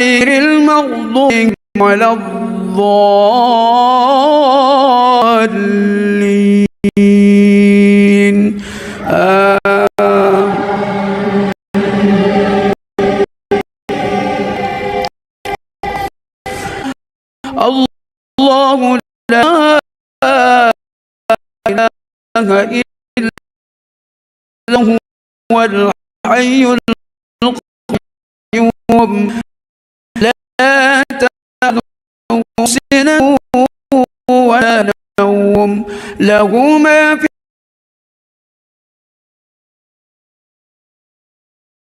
المغضوب ولا الضالين. الله لا إله إلا هو الحي القيوم لا تأخذه سنة ولا نوم له ما في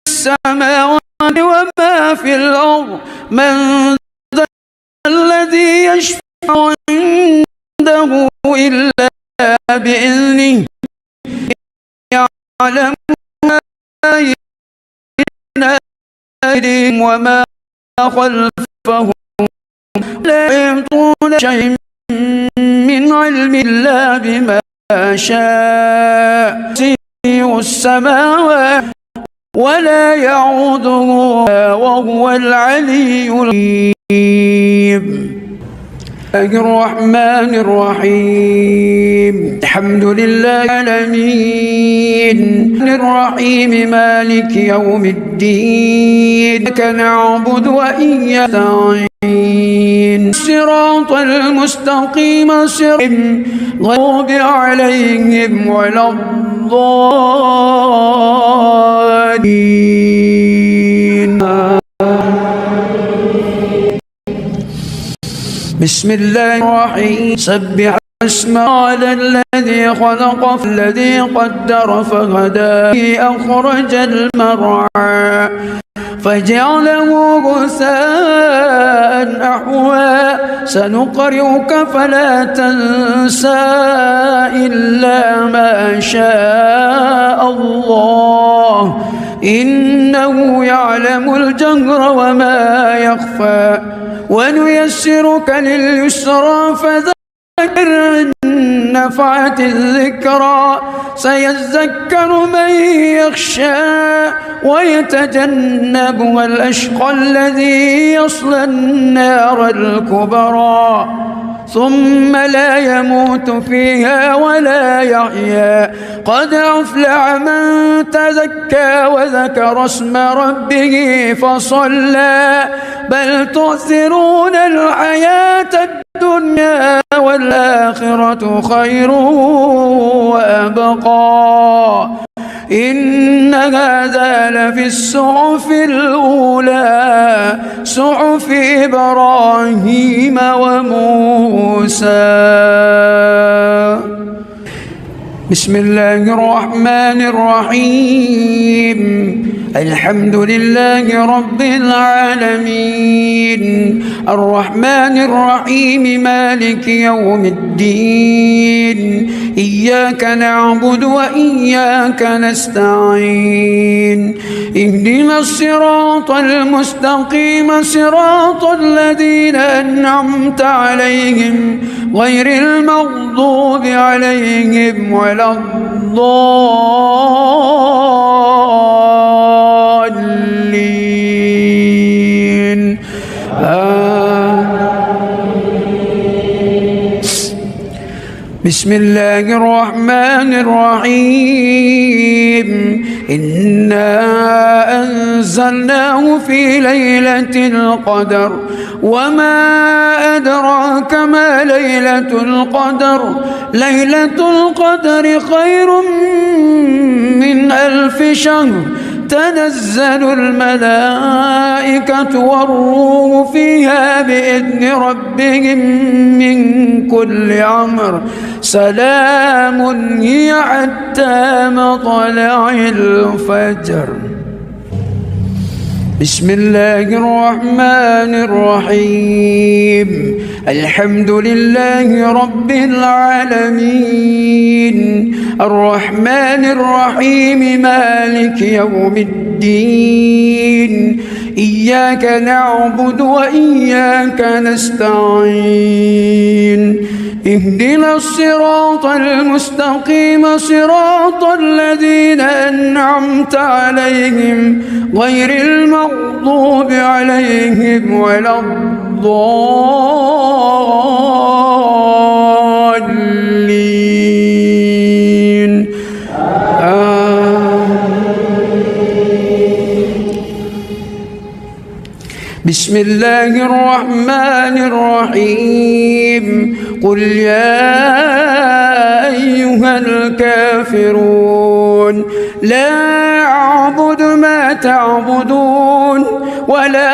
السماوات وما في الأرض من ذا الذي يشفع عنده إلا بإذنه يعلم ما بين أيديهم وما خلفهم لا يحيطون شيء من علم الله بما شاء يسير السماوات ولا يعوده وهو العلي العظيم. الرحمن الرحيم الحمد لله العالمين الرحيم مالك يوم الدين إياك نعبد وإياك نستعين الصراط المستقيم صراط المغضوب عليهم ولا الضالين. بسم الله الرحمن سبح اسم الذي خلق فالذي قدر فهدى أخرج المرعى فجعله غثاء أحوى سنقرئك فلا تنسى إلا ما شاء الله إنه يعلم الجهر وما يخفى ونيسرك لليسرى فذكر إن نفعت الذكرى سيذكر من يخشى ويتجنبها الأشقى الذي يصلى النار الكبرى ثم لا يموت فيها ولا يحيا قد أفلح من تزكى وذكر اسم ربه فصلى بل تؤثرون الحياة الدنيا والآخرة خير وأبقى إن هذا لفي الصحف الأولى صحف إبراهيم وموسى. بسم الله الرحمن الرحيم الحمد لله رب العالمين الرحمن الرحيم مالك يوم الدين إياك نعبد وإياك نستعين اهدنا الصراط المستقيم صراط الذين أنعمت عليهم غير المغضوب عليهم ولا الضالين. بسم الله الرحمن الرحيم إنا أنزلناه في ليلة القدر وما أدراك ما ليلة القدر ليلة القدر خير من 1000 شهر تنزل الملائكة والروح فيها بإذن ربهم من كل أمر سلام هي حتى مطلع الفجر. بسم الله الرحمن الرحيم الحمد لله رب العالمين الرحمن الرحيم مالك يوم الدين إياك نعبد وإياك نستعين اهدنا الصراط المستقيم صراط الذين أنعمت عليهم غير المغضوب عليهم ولا الضالين. بسم الله الرحمن الرحيم. قل يا أيها الكافرون لا أعبد ما تعبدون ولا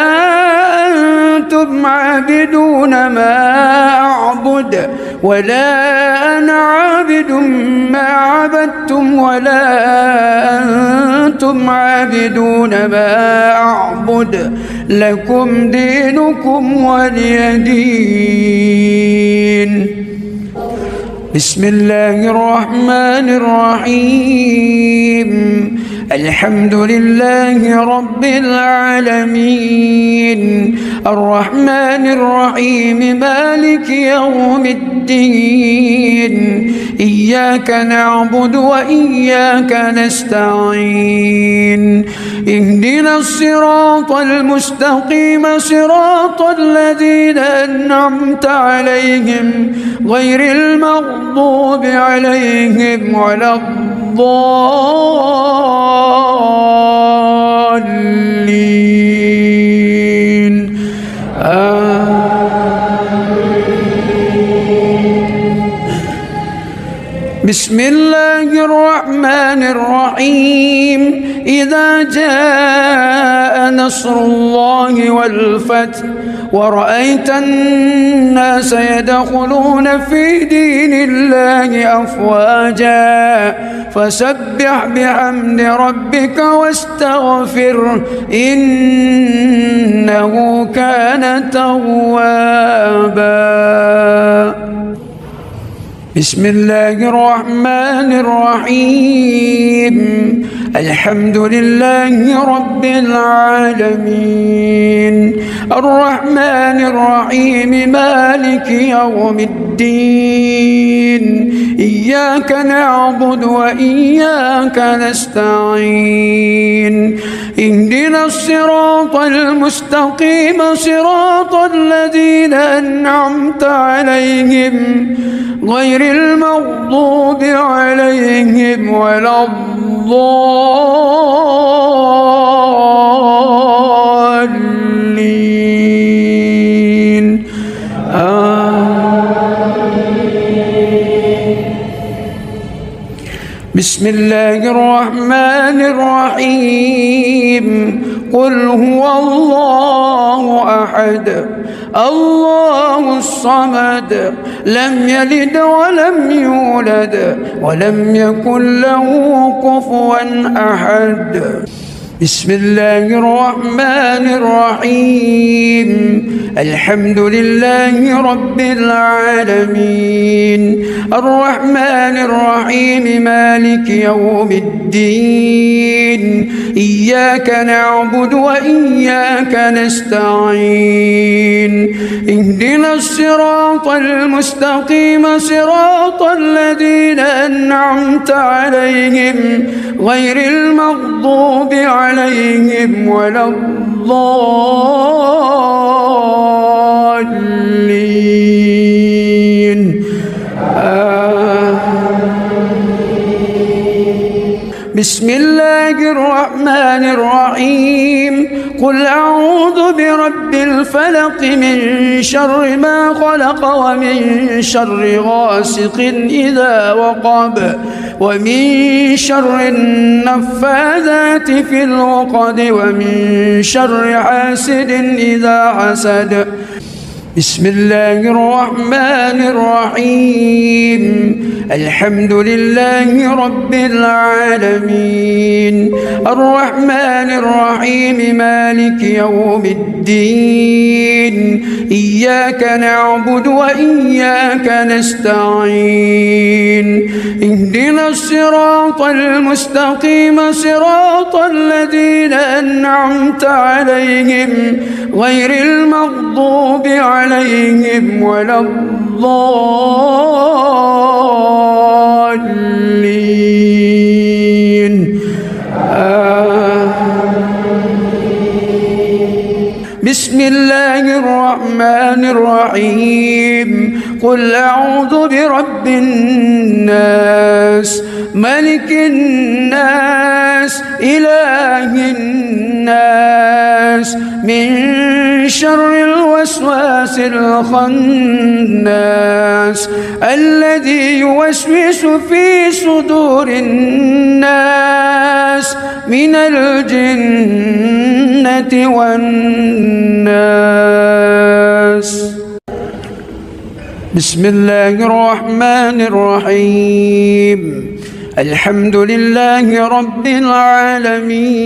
أنتم عابدون ما أعبد ولا أنا عابد ما عبدتم ولا أنتم عابدون ما أعبد لكم دينكم ولي دين. بسم الله الرحمن الرحيم. الحمد لله رب العالمين الرحمن الرحيم مالك يوم الدين إياك نعبد وإياك نستعين اهدنا الصراط المستقيم صراط الذين أنعمت عليهم غير المغضوب عليهم ولا الضالين. بسم الله الرحمن الرحيم. إذا جاء نصر الله والفتح ورأيت الناس يدخلون في دين الله أفواجا فسبح بحمد ربك واستغفره إنه كان توابا. بسم الله الرحمن الرحيم. الحمد لله رب العالمين الرحمن الرحيم مالك يوم الدين إياك نعبد وإياك نستعين اهدنا الصراط المستقيم صراط الذين أنعمت عليهم غير المغضوب عليهم ولا الضالين. بسم الله الرحمن الرحيم. قل هو الله أحد الله الصمد لم يلد ولم يولد ولم يكن له كفوا أحد. بسم الله الرحمن الرحيم. الحمد لله رب العالمين الرحمن الرحيم مالك يوم الدين إياك نعبد وإياك نستعين اهدنا الصراط المستقيم صراط الذين أنعمت عليهم غير المغضوب عليهم ولا الضالين. بسم الله الرحمن الرحيم. قل أعوذ برب الفلق من شر ما خلق ومن شر غاسق إذا وقب ومن شر النفاذات في العقد ومن شر حاسد إذا حسد. بسم الله الرحمن الرحيم. الحمد لله رب العالمين الرحمن الرحيم مالك يوم الدين إياك نعبد وإياك نستعين اهدنا الصراط المستقيم صراط الذين أنعمت عليهم غير المغضوب عليهم ولا الضالين بسم الله الرحمن الرحيم قل أعوذ برب الناس ملك الناس إله الناس من شر الوسواس الخناس الذي يوسوس في صدور الناس من الجنة والناس بسم الله الرحمن الرحيم الحمد لله رب العالمين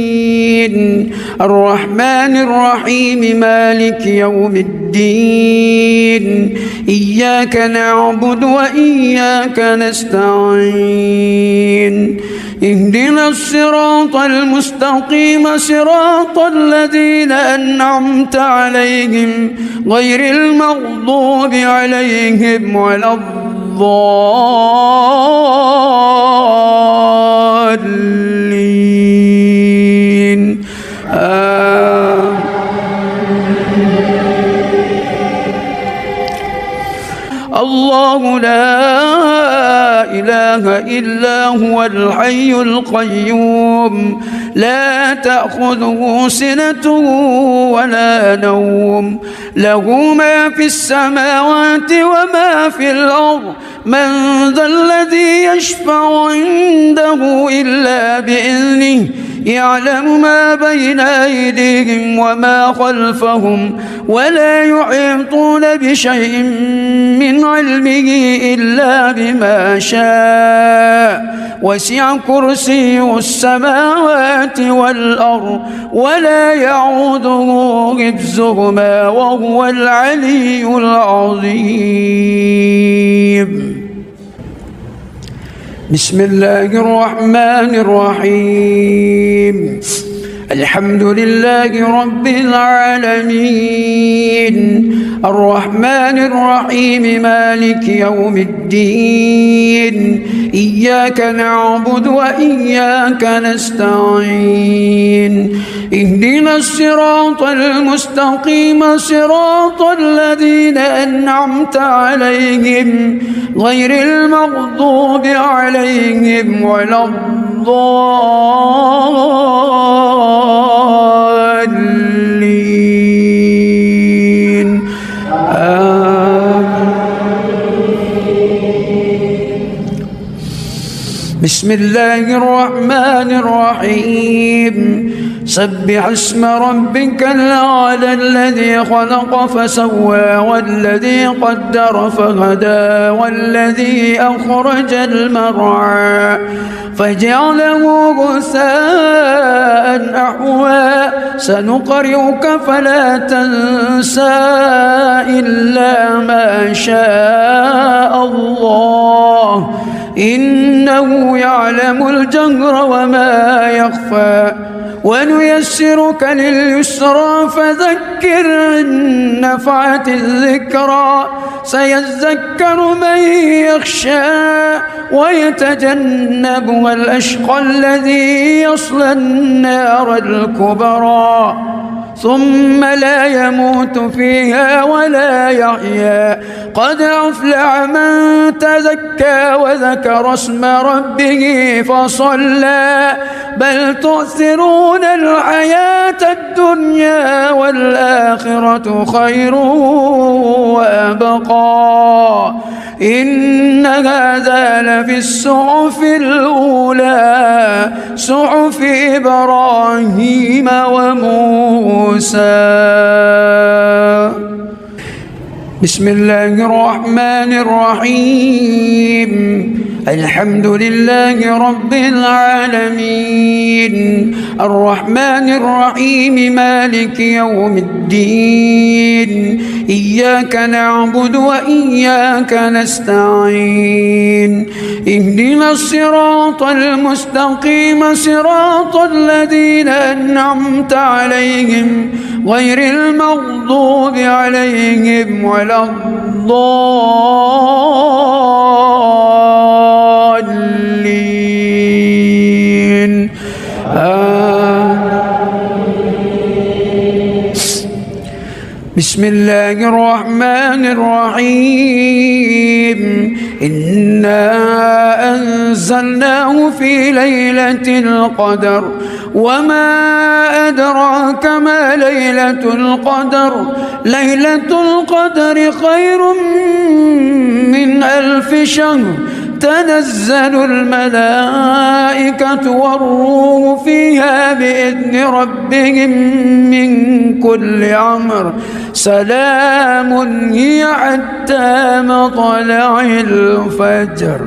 الرحمن الرحيم مالك يوم الدين إياك نعبد وإياك نستعين اهدنا الصراط المستقيم صراط الذين أنعمت عليهم غير المغضوب عليهم ولا الضالين الله لا إله إلا هو الحي القيوم لا تأخذه سنة ولا نوم له ما في السماوات وما في الأرض من ذا الذي يشفع عنده إلا بإذنه يعلم ما بين أيديهم وما خلفهم ولا يحيطون بشيء من علمه إلا بما شاء وسع كرسيه السماوات والأرض ولا يعوده حفظهما وهو العلي العظيم بسم الله الرحمن الرحيم الحمد لله رب العالمين الرحمن الرحيم مالك يوم الدين إياك نعبد وإياك نستعين اهدنا الصراط المستقيم صراط الذين أنعمت عليهم غير المغضوب عليهم ولا الضالين بسم الله الرحمن الرحيم سبح اسم ربك الأعلى الذي خلق فسوى والذي قدر فهدى والذي أخرج المرعى فجعله غثاء أحوى سنقرئك فلا تنسى إلا ما شاء الله إنه يعلم الجهر وما يخفى ونيسرك لليسرى فذكر إن نفعت الذكرى سيذكر من يخشى ويتجنبها الأشقى الذي يصلى النار الكبرى ثم لا يموت فيها ولا يحيا قد أفلح من تزكى وذكر اسم ربه فصلى بل تؤثرون الحياة الدنيا والآخرة خير وأبقى إن هذا لفي الصحف الأولى صحف إبراهيم وموسى بسم الله الرحمن الرحيم الحمد لله رب العالمين الرحمن الرحيم مالك يوم الدين إياك نعبد وإياك نستعين اهدنا الصراط المستقيم صراط الذين أنعمت عليهم غير المغضوب عليهم ولا الضالين بسم الله الرحمن الرحيم إنا أنزلناه في ليلة القدر وما أدراك ما ليلة القدر ليلة القدر خير من 1000 شهر تنزل الملائكة والروح فيها بإذن ربهم من كل أمر سلام هي حتى مطلع الفجر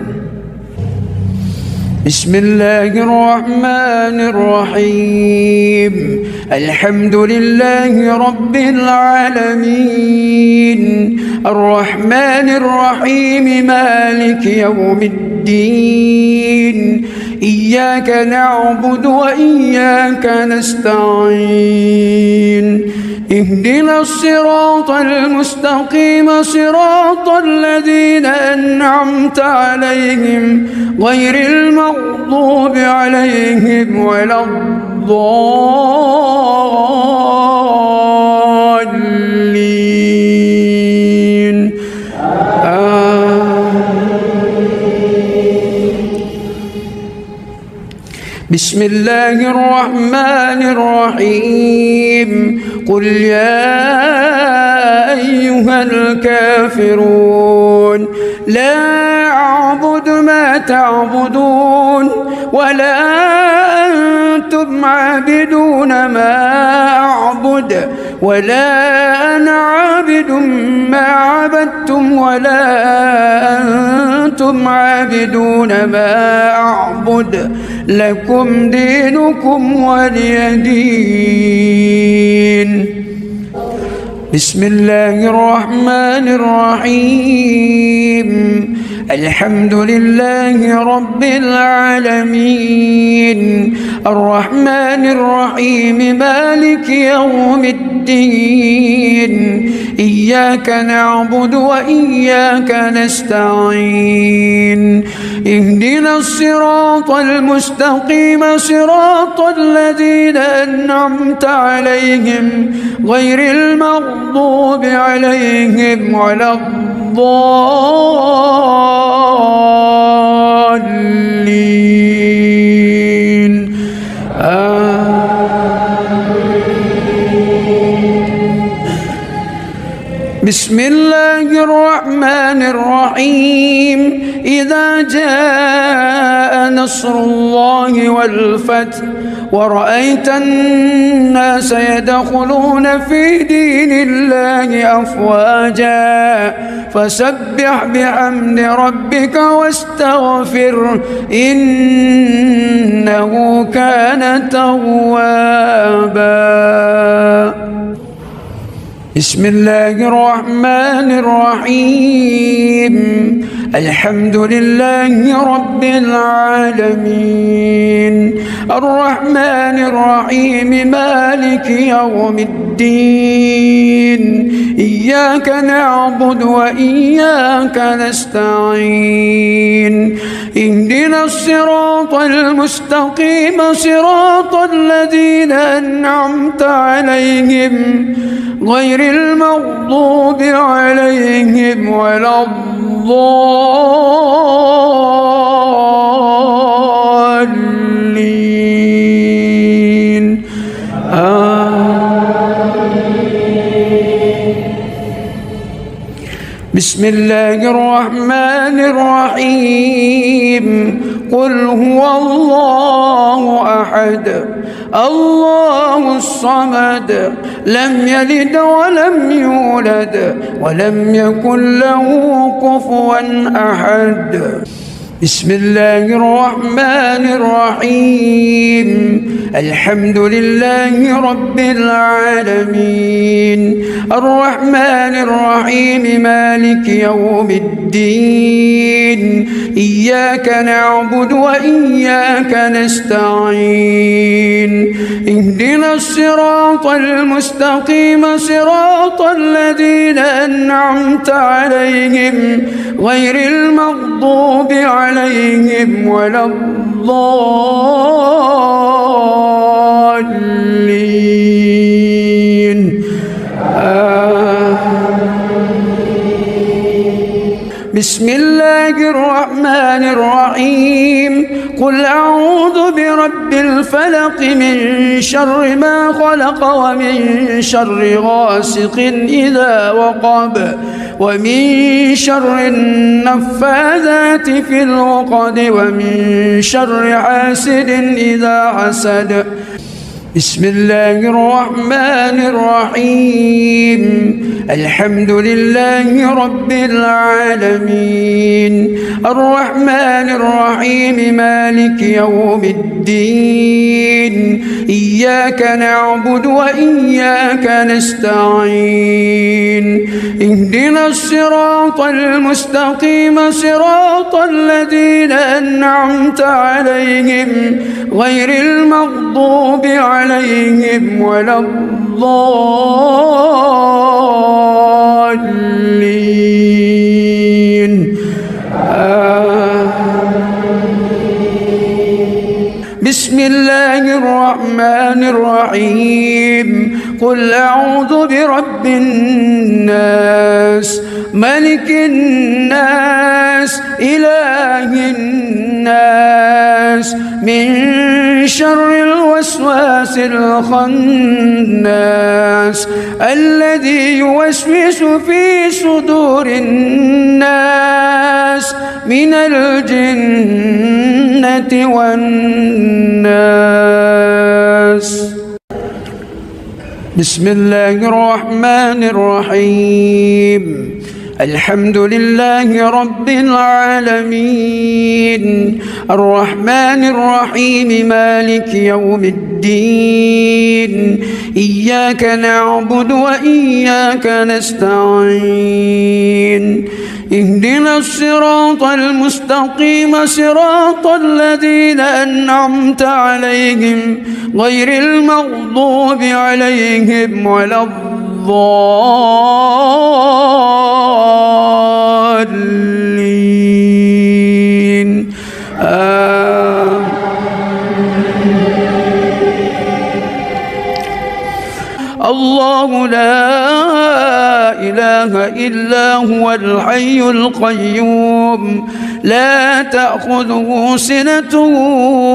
بسم الله الرحمن الرحيم الحمد لله رب العالمين الرحمن الرحيم مالك يوم الدين إياك نعبد وإياك نستعين اهدنا الصراط المستقيم صراط الذين أنعمت عليهم غير المغضوب عليهم ولا الضالين بسم الله الرحمن الرحيم قل يا أيها الكافرون لا أعبد ما تعبدون ولا أنتم عابدون ما أعبد ولا أنا عابد ما عبدتم ولا أنتم عابدون ما أعبد لكم دينكم ولي دين بسم الله الرحمن الرحيم الحمد لله رب العالمين الرحمن الرحيم مالك يوم الدين إياك نعبد وإياك نستعين اهدنا الصراط المستقيم صراط الذين أنعمت عليهم غير المغضوب عليهم ولا الضالين بسم الله الرحمن الرحيم إذا جاء نصر الله والفتح ورأيت الناس يدخلون في دين الله أفواجا فسبح بحمد ربك واستغفر إنه كان توابا بسم الله الرحمن الرحيم الحمد لله رب العالمين الرحمن الرحيم مالك يوم الدين إياك نعبد وإياك نستعين اهدنا الصراط المستقيم صراط الذين أنعمت عليهم غير المغضوب عليهم ولا الضالين بسم الله الرحمن الرحيم قل هو الله أحد الله الصمد لم يلد ولم يولد ولم يكن له كفوا أحد بسم الله الرحمن الرحيم الحمد لله رب العالمين الرحمن الرحيم مالك يوم الدين إياك نعبد وإياك نستعين اهدنا الصراط المستقيم صراط الذين أنعمت عليهم غير المغضوب عليهم ولا الضالين بسم الله الرحمن الرحيم قل أعوذ برب الفلق من شر ما خلق ومن شر غاسق إذا وقب ومن شر النفاذات في العقد ومن شر حاسد إذا حسد بسم الله الرحمن الرحيم الحمد لله رب العالمين الرحمن الرحيم مالك يوم الدين إياك نعبد وإياك نستعين اهدنا الصراط المستقيم صراط الذين أنعمت عليهم غير المغضوب عليهم ولا الضالين بسم الله الرحمن الرحيم قل أعوذ برب الناس ملك الناس إله الناس من شر الوسواس الخناس الذي يوسوس في صدور الناس من الجنة والناس بسم الله الرحمن الرحيم الحمد لله رب العالمين الرحمن الرحيم مالك يوم الدين إياك نعبد وإياك نستعين اهدنا الصراط المستقيم صراط الذين أنعمت عليهم غير المغضوب عليهم ولا الضالين الله لا إله إلا هو الحي القيوم لا تأخذه سنة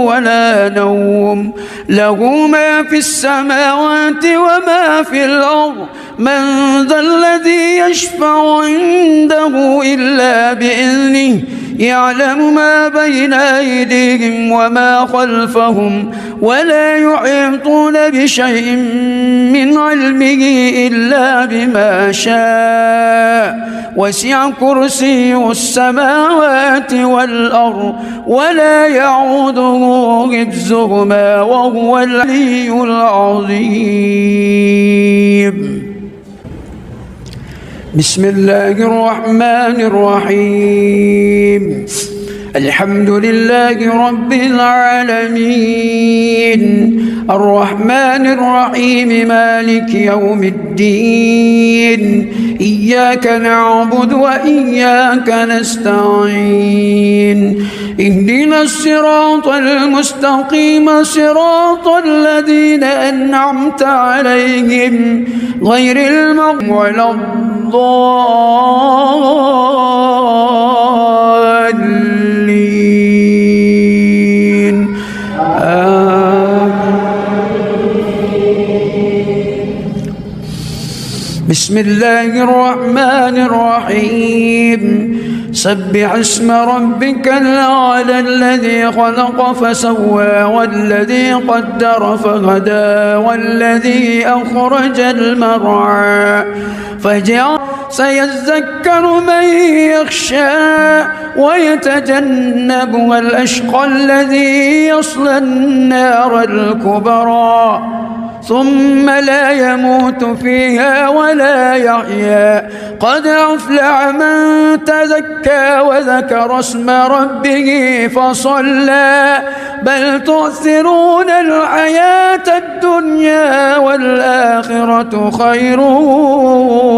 ولا نوم له ما في السماوات وما في الأرض من ذا الذي يشفع عنده إلا بإذنه يعلم ما بين أيديهم وما خلفهم ولا يحيطون بشيء من علمه إلا بما شاء وسع كرسيه السماوات والأرض ولا يعوده حفظهما وهو العلي العظيم بسم الله الرحمن الرحيم الحمد لله رب العالمين الرحمن الرحيم مالك يوم الدين إياك نعبد وإياك نستعين اهدنا الصراط المستقيم صراط الذين أنعمت عليهم غير المغضوب ولا الضالين بسم الله الرحمن الرحيم سبح اسم ربك الأعلى الذي خلق فسوى والذي قدر فهدى والذي أخرج المرعى فجعل سيذكر من يخشى ويتجنبها الأشقى الذي يصلى النار الكبرى ثم لا يموت فيها ولا يحيا. قد أفلح من تزكى وذكر اسم ربه فصلى بل تؤثرون الحياة الدنيا والآخرة خير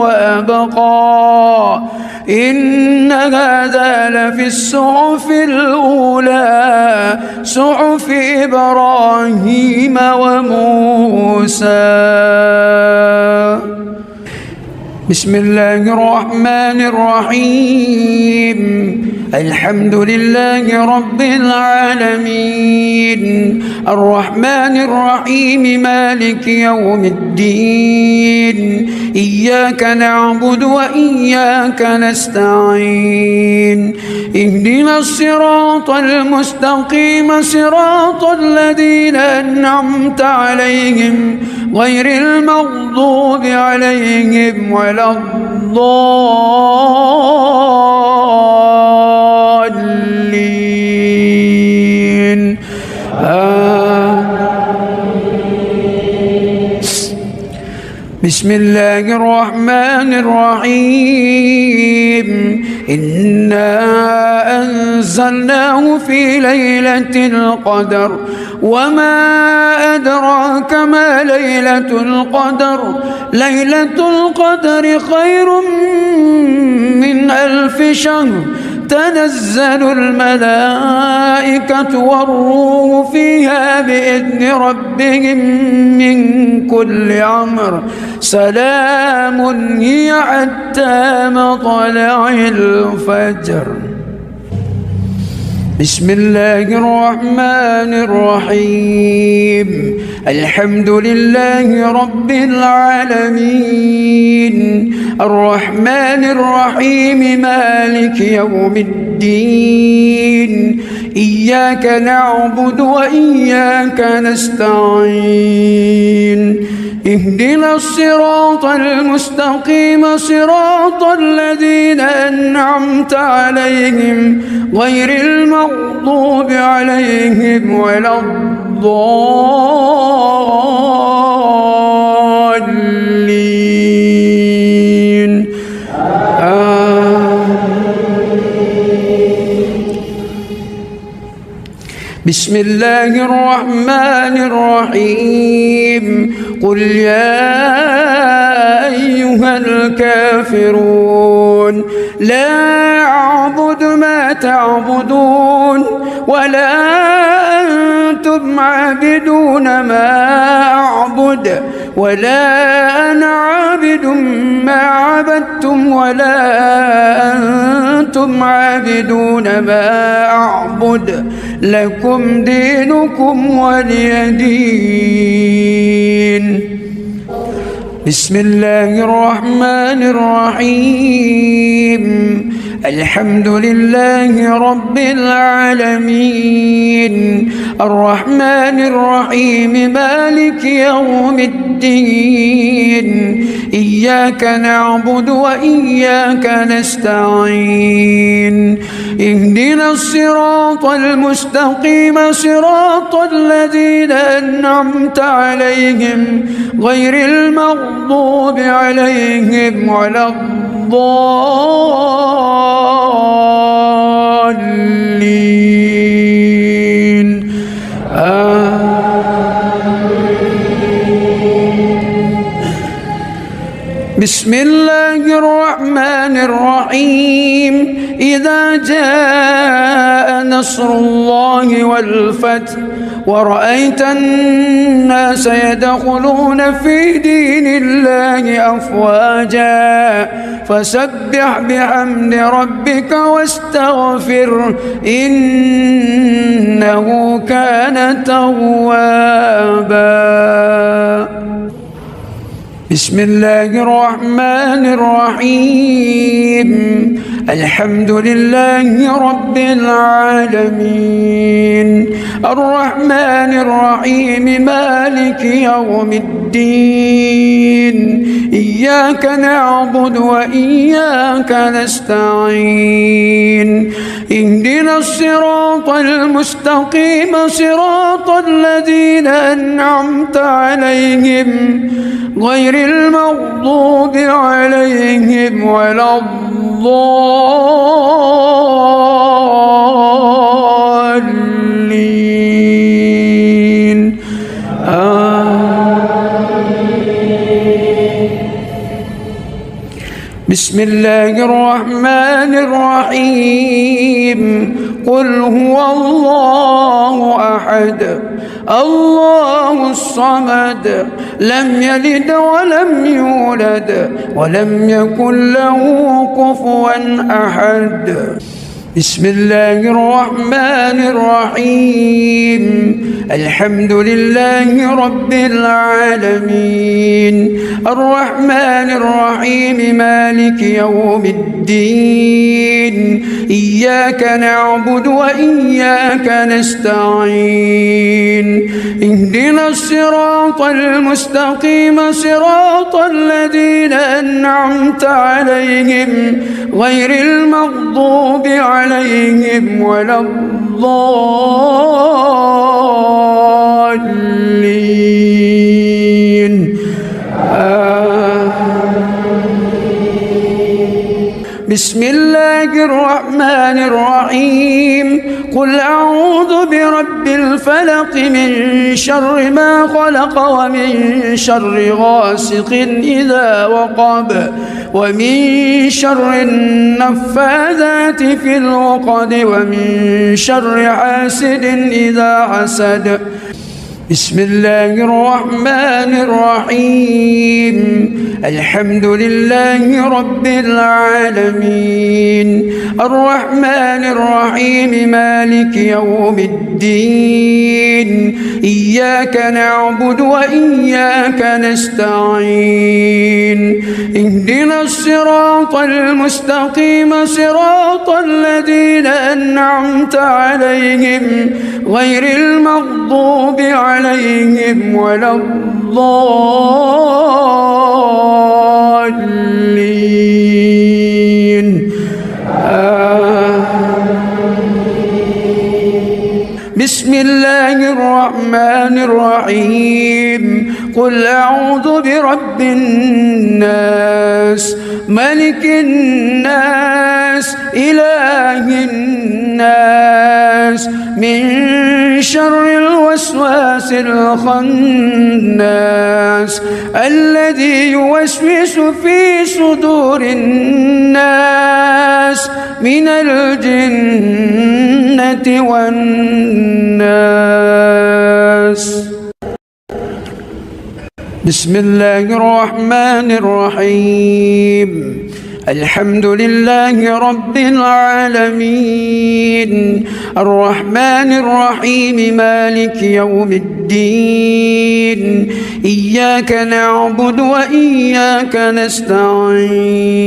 وأبقى. إن هذا لفي الصحف الأولى صحف إبراهيم وموسى. بسم الله الرحمن الرحيم. الحمد لله رب العالمين الرحمن الرحيم مالك يوم الدين إياك نعبد وإياك نستعين اهدنا الصراط المستقيم صراط الذين أنعمت عليهم غير المغضوب عليهم ولا الضالين. بسم الله الرحمن الرحيم. إنا أنزلناه في ليلة القدر وما أدراك ما ليلة القدر. ليلة القدر خير من 1000 شهر. تنزل الملائكة والروح فيها بإذن ربهم من كل أمر سلام هي حتى مطلع الفجر. بسم الله الرحمن الرحيم. الحمد لله رب العالمين الرحمن الرحيم مالك يوم الدين إياك نعبد وإياك نستعين اهدنا الصراط المستقيم صراط الذين أنعمت عليهم غير المغضوب عليهم ولا الضالين. بسم الله الرحمن الرحيم. قل يا أيها الكافرون لا أعبد ما تعبدون ولا أنتم عابدون ما أعبد ولا أنا عابد ما عبدتم ولا أنتم عابدون ما أعبد لكم دينكم ولي دين. بسم الله الرحمن الرحيم. الحمد لله رب العالمين الرحمن الرحيم مالك يوم الدين إياك نعبد وإياك نستعين اهدنا الصراط المستقيم صراط الذين أنعمت عليهم غير المغضوب عليهم ولا الضالين. بسم الله الرحمن الرحيم. إذا جاء نصر الله والفتح ورأيت الناس يدخلون في دين الله أفواجا فسبح بحمد ربك واستغفر إنه كان توابا. بسم الله الرحمن الرحيم. الحمد لله رب العالمين الرحمن الرحيم مالك يوم الدين إياك نعبد وإياك نستعين اهدنا الصراط المستقيم صراط الذين أنعمت عليهم غير المغضوب عليهم ولا الضالين بسم الله الرحمن الرحيم قل هو الله أحد الله الصمد لم يلد ولم يولد ولم يكن له كفوا أحد بسم الله الرحمن الرحيم الحمد لله رب العالمين الرحمن الرحيم مالك يوم الدين إياك نعبد وإياك نستعين اهدنا الصراط المستقيم صراط الذين أنعمت عليهم غير المغضوب عليهم ولا الضالين بسم الله الرحمن الرحيم قل أعوذ برب الفلق من شر ما خلق ومن شر غاسق إذا وقب ومن شر النفاذات في العقد ومن شر حاسد إذا حسد بسم الله الرحمن الرحيم الحمد لله رب العالمين الرحمن الرحيم مالك يوم الدين إياك نعبد وإياك نستعين اهدنا الصراط المستقيم صراط الذين أنعمت عليهم غير المغضوب عليهم ولا الضالين بسم الله الرحمن الرحيم قل أعوذ برب الناس ملك الناس إله الناس من شر الوسواس الخناس الذي يوسوس في صدور الناس من الجنة والناس بسم الله الرحمن الرحيم الحمد لله رب العالمين الرحمن الرحيم مالك يوم الدين إياك نعبد وإياك نستعين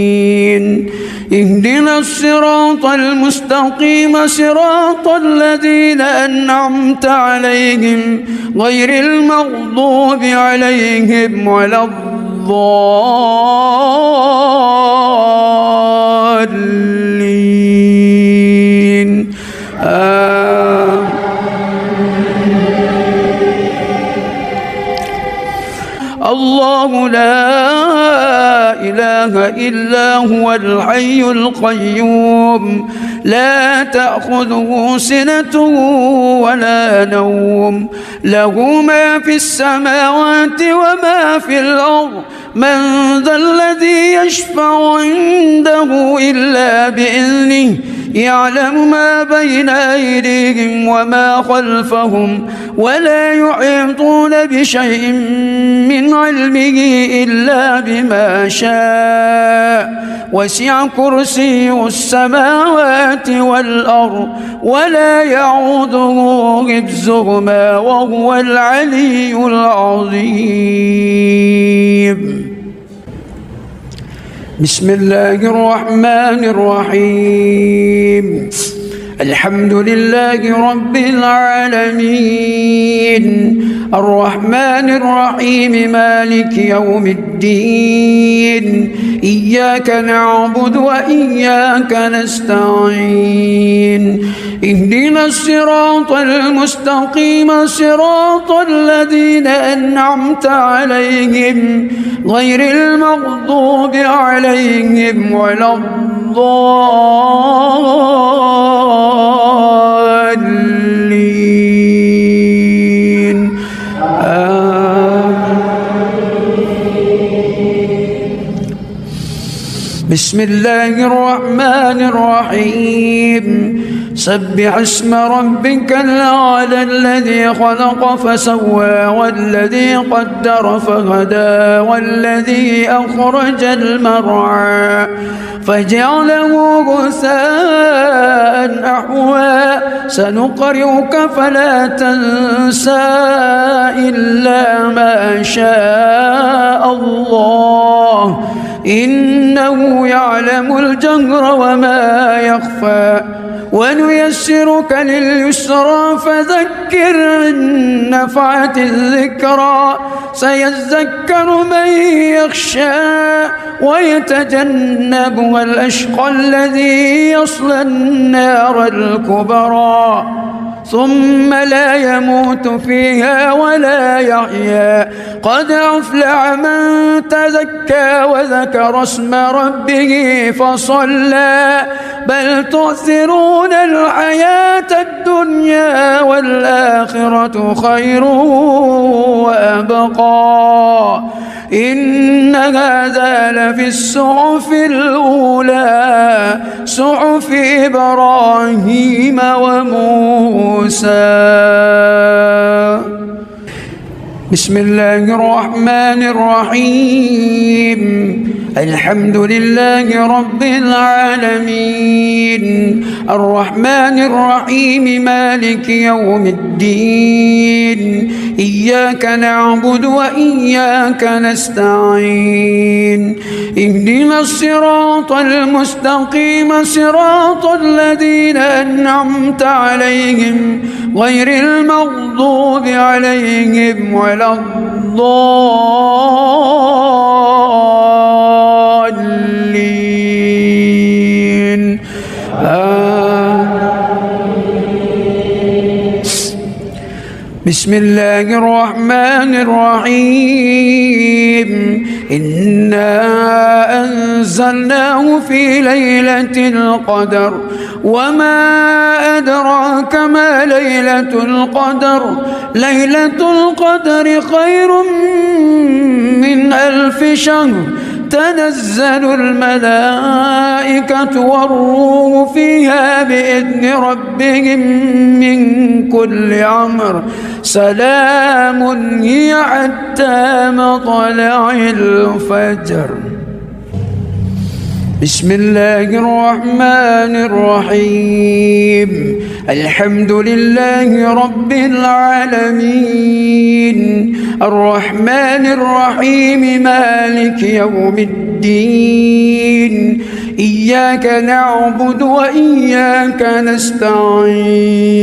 اهدنا الصراط المستقيم صراط الذين أنعمت عليهم غير المغضوب عليهم ولا الضالين الله لا إله إلا هو الحي القيوم لا تأخذه سنة ولا نوم له ما في السماوات وما في الأرض من ذا الذي يشفع عنده إلا بإذنه يعلم ما بين أيديهم وما خلفهم ولا يحيطون بشيء من علمه إلا بما شاء وسع كرسيه السماوات والأرض ولا يعوده حفظهما وهو العلي العظيم بسم الله الرحمن الرحيم الحمد لله رب العالمين الرحمن الرحيم مالك يوم الدين إياك نعبد وإياك نستعين اهدنا الصراط المستقيم صراط الذين أنعمت عليهم غير المغضوب عليهم ولا الضالين بسم الله الرحمن الرحيم سبح اسم ربك الأعلى الذي خلق فسوى والذي قدر فهدى والذي أخرج المرعى فجعله غثاء أحوى سنقرئك فلا تنسى إلا ما شاء الله إنه يعلم الجهر وما يخفى ونيسرك لليسرى فذكر إن نفعت الذكرى سيذكر من يخشى ويتجنبها الأشقى الذي يصلى النار الكبرى ثم لا يموت فيها ولا يحيا قد أفلح من تزكى وذكر اسم ربه فصلى بل تؤثرون الحياة الدنيا والآخرة خير وأبقى إن هذا لفي الصحف الأولى صحف إبراهيم وموسى بسم الله الرحمن الرحيم الحمد لله رب العالمين الرحمن الرحيم مالك يوم الدين إياك نعبد وإياك نستعين اهدنا الصراط المستقيم صراط الذين أنعمت عليهم غير المغضوب عليهم ولا الضالين بسم الله الرحمن الرحيم إنا أنزلناه في ليلة القدر وما أدراك ما ليلة القدر ليلة القدر خير من 1000 شهر تنزل الملائكة والروح فيها بإذن ربهم من كل أمر سلام هي حتى مطلع الفجر بسم الله الرحمن الرحيم الحمد لله رب العالمين الرحمن الرحيم مالك يوم الدين إياك نعبد وإياك نستعين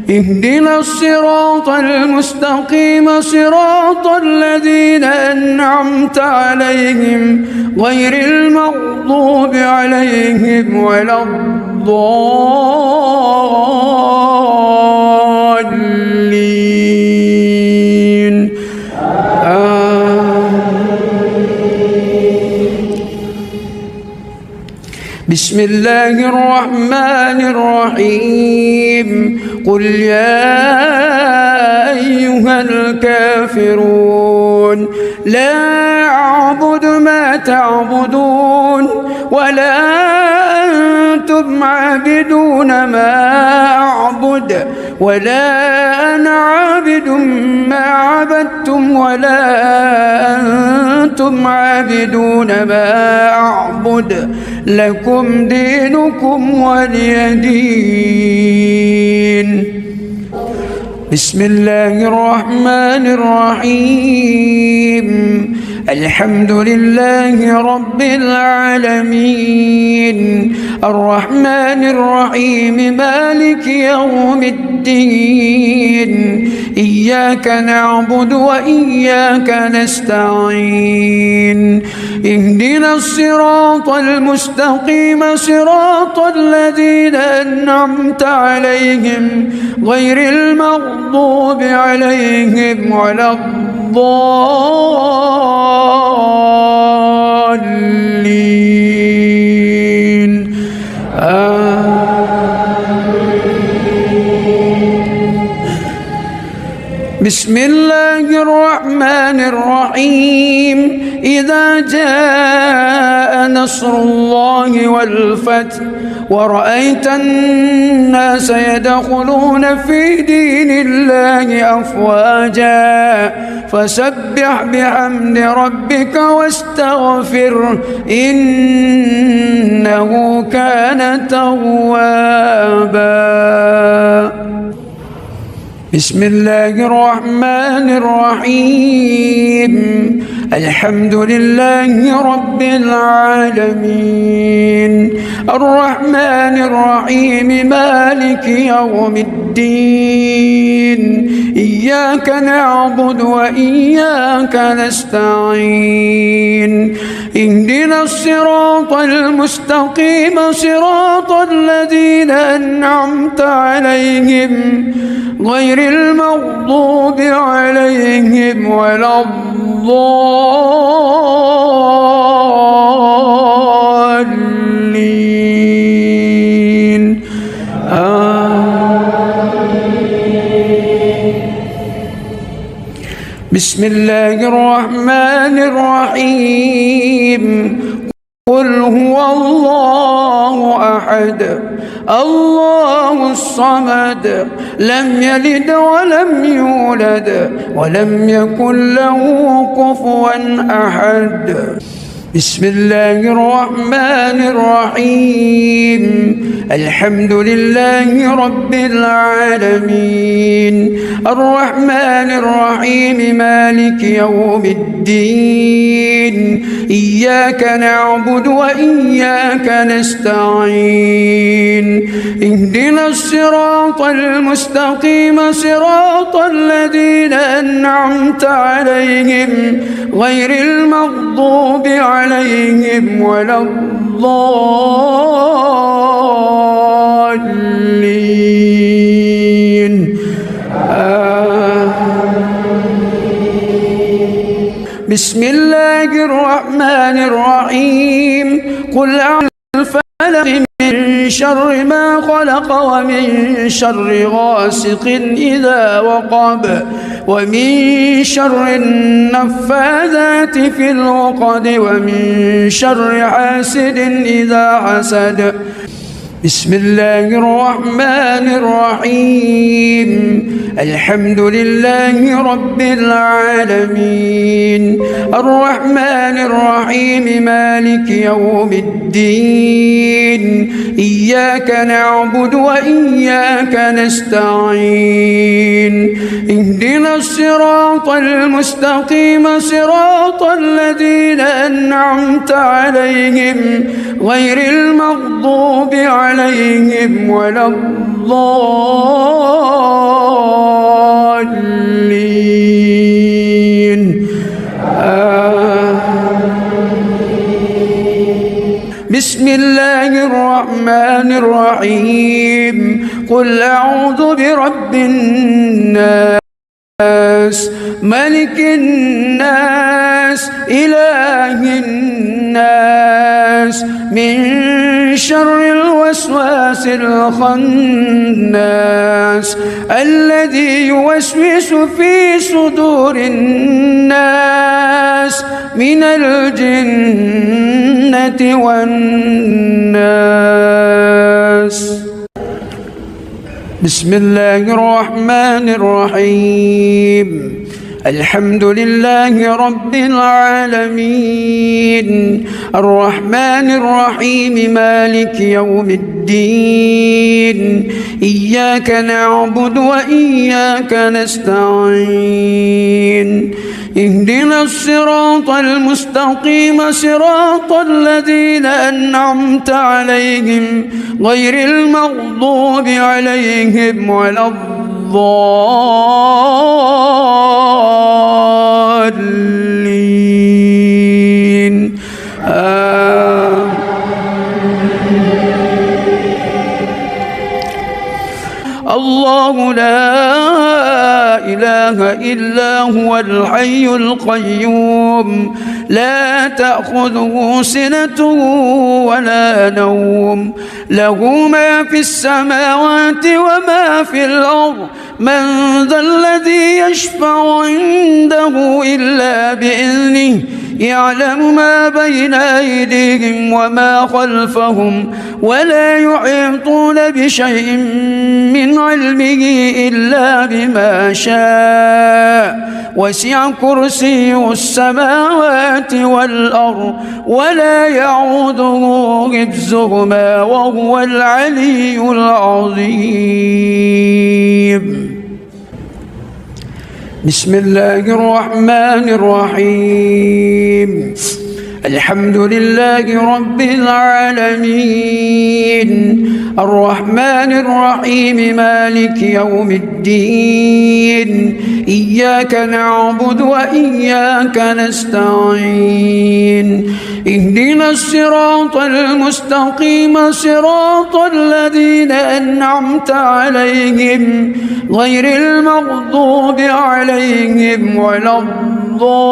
اهدنا الصراط المستقيم صراط الذين أنعمت عليهم غير المغضوب عليهم ولا الضالين بسم الله الرحمن الرحيم قل يا أيها الكافرون لا أعبد ما تعبدون ولا أنتم عابدون ما أعبد ولا أنا عابد ما عبدتم ولا أنتم عابدون ما أعبد لكم دينكم ولي دين بسم الله الرحمن الرحيم الحمد لله رب العالمين الرحمن الرحيم مالك يوم الدين إياك نعبد وإياك نستعين اهدنا الصراط المستقيم صراط الذين أنعمت عليهم غير المغضوب عليهم ولا الضالين بسم الله الرحمن الرحيم إذا جاء نصر الله والفتح ورأيت الناس يدخلون في دين الله أفواجا فسبح بحمد ربك واستغفره إنه كان توابا بسم الله الرحمن الرحيم الحمد لله رب العالمين الرحمن الرحيم مالك يوم الدين إياك نعبد وإياك نستعين اهدنا الصراط المستقيم صراط الذين أنعمت عليهم غير المغضوب عليهم ولا الضالين بسم الله الرحمن الرحيم قل هو الله أحد الله الصمد لم يلد ولم يولد ولم يكن له كفوا أحد بسم الله الرحمن الرحيم الحمد لله رب العالمين الرحمن الرحيم مالك يوم الدين إياك نعبد وإياك نستعين اهدنا الصراط المستقيم صراط الذين أنعمت عليهم غير المغضوب عليهم ولا الضالين بسم الله الرحمن الرحيم قل أعوذ بالفلق من شر ما خلق ومن شر غاسق إذا وقب ومن شر النفاذات في العقد ومن شر حاسد إذا حسد بسم الله الرحمن الرحيم الحمد لله رب العالمين الرحمن الرحيم مالك يوم الدين إياك نعبد وإياك نستعين اهدنا الصراط المستقيم صراط الذين أنعمت عليهم غير المغضوب عليهم ولا الضالين بسم الله الرحمن الرحيم قل أعوذ برب الناس ملك الناس إله الناس من شر الوسواس الخناس الذي يوسوس في صدور الناس من الجنة والناس بسم الله الرحمن الرحيم الحمد لله رب العالمين الرحمن الرحيم مالك يوم الدين إياك نعبد وإياك نستعين اهدنا الصراط المستقيم صراط الذين أنعمت عليهم غير المغضوب عليهم ولا الضالين الله لا إله إلا هو الحي القيوم لا تأخذه سنة ولا نوم له ما في السماوات وما في الأرض من ذا الذي يشفع عنده إلا بإذنه يعلم ما بين أيديهم وما خلفهم ولا يحيطون بشيء من علمه إلا بما شاء وسع كرسيه السماوات والأرض ولا يعوده حفظهما وهو العلي العظيم. بسم الله الرحمن الرحيم الحمد لله رب العالمين الرحمن الرحيم مالك يوم الدين إياك نعبد وإياك نستعين اهدنا الصراط المستقيم صراط الذين أنعمت عليهم غير المغضوب عليهم ولا الضالين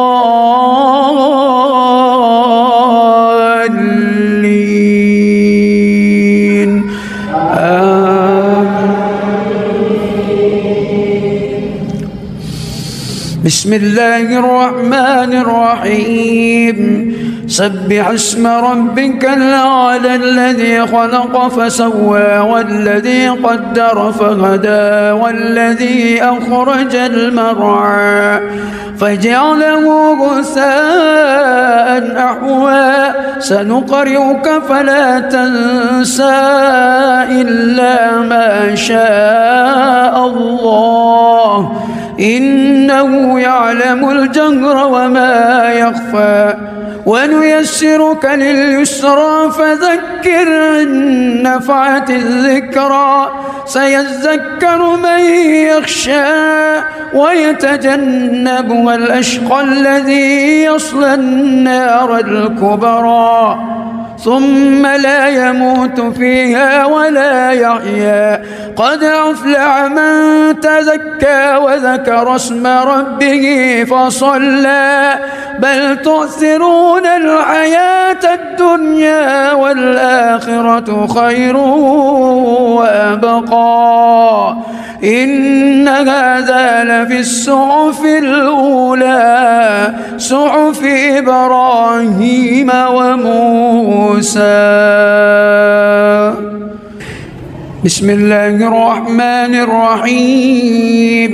بسم الله الرحمن الرحيم سبح اسم ربك الأعلى الذي خلق فسوى والذي قدر فهدى والذي أخرج المرعى فجعله غثاء أحوى سنقرئك فلا تنسى إلا ما شاء الله إنه يعلم الجهر وما يخفى ونيسرك لليسرى فذكر إن نفعت الذكرى سيذكر من يخشى ويتجنبها الأشقى الذي يصلى النار الكبرى ثم لا يموت فيها ولا يحيا قد أفلح من تزكى وذكر اسم ربه فصلى بل تؤثرون الحياة الدنيا والآخرة خير وأبقى إن هذا لفي الصحف الأولى صحف إبراهيم وموسى. بسم الله الرحمن الرحيم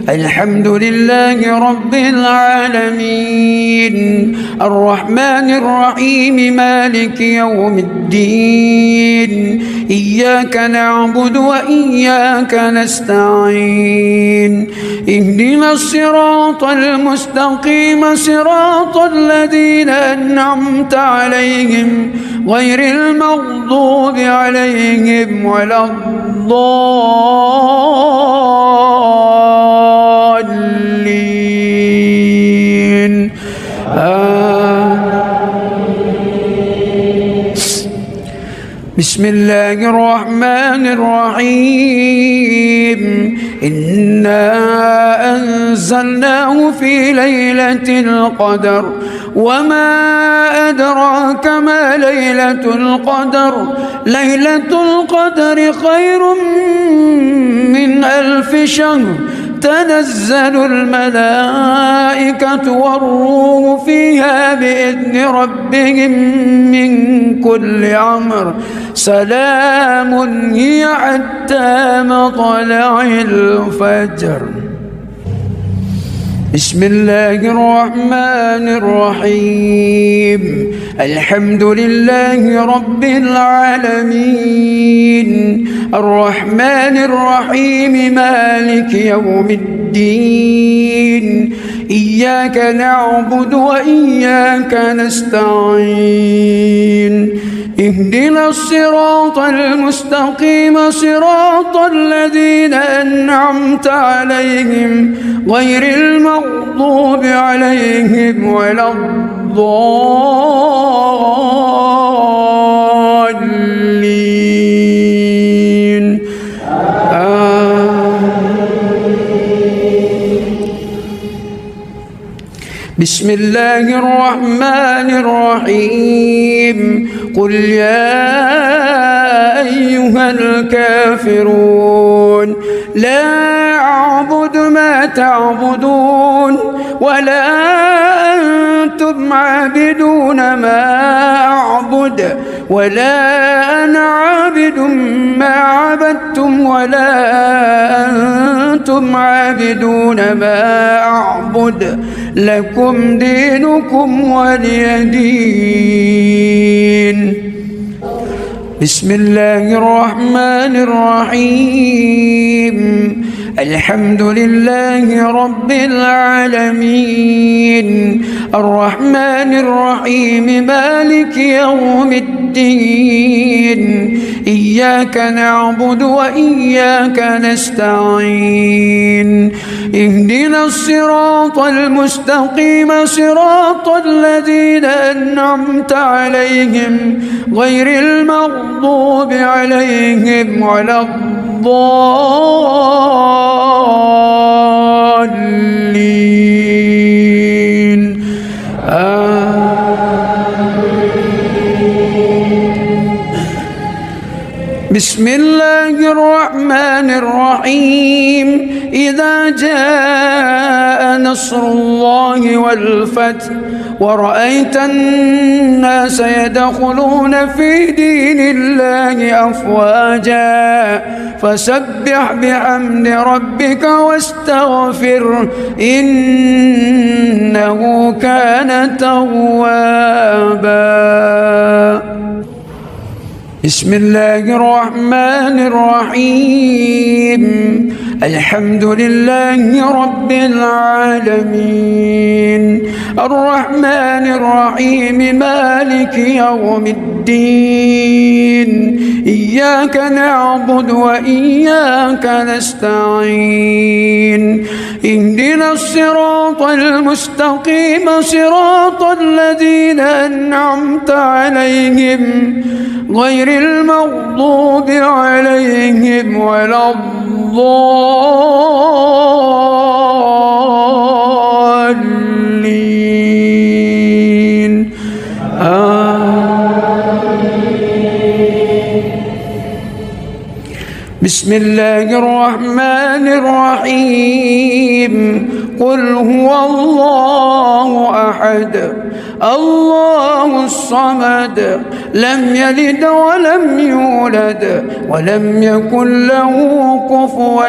الحمد لله رب العالمين الرحمن الرحيم مالك يوم الدين إياك نعبد وإياك نستعين اهدنا الصراط المستقيم صراط الذين أنعمت عليهم غير المغضوب عليهم ولا الضالين بسم الله الرحمن الرحيم إنا أنزلناه في ليلة القدر وما أدراك ما ليلة القدر ليلة القدر خير من 1000 شهر تنزل الملائكة والروح فيها بإذن ربهم من كل أمر سلام هي حتى مطلع الفجر. بسم الله الرحمن الرحيم الحمد لله رب العالمين الرحمن الرحيم مالك يوم الدين إياك نعبد وإياك نستعين اهدنا الصراط المستقيم صراط الذين أنعمت عليهم غير المغضوب عليهم ولا الضالين بسم الله الرحمن الرحيم قل يا أيها الكافرون لا أعبد ما تعبدون ولا أنتم عابدون ما أعبد ولا أنا عابد ما عبدتم ولا أنتم عابدون ما أعبد لكم دينكم ولي دين بسم الله الرحمن الرحيم الحمد لله رب العالمين الرحمن الرحيم مالك يوم الدين إياك نعبد وإياك نستعين اهدنا الصراط المستقيم صراط الذين أنعمت عليهم غير المغضوب عليهم ولا الضالين بسم الله الرحمن الرحيم إذا جاء نصر الله والفتح ورأيت الناس يدخلون في دين الله أفواجا فسبح بحمد ربك واستغفر إنه كان توابا بسم الله الرحمن الرحيم الحمد لله رب العالمين الرحمن الرحيم مالك يوم الدين إياك نعبد وإياك نستعين اهدنا الصراط المستقيم صراط الذين أنعمت عليهم غير المغضوب عليهم ولا الضالين بسم الله الرحمن الرحيم قل هو الله أحد الله الصمد لم يلد ولم يولد ولم يكن له كفوا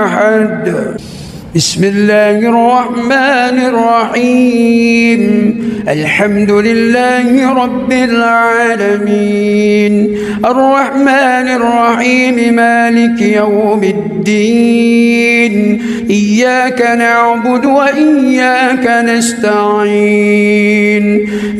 أحد بسم الله الرحمن الرحيم الحمد لله رب العالمين الرحمن الرحيم مالك يوم الدين إياك نعبد وإياك نستعين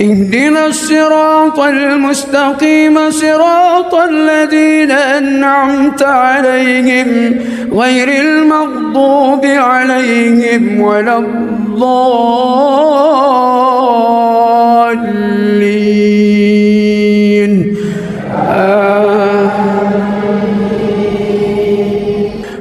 اهدنا الصراط المستقيم صراط الذين أنعمت عليهم غير المغضوب عليهم ولا الضالين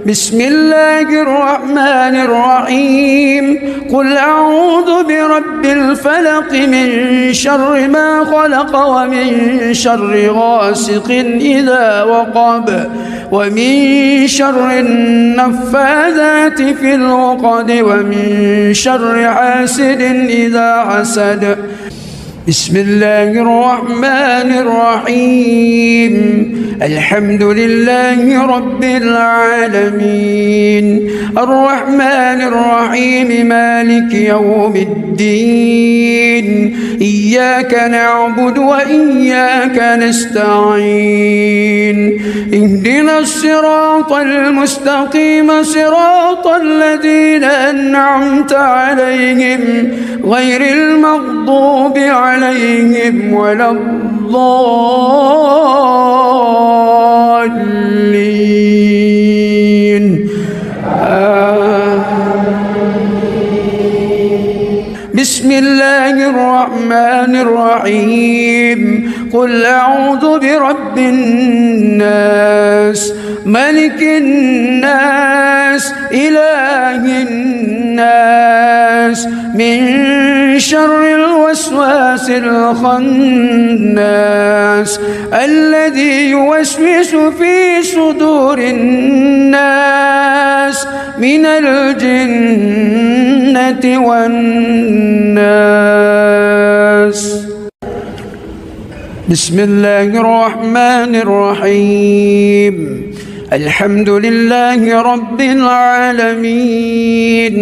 بسم الله الرحمن الرحيم قل أعوذ برب الفلق من شر ما خلق ومن شر غاسق إذا وقب ومن شر النفاذات في العقد ومن شر حاسد إذا حسد بسم الله الرحمن الرحيم الحمد لله رب العالمين الرحمن الرحيم مالك يوم الدين إياك نعبد وإياك نستعين اهدنا الصراط المستقيم صراط الذين أنعمت عليهم غير المغضوب عليهم ولا الضالين بسم الله الرحمن الرحيم قل أعوذ برب الناس ملك الناس إله الناس من شر الوسواس الخناس الذي يوسوس في صدور الناس من الجنة والناس بسم الله الرحمن الرحيم الحمد لله رب العالمين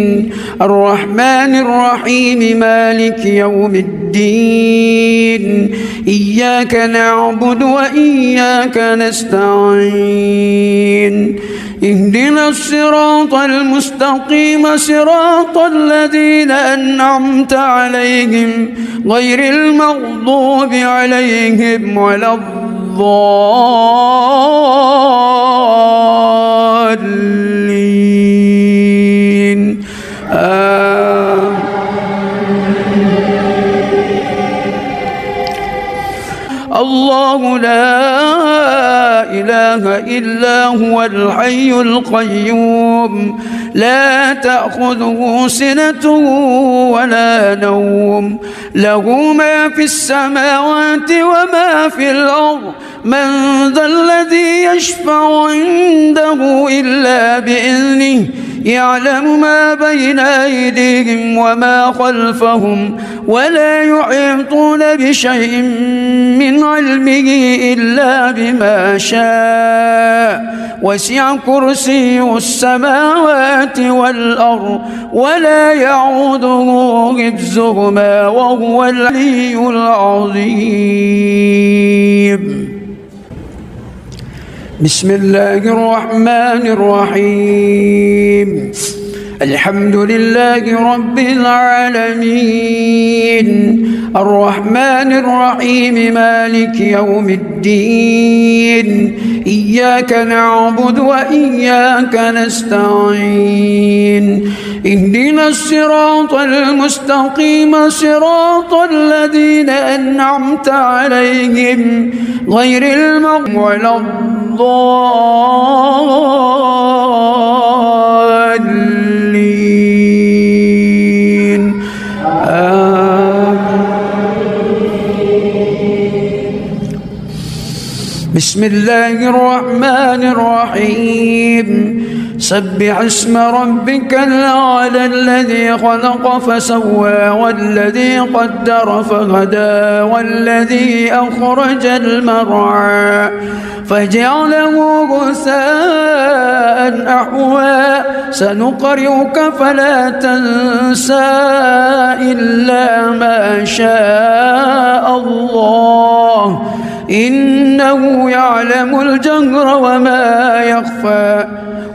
الرحمن الرحيم مالك يوم الدين إياك نعبد وإياك نستعين اهدنا الصراط المستقيم صراط الذين أنعمت عليهم غير المغضوب عليهم ولا الضالين الله لا إله إلا هو الحي القيوم لا تأخذه سنة ولا نوم له ما في السماوات وما في الأرض من ذا الذي يشفع عنده إلا بإذنه يعلم ما بين أيديهم وما خلفهم ولا يحيطون بشيء من علمه إلا بما شاء وسع كرسي السماوات والأرض ولا يعوده حفظهما وهو العلي العظيم بسم الله الرحمن الرحيم الحمد لله رب العالمين الرحمن الرحيم مالك يوم الدين إياك نعبد وإياك نستعين اهدنا الصراط المستقيم صراط الذين أنعمت عليهم غير المغضوب ولا الضالين بسم الله الرحمن الرحيم سبح اسم ربك الأعلى الذي خلق فسوى والذي قدر فهدى والذي أخرج المرعى فجعله غثاء أحوى سنقرئك فلا تنسى إلا ما شاء الله إنه يعلم الجهر وما يخفى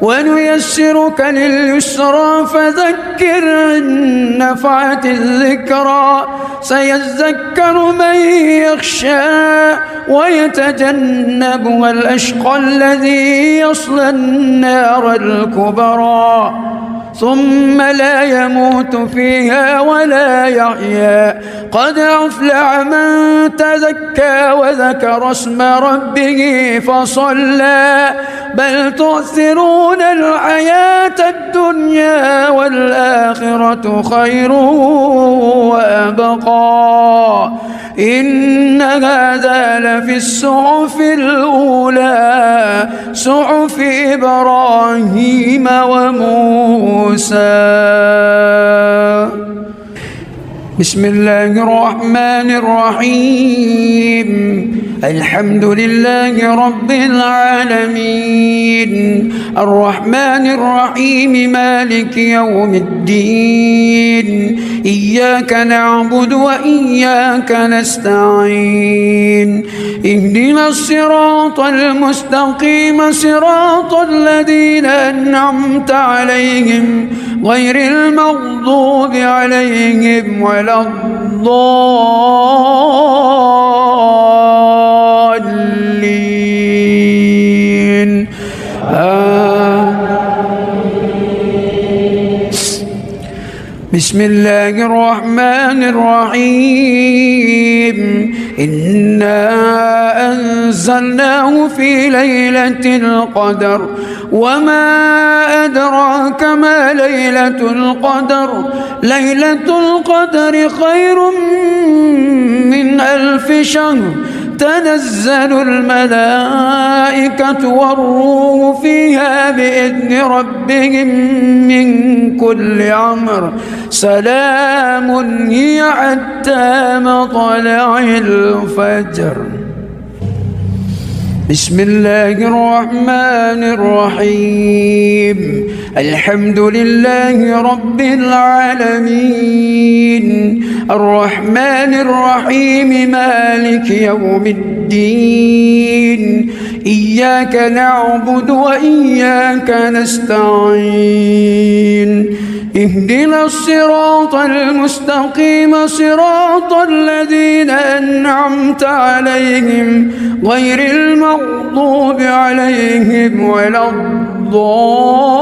ونيسرك لليسرى فذكر إن نفعت الذكرى سيذكر من يخشى ويتجنبها الأشقى الذي يصلى النار الكبرى ثم لا يموت فيها ولا يحيا قد أفلح من تزكى وذكر اسم ربه فصلى بل تؤثرون الحياة الدنيا والآخرة خير وأبقى إن هذا لفي الصحف الأولى صحف إبراهيم وموسى بسم الله الرحمن الرحيم الحمد لله رب العالمين الرحمن الرحيم مالك يوم الدين إياك نعبد وإياك نستعين اهدنا الصراط المستقيم صراط الذين أنعمت عليهم غير المغضوب عليهم ولا الضالين بسم الله الرحمن الرحيم إنا أنزلناه في ليلة القدر وما أدراك ما ليلة القدر ليلة القدر خير من 1000 شهر تنزل الملائكة والروح فيها بإذن ربهم من كل أمر سلام هي حتى مطلع الفجر بسم الله الرحمن الرحيم الحمد لله رب العالمين الرحمن الرحيم مالك يوم الدين إياك نعبد وإياك نستعين اهدنا الصراط المستقيم صراط الذين أنعمت عليهم غير المغضوب عليهم ولا الضالين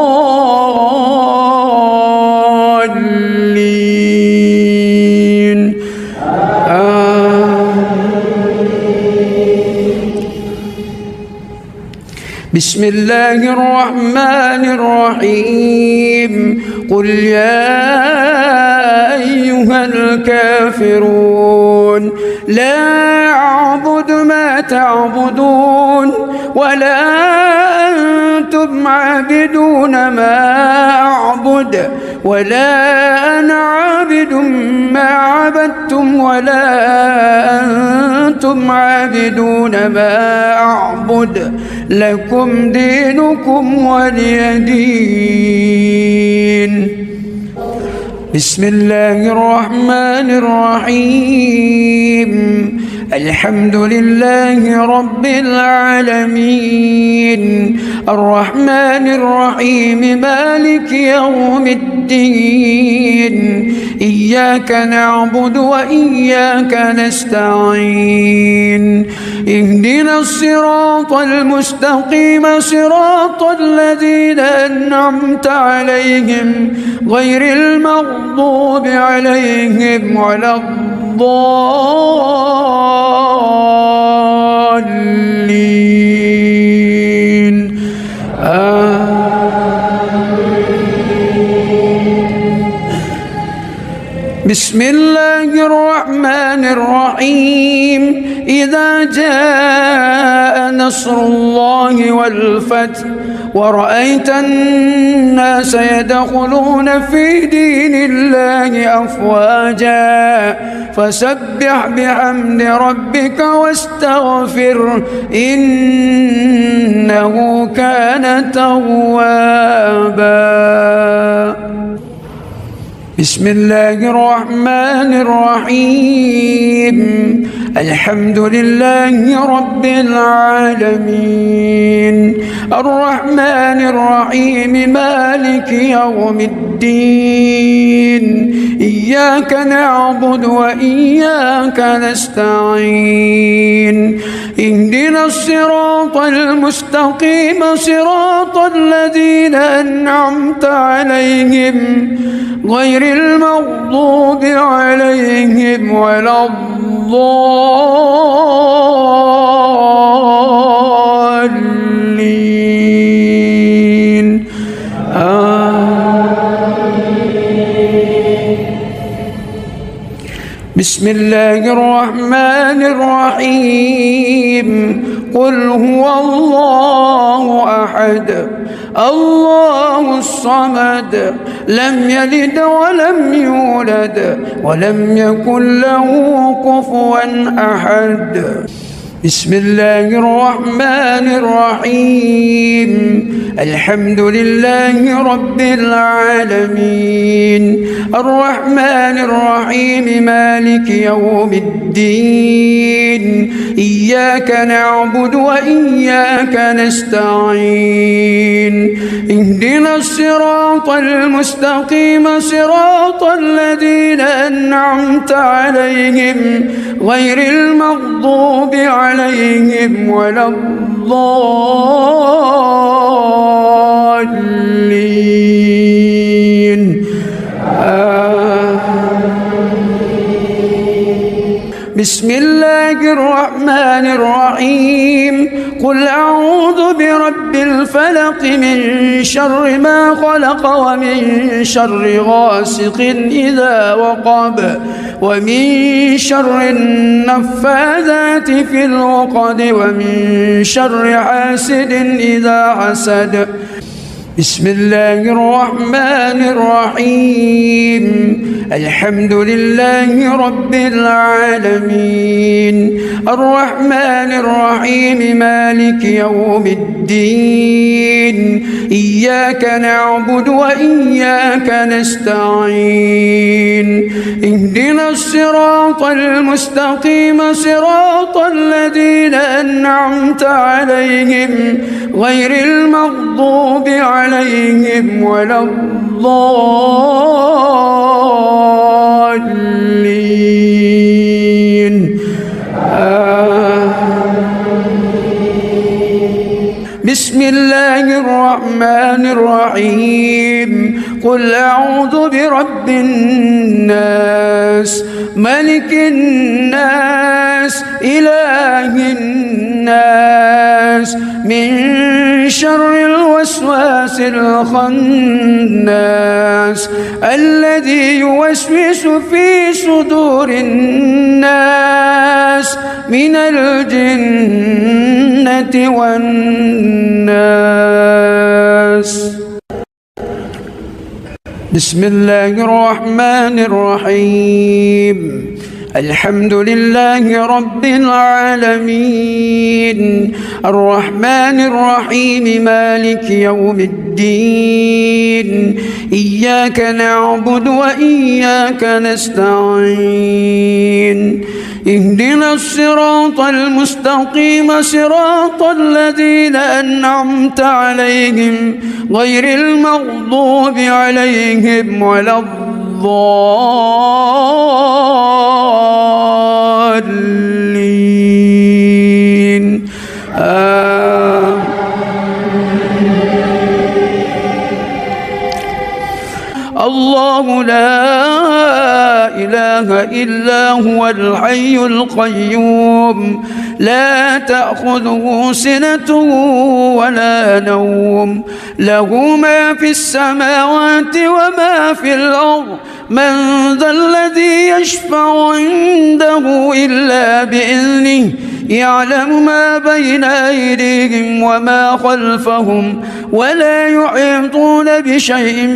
بسم الله الرحمن الرحيم قل يا أيها الكافرون لا أعبد ما تعبدون ولا أنتم عابدون ما أعبد ولا أنا عابد ما عبدتم ولا أنتم عابدون ما أعبد لكم دينكم ولي دين بسم الله الرحمن الرحيم الحمد لله رب العالمين الرحمن الرحيم مالك يوم الدين إياك نعبد وإياك نستعين اهدنا الصراط المستقيم صراط الذين أنعمت عليهم غير المغضوب عليهم ولا الضالين بسم الله الرحمن الرحيم إذا جاء نصر الله والفتح ورأيت الناس يدخلون في دين الله أفواجا فسبح بحمد ربك واستغفر إنه كان توابا بسم الله الرحمن الرحيم الحمد لله رب العالمين الرحمن الرحيم مالك يوم الدين إياك نعبد وإياك نستعين اهدنا الصراط المستقيم صراط الذين أنعمت عليهم غير المغضوب عليهم ولا الضالين بسم الله الرحمن الرحيم قل هو الله أحد الله الصمد لم يلد ولم يولد ولم يكن له كفوا أحد بسم الله الرحمن الرحيم الحمد لله رب العالمين الرحمن الرحيم مالك يوم الدين إياك نعبد وإياك نستعين اهدنا الصراط المستقيم صراط الذين أنعمت عليهم غير المغضوب عليهم ولا الضالين بسم الله الرحمن الرحيم قل أعوذ برب الفلق من شر ما خلق ومن شر غاسق إذا وقب ومن شر النفاذات في العقد ومن شر حاسد إذا حسد بسم الله الرحمن الرحيم الحمد لله رب العالمين الرحمن الرحيم مالك يوم الدين إياك نعبد وإياك نستعين اهدنا الصراط المستقيم صراط الذين أنعمت عليهم غير المغضوب عليهم ولا الضالين بسم الله الرحمن الرحيم قل أعوذ برب الناس ملك الناس إله الناس من شر الوسواس الخناس الذي يوسوس في صدور الناس من الجنة والناس بسم الله الرحمن الرحيم الحمد لله رب العالمين الرحمن الرحيم مالك يوم الدين إياك نعبد وإياك نستعين اهدنا الصراط المستقيم صراط الذين أنعمت عليهم غير المغضوب عليهم ولا الضالين الله لا إله إلا هو الحي القيوم لا تأخذه سنة ولا نوم له ما في السماوات وما في الأرض من ذا الذي يشفع عنده إلا بإذنه يعلم ما بين أيديهم وما خلفهم ولا يحيطون بشيء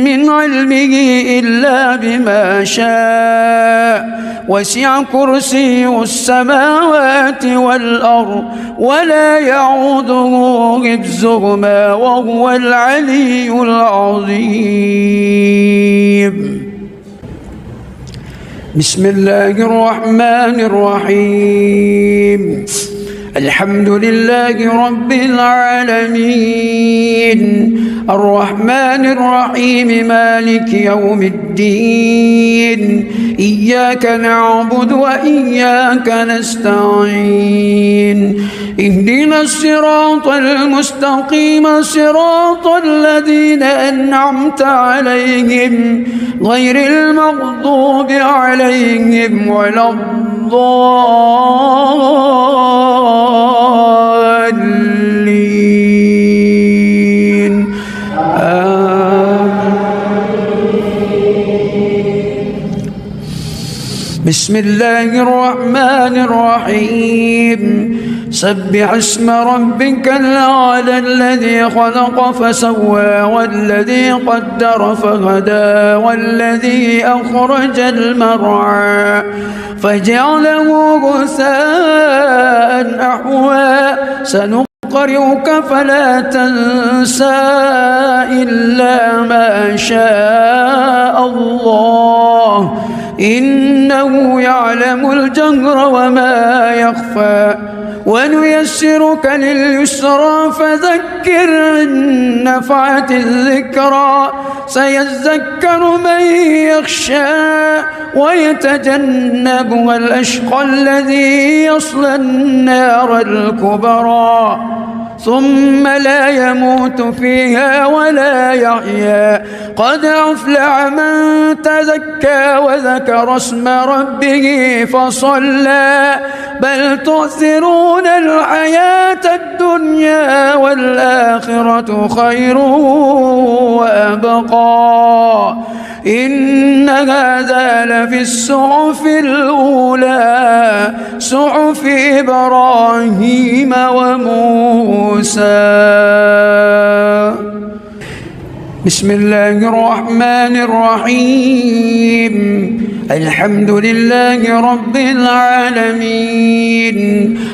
من علمه إلا بما شاء وسع كرسيه السماوات والأرض ولا يعوده حفظهما وهو العلي العظيم بسم الله الرحمن الرحيم الحمد لله رب العالمين الرحمن الرحيم مالك يوم الدين إياك نعبد وإياك نستعين اهدنا الصراط المستقيم صراط الذين أنعمت عليهم غير المغضوب عليهم ولا الضالين بسم الله الرحمن الرحيم سبح اسم ربك الأعلى الذي خلق فسوى والذي قدر فهدى والذي أخرج المرعى فجعله غثاء أحوى سنقرئك فلا تنسى إلا ما شاء الله إنه يعلم الجهر وما يخفى ونيسرك لليسرى فذكر إن نفعت الذكرى سيذكر من يخشى ويتجنبها الأشقى الذي يصلى النار الكبرى ثم لا يموت فيها ولا يحيا قد أفلح من تزكى وذكر اسم ربه فصلى بل تؤثرون الحياة الدنيا والآخرة خير وأبقى إن هذا لفي الصحف الأولى صحف إبراهيم وموسى. بسم الله الرحمن الرحيم الحمد لله رب العالمين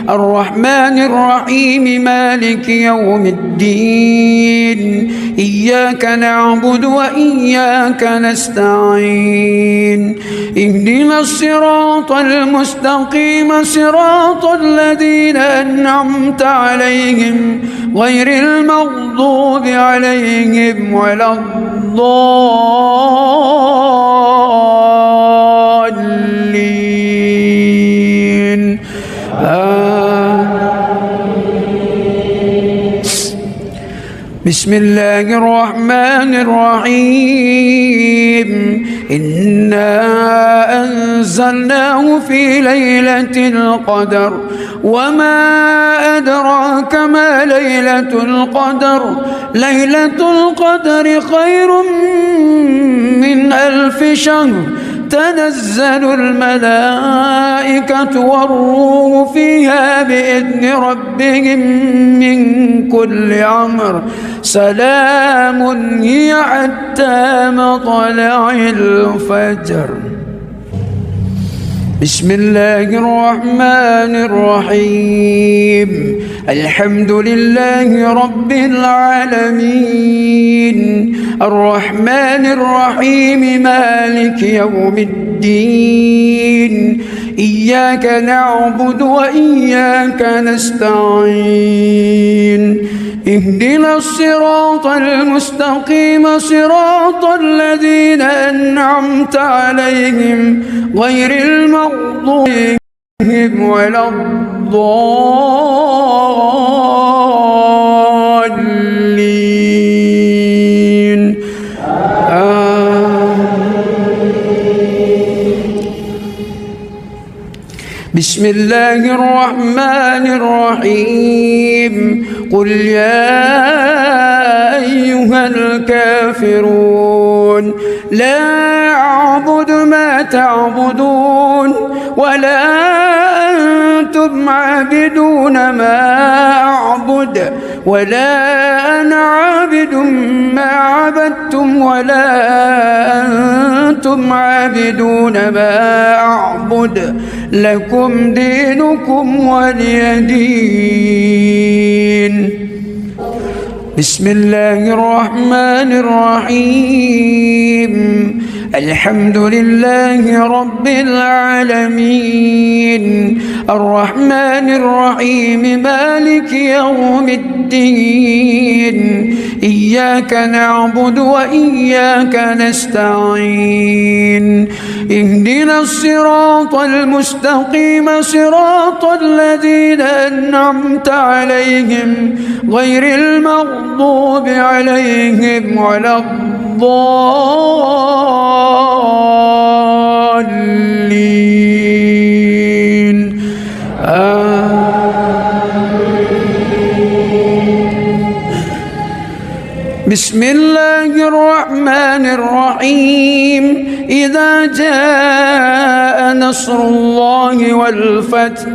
الرحمن الرحيم مالك يوم الدين إياك نعبد وإياك نستعين اهدنا الصراط المستقيم صراط الذين أنعمت عليهم غير المغضوب عليهم ولا الضالين بسم الله الرحمن الرحيم إنا أنزلناه في ليلة القدر وما أدراك ما ليلة القدر ليلة القدر خير من 1000 شهر تنزل الملائكة والروح فيها بإذن ربهم من كل أمر سلام هي حتى مطلع الفجر. بسم الله الرحمن الرحيم الحمد لله رب العالمين الرحمن الرحيم مالك يوم الدين إياك نعبد وإياك نستعين اهدنا الصراط المستقيم صراط الذين أنعمت عليهم غير المغضوب عليهم ولا الضالين بسم الله الرحمن الرحيم قل يا أيها الكافرون لا أعبد ما تعبدون ولا أنتم عابدون ما أعبد ولا أنا عابد ما عبدتم ولا أنتم عابدون ما أعبد لكم دينكم ولي دين. بسم الله الرحمن الرحيم الحمد لله رب العالمين الرحمن الرحيم مالك يوم الدين إياك نعبد وإياك نستعين اهدنا الصراط المستقيم صراط الذين أنعمت عليهم غير المغضوب عليهم ولا الضالين بسم الله الرحمن إذا جاء نصر الله والفتح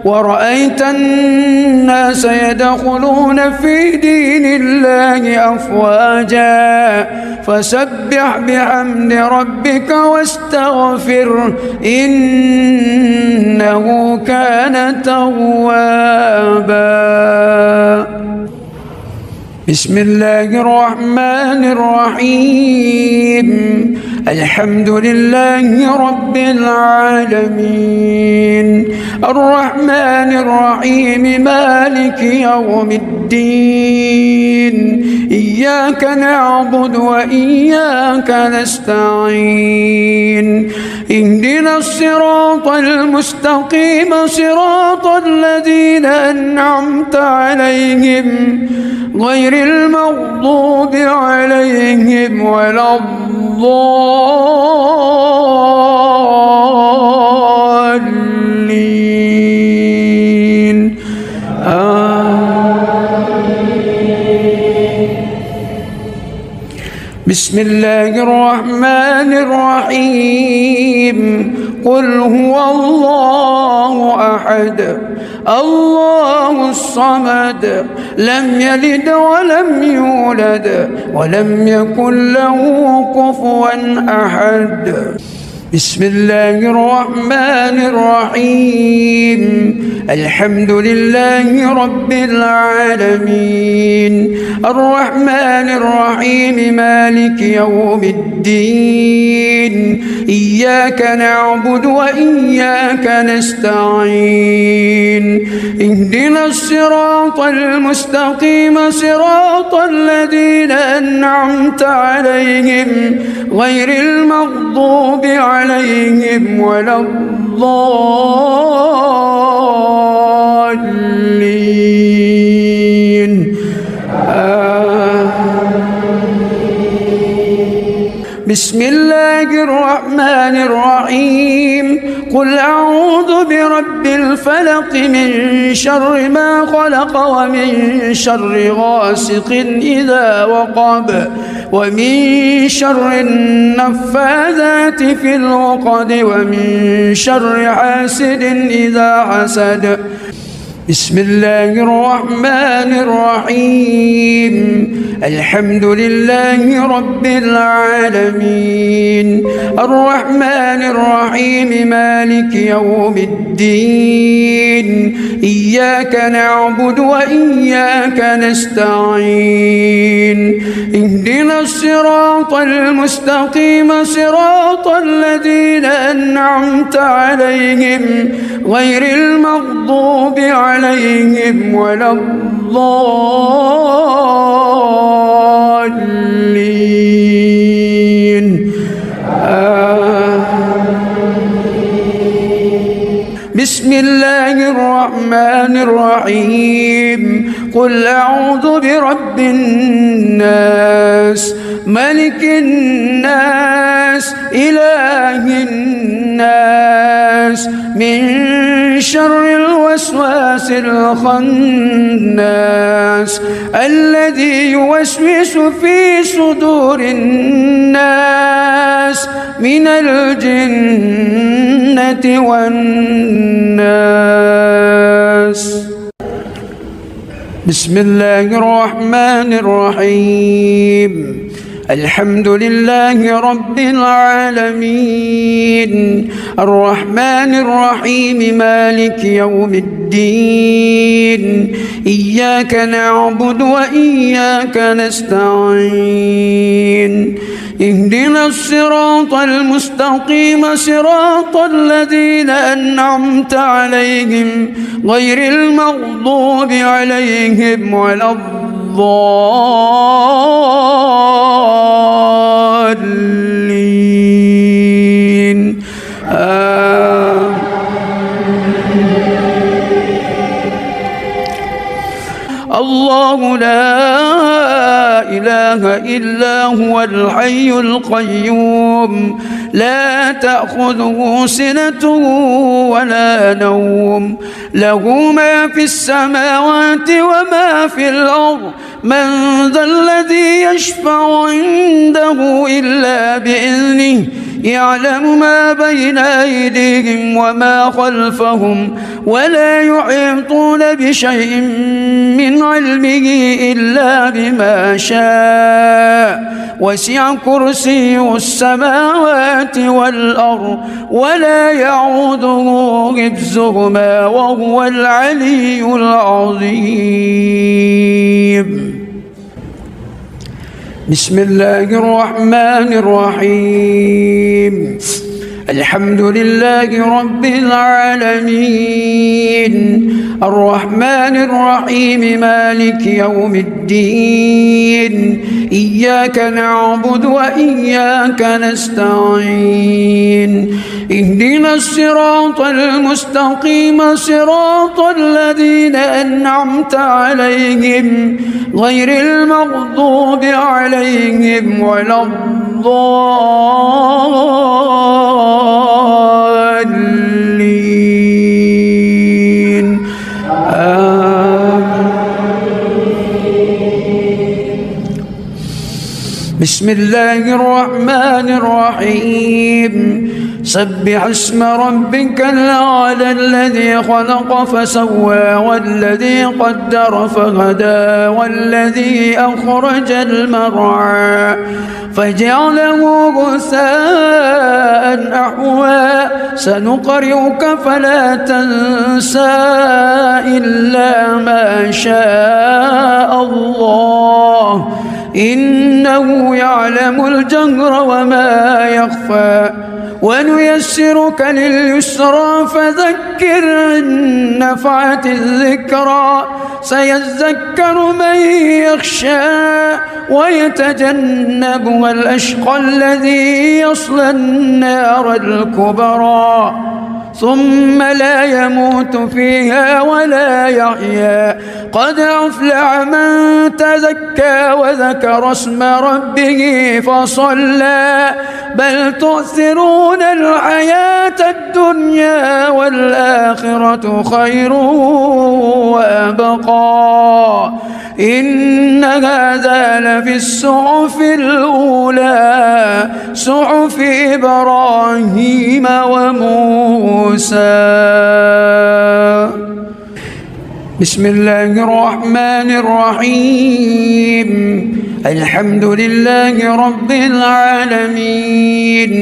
ورأيت الناس يدخلون في دين الله أفواجا فسبح بحمد ربك واستغفر إنه كان توابا. بسم الله الرحمن الرحيم الحمد لله رب العالمين الرحمن الرحيم مالك يوم الدين إياك نعبد وإياك نستعين اهدنا الصراط المستقيم صراط الذين أنعمت عليهم غير المغضوب عليهم ولا الضالين بسم الله الرحمن الرحيم قل هو الله أحد الله الصمد لم يلد ولم يولد ولم يكن له كفوا أحد. بسم الله الرحمن الرحيم الحمد لله رب العالمين الرحمن الرحيم مالك يوم الدين إياك نعبد وإياك نستعين اهدنا الصراط المستقيم صراط الذين أنعمت عليهم غير المغضوب عليهم ولا الضالين بسم الله الرحمن الرحيم قل أعوذ برب الفلق من شر ما خلق ومن شر غاسق إذا وقب ومن شر النفاذات في العقد ومن شر حاسد إذا حسد. بسم الله الرحمن الرحيم الحمد لله رب العالمين الرحمن الرحيم مالك يوم الدين إياك نعبد وإياك نستعين اهدنا الصراط المستقيم صراط الذين أنعمت عليهم غير المغضوب عليهم ولا الضالين بسم الله الرحمن الرحيم قل أعوذ برب الناس ملك الناس إله الناس من شر الوسواس الخناس الذي يوسوس في صدور الناس من الجنة والناس. بسم الله الرحمن الرحيم الحمد لله رب العالمين الرحمن الرحيم مالك يوم الدين إياك نعبد وإياك نستعين اهدنا الصراط المستقيم صراط الذين أنعمت عليهم غير المغضوب عليهم ولا الضالين الله لا إله إلا هو الحي القيوم لا تأخذه سنة ولا نوم له ما في السماوات وما في الأرض من ذا الذي يشفع عنده إلا بإذنه يعلم ما بين أيديهم وما خلفهم ولا يحيطون بشيء من علمه إلا بما شاء وسع كرسيه السماوات والأرض ولا يعوده حفظهما وهو العلي العظيم. بسم الله الرحمن الرحيم. الحمد لله رب العالمين الرحمن الرحيم مالك يوم الدين إياك نعبد وإياك نستعين اهدنا الصراط المستقيم صراط الذين أنعمت عليهم غير المغضوب عليهم ولا الضالين بسم الله الرحمن الرحيم سبح اسم ربك الأعلى الذي خلق فسوى والذي قدر فهدى والذي أخرج المرعى فجعله غثاء أحوى سنقرئك فلا تنسى إلا ما شاء الله إنه يعلم الجهر وما يخفى ونيسرك لليسرى فذكر إن نفعت الذكرى سيذكر من يخشى ويتجنبها الأشقى الذي يصلى النار الكبرى ثم لا يموت فيها ولا يحيا قد أفلح من تزكى وذكر اسم ربه فصلى بل تؤثرون الحياة الدنيا والآخرة خير وأبقى إن هذا لفي الصحف الأولى صحف إبراهيم وموسى. بسم الله الرحمن الرحيم الحمد لله رب العالمين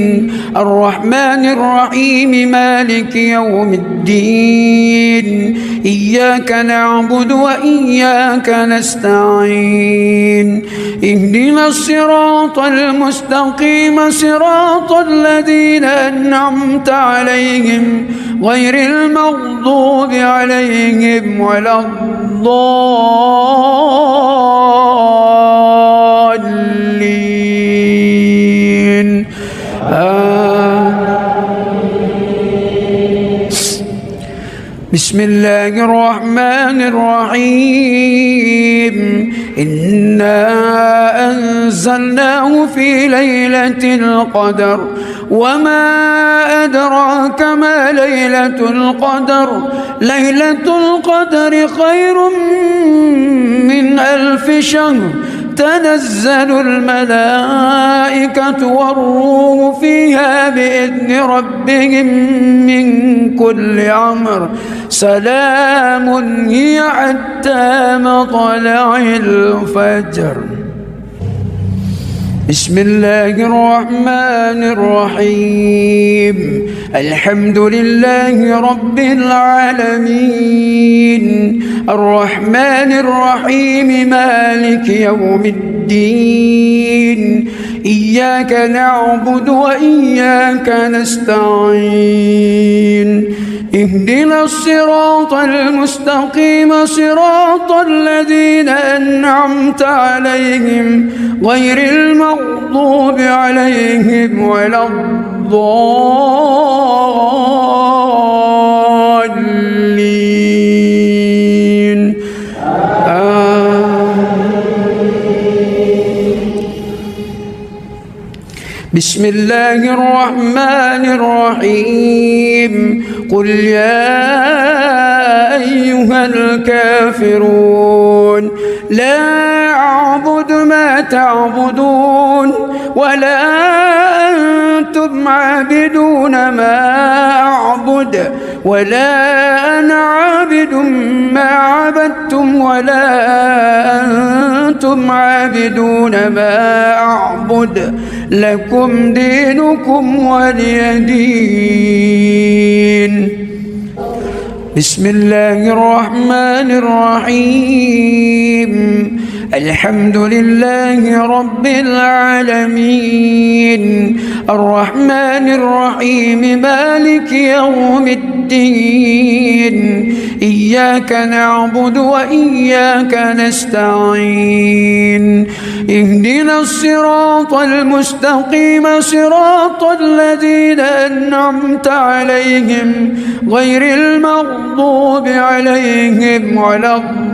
الرحمن الرحيم مالك يوم الدين إياك نعبد وإياك نستعين اهدنا الصراط المستقيم صراط الذين أنعمت عليهم غير المغضوب عليهم ولا الضالين بسم الله الرحمن الرحيم إنا أنزلناه في ليلة القدر وما أدراك ما ليلة القدر ليلة القدر خير من 1000 شهر تنزل الملائكة والروح فيها بإذن ربهم من كل أمر سلام هي حتى مطلع الفجر. بسم الله الرحمن الرحيم الحمد لله رب العالمين الرحمن الرحيم مالك يوم الدين إياك نعبد وإياك نستعين اهدنا الصراط المستقيم صراط الذين أنعمت عليهم غير المغضوب عليهم ولا الضالين بسم الله الرحمن الرحيم قل يا أيها الكافرون لا أعبد ما تعبدون ولا أنتم أنتم عابدون ما أعبد ولا أنا عابد ما عبدتم ولا أنتم عابدون ما أعبد لكم دينكم ولي دين. بسم الله الرحمن الرحيم. الحمد لله رب العالمين الرحمن الرحيم مالك يوم الدين إياك نعبد وإياك نستعين اهدنا الصراط المستقيم صراط الذين أنعمت عليهم غير المغضوب عليهم ولا الضالين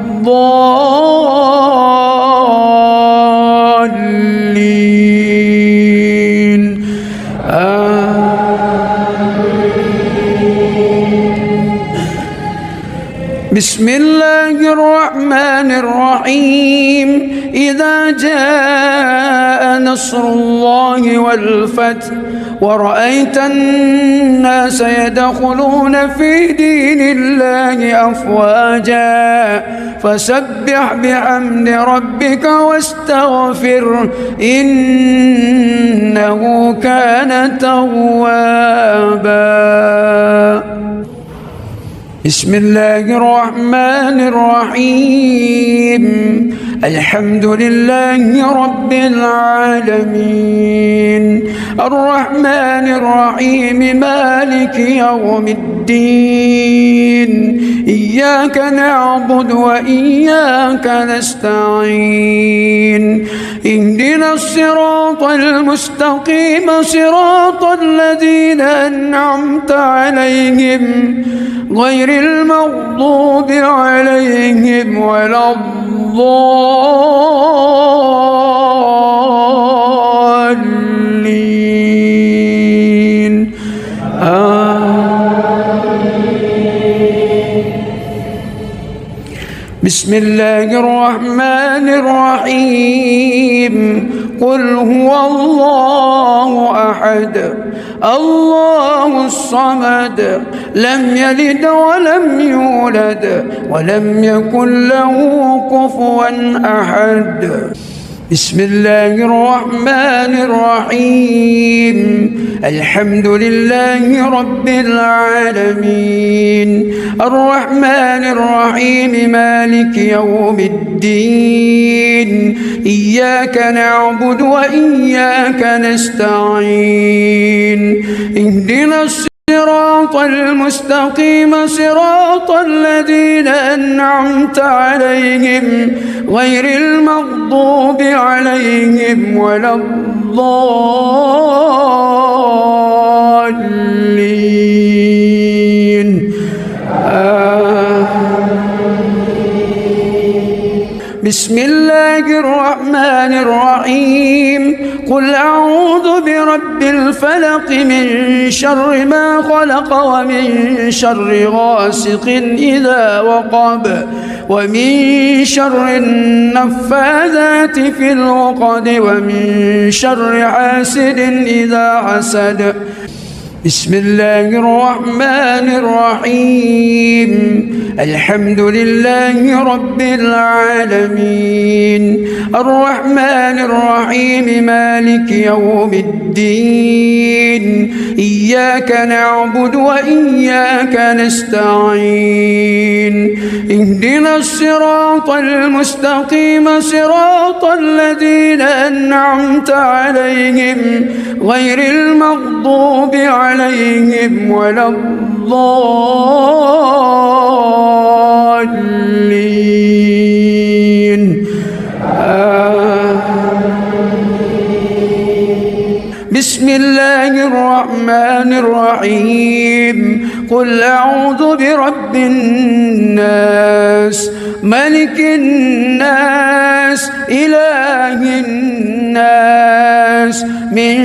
بسم الله الرحمن الرحيم. إذا جاء نصر الله والفتح ورأيت الناس يدخلون في دين الله أفواجا فسبح بحمد ربك واستغفره إنه كان توابا. بسم الله الرحمن الرحيم. الحمد لله رب العالمين الرحمن الرحيم مالك يوم الدين إياك نعبد وإياك نستعين اهدنا الصراط المستقيم صراط الذين أنعمت عليهم غير المغضوب عليهم ولا الضالين بسم الله الرحمن الرحيم. قل هو الله أحد الله الصمد لم يلد ولم يولد ولم يكن له كفوا أحد. بسم الله الرحمن الرحيم. الحمد لله رب العالمين الرحمن الرحيم مالك يوم الدين إياك نعبد وإياك نستعين اهدنا الصراط المستقيم صراط الذين أنعمت عليهم غير المغضوب عليهم ولا الضالين بسم الله الرحمن الرحيم. قل أعوذ برب الفلق من شر ما خلق ومن شر غاسق إذا وقب ومن شر النفاذات في العقد ومن شر حاسد إذا حسد. بسم الله الرحمن الرحيم. الحمد لله رب العالمين الرحمن الرحيم مالك يوم الدين إياك نعبد وإياك نستعين اهدنا الصراط المستقيم صراط الذين أنعمت عليهم غير المغضوب عليهم ولا الضالين بسم الله الرحمن الرحيم. قل أعوذ برب الناس ملك الناس إله الناس من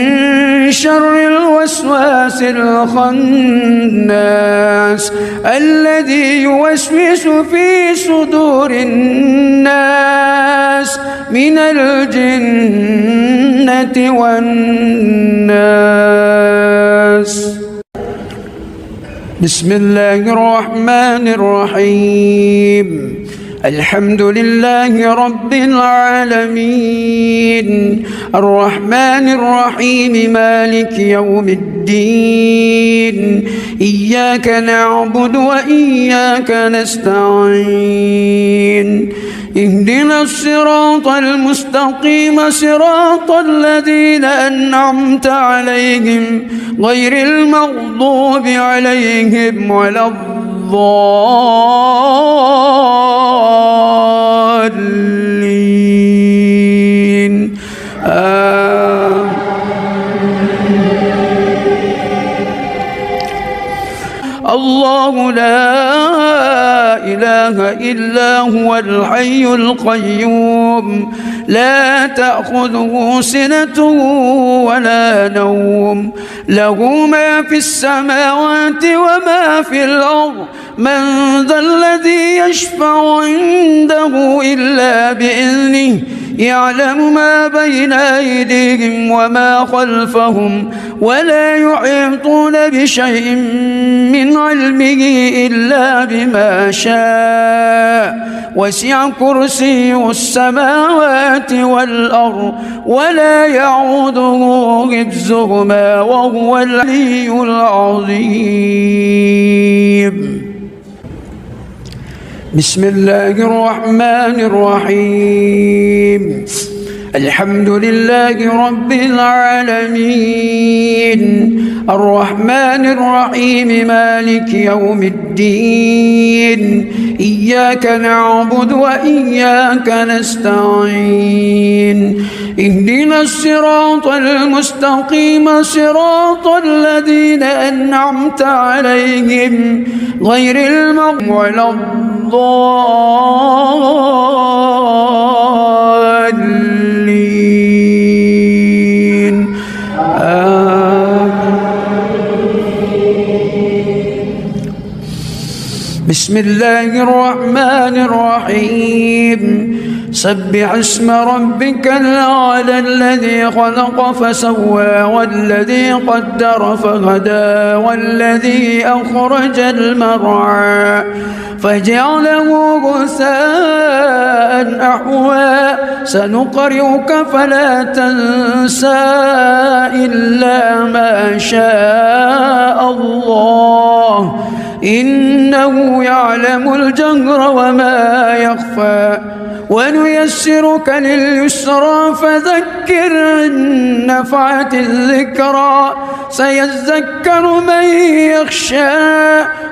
شر الوسواس الخناس الذي يوسوس في صدور الناس من الجنة والناس. بسم الله الرحمن الرحيم. الحمد لله رب العالمين، الرحمن الرحيم، مالك يوم الدين، إياك نعبد وإياك نستعين، اهدنا الصراط المستقيم، صراط الذين أنعمت عليهم غير المغضوب عليهم ولا الضالين. الله لا إله إلا هو الحي القيوم، لا تأخذه سنة ولا نوم، له ما في السماوات وما في الأرض، من ذا الذي يشفع عنده إلا بإذنه، يعلم ما بين أيديهم وما خلفهم، ولا يحيطون بشيء من علمه إلا بما شاء، وسع كرسيه السماوات والأرض ولا يعوده حفظهما وهو العلي العظيم. بسم الله الرحمن الرحيم. الحمد لله رب العالمين، الرحمن الرحيم، مالك يوم الدين، إياك نعبد وإياك نستعين، اهدنا الصراط المستقيم، صراط الذين أنعمت عليهم غير المغضوب ولا الضالين. بسم الله الرحمن الرحيم. سبح اسم ربك الأعلى الذي خلق فسوى والذي قدر فهدى والذي أخرج المرعى فجعله غثاء أحوى سنقرئك فلا تنسى إلا ما شاء الله إنه يعلم الجهر وما يخفى ونيسرك لليسرى فذكر إن نفعت الذكرى سيذكر من يخشى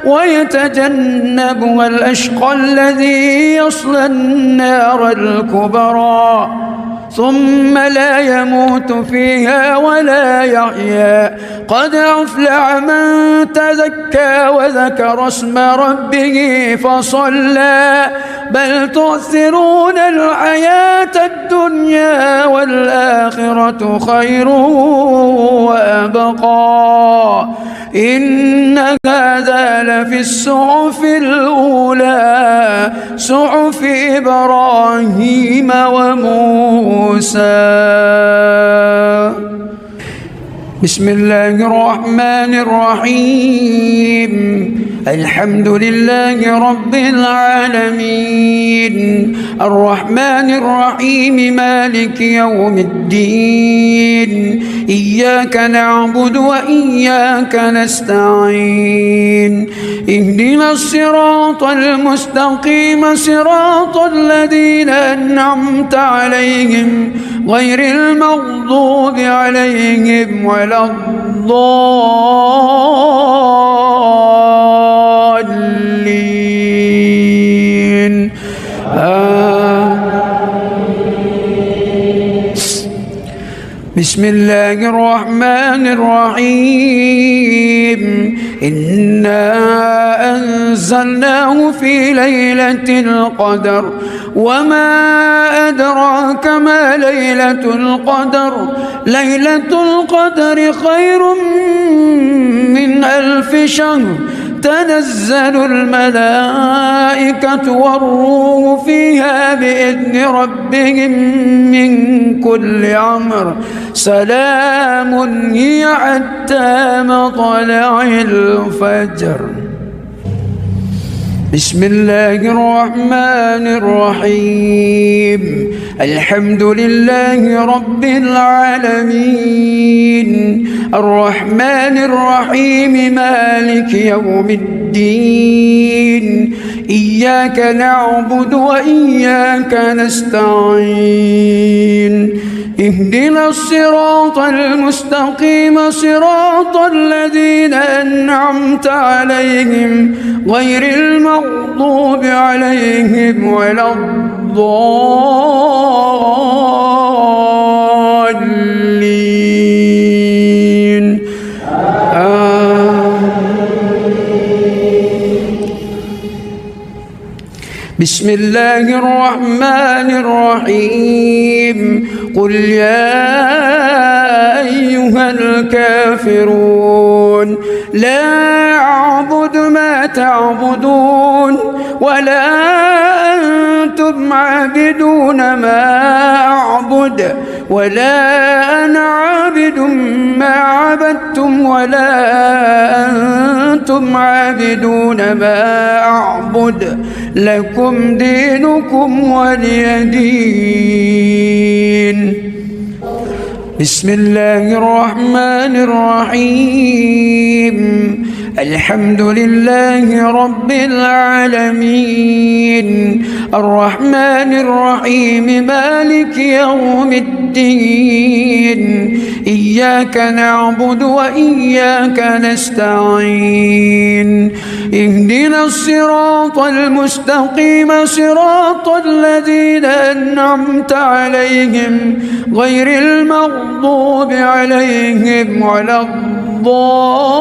ويتجنبها الأشقى الذي يصلى النار الكبرى ثم لا يموت فيها ولا يحيا قد أفلح من تزكى وذكر اسم ربه فصلى بل تؤثرون الحياة الدنيا والآخرة خير وأبقى إن هذا لفي الصحف الأولى صحف إبراهيم وموسى. بسم الله الرحمن الرحيم. الحمد لله رب العالمين الرحمن الرحيم مالك يوم الدين إياك نعبد وإياك نستعين اهدنا الصراط المستقيم صراط الذين أنعمت عليهم غير المغضوب عليهم ولا الضالين. بسم الله الرحمن الرحيم إنا أنزلناه في ليلة القدر وما أدراك ما ليلة القدر ليلة القدر خير من 1000 شهر تنزل الملائكة والروح فيها بإذن ربهم من كل أمر سلام هي حتى مطلع الفجر. بسم الله الرحمن الرحيم الحمد لله رب العالمين الرحمن الرحيم مالك يوم الدين إياك نعبد وإياك نستعين اهدنا الصراط المستقيم صراط الذين أنعمت عليهم غير المغضوب عليهم ولا الضالين بسم الله الرحمن الرحيم قل يا أيها الكافرون لا أعبد ما تعبدون ولا أنتم عابدون ما أعبد ولا أنا عابد ما عبدتم ولا أنتم عابدون ما أعبد لكم دينكم ولي دين. بسم الله الرحمن الرحيم الحمد لله رب العالمين الرحمن الرحيم مالك يوم الدين إياك نعبد وإياك نستعين اهدنا الصراط المستقيم صراط الذين أنعمت عليهم غير المغضوب عليهم ولا الضالين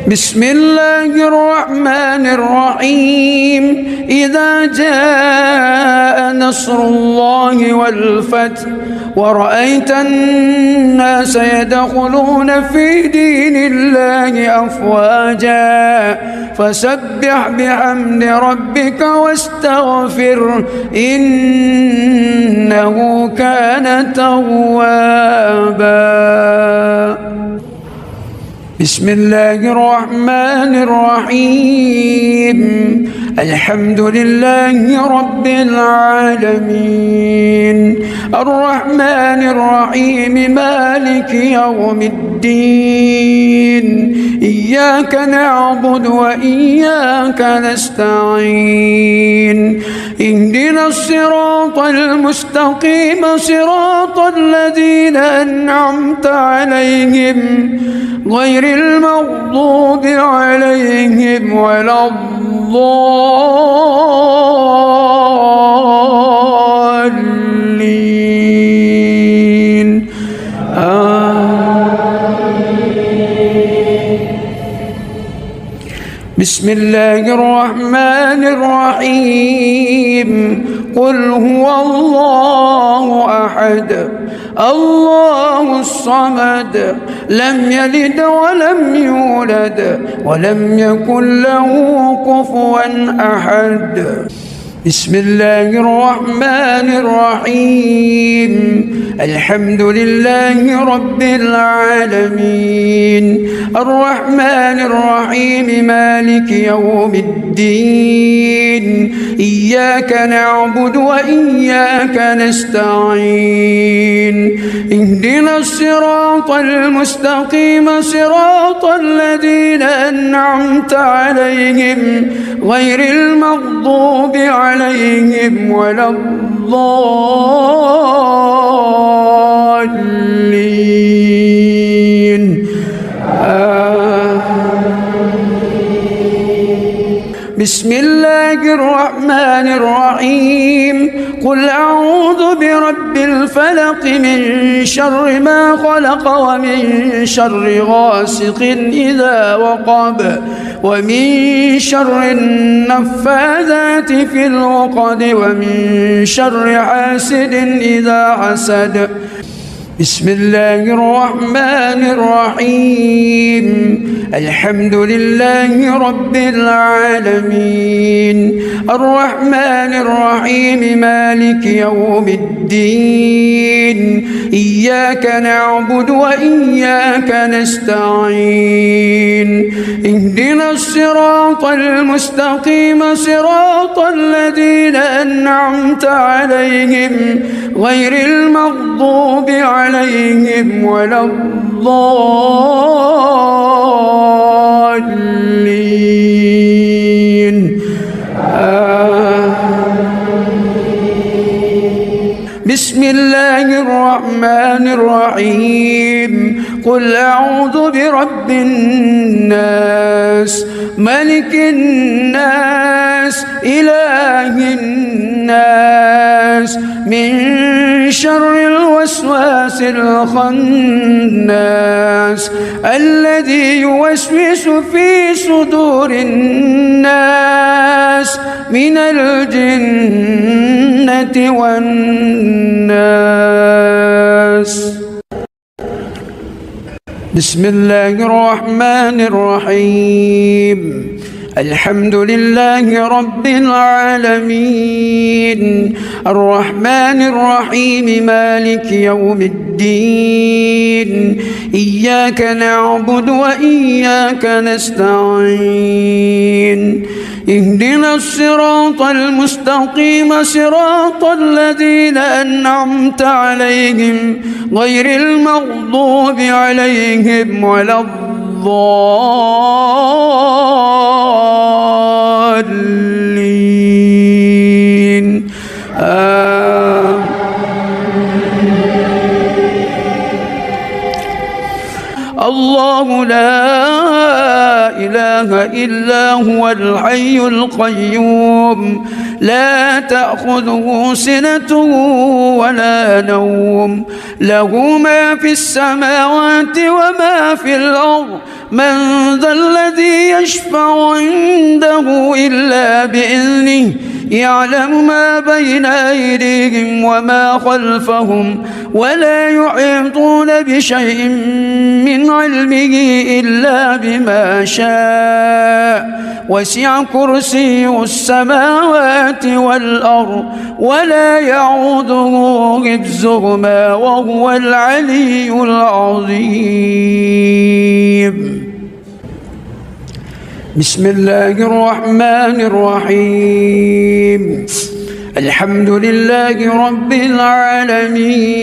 بسم الله الرحمن الرحيم إذا جاء نصر الله والفتح ورأيت الناس يدخلون في دين الله أفواجا فسبح بحمد ربك واستغفر إنه كان توابا. بسم الله الرحمن الرحيم الحمد لله رب العالمين الرحمن الرحيم مالك يوم الدين إياك نعبد وإياك نستعين اهدنا الصراط المستقيم صراط الذين أنعمت عليهم غير المغضوب عليهم ولا الضالين بسم الله الرحمن الرحيم قل هو الله أحد الله الصمد لم يلد ولم يولد ولم يكن له كفوا أحد. بسم الله الرحمن الرحيم الحمد لله رب العالمين الرحمن الرحيم مالك يوم الدين إياك نعبد وإياك نستعين اهدنا الصراط المستقيم صراط الذين أنعمت عليهم غير المغضوب عليهم ولا الضالين بسم الله الرحمن الرحيم قل أعوذ برب الفلق الفلق من شر ما خلق ومن شر غاسق إذا وقب ومن شر النفاذات في العقد ومن شر حاسد إذا حسد. بسم الله الرحمن الرحيم. الحمد لله رب العالمين الرحمن الرحيم مالك يوم الدين إياك نعبد وإياك نستعين اهدنا الصراط المستقيم صراط الذين أنعمت عليهم غير المغضوب عليهم ولا الضالين. بسم الله الرحمن الرحيم. قل أعوذ برب الناس ملك الناس إله الناس من شر الوسواس الخناس الذي يوسوس في صدور الناس من الجنة والناس. بسم الله الرحمن الرحيم. الحمد لله رب العالمين الرحمن الرحيم مالك يوم الدين إياك نعبد وإياك نستعين اهدنا الصراط المستقيم صراط الذين أنعمت عليهم غير المغضوب عليهم ولا الضالين. الله لا إله إلا هو الحي القيوم لا تأخذه سنة ولا نوم له ما في السماوات وما في الأرض من ذا الذي يشفع عنده إلا بإذنه يعلم ما بين أيديهم وما خلفهم ولا يحيطون بشيء من علمه إلا بما شاء وسع كرسيه السماوات والأرض ولا يعوده حفظهما وهو العلي العظيم. بسم الله الرحمن الرحيم. الحمد لله رب العالمين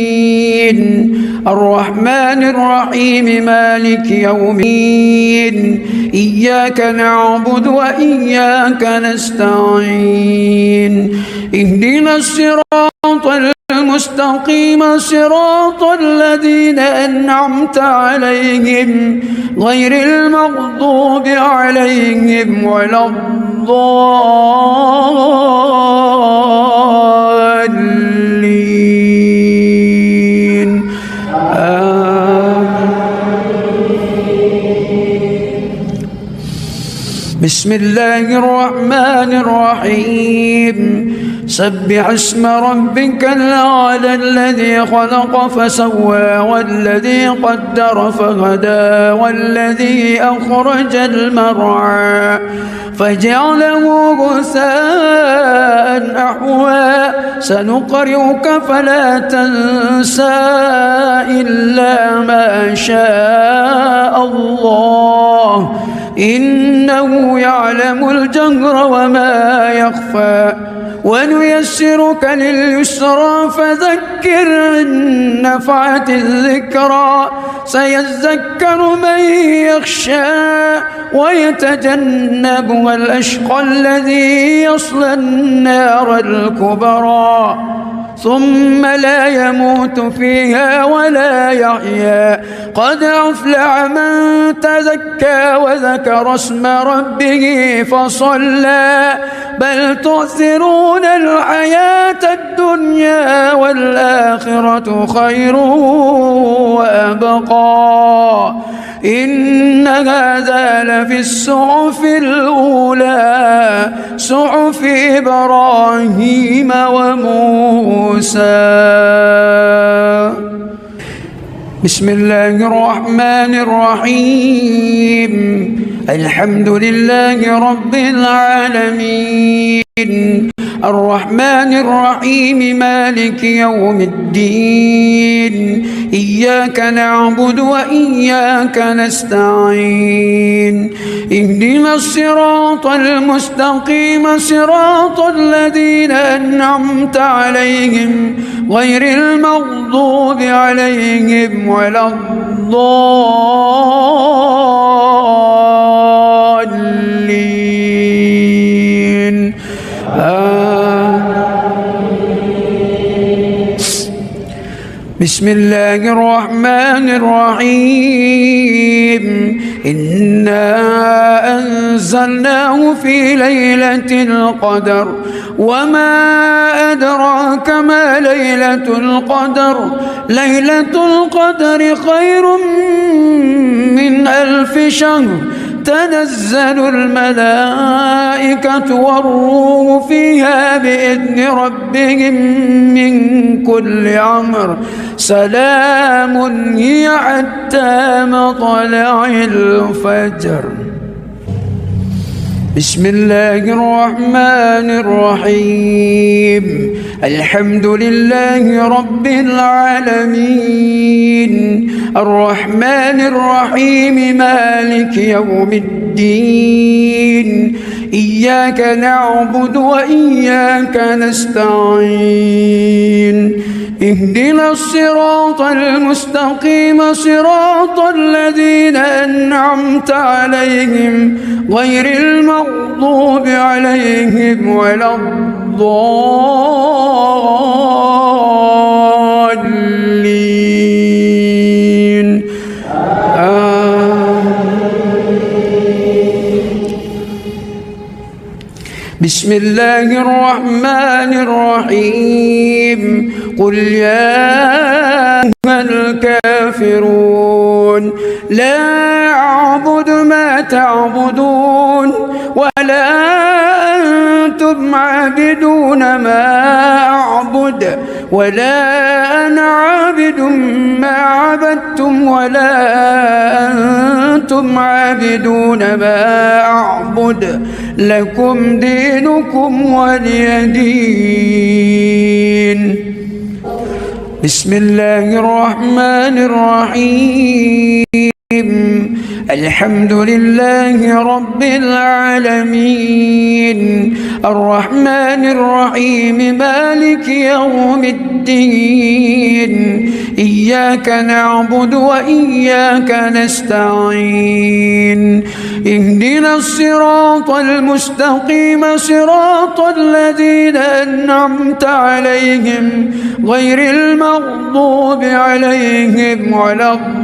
الرحمن الرحيم مالك يوم الدين إياك نعبد وإياك نستعين اهدنا الصراط المستقيم صراط الذين أنعمت عليهم غير المغضوب عليهم ولا الضالين. بسم الله الرحمن الرحيم. سبح اسم ربك الأعلى الذي خلق فسوى والذي قدر فهدى والذي أخرج المرعى فجعله غثاء أحوى سنقرئك فلا تنسى إلا ما شاء الله إنه يعلم الجهر وما يخفى ونيسرك لليسرى فذكر إن نفعت الذكرى سيذكر من يخشى ويتجنبها الأشقى الذي يصلى النار الكبرى ثم لا يموت فيها ولا يحيا. قد أفلح من تزكى وذكر اسم ربه فصلى بل تؤثرون الحياة الدنيا والآخرة خير وأبقى. إن هذا لفي الصحف الأولى صحف إبراهيم وموسى. بسم الله الرحمن الرحيم. الحمد لله رب العالمين الرحمن الرحيم مالك يوم الدين. إياك نعبد وإياك نستعين. اهدنا الصراط المستقيم صراط الذين أنعمت عليهم غير المغضوب عليهم ولا الضالين. بسم الله الرحمن الرحيم. إنا أنزلناه في ليلة القدر وما أدراك ما ليلة القدر. ليلة القدر خير من 1000 شهر. تنزل الملائكة والروح فيها بإذن ربهم من كل أمر. سلام هي حتى مطلع الفجر. بسم الله الرحمن الرحيم. الحمد لله رب العالمين الرحمن الرحيم مالك يوم الدين. إياك نعبد وإياك نستعين. اهدنا الصراط المستقيم صراط الذين أنعمت عليهم غير المغضوب عليهم ولا الضالين. بسم الله الرحمن الرحيم. قل يا أيها الكافرون لا أعبد ما تعبدون ولا أنتم عابدون ما أعبد ولا أنا عابد ما عبدتم ولا أنتم عابدون ما أعبد. لكم دينكم ولي دين. بسم الله الرحمن الرحيم. الحمد لله رب العالمين الرحمن الرحيم مالك يوم الدين. إياك نعبد وإياك نستعين. اهدنا الصراط المستقيم صراط الذين أنعمت عليهم غير المغضوب عليهم ولا الضالين.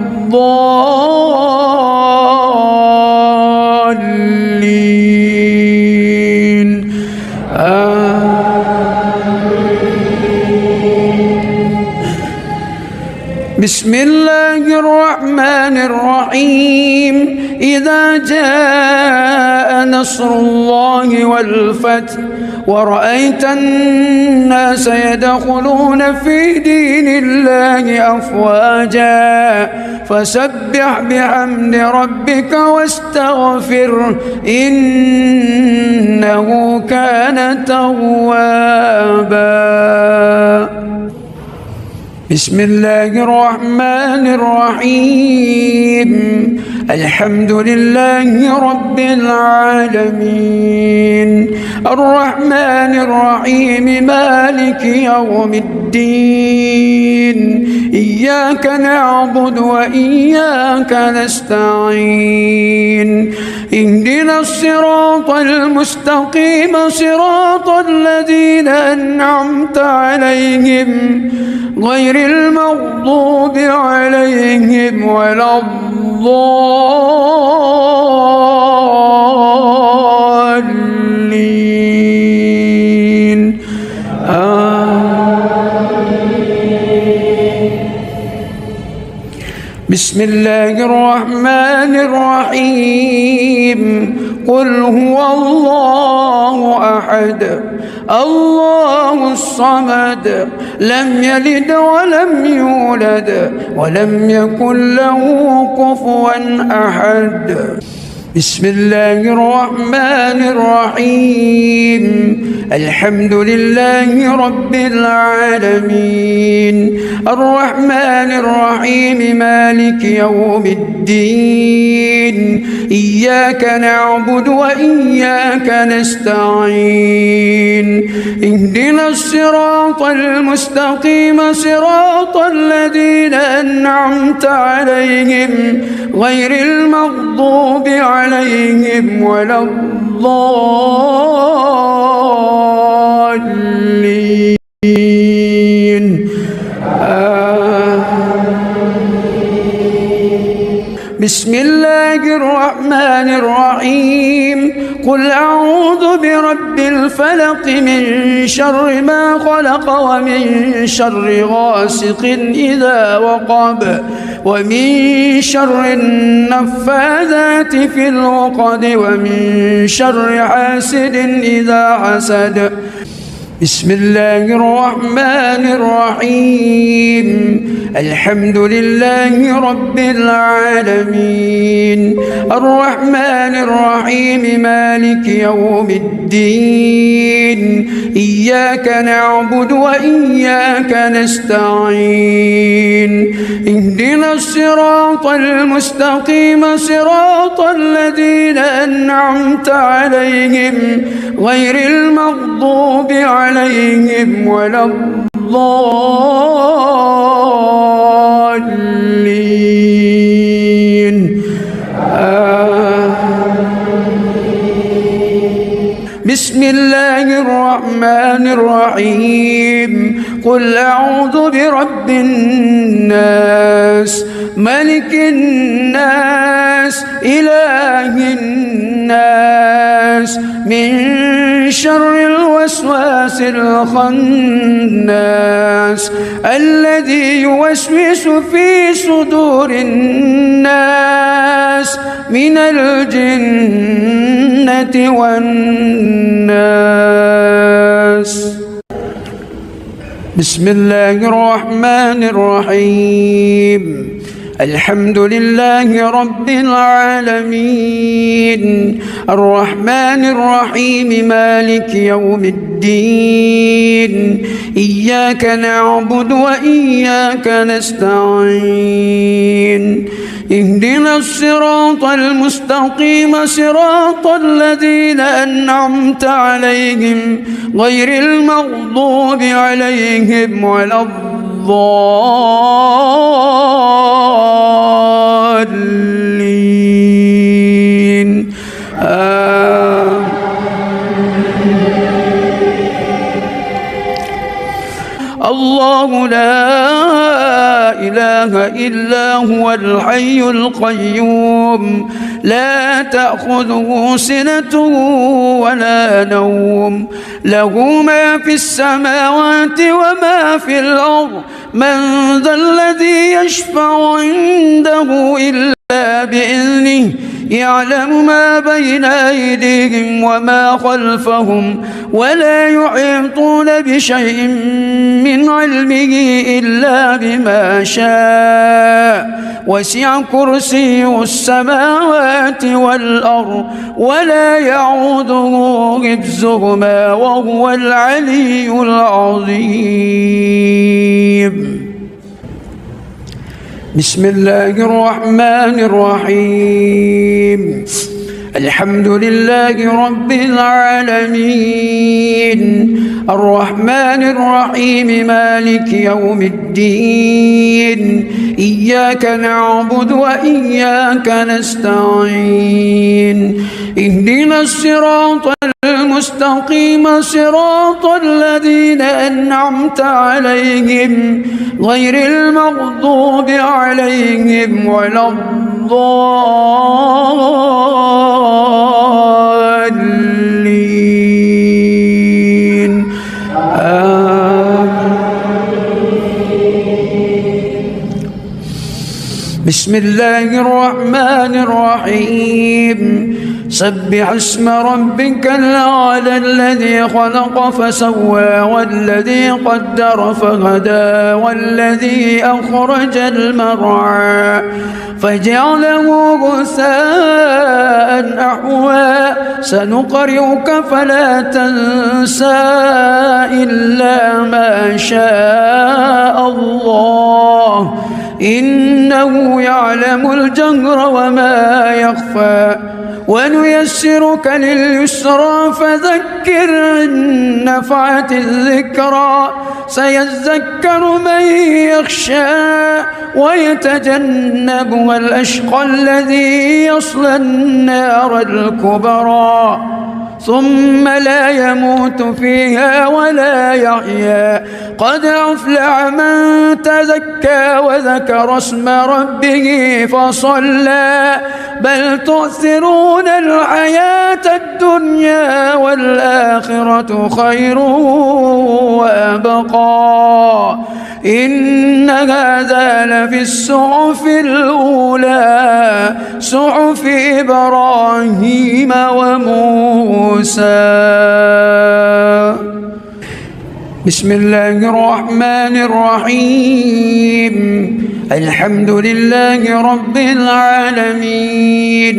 بسم الله الرحمن الرحيم. إذا جاء نصر الله والفتح ورأيت الناس يدخلون في دين الله أفواجا فسبح بحمد ربك واستغفره إنه كان توابا. بسم الله الرحمن الرحيم. الحمد لله رب العالمين الرحمن الرحيم مالك يوم الدين. إياك نعبد وإياك نستعين. اهدنا الصراط المستقيم صراط الذين أنعمت عليهم غير المغضوب عليهم ولا الضالين بسم الله الرحمن الرحيم قل هو الله أحد الله الصمد لم يلد ولم يولد ولم يكن له كفوا أحد بسم الله الرحمن الرحيم الحمد لله رب العالمين الرحمن الرحيم مالك يوم الدين إياك نعبد وإياك نستعين اهدنا الصراط المستقيم صراط الذين أنعمت عليهم غير المغضوب عليهم ولا الضالين بسم الله الرحمن الرحيم قل أعوذ برب الفلق من شر ما خلق ومن شر غاسق إذا وقب ومن شر النفاذات في العقد ومن شر حاسد إذا حسد بسم الله الرحمن الرحيم الحمد لله رب العالمين الرحمن الرحيم مالك يوم الدين إياك نعبد وإياك نستعين اهدنا الصراط المستقيم صراط الذين أنعمت عليهم غير المغضوب عليهم ولا الضالين بسم الله الرحمن الرحيم قل أعوذ برب الناس ملك الناس إله الناس من شر الوسواس الخناس الذي يوسوس في صدور الناس من الجنة والناس بسم الله الرحمن الرحيم الحمد لله رب العالمين الرحمن الرحيم مالك يوم الدين إياك نعبد وإياك نستعين اهدنا الصراط المستقيم صراط الذين أنعمت عليهم غير المغضوب عليهم ولا الضالين الله لا إله إلا هو الحي القيوم لا تأخذه سنة ولا نوم له ما في السماوات وما في الأرض من ذا الذي يشفع عنده إلا بإذنه يعلم ما بين أيديهم وما خلفهم ولا يحيطون بشيء من علمه إلا بما شاء وسع كرسيه السماوات والأرض ولا يعوده حفظهما وهو العلي العظيم بسم الله الرحمن الرحيم الحمد لله رب العالمين الرحمن الرحيم مالك يوم الدين إياك نعبد وإياك نستعين اهدنا الصراط المستقيم صراط الذين أنعمت عليهم غير المغضوب عليهم ولا الضالين بسم الله الرحمن الرحيم سبح اسم ربك الأعلى الذي خلق فسوى والذي قدر فهدى والذي أخرج المرعى فجعله غثاء أحوى سنقرئك فلا تنسى إلا ما شاء الله إنه يعلم الجهر وما يخفى ونيسرك لليسرى فذكر إن نفعت الذكرى سيذكر من يخشى ويتجنبها الأشقى الذي يصلى النار الكبرى ثم لا يموت فيها ولا يحيا قد أفلح من تزكى وذكر اسم ربه فصلى بل تؤثرون الحياة الدنيا والآخرة خير وأبقى إن هذا لفي الصحف الأولى صحف إبراهيم وموسى بسم الله الرحمن الرحيم الحمد لله رب العالمين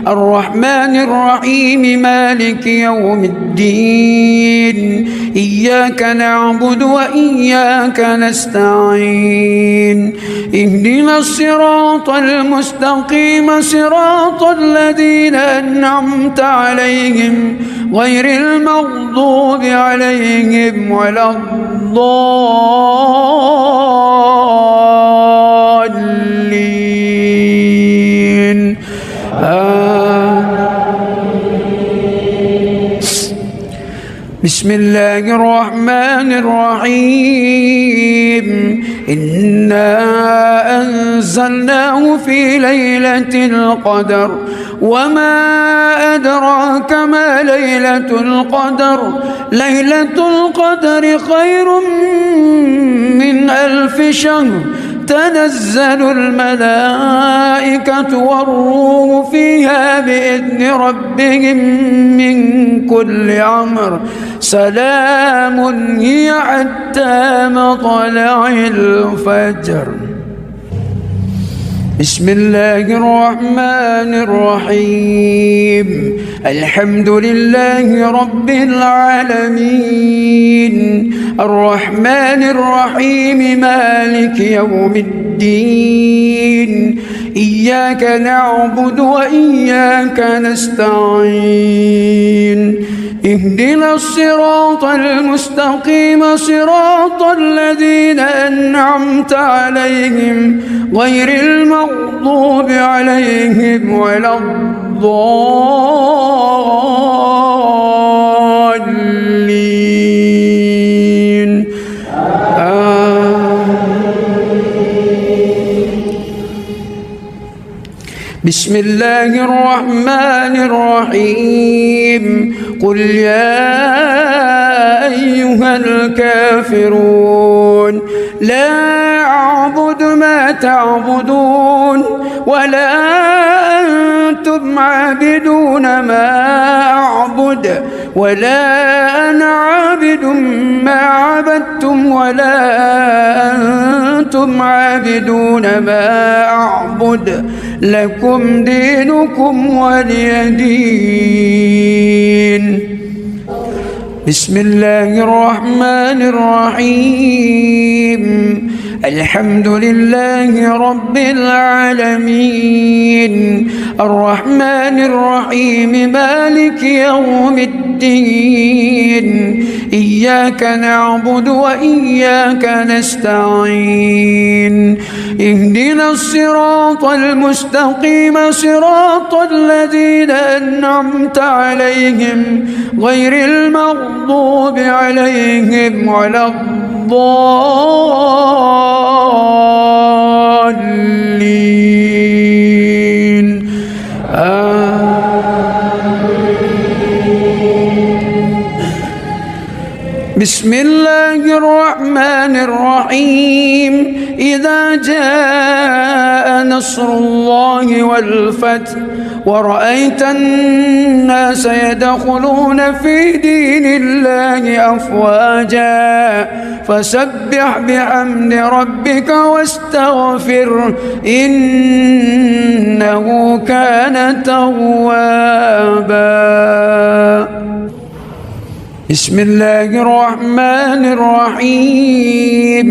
الرحمن الرحيم مالك يوم الدين إياك نعبد وإياك نستعين اهدنا الصراط المستقيم صراط الذين أنعمت عليهم غير المغضوب عليهم ولا الضالين بسم الله الرحمن الرحيم إنا أنزلناه في ليلة القدر وما أدراك ما ليلة القدر ليلة القدر خير من 1000 شهر تنزل الملائكة والروح فيها بإذن ربهم من كل أمر سلام هي حتى مطلع الفجر بسم الله الرحمن الرحيم الحمد لله رب العالمين الرحمن الرحيم مالك يوم الدين إياك نعبد وإياك نستعين اهدنا الصراط المستقيم صراط الذين أنعمت عليهم غير المغضوب عليهم ولا الضالين بسم الله الرحمن الرحيم قل يا أيها الكافرون لا أعبد ما تعبدون ولا أنتم عابدون ما أعبد ولا أنا عابد ما عبدتم ولا أنتم عابدون ما أعبد لكم دينكم ولي دين بسم الله الرحمن الرحيم الحمد لله رب العالمين الرحمن الرحيم مالك يوم الدين إياك نعبد وإياك نستعين اهدنا الصراط المستقيم صراط الذين أنعمت عليهم غير المغضوب عليهم ولا الضالين بسم الله الرحمن الرحيم إذا جاء نصر الله والفتح ورأيت الناس يدخلون في دين الله أفواجا فسبح بحمد ربك واستغفره إنه كان توابا. بسم الله الرحمن الرحيم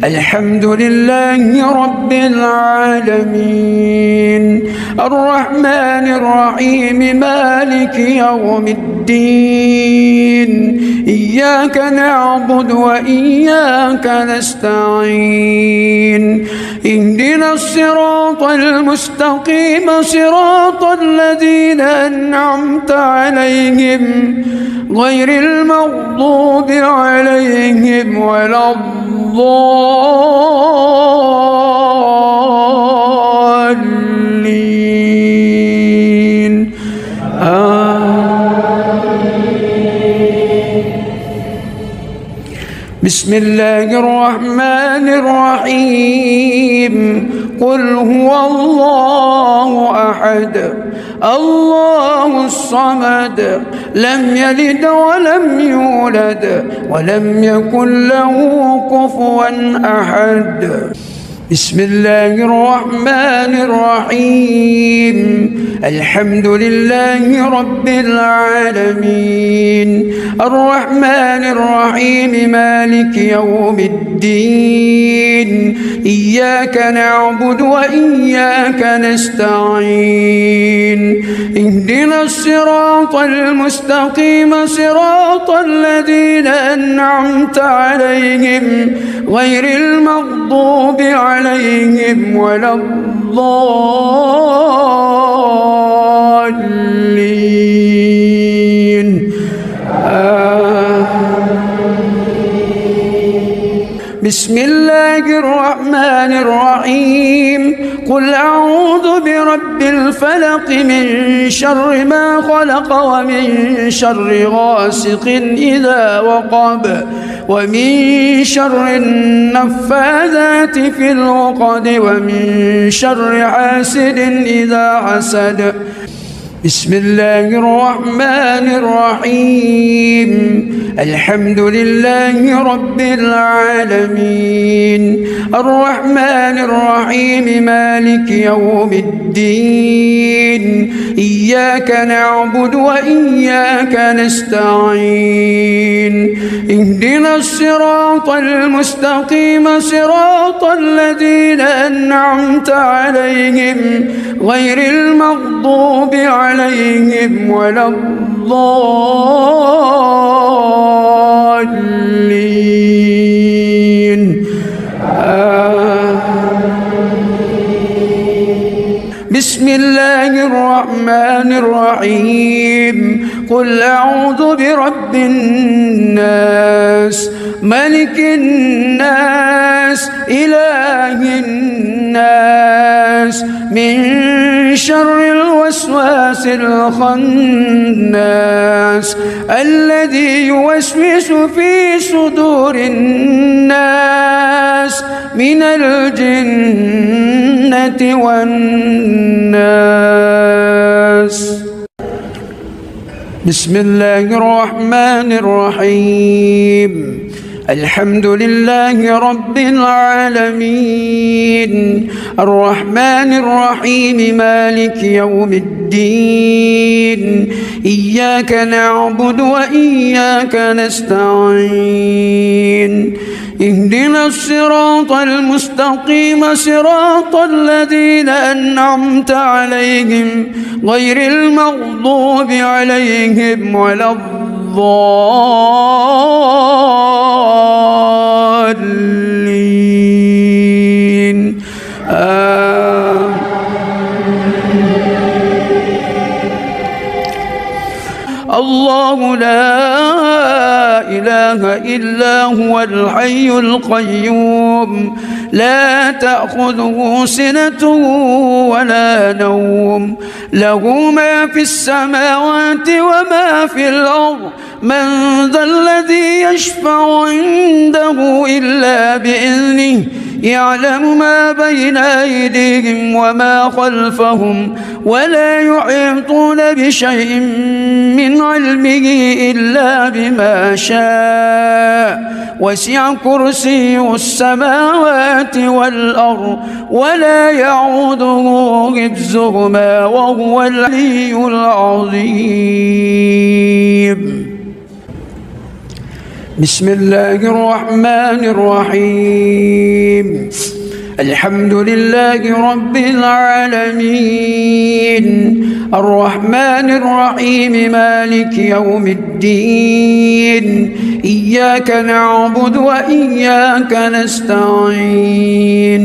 الحمد لله رب العالمين الرحمن الرحيم مالك يوم الدين إياك نعبد وإياك نستعين اهدنا الصراط المستقيم صراط الذين أنعمت عليهم غير المغضوب عليهم ولا الضالين بسم الله الرحمن الرحيم قل هو الله أحد الله الصمد لم يلد ولم يولد ولم يكن له كفوا أحد بسم الله الرحمن الرحيم الحمد لله رب العالمين الرحمن الرحيم مالك يوم الدين إياك نعبد وإياك نستعين اهدنا الصراط المستقيم صراط الذين أنعمت عليهم غير المغضوب عليهم ولا الضالين بسم الله الرحمن الرحيم قل أعوذ برب الفلق من شر ما خلق ومن شر غاسق إذا وقب ومن شر النفاذات في العقد ومن شر حاسد إذا حسد بسم الله الرحمن الرحيم الحمد لله رب العالمين الرحمن الرحيم مالك يوم الدين إياك نعبد وإياك نستعين اهدنا الصراط المستقيم صراط الذين أنعمت عليهم غير المغضوب عليهم ولا الضالين بسم الله الرحمن الرحيم قل أعوذ برب الناس ملك الناس إله الناس من شر الوسواس الخناس الذي يوسوس في صدور الناس من الجنة والناس بسم الله الرحمن الرحيم الحمد لله رب العالمين الرحمن الرحيم مالك يوم الدين إياك نعبد وإياك نستعين اهدنا الصراط المستقيم صراط الذين أنعمت عليهم غير المغضوب عليهم ولا الضالين الضالين الله لا إله إلا هو الحي القيوم لا تأخذه سنة ولا نوم له ما في السماوات وما في الأرض من ذا الذي يشفع عنده إلا بإذنه يعلم ما بين أيديهم وما خلفهم ولا يحيطون بشيء من علمه إلا بما شاء وسع كرسيه السماوات والأرض ولا يعوده حفظهما وهو العلي العظيم. بسم الله الرحمن الرحيم الحمد لله رب العالمين الرحمن الرحيم مالك يوم الدين إياك نعبد وإياك نستعين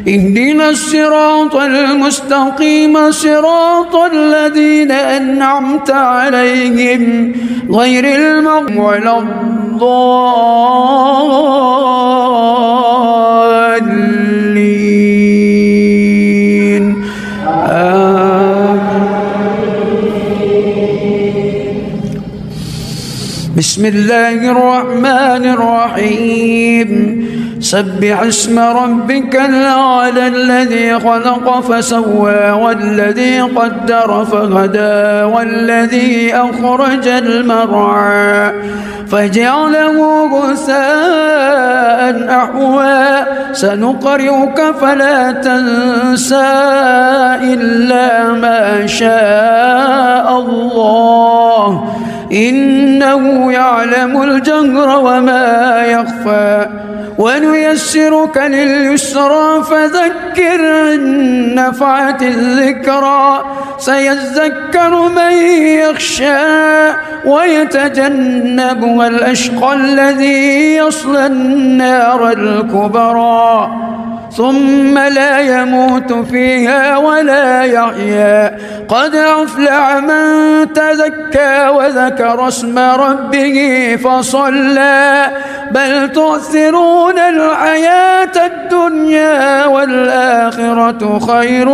اهدنا الصراط المستقيم صراط الذين أنعمت عليهم غير المغضوب ولا الضالين بسم الله الرحمن الرحيم سبح اسم ربك الأعلى الذي خلق فسوى والذي قدر فهدى والذي أخرج المرعى فجعله غثاء أحوى سنقرئك فلا تنسى إلا ما شاء الله إنه يعلم الجهر وما يخفى ونيسرك لليسرى فذكر إن نفعت الذكرى سيذكر من يخشى ويتجنبها الأشقى الذي يصلى النار الكبرى ثم لا يموت فيها ولا يحيا قد أفلح من تزكى وذكر اسم ربه فصلى بل تؤثرون الحياة الدنيا والآخرة خير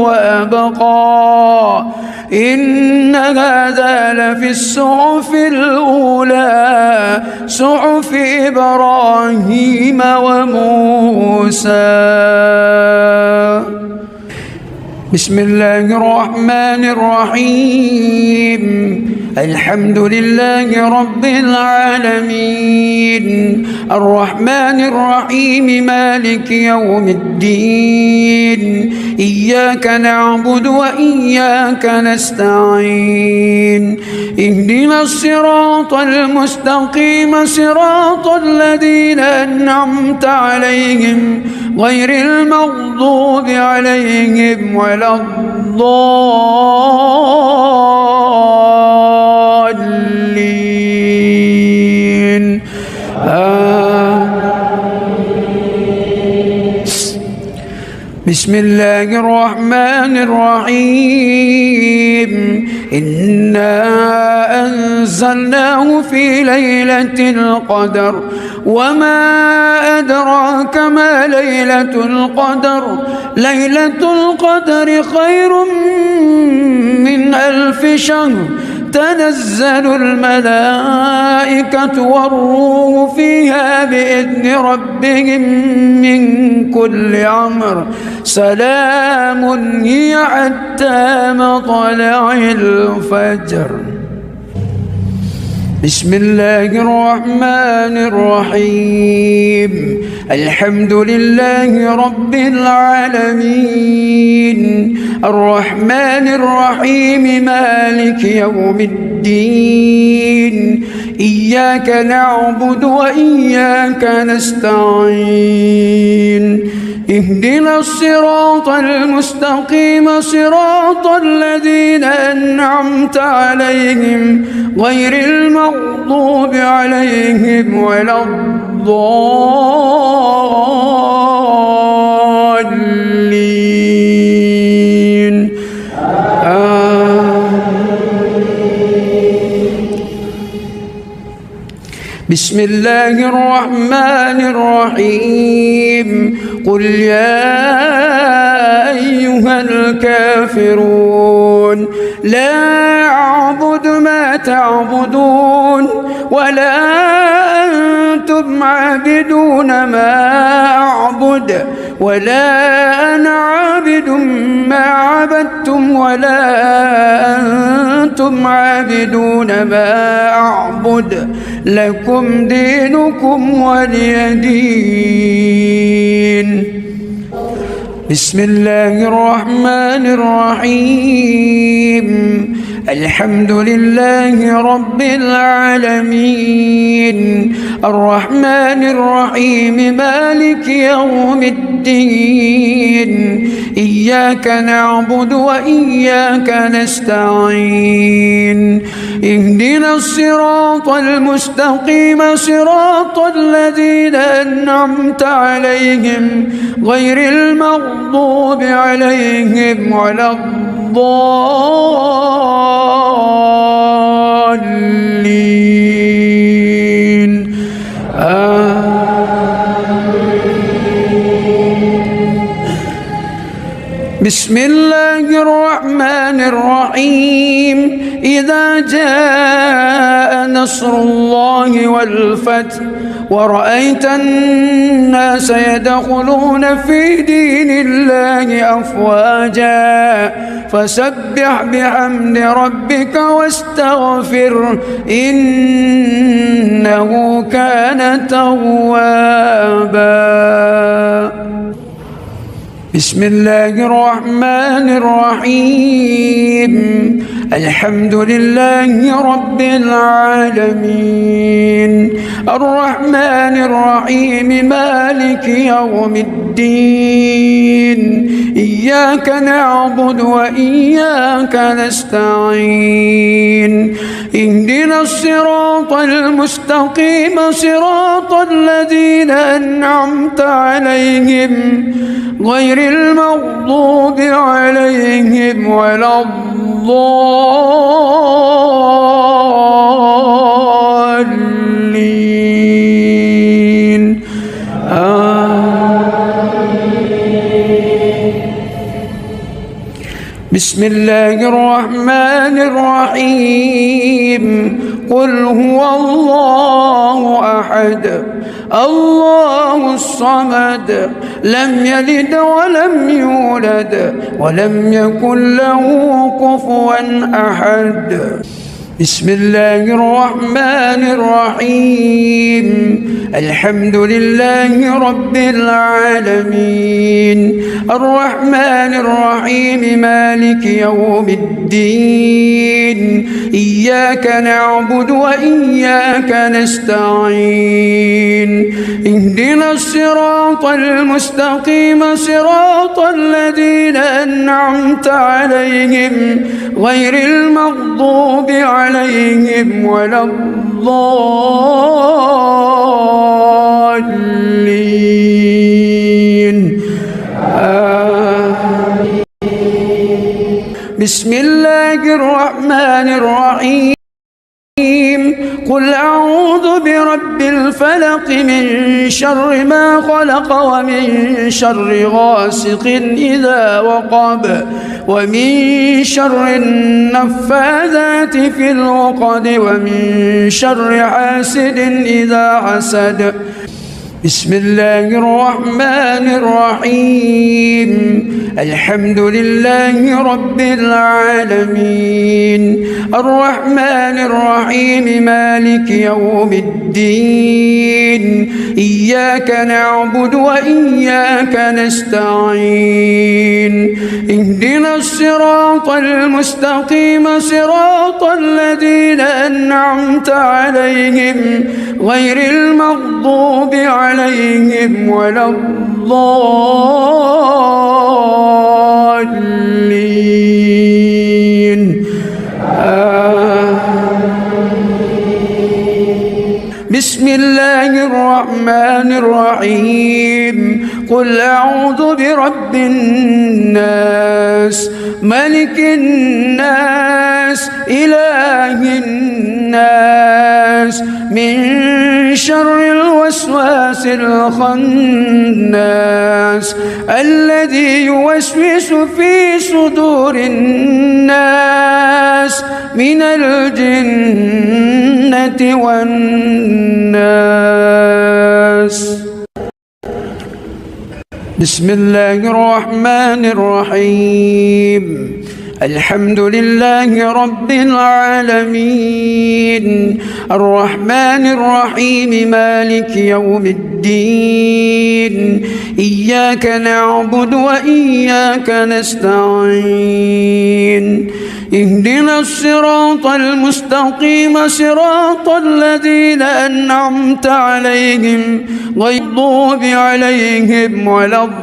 وأبقى إن هذا لفي الصحف الأولى صحف إبراهيم وموسى. بسم الله الرحمن الرحيم الحمد لله رب العالمين الرحمن الرحيم مالك يوم الدين إياك نعبد وإياك نستعين اهدنا الصراط المستقيم صراط الذين أنعمت عليهم غير المغضوب عليهم ولا الضالين بسم الله الرحمن الرحيم إنا أنزلناه في ليلة القدر وما أدراك ما ليلة القدر ليلة القدر خير من 1000 شهر تنزل الملائكة والروح فيها بإذن ربهم من كل أمر سلام هي حتى مطلع الفجر. بسم الله الرحمن الرحيم الحمد لله رب العالمين الرحمن الرحيم مالك يوم الدين إياك نعبد وإياك نستعين اهدنا الصراط المستقيم صراط الذين أنعمت عليهم غير المغضوب عليهم ولا الضالين. بسم الله الرحمن الرحيم. قل يا أيها الكافرون لا أعبد ما تعبدون ولا أنتم عابدون ما أعبد ولا أنا عابد ما عبدتم ولا أنتم عابدون ما أعبد لكم دينكم ولي دين. بسم الله الرحمن الرحيم. الحمد لله رب العالمين الرحمن الرحيم مالك يوم الدين إياك نعبد وإياك نستعين اهدنا الصراط المستقيم صراط الذين أنعمت عليهم غير المغضوب عليهم ولا الضالين. بسم الله الرحمن الرحيم. إذا جاء نصر الله والفتح ورأيت الناس يدخلون في دين الله أفواجا فسبح بحمد ربك واستغفره إنه كان توابا. بسم الله الرحمن الرحيم. الحمد لله رب العالمين الرحمن الرحيم مالك يوم الدين إياك نعبد وإياك نستعين اهدنا الصراط المستقيم صراط الذين أنعمت عليهم غير المغضوب عليهم ولا الضالين. بسم الله الرحمن الرحيم. قل هو الله أحد الله الصمد لم يلد ولم يولد ولم يكن له كفوا أحد. بسم الله الرحمن الرحيم. الحمد لله رب العالمين الرحمن الرحيم مالك يوم الدين إياك نعبد وإياك نستعين اهدنا الصراط المستقيم صراط الذين أنعمت عليهم غير المغضوب عليهم ولا الضالين. بسم الله الرحمن الرحيم. قل أعوذ برب الفلق من شر ما خلق ومن شر غاسق إذا وقب ومن شر النفاذات في العقد ومن شر حاسد إذا حسد. بسم الله الرحمن الرحيم. الحمد لله رب العالمين الرحمن الرحيم مالك يوم الدين إياك نعبد وإياك نستعين اهدنا الصراط المستقيم صراط الذين أنعمت عليهم غير المغضوب عليهم ولا الضالين. بسم الله الرحمن الرحيم. قل أعوذ برب الناس ملك الناس إله الناس من شر الوسواس الخناس الذي يوسوس في صدور الناس من الجنة والناس. بسم الله الرحمن الرحيم. الحمد لله رب العالمين الرحمن الرحيم مالك يوم الدين إياك نعبد وإياك نستعين اهدنا الصراط المستقيم صراط الذين أنعمت عليهم غير المغضوب عليهم ولا الضالين.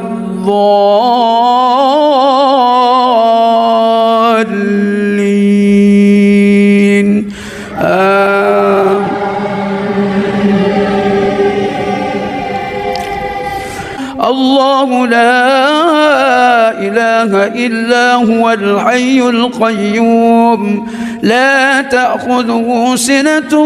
الله لا إله إلا هو الحي القيوم لا تأخذه سنة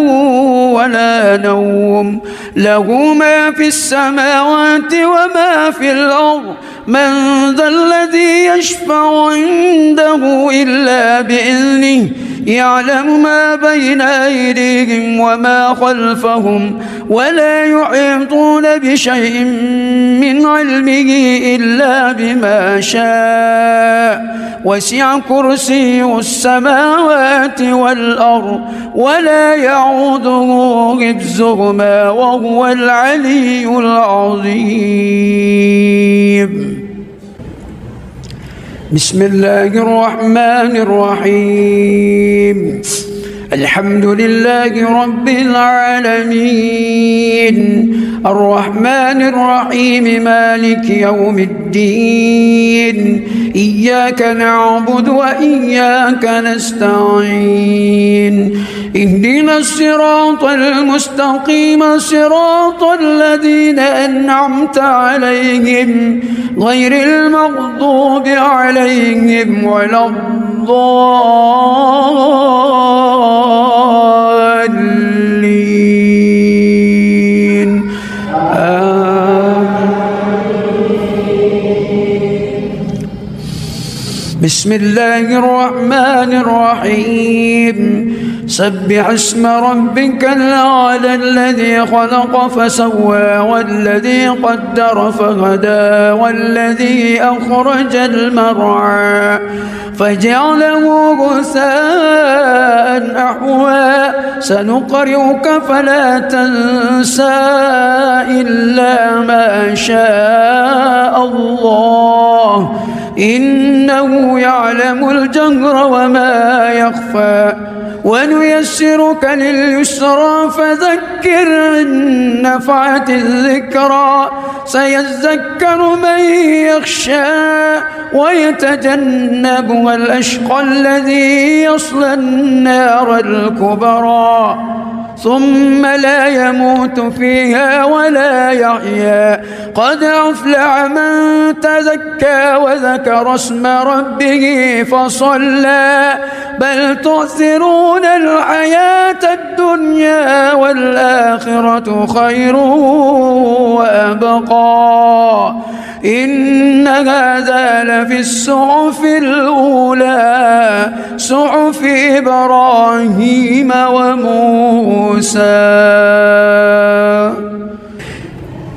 ولا نوم له ما في السماوات وما في الأرض من ذا الذي يشفع عنده إلا بإذنه يعلم ما بين أيديهم وما خلفهم ولا يحيطون بشيء من علمه إلا بما شاء وسع كرسيه السماوات والأرض ولا يعوده حفظهما وهو العلي العظيم. بسم الله الرحمن الرحيم. الحمد لله رب العالمين الرحمن الرحيم مالك يوم الدين إياك نعبد وإياك نستعين اهدنا الصراط المستقيم صراط الذين أنعمت عليهم غير المغضوب عليهم ولا الضالين. بسم الله الرحمن الرحيم. سبح اسم ربك الأعلى الذي خلق فسوى والذي قدر فهدى والذي أخرج المرعى فجعله غثاء أحوى سنقرئك فلا تنسى إلا ما شاء الله إنه يعلم الجهر وما يخفى ونيسرك لليسرى فذكر إن نفعت الذكرى سيذكر من يخشى ويتجنبها الأشقى الذي يصلى النار الكبرى ثم لا يموت فيها ولا يحيا قد أفلح من تزكى وذكر اسم ربه فصلى بل تؤثرون الحياة الدنيا والآخرة خير وأبقى إن هذا لفي الصحف الأولى صحف إبراهيم وموسى.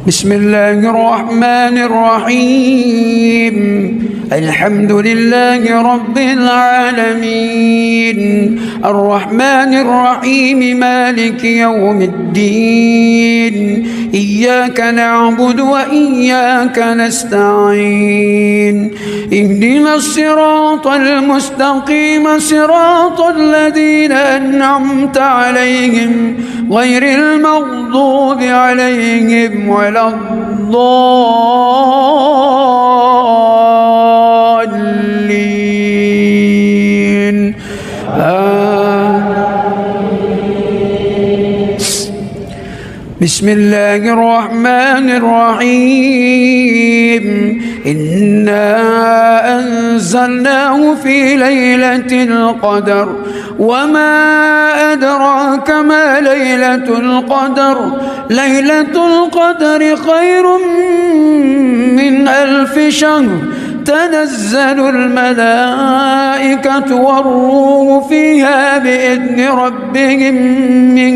بسم الله الرحمن الرحيم. الحمد لله رب العالمين الرحمن الرحيم مالك يوم الدين إياك نعبد وإياك نستعين اهدنا الصراط المستقيم صراط الذين أنعمت عليهم غير المغضوب عليهم ولا الضالين. بسم الله الرحمن الرحيم. إنا أنزلناه في ليلة القدر وما أدراك ما ليلة القدر. ليلة القدر خير من 1000 شهر. تنزل الملائكة والروح فيها بإذن ربهم من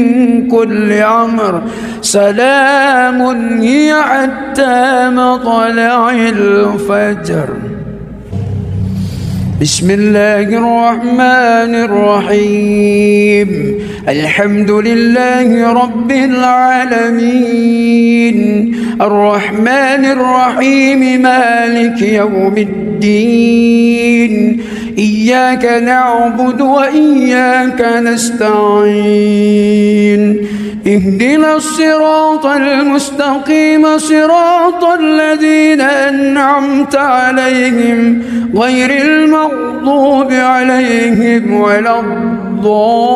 كل أمر. سلام هي حتى مطلع الفجر. بسم الله الرحمن الرحيم. الحمد لله رب العالمين. الرحمن الرحيم مالك يوم الدين. إياك نعبد وإياك نستعين. اهدنا الصراط المستقيم صراط الذين أنعمت عليهم غير المغضوب عليهم ولا الضالين.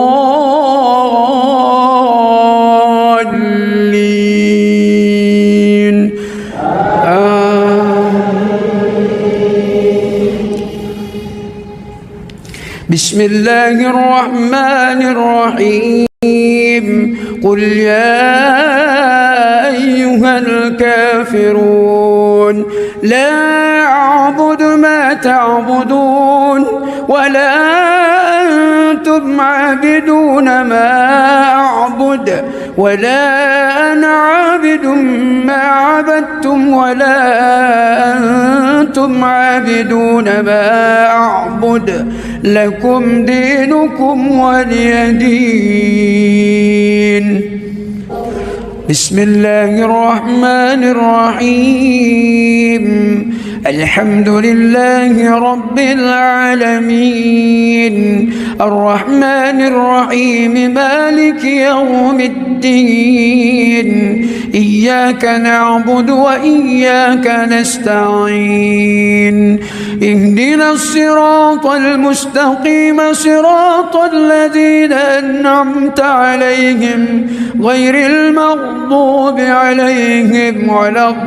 بسم الله الرحمن الرحيم. قل يا أيها الكافرون لا أعبد ما تعبدون ولا أنتم عابدون ما أعبد ولا أنا عابد ما عبدتم ولا أنتم عابدون ما أعبد. لكم دينكم ولي دين. بسم الله الرحمن الرحيم. الحمد لله رب العالمين. الرحمن الرحيم مالك يوم الدين. إياك نعبد وإياك نستعين. اهدنا الصراط المستقيم صراط الذين أنعمت عليهم غير المغضوب عليهم ولا الضالين.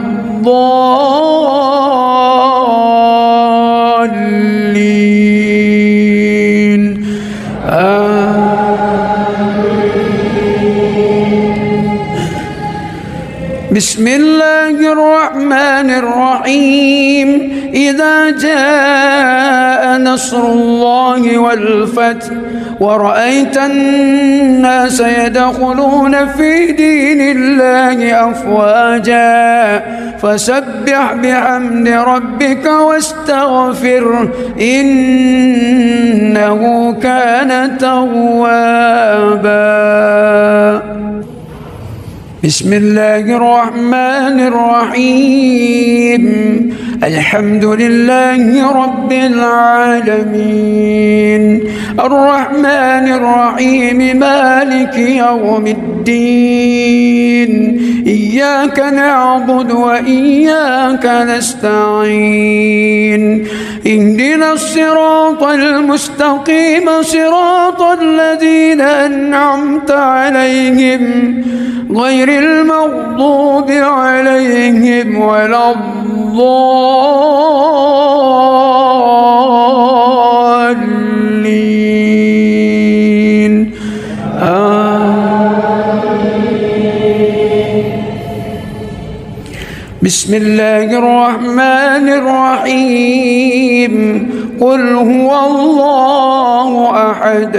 بسم الله الرحمن الرحيم. إذا جاء نصر الله والفتح ورأيت الناس يدخلون في دين الله أفواجا فسبح بحمد ربك واستغفره إنه كان توابا. بسم الله الرحمن الرحيم. الحمد لله رب العالمين. الرحمن الرحيم مالك يوم الدين. إياك نعبد وإياك نستعين. اهدنا الصراط المستقيم صراط الذين أنعمت عليهم غير المغضوب عليهم ولا الضالين. بسم الله الرحمن الرحيم. قل هو الله أحد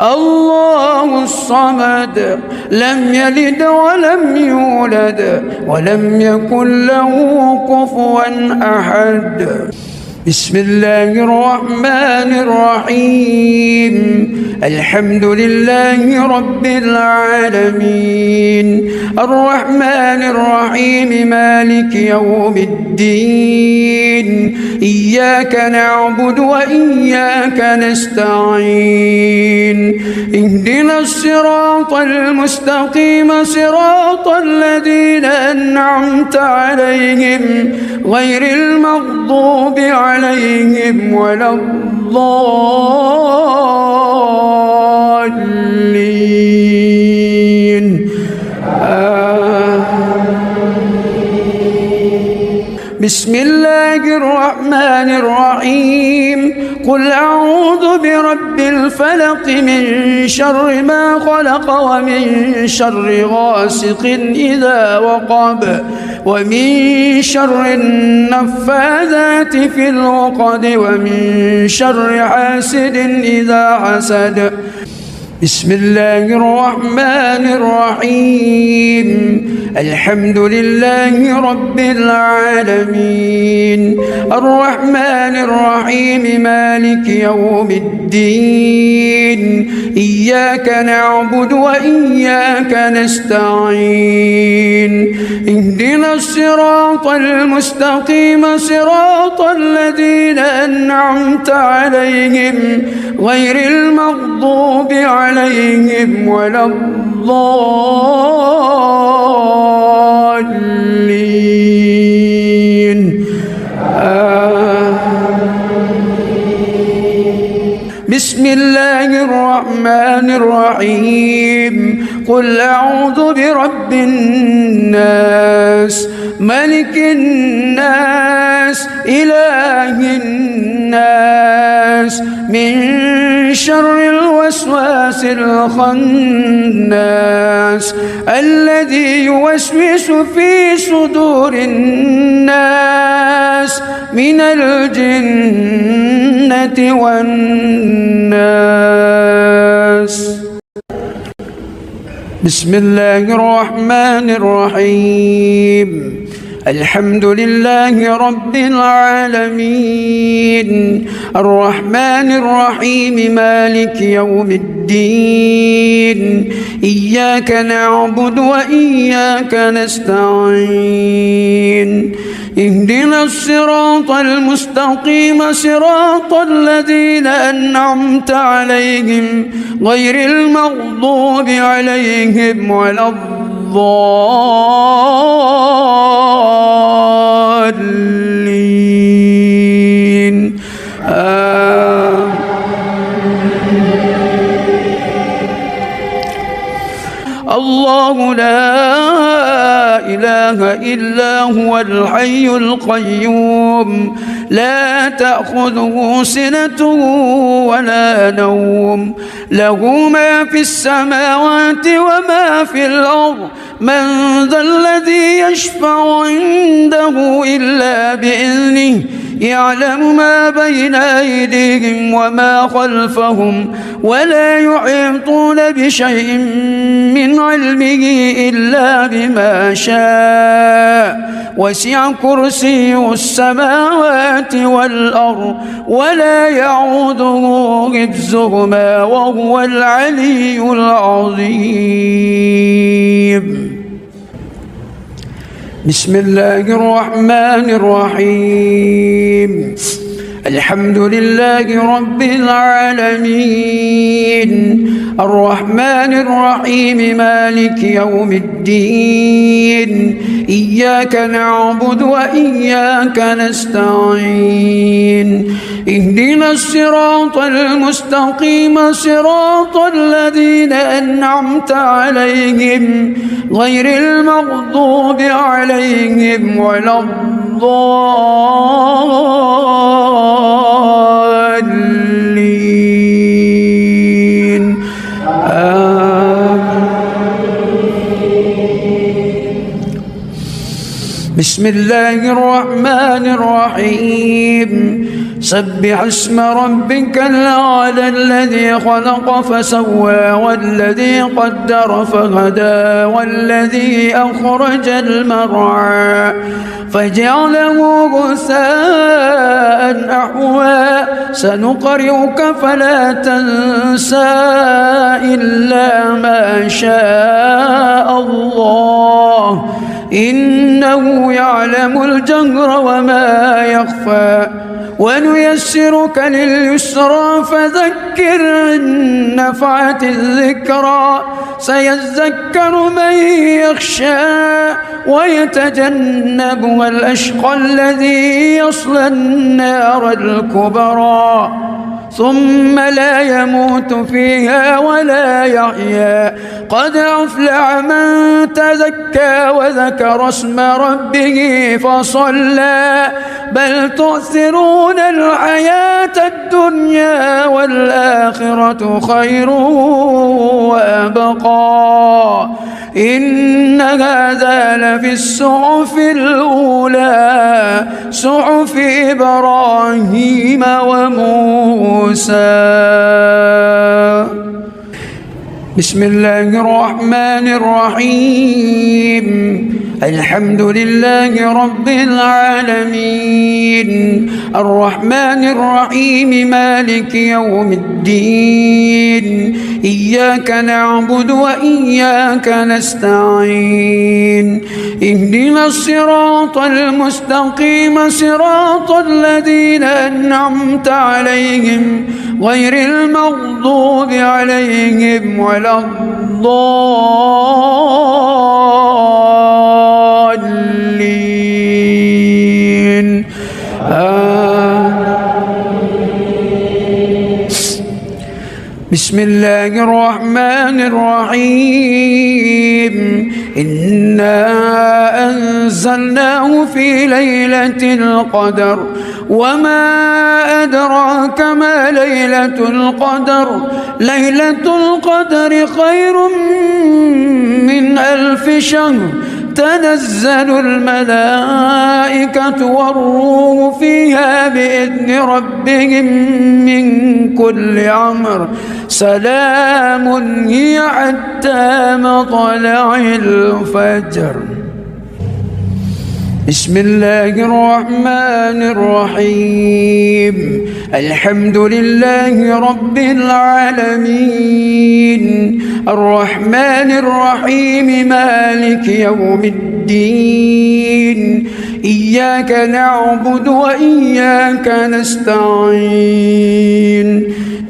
الله الصمد لم يلد ولم يولد ولم يكن له كفوا أحد. بسم الله الرحمن الرحيم. الحمد لله رب العالمين الرحمن الرحيم مالك يوم الدين إياك نعبد وإياك نستعين اهدنا الصراط المستقيم صراط الذين أنعمت عليهم غير المغضوب عليهم ولا الضالين بسم الله الرحمن الرحيم قل أعوذ برب الفلق من شر ما خلق ومن شر غاسق إذا وقب ومن شر النفاذات في العقد ومن شر حاسد إذا حسد بسم الله الرحمن الرحيم الحمد لله رب العالمين الرحمن الرحيم مالك يوم الدين إياك نعبد وإياك نستعين اهدنا الصراط المستقيم صراط الذين أنعمت عليهم غير المغضوب عليهم ولا الضالين بسم الله الرحمن الرحيم قل أعوذ برب الناس ملك الناس إله الناس من شر الوسواس الخناس الذي يوسوس في صدور الناس من الجنة والناس بسم الله الرحمن الرحيم الحمد لله رب العالمين الرحمن الرحيم مالك يوم الدين إياك نعبد وإياك نستعين اهدنا الصراط المستقيم صراط الذين أنعمت عليهم غير المغضوب عليهم ولا الضالين الله لا إله إلا هو الحي القيوم لا تأخذه سنة ولا نوم له ما في السماوات وما في الأرض من ذا الذي يشفع عنده إلا بإذنه يعلم ما بين أيديهم وما خلفهم ولا يحيطون بشيء من علمه إلا بما شاء وسع كرسيه السماوات والأرض ولا يعوده حفظهما وهو العلي العظيم بسم الله الرحمن الرحيم الحمد لله رب العالمين الرحمن الرحيم مالك يوم الدين إياك نعبد وإياك نستعين اهدنا الصراط المستقيم صراط الذين أنعمت عليهم غير المغضوب عليهم ولا الضالين بسم الله الرحمن الرحيم سبح اسم ربك الأعلى الذي خلق فسوى والذي قدر فهدى والذي أخرج المرعى فجعله غثاء أحوى سنقرئك فلا تنسى إلا ما شاء الله إنه يعلم الجهر وما يخفى ونيسرك لليسرى فذكر إن نفعت الذكرى سيذكر من يخشى ويتجنبها الأشقى الذي يصلى النار الكبرى ثم لا يموت فيها ولا يحيا قد أفلح من تزكى وذكر اسم ربه فصلى بل تؤثرون الحياة الدنيا والآخرة خير وأبقى إن هذا لفي الصحف الأولى صحف إبراهيم وموسى. بسم الله الرحمن الرحيم الحمد لله رب العالمين الرحمن الرحيم مالك يوم الدين إياك نعبد وإياك نستعين اهدنا الصراط المستقيم صراط الذين أنعمت عليهم غير المغضوب عليهم ولا الضالين بسم الله الرحمن الرحيم إنا أنزلناه في ليلة القدر وما أدراك ما ليلة القدر ليلة القدر خير من 1000 شهر تنزل الملائكة والروح فيها بإذن ربهم من كل أمر سلام هي حتى مطلع الفجر. بسم الله الرحمن الرحيم الحمد لله رب العالمين الرحمن الرحيم مالك يوم الدين إياك نعبد وإياك نستعين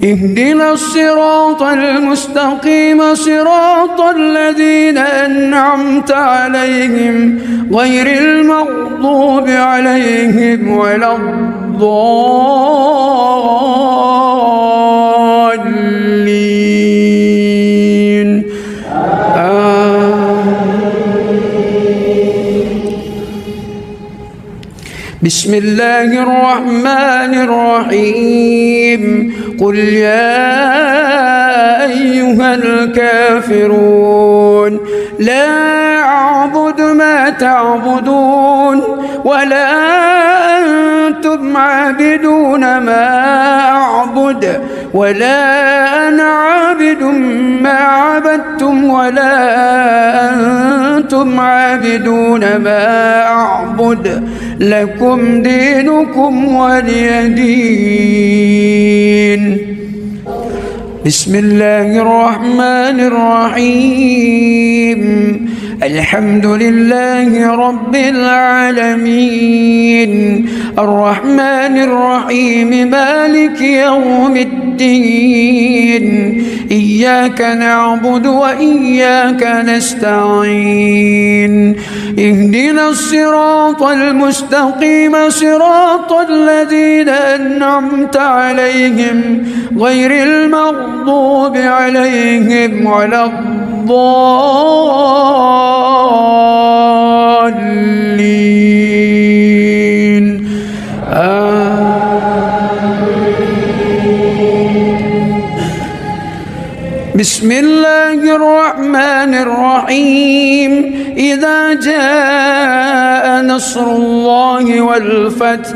اهدنا الصراط المستقيم صراط الذين أنعمت عليهم غير المغضوب عليهم ولا الضالين بسم الله الرحمن الرحيم قل يا أيها الكافرون لا أعبد ما تعبدون ولا أنتم عابدون ما أعبد ولا أنا عابد ما عبدتم ولا أنتم عابدون ما أعبد لكم دينكم ولي دين. بسم الله الرحمن الرحيم الحمد لله رب العالمين الرحمن الرحيم مالك يوم الدين إياك نعبد وإياك نستعين اهدنا الصراط المستقيم صراط الذين أنعمت عليهم غير المغضوب عليهم ولا الضالين بسم الله الرحمن الرحيم إذا جاء نصر الله والفتح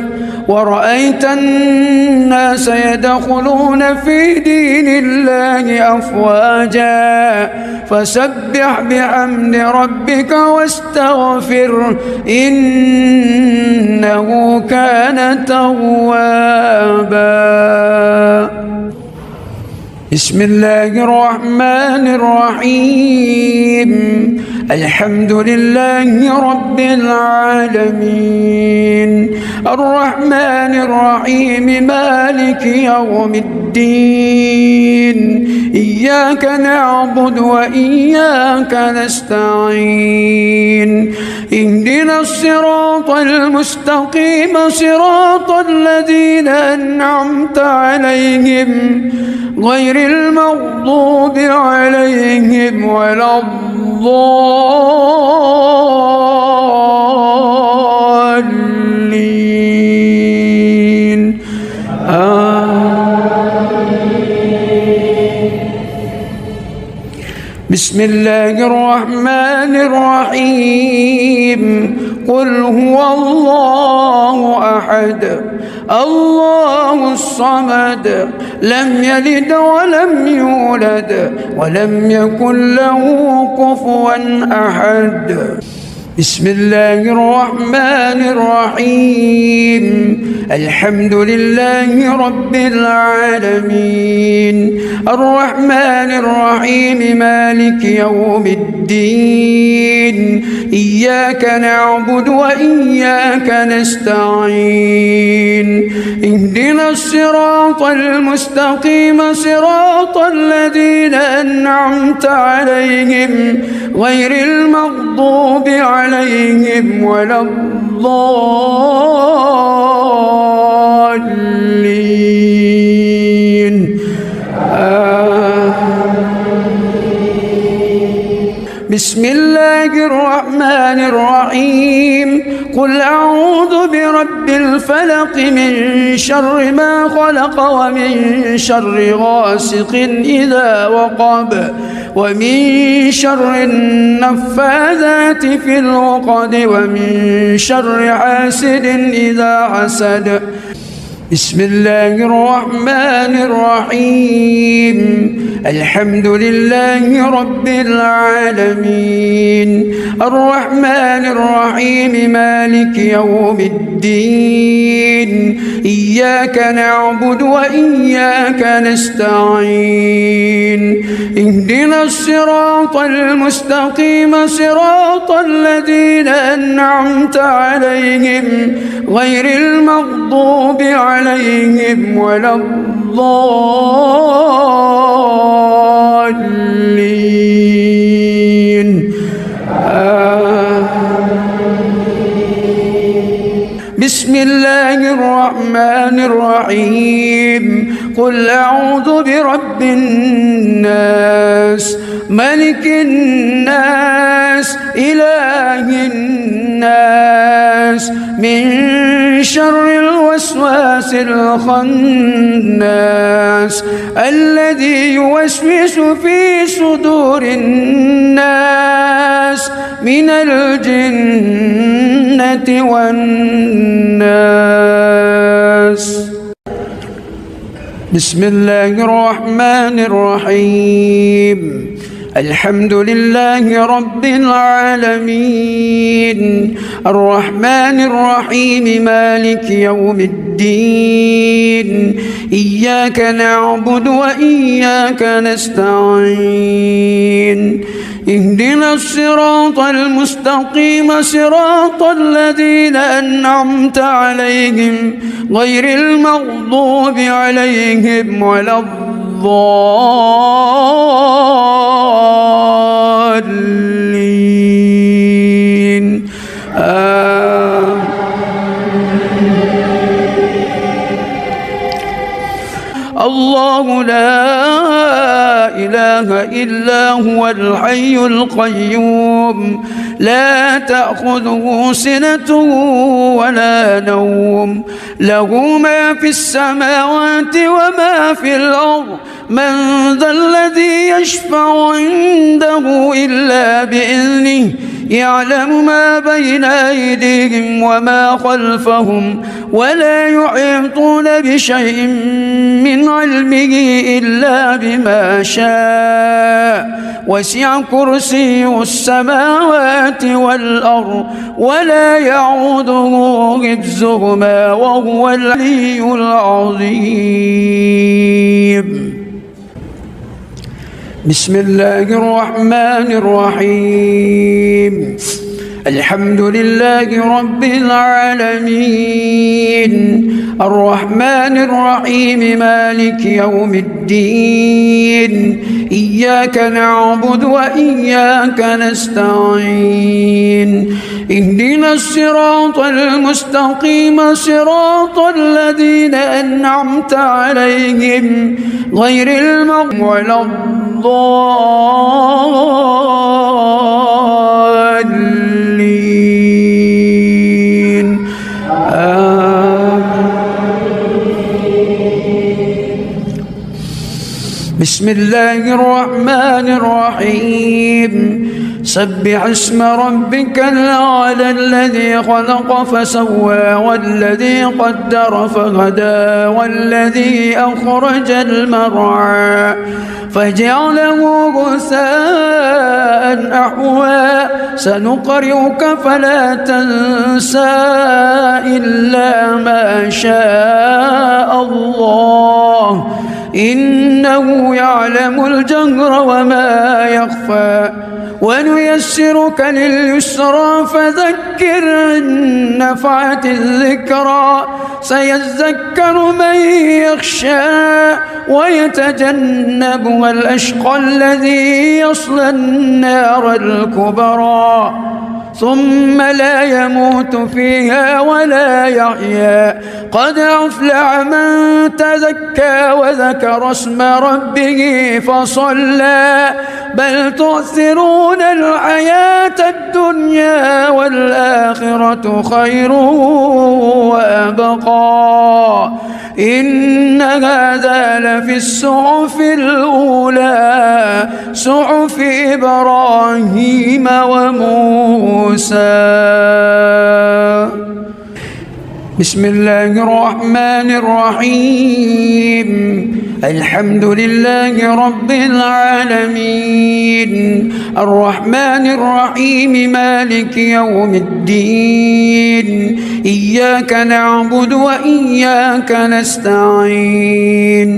ورأيت الناس يدخلون في دين الله أفواجا فسبح بحمد ربك واستغفر إنه كان توابا. بسم الله الرحمن الرحيم الحمد لله رب العالمين الرحمن الرحيم مالك يوم الدين إياك نعبد وإياك نستعين اهدنا الصراط المستقيم صراط الذين أنعمت عليهم غير المغضوب عليهم ولا الضالين بسم الله الرحمن الرحيم قل هو الله أحد الله الصمد لم يلد ولم يولد ولم يكن له كفوا أحد بسم الله الرحمن الرحيم الحمد لله رب العالمين الرحمن الرحيم مالك يوم الدين إياك نعبد وإياك نستعين اهدنا الصراط المستقيم صراط الذين أنعمت عليهم غير المغضوب عليهم ولا الضالين بسم الله الرحمن الرحيم قل أعوذ برب الفلق من شر ما خلق ومن شر غاسق إذا وقب ومن شر النفاذات في العقد ومن شر حاسد إذا حسد بسم الله الرحمن الرحيم الحمد لله رب العالمين الرحمن الرحيم مالك يوم الدين إياك نعبد وإياك نستعين اهدنا الصراط المستقيم صراط الذين أنعمت عليهم غير المغضوب عليهم ولا الضالين بسم الله الرحمن الرحيم قل أعوذ برب الناس ملك الناس إله الناس من شر الوسواس الخناس الذي يوسوس في صدور الناس من الجنة والناس بسم الله الرحمن الرحيم الحمد لله رب العالمين الرحمن الرحيم مالك يوم الدين إياك نعبد وإياك نستعين اهدنا الصراط المستقيم صراط الذين أنعمت عليهم غير المغضوب عليهم ولا الضالين الله لا إله إلا هو الحي القيوم لا تأخذه سنة ولا نوم له ما في السماوات وما في الأرض من ذا الذي يشفع عنده إلا بإذنه يعلم ما بين أيديهم وما خلفهم ولا يحيطون بشيء من علمه إلا بما شاء وسع كرسيه السماوات والأرض ولا يعوده حفظهما وهو العلي العظيم بسم الله الرحمن الرحيم. الحمد لله رب العالمين، الرحمن الرحيم، مالك يوم الدين، إياك نعبد وإياك نستعين، اهدنا الصراط المستقيم، صراط الذين أنعمت عليهم غير المغضوب ولا الضالين. بسم الله الرحمن الرحيم. سبح اسم ربك الأعلى الذي خلق فسوى والذي قدر فهدى والذي أخرج المرعى فجعله غثاء أحوى سنقرئك فلا تنسى إلا ما شاء الله إنه يعلم الجهر وما يخفى ونيسرك لليسرى فذكر إن نفعت الذكرى سيذكر من يخشى ويتجنبها الأشقى الذي يصلى النار الكبرى ثم لا يموت فيها ولا يحيا قد أفلح من تزكى وذكر اسم ربه فصلى بل تؤثرون الحياة الدنيا والآخرة خير وأبقى إن هذا لفي الصحف الأولى صحف إبراهيم وموسى. بسم الله الرحمن الرحيم. الحمد لله رب العالمين الرحمن الرحيم مالك يوم الدين إياك نعبد وإياك نستعين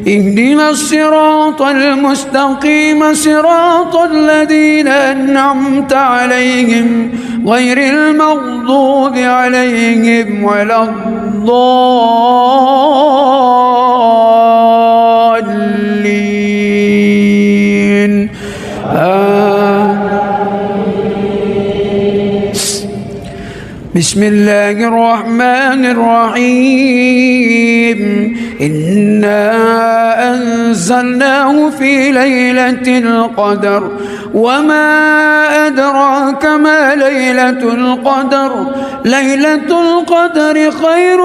اهدنا الصراط المستقيم صراط الذين أنعمت عليهم غير المغضوب عليهم ولا الضالين. بسم الله الرحمن الرحيم. إنا أنزلناه في ليلة القدر وما أدراك ما ليلة القدر ليلة القدر خير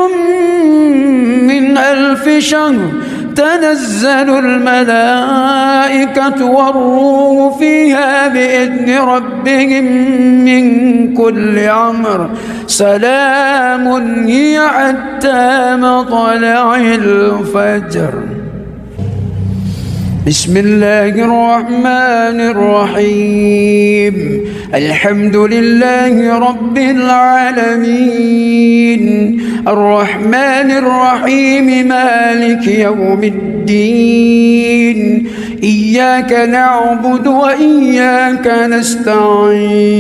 من 1000 شهر تنزل الملائكة والروح فيها بإذن ربهم من كل أمر سلام هي حتى مطلع الفجر. بسم الله الرحمن الرحيم. الحمد لله رب العالمين الرحمن الرحيم مالك يوم الدين إياك نعبد وإياك نستعين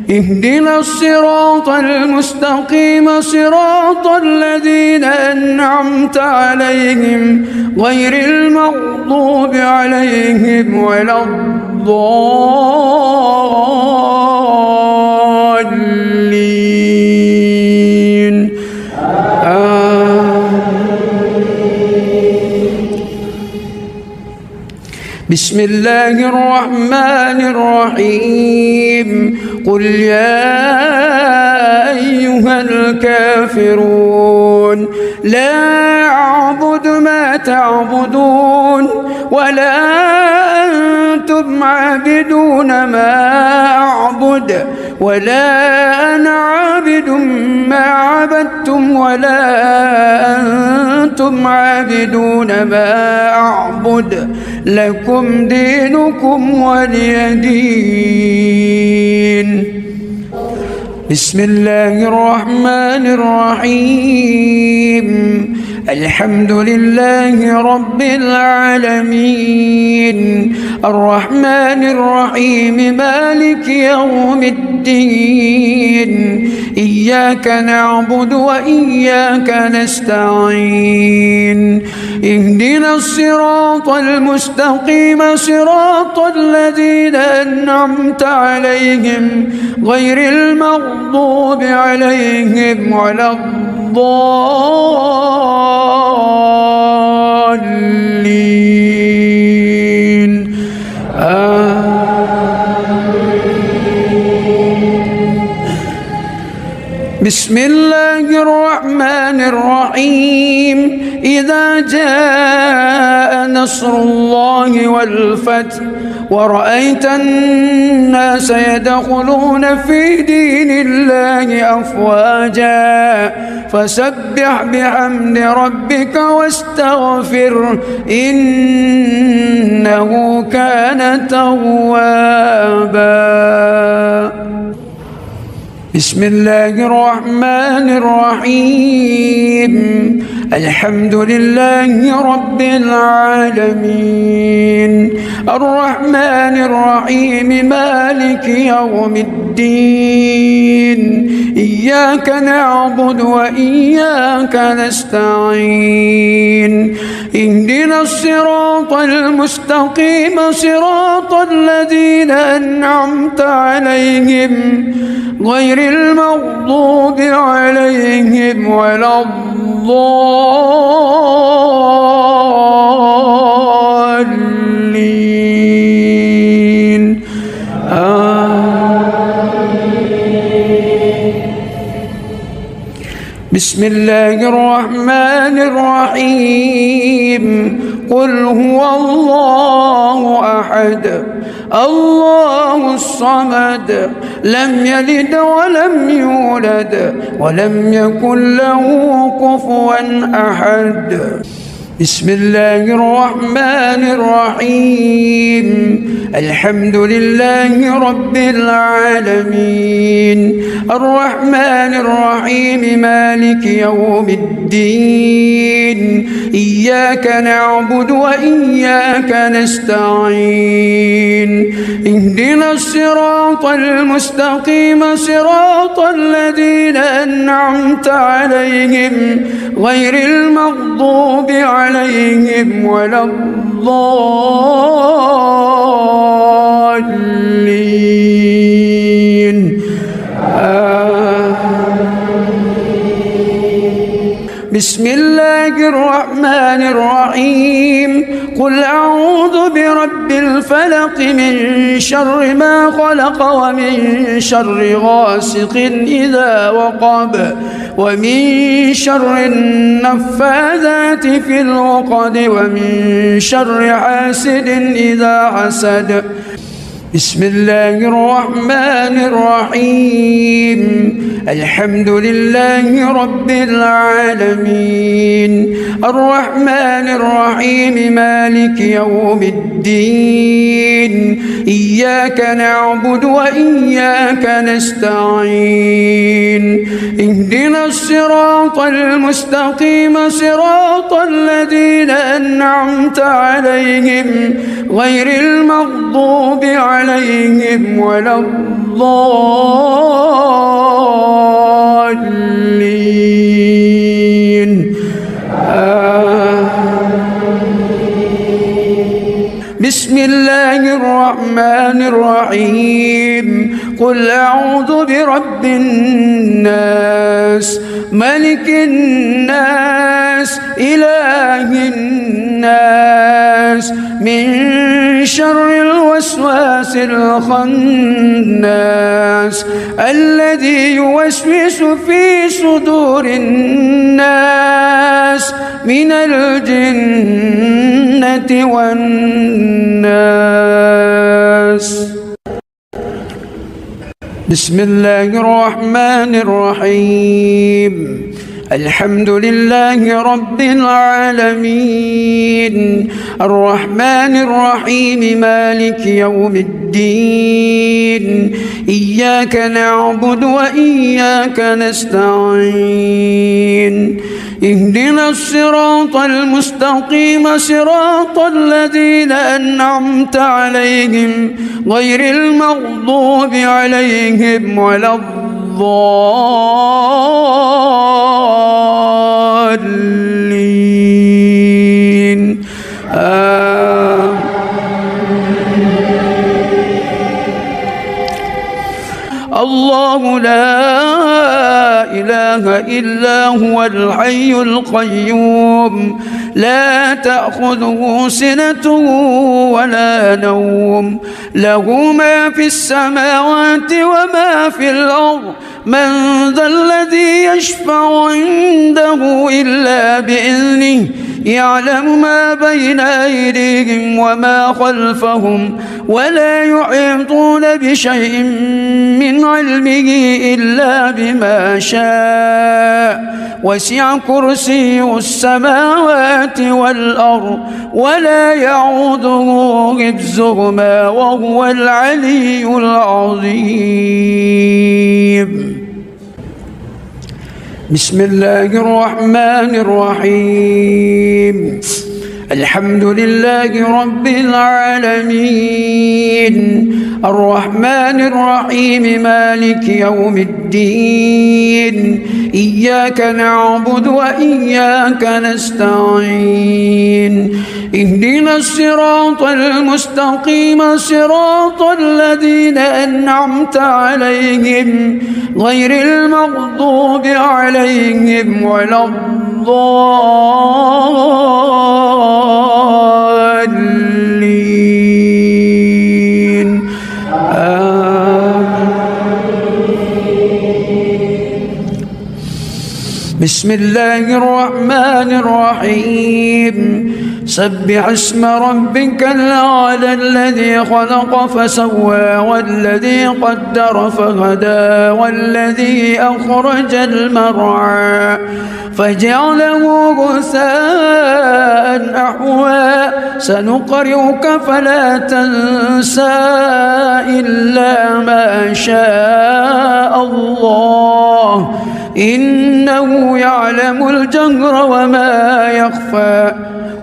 اهدنا الصراط المستقيم صراط الذين أنعمت عليهم غير المغضوب عليهم ولا الضالين. بسم الله الرحمن الرحيم. قل يا أيها الكافرون لا أعبد ما تعبدون ولا أنتم عابدون ما أعبد ولا أنا عابد ما عبدتم ولا أنتم عابدون ما أعبد لكم دينكم ولي دين. بسم الله الرحمن الرحيم. الحمد لله رب العالمين الرحمن الرحيم مالك يوم الدين إياك نعبد وإياك نستعين اهدنا الصراط المستقيم صراط الذين أنعمت عليهم غير المغضوب عليهم ولا الضالين بسم الله الرحمن الرحيم إذا جاء نصر الله والفتح ورأيت الناس يدخلون في دين الله أفواجا فسبح بحمد ربك واستغفره إنه كان توابا. بسم الله الرحمن الرحيم الحمد لله رب العالمين الرحمن الرحيم مالك يوم الدين إياك نعبد وإياك نستعين اهدنا الصراط المستقيم صراط الذين أنعمت عليهم غير المغضوب عليهم ولا الضالين بسم الله الرحمن الرحيم قل هو الله أحد الله الصمد لم يلد ولم يولد ولم يكن له كفوا أحد. بسم الله الرحمن الرحيم الحمد لله رب العالمين الرحمن الرحيم مالك يوم الدين إياك نعبد وإياك نستعين اهدنا الصراط المستقيم صراط الذين أنعمت عليهم غير المغضوب عليهم ولا الضالين بسم الله الرحمن الرحيم قل أعوذ برب الفلق من شر ما خلق ومن شر غاسق إذا وقب ومن شر النفاذات في العقد ومن شر حاسد إذا حسد. بسم الله الرحمن الرحيم الحمد لله رب العالمين الرحمن الرحيم مالك يوم الدين إياك نعبد وإياك نستعين اهدنا الصراط المستقيم صراط الذين أنعمت عليهم غير المغضوب عليهم ولا الضالين بسم الله الرحمن الرحيم قل أعوذ برب الناس ملك الناس إله الناس من شر الوسواس الخناس الذي يوسوس في صدور الناس من الجنة والناس. بسم الله الرحمن الرحيم الحمد لله رب العالمين الرحمن الرحيم مالك يوم الدين إياك نعبد وإياك نستعين اهدنا الصراط المستقيم صراط الذين أنعمت عليهم غير المغضوب عليهم ولا الضالين. الله لا إله إلا هو الحي القيوم لا تأخذه سنة ولا نوم له ما في السماوات وما في الأرض من ذا الذي يشفع عنده إلا بإذنه يعلم ما بين أيديهم وما خلفهم ولا يحيطون بشيء من علمه إلا بما شاء وسع كرسيه السماوات والأرض ولا يعوده حفظهما وهو العلي العظيم. بسم الله الرحمن الرحيم. الحمد لله رب العالمين الرحمن الرحيم مالك يوم الدين إياك نعبد وإياك نستعين اهدنا الصراط المستقيم صراط الذين أنعمت عليهم غير المغضوب عليهم ولا الضالين. بسم الله الرحمن الرحيم سبح اسم ربك الأعلى الذي خلق فسوى والذي قدر فهدى والذي أخرج المرعى فجعله غثاء أحوى سنقرئك فلا تنسى إلا ما شاء الله إنه يعلم الجهر وما يخفى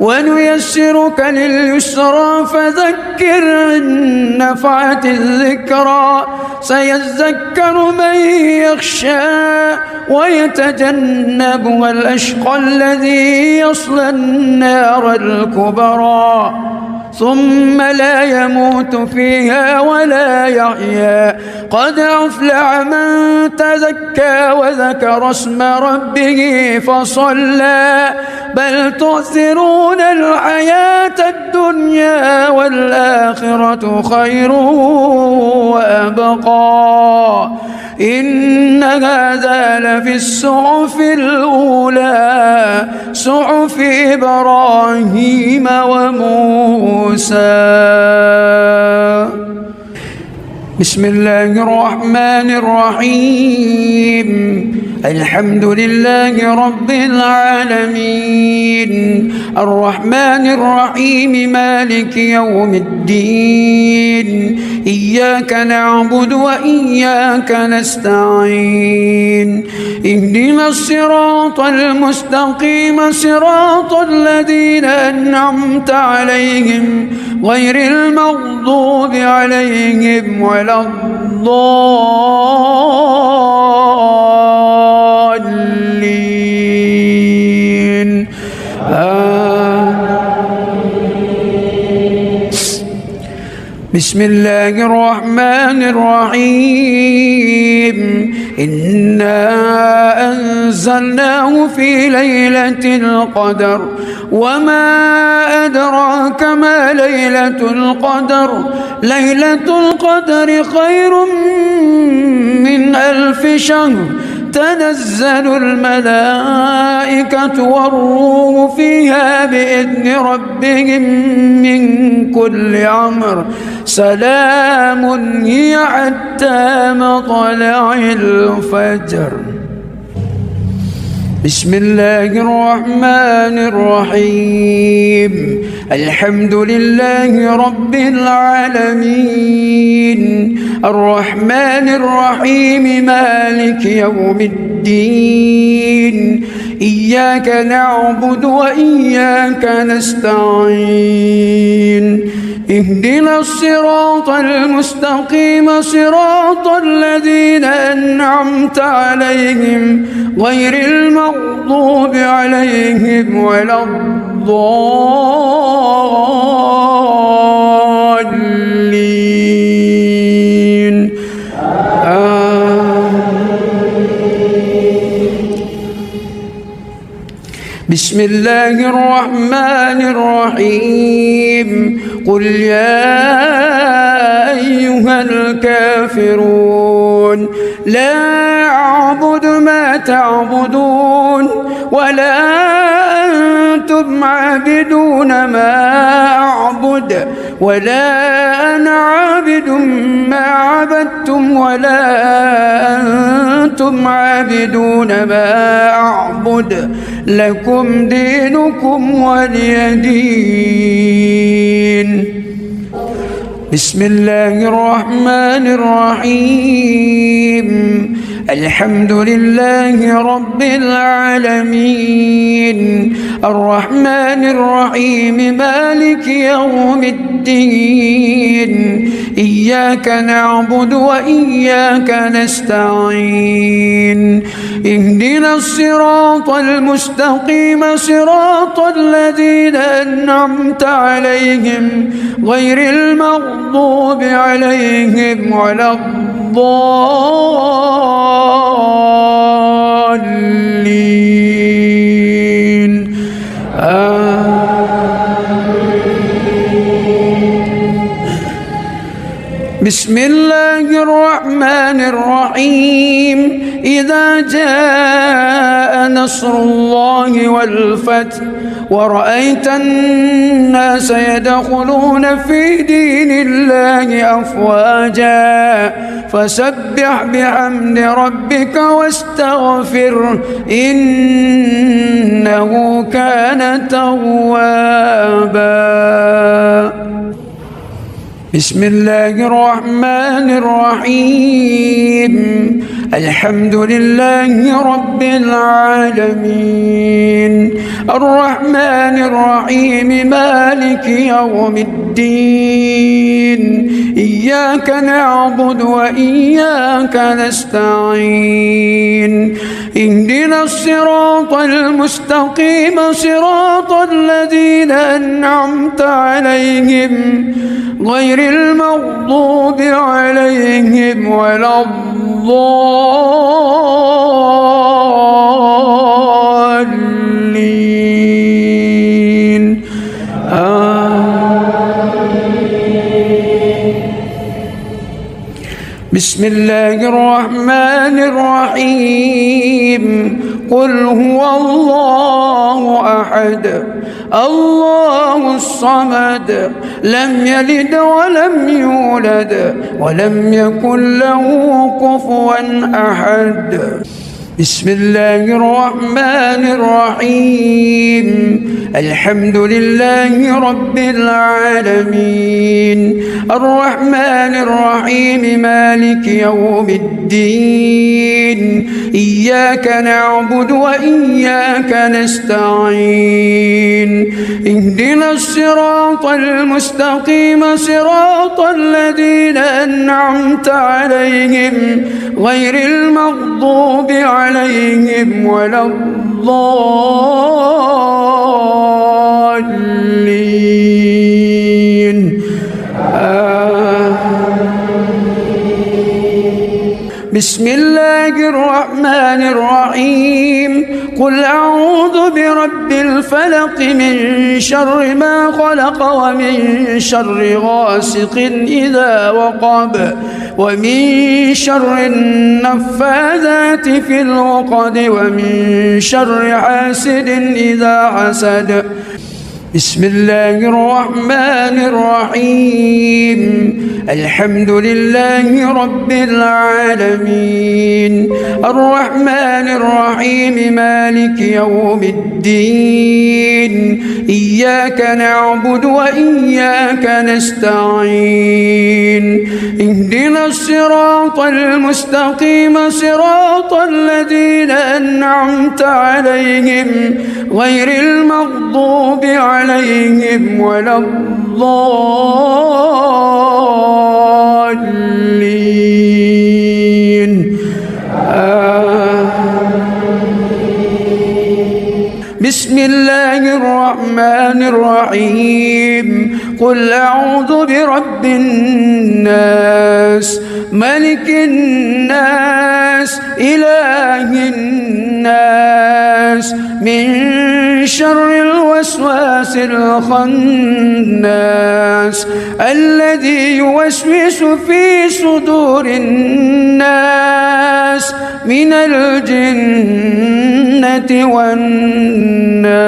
ونيسرك لليسرى فذكر إن نفعت الذكرى سيذكر من يخشى ويتجنبها الأشقى الذي يصلى النار الكبرى ثم لا يموت فيها ولا يحيا قد أفلح من تزكى وذكر اسم ربه فصلى بل تؤثرون الحياة الدنيا والآخرة خير وأبقى إن هذا لفي الصحف الأولى صحف إبراهيم وموسى. بسم الله الرحمن الرحيم الحمد لله رب العالمين الرحمن الرحيم مالك يوم الدين إياك نعبد وإياك نستعين اهدنا الصراط المستقيم صراط الذين أنعمت عليهم غير المغضوب عليهم ولا الضالين. بسم الله الرحمن الرحيم إنا أنزلناه في ليلة القدر وما أدراك ما ليلة القدر ليلة القدر خير من 1000 شهر تنزل الملائكة والروح فيها بإذن ربهم من كل أمر سلام هي حتى مطلع الفجر. بسم الله الرحمن الرحيم الحمد لله رب العالمين الرحمن الرحيم مالك يوم الدين إياك نعبد وإياك نستعين اهدنا الصراط المستقيم صراط الذين أنعمت عليهم غير المغضوب عليهم ولا الضالين بسم الله الرحمن الرحيم قل يا أيها الكافرون لا أعبد ما تعبدون ولا أنتم عابدون ما أعبد ولا أنا عابد ما عبدتم ولا أنتم عابدون ما أعبد لكم دينكم ولي دين بسم الله الرحمن الرحيم الحمد لله رب العالمين الرحمن الرحيم مالك يوم الدين إياك نعبد وإياك نستعين اهدنا الصراط المستقيم صراط الذين أنعمت عليهم غير المغضوب عليهم ولا الضالين بسم الله الرحمن الرحيم إذا جاء نصر الله والفتح ورأيت الناس يدخلون في دين الله أفواجا فسبح بحمد ربك واستغفره إنه كان توابا بسم الله الرحمن الرحيم الحمد لله رب العالمين الرحمن الرحيم مالك يوم الدين إياك نعبد وإياك نستعين اهدنا الصراط المستقيم صراط الذين أنعمت عليهم غير المغضوب عليهم ولا الضالين بسم الله الرحمن الرحيم قل هو الله أحد الله الصمد لم يلد ولم يولد ولم يكن له كفوا أحد بسم الله الرحمن الرحيم الحمد لله رب العالمين الرحمن الرحيم مالك يوم الدين إياك نعبد وإياك نستعين اهدنا الصراط المستقيم صراط الذين أنعمت عليهم غير المغضوب عليهم ولا الضالين بسم الله الرحمن الرحيم قل أعوذ برب الفلق من شر ما خلق ومن شر غاسق إذا وقب ومن شر النفاذات في العقد ومن شر حاسد إذا حسد بسم الله الرحمن الرحيم الحمد لله رب العالمين الرحمن الرحيم مالك يوم الدين إياك نعبد وإياك نستعين اهدنا الصراط المستقيم صراط الذين أنعمت عليهم غير المغضوب عليهم ولا الضالين بسم الله الرحمن الرحيم قل أعوذ برب الناس ملك الناس إله الناس من شر الوسواس الخناس الذي يوسوس في صدور الناس من الجنة والناس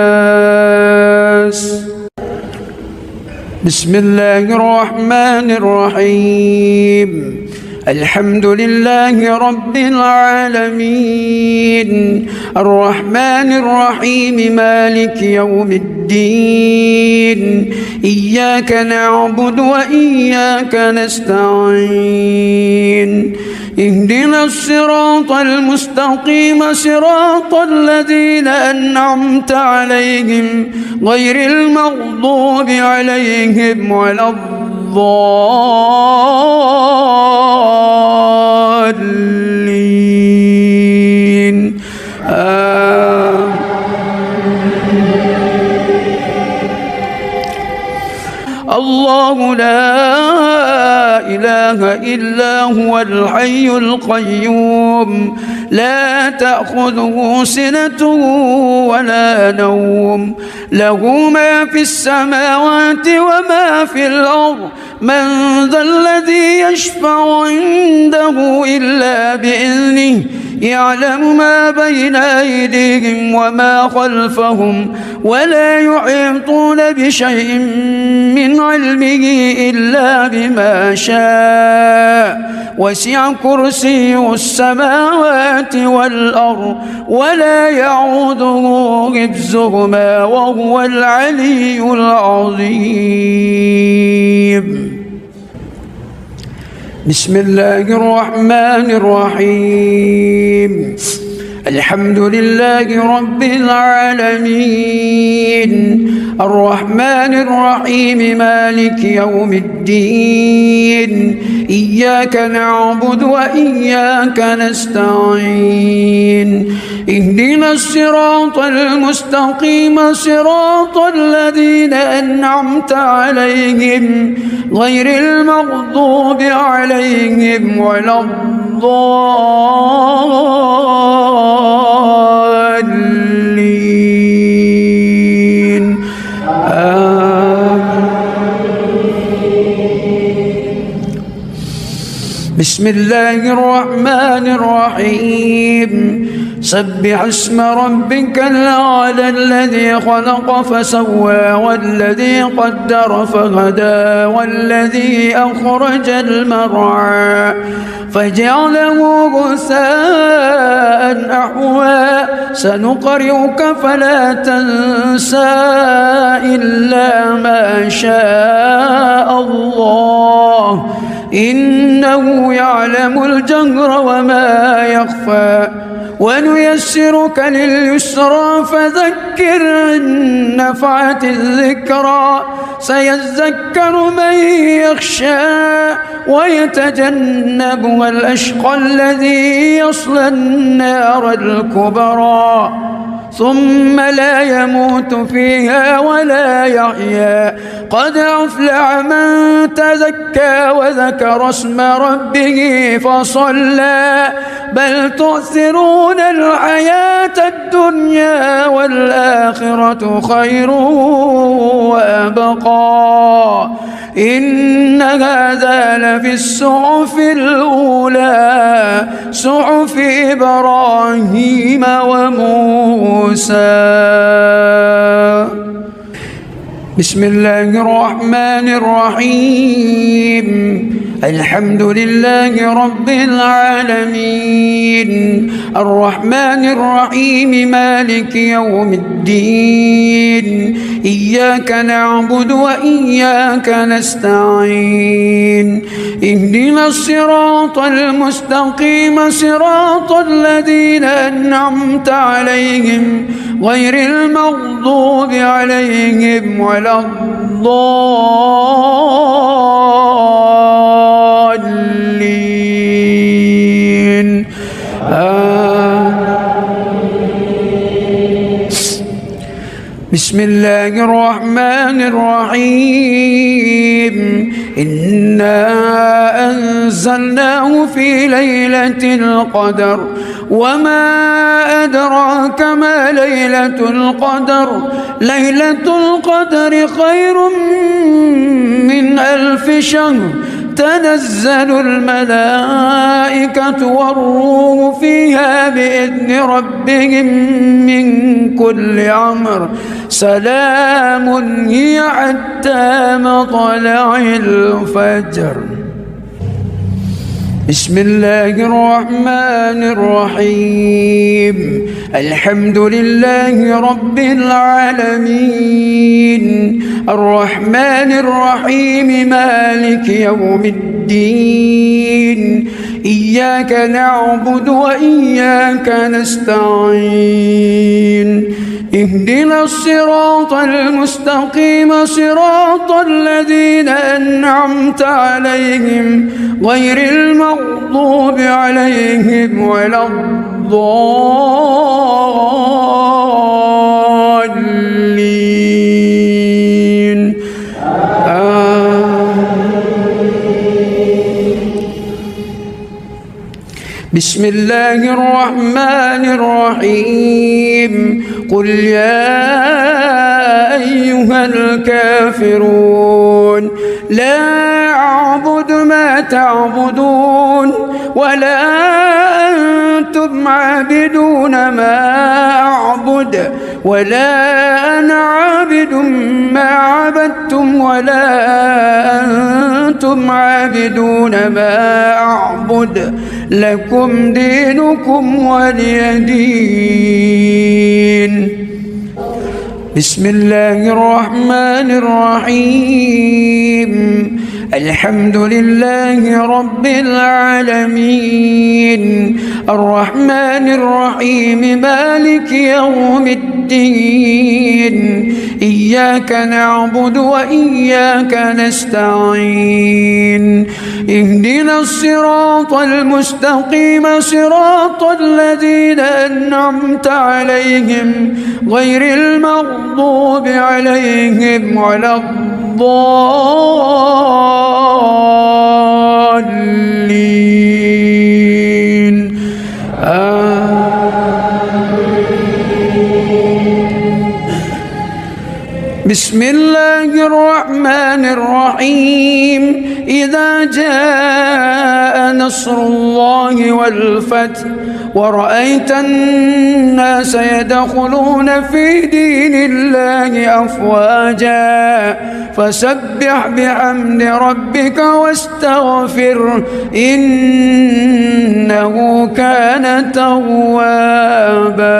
بسم الله الرحمن الرحيم الحمد لله رب العالمين الرحمن الرحيم مالك يوم الدين إياك نعبد وإياك نستعين اهدنا الصراط المستقيم صراط الذين أنعمت عليهم غير المغضوب عليهم ولا الضالين الله لا إله إلا هو الحي القيوم لا تأخذه سنة ولا نوم له ما في السماوات وما في الأرض من ذا الذي يشفع عنده إلا بإذنه يعلم ما بين أيديهم وما خلفهم ولا يحيطون بشيء من علمه إلا بما شاء وسع كرسيه السماوات والأرض ولا يعوده حفظهما وهو العلي العظيم بسم الله الرحمن الرحيم الحمد لله رب العالمين الرحمن الرحيم مالك يوم الدين إياك نعبد وإياك نستعين اهدنا الصراط المستقيم صراط الذين أنعمت عليهم غير المغضوب عليهم ولا الضالين بسم الله الرحمن الرحيم سبح اسم ربك الأعلى الذي خلق فسوى والذي قدر فهدى والذي أخرج المرعى فجعله غثاء أحوى سنقرئك فلا تنسى إلا ما شاء الله إنه يعلم الجهر وما يخفى ونيسرك لليسرى فذكر إن نفعت الذكرى سيذكر من يخشى ويتجنبها الأشقى الذي يصلى النار الكبرى ثم لا يموت فيها ولا يحيا قد أفلح من تزكى وذكر اسم ربه فصلى بل تؤثرون الحياة الدنيا والآخرة خير وأبقى إن هذا لفي الصحف الأولى صحف إبراهيم وموسى بسم الله الرحمن الرحيم الحمد لله رب العالمين الرحمن الرحيم مالك يوم الدين إياك نعبد وإياك نستعين اهدنا الصراط المستقيم صراط الذين أنعمت عليهم غير المغضوب عليهم ولا الضالين بسم الله الرحمن الرحيم إنا أنزلناه في ليلة القدر وما أدراك ما ليلة القدر ليلة القدر خير من 1000 شهر تنزل الملائكة والروح فيها بإذن ربهم من كل أمر سلام هي حتى مطلع الفجر بسم الله الرحمن الرحيم الحمد لله رب العالمين الرحمن الرحيم مالك يوم الدين إياك نعبد وإياك نستعين اهدنا الصراط المستقيم صراط الذين أنعمت عليهم غير المغضوب عليهم ولا الضالين بسم الله الرحمن الرحيم قل يا أيها الكافرون لا أعبد ما تعبدون ولا أنتم عابدون ما أعبد ولا أنا عابد ما عبدتم ولا أنتم عابدون ما أعبد لكم دينكم ولي دين بسم الله الرحمن الرحيم الحمد لله رب العالمين الرحمن الرحيم مالك يوم الدين إياك نعبد وإياك نستعين اهدنا الصراط المستقيم صراط الذين أنعمت عليهم غير المغضوب عليهم ولا الضالين بسم الله الرحمن الرحيم إذا جاء نصر الله والفتح ورأيت الناس يدخلون في دين الله أفواجا فسبح بحمد ربك واستغفر إنه كان توابا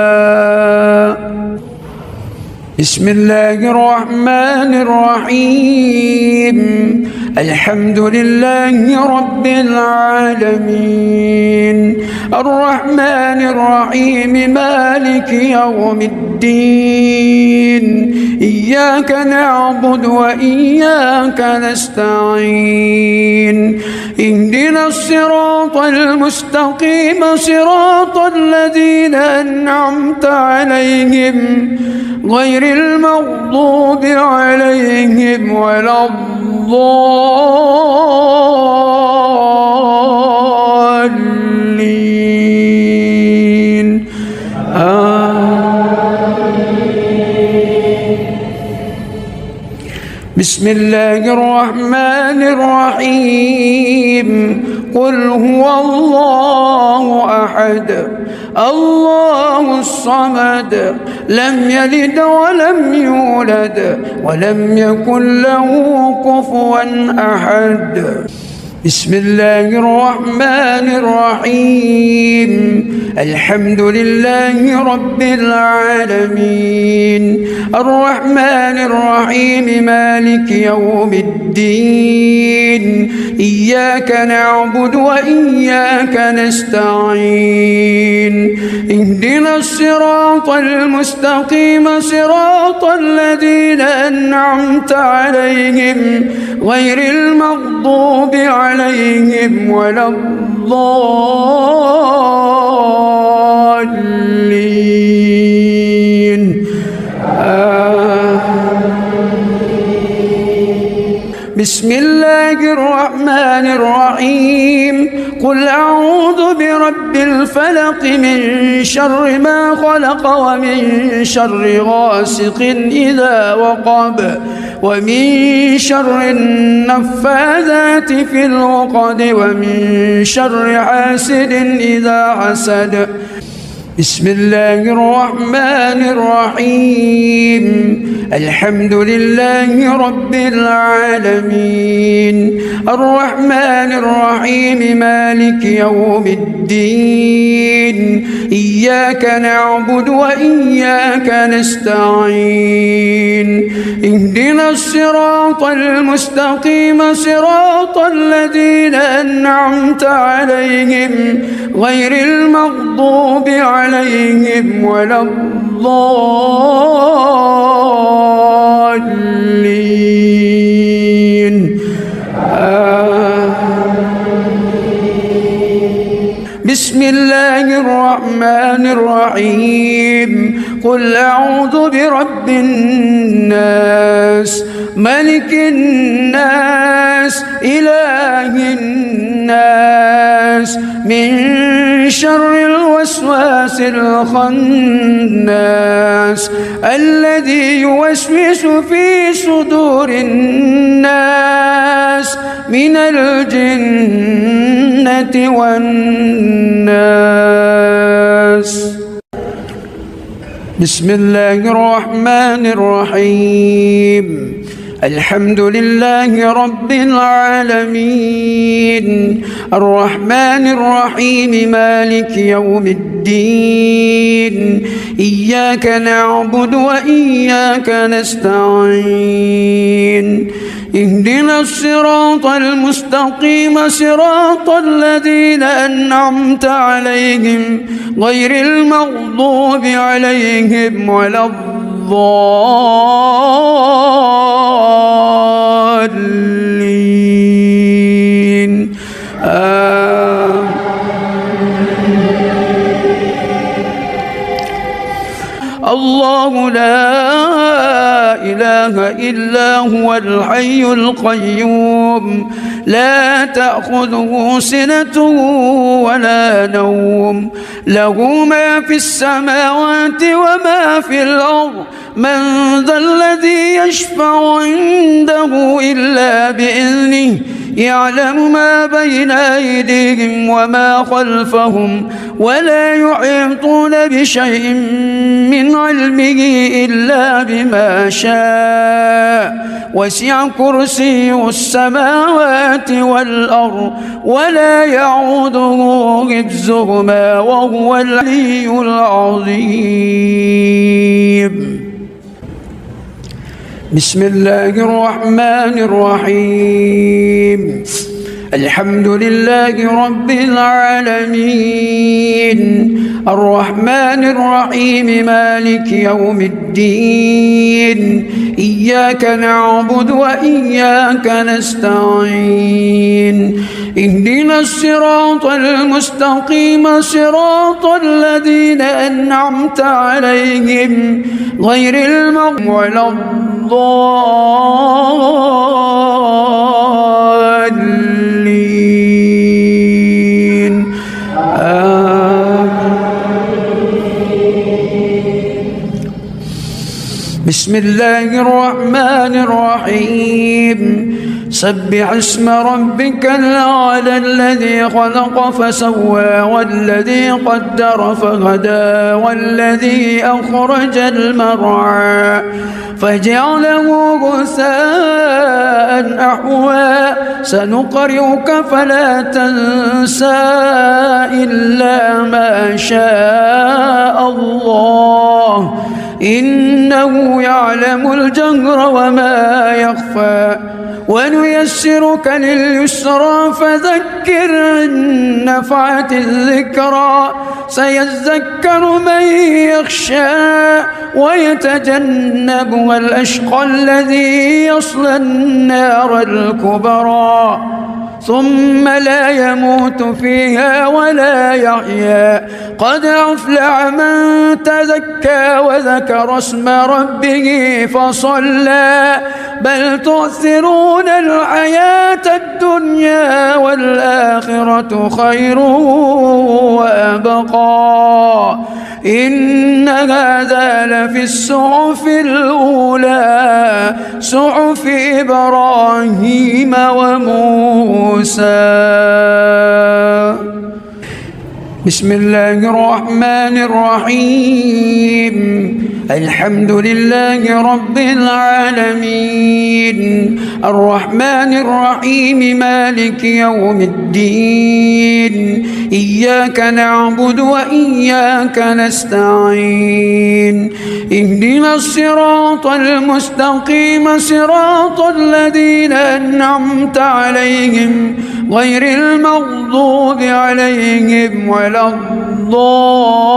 بسم الله الرحمن الرحيم الحمد لله رب العالمين الرحمن الرحيم مالك يوم الدين إياك نعبد وإياك نستعين اهدنا الصراط المستقيم صراط الذين أنعمت عليهم غير المغضوب عليهم ولا الضالين بسم الله الرحمن الرحيم قل هو الله أحد الله الصمد لم يلد ولم يولد ولم يكن له كفوا أحد بسم الله الرحمن الرحيم الحمد لله رب العالمين الرحمن الرحيم مالك يوم الدين إياك نعبد وإياك نستعين اهدنا الصراط المستقيم صراط الذين أنعمت عليهم غير المغضوب عليهم ولا الضالين بسم الله الرحمن الرحيم قل أعوذ برب الفلق من شر ما خلق ومن شر غاسق إذا وقب ومن شر النفاذات في العقد ومن شر حاسد إذا حسد بسم الله الرحمن الرحيم الحمد لله رب العالمين الرحمن الرحيم مالك يوم الدين إياك نعبد وإياك نستعين اهدنا الصراط المستقيم صراط الذين أنعمت عليهم غير المغضوب عليهم ولا الضالين بسم الله الرحمن الرحيم قل أعوذ برب الناس ملك الناس إله الناس من شر الوسواس الخناس الذي يوسوس في صدور الناس من الجنة والناس بسم الله الرحمن الرحيم الحمد لله رب العالمين الرحمن الرحيم مالك يوم الدين إياك نعبد وإياك نستعين اهدنا الصراط المستقيم صراط الذين أنعمت عليهم غير المغضوب عليهم ولا الضالين الله لا إله إلا هو الحي القيوم لا تأخذه سنة ولا نوم له ما في السماوات وما في الأرض من ذا الذي يشفع عنده إلا بإذنه يعلم ما بين أيديهم وما خلفهم ولا يحيطون بشيء من علمه إلا بما شاء وسع كرسيه السماوات والأرض ولا يعوده حفظهما وهو العلي العظيم بسم الله الرحمن الرحيم الحمد لله رب العالمين الرحمن الرحيم مالك يوم الدين إياك نعبد وإياك نستعين اهدنا الصراط المستقيم صراط الذين أنعمت عليهم غير المغضوب ولا الضالين بسم الله الرحمن الرحيم سبح اسم ربك الأعلى الذي خلق فسوى والذي قدر فهدى والذي أخرج المرعى فجعله غثاء أحوى سنقرئك فلا تنسى إلا ما شاء الله إنه يعلم الجهر وما يخفى ونيسرك لليسرى فذكر إن نفعت الذكرى سيذكر من يخشى ويتجنبها الأشقى الذي يصلى النار الكبرى ثم لا يموت فيها ولا يحيا قد أفلح من تزكى وذكر اسم ربه فصلى بل تؤثرون الحياة الدنيا والآخرة خير وأبقى إن هذا لفي الصحف الأولى صحف إبراهيم وموسى. بسم الله الرحمن الرحيم الحمد لله رب العالمين الرحمن الرحيم مالك يوم الدين إياك نعبد وإياك نستعين اهدنا الصراط المستقيم صراط الذين أنعمت عليهم غير المغضوب عليهم ولا الضالين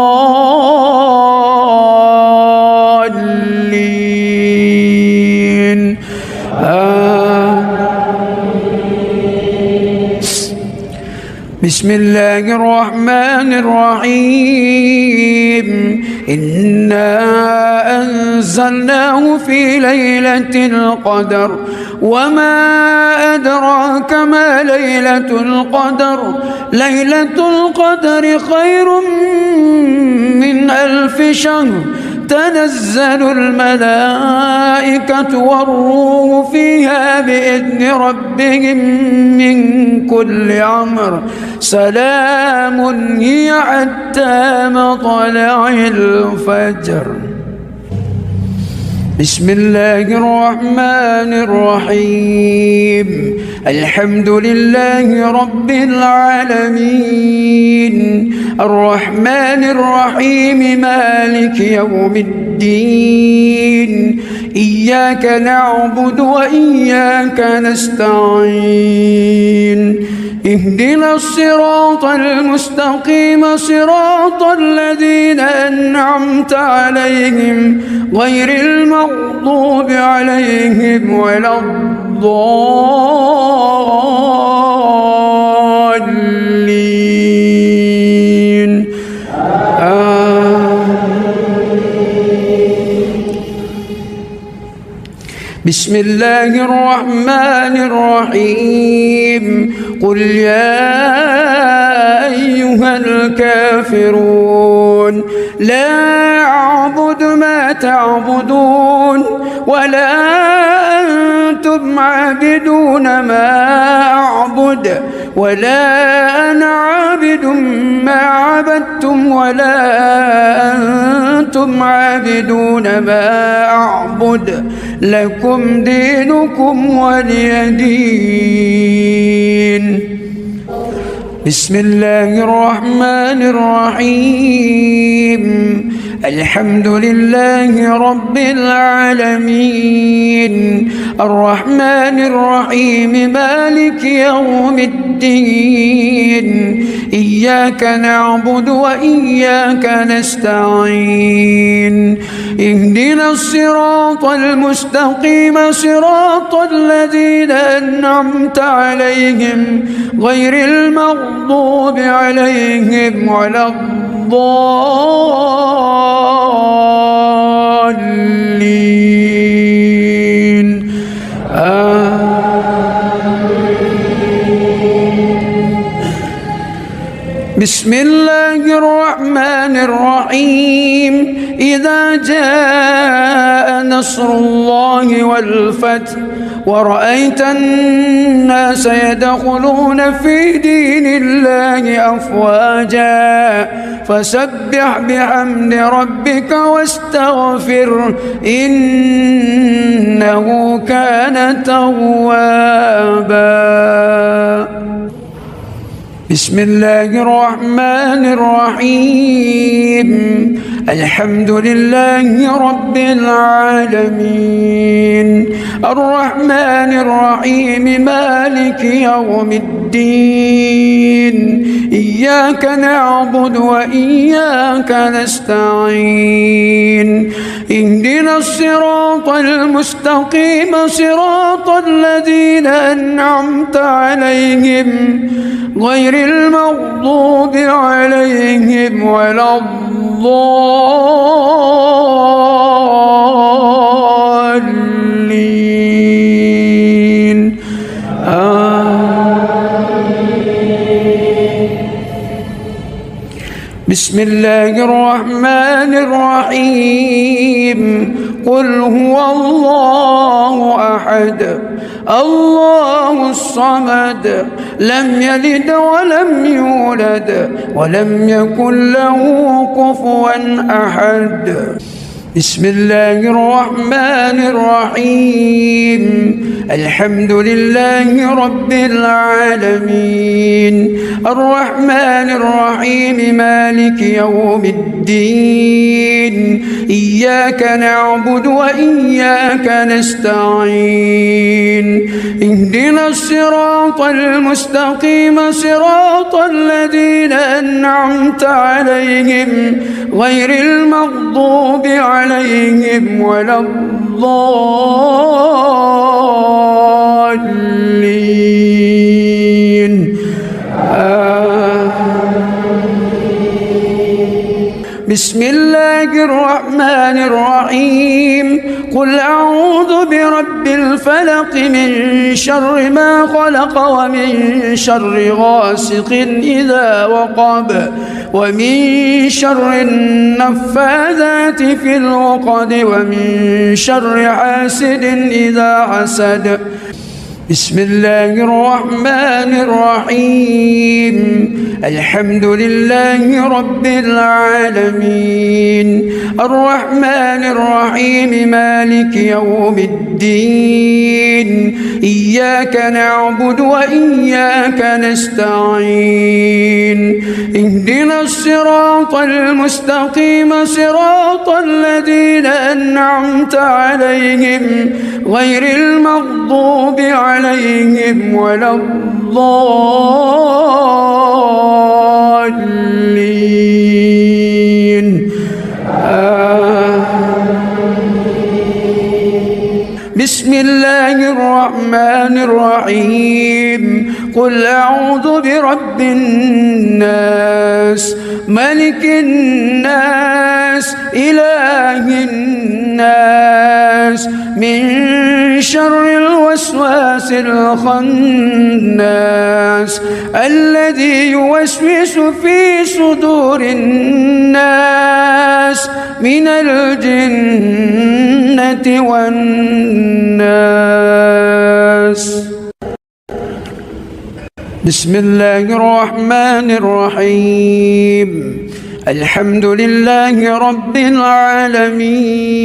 بسم الله الرحمن الرحيم إنا أنزلناه في ليلة القدر وما أدراك ما ليلة القدر ليلة القدر خير من 1000 شهر تنزل الملائكة والروح فيها بإذن ربهم من كل أمر سلام هي حتى مطلع الفجر. بسم الله الرحمن الرحيم الحمد لله رب العالمين الرحمن الرحيم مالك يوم الدين إياك نعبد وإياك نستعين اهدنا الصراط المستقيم صراط الذين أنعمت عليهم غير المغضوب عليهم ولا الضالين بسم الله الرحمن الرحيم قل يا أيها الكافرون لا أعبد ما تعبدون ولا أنتم عابدون ما أعبد ولا أنا عابد ما عبدتم ولا أنتم عابدون ما أعبد لكم دينكم ولي دين. بسم الله الرحمن الرحيم الحمد لله رب العالمين الرحمن الرحيم مالك يوم الدين إياك نعبد وإياك نستعين اهدنا الصراط المستقيم صراط الذين أنعمت عليهم غير المغضوب عليهم ولا الضالين بسم الله الرحمن الرحيم إذا جاء نصر الله والفتح ورأيت الناس يدخلون في دين الله أفواجا فسبح بحمد ربك واستغفر إنه كان توابا. بسم الله الرحمن الرحيم الحمد لله رب العالمين الرحمن الرحيم مالك يوم الدين إياك نعبد وإياك نستعين اهدنا الصراط المستقيم صراط الذين أنعمت عليهم غير المغضوب عليهم ولا الضالين بسم الله الرحمن الرحيم قل هو الله أحد الله الصمد لم يلد ولم يولد ولم يكن له كفوا أحد. بسم الله الرحمن الرحيم الحمد لله رب العالمين الرحمن الرحيم مالك يوم الدين إياك نعبد وإياك نستعين اهدنا الصراط المستقيم صراط الذين أنعمت عليهم غير المغضوب عليهم ولا الضالين بسم الله الرحمن الرحيم قل أعوذ برب الفلق من شر ما خلق ومن شر غاسق إذا وقب ومن شر النفاذات في العقد ومن شر حاسد إذا حسد. بسم الله الرحمن الرحيم الحمد لله رب العالمين الرحمن الرحيم مالك يوم الدين إياك نعبد وإياك نستعين اهدنا الصراط المستقيم صراط الذين أنعمت عليهم غير المغضوب عليهم ولا الضالين بسم الله الرحمن الرحيم قل أعوذ برب الناس ملك الناس إله الناس من شر الوسواس الخناس الذي يوسوس في صدور الناس من الجنة والناس. بسم الله الرحمن الرحيم الحمد لله رب العالمين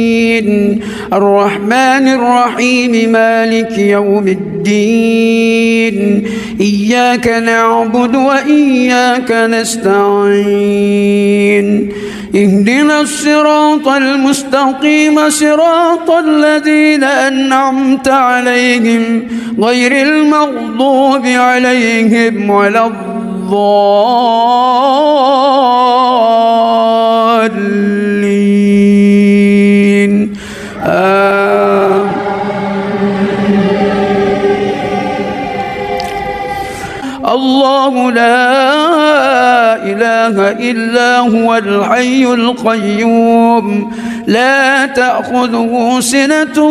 الرحمن الرحيم مالك يوم الدين إياك نعبد وإياك نستعين اهدنا الصراط المستقيم صراط الذين أنعمت عليهم غير المغضوب عليهم ولا الضالين الله لا إله إلا هو الحي القيوم لا تأخذه سنة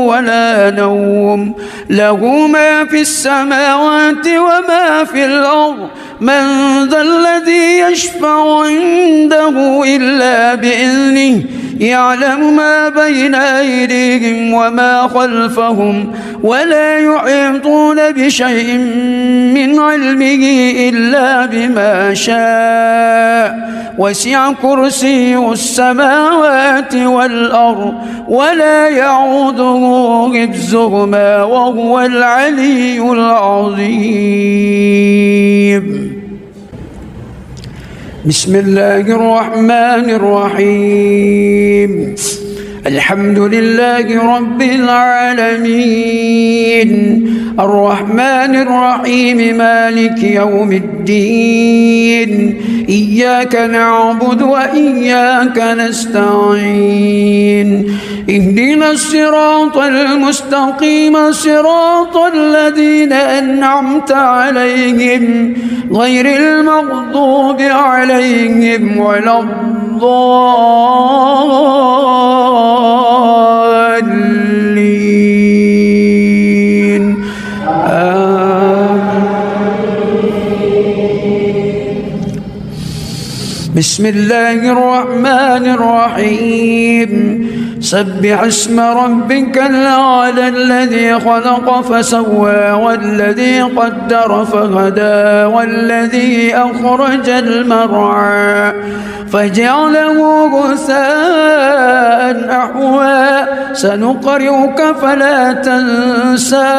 ولا نوم، له ما في السماوات وما في الأرض، من ذا الذي يشفع عنده إلا بإذنه، يعلم ما بين أيديهم وما خلفهم، ولا يحيطون بشيء من علمه إلا بما شاء، وسع كرسيه السماوات والأرض ولا يعوده حفظهما وهو العلي العظيم. بسم الله الرحمن الرحيم. الحمد لله رب العالمين، الرحمن الرحيم، مالك يوم الدين، إياك نعبد وإياك نستعين، اهدنا الصراط المستقيم، صراط الذين أنعمت عليهم غير المغضوب عليهم ولا الضالين. بسم الله الرحمن الرحيم. سبح اسم ربك الأعلى الذي خلق فسوى والذي قدر فهدى والذي أخرج المرعى فجعله غثاء أحوى سنقرئك فلا تنسى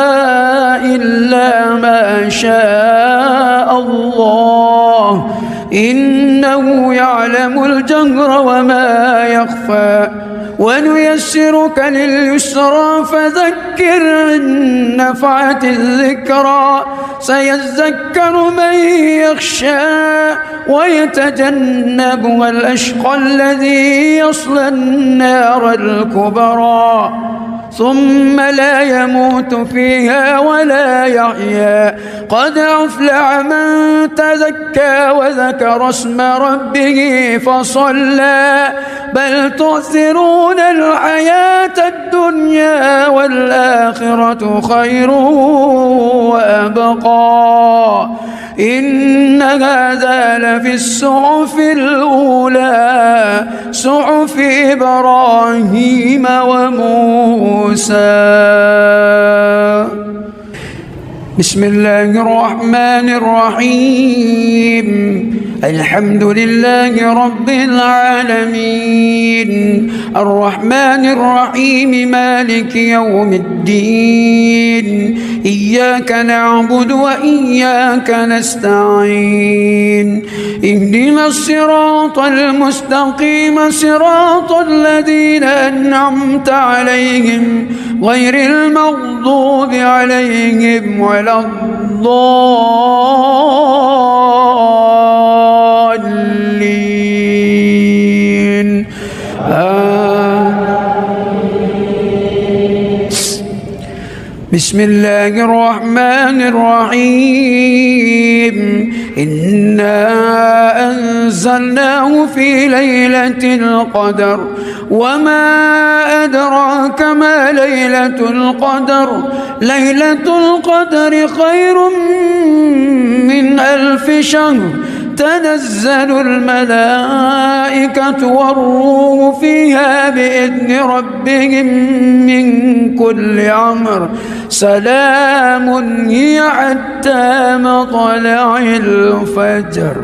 إلا ما شاء الله إنه يعلم الجهر وما يخفى ونيسرك لليسرى فذكر إن نفعت الذكرى سيذكر من يخشى ويتجنبها الأشقى الذي يصلى النار الكبرى ثم لا يموت فيها ولا يحيا قد أفلح من تزكى وذكر اسم ربه فصلى بل تؤثرون الحياة الدنيا والآخرة خير وأبقى إن هذا لفي الصحف الأولى صحف إبراهيم وموسى. بسم الله الرحمن الرحيم. الحمد لله رب العالمين الرحمن الرحيم مالك يوم الدين إياك نعبد وإياك نستعين اهدنا الصراط المستقيم صراط الذين أنعمت عليهم غير المغضوب عليهم ولا الضالين. بسم الله الرحمن الرحيم إنا أنزلناه في ليلة القدر وما أدراك ما ليلة القدر ليلة القدر خير من 1000 شهر تنزل الملائكة والروح فيها بإذن ربهم من كل أمر سلام هي حتى مطلع الفجر.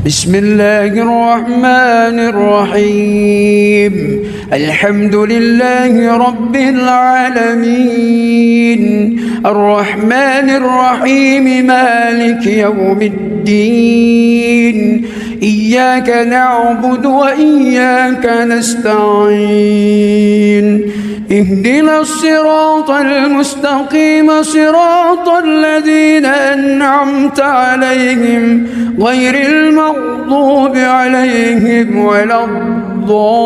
بسم الله الرحمن الرحيم الحمد لله رب العالمين الرحمن الرحيم مالك يوم الدين إياك نعبد وإياك نستعين اهدنا الصراط المستقيم صراط الذين أنعمت عليهم غير المغضوب عليهم ولا الضالين.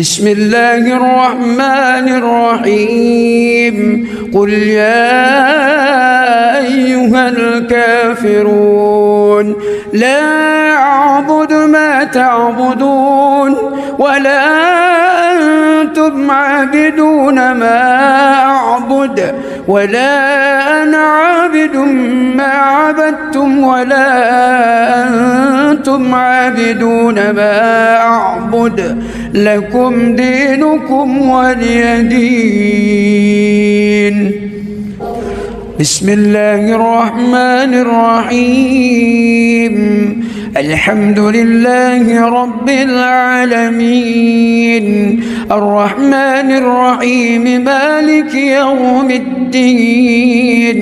بسم الله الرحمن الرحيم قل يا أيها الكافرون لا أعبد ما تعبدون ولا أنتم عابدون ما أعبد ولا أنا عابد ما عبدتم ولا أنتم عابدون ما أعبد لكم دينكم ولي دين. بسم الله الرحمن الرحيم الحمد لله رب العالمين الرحمن الرحيم مالك يوم الدين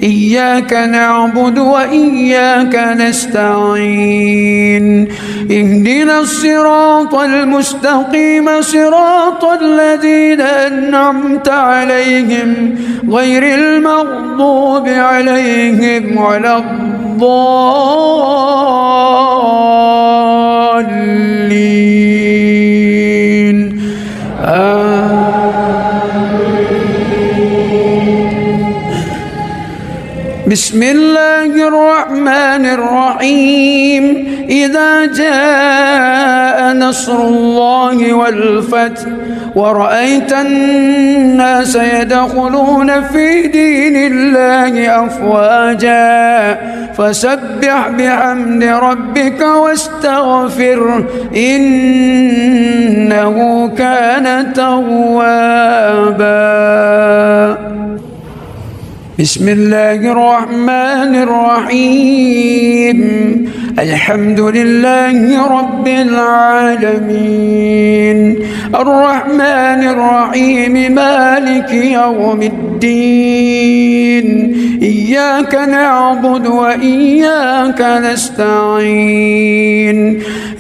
إياك نعبد وإياك نستعين اهدنا الصراط المستقيم صراط الذين أنعمت عليهم غير المغضوب عليهم ولا الضالين بسم الله الرحمن الرحيم إذا جاء نصر الله والفتح ورأيت الناس يدخلون في دين الله أفواجا فسبح بحمد ربك واستغفره إنه كان توابا. بسم الله الرحمن الرحيم الحمد لله رب العالمين الرحمن الرحيم مالك يوم الدين إياك نعبد وإياك نستعين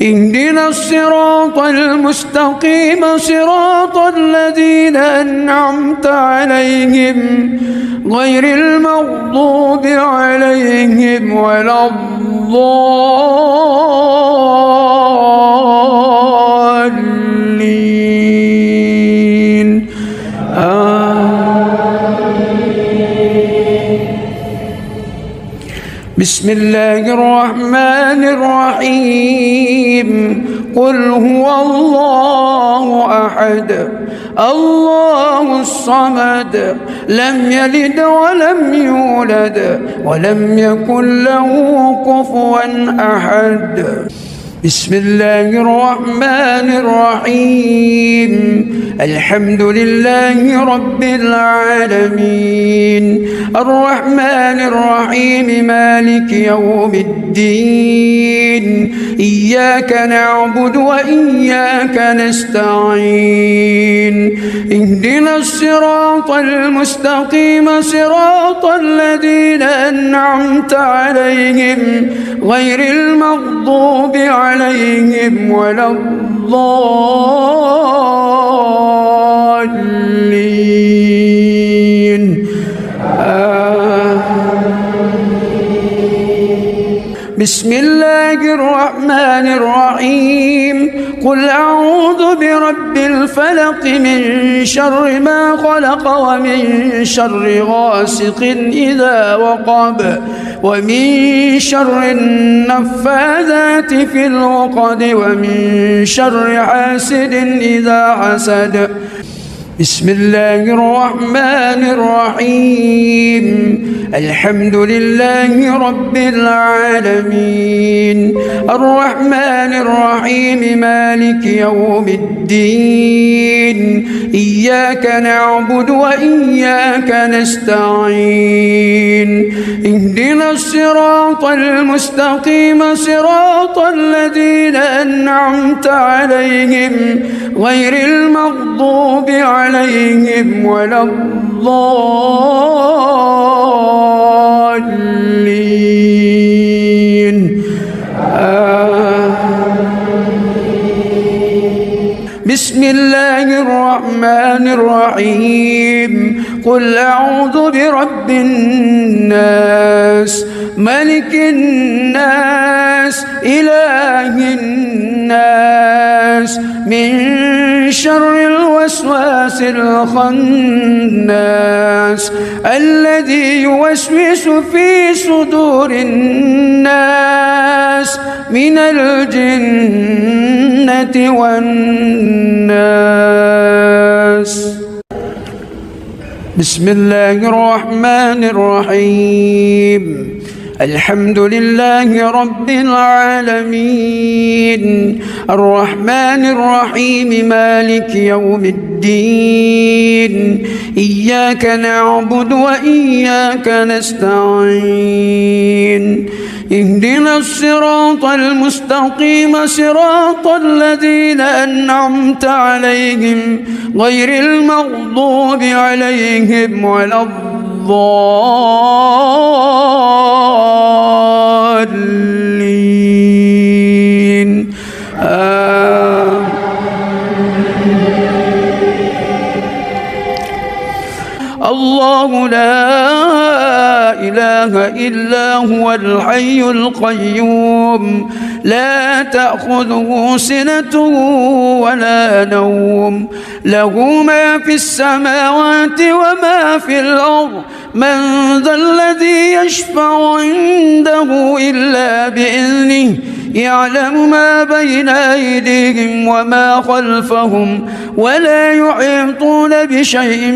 اهدنا الصراط المستقيم صراط الذين أنعمت عليهم غير المغضوب عليهم ولا الضالين بسم الله الرحمن الرحيم قل هو الله أحد الله الصمد لم يلد ولم يولد ولم يكن له كفوا أحد. بسم الله الرحمن الرحيم الحمد لله رب العالمين الرحمن الرحيم مالك يوم الدين إياك نعبد وإياك نستعين اهدنا الصراط المستقيم صراط الذين أنعمت عليهم غير المغضوب عليهم ولا الضالين بسم الله الرحمن الرحيم قل أعوذ برب الفلق من شر ما خلق ومن شر غاسق إذا وقب ومن شر النفاذات في العقد ومن شر حاسد إذا حسد. بسم الله الرحمن الرحيم الحمد لله رب العالمين الرحمن الرحيم مالك يوم الدين إياك نعبد وإياك نستعين اهدنا الصراط المستقيم صراط الذين أنعمت عليهم غير المغضوب عليهم ولا الضالين بسم الله الرحمن الرحيم قل أعوذ برب الناس ملك الناس إله الناس من شر الوسواس الخناس الذي يوسوس في صدور الناس من الجنة والناس. بسم الله الرحمن الرحيم. الحمد لله رب العالمين الرحمن الرحيم مالك يوم الدين إياك نعبد وإياك نستعين اهدنا الصراط المستقيم صراط الذين أنعمت عليهم غير المغضوب عليهم ولا الضالين. الله لا إله إلا هو الحي القيوم لا تأخذه سنة ولا نوم له ما في السماوات وما في الأرض من ذا الذي يشفع عنده إلا بإذنه يعلم ما بين أيديهم وما خلفهم ولا يحيطون بشيء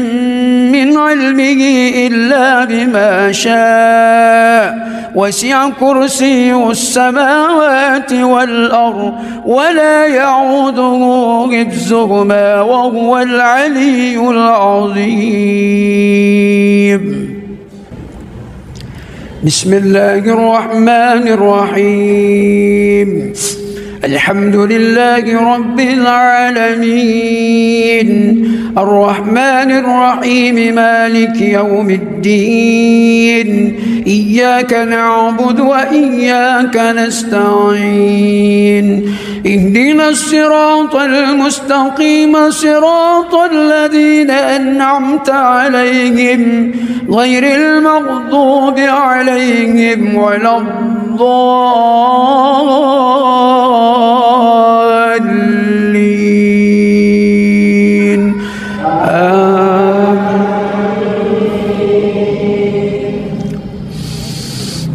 من علمه إلا بما شاء وسع كرسيه السماوات والأرض ولا يعوده حفظهما وهو العلي العظيم. بسم الله الرحمن الرحيم. الحمد لله رب العالمين الرحمن الرحيم مالك يوم الدين إياك نعبد وإياك نستعين اهدنا الصراط المستقيم صراط الذين أنعمت عليهم غير المغضوب عليهم ولا الضالين.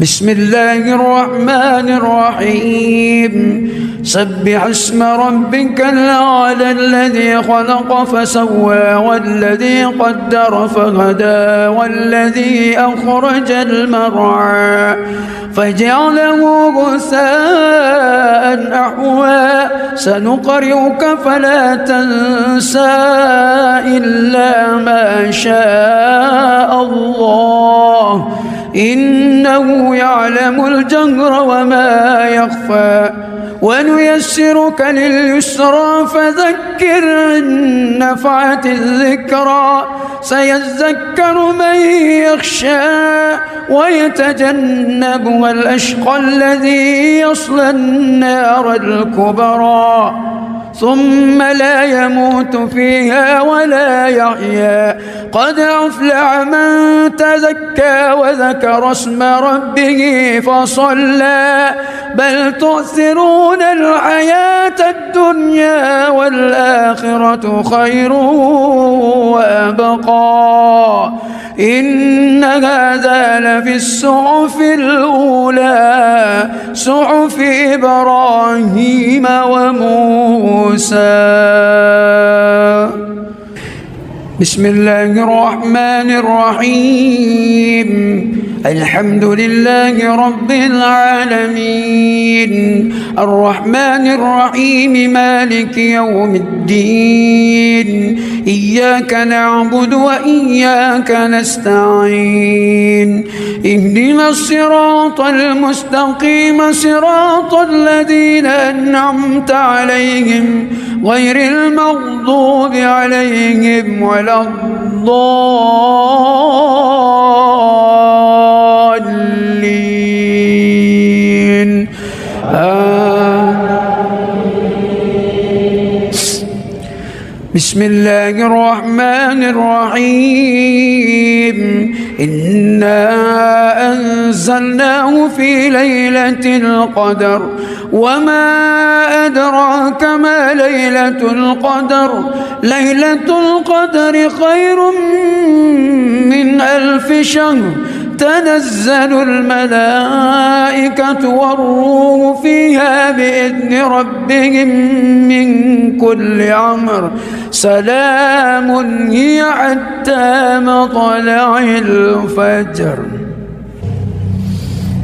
بسم الله الرحمن الرحيم. سبح اسم ربك الأعلى الذي خلق فسوى والذي قدر فهدى والذي أخرج المرعى فجعله غثاء أحوى سنقرئك فلا تنسى إلا ما شاء الله إنه يعلم الجهر وما يخفى ونيسرك لليسرى فذكر إن نفعت الذكرى سيذكر من يخشى ويتجنبها الأشقى الذي يصلى النار الكبرى ثم لا يموت فيها ولا يحيا قد أفلح من تزكى وذكر اسم ربه فصلى بل تؤثرون الحياة الدنيا والآخرة خير وأبقى إن هذا لفي الصحف الأولى صحف إبراهيم وموسى. بسم الله الرحمن الرحيم. الحمد لله رب العالمين الرحمن الرحيم مالك يوم الدين إياك نعبد وإياك نستعين اهدنا الصراط المستقيم صراط الذين أنعمت عليهم غير المغضوب عليهم ولا الضالين. بسم الله الرحمن الرحيم إنا أنزلناه في ليلة القدر وما أدراك ما ليلة القدر ليلة القدر خير من 1000 شهر تنزل الملائكة والروح فيها بإذن ربهم من كل أمر سلام هي حتى مطلع الفجر.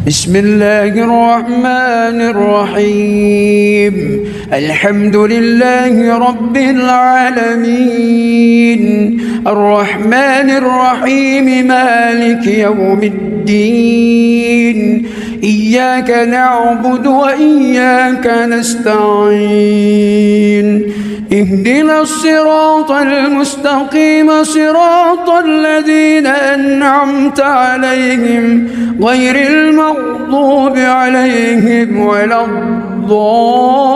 بسم الله الرحمن الرحيم الحمد لله رب العالمين الرحمن الرحيم مالك يوم الدين إياك نعبد وإياك نستعين اهدنا الصراط المستقيم صراط الذين أنعمت عليهم غير المغضوب عليهم ولا الضالين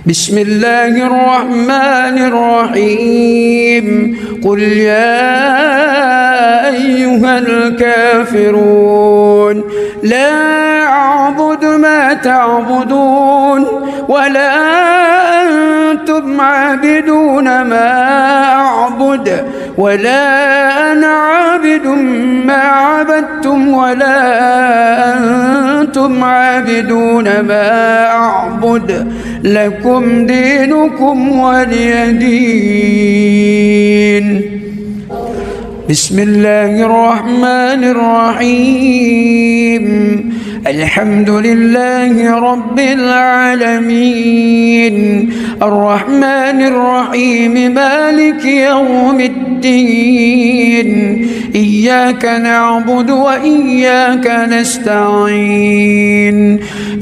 بسم الله الرحمن الرحيم قل يا أيها الكافرون لا أعبد ما تعبدون ولا أنتم عابدون ما أعبد ولا أنا عابد ما عبدتم ولا أنتم عابدون ما أعبد لكم دينكم ولي دين. بسم الله الرحمن الرحيم الحمد لله رب العالمين الرحمن الرحيم مالك يوم الدين إياك نعبد وإياك نستعين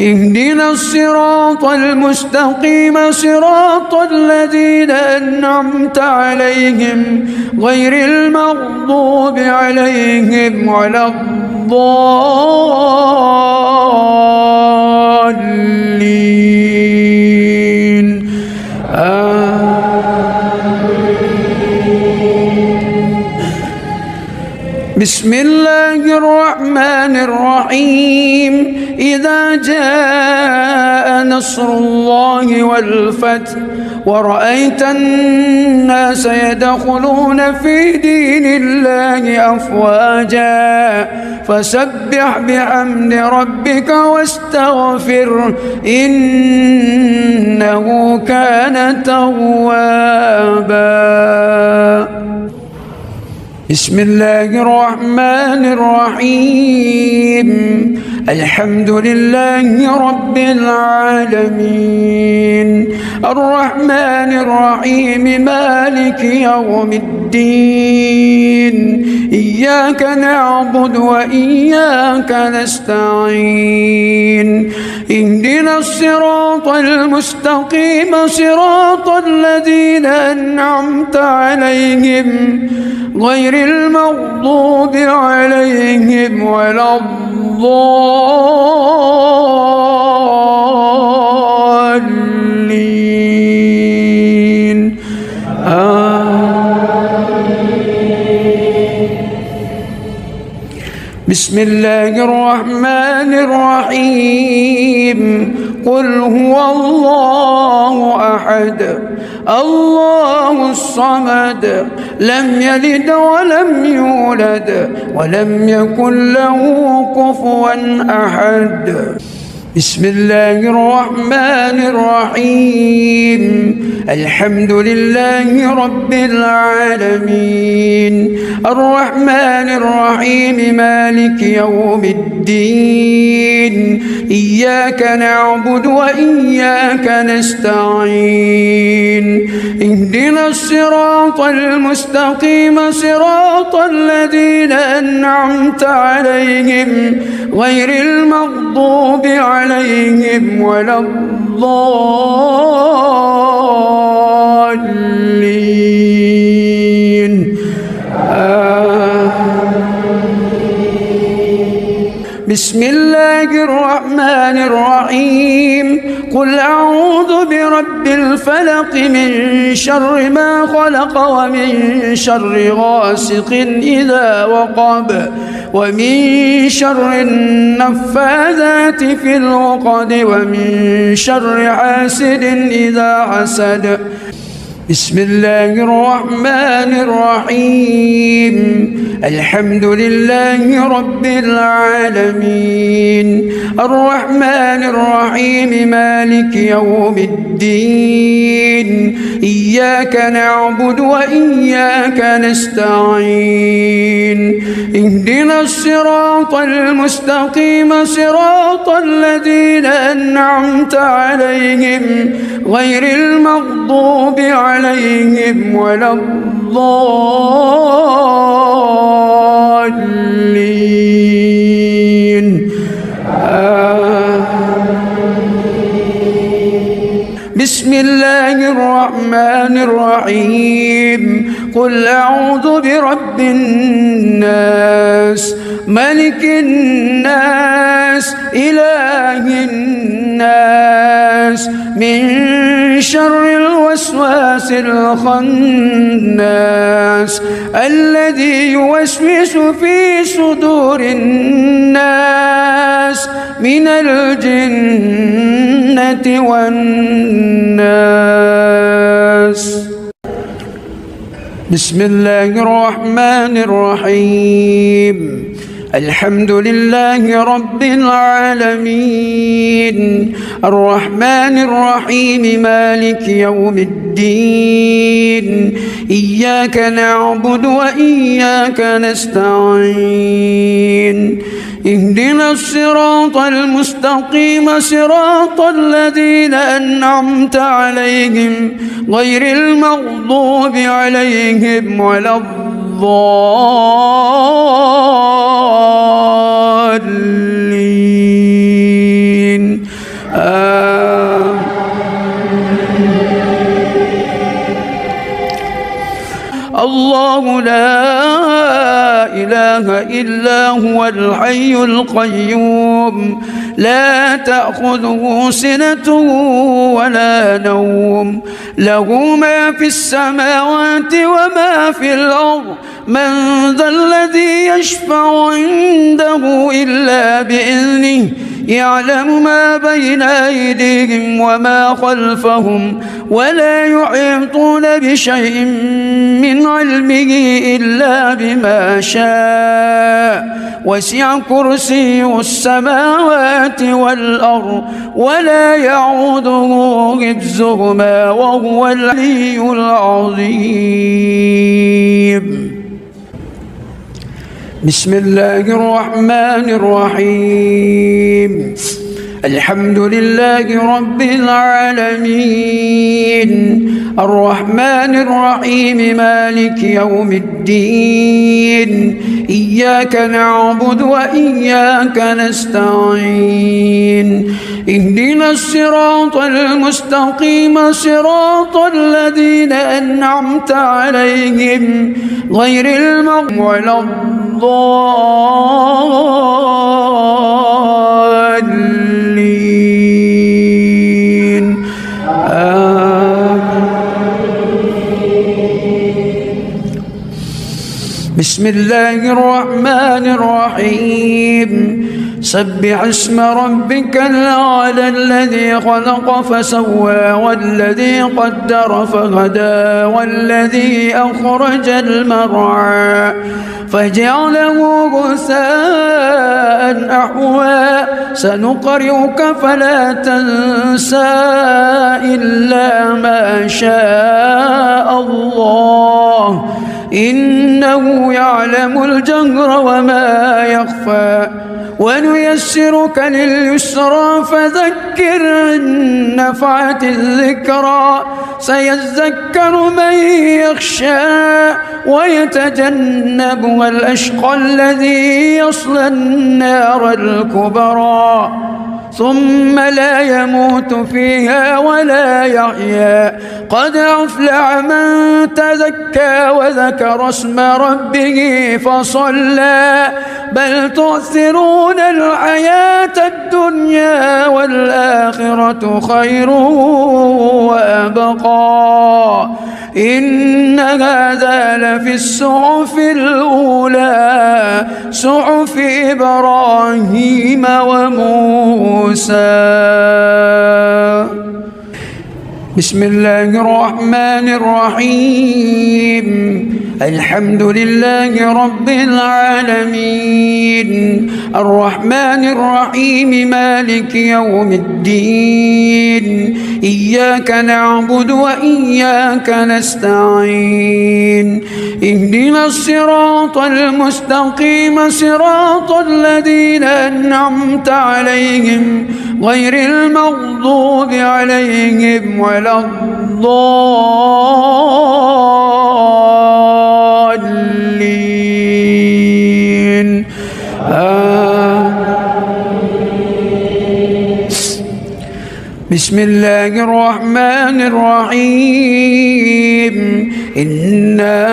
اهدنا الصراط المستقيم صراط الذين أنعمت عليهم غير المغضوب عليهم ولا الضالين بسم الله الرحمن الرحيم إذا جاء نصر الله والفتح ورأيت الناس يدخلون في دين الله أفواجا فسبح بحمد ربك واستغفره إنه كان توابا. بسم الله الرحمن الرحيم الحمد لله رب العالمين الرحمن الرحيم مالك يوم الدين إياك نعبد وإياك نستعين اهدنا الصراط المستقيم صراط الذين أنعمت عليهم غير المغضوب عليهم ولا الضالين بسم الله الرحمن الرحيم قل هو الله أحد الله الصمد لم يلد ولم يولد ولم يكن له كفوا أحد. بسم الله الرحمن الرحيم الحمد لله رب العالمين الرحمن الرحيم مالك يوم الدين إياك نعبد وإياك نستعين اهدنا الصراط المستقيم صراط الذين أنعمت عليهم غير المغضوب عليهم ولا الضالين بسم الله الرحمن الرحيم قل أعوذ برب الفلق من شر ما خلق ومن شر غاسق إذا وقب ومن شر النفاذات في العقد ومن شر حاسد إذا حسد بسم الله الرحمن الرحيم الحمد لله رب العالمين الرحمن الرحيم مالك يوم الدين إياك نعبد وإياك نستعين اهدنا الصراط المستقيم صراط الذين أنعمت عليهم غير المغضوب عليهم ولا الضالين بسم الله الرحمن الرحيم قل أعوذ برب الناس ملك الناس إله الناس من شر الوسواس الخناس الذي يوسوس في صدور الناس من الجنة والناس بسم الله الرحمن الرحيم الحمد لله رب العالمين الرحمن الرحيم مالك يوم الدين إياك نعبد وإياك نستعين اهدنا الصراط المستقيم صراط الذين أنعمت عليهم غير المغضوب عليهم ولا الضالين الله لا إله إلا هو الحي القيوم لا تأخذه سنة ولا نوم له ما في السماوات وما في الأرض من ذا الذي يشفع عنده إلا بإذنه يعلم ما بين أيديهم وما خلفهم ولا يحيطون بشيء من علمه إلا بما شاء وسع كرسيه السماوات والأرض ولا يعوده حفظهما وهو العلي العظيم بسم الله الرحمن الرحيم الحمد لله رب العالمين الرحمن الرحيم مالك يوم الدين إياك نعبد وإياك نستعين اهدنا الصراط المستقيم صراط الذين أنعمت عليهم غير المغضوب ولا الضالين بسم الله الرحمن الرحيم سبح اسم ربك الأعلى الذي خلق فسوى والذي قدر فهدى والذي أخرج المرعى فجعله غثاء أحوى سنقرئك فلا تنسى إلا ما شاء الله إنه يعلم الجهر وما يخفى ونيسرك لليسرى فذكر إن نفعت الذكرى سيذكر من يخشى ويتجنبها الأشقى الذي يصلى النار الكبرى ثم لا يموت فيها ولا يحيا. قد أفلح من تزكى وذكر اسم ربه فصلى بل تؤثرون الحياة الدنيا والآخرة خير وأبقى. إن هذا لفي الصحف الأولى صحف إبراهيم وموسى. بسم الله الرحمن الرحيم. الحمد لله رب العالمين الرحمن الرحيم مالك يوم الدين. إياك نعبد وإياك نستعين. اهدنا الصراط المستقيم صراط الذين أنعمت عليهم غير المغضوب عليهم ولا الضالين. بسم الله الرحمن الرحيم. إنا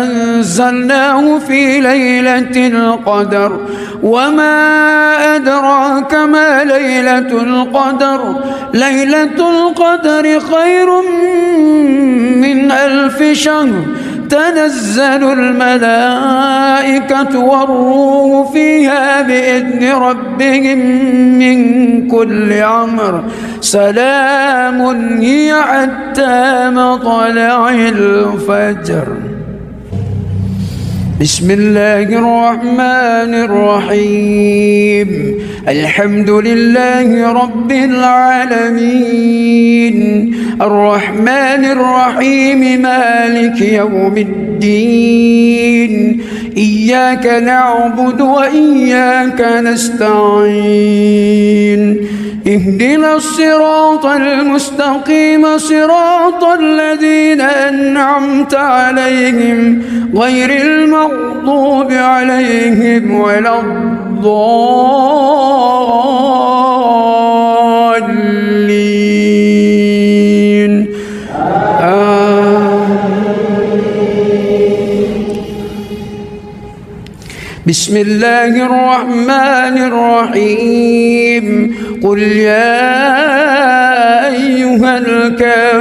أنزلناه في ليلة القدر وما أدراك ما ليلة القدر. ليلة القدر خير من 1000 شهر. تنزل الملائكة والروح فيها بإذن ربهم من كل أمر. سلام هي حتى مطلع الفجر. بسم الله الرحمن الرحيم. الحمد لله رب العالمين الرحمن الرحيم مالك يوم الدين. إياك نعبد وإياك نستعين. اهدنا الصراط المستقيم صراط الذين أنعمت عليهم غير المغضوب عليهم ولا الضالين. بسم الله الرحمن الرحيم. قل يا أيها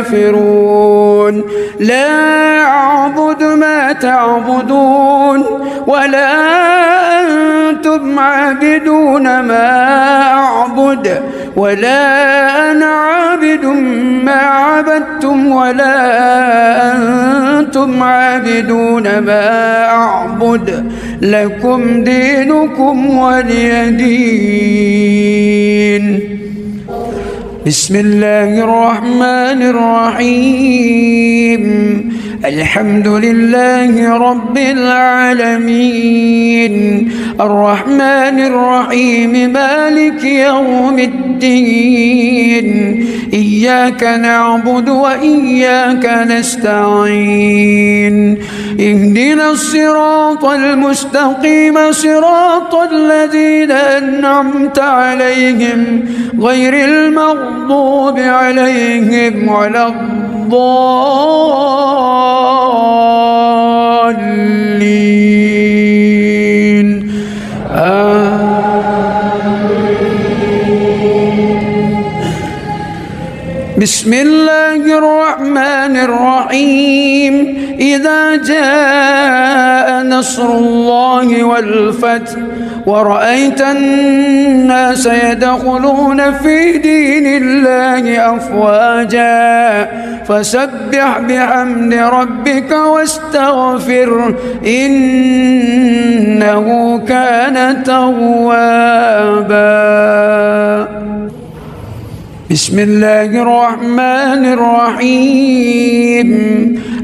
الكافرون لا أعبد ما تعبدون ولا أنتم عابدون ما أعبد ولا أنا عابد ما عبدتم ولا أنتم عابدون ما أعبد. لكم دينكم ولي دين. بسم الله الرحمن الرحيم. الحمد لله رب العالمين الرحمن الرحيم مالك يوم الدين. إياك نعبد وإياك نستعين. اهدنا الصراط المستقيم صراط الذين أنعمت عليهم غير المغضوب عليهم ولا الضالين. بسم الله الرحمن الرحيم. إذا جاء نصر الله والفتح ورأيت الناس يدخلون في دين الله أفواجا فسبح بحمد ربك واستغفره إنه كان توابا. بسم الله الرحمن الرحيم.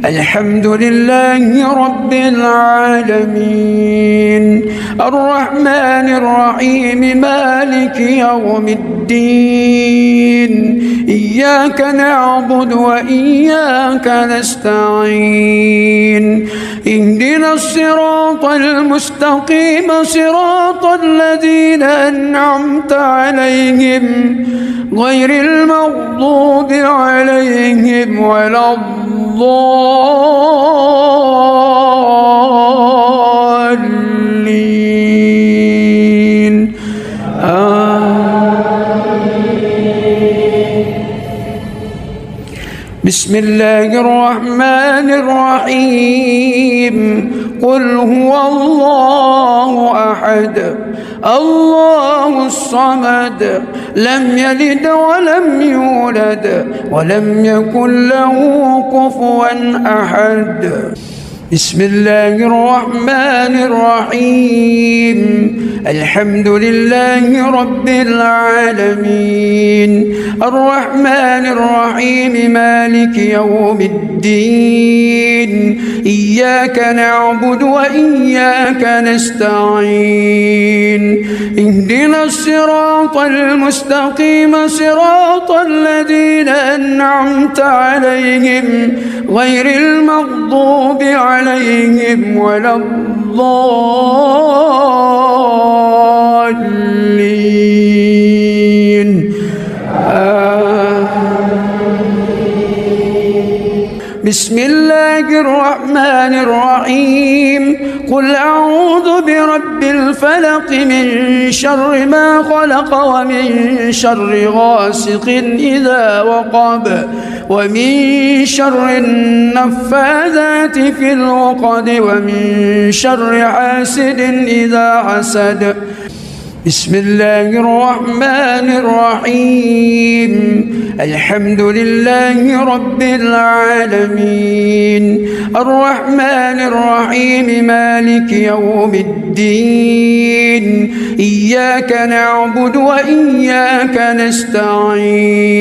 الحمد لله رب العالمين الرحمن الرحيم مالك يوم الدين إياك نعبد وإياك نستعين اهدنا الصراط المستقيم صراط الذين أنعمت عليهم غير المغضوب عليهم ولا الضالين بسم الله الرحمن الرحيم قل هو الله أحد الله الصمد لم يلد ولم يولد ولم يكن له كفوا أحد بسم الله الرحمن الرحيم الحمد لله رب العالمين الرحمن الرحيم مالك يوم الدين إياك نعبد وإياك نستعين اهدنا الصراط المستقيم صراط الذين أنعمت عليهم غير المغضوب عليهم ولا الضالين بسم الله الرحمن الرحيم قل أعوذ برب الفلق من شر ما خلق ومن شر غاسق إذا وقب ومن شر النفاذات في العقد ومن شر حاسد إذا حسد بسم الله الرحمن الرحيم الحمد لله رب العالمين الرحمن الرحيم مالك يوم الدين إياك نعبد وإياك نستعين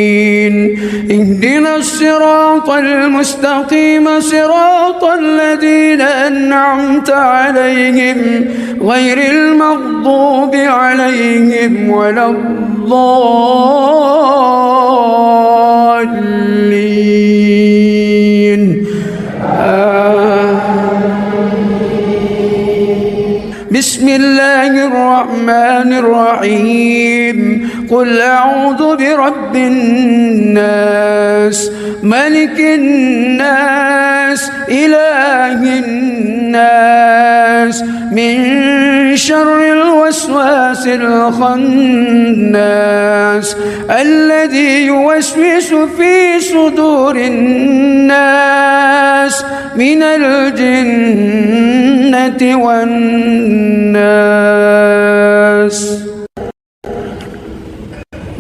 اهدنا الصراط المستقيم صراط الذين أنعمت عليهم غير المغضوب عليهم ولا الضالين بسم الله الرحمن الرحيم قل أعوذ برب الناس ملك الناس إله الناس من شر الوسواس الخناس الذي يوسوس في صدور الناس من الجنة والناس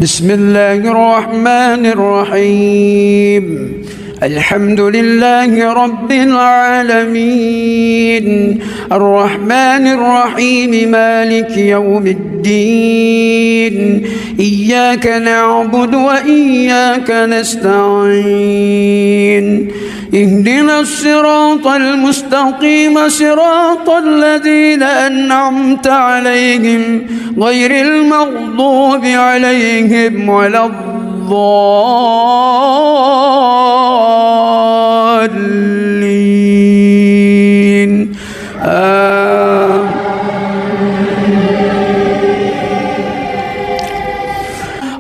بسم الله الرحمن الرحيم الحمد لله رب العالمين الرحمن الرحيم مالك يوم الدين إياك نعبد وإياك نستعين اهدنا الصراط المستقيم صراط الذين أنعمت عليهم غير المغضوب عليهم ولا الضالين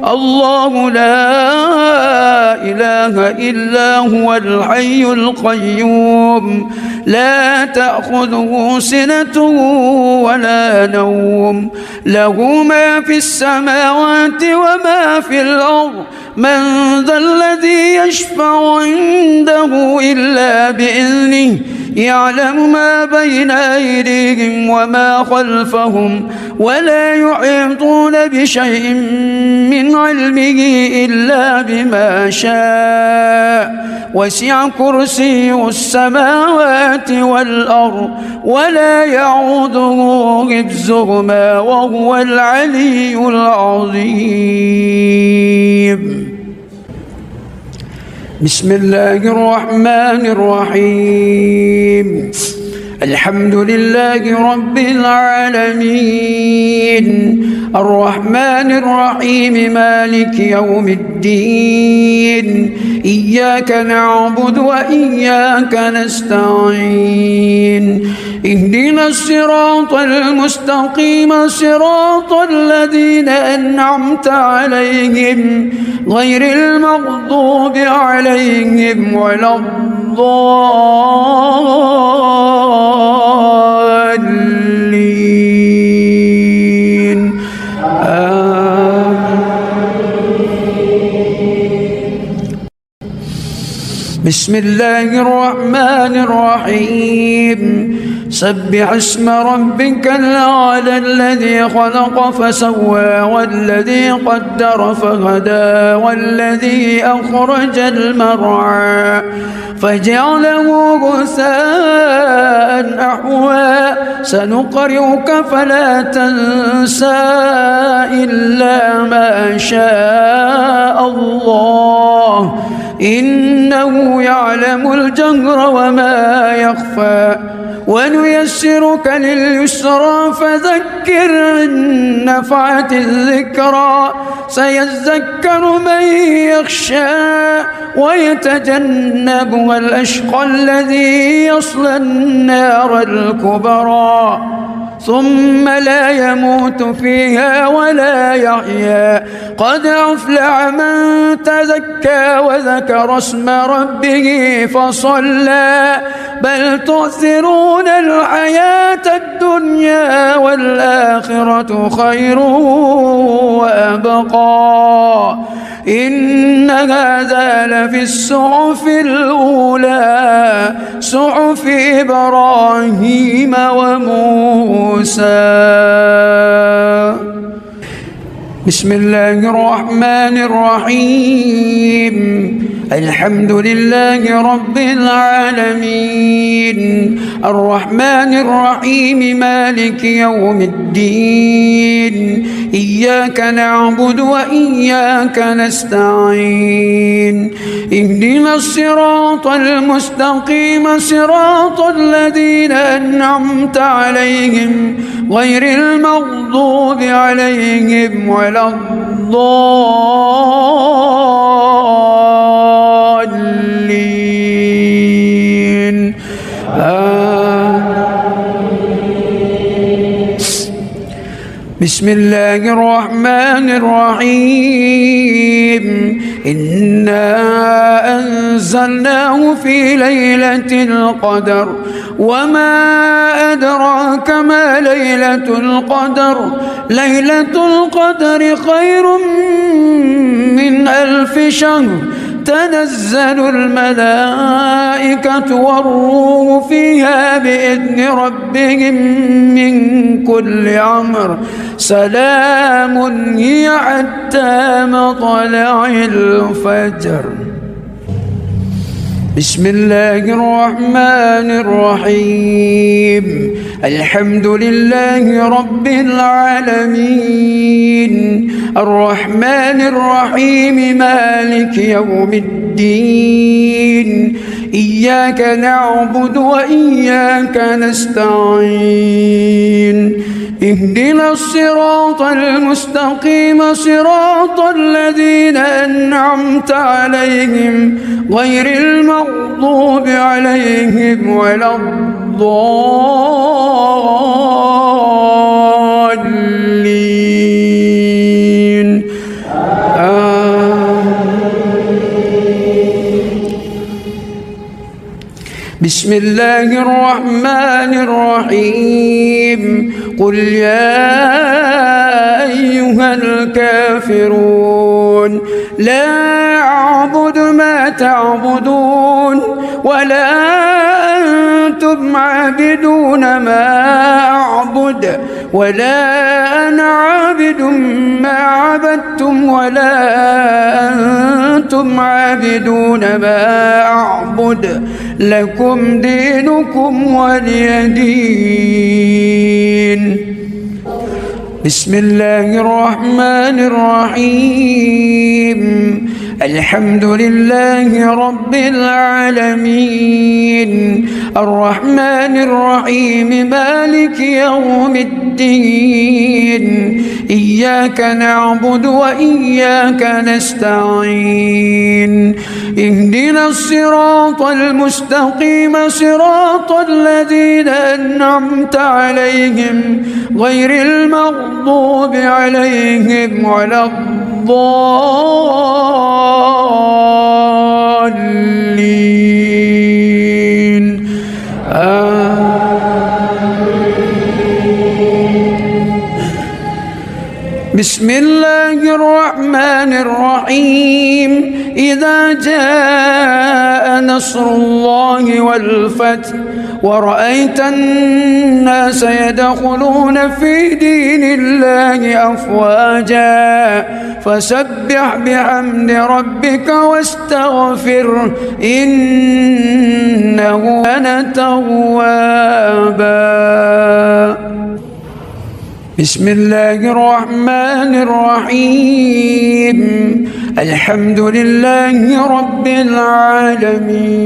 الله لا إله إلا هو الحي القيوم لا تأخذه سنة ولا نوم له ما في السماوات وما في الأرض من ذا الذي يشفع عنده إلا بإذنه يعلم ما بين أيديهم وما خلفهم ولا يحيطون بشيء من علمه إلا بما شاء وسع كرسيه السماوات والأرض ولا يعوده حفظهما وهو العلي العظيم بسم الله الرحمن الرحيم الحمد لله رب العالمين الرحمن الرحيم مالك يوم الدين إياك نعبد وإياك نستعين اهدنا الصراط المستقيم صراط الذين أنعمت عليهم غير المغضوب عليهم ولا الضالين بسم الله الرحمن الرحيم سبح اسم ربك الأعلى الذي خلق فسوى والذي قدر فهدى والذي أخرج المرعى فجعله غثاء أحوى سنقرئك فلا تنسى إلا ما شاء الله إنه يعلم الجهر وما يخفى ونيسرك لليسرى فذكر إن نفعت الذكرى سيذكر من يخشى ويتجنبها الأشقى الذي يصلى النار الكبرى ثم لا يموت فيها ولا يحيا قد أفلح من تزكى وذكر اسم ربه فصلى بل تؤثرون الحياة الدنيا والآخرة خير وأبقى إن هذا لفي الصحف الأولى صحف إبراهيم وموسى بسم الله الرحمن الرحيم الحمد لله رب العالمين الرحمن الرحيم مالك يوم الدين إياك نعبد وإياك نستعين اهدنا الصراط المستقيم صراط الذين أنعمت عليهم غير المغضوب عليهم ولا الضالين بسم الله الرحمن الرحيم إنا أنزلناه في ليلة القدر وما أدراك ما ليلة القدر ليلة القدر خير من 1000 شهر تنزل الملائكة والروح فيها بإذن ربهم من كل أمر سلام هي حتى مطلع الفجر بسم الله الرحمن الرحيم الحمد لله رب العالمين الرحمن الرحيم مالك يوم الدين إياك نعبد وإياك نستعين اهدنا الصراط المستقيم صراط الذين أنعمت عليهم غير المغضوب عليهم ولا الضالين بسم الله الرحمن الرحيم قل يا أيها الكافرون لا أعبد ما تعبدون ولا أنتم عابدون ما أعبد ولا أنا عابد ما عبدتم ولا أنتم عابدون ما أعبد لكم دينكم ولي دين بسم الله الرحمن الرحيم الحمد لله رب العالمين الرحمن الرحيم مالك يوم الدين إياك نعبد وإياك نستعين اهدنا الصراط المستقيم صراط الذين أنعمت عليهم غير المغضوب عليهم ولا الضالين بسم الله الرحمن الرحيم إذا جاء نصر الله والفتح ورأيت الناس يدخلون في دين الله أفواجا فسبح بحمد ربك واستغفره إنه كان توابا بسم الله الرحمن الرحيم الحمد لله رب العالمين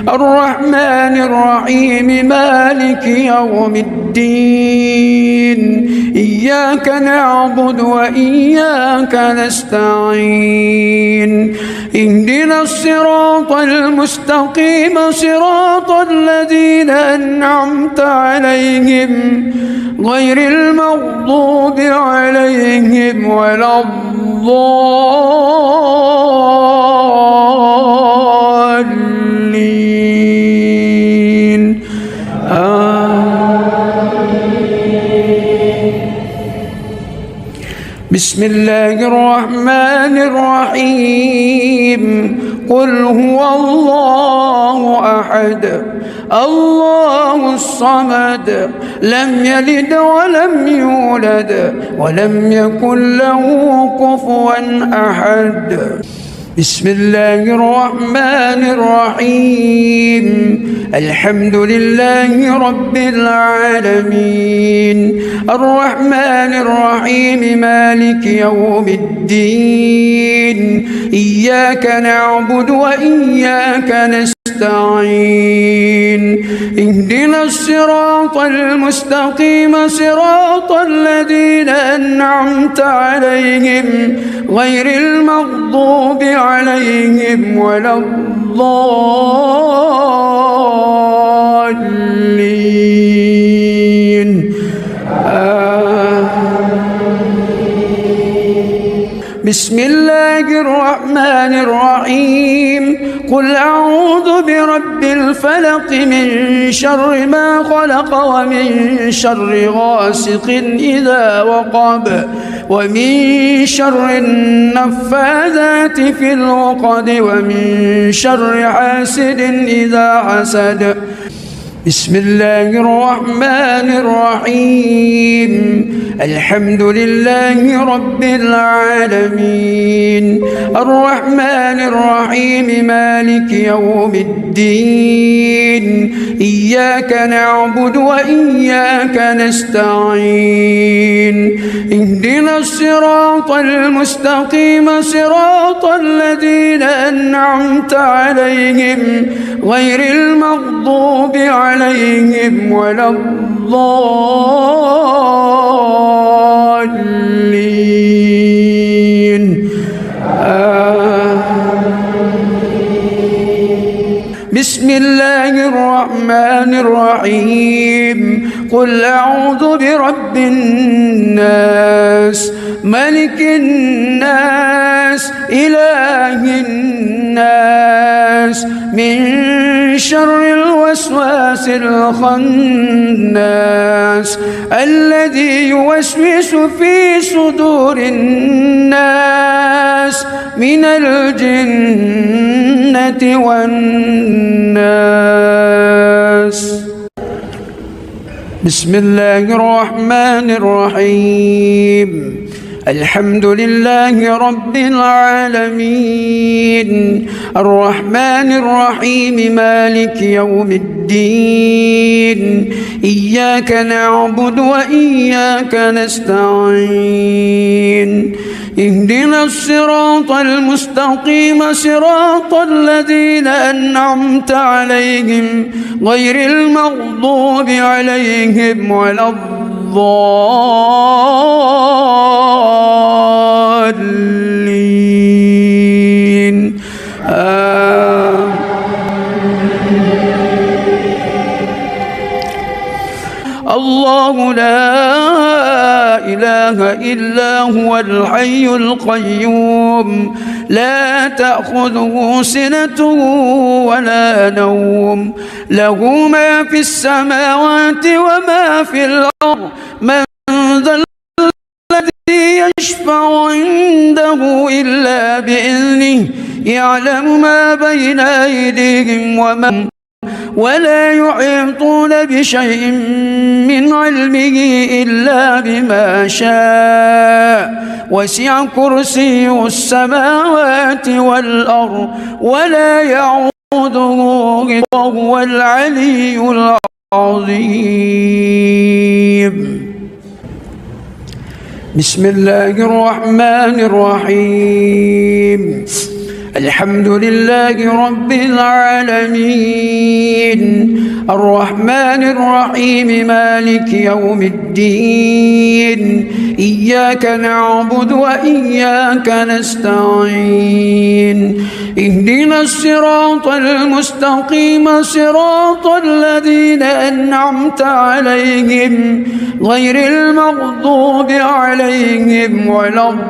الرحمن الرحيم مالك يوم الدين إياك نعبد وإياك نستعين اهدنا الصراط المستقيم صراط الذين أنعمت عليهم غير المغضوب عليهم ولا الضالين بسم الله الرحمن الرحيم قل هو الله أحد الله الصمد لم يلد ولم يولد ولم يكن له كفوا أحد بسم الله الرحمن الرحيم الحمد لله رب العالمين الرحمن الرحيم مالك يوم الدين إياك نعبد وإياك نستعين اهدنا الصراط المستقيم صراط الذين أنعمت عليهم غير المغضوب عليهم ولا الضالين بسم الله الرحمن الرحيم قل أعوذ برب الفلق من شر ما خلق ومن شر غاسق إذا وقب ومن شر النفاذات في العقد ومن شر حاسد إذا حسد بسم الله الرحمن الرحيم الحمد لله رب العالمين الرحمن الرحيم مالك يوم الدين إياك نعبد وإياك نستعين اهدنا الصراط المستقيم صراط الذين أنعمت عليهم غير المغضوب عليهم ولا الضالين بسم الله الرحمن الرحيم قل أعوذ برب الناس ملك الناس إله الناس من شر الوسواس الخناس الذي يوسوس في صدور الناس من الجنة والناس بسم الله الرحمن الرحيم الحمد لله رب العالمين الرحمن الرحيم مالك يوم الدين إياك نعبد وإياك نستعين اهدنا الصراط المستقيم صراط الذين أنعمت عليهم غير المغضوب عليهم ولا الضالين الله لا إله إلا هو الحي القيوم لا تأخذه سنة ولا نوم له ما في السماوات وما في الأرض من ذا الذي يشفع عنده إلا بإذنه يعلم ما بين أيديهم ولا يحيطون بشيء من علمه إلا بما شاء وسع كرسيه السماوات والأرض ولا يعوده وهو العلي العظيم. بسم الله الرحمن الرحيم الحمد لله رب العالمين الرحمن الرحيم مالك يوم الدين إياك نعبد وإياك نستعين اهدنا الصراط المستقيم صراط الذين أنعمت عليهم غير المغضوب عليهم ولا الضالين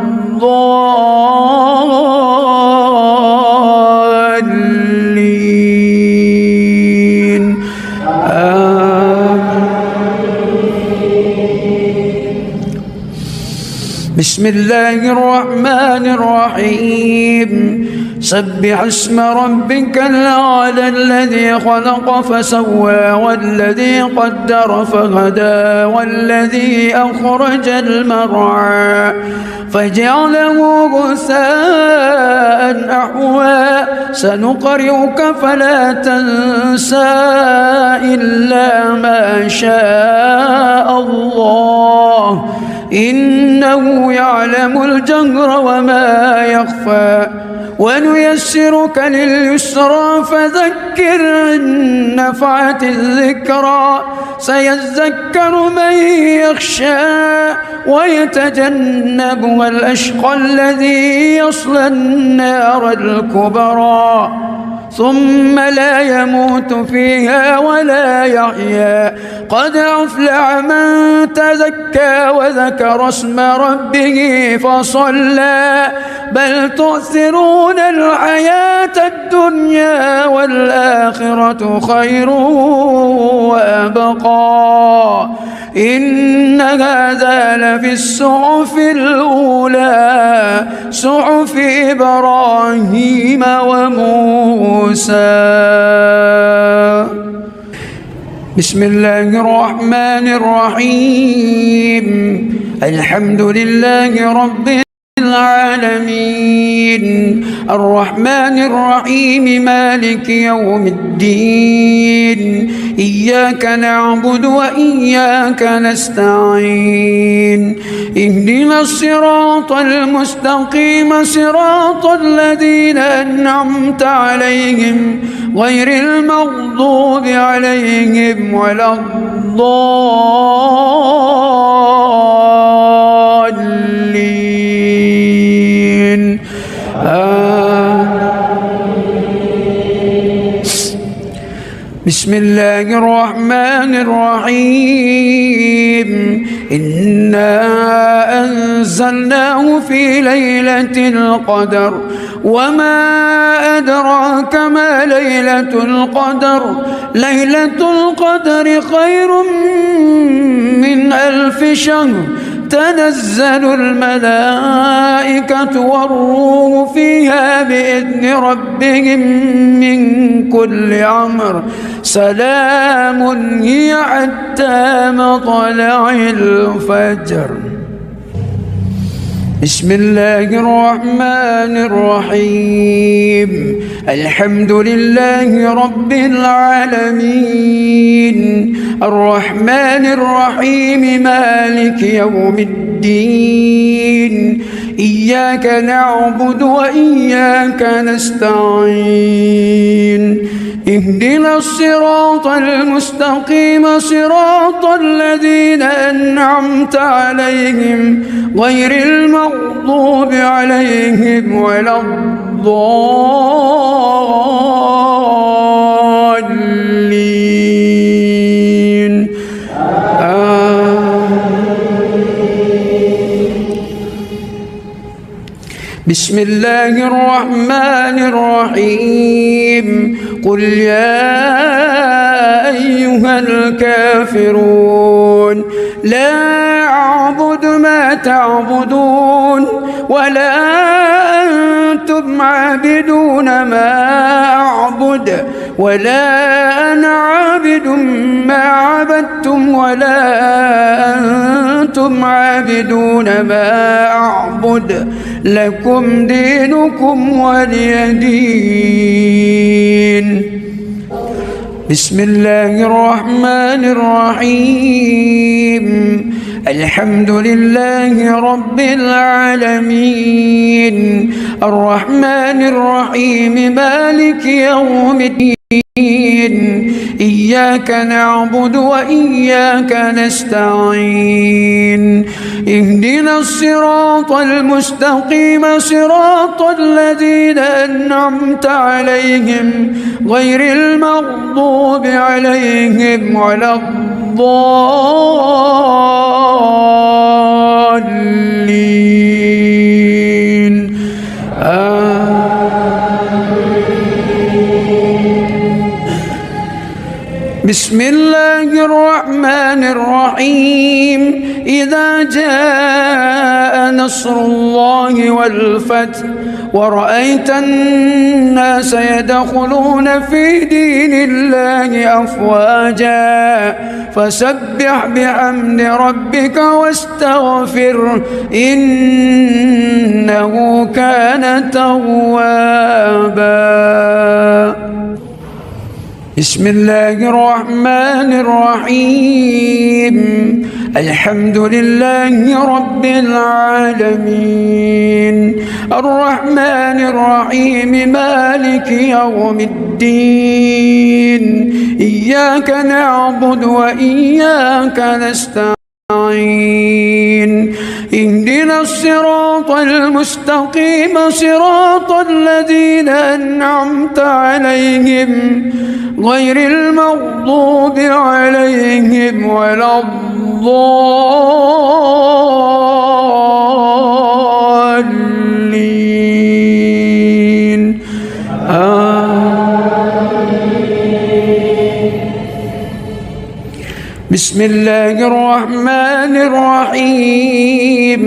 بسم الله الرحمن الرحيم سبح اسم ربك الأعلى الذي خلق فسوى والذي قدر فهدى والذي أخرج المرعى فجعله غثاء أحوى سنقرئك فلا تنسى إلا ما شاء الله إنه يعلم الجهر وما يخفى ونيسرك لليسرى فذكر إن نفعت الذكرى سيذكر من يخشى ويتجنبها الأشقى الذي يصلى النار الكبرى ثم لا يموت فيها ولا يحيا قد أفلح من تزكى وذكر اسم ربه فصلى بل تؤثرون الحياة الدنيا والآخرة خير وأبقى إن هذا لفي الصحف الأولى صحف إبراهيم وموسى. بسم الله الرحمن الرحيم الحمد لله رب العالمين الرحمن الرحيم مالك يوم الدين إياك نعبد وإياك نستعين اهدنا الصراط المستقيم صراط الذين أنعمت عليهم غير المغضوب عليهم ولا الضالين بسم الله الرحمن الرحيم إنا أنزلناه في ليلة القدر وما أدراك ما ليلة القدر ليلة القدر خير من 1000 شهر تنزل الملائكة والروح فيها بإذن ربهم من كل أمر سلام هي حتى مطلع الفجر. بسم الله الرحمن الرحيم الحمد لله رب العالمين الرحمن الرحيم مالك يوم الدين إياك نعبد وإياك نستعين اهدنا الصراط المستقيم صراط الذين أنعمت عليهم غير المغضوب عليهم ولا الضالين بسم الله الرحمن الرحيم قل يا أيها الكافرون لا أعبد ما تعبدون ولا أنتم عابدون ما أعبد ولا أنا عابد ما عبدتم ولا أنتم عابدون ما أعبد لكم دينكم ولي دين بسم الله الرحمن الرحيم الحمد لله رب العالمين الرحمن الرحيم مالك يوم الدين إياك نعبد وإياك نستعين اهدنا الصراط المستقيم صراط الذين أنعمت عليهم غير المغضوب عليهم ولا الضالين بسم الله الرحمن الرحيم إذا جاء نصر الله والفتح ورأيت الناس يدخلون في دين الله أفواجا فسبح بحمد ربك واستغفره إنه كان توابا بسم الله الرحمن الرحيم الحمد لله رب العالمين الرحمن الرحيم مالك يوم الدين إياك نعبد وإياك نستعين اهدنا الصراط المستقيم صراط الذين أنعمت عليهم غير المغضوب عليهم ولا الضالين بسم الله الرحمن الرحيم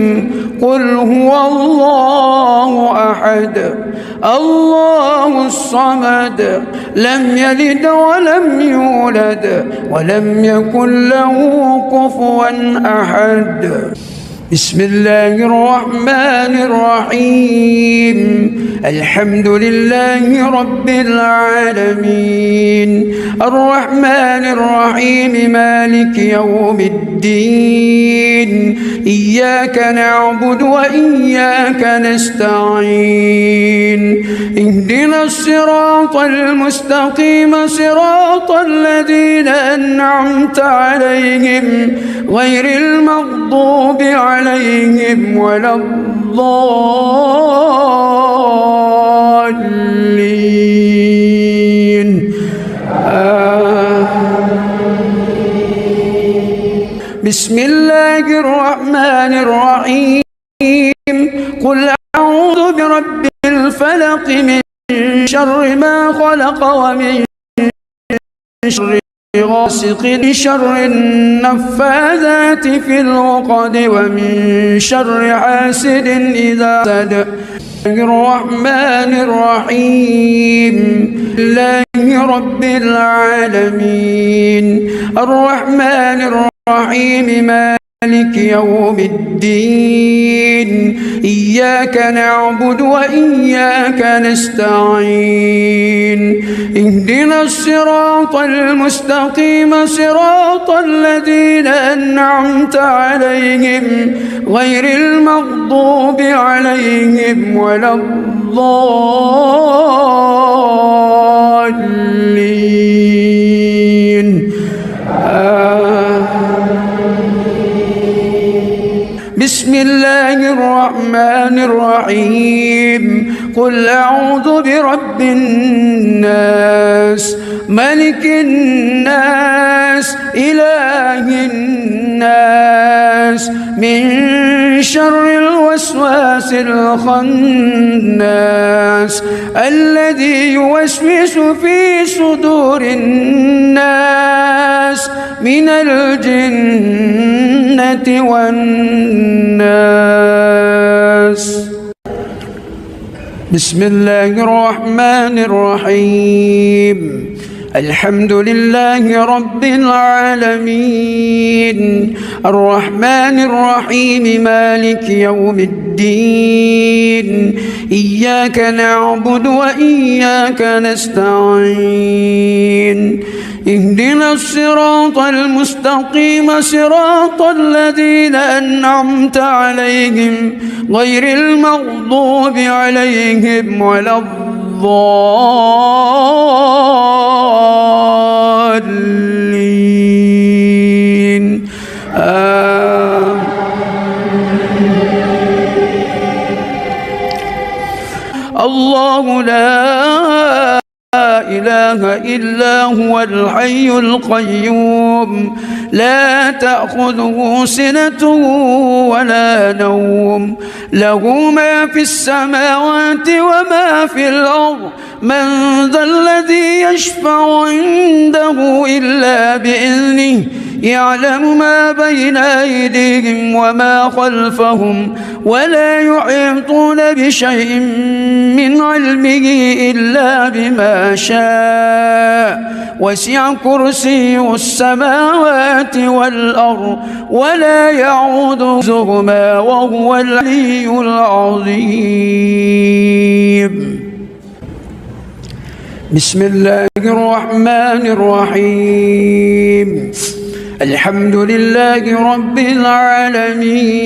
قل هو الله أحد الله الصمد لم يلد ولم يولد ولم يكن له كفوا أحد بسم الله الرحمن الرحيم الحمد لله رب العالمين الرحمن الرحيم مالك يوم الدين إياك نعبد وإياك نستعين اهدنا الصراط المستقيم صراط الذين أنعمت عليهم غير المغضوب عليهم ولا الضالين بسم الله الرحمن الرحيم قل أعوذ برب الفلق من شر ما خلق ومن شر غاسق شر النفاذات في العقد ومن شر حاسد إذا حسد الرحمن الرحيم لله رب العالمين الرحمن الرحيم مالك يوم الدين إياك نعبد وإياك نستعين اهدنا الصراط المستقيم صراط الذين أنعمت عليهم غير المغضوب عليهم ولا الضالين بسم الله الرحمن الرحيم قل أعوذ برب الناس ملك الناس إله الناس من شر الوسواس الخناس الذي يوسوس في صدور الناس من الجنة والناس بسم الله الرحمن الرحيم الحمد لله رب العالمين الرحمن الرحيم مالك يوم الدين إياك نعبد وإياك نستعين اهدنا الصراط المستقيم صراط الذين أنعمت عليهم غير المغضوب عليهم ولا الضالين الله لا إله إلا هو الحي القيوم لا تأخذه سنة ولا نوم له ما في السماوات وما في الأرض من ذا الذي يشفع عنده إلا بإذنه يعلم ما بين أيديهم وما خلفهم ولا يحيطون بشيء من علمه إلا بما شاء وسع كرسيه السماوات والأرض ولا يعوده وهو العلي العظيم بسم الله الرحمن الرحيم الحمد لله رب العالمين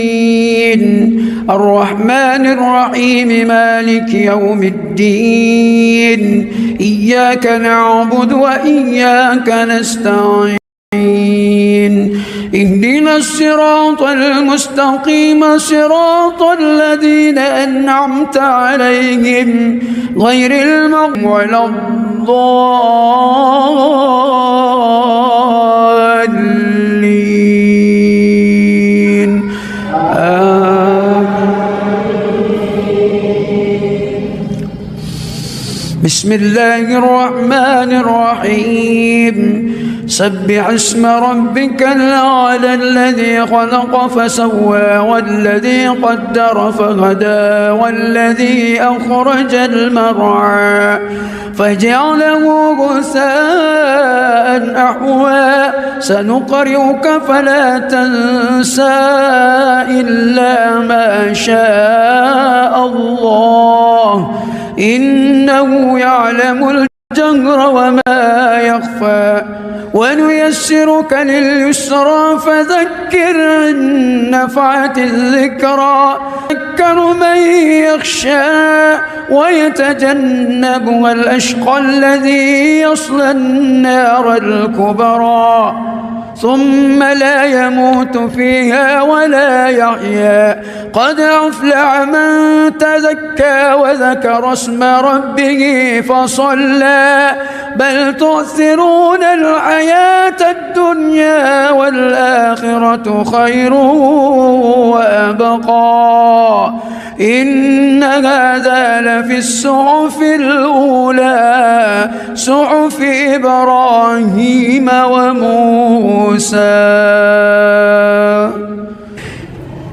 الرحمن الرحيم مالك يوم الدين إياك نعبد وإياك نستعين اهدنا الصراط المستقيم صراط الذين أنعمت عليهم غير المغضوب ولا الضالين بسم الله الرحمن الرحيم سبح اسم ربك الأعلى الذي خلق فسوى والذي قدر فهدى والذي أخرج المرعى فجعله غثاء أحوى سنقرئك فلا تنسى إلا ما شاء الله إنه يعلم الجهر وما يخفى ونيسرك لليسرى فذكر إن نفعت الذكرى ذكر من يخشى ويتجنبها الأشقى الذي يصلى النار الكبرى ثم لا يموت فيها ولا يحيا قد أفلح من تزكى وذكر اسم ربه فصلى بل تؤثرون الحياة الدنيا والآخرة خير وأبقى إن هذا لفي الصحف الأولى صحف إبراهيم وموسى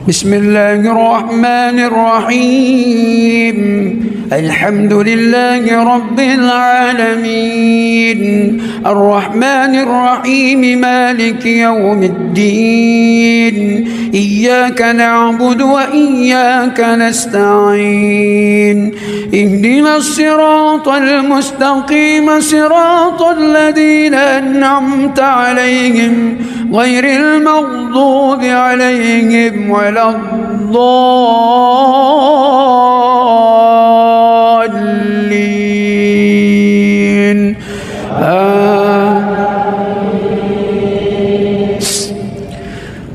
بسم الله الرحمن الرحيم الحمد لله رب العالمين الرحمن الرحيم مالك يوم الدين إياك نعبد وإياك نستعين اهدنا الصراط المستقيم صراط الذين أنعمت عليهم غير المغضوب عليهم ولا الضالين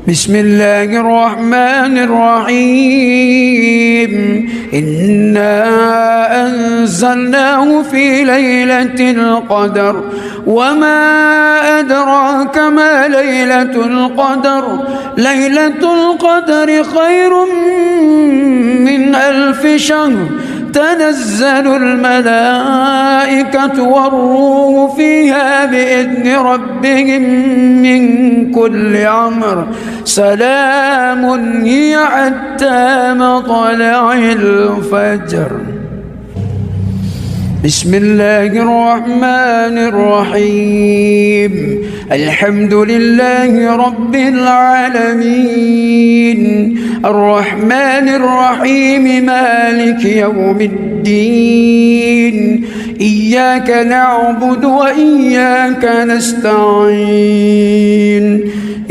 بسم الله الرحمن الرحيم إنا أنزلناه في ليلة القدر وما أدراك ما ليلة القدر ليلة القدر خير من 1000 شهر تنزل الملائكة والروح فيها بإذن ربهم من كل أمر سلام هي حتى مطلع الفجر بسم الله الرحمن الرحيم الحمد لله رب العالمين الرحمن الرحيم مالك يوم الدين إياك نعبد وإياك نستعين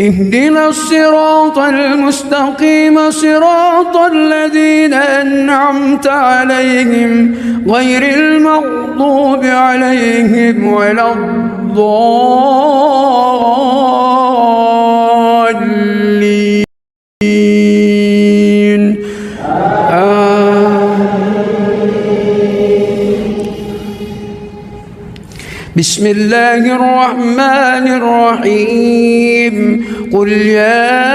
اهدنا الصراط المستقيم صراط الذين أنعمت عليهم غير المغضوب عليهم ولا الضالين بسم الله الرحمن الرحيم قل يا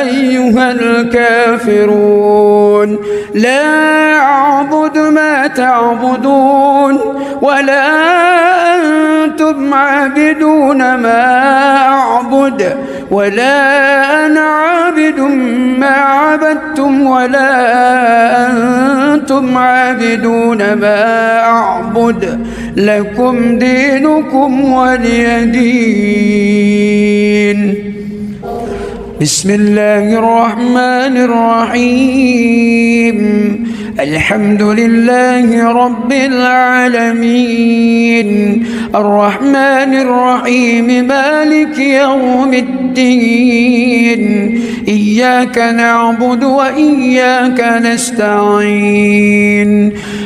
أيها الكافرون لا أعبد ما تعبدون ولا أنتم عابدون ما أعبد ولا أنا عابد ما عبدتم ولا أنتم عابدون ما أعبد لكم دينكم ولي دين بسم الله الرحمن الرحيم الحمد لله رب العالمين الرحمن الرحيم مالك يوم الدين إياك نعبد وإياك نستعين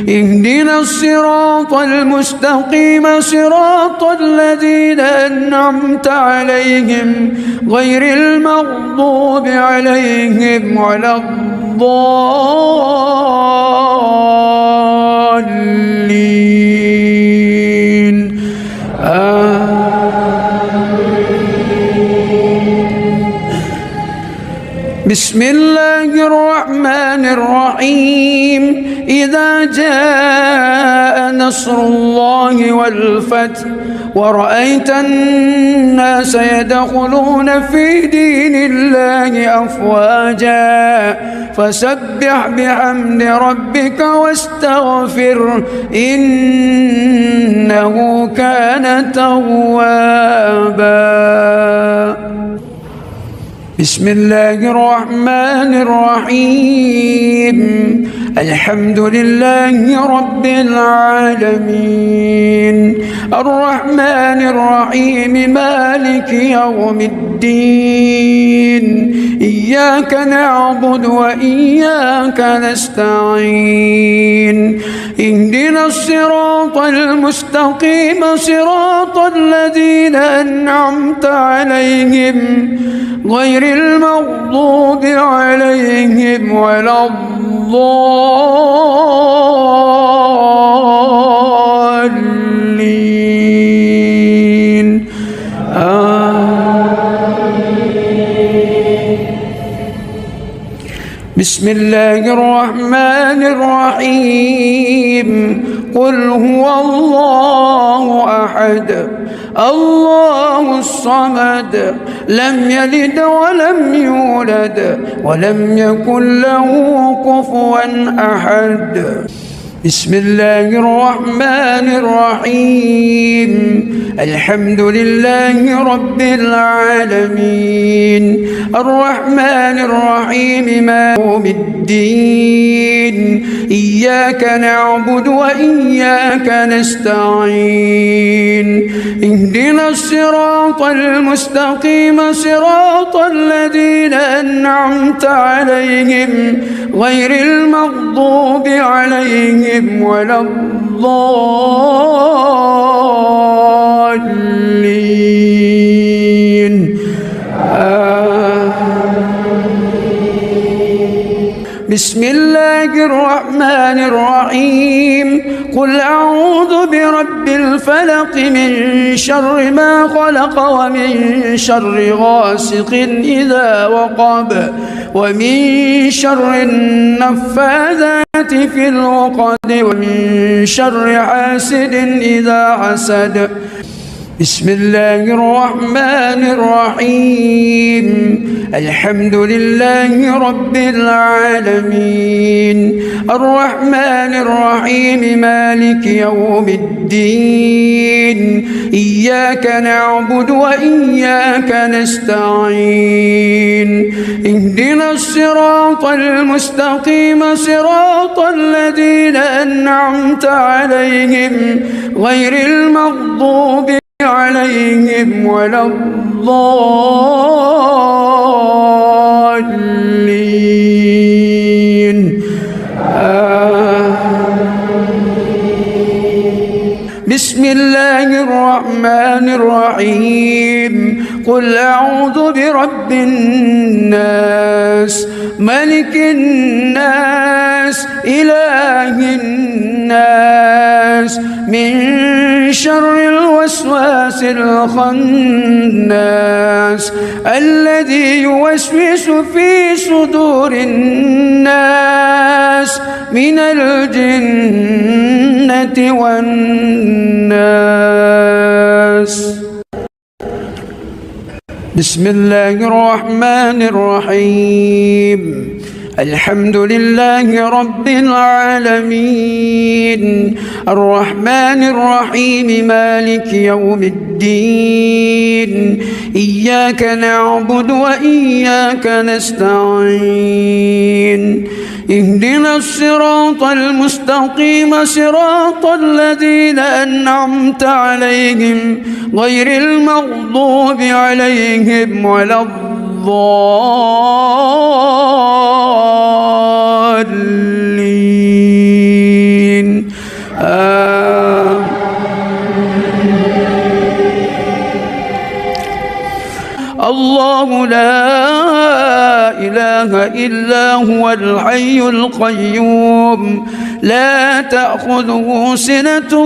اهدنا الصراط المستقيم صراط الذين أنعمت عليهم غير المغضوب عليهم ولا الضالين بسم الله الرحمن الرحيم إذا جاء نصر الله والفتح ورأيت الناس يدخلون في دين الله أفواجا فسبح بحمد ربك واستغفر إنه كان توابا بسم الله الرحمن الرحيم الحمد لله رب العالمين الرحمن الرحيم مالك يوم الدين إياك نعبد وإياك نستعين اهدنا الصراط المستقيم صراط الذين أنعمت عليهم غير المغضوب عليهم ولا الضالين بسم الله الرحمن الرحيم قل هو الله أحد الله الصمد لم يلد ولم يولد ولم يكن له كفوا أحد. بسم الله الرحمن الرحيم. الحمد لله رب العالمين الرحمن الرحيم مالك يوم الدين إياك نعبد وإياك نستعين اهدنا الصراط المستقيم صراط الذين أنعمت عليهم غير المغضوب عليهم ولا الضالين. بسم الله الرحمن الرحيم. قل أعوذ برب الفلق من شر ما خلق ومن شر غاسق إذا وقب ومن شر النفاذات في العقد ومن شر حاسد إذا حسد. بسم الله الرحمن الرحيم. الحمد لله رب العالمين الرحمن الرحيم مالك يوم الدين إياك نعبد وإياك نستعين اهدنا الصراط المستقيم صراط الذين أنعمت عليهم غير المغضوب عليهم ولا الضالين. بسم الله الرحمن الرحيم. قل أعوذ برب الناس ملك الناس إله الناس من شر الوسواس الخناس الذي يوسوس في صدور الناس من الجنة والناس. بسم الله الرحمن الرحيم. الحمد لله رب العالمين الرحمن الرحيم مالك يوم الدين إياك نعبد وإياك نستعين اهدنا الصراط المستقيم صراط الذين أنعمت عليهم غير المغضوب عليهم ولا الضالين. الله لا إله إلا هو الحي القيوم لا تأخذه سنة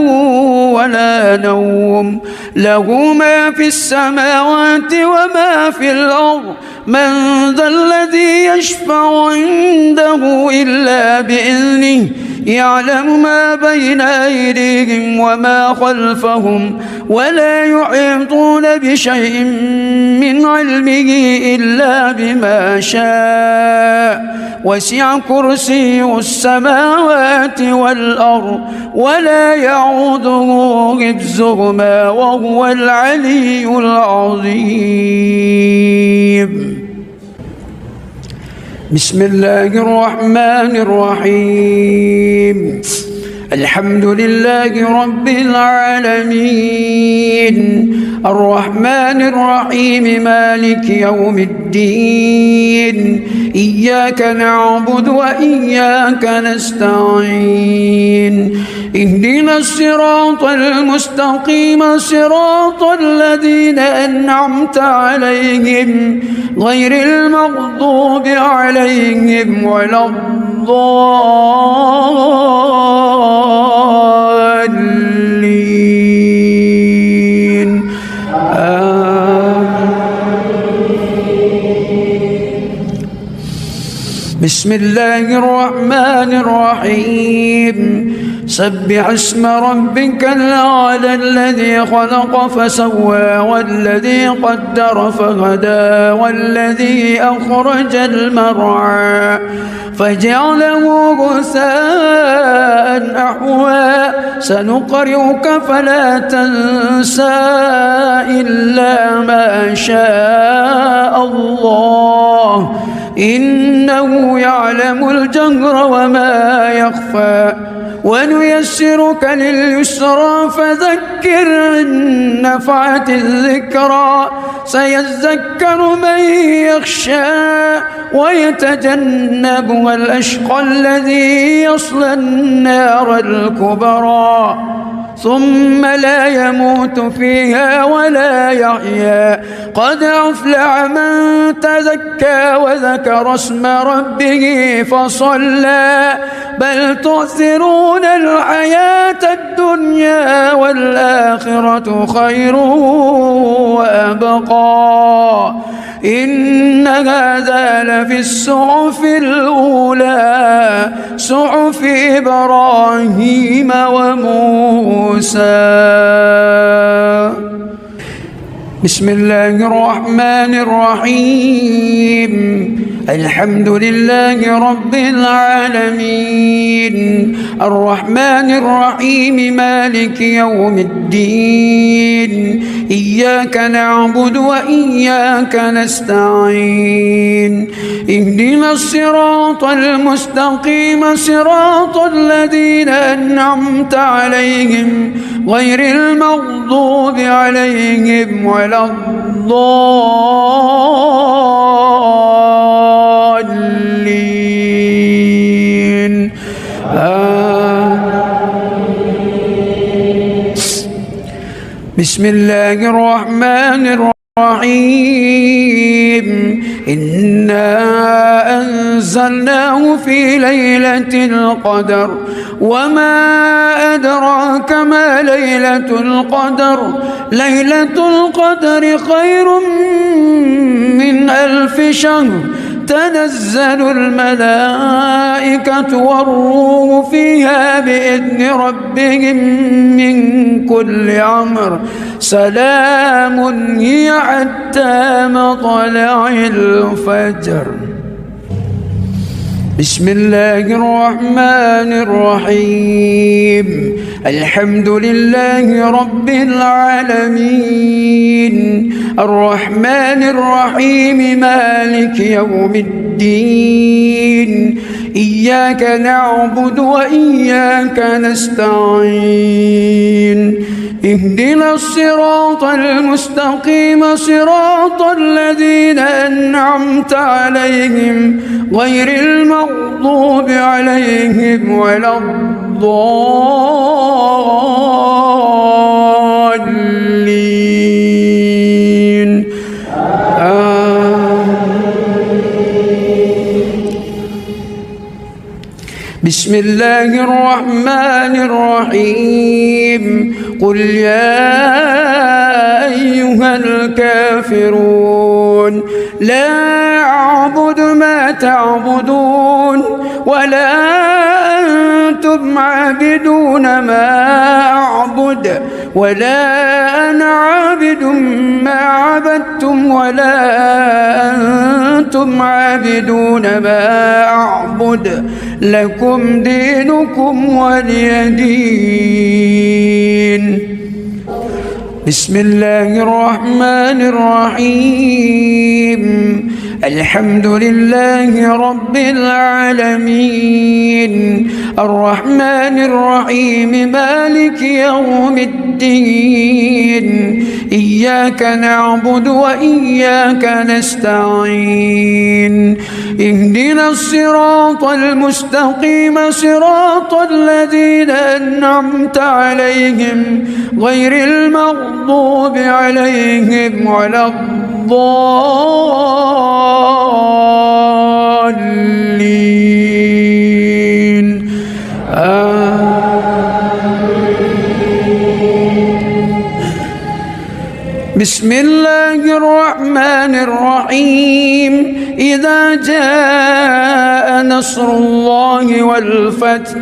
ولا نوم له ما في السماوات وما في الأرض من ذا الذي يشفع عنده إلا بإذنه يعلم ما بين أيديهم وما خلفهم ولا يحيطون بشيء من علمه إلا بما شاء وسع كرسيه السماوات والأرض ولا يعوده حفظهما وهو العلي العظيم. بسم الله الرحمن الرحيم. الحمد لله رب العالمين الرحمن الرحيم مالك يوم الدين إياك نعبد وإياك نستعين اهدنا الصراط المستقيم صراط الذين أنعمت عليهم غير المغضوب عليهم ولا الضالين. بسم الله الرحمن الرحيم. سبح اسم ربك الأعلى الذي خلق فسوى والذي قدر فهدى والذي أخرج المرعى فجعله غثاء أحوى سنقرئك فلا تنسى إلا ما شاء الله إنه يعلم الجهر وما يخفى ونيسرك لليسرى فذكر إن نفعت الذكرى سيذكر من يخشى ويتجنبها الأشقى الذي يصلى النار الكبرى ثم لا يموت فيها ولا يحيا قد أفلح من تزكى وذكر اسم ربه فصلى بل تؤثرون الحياة الدنيا والآخرة خير وأبقى إن هذا لفي الصحف الأولى صحف إبراهيم وموسى. بسم الله الرحمن الرحيم الحمد لله رب العالمين الرحمن الرحيم مالك يوم الدين إياك نعبد وإياك نستعين اهدنا الصراط المستقيم صراط الذين أنعمت عليهم غير المغضوب عليهم ولا الضالين بسم الله الرحمن الرحيم إنا أنزلناه في ليلة القدر وما أدراك ما ليلة القدر ليلة القدر خير من 1000 شهر تنزل الملائكة والروح فيها بإذن ربهم من كل أمر سلام هي حتى مطلع الفجر. بسم الله الرحمن الرحيم الحمد لله رب العالمين الرحمن الرحيم مالك يوم الدين إياك نعبد وإياك نستعين اهدنا الصراط المستقيم صراط الذين أنعمت عليهم غير المغضوب عليهم ولا الضالين بسم الله الرحمن الرحيم قل يا أيها الكافرون لا أعبد ما تعبدون ولا أنتم عابدون ما أعبد ولا أنا عابد ما عبدتم ولا أنتم عابدون ما أعبد لكم دينكم ولي دين. بسم الله الرحمن الرحيم الحمد لله رب العالمين الرحمن الرحيم مالك يوم الدين إياك نعبد وإياك نستعين اهدنا الصراط المستقيم صراط الذين أنعمت عليهم غير المغضوب عليهم ولا الضالين بسم الله الرحمن الرحيم إذا جاء نصر الله والفتح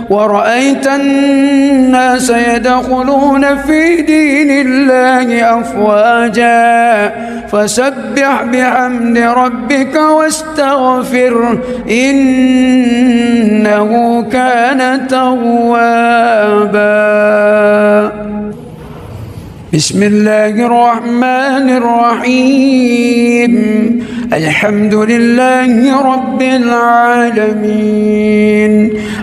ورأيت الناس يدخلون في دين الله أفواجا فسبح بحمد ربك واستغفر إنه كان توابا. بسم الله الرحمن الرحيم الحمد لله رب العالمين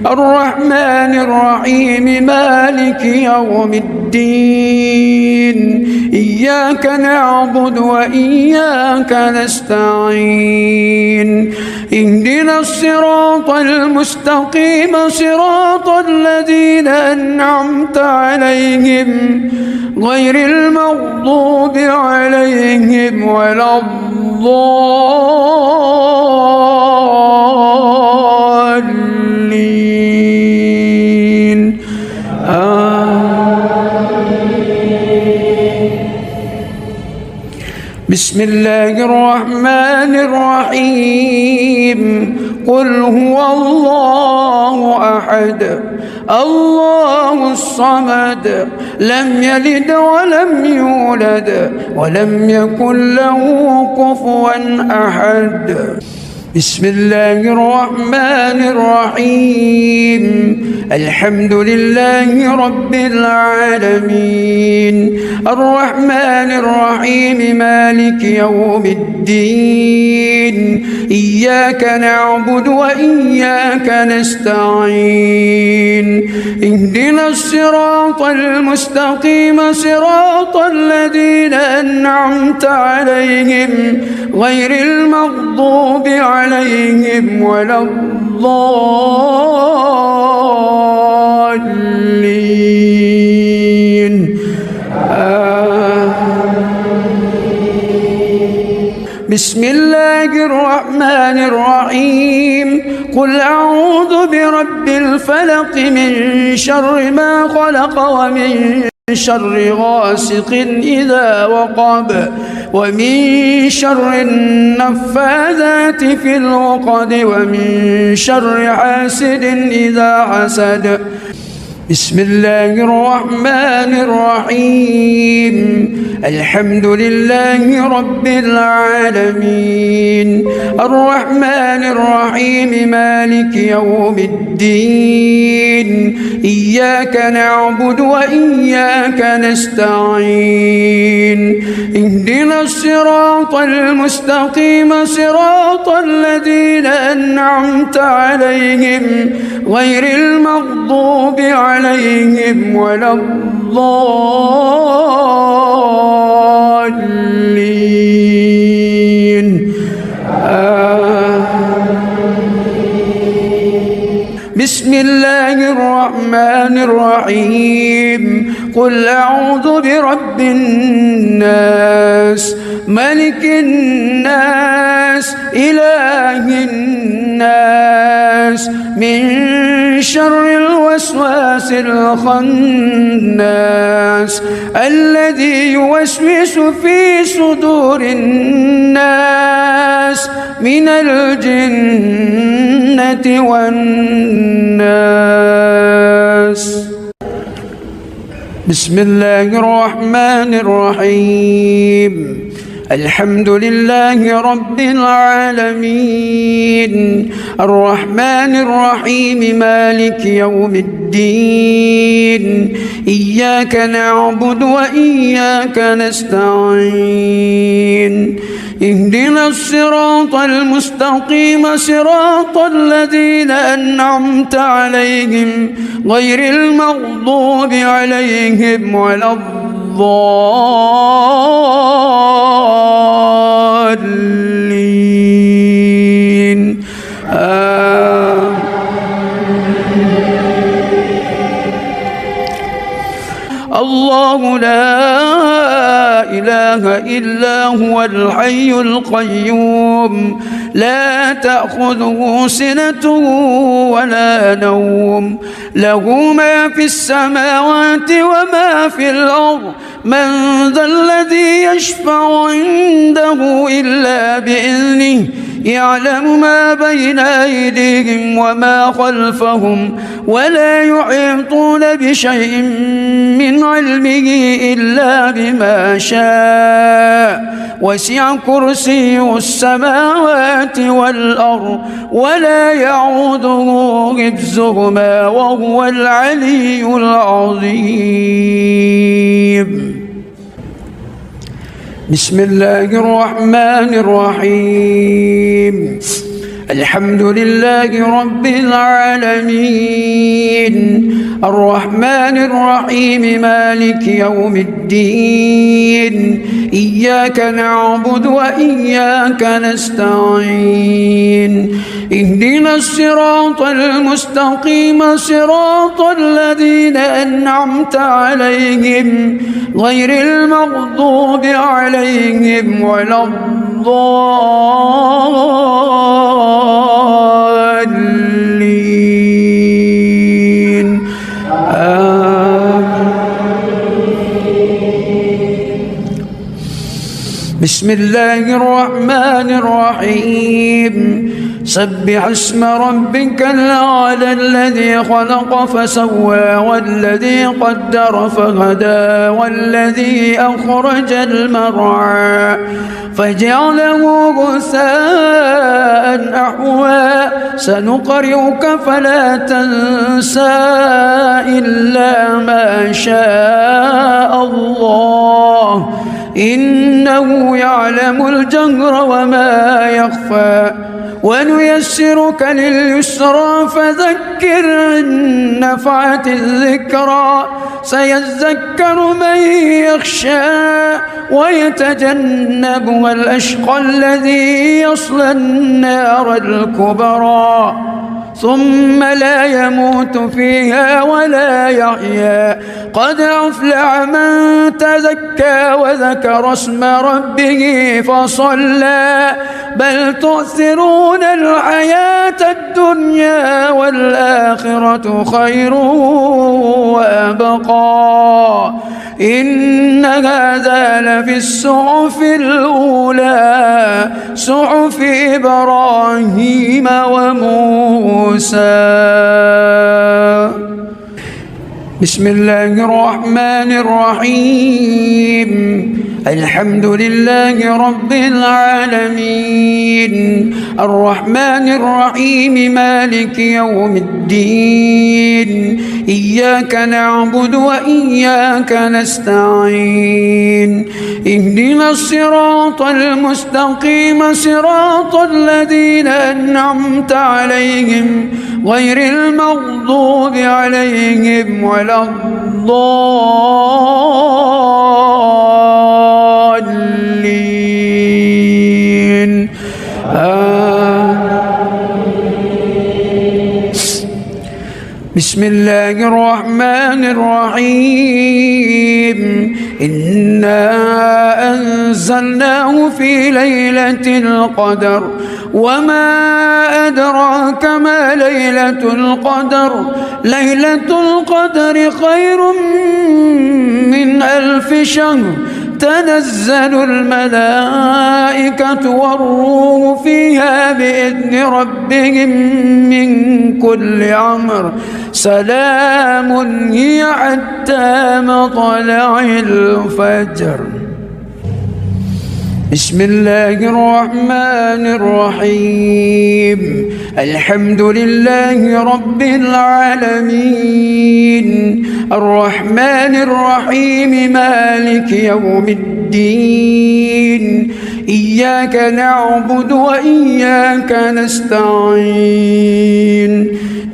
الرحمن الرحيم مالك يوم الدين إياك نعبد وإياك نستعين اهدنا الصراط المستقيم صراط الذين أنعمت عليهم غير المغضوب عليهم ولا الضالين بسم الله الرحمن الرحيم قل هو الله أحد الله الصمد لم يلد ولم يولد ولم يكن له كفوا أحد. بسم الله الرحمن الرحيم الحمد لله رب العالمين الرحمن الرحيم مالك يوم الدين إياك نعبد وإياك نستعين اهدنا الصراط المستقيم صراط الذين أنعمت عليهم غير المغضوب عليهم ولا الضالين بسم الله الرحمن الرحيم قل أعوذ برب الفلق من شر ما خلق ومن شر غاسق إذا وقب ومن شر النفاذات في العقد ومن شر حاسد إذا حسد. بسم الله الرحمن الرحيم الحمد لله رب العالمين الرحمن الرحيم مالك يوم الدين إياك نعبد وإياك نستعين اهدنا الصراط المستقيم صراط الذين أنعمت عليهم غير المغضوب عليهم ولا الضالين بسم الله الرحمن الرحيم قل أعوذ برب الناس ملك الناس إله الناس من شر الوسواس الخناس الذي يوسوس في صدور الناس من الجنة والناس. بسم الله الرحمن الرحيم الحمد لله رب العالمين الرحمن الرحيم مالك يوم الدين إياك نعبد وإياك نستعين اهدنا الصراط المستقيم صراط الذين أنعمت عليهم غير المغضوب عليهم ولا الضالين الله لا إله إلا هو الحي القيوم لا تأخذه سنة ولا نوم له ما في السماوات وما في الأرض من ذا الذي يشفع عنده إلا بإذنه يعلم ما بين أيديهم وما خلفهم ولا يحيطون بشيء من علمه إلا بما شاء وسع كرسيه السماوات والأرض ولا يعوده حفظهما وهو العلي العظيم. بسم الله الرحمن الرحيم. الحمد لله رب العالمين الرحمن الرحيم مالك يوم الدين إياك نعبد وإياك نستعين اهدنا الصراط المستقيم صراط الذين أنعمت عليهم غير المغضوب عليهم ولا الضالين بسم الله الرحمن الرحيم سبح اسم ربك الأعلى الذي خلق فسوى والذي قدر فهدى والذي أخرج المرعى فجعله غثاء أحوى سنقرئك فلا تنسى إلا ما شاء الله إنه يعلم الجهر وما يخفى ونيسرك لليسرى فذكر إن نفعت الذكرى سيذكر من يخشى ويتجنبها الأشقى الذي يصلى النار الكبرى ثم لا يموت فيها ولا يحيا قد أفلح من تزكى وذكر اسم ربه فصلى بل تؤثرون الحياة الدنيا والآخرة خير وأبقى إن هذا لفي الصحف الأولى صحف إبراهيم وموسى. بسم الله الرحمن الرحيم الحمد لله رب العالمين الرحمن الرحيم مالك يوم الدين إياك نعبد وإياك نستعين اهدنا الصراط المستقيم صراط الذين أنعمت عليهم غير المغضوب عليهم ولا الضالين بسم الله الرحمن الرحيم إنا أنزلناه في ليلة القدر وما أدراك ما ليلة القدر ليلة القدر خير من 1000 شهر تنزل الملائكة والروح فيها بإذن ربهم من كل أمر سلام هي حتى مطلع الفجر. بسم الله الرحمن الرحيم الحمد لله رب العالمين الرحمن الرحيم مالك يوم الدين إياك نعبد وإياك نستعين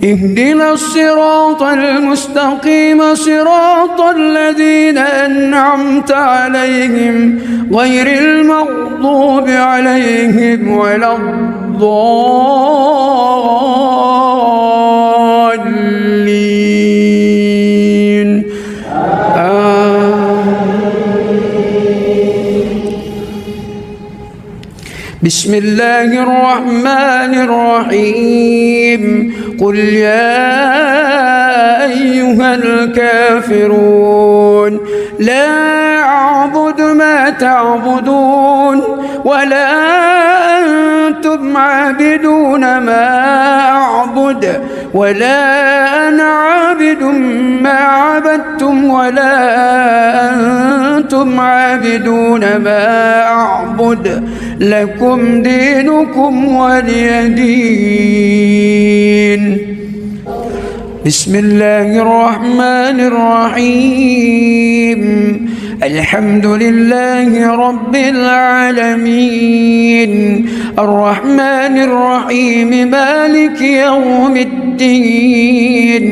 اهدنا الصراط المستقيم صراط الذين أنعمت عليهم غير المغضوب عليهم ولا الضالين بسم الله الرحمن الرحيم قل يا أيها الكافرون لا أعبد ما تعبدون ولا أنتم أنتم عابدون ما أعبد ولا أنا عابد ما عبدتم ولا أنتم عابدون ما أعبد لكم دينكم ولي دين. بسم الله الرحمن الرحيم. الحمد لله رب العالمين الرحمن الرحيم مالك يوم الدين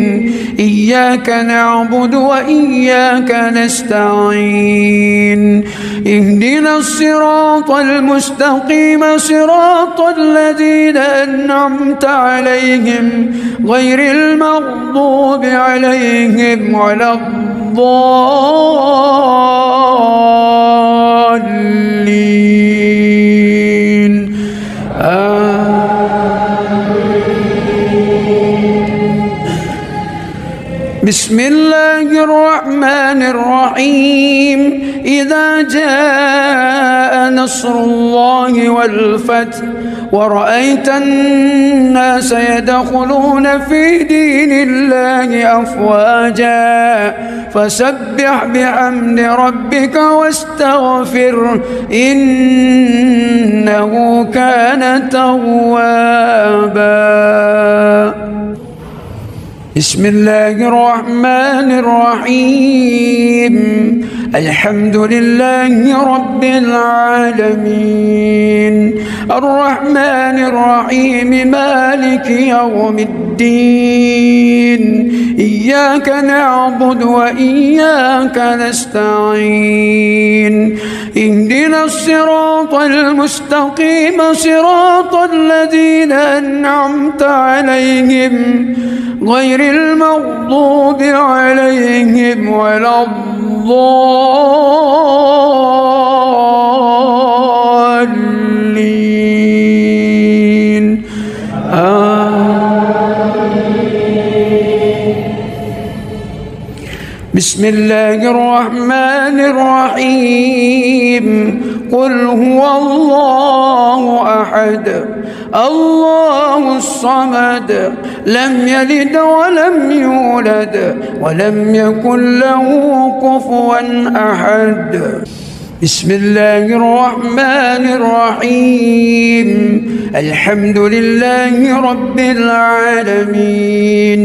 إياك نعبد وإياك نستعين اهدنا الصراط المستقيم صراط الذين أنعمت عليهم غير المغضوب عليهم ولا الضالين بسم الله الرحمن الرحيم. إذا جاء نصر الله والفتح ورأيت الناس يدخلون في دين الله أفواجا فسبح بحمد ربك واستغفره إنه كان توابا. بسم الله الرحمن الرحيم. الحمد لله رب العالمين الرحمن الرحيم مالك يوم الدين إياك نعبد وإياك نستعين اهدنا الصراط المستقيم صراط الذين أنعمت عليهم غير المغضوب عليهم ولا الضالين بسم الله الرحمن الرحيم. قل هو الله أحد الله الصمد لم يلد ولم يولد ولم يكن له كفوا أحد. بسم الله الرحمن الرحيم. الحمد لله رب العالمين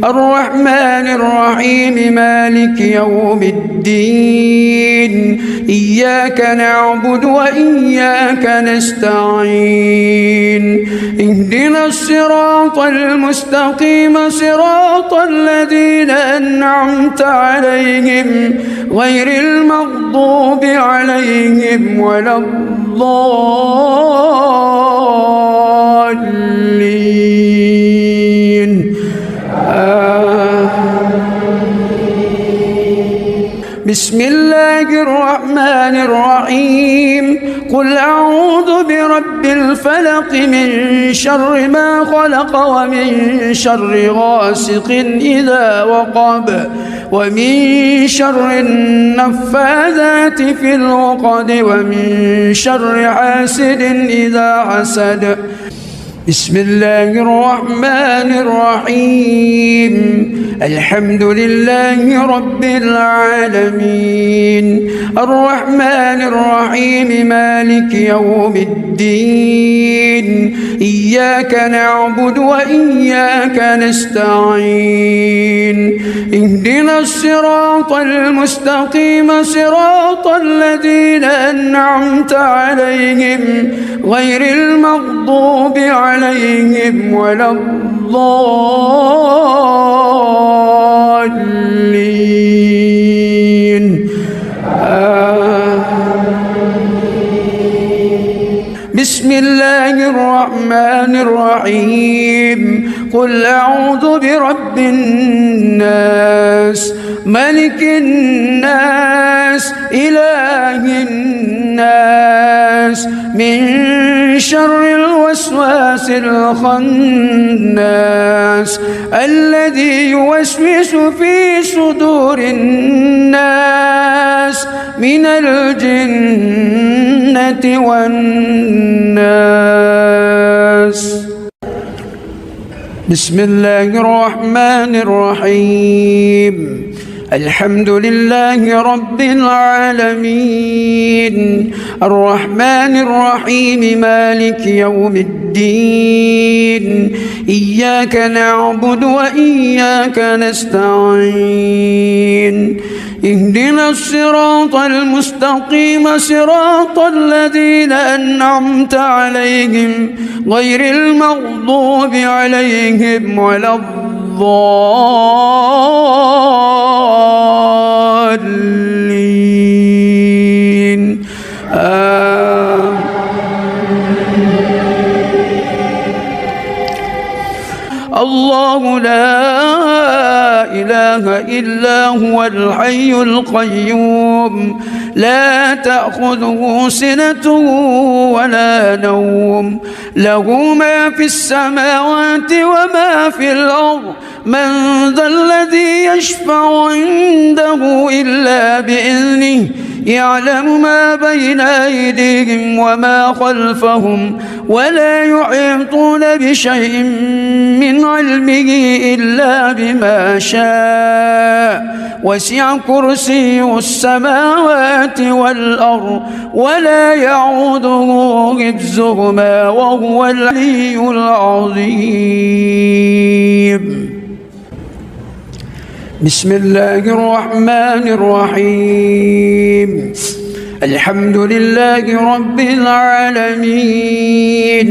الرحمن الرحيم مالك يوم الدين إياك نعبد وإياك نستعين اهدنا الصراط المستقيم صراط الذين أنعمت عليهم غير المغضوب عليهم ولا الضالين بسم الله الرحمن الرحيم. قل أعوذ برب الفلق من شر ما خلق ومن شر غاسق إذا وقب ومن شر النفاذات في العقد ومن شر حاسد إذا حسد. بسم الله الرحمن الرحيم. الحمد لله رب العالمين الرحمن الرحيم مالك يوم الدين إياك نعبد وإياك نستعين اهدنا الصراط المستقيم صراط الذين أنعمت عليهم غير المغضوب عليهم ولا الضالين بسم الله الرحمن الرحيم. قل أعوذ برب الناس ملك الناس إله الناس من شر الوسواس الخناس الذي يوسوس في صدور الناس من الجنة والناس. الناس. بسم الله الرحمن الرحيم. الحمد لله رب العالمين، الرحمن الرحيم، مالك يوم الدين، إياك نعبد وإياك نستعين، اهدنا الصراط المستقيم، صراط الذين أنعمت عليهم غير المغضوب عليهم ولا الضالين. الله لا إله إلا هو الحي القيوم، لا تأخذه سنة ولا نوم، له ما في السماوات وما في الأرض، من ذا الذي يشفع عنده إلا بإذنه، يعلم ما بين أيديهم وما خلفهم، ولا يحيطون بشيء من علمه إلا بما شاء، وسع كرسيه السماوات والأرض، ولا يعوده حفظهما وهو العلي العظيم. بسم الله الرحمن الرحيم. الحمد لله رب العالمين،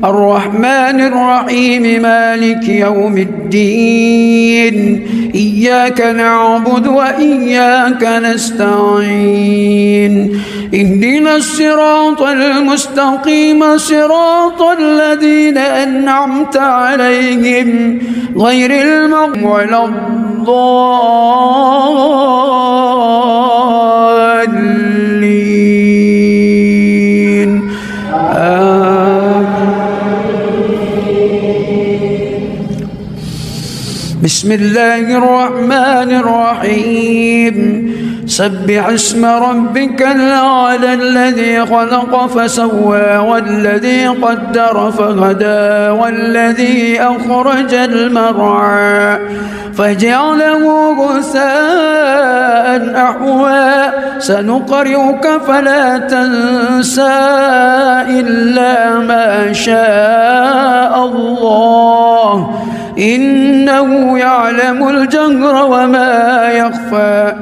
الرحمن الرحيم، مالك يوم الدين، إياك نعبد وإياك نستعين، اهدنا الصراط المستقيم، صراط الذين أنعمت عليهم غير المغضوب ولا الضالين. بسم الله الرحمن الرحيم. سبح اسم ربك الأعلى، الذي خلق فسوى، والذي قدر فهدى، والذي أخرج المرعى فجعله غثاء أحوى، سنقرئك فلا تنسى إلا ما شاء الله، إنه يعلم الجهر وما يخفى،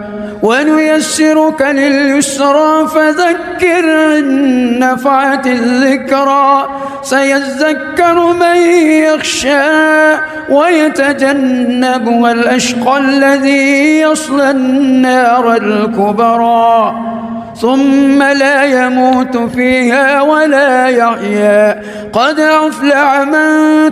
ونيسرك لليسرى، فذكر إن نفعت الذكرى، سيذكر من يخشى، ويتجنبها الأشقى الذي يصلى النار الكبرى، ثم لا يموت فيها ولا يحيا، قد أفلح من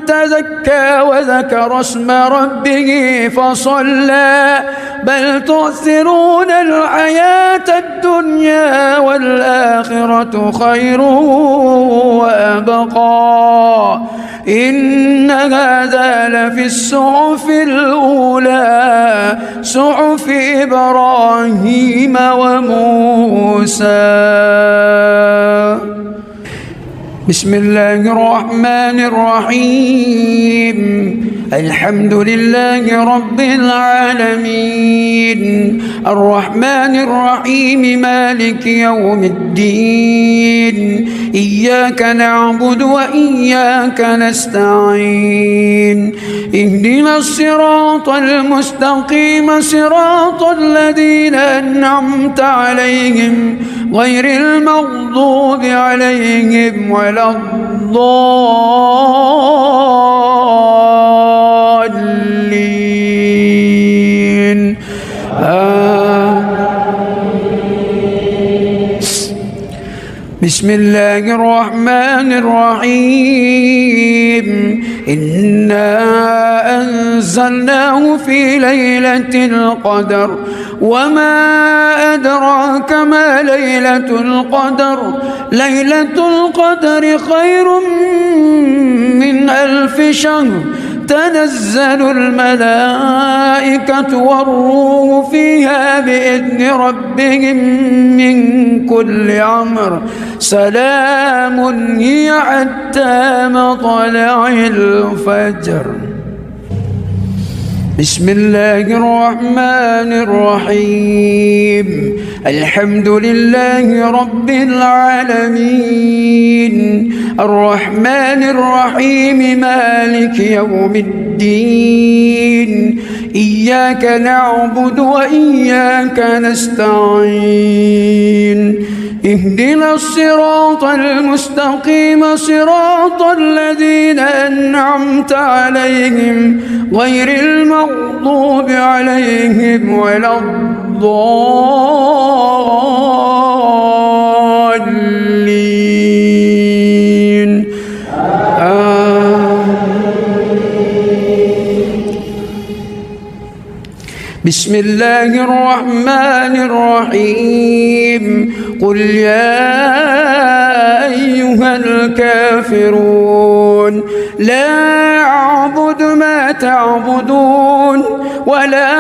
تزكى وذكر اسم ربه فصلى، بل تؤثرون الحياة الدنيا والآخرة خير وأبقى، إن هذا لفي الصحف الأولى، صحف إبراهيم وموسى. بسم الله الرحمن الرحيم. الحمد لله رب العالمين، الرحمن الرحيم، مالك يوم الدين، إياك نعبد وإياك نستعين، اهدنا الصراط المستقيم، صراط الذين أنعمت عليهم غير المغضوب عليهم ولا الضالين. بسم الله الرحمن الرحيم. إنا أنزلناه في ليلة القدر، وما أدراك ما ليلة القدر، ليلة القدر خير من 1000 شهر، تنزل الملائكة والروح فيها بإذن ربهم من كل أمر سلام هي حتى مطلع الفجر. بسم الله الرحمن الرحيم الحمد لله رب العالمين الرحمن الرحيم مالك يوم الدين إياك نعبد وإياك نستعين اهدنا الصراط المستقيم صراط الذين أنعمت عليهم غير المغضوب عليهم ولا الضالين بسم الله الرحمن الرحيم قل يا أيها الكافرون لا أعبد ما تعبدون ولا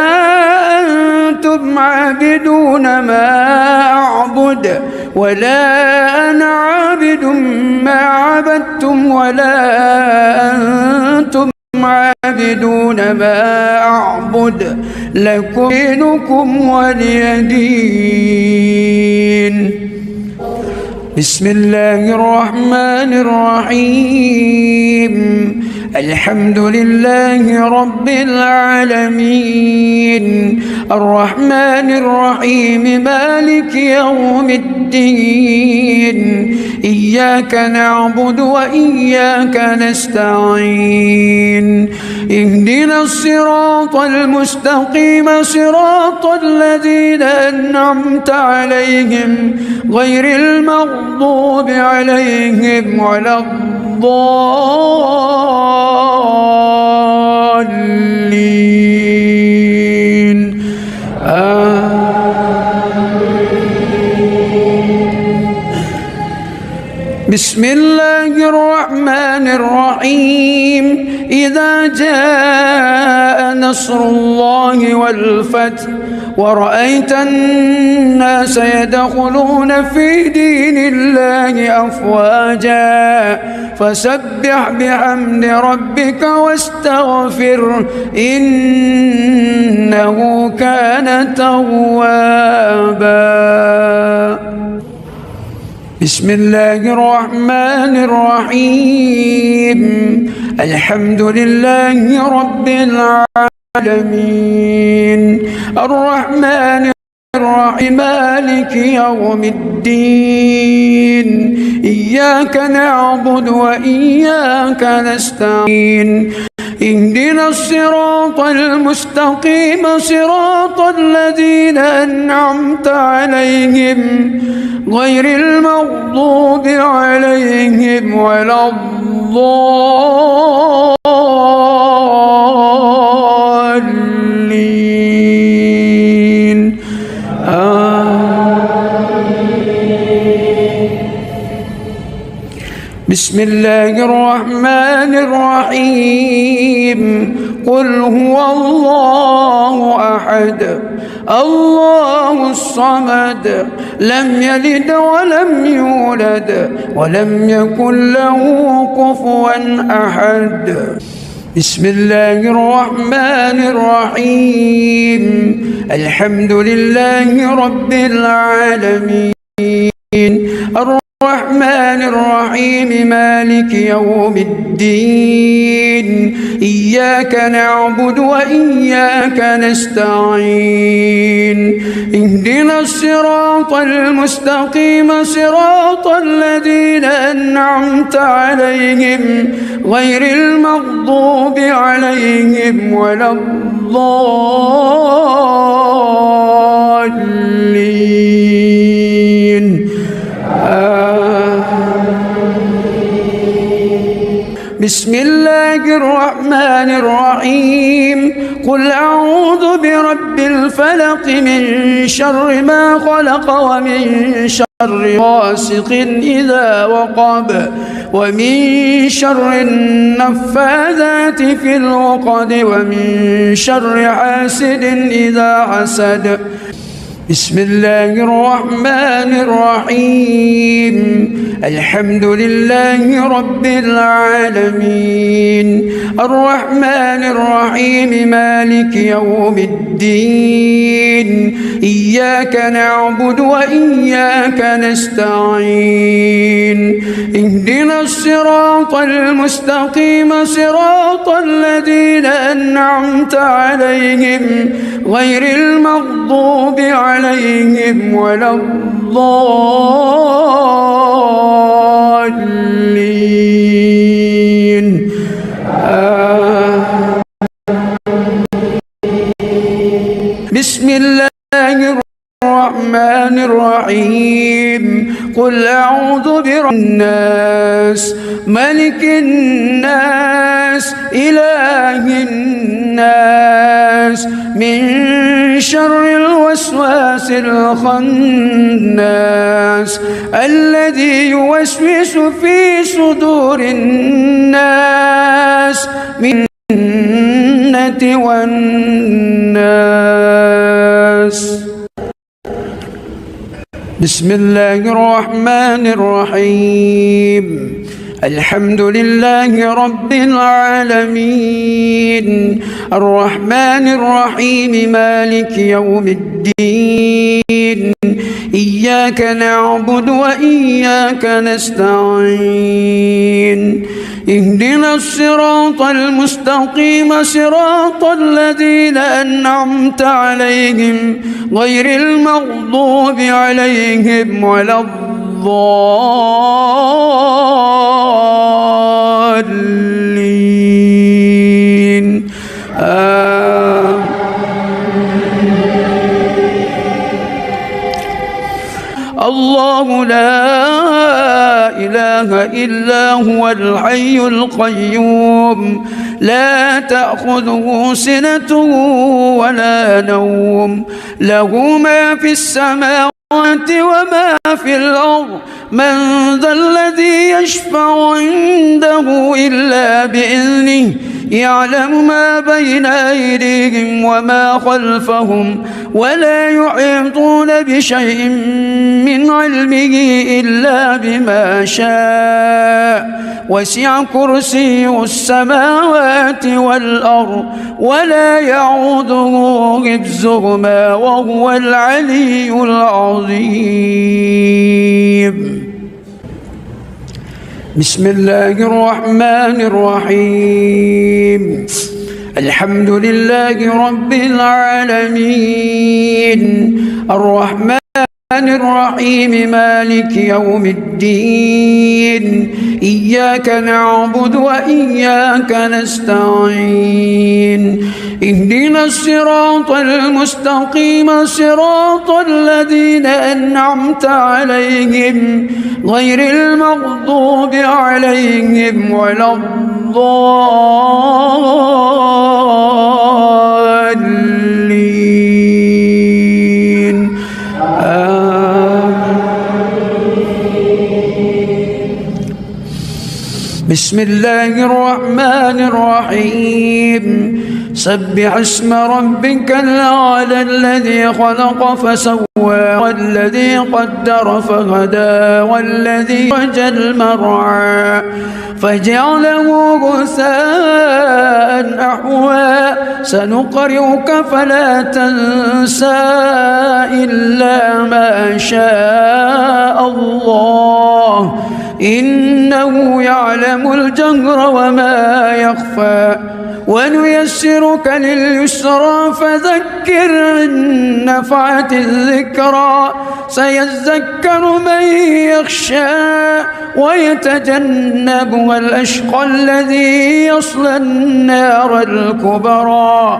أنتم عابدون ما أعبد ولا أنا عابد ما عبدتم ولا أنتم عابدون ما أعبد لكم دينكم ولي دين. بسم الله الرحمن الرحيم الحمد لله رب العالمين الرحمن الرحيم مالك يوم الدين إياك نعبد وإياك نستعين اهدنا الصراط المستقيم صراط الذين أنعمت عليهم غير المغضوب عليهم ولا الضالين بسم الله الرحمن الرحيم إذا جاء نصر الله والفتح ورأيت الناس يدخلون في دين الله أفواجا فسبح بحمد ربك واستغفره إنه كان توابا. بسم الله الرحمن الرحيم الحمد لله رب العالمين الرحمن الرحيم مالك يوم الدين إياك نعبد وإياك نستعين اهدنا الصراط المستقيم صراط الذين أنعمت عليهم غير المغضوب عليهم ولا الضالين بسم الله الرحمن الرحيم قل هو الله أحد الله الصمد لم يلد ولم يولد ولم يكن له كفوا أحد. بسم الله الرحمن الرحيم الحمد لله رب العالمين الرحمن الرحيم مالك يوم الدين إياك نعبد وإياك نستعين اهدنا الصراط المستقيم صراط الذين أنعمت عليهم غير المغضوب عليهم ولا الضالين بسم الله الرحمن الرحيم قل أعوذ برب الفلق من شر ما خلق ومن شر غاسق إذا وقب ومن شر النفاذات في العقد ومن شر حاسد إذا حسد. بسم الله الرحمن الرحيم. الحمد لله رب العالمين الرحمن الرحيم مالك يوم الدين إياك نعبد وإياك نستعين اهدنا الصراط المستقيم صراط الذين أنعمت عليهم غير المغضوب عليهم ولا الضالين. بسم الله الرحمن الرحيم. قل أعوذ برب الناس ملك الناس إله الناس من شر الوسواس الخناس الذي يوسوس في صدور الناس من الجنة والناس. بسم الله الرحمن الرحيم. الحمد لله رب العالمين الرحمن الرحيم مالك يوم الدين إياك نعبد وإياك نستعين اهدنا الصراط المستقيم صراط الذين أنعمت عليهم غير المغضوب عليهم ولا الضالين. الله لا إله إلا هو الحي القيوم لا تأخذه سنة ولا نوم له ما في السماوات وما في الأرض من ذا الذي يشفع عنده إلا بإذنه يعلم ما بين أيديهم وما خلفهم ولا يحيطون بشيء من علمه إلا بما شاء وسع كرسيه السماوات والأرض ولا يعوده حفظهما وهو العلي العظيم. بسم الله الرحمن الرحيم. الحمد لله رب العالمين الرحمن الرحيم مالك يوم الدين إياك نعبد وإياك نستعين اهدنا الصراط المستقيم صراط الذين أنعمت عليهم غير المغضوب عليهم ولا الضالين. بسم الله الرحمن الرحيم. سبح اسم ربك الأعلى الذي خلق فسوى والذي قدر فهدى والذي أخرج المرعى فجعله غثاء أحوى سنقرئك فلا تنسى إلا ما شاء الله إنه يعلم الجهر وما يخفى ونيسرك لليسرى فذكر إن نفعت الذكرى سيذكر من يخشى ويتجنبها الأشقى الذي يصلى النار الكبرى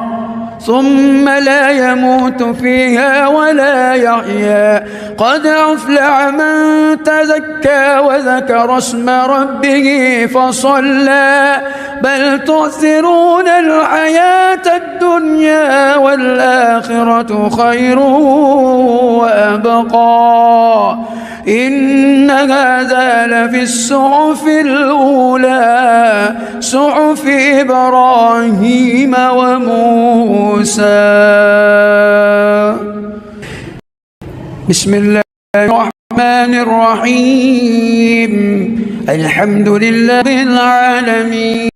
ثم لا يموت فيها ولا يحيا قد أفلح من تزكى وذكر اسم ربه فصلى بل تؤثرون الحياة الدنيا والآخرة خير وأبقى إن هذا لفي الصحف الأولى صحف إبراهيم وموسى. بسم الله الرحمن الرحيم. الحمد لله رب العالمين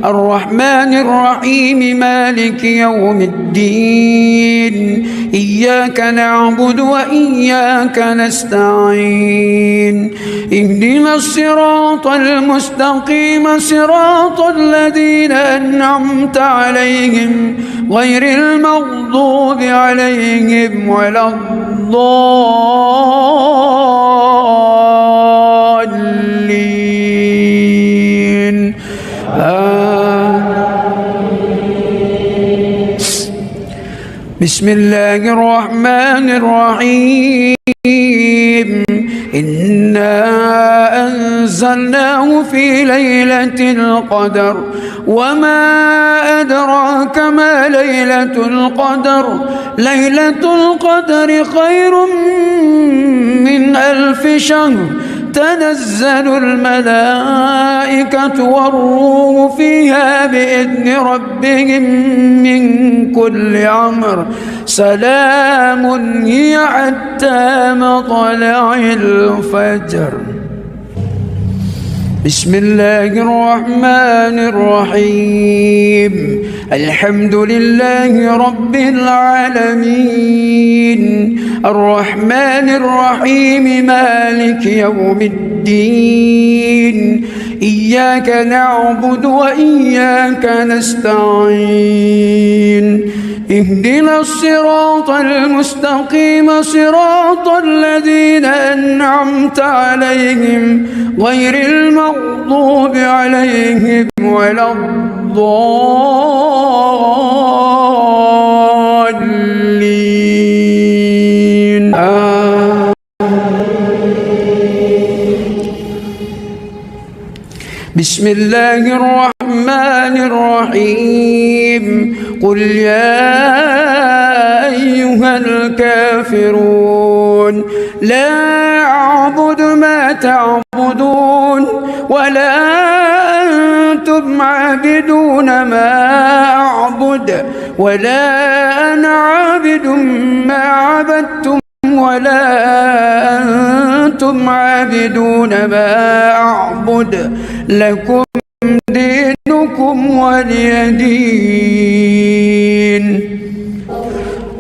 الرحمن الرحيم مالك يوم الدين إياك نعبد وإياك نستعين اهدنا الصراط المستقيم صراط الذين أنعمت عليهم غير المغضوب عليهم ولا الضالين. بسم الله الرحمن الرحيم. إنا أنزلناه في ليلة القدر وما أدراك ما ليلة القدر. ليلة القدر خير من 1000 شهر. تنزل الملائكة والروح فيها بإذن ربهم من كل أمر سلام هي حتى مطلع الفجر. بسم الله الرحمن الرحيم. الحمد لله رب العالمين الرحمن الرحيم مالك يوم الدين إياك نعبد وإياك نستعين اهدنا الصراط المستقيم صراط الذين أنعمت عليهم غير المغضوب عليهم ولا الضالين. بسم الله الرحمن الرحيم. قل يا أيها الكافرون لا أعبد ما تعبدون ولا أنتم عابدون ما أعبد ولا أنا عابد ما عبدتم ولا أنتم عابدون ما أعبد لكم دينكم ولي دين.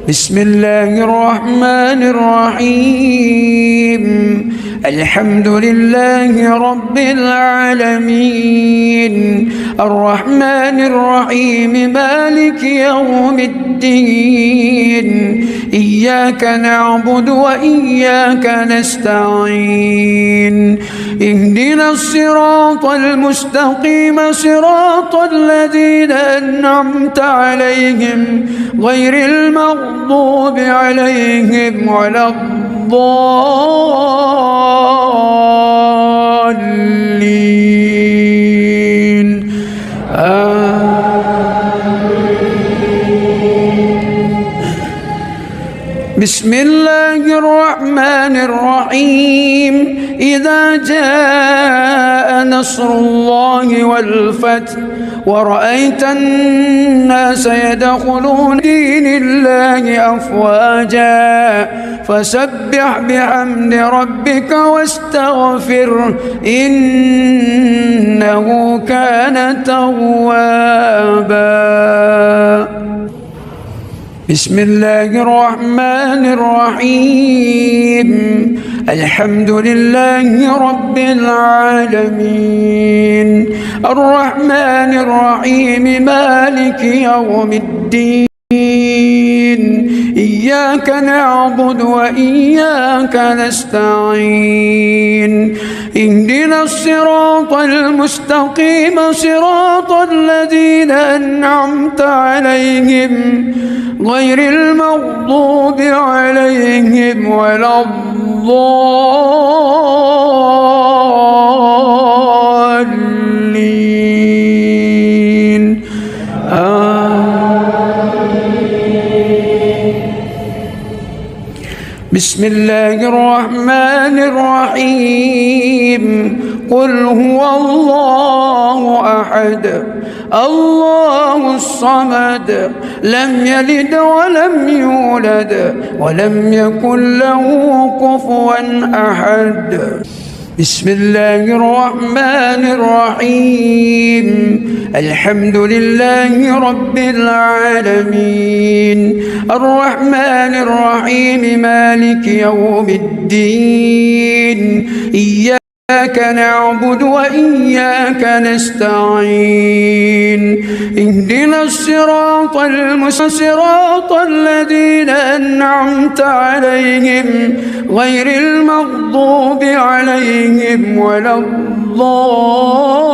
بسم الله الرحمن الرحيم. الحمد لله رب العالمين الرحمن الرحيم مالك يوم الدين إياك نعبد وإياك نستعين اهدنا الصراط المستقيم صراط الذين أنعمت عليهم غير المغضوب عليهم ولا الضالين. بسم الله الرحمن الرحيم. إذا جاء نصر الله والفتح ورأيت الناس يدخلون دين الله أفواجا فسبح بحمد ربك واستغفره إنه كان توابا. بسم الله الرحمن الرحيم. الحمد لله رب العالمين الرحمن الرحيم مالك يوم الدين إياك نعبد وإياك نستعين اهدنا الصراط المستقيم صراط الذين أنعمت عليهم غير المغضوب عليهم ولا الضالين. بسم الله الرحمن الرحيم قل هو الله أحد الله الصمد لم يلد ولم يولد ولم يكن له كفوا أحد بسم الله الرحمن الرحيم الحمد لله رب العالمين الرحمن الرحيم مالك يوم الدين إياك نعبد وإياك نستعين اهدنا الصراط صراط الذين أنعمت عليهم غير المغضوب عليهم ولا الضالين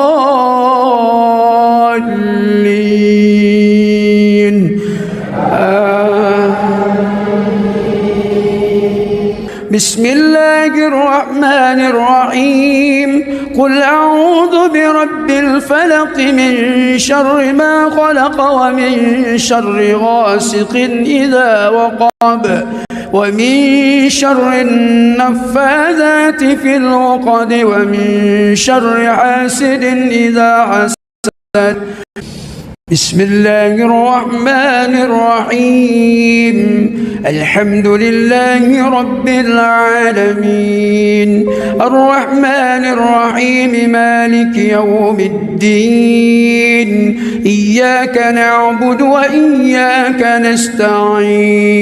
بسم الله الرحمن الرحيم قل أعوذ برب الفلق من شر ما خلق ومن شر غاسق إذا وقب ومن شر النفاذات في العقد ومن شر حاسد إذا حسد بسم الله الرحمن الرحيم الحمد لله رب العالمين الرحمن الرحيم مالك يوم الدين إياك نعبد وإياك نستعين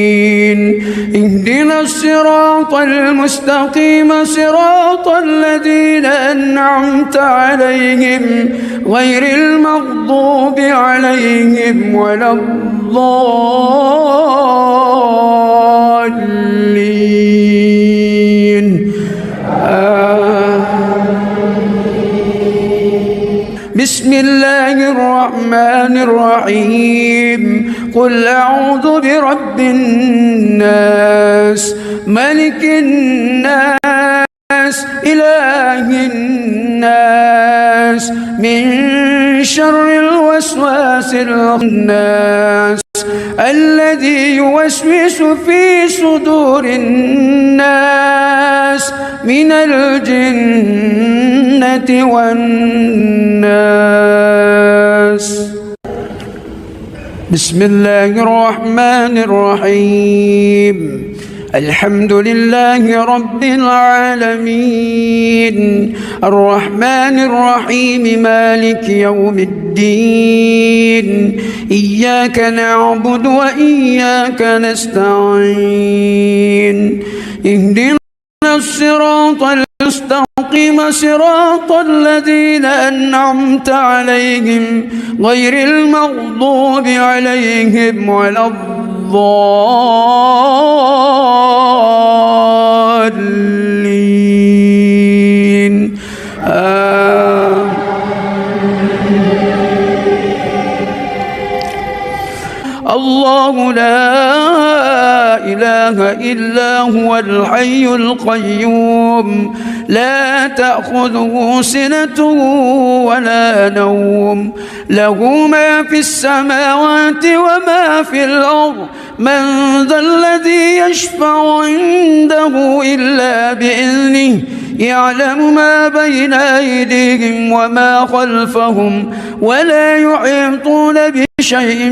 اهدنا الصراط المستقيم صراط الذين أنعمت عليهم غير المغضوب عليهم ولا الضالين بسم الله الرحمن الرحيم قل أعوذ برب الناس ملك الناس إله الناس من شر الوسواس الخناس الذي يوسوس في صدور الناس من الجنة والناس بسم الله الرحمن الرحيم الحمد لله رب العالمين الرحمن الرحيم مالك يوم الدين إياك نعبد وإياك نستعين اهدنا الصراط المستقيم صراط الذين أنعمت عليهم غير المغضوب عليهم ولا الضالين الله لا إله إلا هو الحي القيوم لا تأخذه سنة ولا نوم له ما في السماوات وما في الأرض من ذا الذي يشفع عنده إلا بإذنه يعلم ما بين أيديهم وما خلفهم ولا يحيطون بشيء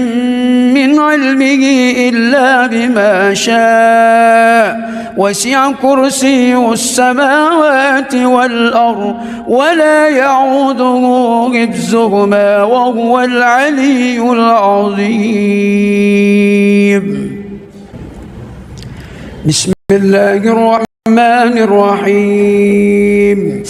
من علمه إلا بما شاء وسع كرسيه السماوات والأرض ولا يعوده حفظهما وهو العلي العظيم بسم الله الرحمن الرحيم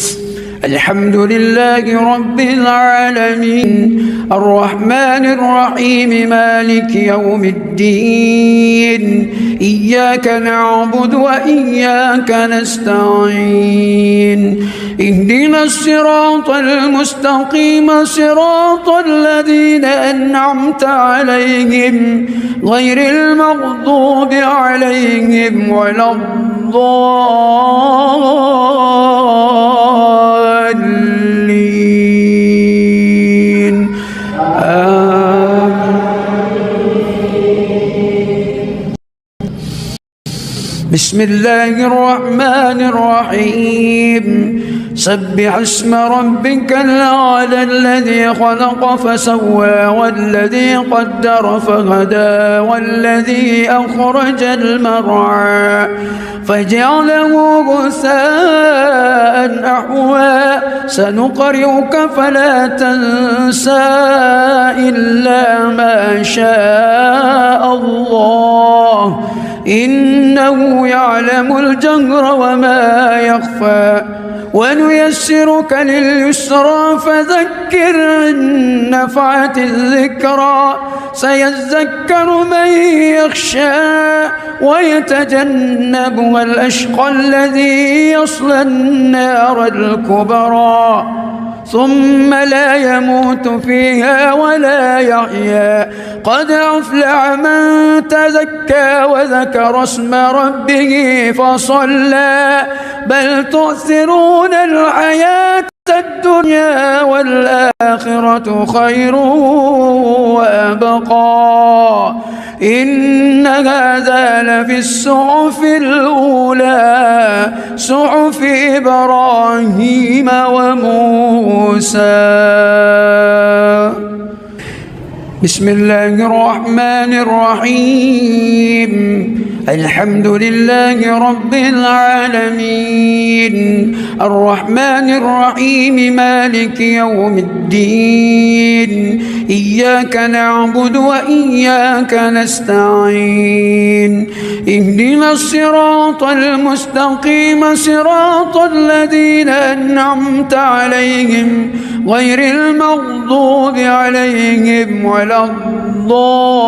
الحمد لله رب العالمين الرحمن الرحيم مالك يوم الدين إياك نعبد وإياك نستعين اهدنا الصراط المستقيم صراط الذين أنعمت عليهم غير المغضوب عليهم ولا الضالين بسم الله الرحمن الرحيم سبح اسم ربك الأعلى الذي خلق فسوى والذي قدر فهدى والذي أخرج المرعى فجعله غثاء أحوى سنقرئك فلا تنسى إلا ما شاء الله إنه يعلم الجهر وما يخفى ونيسرك لليسرى فذكر إن نفعت الذكرى سيذكر من يخشى ويتجنبها الأشقى الذي يصلى النار الكبرى ثم لا يموت فيها ولا يحيا قد أفلح من تزكى وذكر اسم ربه فصلى بل تؤثرون الحياة الدنيا والآخرة خير وأبقى إن هذا لفي الصحف الأولى صحف إبراهيم وموسى. بسم الله الرحمن الرحيم الحمد لله رب العالمين الرحمن الرحيم مالك يوم الدين إياك نعبد وإياك نستعين اهدنا الصراط المستقيم صراط الذين أنعمت عليهم غير المغضوب عليهم ولا الضالين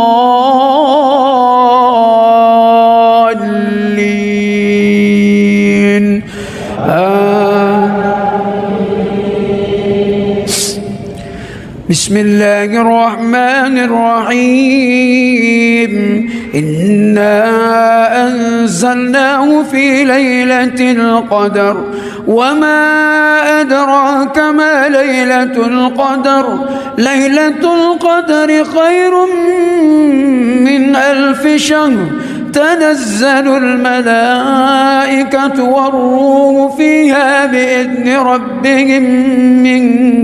بسم الله الرحمن الرحيم إنا أنزلناه في ليلة القدر وما أدراك ما ليلة القدر ليلة القدر خير من 1000 شهر تنزل الملائكة والروح فيها بإذن ربهم من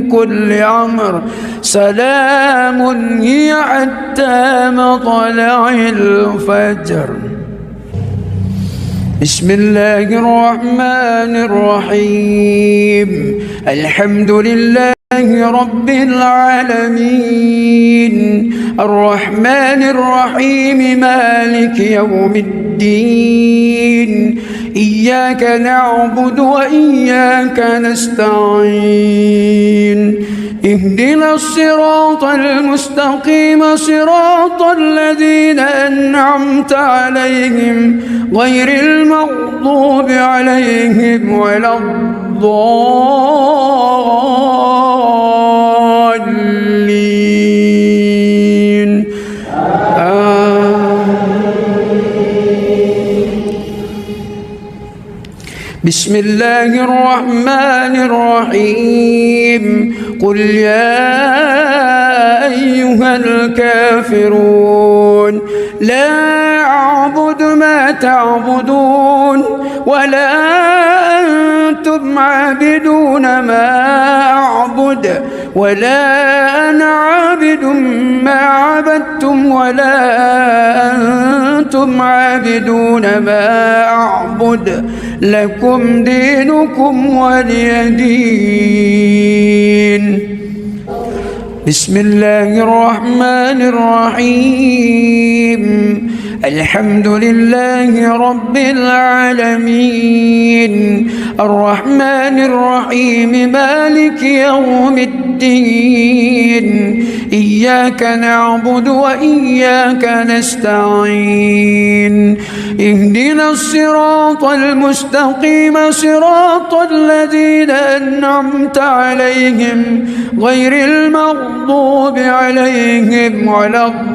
كل أمر سلام هي حتى مطلع الفجر. بسم الله الرحمن الرحيم الحمد لله رب العالمين الرحمن الرحيم مالك يوم الدين إياك نعبد وإياك نستعين اهدنا الصراط المستقيم صراط الذين أنعمت عليهم غير المغضوب عليهم ولا الضالين بسم الله الرحمن الرحيم قل يا أيها الكافرون لا أعبد ما تعبدون ولا أنتم عابدون ما أعبد ولا أنا عابد ما عبدتم ولا أنتم عابدون ما أعبد لكم دينكم ولي دين. بسم الله الرحمن الرحيم الحمد لله رب العالمين الرحمن الرحيم مالك يوم الدين إياك نعبد وإياك نستعين اهدنا الصراط المستقيم صراط الذين أنعمت عليهم غير المغضوب عليهم ولا الضالين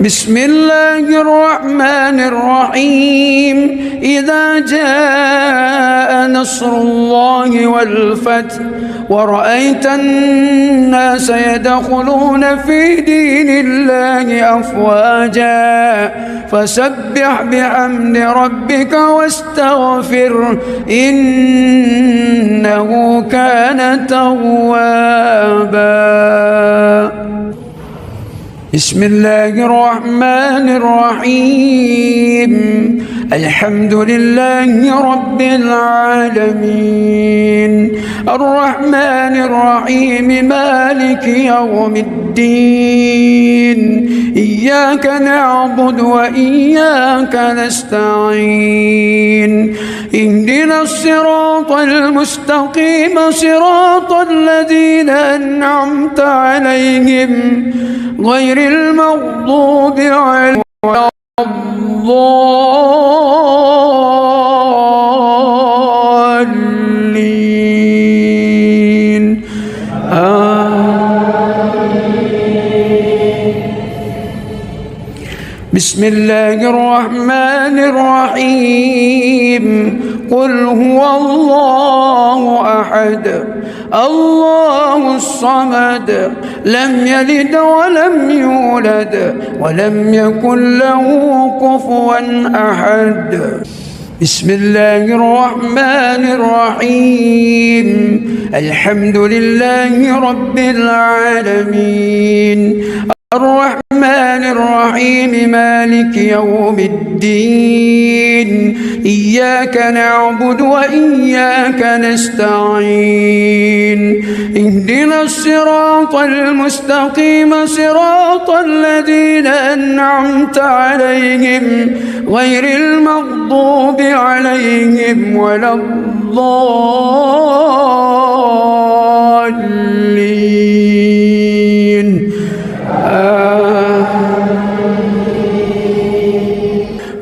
بسم الله الرحمن الرحيم إذا جاء نصر الله والفتح ورأيت الناس يدخلون في دين الله أفواجا فسبح بحمد ربك واستغفر إنه كان توابا. بسم الله الرحمن الرحيم الحمد لله رب العالمين الرحمن الرحيم مالك يوم الدين إياك نعبد وإياك نستعين اهدنا الصراط المستقيم صراط الذين أنعمت عليهم غير المغضوب عليهم ولا الضالين بسم الله الرحمن الرحيم قل هو الله أحد الله الصمد لم يلد ولم يولد ولم يكن له كفوا أحد. بسم الله الرحمن الرحيم الحمد لله رب العالمين الرحمن الرحيم مالك يوم الدين إياك نعبد وإياك نستعين اهدنا الصراط المستقيم صراط الذين أنعمت عليهم غير المغضوب عليهم ولا الضالين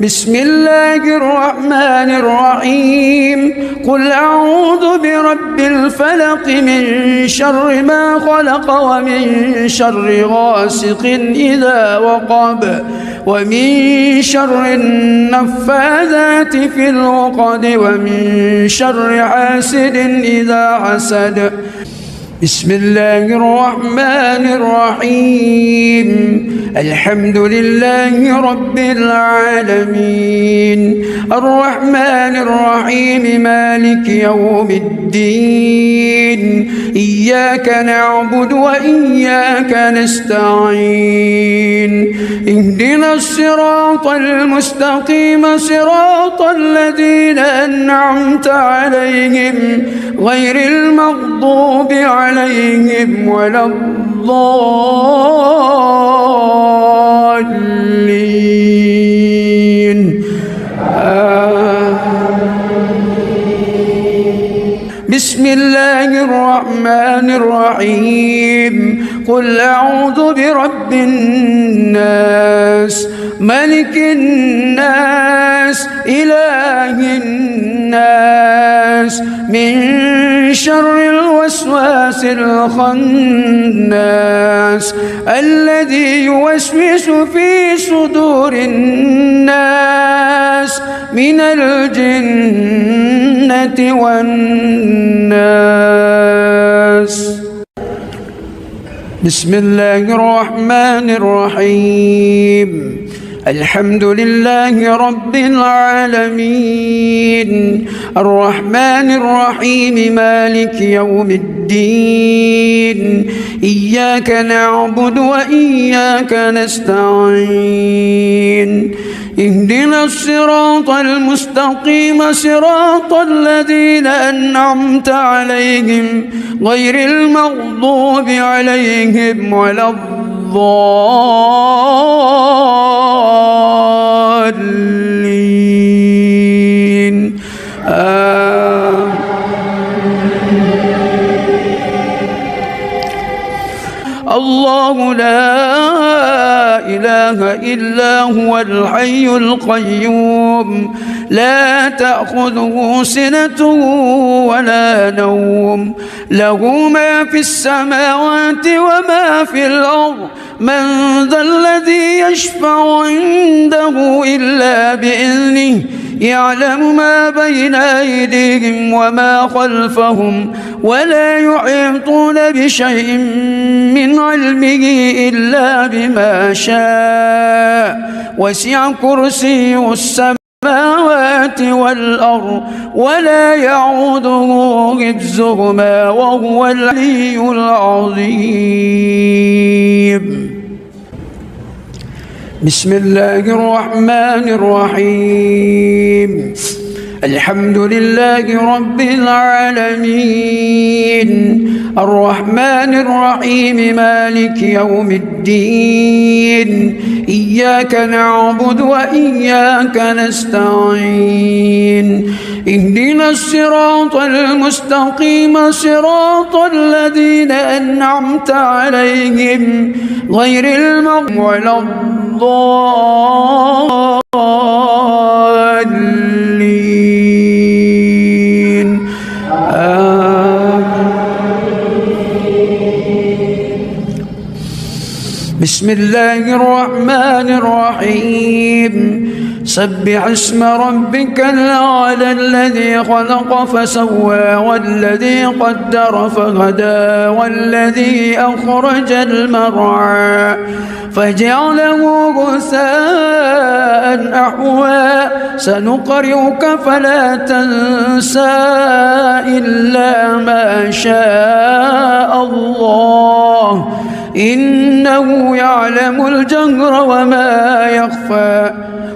بسم الله الرحمن الرحيم قل أعوذ برب الفلق من شر ما خلق ومن شر غاسق إذا وقب ومن شر النفاذات في العقد ومن شر حاسد إذا حسد. بسم الله الرحمن الرحيم الحمد لله رب العالمين الرحمن الرحيم مالك يوم الدين إياك نعبد وإياك نستعين اهدنا الصراط المستقيم صراط الذين أنعمت عليهم غير المغضوب عليهم ولا الضالين بسم الله الرحمن الرحيم قل أعوذ برب الناس ملك الناس إله الناس من شر الوسواس الخناس الذي يوسوس في صدور الناس من الجنة والناس. بسم الله الرحمن الرحيم الحمد لله رب العالمين الرحمن الرحيم مالك يوم الدين إياك نعبد وإياك نستعين اهدنا الصراط المستقيم صراط الذين أنعمت عليهم غير المغضوب عليهم ولا الضالين الله لا إله إلا هو الحي القيوم لا تأخذه سنة ولا نوم، له ما في السماوات وما في الأرض. من ذا الذي يشفع عنده إلا بإذنه، يعلم ما بين أيديهم وما خلفهم، ولا يحيطون بشيء من علمه إلا بما شاء. وسع كرسي السماوات والأرض ولا يعوده حفظهما وهو العلي العظيم. بسم الله الرحمن الرحيم. الحمد لله رب العالمين، الرحمن الرحيم، مالك يوم الدين. إياك نعبد وإياك نستعين. اهدنا الصراط المستقيم، صراط الذين أنعمت عليهم غير المغضوب ولا الضالين. بسم الله الرحمن الرحيم. سبح اسم ربك الأعلى الذي خلق فسوى والذي قدر فهدى والذي أخرج المرعى فجعله غثاء أحوى. سنقرئك فلا تنسى إلا ما شاء الله، إنه يعلم الجهر وما يخفى.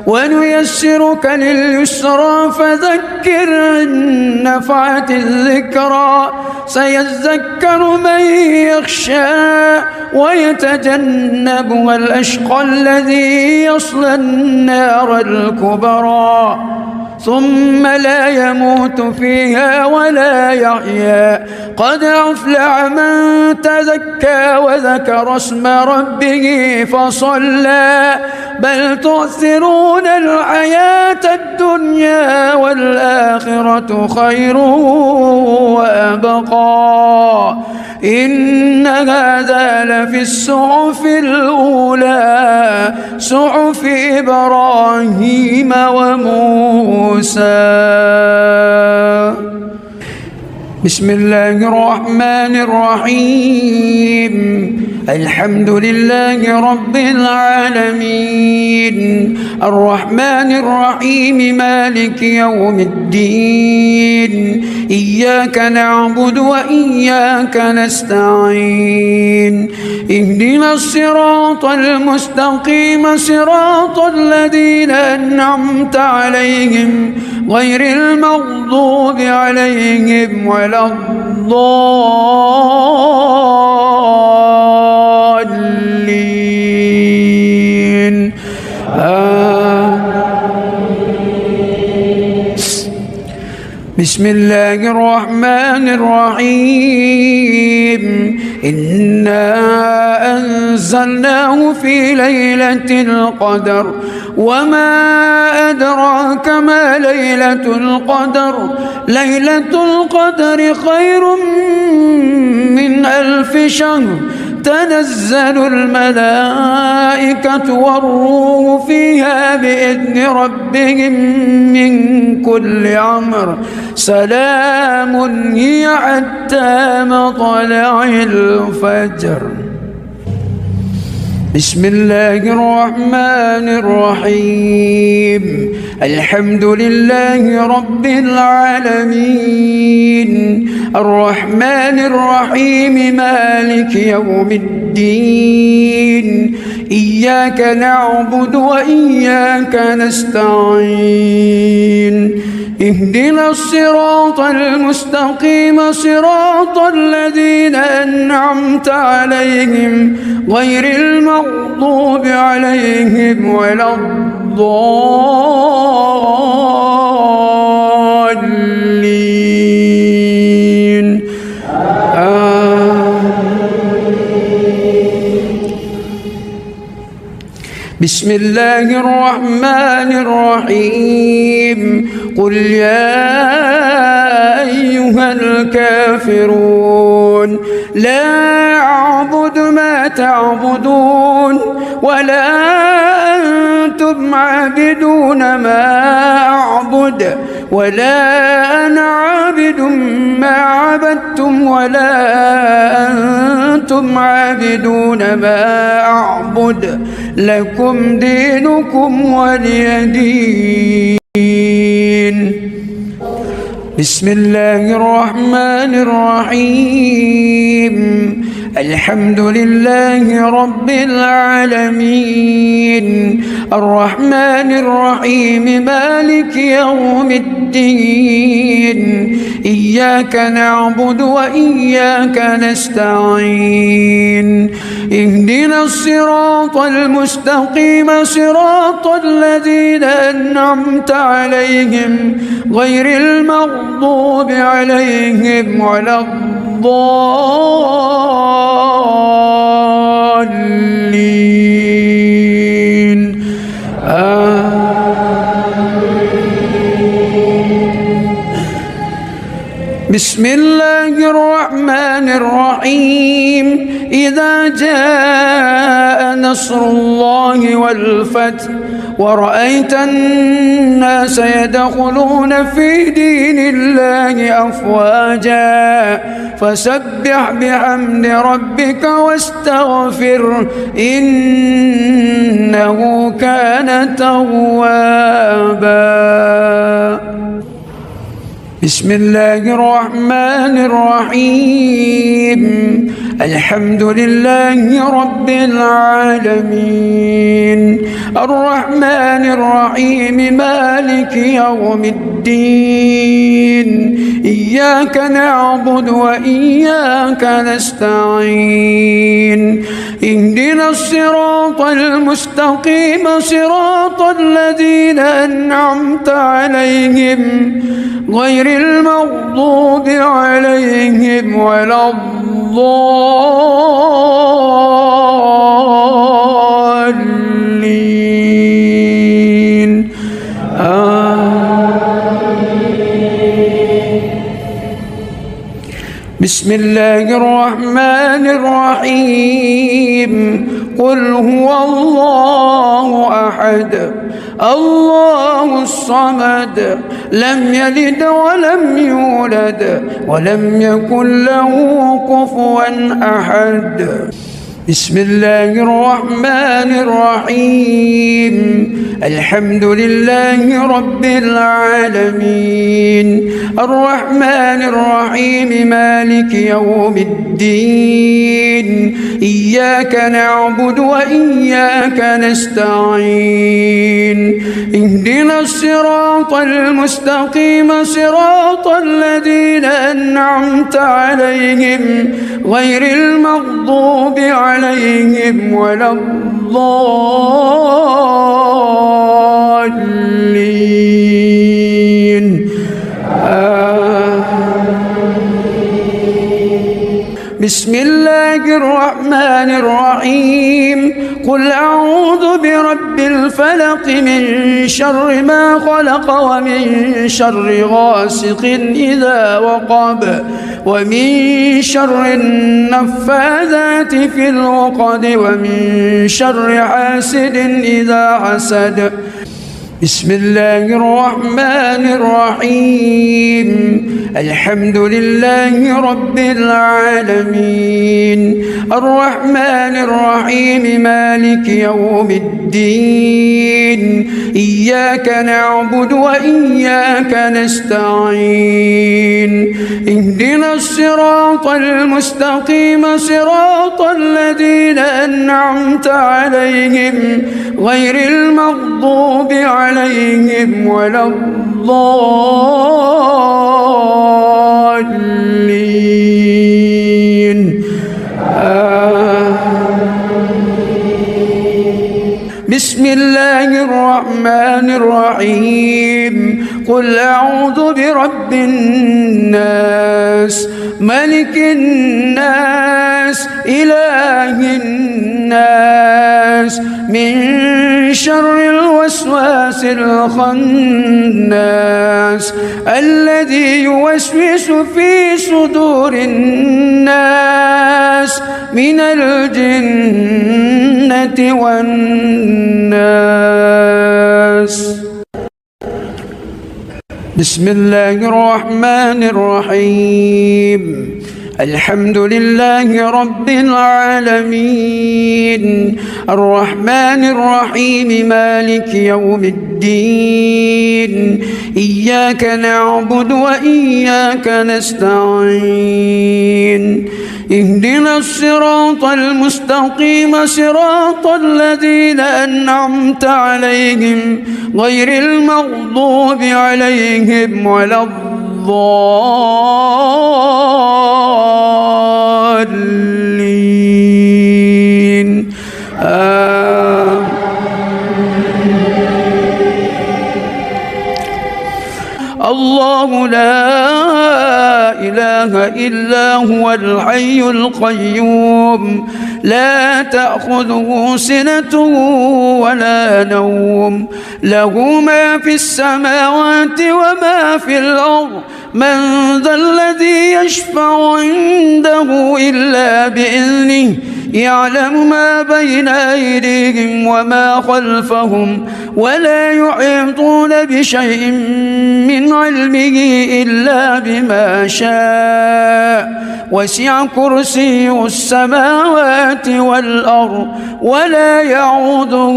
ونيسرك لليسرى فذكر إن نفعت الذكرى. سيذكر من يخشى ويتجنبها الأشقى الذي يصلى النار الكبرى ثم لا يموت فيها ولا يحيا. قد أفلح من تزكى وذكر اسم ربه فصلى. بل تؤثرون الحياة الدنيا والآخرة خير وأبقى. إن هذا لفي الصحف الأولى، صحف إبراهيم وموسى. بسم الله الرحمن الرحيم. الحمد لله رب العالمين، الرحمن الرحيم، مالك يوم الدين. إياك نعبد وإياك نستعين. اهدنا الصراط المستقيم، صراط الذين أنعمت عليهم غير المغضوب عليهم ولا الضالين. بسم الله الرحمن الرحيم. إنا أنزلناه في ليلة القدر وما أدراك ما ليلة القدر. ليلة القدر خير من 1000 شهر. تنزل الملائكة والروح فيها بإذن ربهم من كل أمر. سلام هي حتى مطلع الفجر. بسم الله الرحمن الرحيم. الحمد لله رب العالمين، الرحمن الرحيم، مالك يوم الدين. إياك نعبد وإياك نستعين. اهدنا الصراط المستقيم، صراط الذين أنعمت عليهم غير المغضوب عليهم ولا الضالين. بسم الله الرحمن الرحيم قل يا أيها الكافرون لا أعبد ما تعبدون ولا أنتم عابدون ما أعبد ولا أنا عابد ما عبدتم ولا أنتم عابدون ما أعبد لكم دينكم ولي دين. بسم الله الرحمن الرحيم الحمد لله رب العالمين الرحمن الرحيم مالك يوم الدين إياك نعبد وإياك نستعين اهدنا الصراط المستقيم صراط الذين أنعمت عليهم غير المغضوب عليهم ولا الضالين بسم الله الرحمن الرحيم إذا جاء نصر الله والفتح ورأيت الناس يدخلون في دين الله أفواجا فسبح بحمد ربك واستغفر إنه كان توابا. بسم الله الرحمن الرحيم الحمد لله رب العالمين الرحمن الرحيم مالك يوم الدين إياك نعبد وإياك نستعين اهدنا الصراط المستقيم صراط الذين أنعمت عليهم غير المغضوب عليهم ولا الضالين بسم الله الرحمن الرحيم قل هو الله أحد الله الصمد لم يلد ولم يولد ولم يكن له كفوا أحد. بسم الله الرحمن الرحيم الحمد لله رب العالمين الرحمن الرحيم مالك يوم الدين إياك نعبد وإياك نستعين اهدنا الصراط المستقيم صراط الذين أنعمت عليهم غير المغضوب عليهم ولا الضالين بسم الله الرحمن الرحيم قل أعوذ برب الفلق من شر ما خلق ومن شر غاسق إذا وقب ومن شر النفاذات في العقد ومن شر حاسد إذا حسد. بسم الله الرحمن الرحيم الحمد لله رب العالمين الرحمن الرحيم مالك يوم الدين إياك نعبد وإياك نستعين اهدنا الصراط المستقيم صراط الذين أنعمت عليهم غير المغضوب عليهم ولا الضالين بسم الله الرحمن الرحيم قل أعوذ برب الناس ملك الناس إله الناس من شر الوسواس الخناس الذي يوسوس في صدور الناس من الجنة والناس. بسم الله الرحمن الرحيم. الحمد لله رب العالمين الرحمن الرحيم مالك يوم الدين إياك نعبد وإياك نستعين اهدنا الصراط المستقيم صراط الذين أنعمت عليهم غير المغضوب عليهم ولا الضالين الله لا إله إلا هو الحي القيوم لا تأخذه سنة ولا نوم له ما في السماوات وما في الأرض من ذا الذي يشفع عنده إلا بإذنه يعلم ما بين أيديهم وما خلفهم ولا يحيطون بشيء من علمه إلا بما شاء وسع كرسيه السماوات والأرض ولا يعوده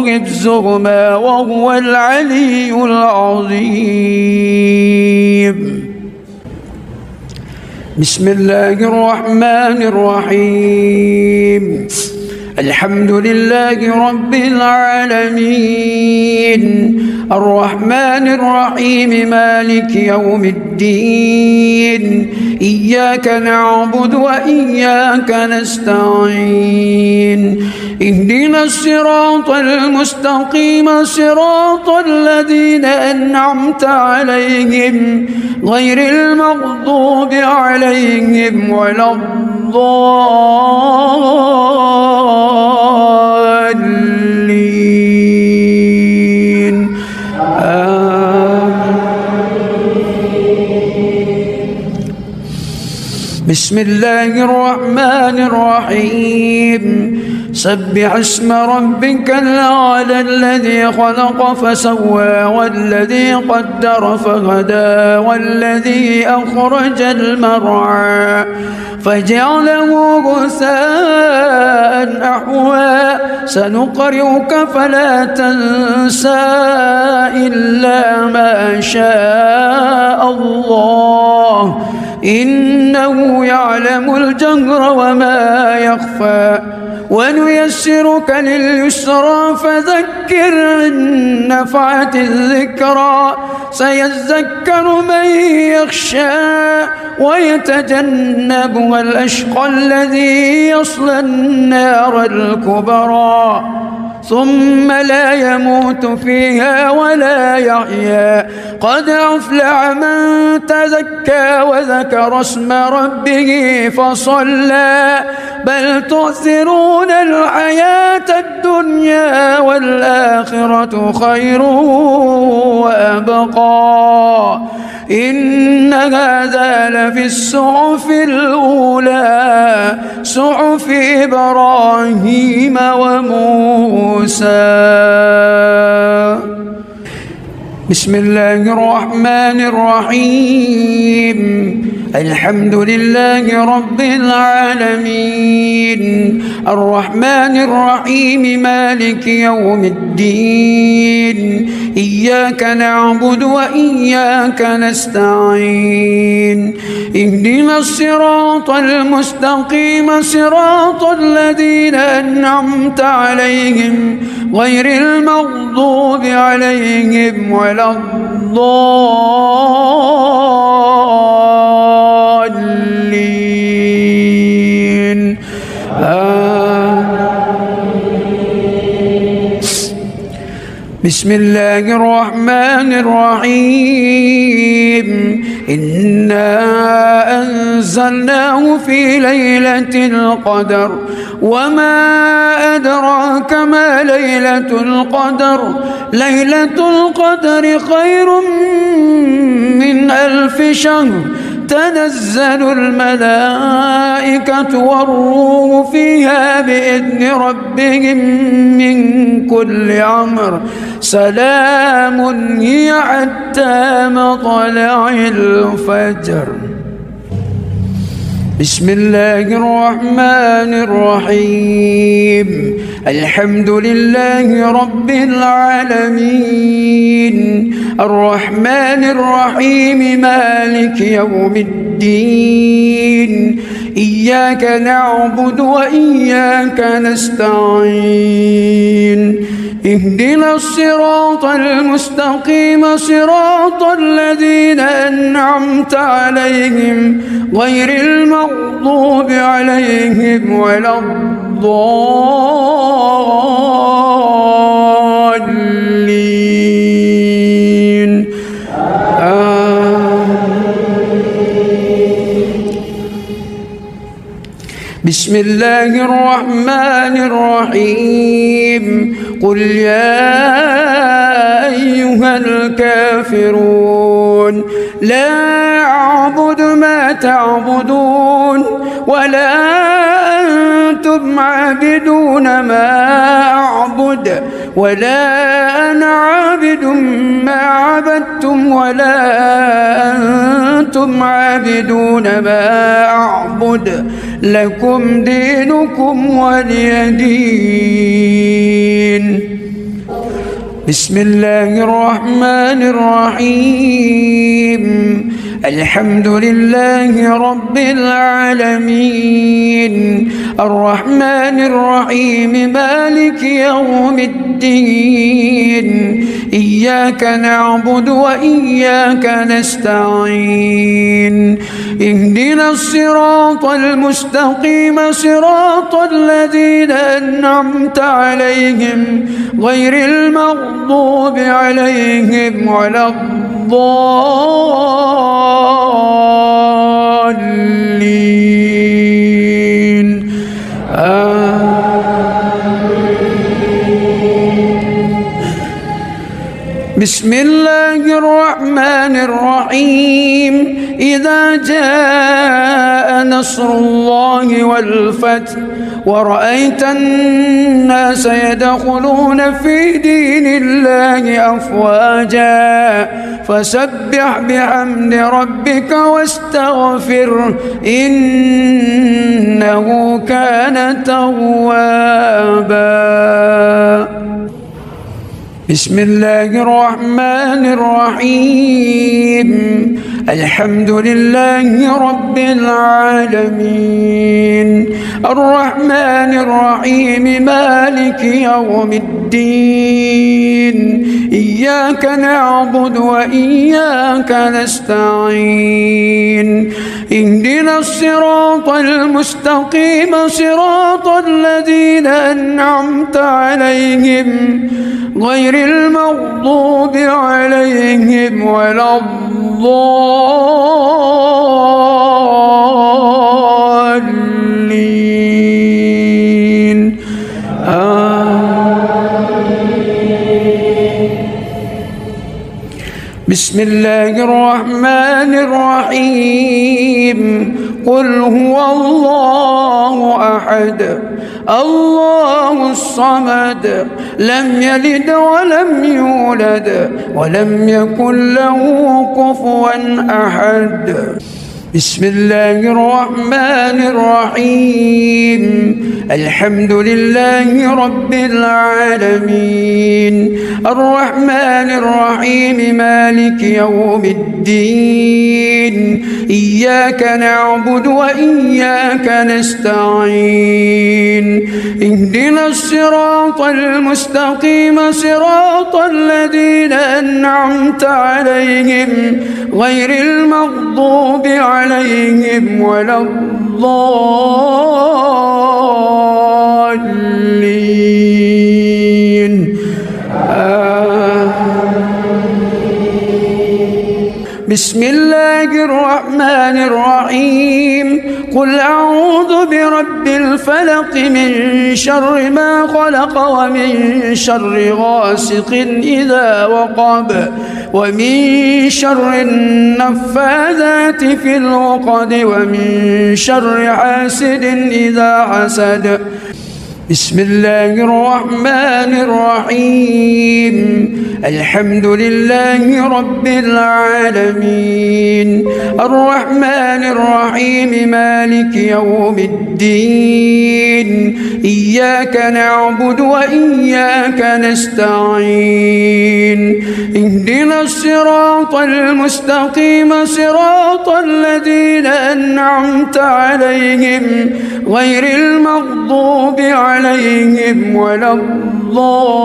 حفظهما وهو العلي العظيم. بسم الله الرحمن الرحيم. الحمد لله رب العالمين الرحمن الرحيم مالك يوم الدين إياك نعبد وإياك نستعين اهدنا الصراط المستقيم صراط الذين أنعمت عليهم غير المغضوب عليهم ولا الضالين بسم الله الرحمن الرحيم سبح اسم ربك الأعلى الذي خلق فسوى والذي قدر فهدى والذي أخرج المرعى فجعله غثاء أحوى سنقرئك فلا تنسى إلا ما شاء الله إنه يعلم الجهر وما يخفى ونيسرك لليسرى فذكر إن نفعت الذكرى سيذكر من يخشى ويتجنبها الأشقى الذي يصلى النار الكبرى ثم لا يموت فيها ولا يحيا قد أفلح من تزكى وذكر اسم ربه فصلى بل تؤثرون الحياة الدنيا والآخرة خير وأبقى إن هذا لفي الصحف الأولى صحف إبراهيم وموسى. بسم الله الرحمن الرحيم الحمد لله رب العالمين الرحمن الرحيم مالك يوم الدين إياك نعبد وإياك نستعين اهدنا الصراط المستقيم صراط الذين أنعمت عليهم غير المغضوب عليهم ولا الضالين بسم الله الرحمن الرحيم إنا أنزلناه في ليلة القدر وما أدراك ما ليلة القدر ليلة القدر خير من 1000 شهر تنزل الملائكة والروح فيها بإذن ربهم من كل أمر سلام هي حتى مطلع الفجر. بسم الله الرحمن الرحيم الحمد لله رب العالمين الرحمن الرحيم مالك يوم الدين إياك نعبد وإياك نستعين اهدنا الصراط المستقيم صراط الذين أنعمت عليهم غير المغضوب عليهم ولا الضالين بسم الله الرحمن الرحيم قل يا أيها الكافرون لا أعبد ما تعبدون ولا أنتم عابدون ما أعبد ولا أنا عابد ما عبدتم ولا أنتم عابدون ما أعبد لكم دينكم ولي دين. بسم الله الرحمن الرحيم الحمد لله رب العالمين الرحمن الرحيم مالك يوم الدين إياك نعبد وإياك نستعين اهدنا الصراط المستقيم صراط الذين أنعمت عليهم غير المغضوب عليهم ولا الضالين بسم الله الرحمن الرحيم إذا جاء نصر الله والفتح ورأيت الناس يدخلون في دين الله أفواجا فسبح بحمد ربك واستغفره إنه كان توابا. بسم الله الرحمن الرحيم الحمد لله رب العالمين الرحمن الرحيم مالك يوم الدين إياك نعبد وإياك نستعين اهدنا الصراط المستقيم صراط الذين أنعمت عليهم غير المغضوب عليهم ولا الضالين بسم الله الرحمن الرحيم قل هو الله أحد الله الصمد لم يلد ولم يولد ولم يكن له كفوا أحد. بسم الله الرحمن الرحيم الحمد لله رب العالمين الرحمن الرحيم مالك يوم الدين إياك نعبد وإياك نستعين اهدنا الصراط المستقيم صراط الذين أنعمت عليهم غير المغضوب عليهم ولا الضالين بسم الله الرحمن الرحيم قل أعوذ برب الفلق من شر ما خلق ومن شر غاسق إذا وقب ومن شر النفاذات في العقد ومن شر حاسد إذا حسد بسم الله الرحمن الرحيم الحمد لله رب العالمين الرحمن الرحيم مالك يوم الدين إياك نعبد وإياك نستعين اهدنا الصراط المستقيم صراط الذين أنعمت عليهم غير المغضوب عليهم ولا الضالين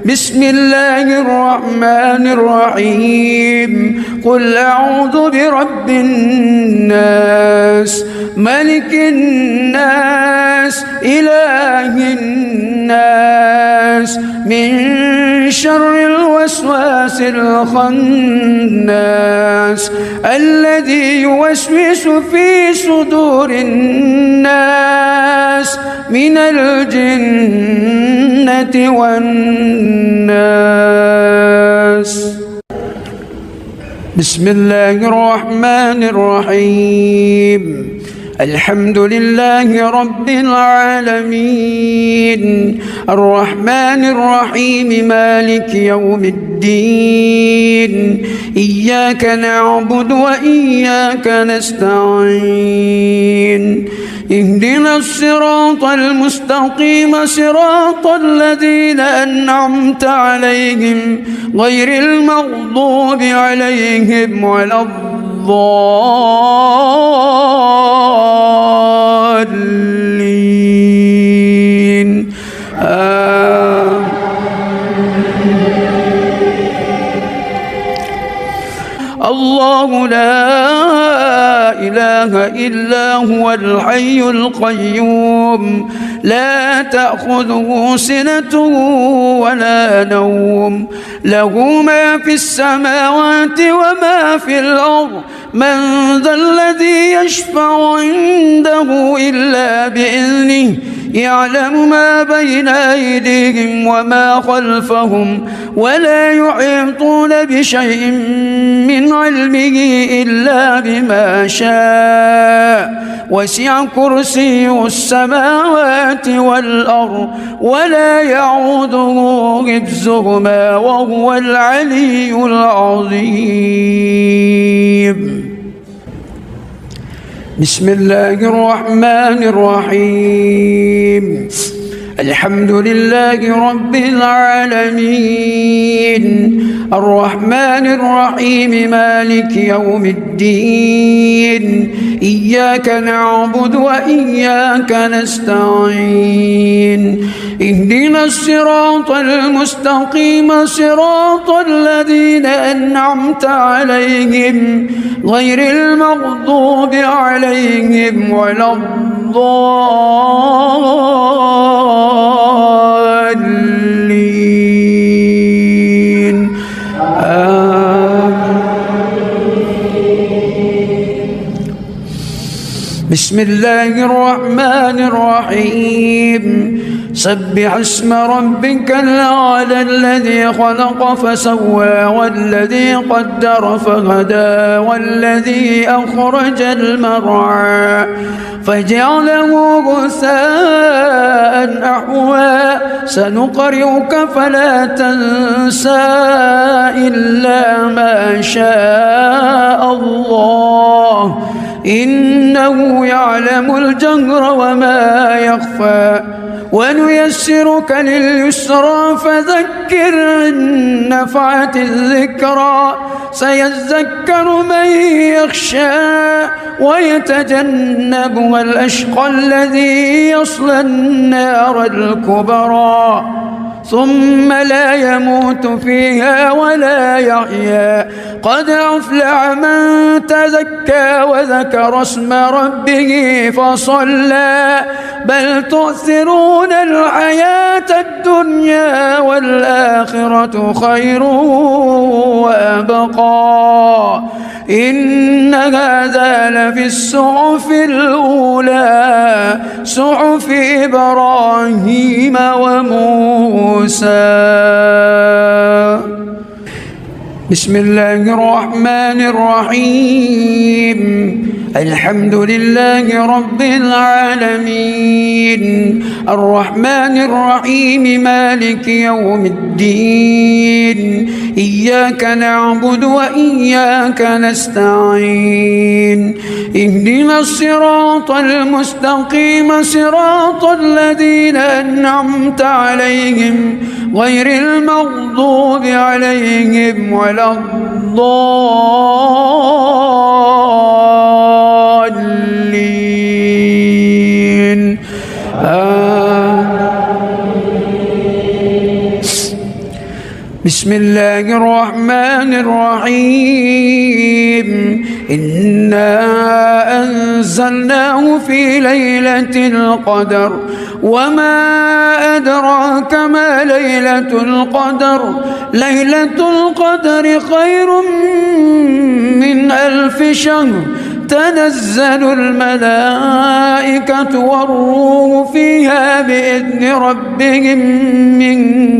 بسم الله الرحمن الرحيم قل أعوذ برب الناس ملك الناس إله الناس من شر الوسواس الخناس الذي يوسوس في صدور الناس من الجنة والناس بسم الله الرحمن الرحيم الحمد لله رب العالمين الرحمن الرحيم مالك يوم الدين إياك نعبد وإياك نستعين اهدنا الصراط المستقيم صراط الذين أنعمت عليهم غير المغضوب عليهم ولا الضالين الله لا إله إلا هو الحي القيوم لا تأخذه سنة ولا نوم له ما في السماوات وما في الأرض من ذا الذي يشفع عنده إلا بإذنه يعلم ما بين أيديهم وما خلفهم ولا يحيطون بشيء من علمه إلا بما شاء وسع كرسيه السماوات والأرض ولا يعوده حفظهما وهو العلي العظيم بسم الله الرحمن الرحيم الحمد لله رب العالمين الرحمن الرحيم مالك يوم الدين إياك نعبد وإياك نستعين اهدنا الصراط المستقيم صراط الذين أنعمت عليهم غير المغضوب عليهم ولا الضالين بسم الله الرحمن الرحيم سبح اسم ربك الأعلى الذي خلق فسوى والذي قدر فهدى والذي أخرج المرعى فجعله غثاء أحوى سنقرئك فلا تنسى إلا ما شاء الله إنه يعلم الجهر وما يخفى ونيسرك لليسرى فذكر إن نفعت الذكرى سيذكر من يخشى ويتجنبها الأشقى الذي يصلى النار الكبرى ثم لا يموت فيها ولا يحيا. قد أفلح من تزكى وذكر اسم ربه فصلى بل تؤثرون الحياة الدنيا والآخرة خير وأبقى. إن هذا لفي الصحف الأولى صحف إبراهيم وموسى. بسم الله الرحمن الرحيم. الحمد لله رب العالمين الرحمن الرحيم مالك يوم الدين إياك نعبد وإياك نستعين اهدنا الصراط المستقيم صراط الذين أنعمت عليهم غير المغضوب عليهم ولا الضالين. بسم الله الرحمن الرحيم. إنا أنزلناه في ليلة القدر وما أدراك ما ليلة القدر. ليلة القدر خير من 1000 شهر. تنزل الملائكة والروح فيها بإذن ربهم من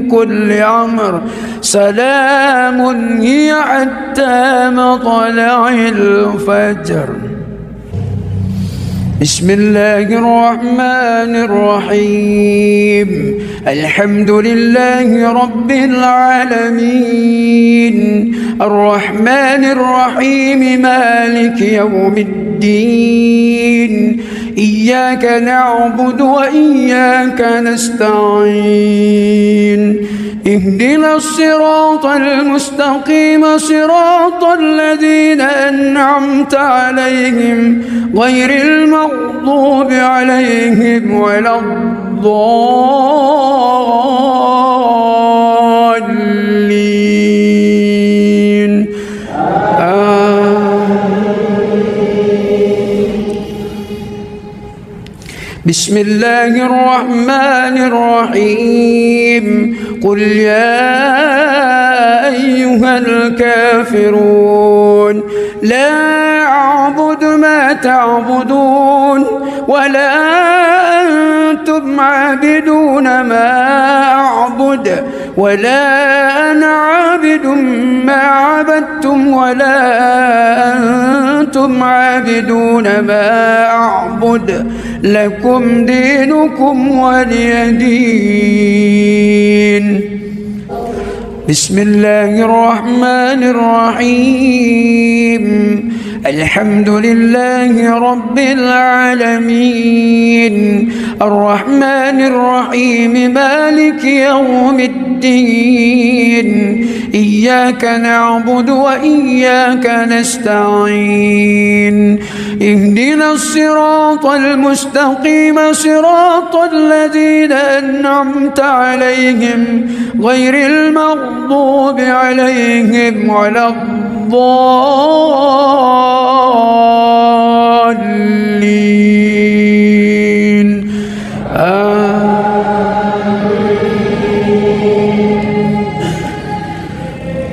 كل أمر. سلام هي حتى مطلع الفجر. بسم الله الرحمن الرحيم. الحمد لله رب العالمين الرحمن الرحيم مالك يوم الدين إياك نعبد وإياك نستعين اهدنا الصراط المستقيم صراط الذين أنعمت عليهم غير المغضوب عليهم ولا الضالين. بسم الله الرحمن الرحيم. قل يا أيها الكافرون لا أعبد ما تعبدون ولا أنتم عابدون ما أعبد ولا أنا عابد ما عبدتم ولا أنتم عابدون ما أعبد لكم دينكم ولي دين. بسم الله الرحمن الرحيم. الحمد لله رب العالمين الرحمن الرحيم مالك يوم الدين إياك نعبد وإياك نستعين اهدنا الصراط المستقيم صراط الذين أنعمت عليهم غير المغضوب عليهم ولا الضالين.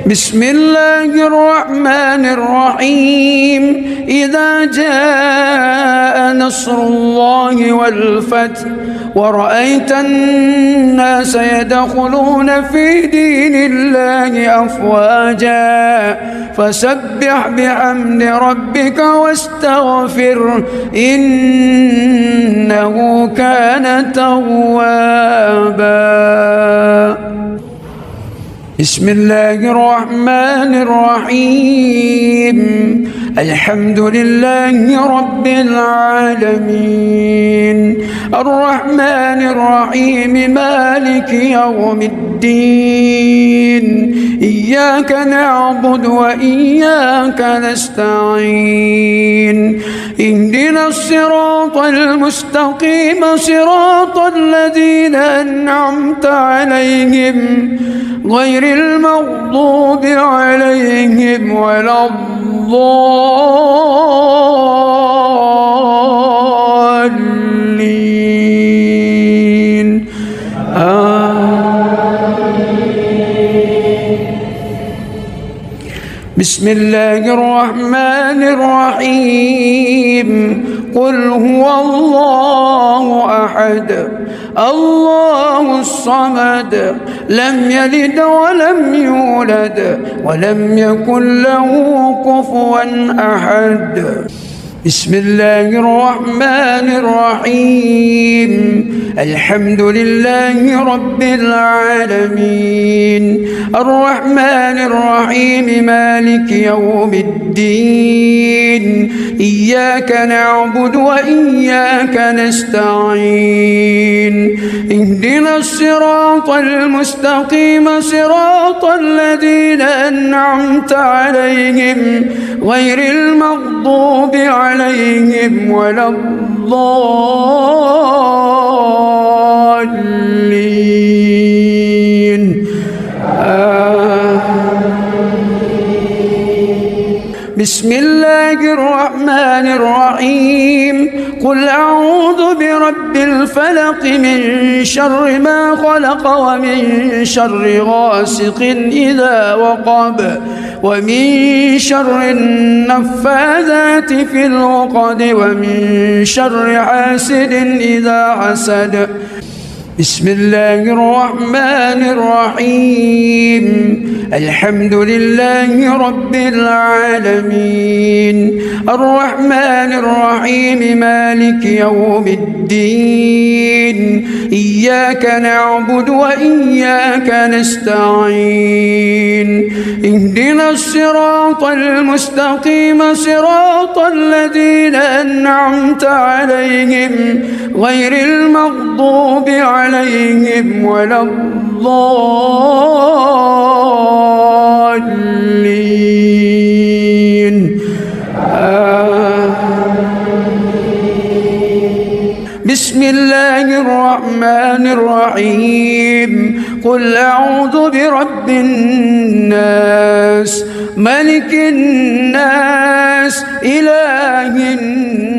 بسم الله الرحمن الرحيم. إذا جاء نصر الله والفتح ورأيت الناس يدخلون في دين الله أفواجا فسبح بحمد ربك واستغفره إنه كان توابا. بسم الله الرحمن الرحيم. الحمد لله رب العالمين الرحمن الرحيم مالك يوم الدين إياك نعبد وإياك نستعين اهدنا الصراط المستقيم صراط الذين أنعمت عليهم غير المغضوب عليهم ولا الضالين بسم الله الرحمن الرحيم قل هو الله أحد الله الصمد لم يلد ولم يولد ولم يكن له كفوا أحد بسم الله الرحمن الرحيم الحمد لله رب العالمين الرحمن الرحيم مالك يوم الدين إياك نعبد وإياك نستعين اهدنا الصراط المستقيم صراط الذين أنعمت عليهم غير المغضوب عليهم ولا الضالين بسم الله الرحمن الرحيم قل أعوذ برب الفلق من شر ما خلق ومن شر غاسق إذا وقب ومن شر النفاذات في العقد ومن شر حاسد إذا حسد بسم الله الرحمن الرحيم الحمد لله رب العالمين الرحمن الرحيم مالك يوم الدين إياك نعبد وإياك نستعين اهدنا الصراط المستقيم صراط الذين أنعمت عليهم غير المغضوب عليهم ولا الضالين بسم الله الرحمن الرحيم قل أعوذ برب الناس ملك الناس إله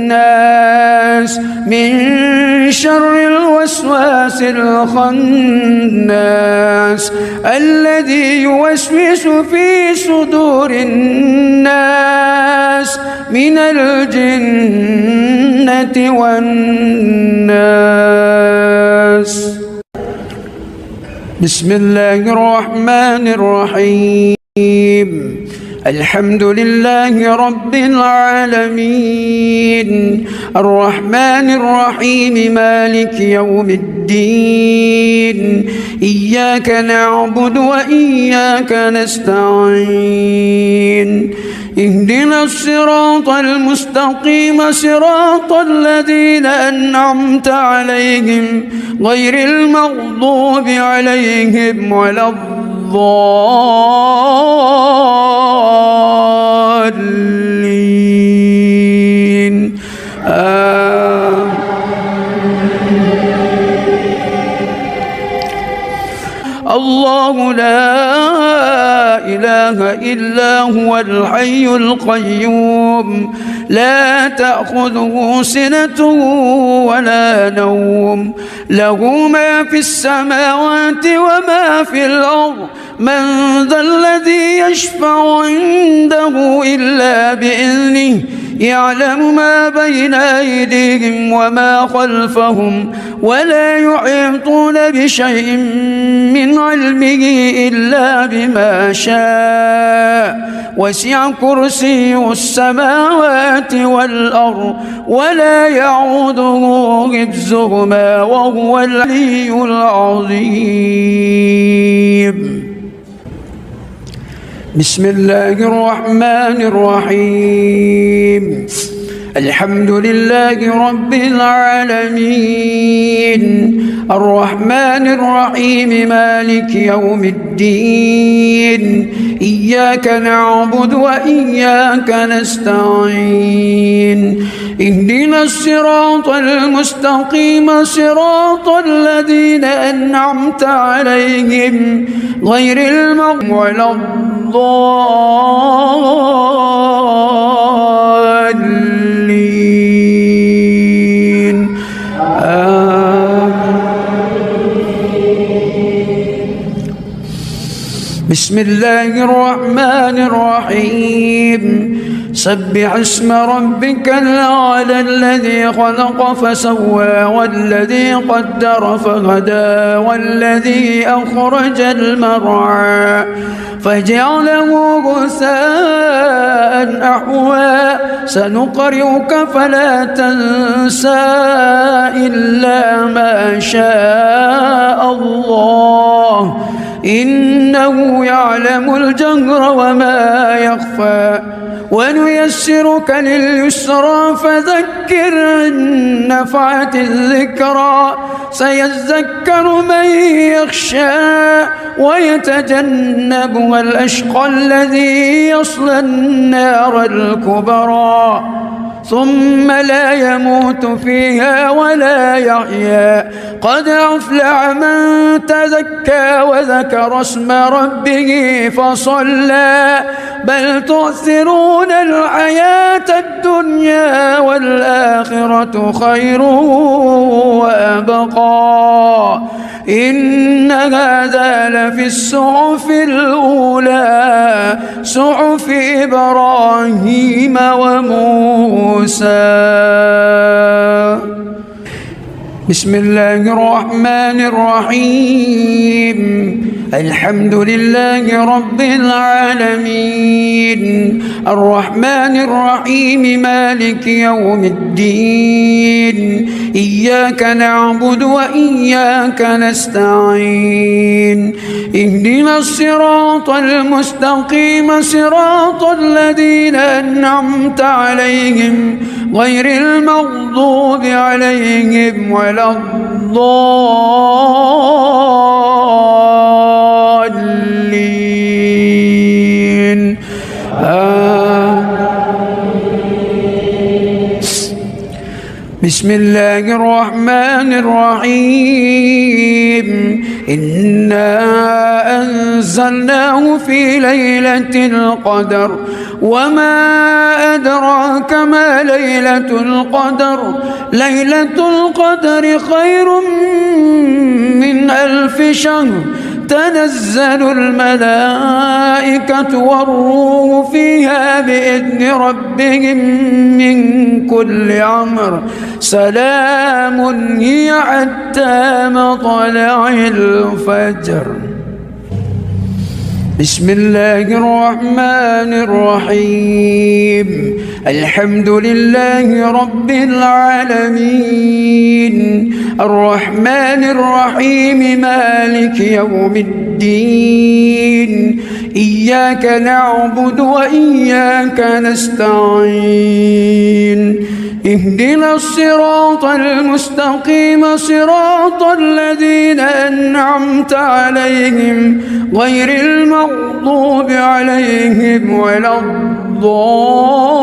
الناس من شر الوسواس الخناس الذي يوسوس في صدور الناس من الجنة والناس بسم الله الرحمن الرحيم الحمد لله رب العالمين الرحمن الرحيم مالك يوم الدين إياك نعبد وإياك نستعين اهدنا الصراط المستقيم صراط الذين أنعمت عليهم غير المغضوب عليهم ولا الضالين الله لا إله إلا هو الحي القيوم لا تأخذه سنة ولا نوم له ما في السماوات وما في الأرض من ذا الذي يشفع عنده إلا بإذنه يعلم ما بين أيديهم وما خلفهم ولا يحيطون بشيء من علمه إلا بما شاء وسع كرسيه السماوات والأرض ولا يعوده حفظهما وهو العلي العظيم بسم الله الرحمن الرحيم الحمد لله رب العالمين الرحمن الرحيم مالك يوم الدين إياك نعبد وإياك نستعين اهدنا الصراط المستقيم صراط الذين أنعمت عليهم غير المغضوب ولا الضالين بسم الله الرحمن الرحيم سبح اسم ربك الأعلى الذي خلق فسوى والذي قدر فهدى والذي أخرج المرعى فجعله غثاء أحوى سنقرئك فلا تنسى إلا ما شاء الله إنه يعلم الجهر وما يخفى ونيسرك لليسرى فذكر إن نفعت الذكرى سيذكر من يخشى ويتجنبها الأشقى الذي يصلى النار الكبرى ثم لا يموت فيها ولا يحيا قد أفلح من تزكى وذكر اسم ربه فصلى بل تؤثرون الحياة الدنيا والآخرة خير وأبقى إن هذا لفي الصحف الأولى صحف إبراهيم وموسى بسم الله الرحمن الرحيم الحمد لله رب العالمين الرحمن الرحيم مالك يوم الدين إياك نعبد وإياك نستعين اهدنا الصراط المستقيم صراط الذين أنعمت عليهم غير المغضوب عليهم ولا الضالين بسم الله الرحمن الرحيم إنا أنزلناه في ليلة القدر وما أدراك ما ليلة القدر ليلة القدر خير من 1000 شهر تنزل الملائكة والروح فيها بإذن ربهم من كل أمر سلام هي حتى مطلع الفجر بسم الله الرحمن الرحيم الحمد لله رب العالمين الرحمن الرحيم مالك يوم الدين إياك نعبد وإياك نستعين اهدنا الصراط المستقيم صراط الذين أنعمت عليهم غير المغضوب عليهم ولا الضالين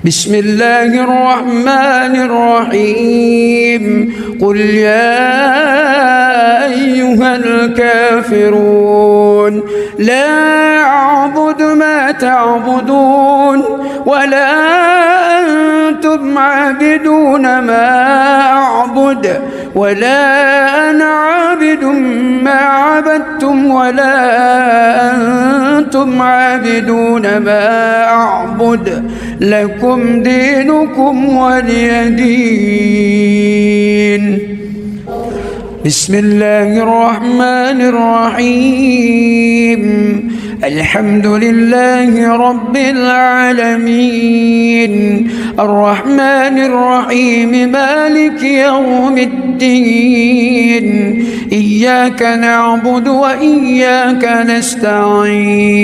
بسم الله الرحمن الرحيم قل يا أيها الكافرون لا أعبد ما تعبدون ولا أنتم عابدون ما أعبد ولا أنا عابد ما عبدتم ولا أنتم عابدون ما أعبد لكم دينكم ولي دين بسم الله الرحمن الرحيم الحمد لله رب العالمين الرحمن الرحيم مالك يوم الدين إياك نعبد وإياك نستعين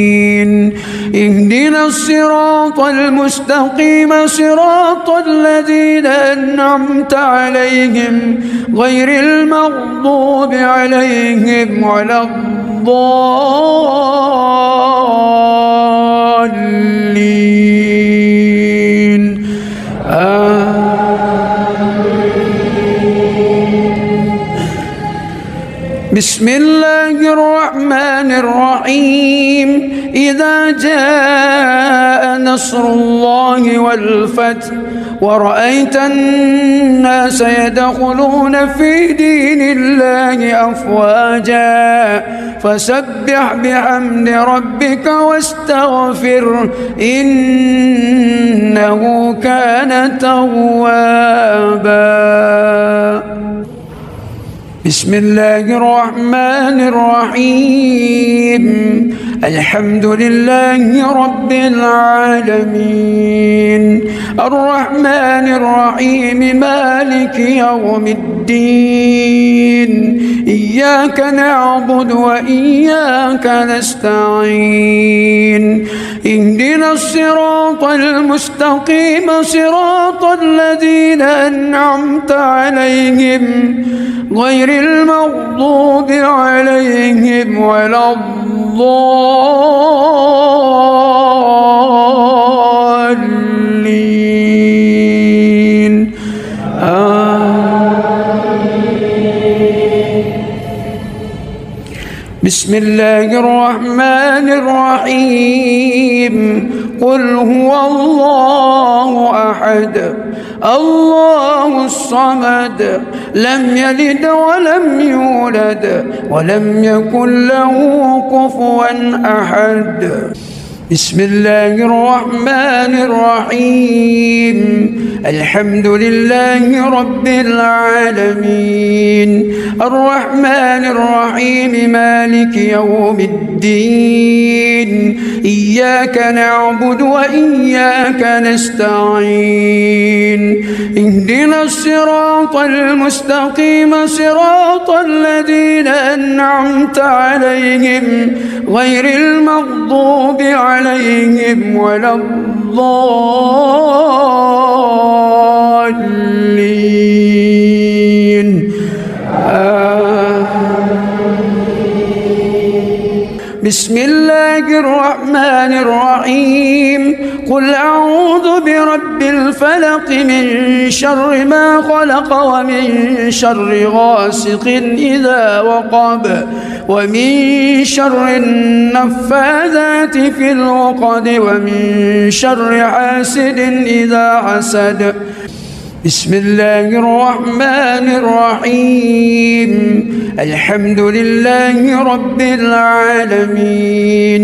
اهدنا الصراط المستقيم صراط الذين أنعمت عليهم غير المغضوب عليهم ولا الضالين بسم الله الرحمن الرحيم إذا جاء نصر الله والفتح ورأيت الناس يدخلون في دين الله أفواجا فسبح بحمد ربك واستغفره إنه كان توابا. بسم الله الرحمن الرحيم الحمد لله رب العالمين الرحمن الرحيم مالك يوم الدين إياك نعبد وإياك نستعين اهدنا الصراط المستقيم صراط الذين أنعمت عليهم غير المغضوب عليهم ولا الضالين بسم الله الرحمن الرحيم قل هو الله أحد الله الصمد لم يلد ولم يولد ولم يكن له كفوا أحد. بسم الله الرحمن الرحيم الحمد لله رب العالمين الرحمن الرحيم مالك يوم الدين إياك نعبد وإياك نستعين اهدنا الصراط المستقيم صراط الذين أنعمت عليهم غير المغضوب عليهم ولا الضالين بسم الله الرحمن الرحيم قل أعوذ برب الفلق من شر ما خلق ومن شر غاسق إذا وقب ومن شر النفاذات في العقد ومن شر حاسد إذا حسد. بسم الله الرحمن الرحيم الحمد لله رب العالمين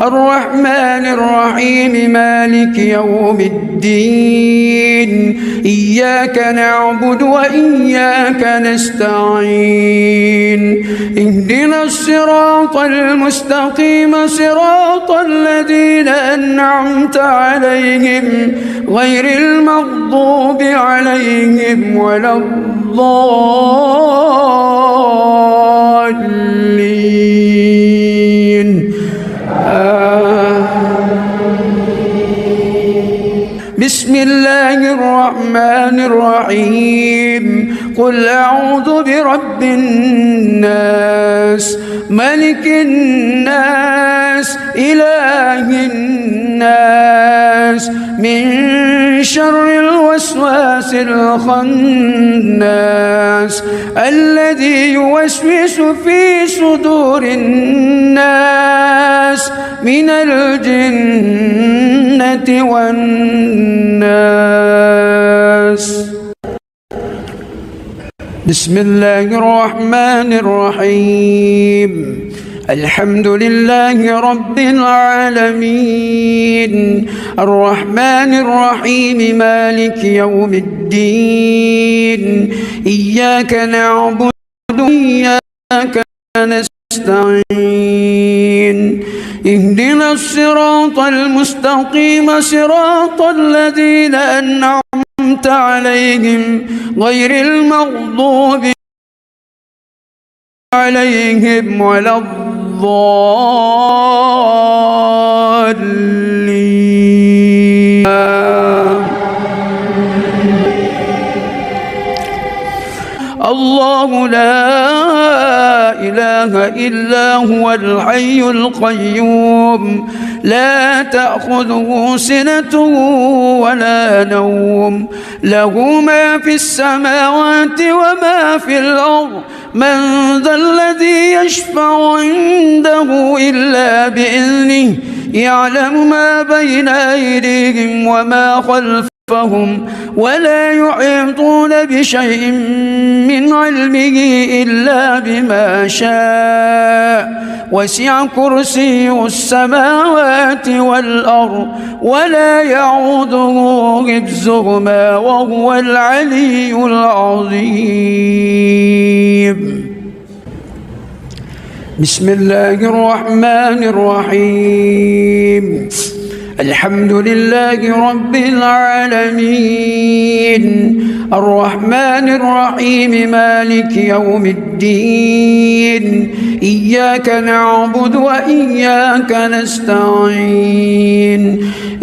الرحمن الرحيم مالك يوم الدين إياك نعبد وإياك نستعين اهدنا الصراط المستقيم صراط الذين أنعمت عليهم غير المغضوب عليهم ولا الضالين بسم الله الرحمن الرحيم قل أعوذ برب الناس ملك الناس إله الناس من شر الوسواس الخناس الذي يوسوس في صدور الناس من الجنة والناس. بسم الله الرحمن الرحيم الحمد لله رب العالمين الرحمن الرحيم مالك يوم الدين إياك نعبد وإياك نستعين اهدنا الصراط المستقيم صراط الذين أنعمت عليهم غير المغضوب عليهم ولا الضالين. الله لا إله إلا هو الحي القيوم لا تأخذه سنة ولا نوم له ما في السماوات وما في الأرض من ذا الذي يشفع عنده إلا بإذنه يعلم ما بين أيديهم وما خلفهم ولا يحيطون بشيء من علمه إلا بما شاء وسع كرسيه السماوات والأرض ولا يعوده حفظهما وهو العلي العظيم. بسم الله الرحمن الرحيم. الحمد لله رب العالمين الرحمن الرحيم مالك يوم الدين إياك نعبد وإياك نستعين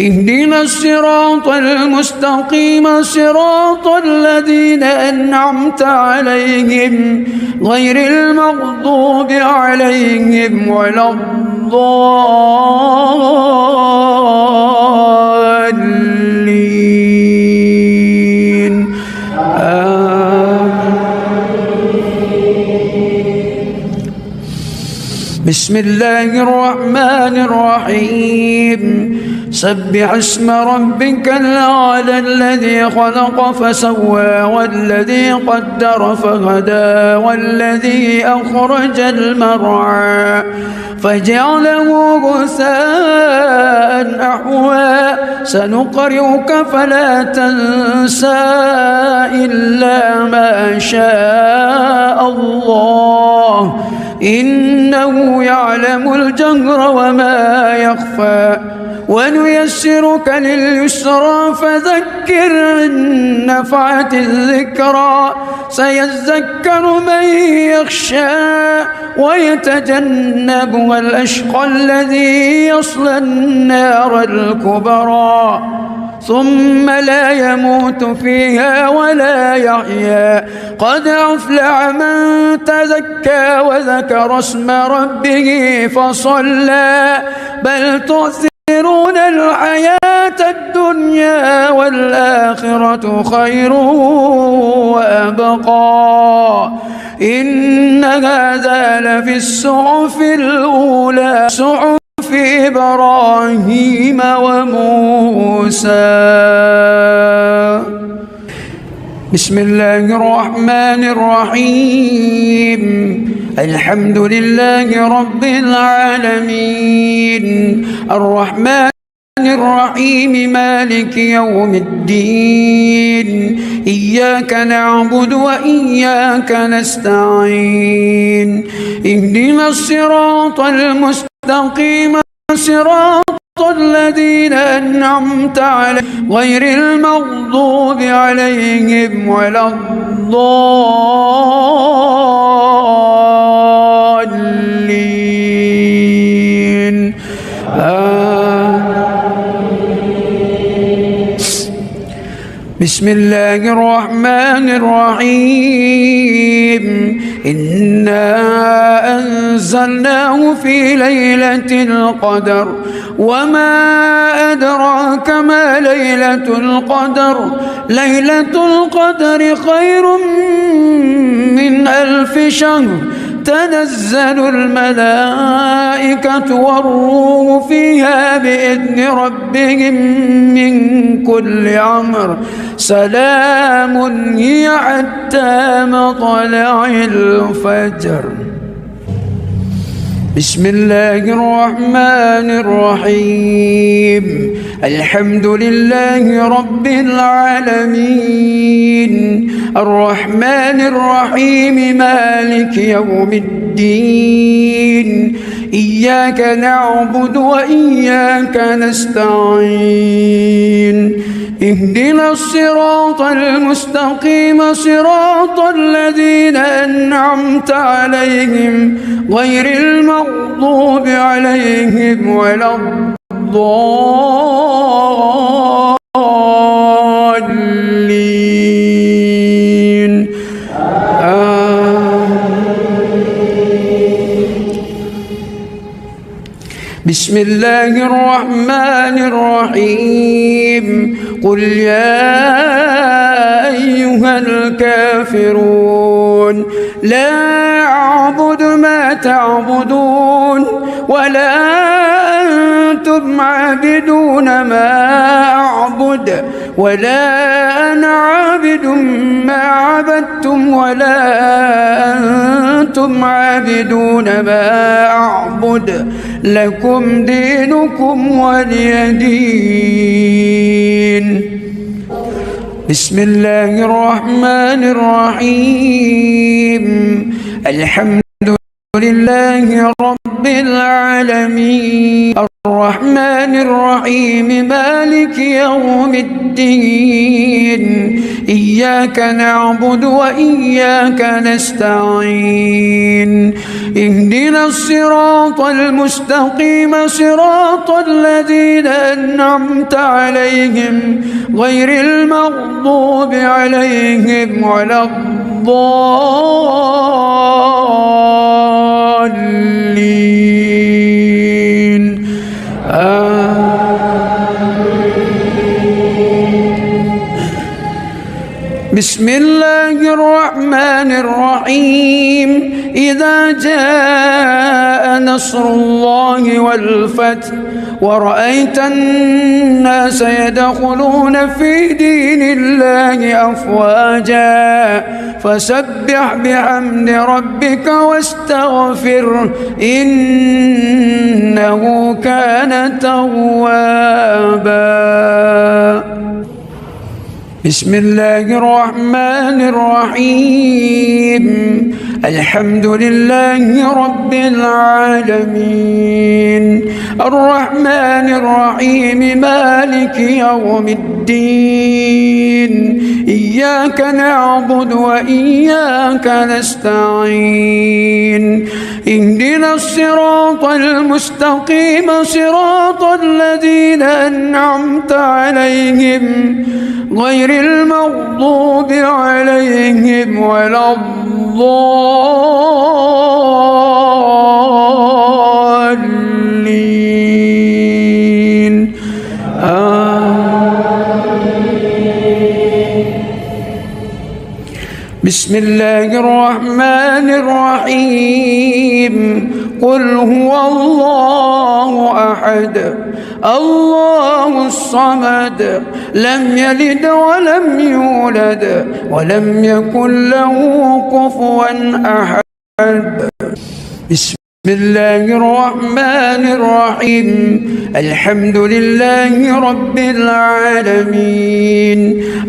اهدنا الصراط المستقيم صراط الذين أنعمت عليهم غير المغضوب عليهم ولا الضالين. بسم الله الرحمن الرحيم سبح اسم ربك الأعلى الذي خلق فسوى والذي قدر فهدى والذي أخرج المرعى فجعله غثاء أحوى سنقرئك فلا تنسى إلا ما شاء الله إنه يعلم الجهر وما يخفى ونيسرك لليسرى فذكر إن نفعت الذكرى سيذكر من يخشى ويتجنبها الأشقى الذي يصلى النار الكبرى ثم لا يموت فيها ولا يحيا قد أفلح من تزكى وذكر اسم ربه فصلى بل تؤثرون الحياة الدنيا والآخرة خير وأبقى إن هذا لفي الصحف الأولى صحف إبراهيم وموسى. بسم الله الرحمن الرحيم الحمد لله رب العالمين الرحمن الرحيم مالك يوم الدين إياك نعبد وإياك نستعين اهدنا الصراط المستقيم صراط الذين أنعمت عليهم غير المغضوب عليهم ولا الضالين. بسم الله الرحمن الرحيم إنا أنزلناه في ليلة القدر وما أدراك ما ليلة القدر ليلة القدر خير من 1000 شهر تنزل الملائكة والروح فيها بإذن ربهم من كل أمر سلام هي حتى مطلع الفجر. بسم الله الرحمن الرحيم الحمد لله رب العالمين الرحمن الرحيم مالك يوم الدين إياك نعبد وإياك نستعين اهدنا الصراط المستقيم صراط الذين أنعمت عليهم غير المغضوب عليهم ولا الضالين بسم الله الرحمن الرحيم قل يا أيها الكافرون لا أعبد ما تعبدون ولا أنتم عابدون ما أعبد ولا أنا عابد ما عبدتم ولا أنتم عابدون ما أعبد لكم دينكم ولي دين بسم الله الرحمن الرحيم الحمد لله رب العالمين الرحمن الرحيم مالك يوم الدين إياك نعبد وإياك نستعين اهدنا الصراط المستقيم صراط الذين أنعمت عليهم غير المغضوب عليهم ولا الضالين بسم الله الرحمن الرحيم إذا جاء نصر الله والفتح ورأيت الناس يدخلون في دين الله أفواجا فسبح بحمد ربك واستغفره إنه كان توابا بسم الله الرحمن الرحيم الحمد لله رب العالمين الرحمن الرحيم مالك يوم الدين إياك نعبد وإياك نستعين اهدنا الصراط المستقيم صراط الذين أنعمت عليهم غير المغضوب عليهم ولا الضالين بسم الله الرحمن الرحيم قل هو الله أحد الله الصمد لم يلد ولم يولد ولم يكن له كفوا أحد بسم الله الرحمن الرحيم الحمد لله رب العالمين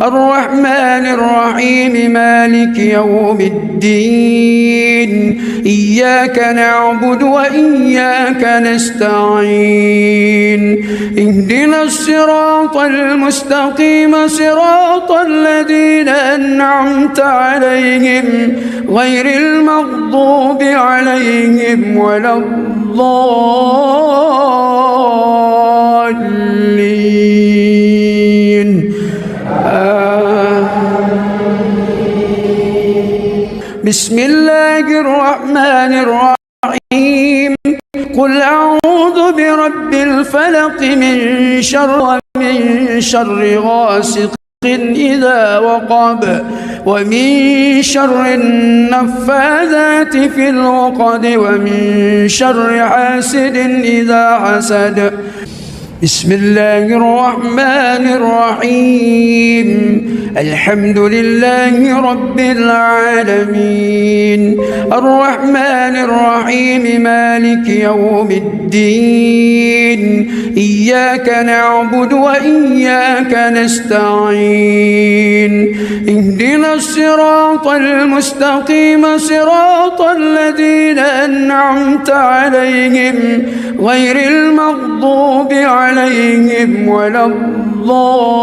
الرحمن الرحيم مالك يوم الدين إياك نعبد وإياك نستعين اهدنا الصراط المستقيم صراط الذين أنعمت عليهم غير المغضوب عليهم ولا الضالين بسم الله الرحمن الرحيم قل أعوذ برب الفلق من شر غاسق إذا وقب ومن شر النفاذات في العقد ومن شر حاسد إذا حسد بسم الله الرحمن الرحيم الحمد لله رب العالمين الرحمن الرحيم مالك يوم الدين إياك نعبد وإياك نستعين اهدنا الصراط المستقيم صراط الذين أنعمت عليهم غير المغضوب عليهم ولا الضالين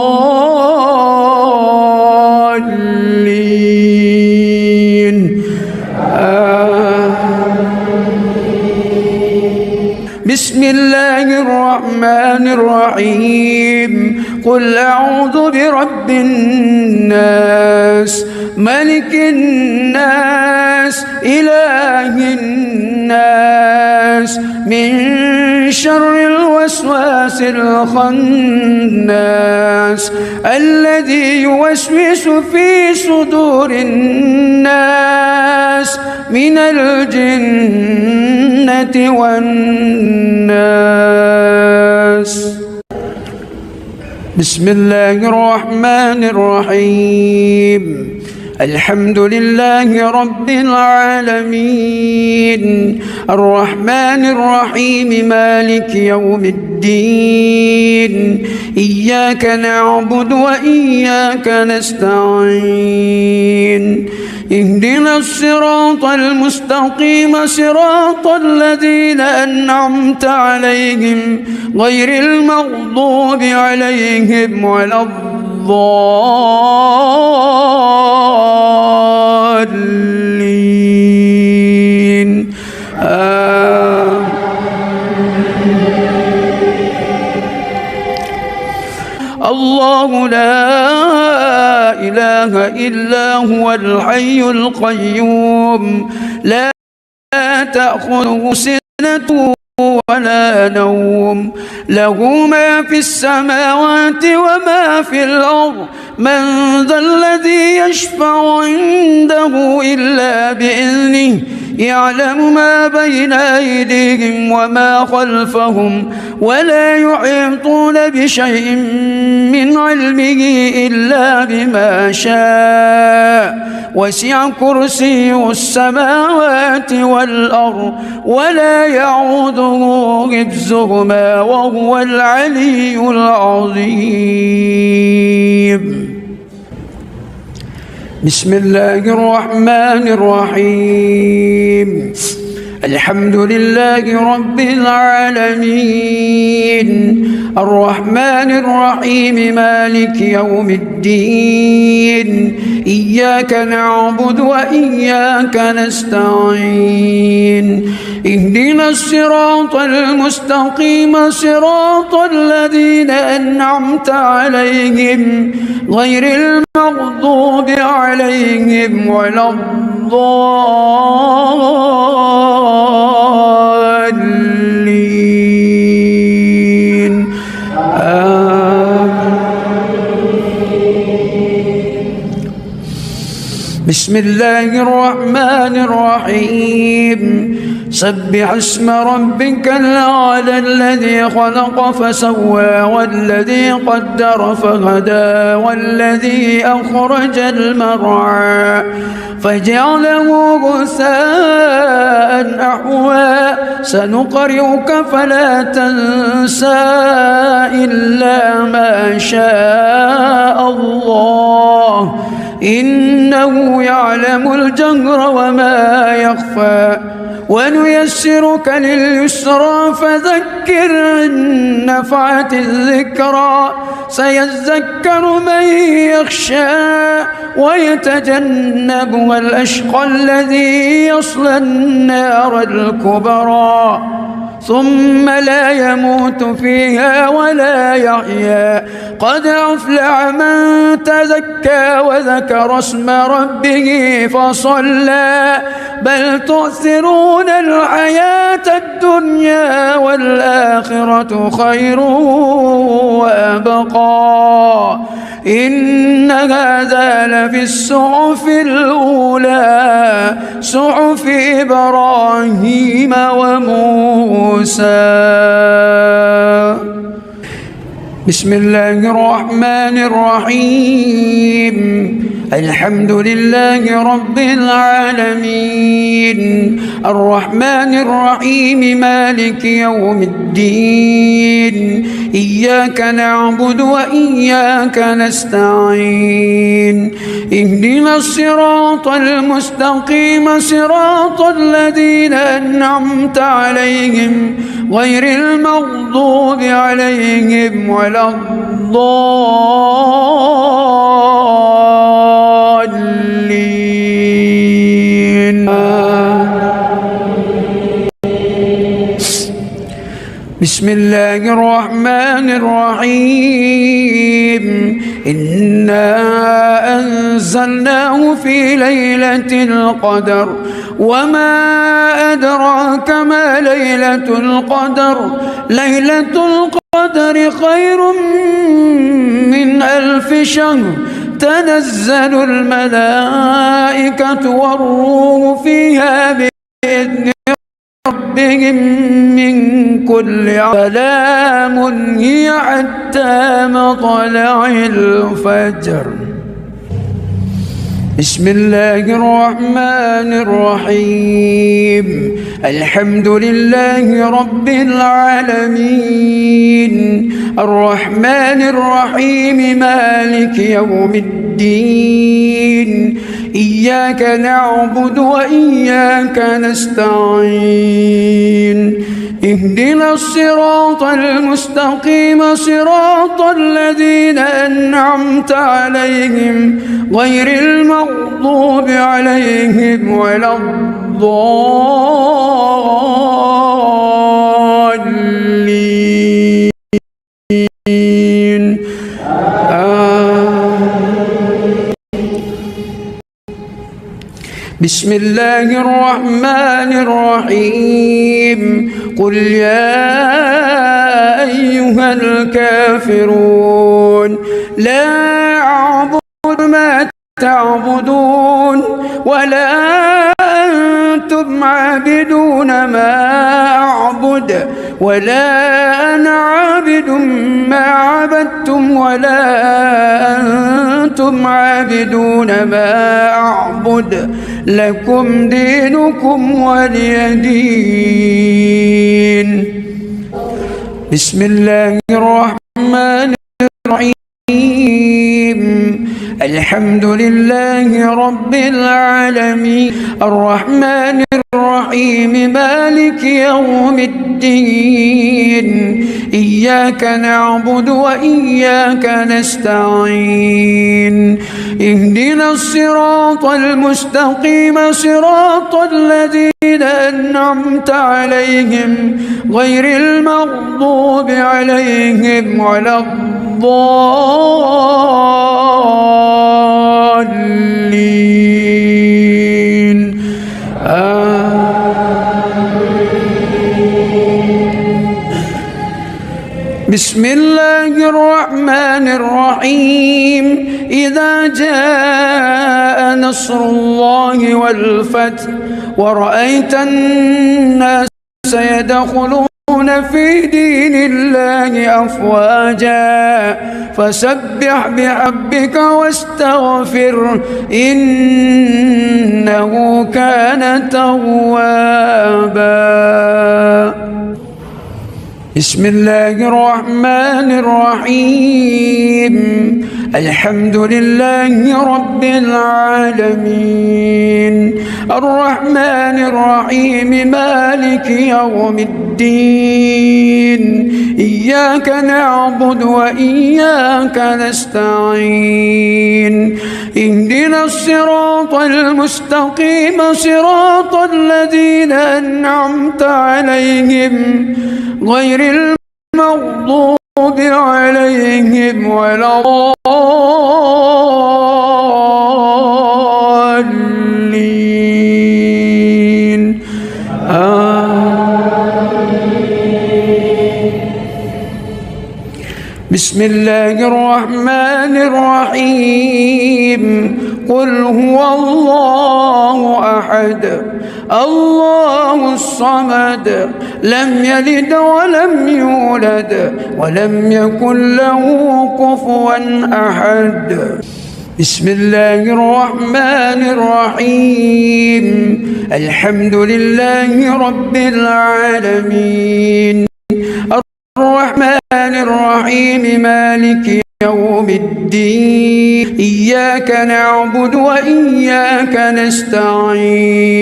بسم الله الرحمن الرحيم قل أعوذ برب الناس ملك الناس إله الناس من شر الوسواس الخناس الذي يوسوس في صدور الناس من الجنة والناس بسم الله الرحمن الرحيم الحمد لله رب العالمين الرحمن الرحيم مالك يوم الدين إياك نعبد وإياك نستعين اهدنا الصراط المستقيم صراط الذين أنعمت عليهم غير المغضوب عليهم ولا الضالين الله لا إله إلا هو الحي القيوم لا تأخذه سنة ولا نوم له ما في السماوات وما في الأرض من ذا الذي يشفع عنده إلا بإذنه يعلم ما بين أيديهم وما خلفهم ولا يحيطون بشيء من علمه إلا بما شاء وسع كرسيه السماوات والأرض ولا يعوده حفظهما وهو العلي العظيم بسم الله الرحمن الرحيم الحمد لله رب العالمين الرحمن الرحيم مالك يوم الدين إياك نعبد وإياك نستعين اهدنا الصراط المستقيم صراط الذين أنعمت عليهم غير المغضوب عليهم ولا الضالين بسم الله الرحمن الرحيم سبح اسم ربك الأعلى الذي خلق فسوى والذي قدر فهدى والذي أخرج المرعى فجعله غثاء أحوى سنقرئك فلا تنسى إلا ما شاء الله إنه يعلم الجهر وما يخفى ونيسرك لليسرى فذكر إن نفعت الذكرى سيذكر من يخشى ويتجنبها الأشقى الذي يصلى النار الكبرى ثم لا يموت فيها ولا يحيا قد أفلح من تزكى وذكر اسم ربه فصلى بل تؤثرون الحياة الدنيا والآخرة خير وأبقى إن هذا لفي الصحف الأولى صحف إبراهيم وموسى بسم الله الرحمن الرحيم الحمد لله رب العالمين الرحمن الرحيم مالك يوم الدين إياك نعبد وإياك نستعين اهدنا الصراط المستقيم صراط الذين أنعمت عليهم غير المغضوب عليهم ولا الضالين. بسم الله الرحمن الرحيم إنا أنزلناه في ليلة القدر وما أدراك ما ليلة القدر ليلة القدر خير من 1000 شهر تنزل الملائكة والروح فيها بإذن ربهم من كل سلام هي حتى مطلع الفجر. بسم الله الرحمن الرحيم الحمد لله رب العالمين الرحمن الرحيم مالك يوم الدين إياك نعبد وإياك نستعين اهدنا الصراط المستقيم صراط الذين أنعمت عليهم غير المغضوب عليهم ولا الضالين. بسم الله الرحمن الرحيم قل يا أيها الكافرون لا أعبد ما تعبدون ولا أنتم عابدون ما أعبد ولا أنا عابد ما عبدتم ولا أنتم عابدون ما أعبد لكم دينكم ولي دين. بسم الله الرحمن الرحيم الحمد لله رب العالمين الرحمن الرحيم مالك يوم الدين إياك نعبد وإياك نستعين اهدنا الصراط المستقيم صراط الذين أنعمت عليهم غير المغضوب عليهم ولا الضالين. بسم الله الرحمن الرحيم إذا جاء نصر الله والفتح ورأيت الناس يدخلون في دين الله أفواجا فسبح بحبك واستغفر إنه كان توابا. بسم الله الرحمن الرحيم الحمد لله رب العالمين الرحمن الرحيم مالك يوم الدين إياك نعبد وإياك نستعين اهدنا الصراط المستقيم صراط الذين أنعمت عليهم غير المغضوب عليهم ولا الضالين. بسم الله الرحمن الرحيم قل هو الله أحد الله الصمد لم يلد ولم يولد ولم يكن له كفوا أحد. بسم الله الرحمن الرحيم الحمد لله رب العالمين الرحمن الرحيم مالك يوم الدين إياك نعبد وإياك نستعين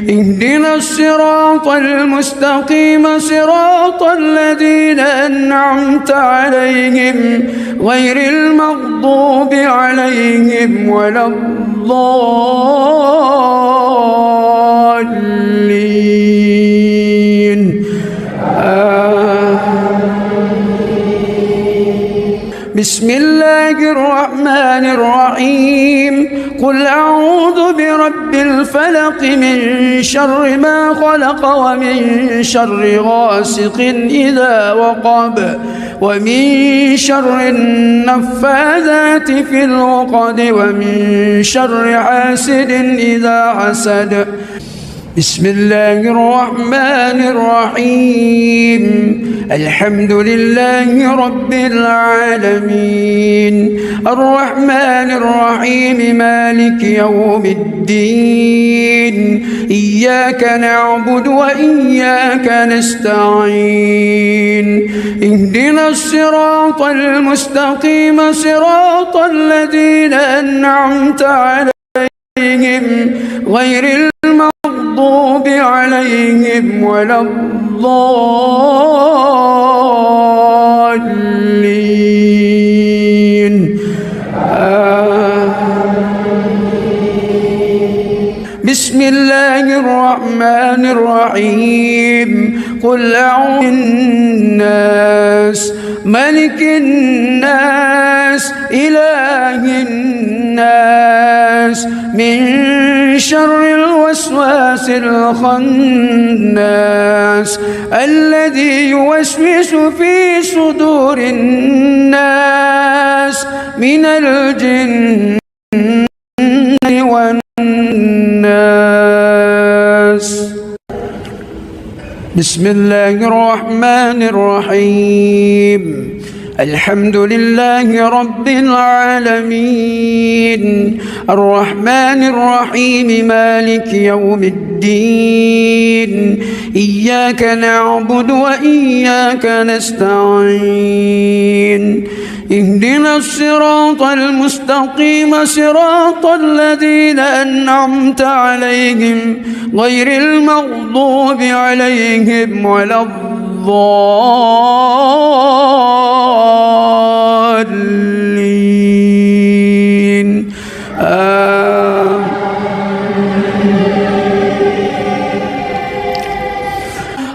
اهدنا الصراط المستقيم صراط الذين أنعمت عليهم غير المغضوب عليهم ولا الضالين بسم الله الرحمن الرحيم قل أعوذ برب الفلق من شر ما خلق ومن شر غاسق إذا وقب ومن شر النفاذات في العقد ومن شر حاسد إذا حسد بسم الله الرحمن الرحيم الحمد لله رب العالمين الرحمن الرحيم مالك يوم الدين إياك نعبد وإياك نستعين اهدنا الصراط المستقيم صراط الذين أنعمت عليهم غير المغضوب عليهم ولا الضالين بسم الله الرحمن الرحيم قل أعوذ الناس ملك الناس إله الناس من شر الوسواس الخناس الذي يوسوس في صدور الناس من الجنة والناس بسم الله الرحمن الرحيم الحمد لله رب العالمين الرحمن الرحيم مالك يوم الدين إياك نعبد وإياك نستعين اهدنا الصراط المستقيم صراط الذين أنعمت عليهم غير المغضوب عليهم ولا الضالين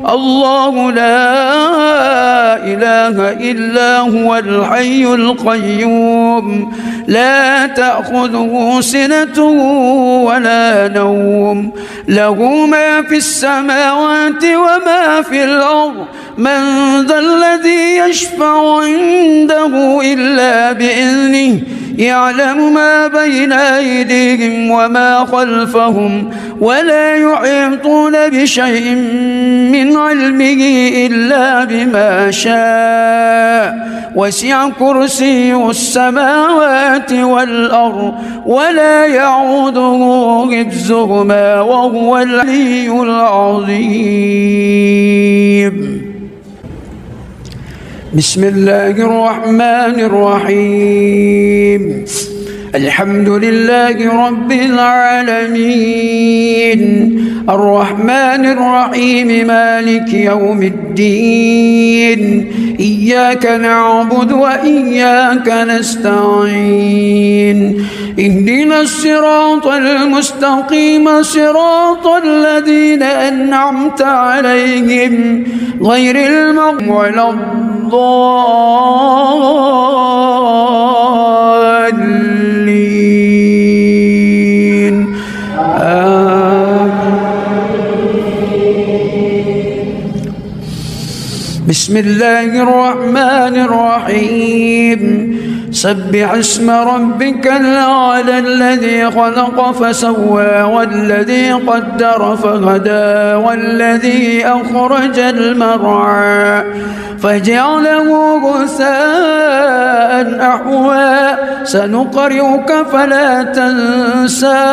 الله لا إله إلا هو الحي القيوم لا تأخذه سنة ولا نوم له ما في السماوات وما في الأرض من ذا الذي يشفع عنده إلا بإذنه يعلم ما بين أيديهم وما خلفهم ولا يحيطون بشيء من علمه إلا بما شاء وسع كرسيه السماوات والأرض ولا يعوده حفظهما وهو العلي العظيم بسم الله الرحمن الرحيم الحمد لله رب العالمين الرحمن الرحيم مالك يوم الدين إياك نعبد وإياك نستعين اهدنا الصراط المستقيم صراط الذين أنعمت عليهم غير المغضوب ولا الضالين بسم الله الرحمن الرحيم سبح اسم ربك الأعلى الذي خلق فسوى والذي قدر فهدى والذي أخرج المرعى فجعله غثاء أحوى سنقرئك فلا تنسى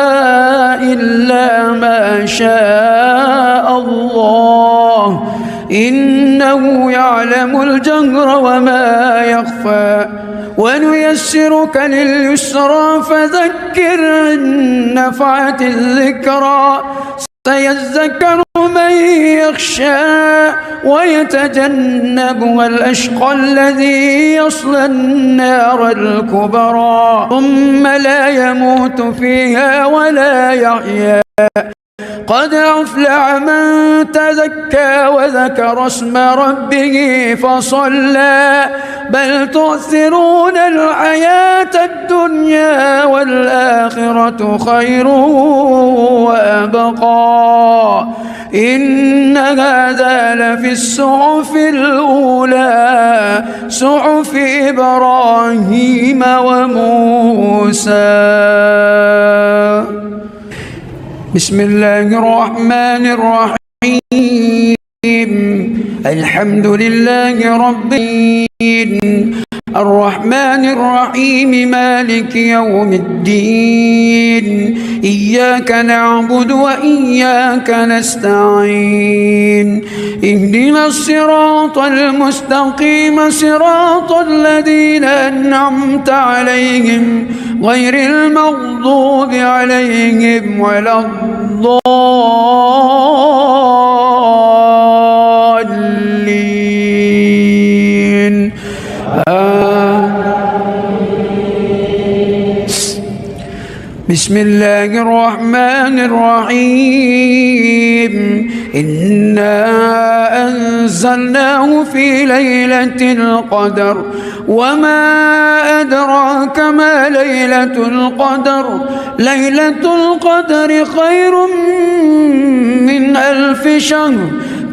إلا ما شاء الله إنه يعلم الجهر وما يخفى ونيسرك لليسرى فذكر إن نفعت الذكرى سيذكر من يخشى ويتجنبها الأشقى الذي يصلى النار الكبرى ثم لا يموت فيها ولا يحيا قد أفلح من تزكى وذكر اسم ربه فصلى بل تؤثرون الحياة الدنيا والآخرة خير وأبقى إن هذا لفي الصحف الأولى صحف إبراهيم وموسى. بسم الله الرحمن الرحيم الحمد لله رب العالمين الرحمن الرحيم مالك يوم الدين إياك نعبد وإياك نستعين اهدنا الصراط المستقيم صراط الذين أنعمت عليهم غير المغضوب عليهم ولا الضالين بسم الله الرحمن الرحيم إنا أنزلناه في ليلة القدر وما أدراك ما ليلة القدر ليلة القدر خير من 1000 شهر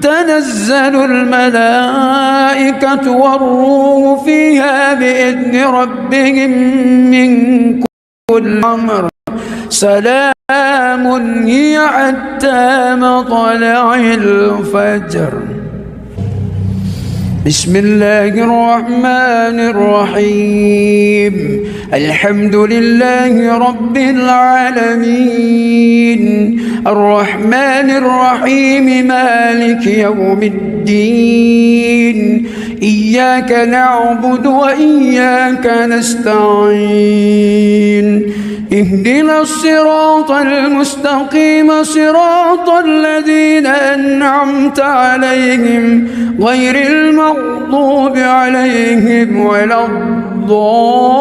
تنزل الملائكة والروح فيها بإذن ربهم من كل أمر سلام هي حتى مطلع الفجر. بسم الله الرحمن الرحيم الحمد لله رب العالمين الرحمن الرحيم مالك يوم الدين إياك نعبد وإياك نستعين اهدنا الصراط المستقيم صراط الذين أنعمت عليهم غير المغضوب عليهم ولا الضالين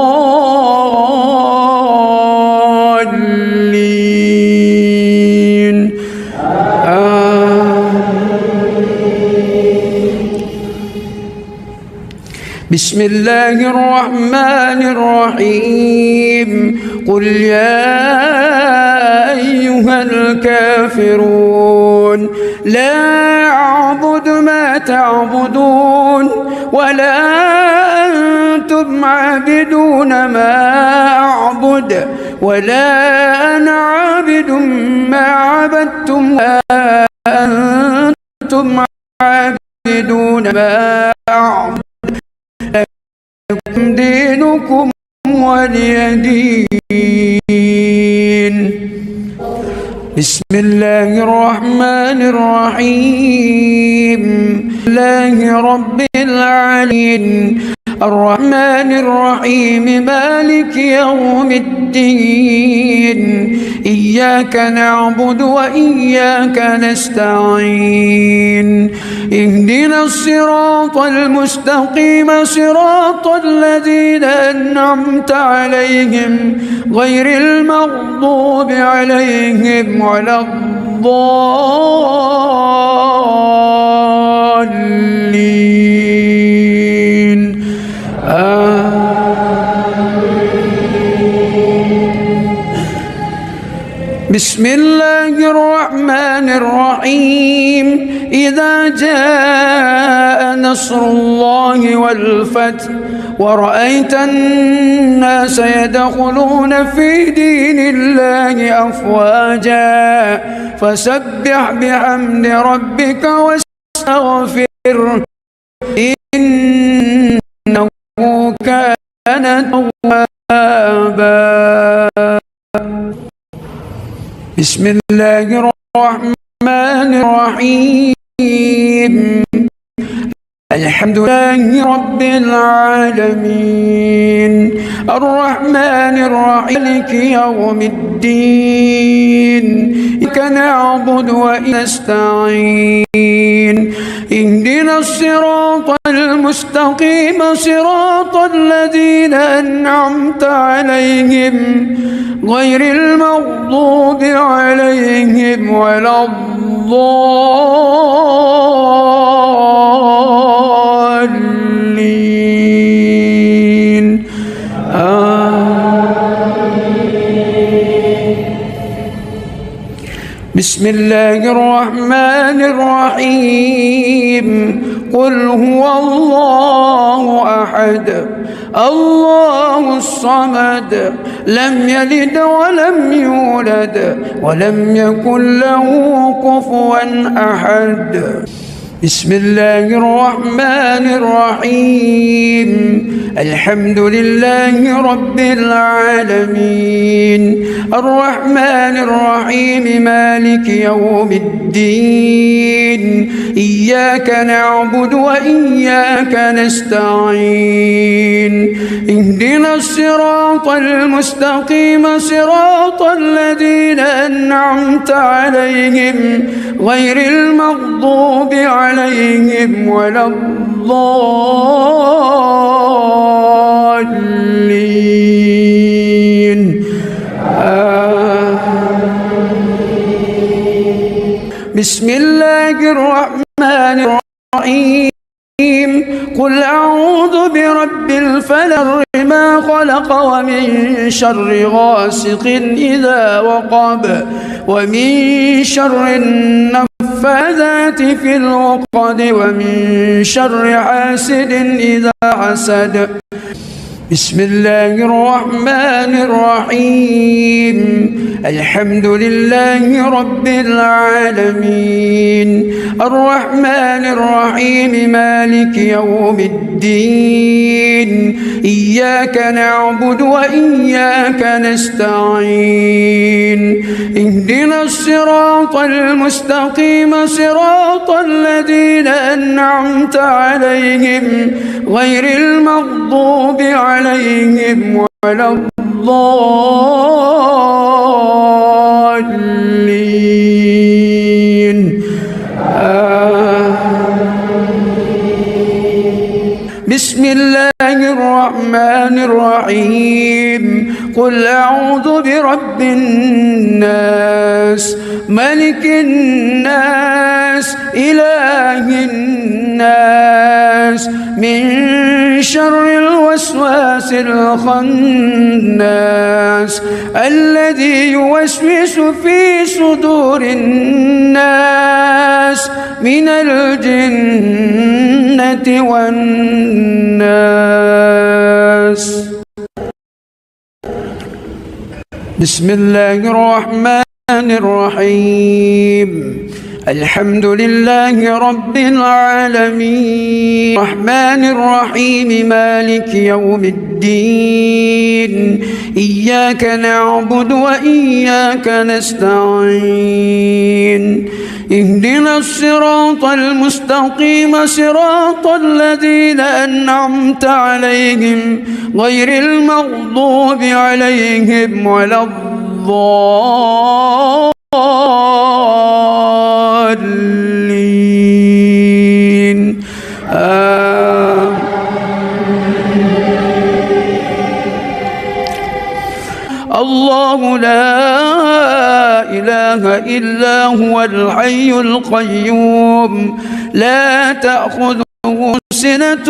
بسم الله الرحمن الرحيم قل يا أيها الكافرون لا أعبد ما تعبدون ولا أنتم عابدون ما أعبد ولا أنا عابد ما عبدتم ولا أنتم عابدون ما أعبد لكم دينكم ولي دين. بسم الله الرحمن الرحيم الله رب العالمين الرحمن الرحيم مالك يوم الدين إياك نعبد وإياك نستعين اهدنا الصراط المستقيم صراط الذين أنعمت عليهم غير المغضوب عليهم ولا الضالين بسم الله الرحمن الرحيم إذا جاء نصر الله والفتح ورأيت الناس يدخلون في دين الله أفواجا فسبح بحمد ربك واستغفره إنه كان توابا. بسم الله الرحمن الرحيم الحمد لله رب العالمين الرحمن الرحيم مالك يوم الدين إياك نعبد وإياك نستعين اهدنا الصراط المستقيم صراط الذين أنعمت عليهم غير المغضوب عليهم ولا الضالين بسم الله الرحمن الرحيم قل هو الله أحد الله الصمد لم يلد ولم يولد ولم يكن له كفوا أحد. بسم الله الرحمن الرحيم الحمد لله رب العالمين الرحمن الرحيم مالك يوم الدين إياك نعبد وإياك نستعين اهدنا الصراط المستقيم صراط الذين أنعمت عليهم غير المغضوب عليهم ولا الضالين بسم الله الرحمن الرحيم قل أعوذ برب الفلق ما خلق ومن شر غاسق إذا وقب ومن شر النفاذات في العقد ومن شر حاسد إذا حسد. بسم الله الرحمن الرحيم الحمد لله رب العالمين الرحمن الرحيم مالك يوم الدين إياك نعبد وإياك نستعين اهدنا الصراط المستقيم صراط الذين أنعمت عليهم غير المغضوب عليهم ولا الضالين بسم الله الرحمن الرحيم قل أعوذ برب الناس ملك الناس إله الناس من شر الوسواس الخناس الذي يوسوس في صدور الناس من الجنة والناس. بسم الله الرحمن الرحيم الحمد لله رب العالمين الرحمن الرحيم مالك يوم الدين إياك نعبد وإياك نستعين اهدنا الصراط المستقيم صراط الذين أنعمت عليهم غير المغضوب عليهم ولا الضالين الله لا إله إلا هو الحي القيوم لا تأخذه سنة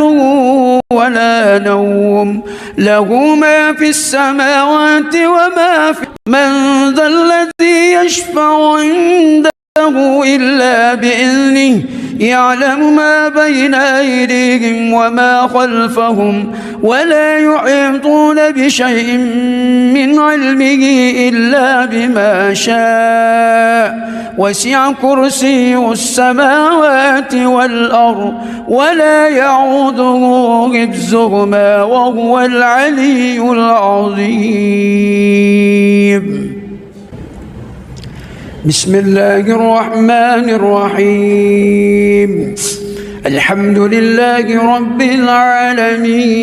ولا نوم له ما في السماوات وما في من ذا الذي يشفع عنده إلا بإذنه يعلم ما بين أيديهم وما خلفهم ولا يحيطون بشيء من علمه إلا بما شاء وسع كرسيه السماوات والأرض ولا يعوده حفظهما وهو العلي العظيم. بسم الله الرحمن الرحيم. الحمد لله رب العالمين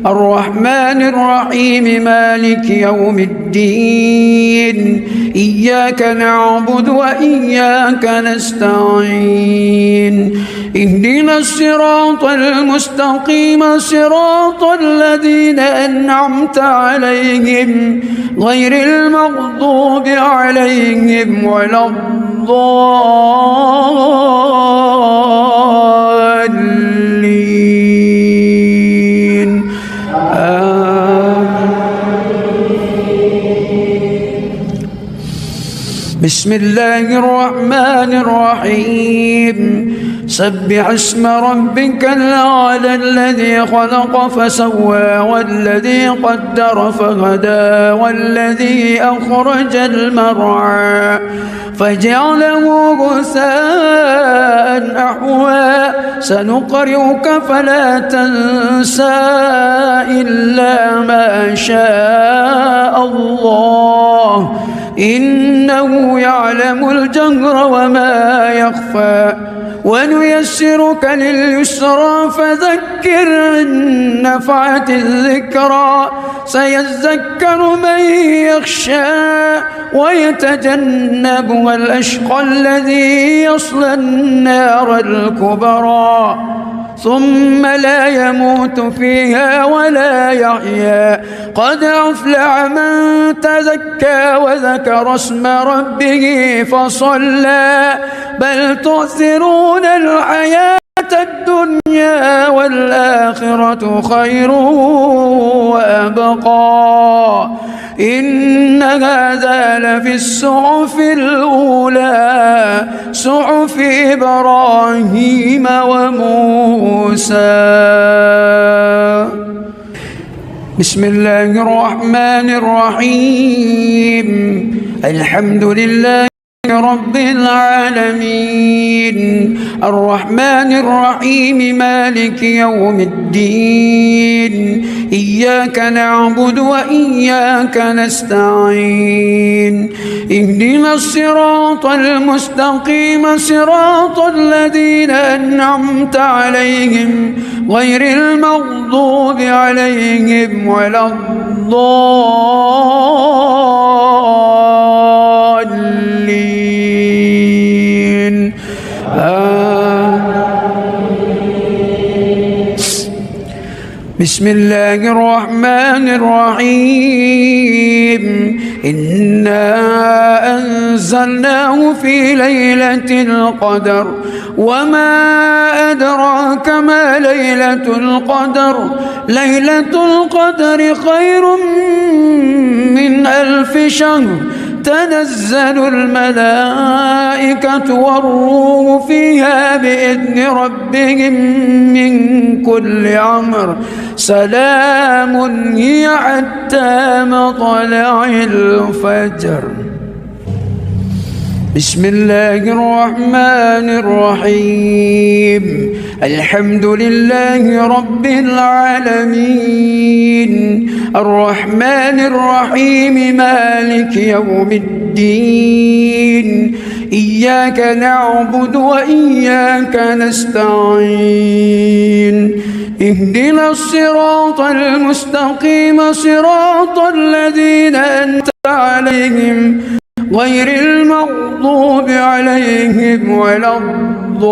الرحمن الرحيم مالك يوم الدين إياك نعبد وإياك نستعين اهدنا الصراط المستقيم صراط الذين أنعمت عليهم غير المغضوب عليهم ولا الضالين. بسم الله الرحمن الرحيم. سبح اسم ربك الأعلى الذي خلق فسوى والذي قدر فهدى والذي أخرج المرعى فجعله غثاء أحوى سنقرئك فلا تنسى إلا ما شاء الله إنه يعلم الجهر وما يخفى ونيسرك لليسرى فذكر إن نفعت الذكرى سيذكر من يخشى ويتجنبها الأشقى الذي يصلى النار الكبرى ثم لا يموت فيها ولا يحيا قد أفلح من تزكى وذكر اسم ربه فصلى بل تؤثرون الحياة الدنيا والآخرة خير وأبقى إن هذا لفي الصحف الأولى صحف إبراهيم وموسى. بسم الله الرحمن الرحيم. الحمد لله رب العالمين الرحمن الرحيم مالك يوم الدين إياك نعبد وإياك نستعين اهدنا الصراط المستقيم صراط الذين أنعمت عليهم غير المغضوب عليهم ولا الضالين. بسم الله الرحمن الرحيم. إنا أنزلناه في ليلة القدر وما أدراك ما ليلة القدر ليلة القدر خير من 1000 شهر تنزل الملائكة والروح فيها بإذن ربهم من كل أمر سلام هي حتى مطلع الفجر. بسم الله الرحمن الرحيم. الحمد لله رب العالمين الرحمن الرحيم مالك يوم الدين إياك نعبد وإياك نستعين اهدنا الصراط المستقيم صراط الذين أنعمت عليهم غير المغضوب عليهم ولا الضالين.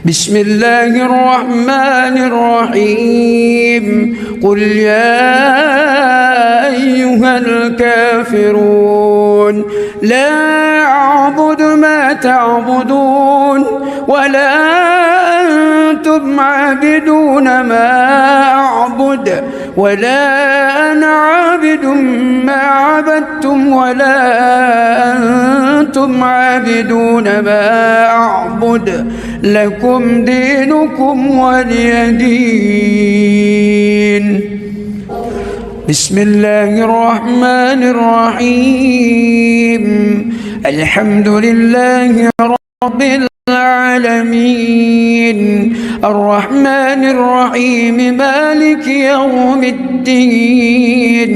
بسم الله الرحمن الرحيم. قل يا أيها الكافرون لا أعبد ما تعبدون ولا أنتم أنتم عابدون ما أعبد ولا أنا عابد ما عبدتم ولا أنتم عابدون ما أعبد لكم دينكم ولي دين. بسم الله الرحمن الرحيم. الحمد لله رب العالمين الرحمن الرحيم مالك يوم الدين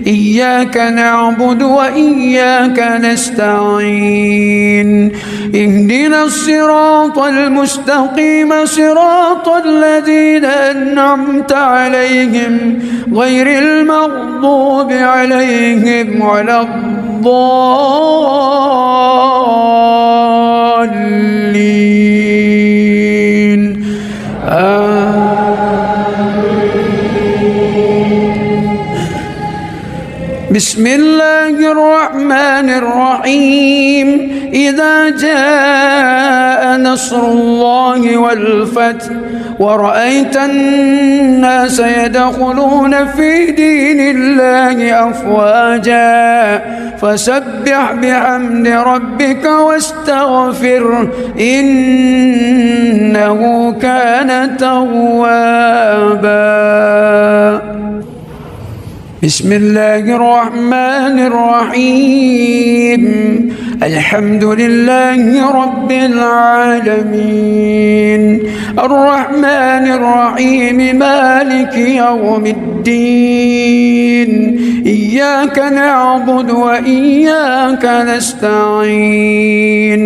إياك نعبد وإياك نستعين اهدنا الصراط المستقيم صراط الذين أنعمت عليهم غير المغضوب عليهم ولا الضالين بسم الله الرحمن الرحيم. إذا جاء نصر الله والفتح ورأيت الناس يدخلون في دين الله أفواجا فسبح بحمد ربك واستغفره إنه كان توابا. بسم الله الرحمن الرحيم. الحمد لله رب العالمين الرحمن الرحيم مالك يوم الدين إياك نعبد وإياك نستعين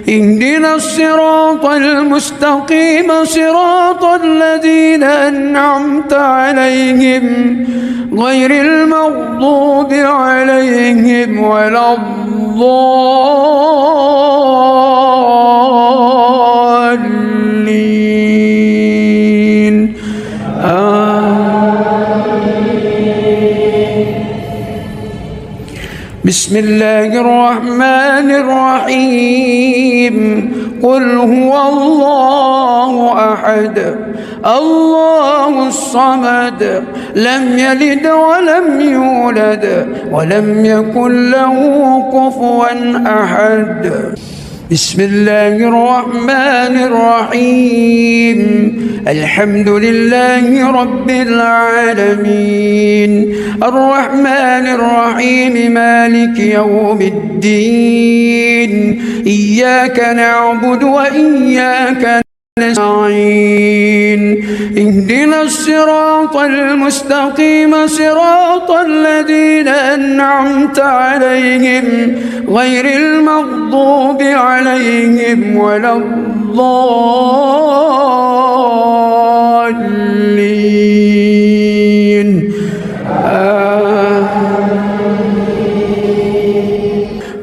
اهدنا الصراط المستقيم صراط الذين أنعمت عليهم غير المغضوب عليهم ولا الضالين بسم الله الرحمن الرحيم. قل هو الله أحد الله الصمد لم يلد ولم يولد ولم يكن له كفوا أحد. بسم الله الرحمن الرحيم. الحمد لله رب العالمين الرحمن الرحيم مالك يوم الدين إياك نعبد وإياك نستعين اهدنا الصراط المستقيم صراط الذين أنعمت عليهم غير المغضوب عليهم ولا الضالين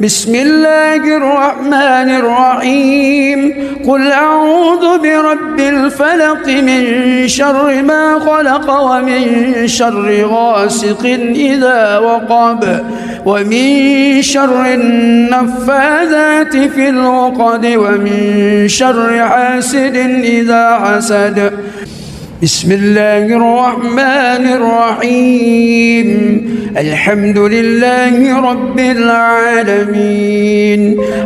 بسم الله الرحمن الرحيم. قل أعوذ برب الفلق من شر ما خلق ومن شر غاسق إذا وقب ومن شر النفاذات في العقد ومن شر حاسد إذا حسد. بسم الله الرحمن الرحيم. الحمد لله رب العالمين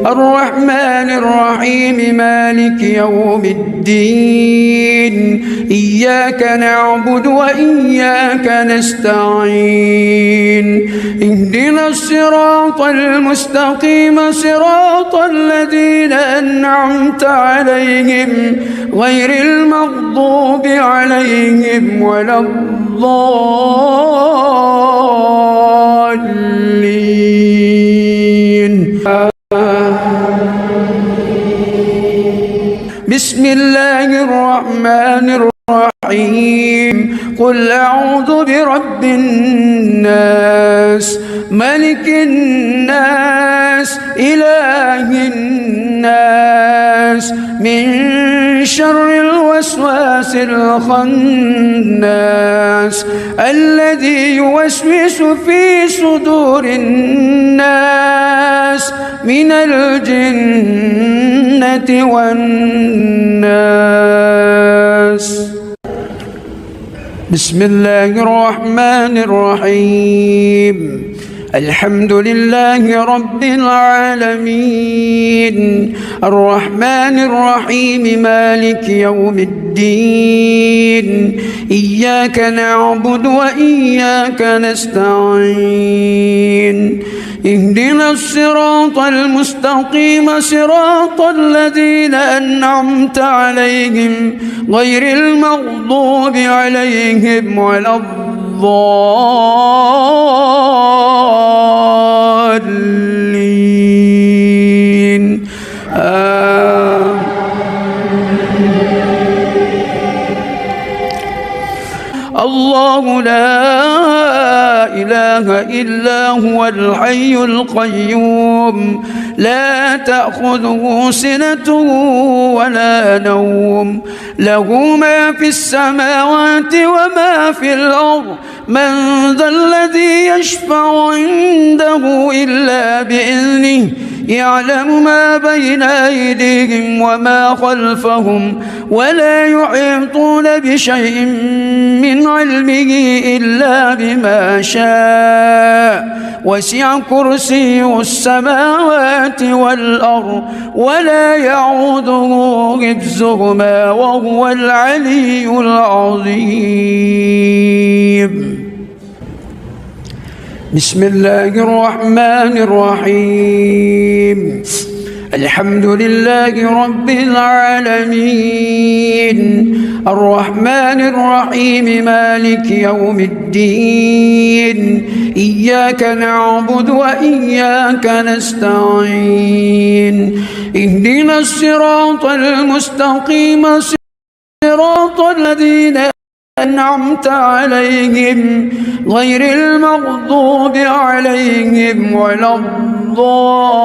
الرحمن الرحيم مالك يوم الدين إياك نعبد وإياك نستعين اهدنا الصراط المستقيم صراط الذين أنعمت عليهم غير المغضوب عليهم ولا الضالين بسم الله الرحمن الرحيم. قل أعوذ برب الناس ملك الناس إله الناس من شر الوسواس الخناس الذي يوسوس في صدور الناس من الجنة والناس. بسم الله الرحمن الرحيم. الحمد لله رب العالمين، الرحمن الرحيم، مالك يوم الدين. إياك نعبد وإياك نستعين. اهدنا الصراط المستقيم، صراط الذين أنعمت عليهم غير المغضوب عليهم ولا الضالين. الله لا إله إلا هو الحي القيوم، لا تأخذه سنة ولا نوم، له ما في السماوات وما في الأرض. من ذا الذي يشفع عنده إلا بإذنه، يعلم ما بين أيديهم وما خلفهم، ولا يحيطون بشيء من علمه إلا بما شاء. وسع كرسيه السماوات والأرض، ولا يعوده حفظهما، وهو العلي العظيم. بسم الله الرحمن الرحيم. الحمد لله رب العالمين، الرحمن الرحيم، مالك يوم الدين. إياك نعبد وإياك نستعين. اهدنا الصراط المستقيم، صراط الذين أنعمت عليهم غير المغضوب عليهم ولا الضالين.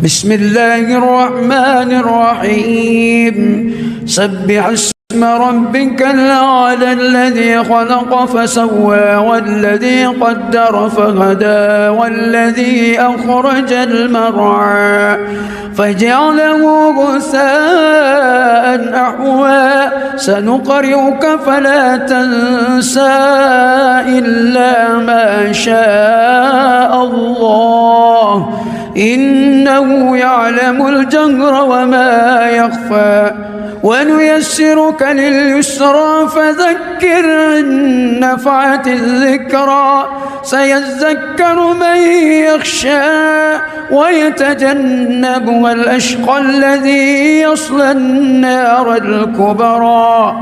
بسم الله الرحمن الرحيم. سبح اسم ربك الأعلى الذي خلق فسوى، والذي قدر فهدى، والذي أخرج المرعى فجعله غثاء أحوى. سنقرئك فلا تنسى إلا ما شاء الله، إنه يعلم الجهر وما يخفى. ونيسرك لليسرى، فذكر إن نفعت الذكرى. سيذكر من يخشى، ويتجنبها الأشقى الذي يصلى النار الكبرى،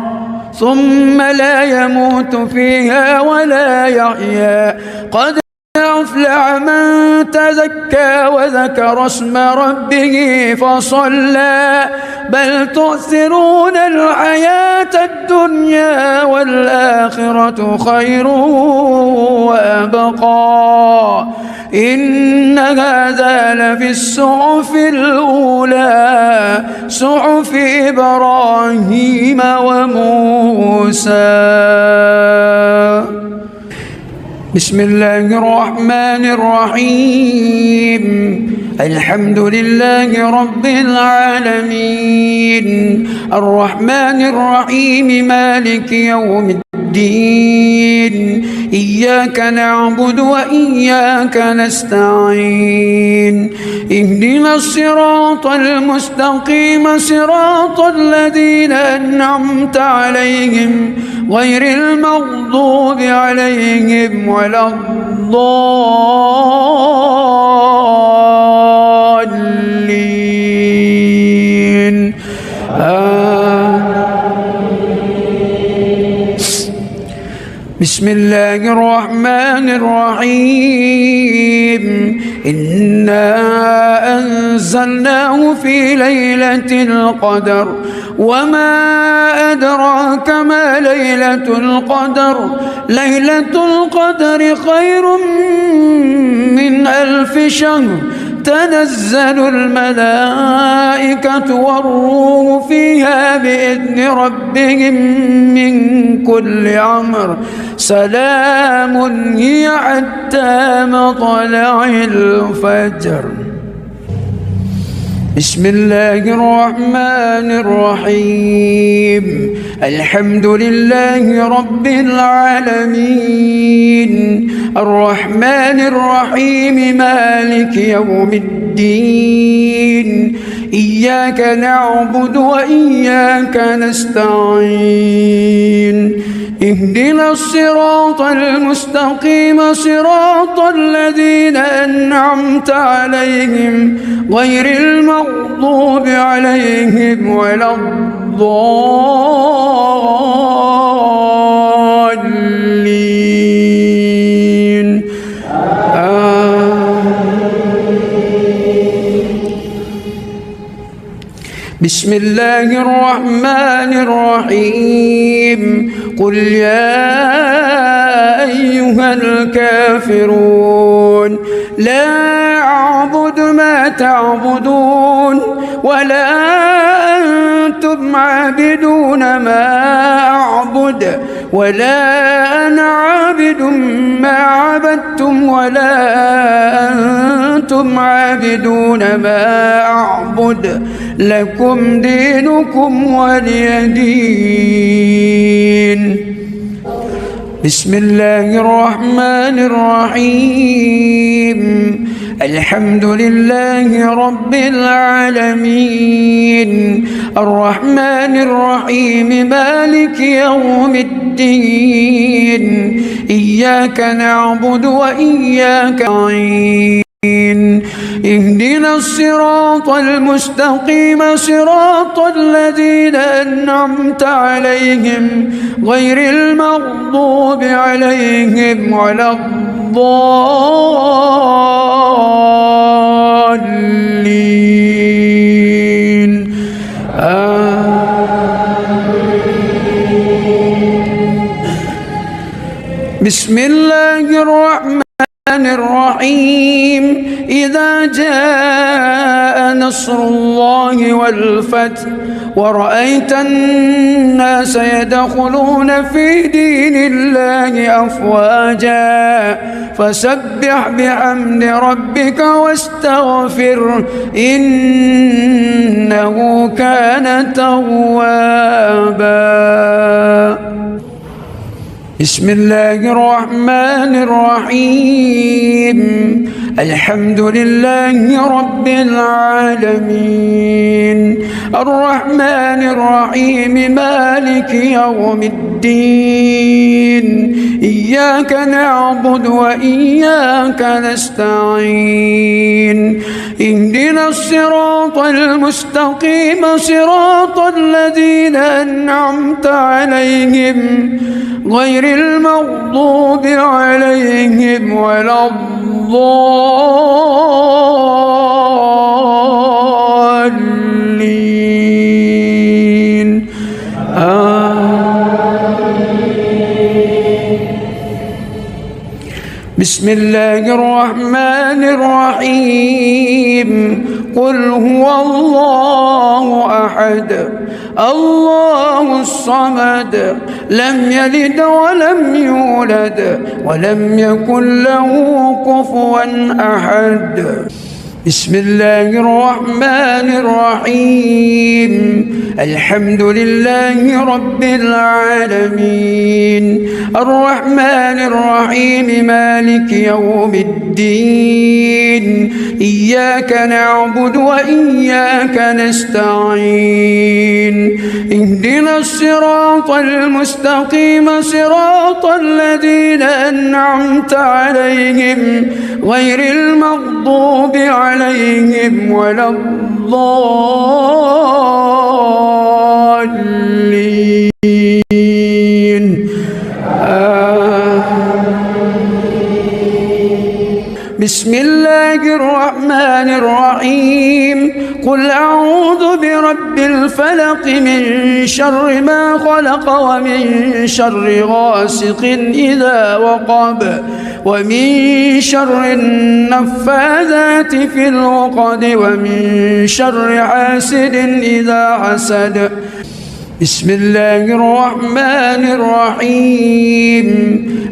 ثم لا يموت فيها ولا يحيا. قد أفلح من تزكى وذكر اسم ربه فصلى. بل تؤثرون الحياة الدنيا، والآخرة خير وأبقى. إن هذا لفي الصحف الأولى، صحف إبراهيم وموسى. بسم الله الرحمن الرحيم. الحمد لله رب العالمين، الرحمن الرحيم، مالك يوم الدين. إياك نعبد وإياك نستعين. اهدنا الصراط المستقيم، صراط الذين أنعمت عليهم غير المغضوب عليهم ولا الضالين. بسم الله الرحمن الرحيم. إنا أنزلناه في ليلة القدر، وما أدراك ما ليلة القدر. ليلة القدر خير من 1000 شهر. تنزل الملائكة والروح فيها بإذن ربهم من كل أمر سلام هي حتى مطلع الفجر. بسم الله الرحمن الرحيم الحمد لله رب العالمين الرحمن الرحيم مالك يوم الدين إياك نعبد وإياك نستعين اهدنا الصراط المستقيم صراط الذين أنعمت عليهم غير المغضوب عليهم ولا الضالين بسم الله الرحمن الرحيم قل يا أيها الكافرون لا أعبد ما تعبدون ولا أنتم عابدون ما أعبد ولا أنا عابد ما عبدتم ولا أنتم عابدون ما أعبد لكم دينكم ولي دين. بسم الله الرحمن الرحيم الحمد لله رب العالمين الرحمن الرحيم مالك يوم الدين إياك نعبد وإياك نستعين اهدنا الصراط المستقيم صراط الذين أنعمت عليهم غير المغضوب عليهم ولا الضالين بسم الله الرحمن الرحيم إذا جاء نصر الله والفتح ورأيت الناس يدخلون في دين الله أفواجا فسبح بحمد ربك واستغفر إنه كان توابا. بسم الله الرحمن الرحيم الحمد لله رب العالمين الرحمن الرحيم مالك يوم الدين إياك نعبد وإياك نستعين اهدنا الصراط المستقيم صراط الذين أنعمت عليهم غير المغضوب عليهم ولا الضالين بسم الله الرحمن الرحيم قل هو الله أحد الله الصمد لم يلد ولم يولد ولم يكن له كفوا أحد. بسم الله الرحمن الرحيم الحمد لله رب العالمين الرحمن الرحيم مالك يوم الدين إياك نعبد وإياك نستعين اهدنا الصراط المستقيم صراط الذين أنعمت عليهم غير المغضوب عليهم ولا الضالين بسم الله الرحمن الرحيم قل أعوذ برب الفلق من شر ما خلق ومن شر غاسق إذا وقب ومن شر النفاذات في العقد ومن شر حاسد إذا حسد. بسم الله الرحمن الرحيم.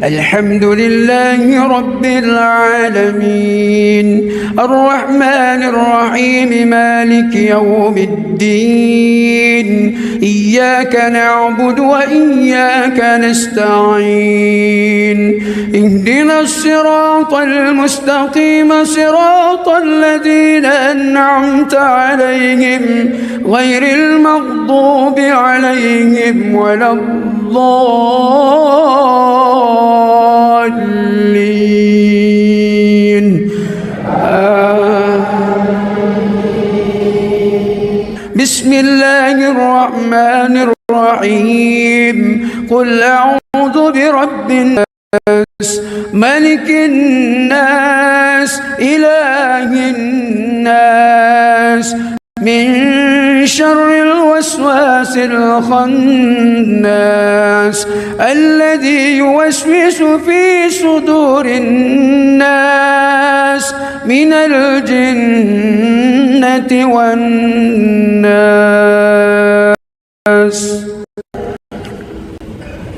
الحمد لله رب العالمين الرحمن الرحيم مالك يوم الدين إياك نعبد وإياك نستعين اهدنا الصراط المستقيم صراط الذين أنعمت عليهم غير المغضوب عليهم ولا الضالين. بسم الله الرحمن الرحيم. قل أعوذ برب الناس ملك الناس إله الناس من شر الوسواس الخناس الذي يوسوس في صدور الناس من الجنة والناس.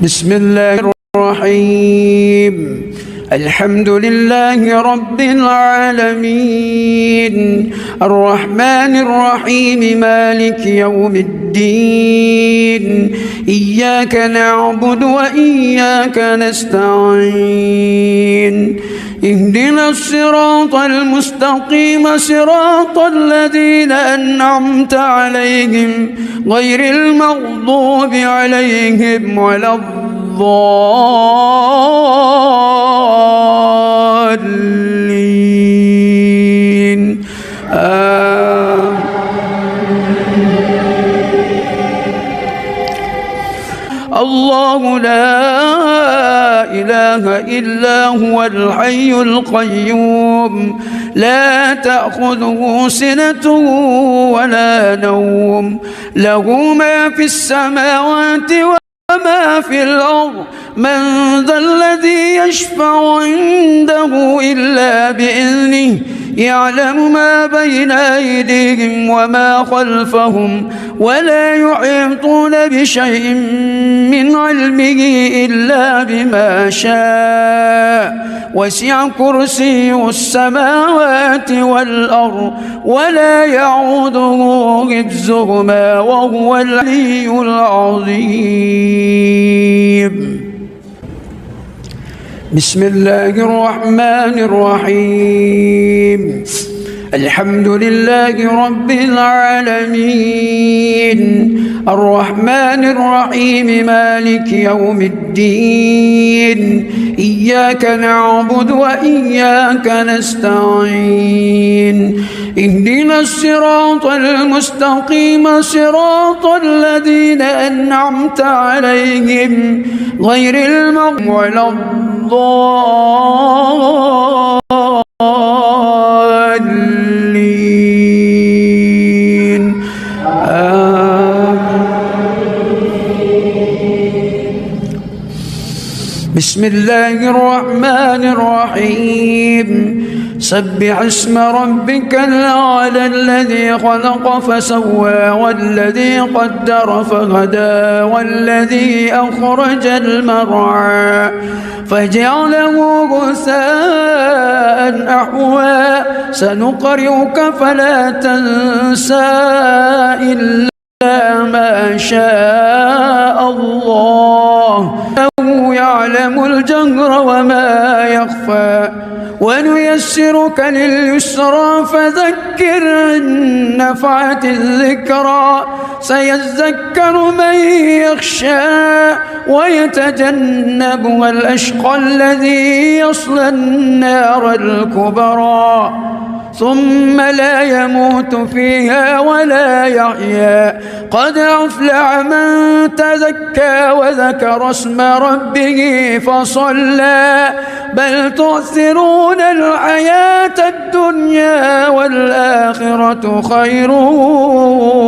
بسم الله الرحيم. الحمد لله رب العالمين الرحمن الرحيم مالك يوم الدين إياك نعبد وإياك نستعين اهدنا الصراط المستقيم صراط الذين أنعمت عليهم غير المغضوب عليهم ولا الضالين. الله لا إله إلا هو الحي القيوم لا تأخذه سنة ولا نوم له ما في السماوات وما في الأرض من ذا الذي يشفع عنده إلا بإذنه يعلم ما بين أيديهم وما خلفهم ولا يحيطون بشيء من علمه إلا بما شاء وسع كرسيه السماوات والأرض ولا يعوده حفظهما وهو العلي العظيم. بسم الله الرحمن الرحيم. الحمد لله رب العالمين الرحمن الرحيم مالك يوم الدين إياك نعبد وإياك نستعين اهدنا الصراط المستقيم صراط الذين أنعمت عليهم غير المغضوب ولا الضالين. بسم الله الرحمن الرحيم. سبح اسم ربك الأعلى الذي خلق فسوى والذي قدر فهدى والذي أخرج المرعى فجعله غثاء أحوى سنقرئك فلا تنسى إلا ما شاء الله إنه يعلم الجهر وما يخفى ونيسرك لليسرى فذكر إن نفعت الذكرى سيذكر من يخشى ويتجنبها الأشقى الذي يصلى النار الكبرى ثم لا يموت فيها ولا يحيا قد أفلح من تزكى وذكر اسم ربه فصلى بل تؤثرون الحياة الدنيا والآخرة خير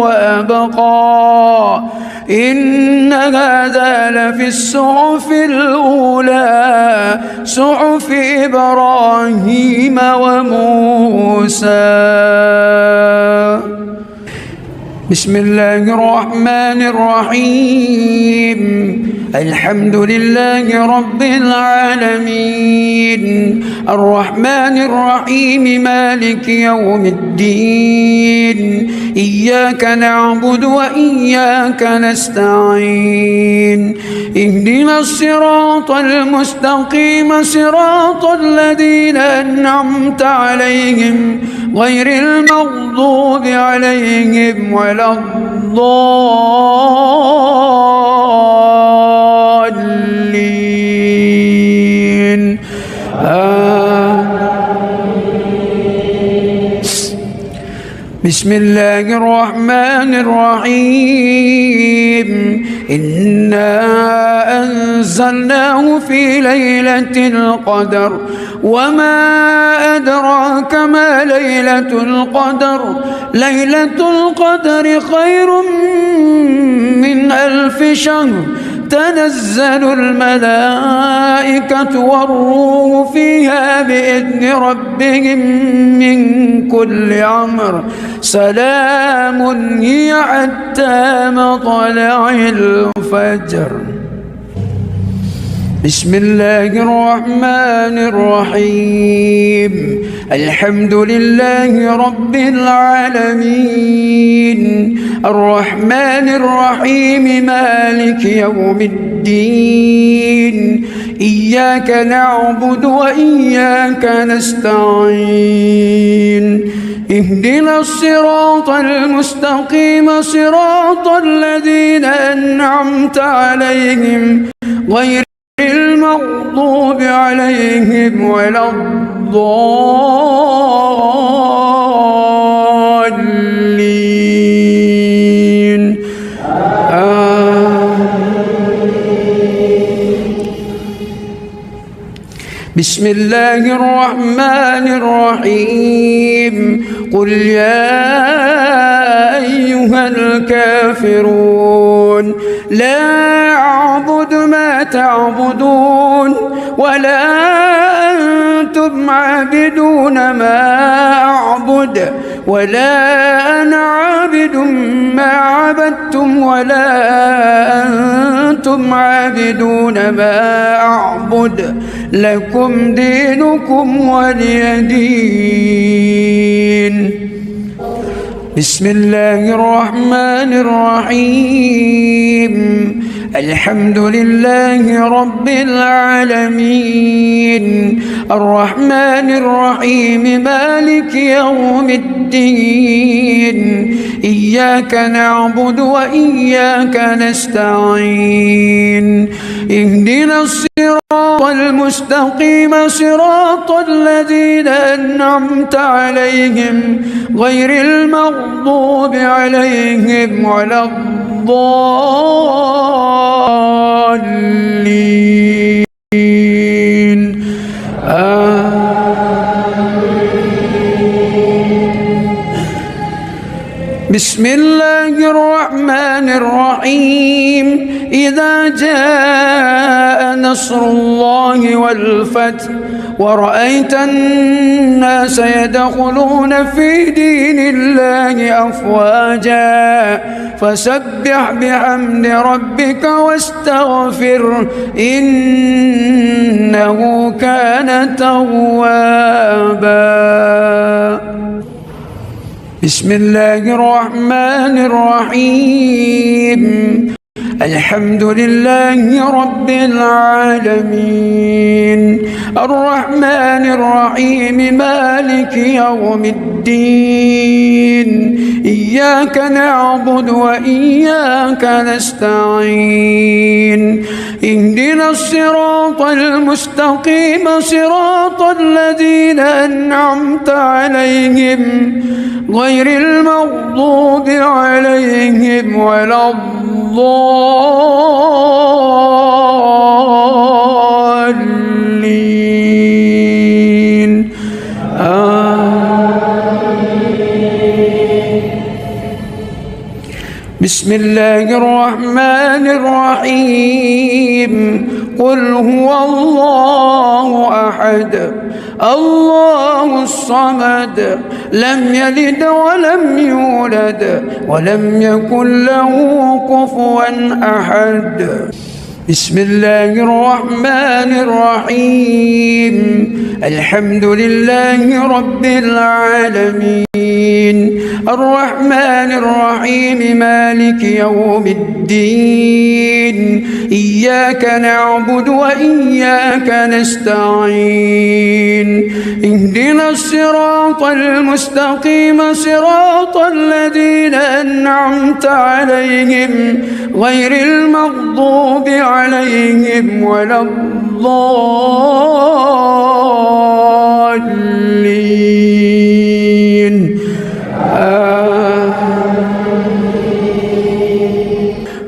وأبقى إن هذا لفي الصحف الأولى صحف إبراهيم وموسى. بسم الله الرحمن الرحيم. الحمد لله رب العالمين الرحمن الرحيم مالك يوم الدين إياك نعبد وإياك نستعين اهدنا الصراط المستقيم صراط الذين أنعمت عليهم غير المغضوب عليهم ولا الضالين. بسم الله الرحمن الرحيم. إنا أنزلناه في ليلة القدر وما أدراك ما ليلة القدر. ليلة القدر خير من 1000 شهر. تنزل الملائكة والروح فيها بإذن ربهم من كل أمر سلام هي حتى مطلع الفجر. بسم الله الرحمن الرحيم. الحمد لله رب العالمين الرحمن الرحيم مالك يوم الدين إياك نعبد وإياك نستعين اهدنا الصراط المستقيم صراط الذين أنعمت عليهم غير المغضوب عليهم ولا الضالين. بسم الله الرحمن الرحيم. قل يا أيها الكافرون لا أعبد ما تعبدون ولا أنتم عابدون ما أعبد ولا أنا عابد ما عبدتم ولا أنتم عابدون ما أعبد لكم دينكم ولي دين. بسم الله الرحمن الرحيم. الحمد لله رب العالمين الرحمن الرحيم مالك يوم الدين إياك نعبد وإياك نستعين اهدنا الصراط المستقيم صراط الذين أنعمت عليهم غير المغضوب عليهم ولا الضالين. بسم الله الرحمن الرحيم. إذا جاء نصر الله والفتح ورأيت الناس يدخلون في دين الله أفواجا فسبح بحمد ربك واستغفره إنه كان توابا. بسم الله الرحمن الرحيم. الحمد لله رب العالمين الرحمن الرحيم مالك يوم الدين إياك نعبد وإياك نستعين اهدنا الصراط المستقيم صراط الذين أنعمت عليهم غير المغضوب عليهم ولا الضالين. بسم الله الرحمن الرحيم قل هو الله أحد الله الصمد لم يلد ولم يولد ولم يكن له كفوا أحد بسم الله الرحمن الرحيم الحمد لله رب العالمين الرحمن الرحيم مالك يوم الدين إياك نعبد وإياك نستعين اهدنا الصراط المستقيم صراط الذين أنعمت عليهم غير المغضوب عليهم ولا الضالين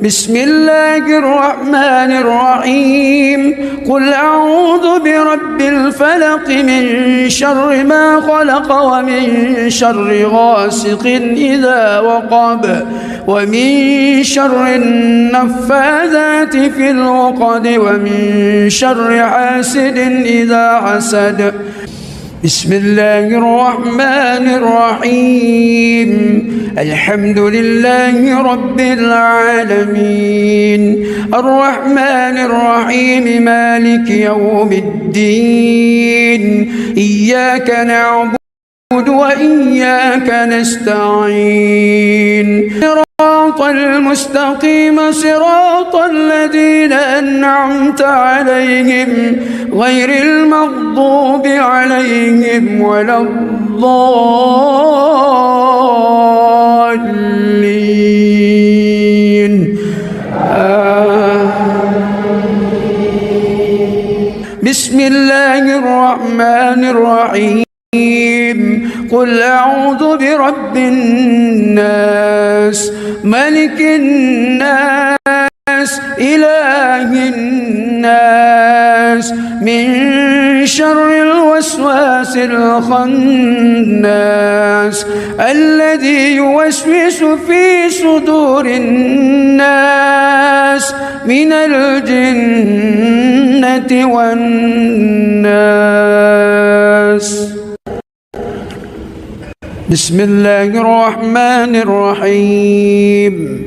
بسم الله الرحمن الرحيم قل أعوذ برب الفلق من شر ما خلق ومن شر غاسق إذا وقب ومن شر النفاذات في العقد ومن شر حاسد إذا حسد بسم الله الرحمن الرحيم الحمد لله رب العالمين الرحمن الرحيم مالك يوم الدين إياك نعبد وإياك نستعين صراط المستقيم صراط الذين أنعمت عليهم غير المغضوب عليهم ولا الضالين بسم الله الرحمن الرحيم قل أعوذ برب الناس ملك الناس إله الناس من شر الوسواس الخناس الذي يوسوس في صدور الناس من الجنة والناس بسم الله الرحمن الرحيم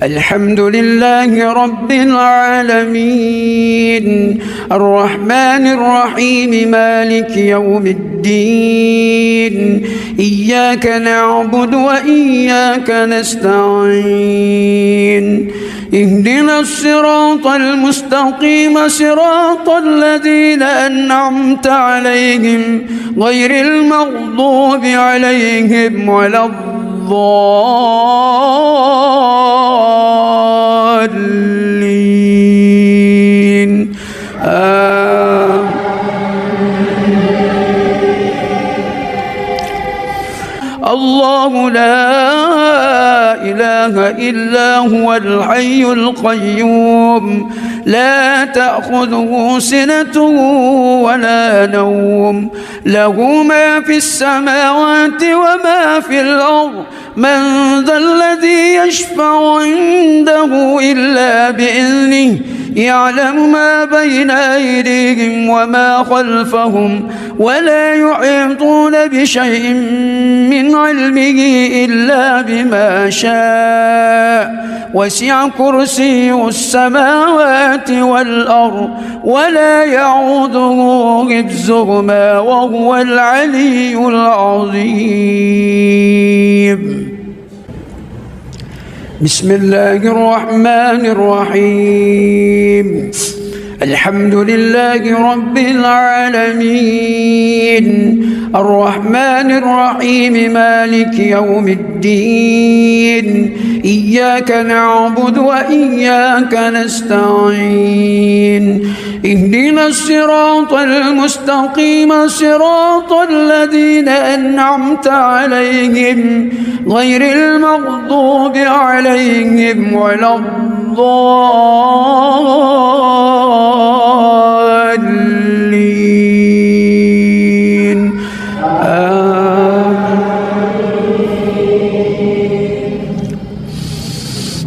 الحمد لله رب العالمين الرحمن الرحيم مالك يوم الدين إياك نعبد وإياك نستعين اهدنا الصراط المستقيم صراط الذين أنعمت عليهم غير المغضوب عليهم ولا الضالين الله لا إله إلا هو الحي القيوم لا تأخذه سنة ولا نوم له ما في السماوات وما في الأرض من ذا الذي يشفع عنده إلا بإذنه يعلم ما بين أيديهم وما خلفهم ولا يحيطون بشيء من علمه إلا بما شاء وسع كرسيه السماوات والأرض ولا يعوده حفظهما وهو العلي العظيم بسم الله الرحمن الرحيم الحمد لله رب العالمين الرحمن الرحيم مالك يوم الدين إياك نعبد وإياك نستعين اهدنا الصراط المستقيم صراط الذين أنعمت عليهم غير المغضوب عليهم ولا الضالين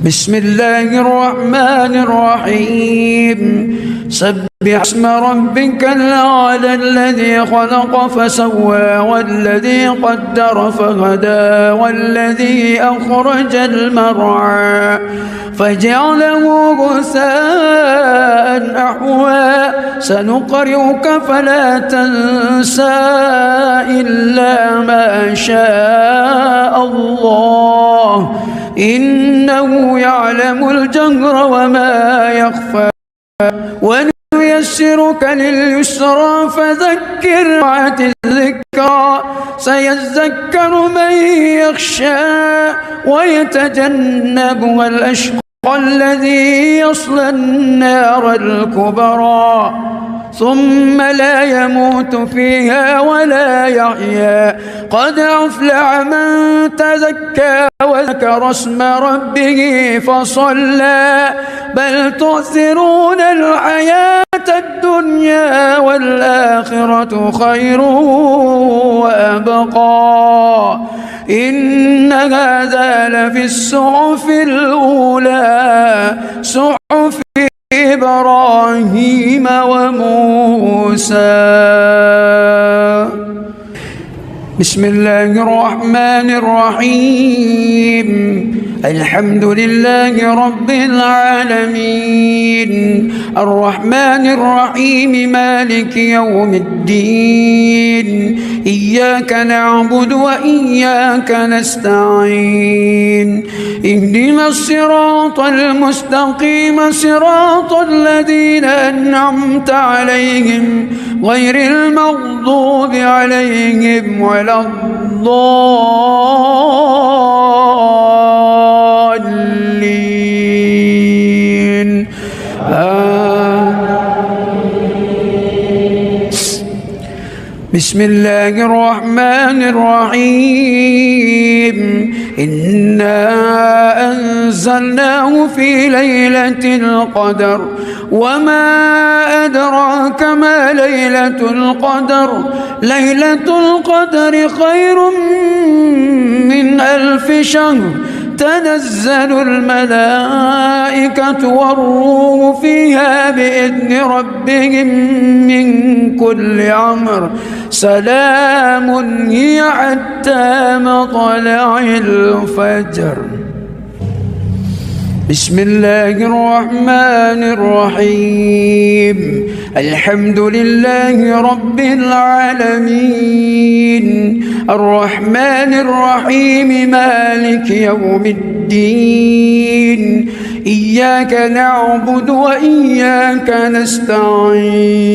بسم الله الرحمن الرحيم سبح اسم ربك الأعلى الذي خلق فسوى والذي قدر فهدى والذي أخرج المرعى فجعله غثاء أحوى سنقرئك فلا تنسى إلا ما شاء الله إنه يعلم الجهر وما يخفى ونيسرك لليسرى فذكر بعد الذكرى سيذكر من يخشى ويتجنبها الأشقى الذي يصلى النار الكبرى ثم لا يموت فيها ولا يحيا قد أفلح من تزكى وذكر اسم ربه فصلى بل تؤثرون الحياة الدنيا والآخرة خير وأبقى إن هذا لفي الصحف الأولى صحف إبراهيم وموسى. بسم الله الرحمن الرحيم الحمد لله رب العالمين الرحمن الرحيم مالك يوم الدين إياك نعبد وإياك نستعين اهدنا الصراط المستقيم صراط الذين أنعمت عليهم غير المغضوب عليهم ولا الضالين بسم الله الرحمن الرحيم إنا أنزلناه في ليلة القدر وما أدراك ما ليلة القدر ليلة القدر خير من 1000 شهر تنزل الملائكة والروح فيها بإذن ربهم من كل أمر سلام هي حتى مطلع الفجر. بسم الله الرحمن الرحيم الحمد لله رب العالمين الرحمن الرحيم مالك يوم الدين إياك نعبد وإياك نستعين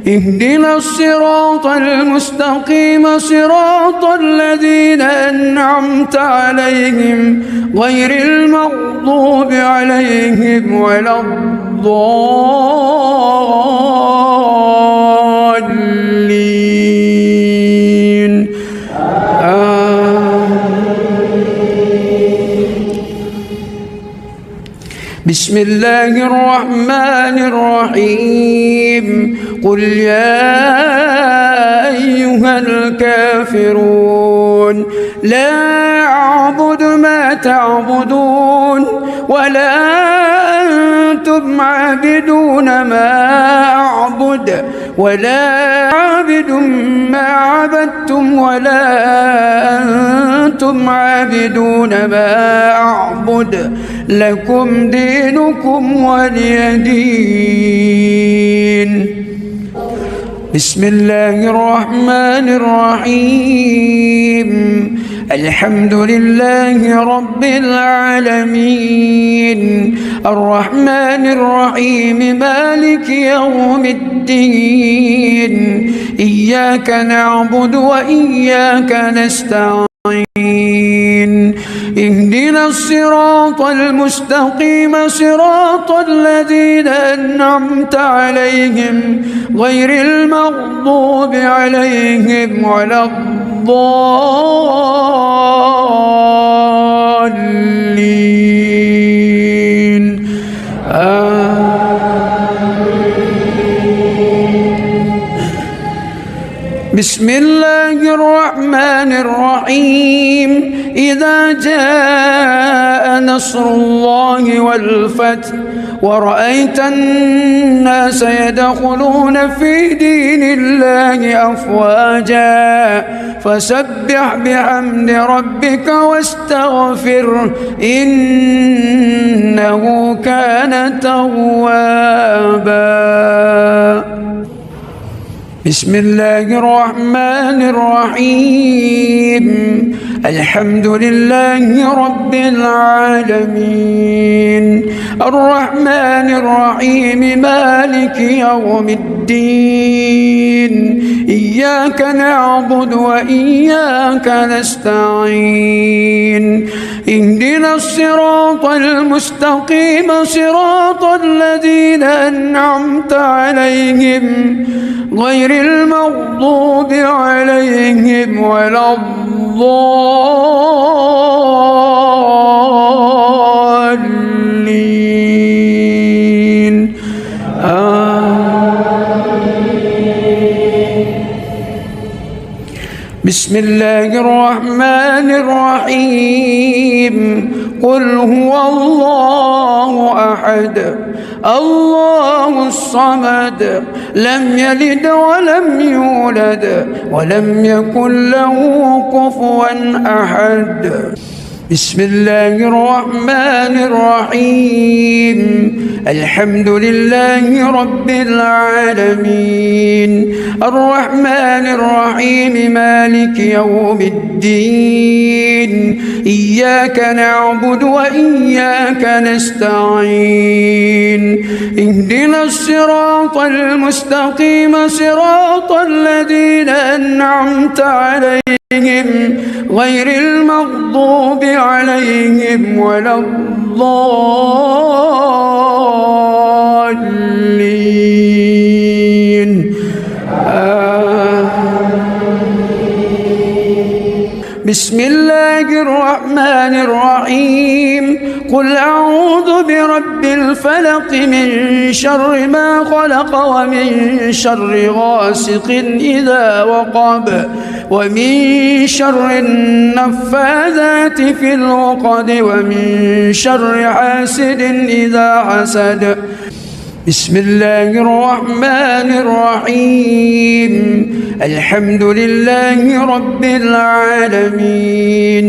اهدنا الصراط المستقيم صراط الذين أنعمت عليهم غير المغضوب عليهم ولا الضالين بسم الله الرحمن الرحيم قل يا أيها الكافرون لا أعبد ما تعبدون ولا أنتم عابدون ما أعبد ولا عابد ما عبدتم ولا أنتم عابدون ما أعبد لكم دينكم ولي دين. بسم الله الرحمن الرحيم الحمد لله رب العالمين الرحمن الرحيم مالك يوم الدين إياك نعبد وإياك نستعين اهدنا الصراط المستقيم صراط الذين أنعمت عليهم غير المغضوب عليهم ولا الضالين بسم الله الرحمن الرحيم إذا جاء نصر الله والفتح ورأيت الناس يدخلون في دين الله أفواجا فسبح بحمد ربك واستغفره إنه كان توابا. بسم الله الرحمن الرحيم الحمد لله رب العالمين الرحمن الرحيم مالك يوم الدين إياك نعبد وإياك نستعين اهدنا الصراط المستقيم صراط الذين أنعمت عليهم غير المغضوب عليهم ولا الضالين بسم الله الرحمن الرحيم قل هو الله أحد الله الصمد لم يلد ولم يولد ولم يكن له كفوا أحد. بسم الله الرحمن الرحيم الحمد لله رب العالمين الرحمن الرحيم مالك يوم الدين إياك نعبد وإياك نستعين اهدنا الصراط المستقيم صراط الذين أنعمت عليهم غير المغضوب عليهم ولا الضالين بسم الله الرحمن الرحيم قل أعوذ برب الفلق من شر ما خلق ومن شر غاسق إذا وقب ومن شر النفاذات في العقد ومن شر حاسد إذا حسد. بسم الله الرحمن الرحيم الحمد لله رب العالمين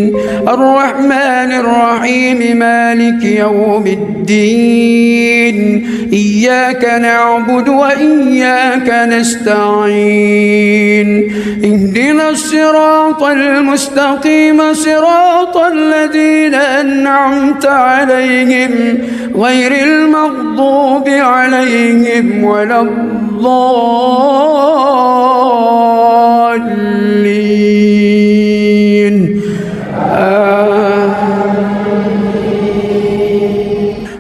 الرحمن الرحيم مالك يوم الدين إياك نعبد وإياك نستعين اهدنا الصراط المستقيم صراط الذين أنعمت عليهم غير المغضوب عليهم ولا الضالين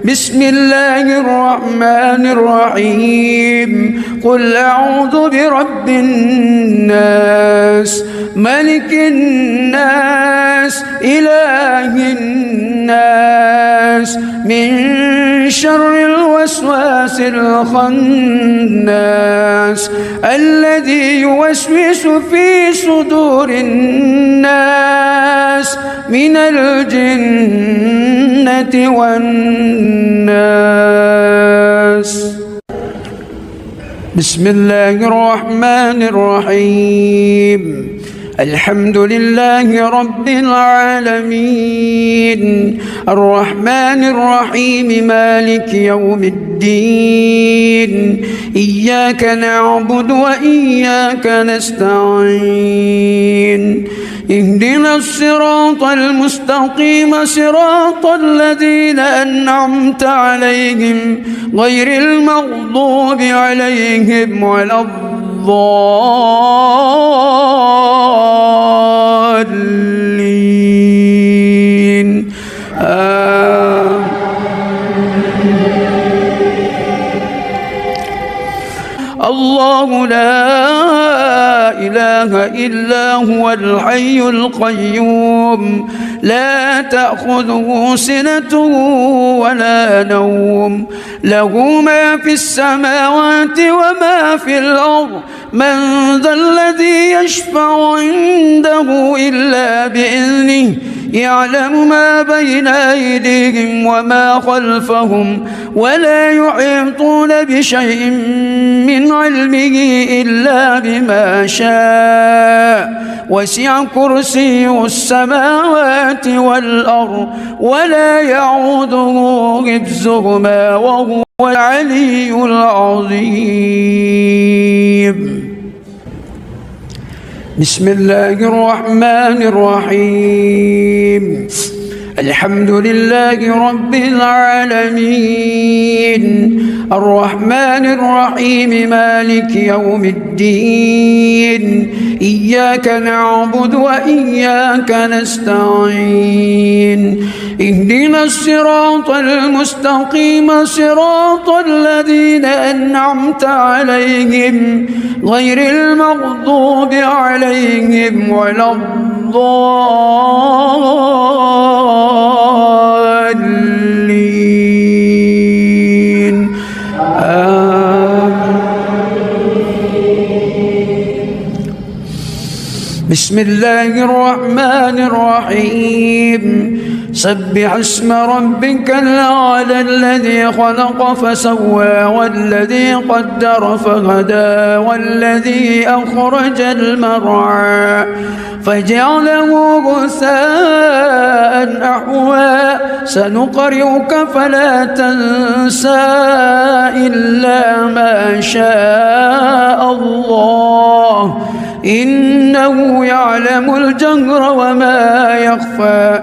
بسم الله الرحمن الرحيم قل أعوذ برب الناس ملك الناس إله الناس من شر الوسواس الخناس الذي يوسوس في صدور الناس من الجنة والناس. بسم الله الرحمن الرحيم الحمد لله رب العالمين الرحمن الرحيم مالك يوم الدين إياك نعبد وإياك نستعين اهدنا الصراط المستقيم صراط الذين أنعمت عليهم غير المغضوب عليهم ولا الضالين الله لا إله إلا إلا هو الحي القيوم لا تأخذه سنة ولا نوم له ما في السماوات وما في الأرض من ذا الذي يشفع عنده إلا بإذنه يعلم ما بين أيديهم وما خلفهم ولا يحيطون بشيء من علمه إلا بما شاء وسع كرسيه السماوات والأرض ولا يعوده حفظهما وهو العلي العظيم. بسم الله الرحمن الرحيم الحمد لله رب العالمين الرحمن الرحيم مالك يوم الدين إياك نعبد وإياك نستعين اهدنا الصراط المستقيم صراط الذين أنعمت عليهم غير المغضوب عليهم ولا الضالين بسم الله الرحمن الرحيم سبح اسم ربك الأعلى الذي خلق فسوى والذي قدر فهدى والذي أخرج المرعى فجعله غثاء أحوى سنقرئك فلا تنسى إلا ما شاء الله إنه يعلم الجهر وما يخفى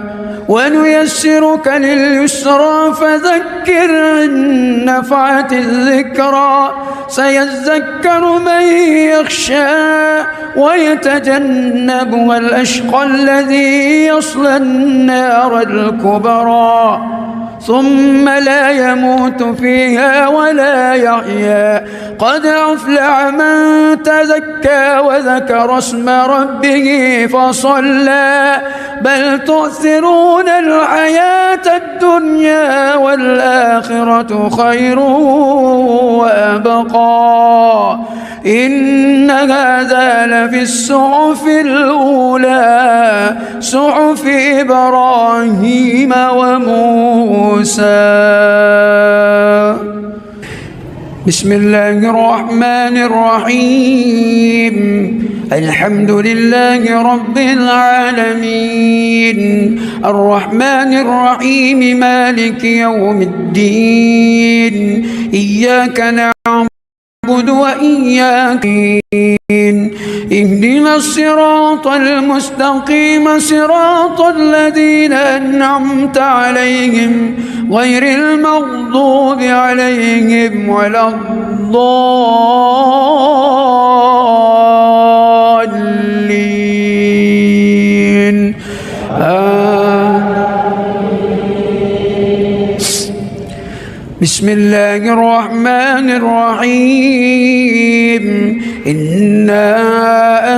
ونيسرك لليسرى فذكر إن نفعت الذكرى سيذكر من يخشى ويتجنبها الأشقى الذي يصلى النار الكبرى ثم لا يموت فيها ولا يحيا قد أفلح من تزكى وذكر اسم ربه فصلى بل تؤثرون الحياة الدنيا والآخرة خير وأبقى إن هذا لفي الصحف الأولى صحف إبراهيم وموسى. بسم الله الرحمن الرحيم الحمد لله رب العالمين الرحمن الرحيم مالك يوم الدين إياك نعبد وإياك نستعين اهدنا الصراط المستقيم صراط الذين أنعمت عليهم غير المغضوب عليهم ولا الضالين بسم الله الرحمن الرحيم إنا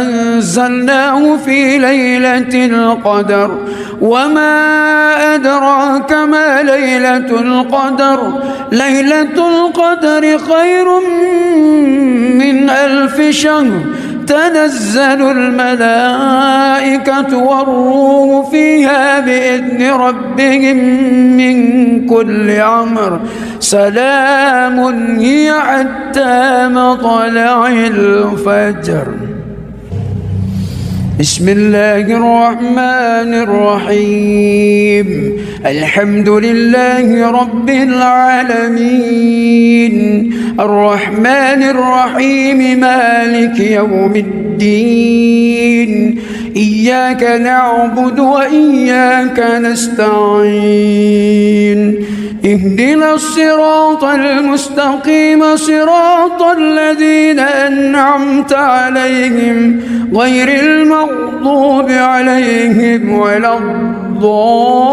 أنزلناه في ليلة القدر وما أدراك ما ليلة القدر ليلة القدر خير من 1000 شهر تنزل الملائكة والروح فيها بإذن ربهم من كل أمر سلام هي حتى مطلع الفجر. بسم الله الرحمن الرحيم الحمد لله رب العالمين الرحمن الرحيم مالك يوم الدين إياك نعبد وإياك نستعين اهدنا الصراط المستقيم صراط الذين أنعمت عليهم غير المغضوب عليهم ولا الضالين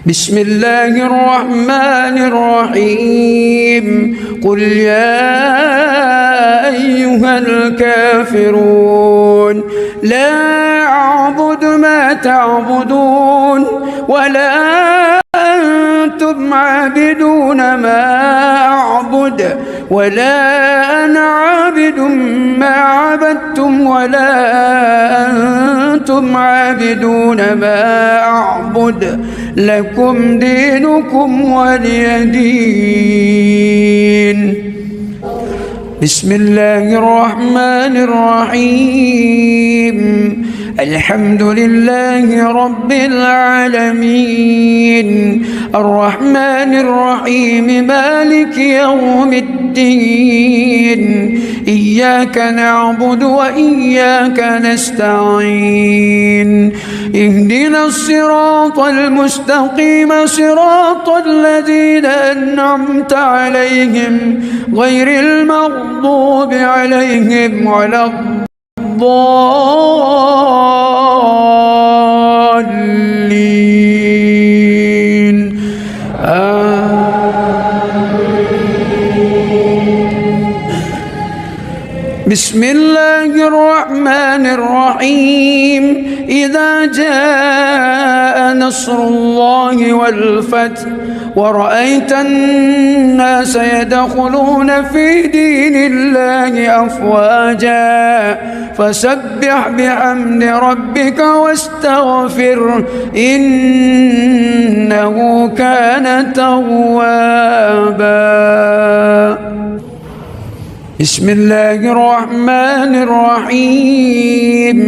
بسم الله الرحمن الرحيم قل يا أيها الكافرون لا أعبد ما تعبدون ولا أنتم عابدون ما أعبد ولا أنا عابد ما عبدتم ولا أنتم عابدون ما أعبد لكم دينكم ولي دين. بسم الله الرحمن الرحيم الحمد لله رب العالمين الرحمن الرحيم مالك يوم الدين إياك نعبد وإياك نستعين اهدنا الصراط المستقيم صراط الذين أنعمت عليهم غير المغضوب عليهم ولا الضالين بسم الله الرحمن الرحيم إذا جاء نصر الله والفتح ورأيت الناس يدخلون في دين الله أفواجا فسبح بحمد ربك واستغفر إنه كان توابا. بسم الله الرحمن الرحيم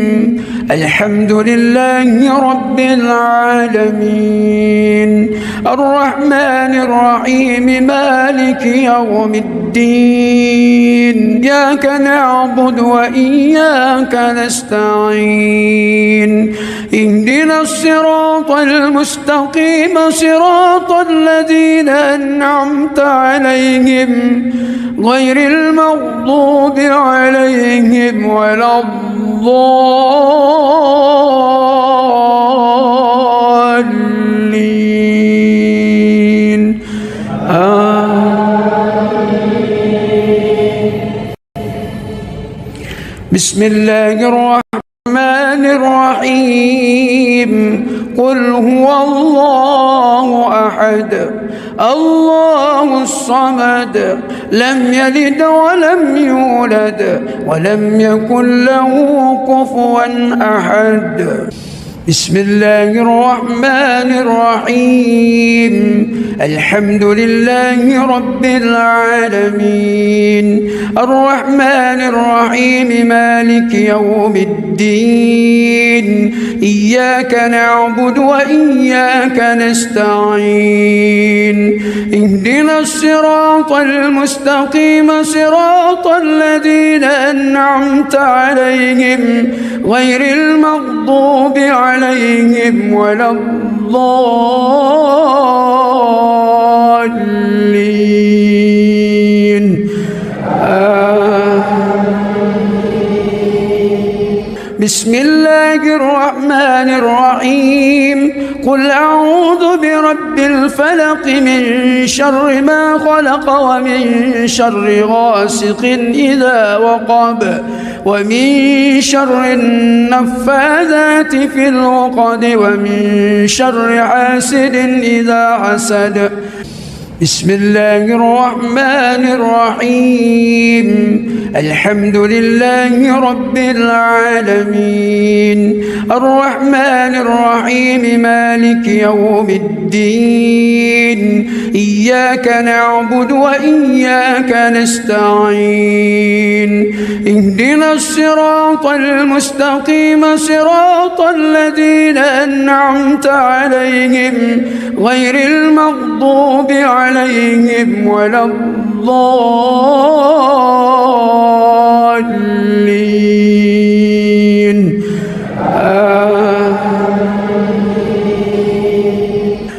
الحمد لله رب العالمين الرحمن الرحيم مالك يوم الدين إياك نعبد وإياك نستعين اهدنا الصراط المستقيم صراط الذين أنعمت عليهم غير المغضوب عليهم ولا الضالين بسم الله الرحمن الرحيم قل هو الله أحد الله الصمد لم يلد ولم يولد ولم يكن له كفوا أحد. بسم الله الرحمن الرحيم الحمد لله رب العالمين الرحمن الرحيم مالك يوم الدين إياك نعبد وإياك نستعين اهدنا الصراط المستقيم صراط الذين أنعمت عليهم غير المغضوب عليهم ولا الضالين بسم الله الرحمن الرحيم قل أعوذ برب الفلق من شر ما خلق ومن شر غاسق إذا وقب ومن شر النفاذات في العقد ومن شر حاسد إذا حسد. بسم الله الرحمن الرحيم الحمد لله رب العالمين الرحمن الرحيم مالك يوم الدين إياك نعبد وإياك نستعين اهدنا الصراط المستقيم صراط الذين أنعمت عليهم غير المغضوب عليهم ولا الضالين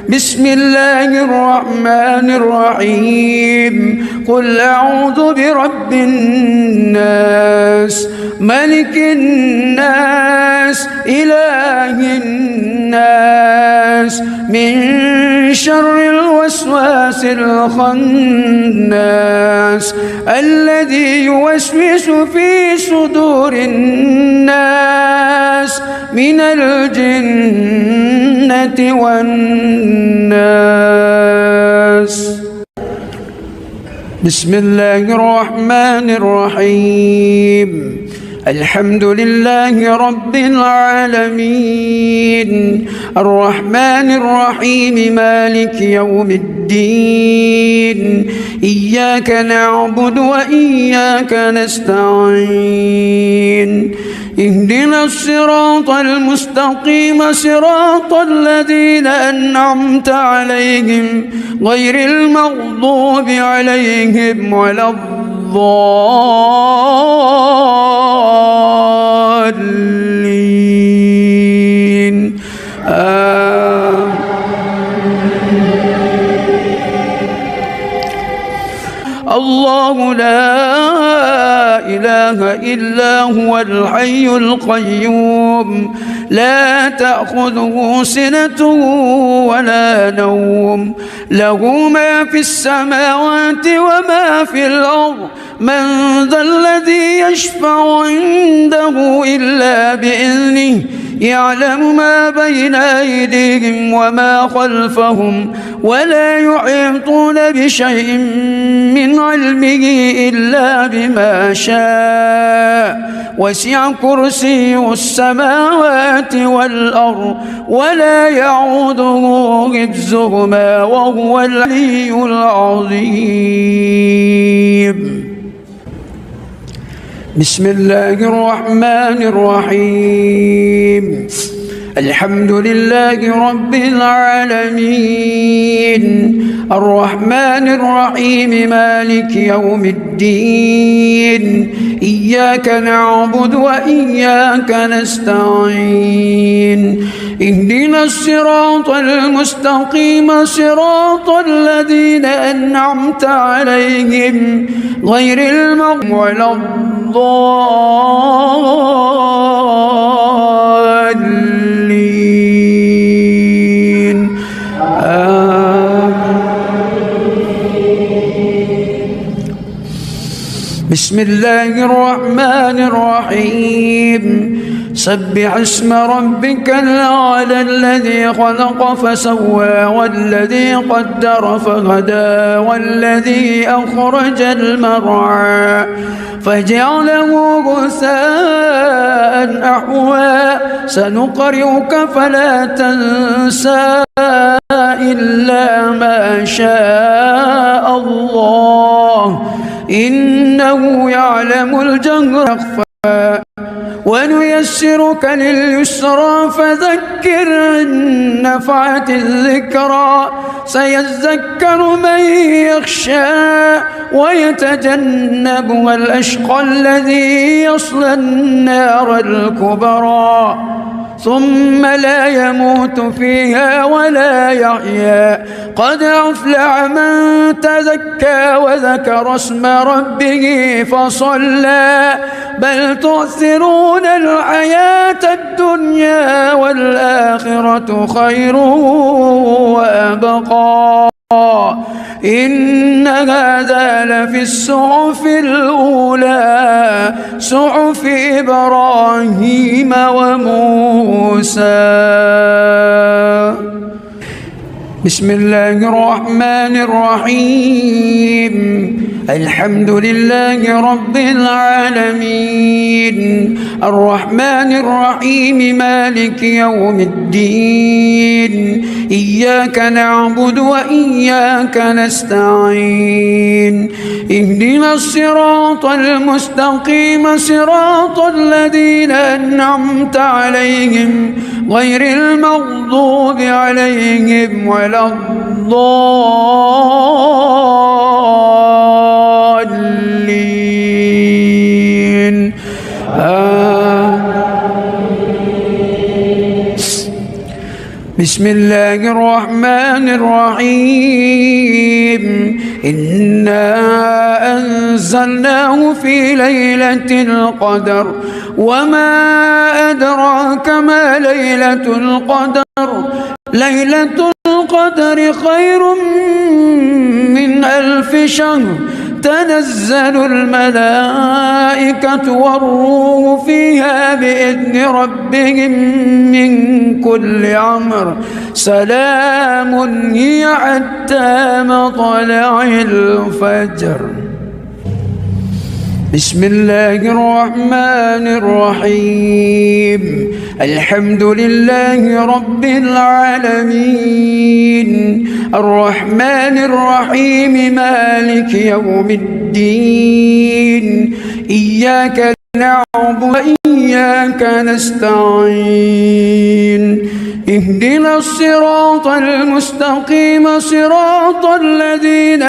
بسم الله الرحمن الرحيم قل أعوذ برب الناس ملك الناس إله الناس الناس من شر الوسواس الخناس الذي يوسوس في صدور الناس من الجنة والناس. بسم الله الرحمن الرحيم. الحمد لله رب العالمين الرحمن الرحيم مالك يوم الدين إياك نعبد وإياك نستعين اهدنا الصراط المستقيم صراط الذين أنعمت عليهم غير المغضوب عليهم ولا الضالين الله لا إله إلا هو الحي القيوم لا تأخذه سنة ولا نوم له ما في السماوات وما في الأرض من ذا الذي يشفع عنده إلا بإذنه يعلم ما بين أيديهم وما خلفهم ولا يحيطون بشيء من علمه إلا بما شاء وسع كرسيه السماوات والأرض ولا يعوده حفظهما وهو العلي العظيم. بسم الله الرحمن الرحيم. الحمد لله رب العالمين الرحمن الرحيم مالك يوم الدين إياك نعبد وإياك نستعين اهدنا الصراط المستقيم صراط الذين أنعمت عليهم غير المغضوب ولا الضالين بسم الله الرحمن الرحيم. سبح اسم ربك الأعلى الذي خلق فسوى والذي قدر فهدى والذي أخرج المرعى فجعله غثاء أحوى سنقرئك فلا تنسى إلا ما شاء الله إنه يعلم الجهر ونيسرك لليسرى فذكر إن نفعت الذكرى سيذكر من يخشى ويتجنبها الأشقى الذي يصلى النار الكبرى ثم لا يموت فيها ولا يحيا قد أفلح من تزكى وذكر اسم ربه فصلى بل تؤثرون الحياة الدنيا والآخرة خير وأبقى إن هذا لفي الصحف الأولى صحف إبراهيم وموسى. بسم الله الرحمن الرحيم. الحمد لله رب العالمين الرحمن الرحيم مالك يوم الدين إياك نعبد وإياك نستعين اهدنا الصراط المستقيم صراط الذين أنعمت عليهم غير المغضوب عليهم ولا الضالين بسم الله الرحمن الرحيم إنا أنزلناه في ليلة القدر وما أدراك ما ليلة القدر ليلة القدر خير من 1000 شهر تنزل الملائكة والروح فيها بإذن ربهم من كل أمر سلام هي حتى مطلع الفجر. بسم الله الرحمن الرحيم الحمد لله رب العالمين الرحمن الرحيم مالك يوم الدين إياك نعبد وإياك نستعين اهدنا الصراط المستقيم صراط الذين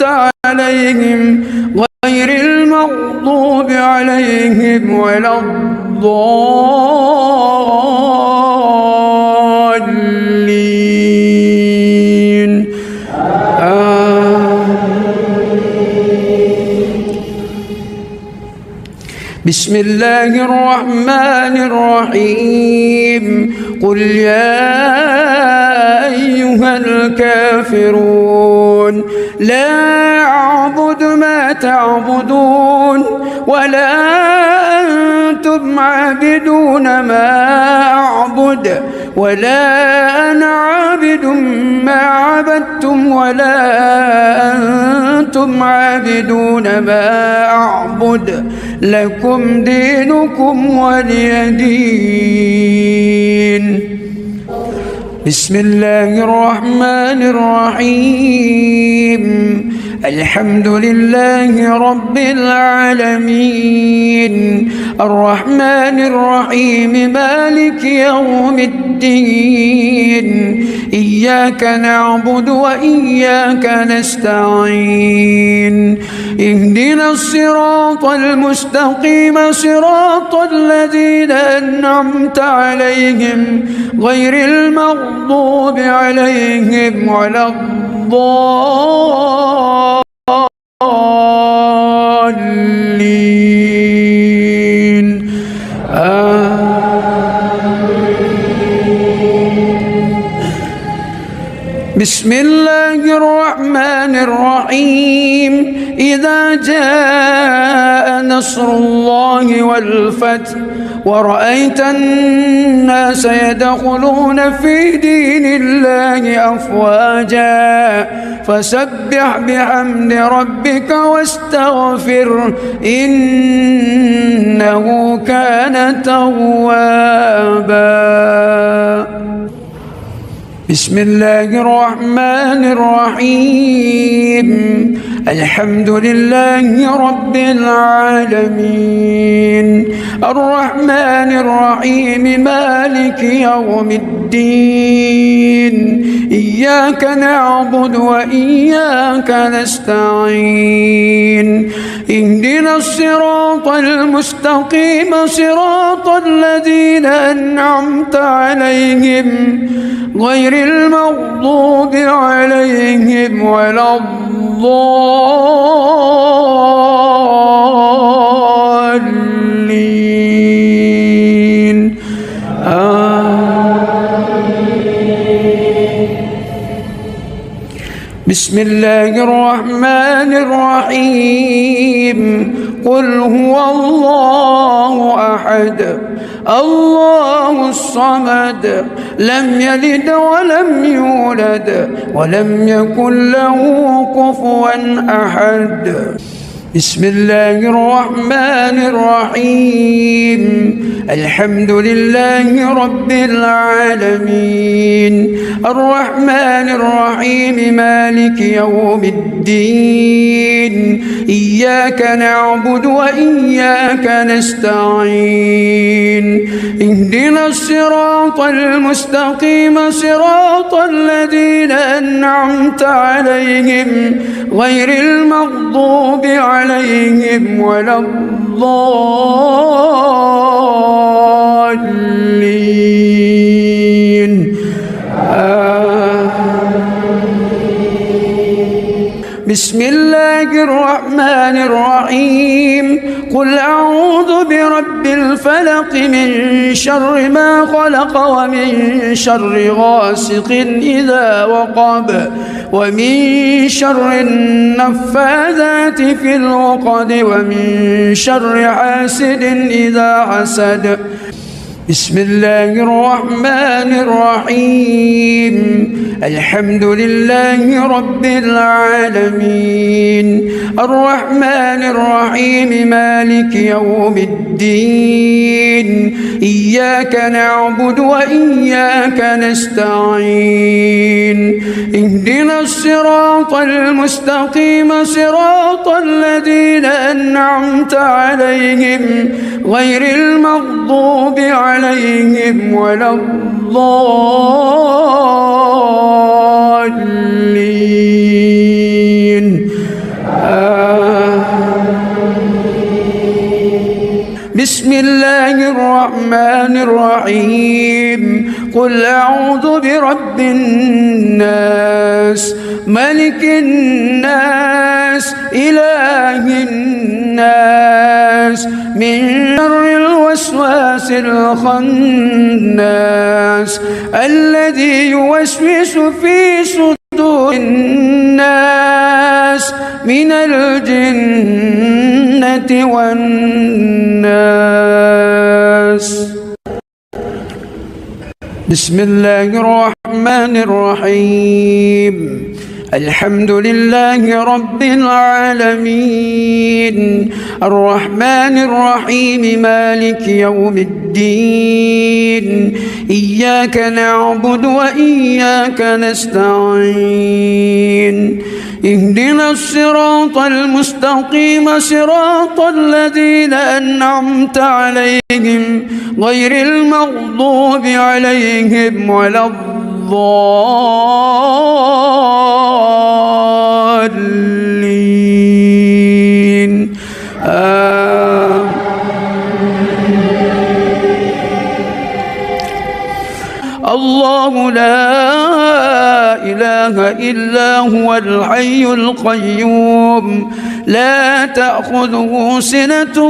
عليهم غير المغضوب عليهم ولا الضالين بسم الله الرحمن الرحيم قل يا أيها الكافرون لا أعبد ما تعبدون ولا أنتم عابدون ما أعبد ولا أنا عابد ما عبدتم ولا أنتم عابدون ما أعبد لكم دينكم ولي دين. بسم الله الرحمن الرحيم الحمد لله رب العالمين الرحمن الرحيم مالك يوم الدين إياك نعبد وإياك نستعين اهدنا الصراط المستقيم صراط الذين أنعمت عليهم غير المغضوب عليهم ولا الضالين بسم الله الرحمن الرحيم إذا جاء نصر الله والفتح ورأيت الناس يدخلون في دين الله أفواجا فسبح بحمد ربك واستغفر إنه كان توابا. بسم الله الرحمن الرحيم الحمد لله رب العالمين الرحمن الرحيم مالك يوم الدين إياك نعبد وإياك نستعين اهدنا الصراط المستقيم صراط الذين أنعمت عليهم غير المغضوب عليهم ولا الضالين بسم الله الرحمن الرحيم قل هو الله أحد الله الصمد لم يلد ولم يولد ولم يكن له كفوا أحد. بسم الله الرحمن الرحيم الحمد لله رب العالمين الرحمن الرحيم مالك يوم الدين إياك نعبد وإياك نستعين اهدنا الصراط المستقيم صراط الذين أنعمت عليهم غير المغضوب عليهم ولا الضالين بسم الله الرحمن الرحيم قل أعوذ برب الفلق من شر ما خلق ومن شر غاسق إذا وقب ومن شر النفاذات في العقد ومن شر حاسد إذا حسد. بسم الله الرحمن الرحيم. الحمد لله رب العالمين الرحمن الرحيم مالك يوم الدين إياك نعبد وإياك نستعين اهدنا الصراط المستقيم صراط الذين أنعمت عليهم غير المغضوب عليهم ولا الضالين. بسم الله الرحمن الرحيم. قل أعوذ برب الناس ملك الناس إله الناس من شر الوسواس الخناس الذي يوسوس في صدور الناس من الجنة والناس. بسم الله الرحمن الرحيم. الحمد لله رب العالمين الرحمن الرحيم مالك يوم الدين إياك نعبد وإياك نستعين اهدنا الصراط المستقيم صراط الذين أنعمت عليهم غير المغضوب عليهم ولا الضالين. الله لا إله إلا هو الحي القيوم لا تأخذه سنة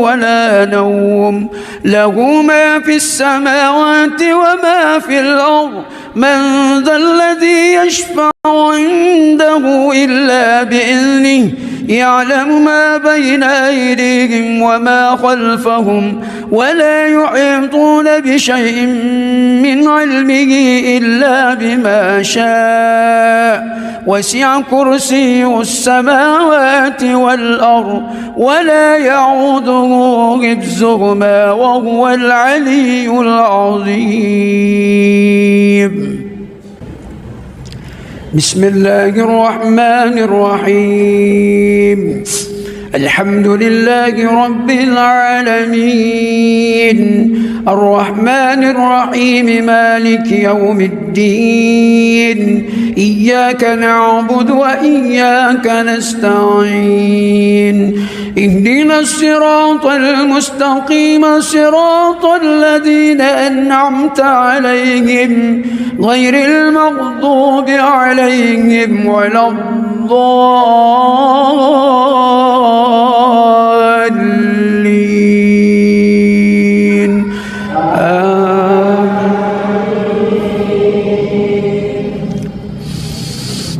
ولا نوم له ما في السماوات وما في الأرض من ذا الذي يشفع عنده إلا بإذنه يعلم ما بين أيديهم وما خلفهم ولا يحيطون بشيء من علمه إلا بما شاء وسع كرسيه السماوات والأرض ولا يعوده حفظهما وهو العلي العظيم. بسم الله الرحمن الرحيم. الحمد لله رب العالمين الرحمن الرحيم مالك يوم الدين إياك نعبد وإياك نستعين اهدنا الصراط المستقيم صراط الذين أنعمت عليهم غير المغضوب عليهم ولا الضالين.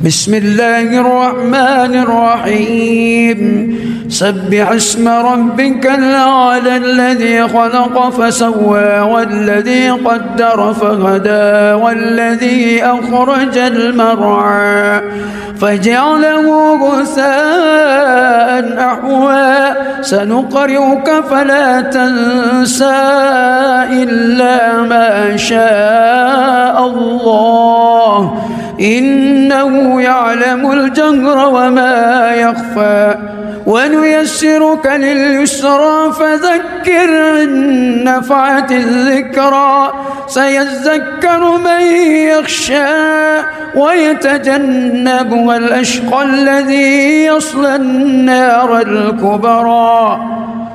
بسم الله الرحمن الرحيم. سبح اسم ربك الأعلى الذي خلق فسوى والذي قدر فهدى والذي أخرج المرعى فجعله غثاء أحوى سنقرئك فلا تنسى إلا ما شاء الله إنه يعلم الجهر وما يخفى ونيسرك لليسرى فذكر إن نفعت الذكرى سيذكر من يخشى ويتجنبها الأشقى الذي يصلى النار الكبرى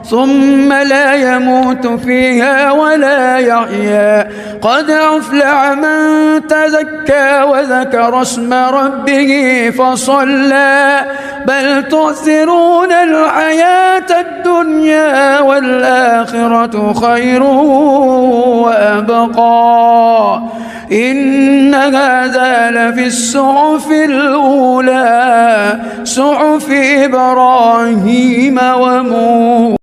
ثم لا يموت فيها ولا يحيا. قد أفلح من تزكى وذكر اسم ربه فصلى بل تؤثرون الحياة الدنيا والآخرة خير وأبقى. إن هذا لفي الصحف الأولى صحف إبراهيم وموسى.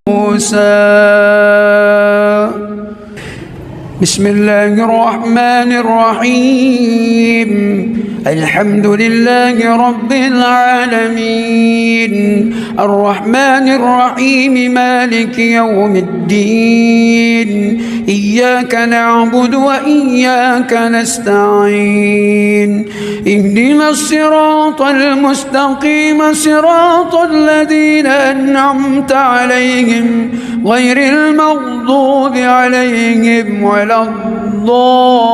بسم الله الرحمن الرحيم. الحمد لله رب العالمين الرحمن الرحيم مالك يوم الدين إياك نعبد وإياك نستعين اهدنا الصراط المستقيم صراط الذين أنعمت عليهم غير المغضوب عليهم ولا الضالين.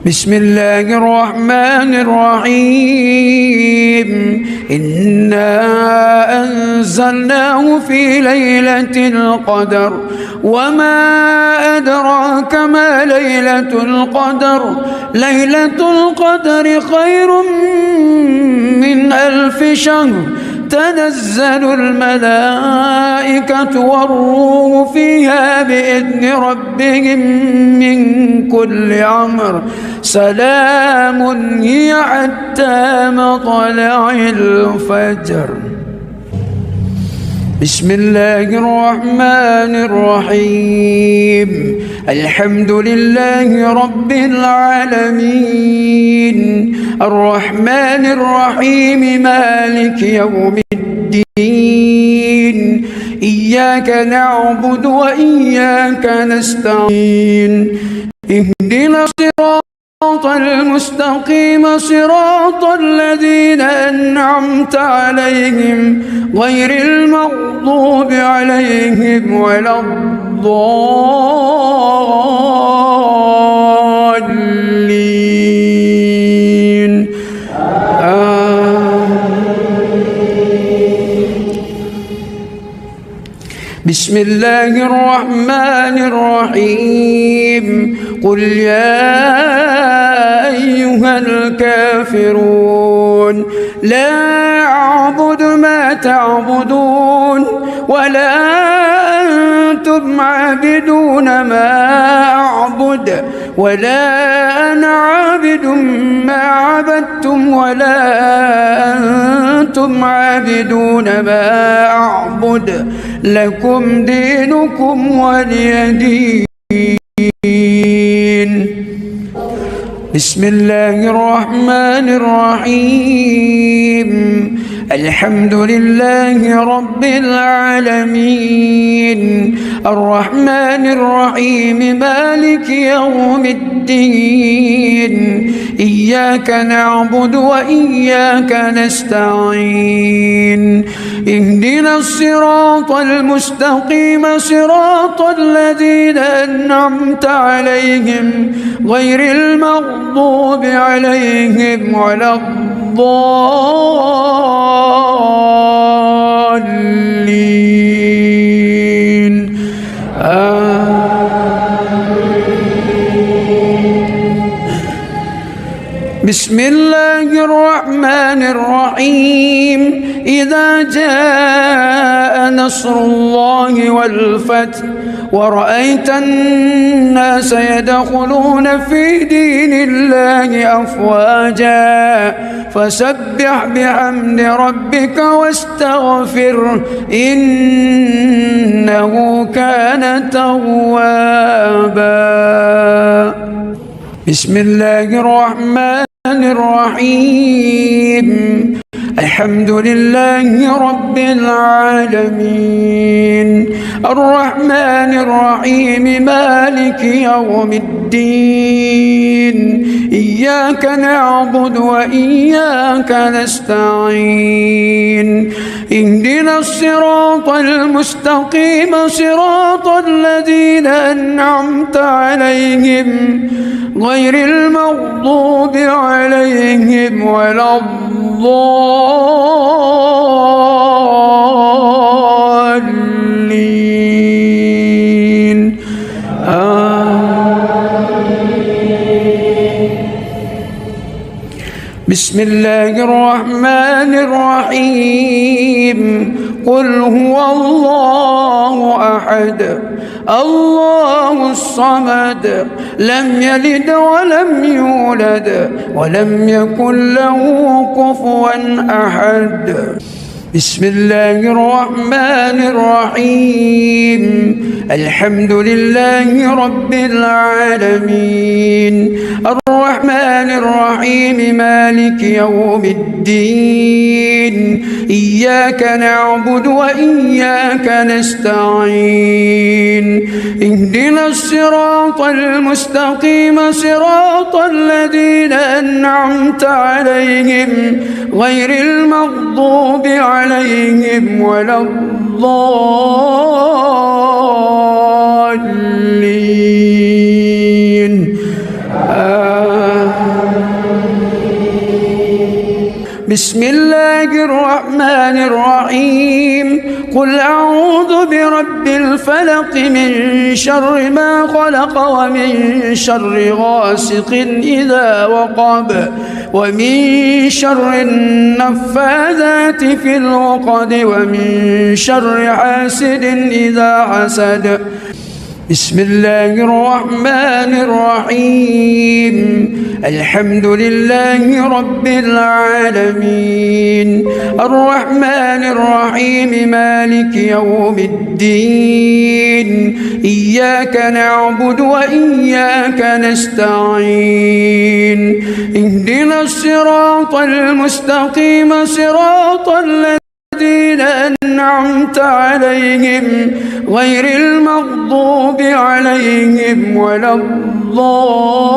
بسم الله الرحمن الرحيم. إنا أنزلناه في ليلة القدر وما أدراك ما ليلة القدر. ليلة القدر خير من 1000 شهر. تنزل الملائكة والروح فيها بإذن ربهم من كل أمر سلام هي حتى مطلع الفجر. بسم الله الرحمن الرحيم. الحمد لله رب العالمين الرحمن الرحيم مالك يوم الدين إياك نعبد وإياك نستعين اهدنا الصراط المستقيم صراط الذين أنعمت عليهم غير المغضوب عليهم ولا الضالين. بسم الله الرحمن الرحيم. قل يا أيها الكافرون لا أعبد ما تعبدون ولا أنتم عابدون ما أعبد ولا أنا عابد ما عبدتم ولا أنتم عابدون ما أعبد لكم دينكم ولي دين. بسم الله الرحمن الرحيم. الحمد لله رب العالمين الرحمن الرحيم مالك يوم الدين إياك نعبد وإياك نستعين اهدنا الصراط المستقيم صراط الذين أنعمت عليهم غير المغضوب عليهم ولا الضالين. بسم الله الرحمن الرحيم. إذا جاء نصر الله والفتح ورأيت الناس يدخلون في دين الله أفواجا فسبح بحمد ربك واستغفره إنه كان توابا. بسم الله الرحمن الرحيم. الحمد لله رب العالمين الرحمن الرحيم مالك يوم الدين إياك نعبد وإياك نستعين اهدنا الصراط المستقيم صراط الذين أنعمت عليهم غير المغضوب عليهم ولا الضالين بسم الله الرحمن الرحيم قل هو الله أحد الله الصمد لم يلد ولم يولد ولم يكن له كفوا أحد بسم الله الرحمن الرحيم الحمد لله رب العالمين الرحمن الرحيم مالك يوم الدين إياك نعبد وإياك نستعين اهدنا الصراط المستقيم صراط الذين أنعمت عليهم غير المغضوب عليهم ولا الضالين بسم الله الرحمن الرحيم قل أعوذ برب الفلق من شر ما خلق ومن شر غاسق إذا وقب ومن شر النفاذات في العقد ومن شر حاسد إذا حسد بسم الله الرحمن الرحيم الحمد لله رب العالمين الرحمن الرحيم مالك يوم الدين إياك نعبد وإياك نستعين اهدنا الصراط المستقيم صراط الذين أنعمت عليهم غير المغضوب عليهم ولا الضالين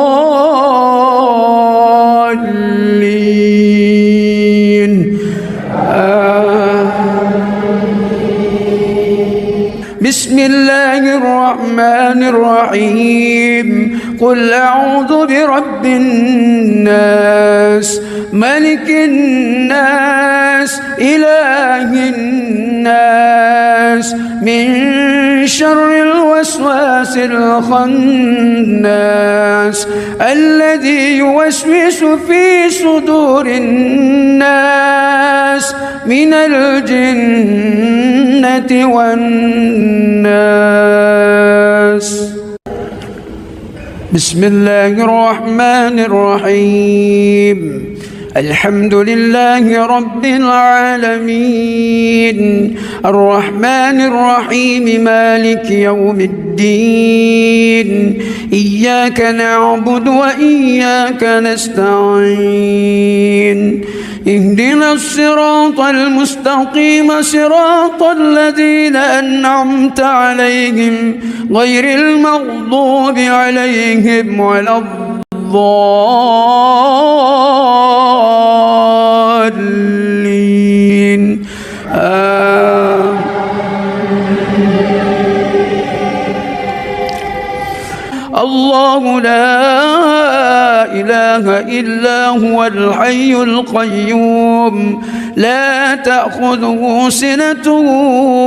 بسم الله الرحمن الرحيم قل أعوذ برب الناس ملك الناس إله الناس من شر الوسواس الخناس الذي يوسوس في صدور الناس من الجنة والناس بسم الله الرحمن الرحيم الحمد لله رب العالمين الرحمن الرحيم مالك يوم الدين إياك نعبد وإياك نستعين اهدنا الصراط المستقيم صراط الذين أنعمت عليهم غير المغضوب عليهم ولا الضالين الله لا إله إلا هو الحي القيوم لا تأخذه سنة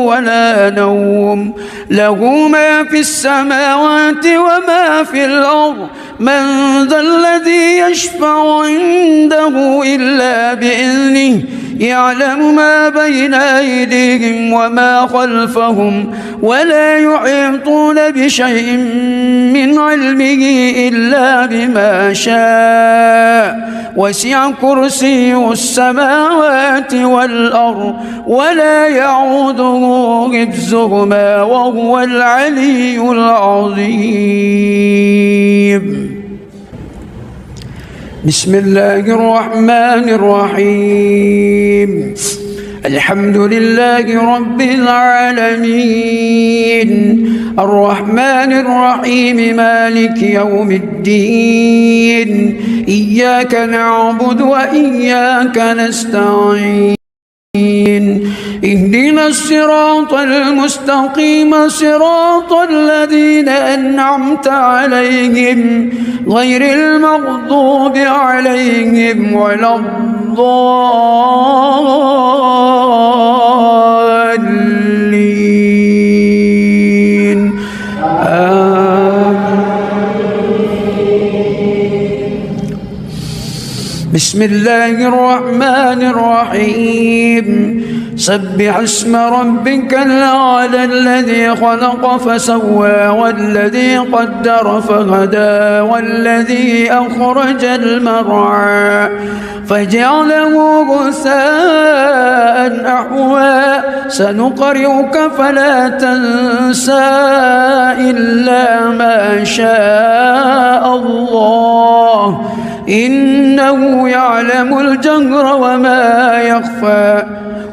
ولا نوم له ما في السماوات وما في الأرض من ذا الذي يشفع عنده إلا بإذنه يعلم ما بين أيديهم وما خلفهم ولا يحيطون بشيء من علمه إلا بما شاء وسع كرسيه السماوات والأرض ولا يعوده حفظهما وهو العلي العظيم بسم الله الرحمن الرحيم الحمد لله رب العالمين الرحمن الرحيم مالك يوم الدين إياك نعبد وإياك نستعين اهدنا الصراط المستقيم صراط الذين أنعمت عليهم غير المغضوب عليهم ولا الضالين بسم الله الرحمن الرحيم سبح اسم ربك الأعلى الذي خلق فسوى والذي قدر فهدى والذي أخرج المرعى فجعله غثاء أحوى سنقرئك فلا تنسى إلا ما شاء الله إنه يعلم الجهر وما يخفى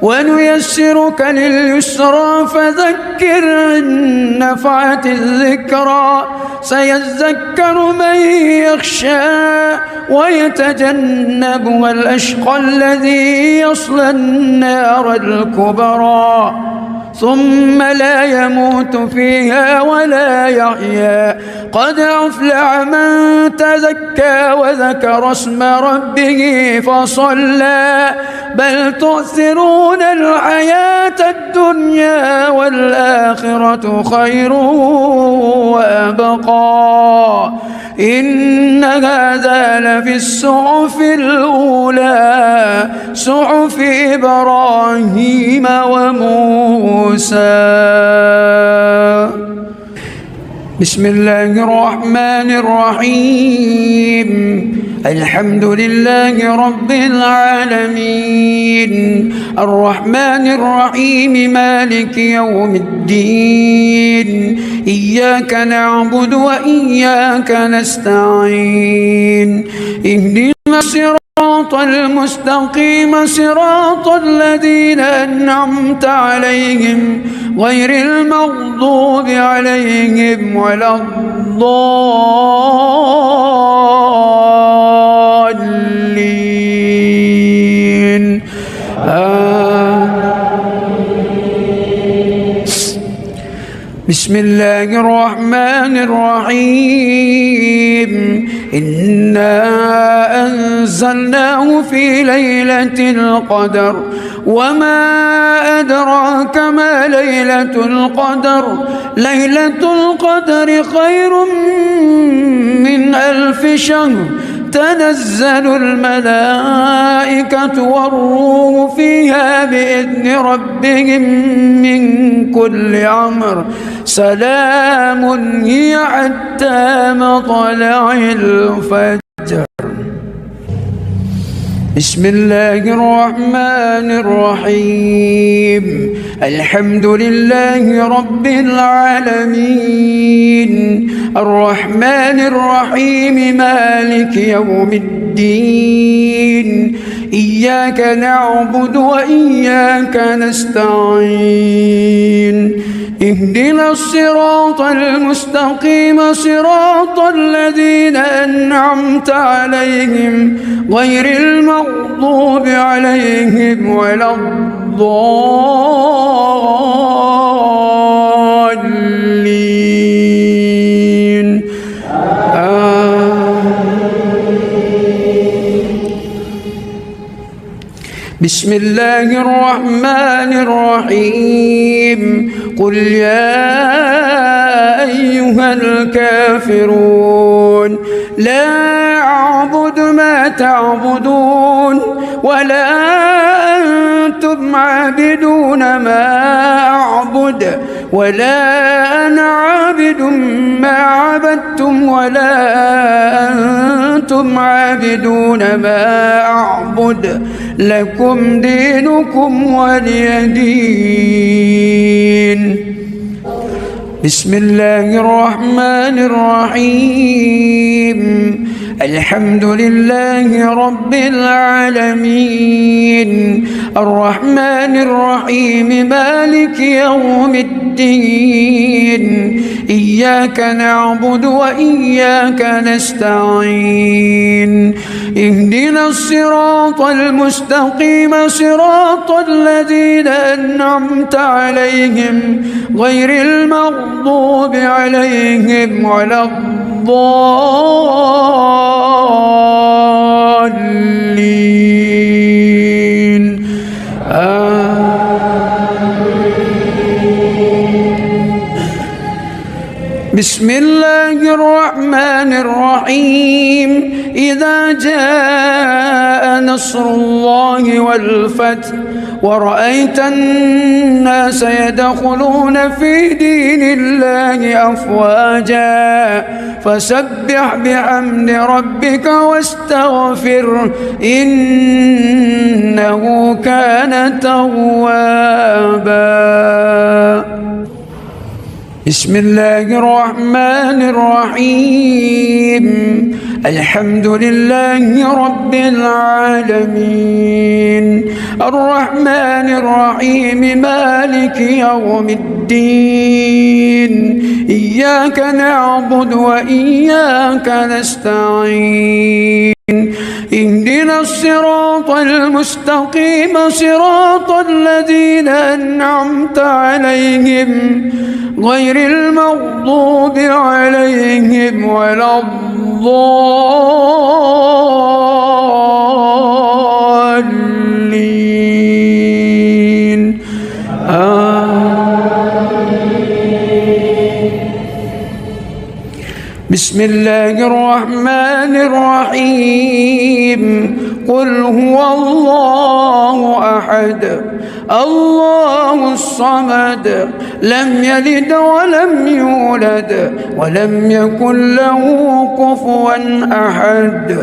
ونيسرك لليسرى فذكر إن نفعت الذكرى سيذكر من يخشى ويتجنبها الأشقى الذي يصلى النار الكبرى ثم لا يموت فيها ولا يحيا قد أفلح من تزكى وذكر اسم ربه فصلى بل تؤثرون الحياة الدنيا والآخرة خير وأبقى إن هذا لفي الصحف الأولى صحف إبراهيم وموسى بسم الله الرحمن الرحيم الحمد لله رب العالمين الرحمن الرحيم مالك يوم الدين إياك نعبد وإياك نستعين اهدنا الصراط المستقيم صراط الذين أنعمت عليهم غير المغضوب عليهم ولا الضالين بسم الله الرحمن الرحيم إنا أنزلناه في ليلة القدر وما أدراك ما ليلة القدر ليلة القدر خير من 1000 شهر تنزل الملائكة والروح فيها بإذن ربهم من كل أمر سلام هي حتى مطلع الفجر بسم الله الرحمن الرحيم الحمد لله رب العالمين الرحمن الرحيم مالك يوم الدين إياك نعبد وإياك نستعين اهدنا الصراط المستقيم صراط الذين أنعمت عليهم غير المغضوب عليهم ولا الضالين بسم الله الرحمن الرحيم قل يا أيها الكافرون لا أعبد ما تعبدون ولا أنتم عابدون ما أعبد ولا أنا عابد ما عبدتم ولا أنتم عابدون ما أعبد لكم دينكم ولي دين بسم الله الرحمن الرحيم الحمد لله رب العالمين الرحمن الرحيم مالك يوم الدين إياك نعبد وإياك نستعين اهدنا الصراط المستقيم صراط الذين أنعمت عليهم غير المغضوب عليهم ولا الضالين بسم الله الرحمن الرحيم إذا جاء نصر الله والفتح ورأيت الناس يدخلون في دين الله أفواجا فسبح بحمد ربك واستغفره إنه كان توابا بسم الله الرحمن الرحيم الحمد لله رب العالمين الرحمن الرحيم مالك يوم الدين إياك نعبد وإياك نستعين اهدنا الصراط المستقيم صراط الذين أنعمت عليهم غير المغضوب عليهم ولا الضالين بسم الله الرحمن الرحيم قل هو الله أحد الله الصمد لم يلد ولم يولد ولم يكن له كفوا أحد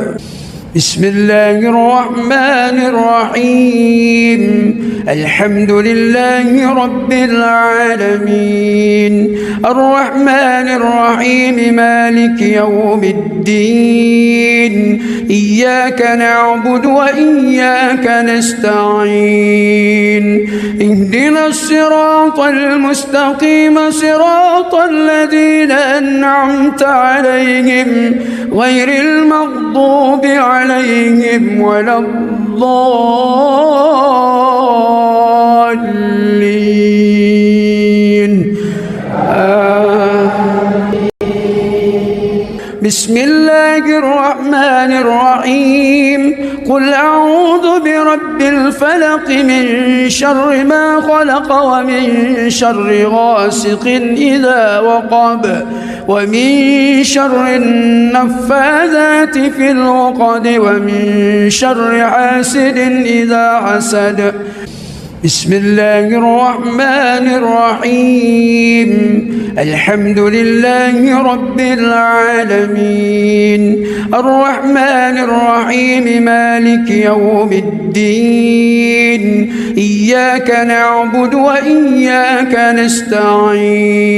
بسم الله الرحمن الرحيم الحمد لله رب العالمين الرحمن الرحيم مالك يوم الدين إياك نعبد وإياك نستعين اهدنا الصراط المستقيم صراط الذين أنعمت عليهم غير المغضوب عليهم ولا الضالين بسم الله الرحمن الرحيم قل أعوذ برب الفلق من شر ما خلق ومن شر غاسق إذا وقب ومن شر النفاذات في العقد ومن شر حاسد إذا حسد بسم الله الرحمن الرحيم الحمد لله رب العالمين الرحمن الرحيم مالك يوم الدين إياك نعبد وإياك نستعين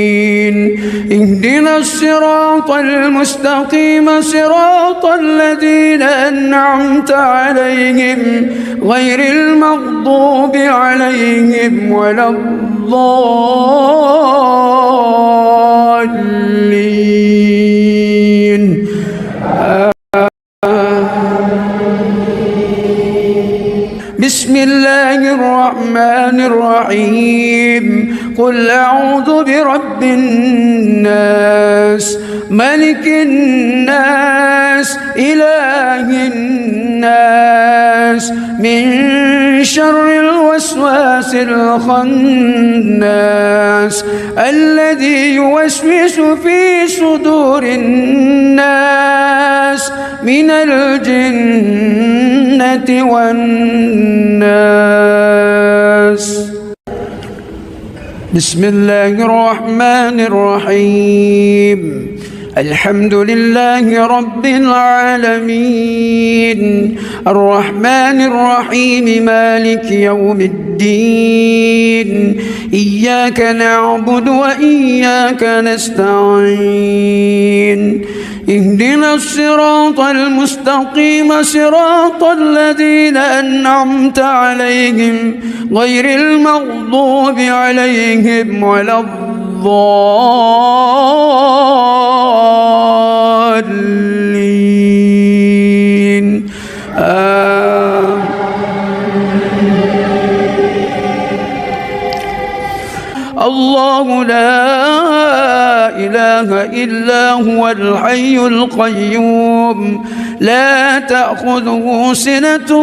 اهدنا الصراط المستقيم صراط الذين أنعمت عليهم غير المغضوب عليهم ولا الضالين بسم الله الرحمن الرحيم قل أعوذ برب الناس ملك الناس إله الناس من شر الوسواس الخناس الذي يوسوس في صدور الناس من الجنة والناس بسم الله الرحمن الرحيم الحمد لله رب العالمين الرحمن الرحيم مالك يوم الدين إياك نعبد وإياك نستعين اهدنا الصراط المستقيم صراط الذين أنعمت عليهم غير المغضوب عليهم ولا الضالين. الله لا إله إلا هو الحي القيوم لا تأخذه سنة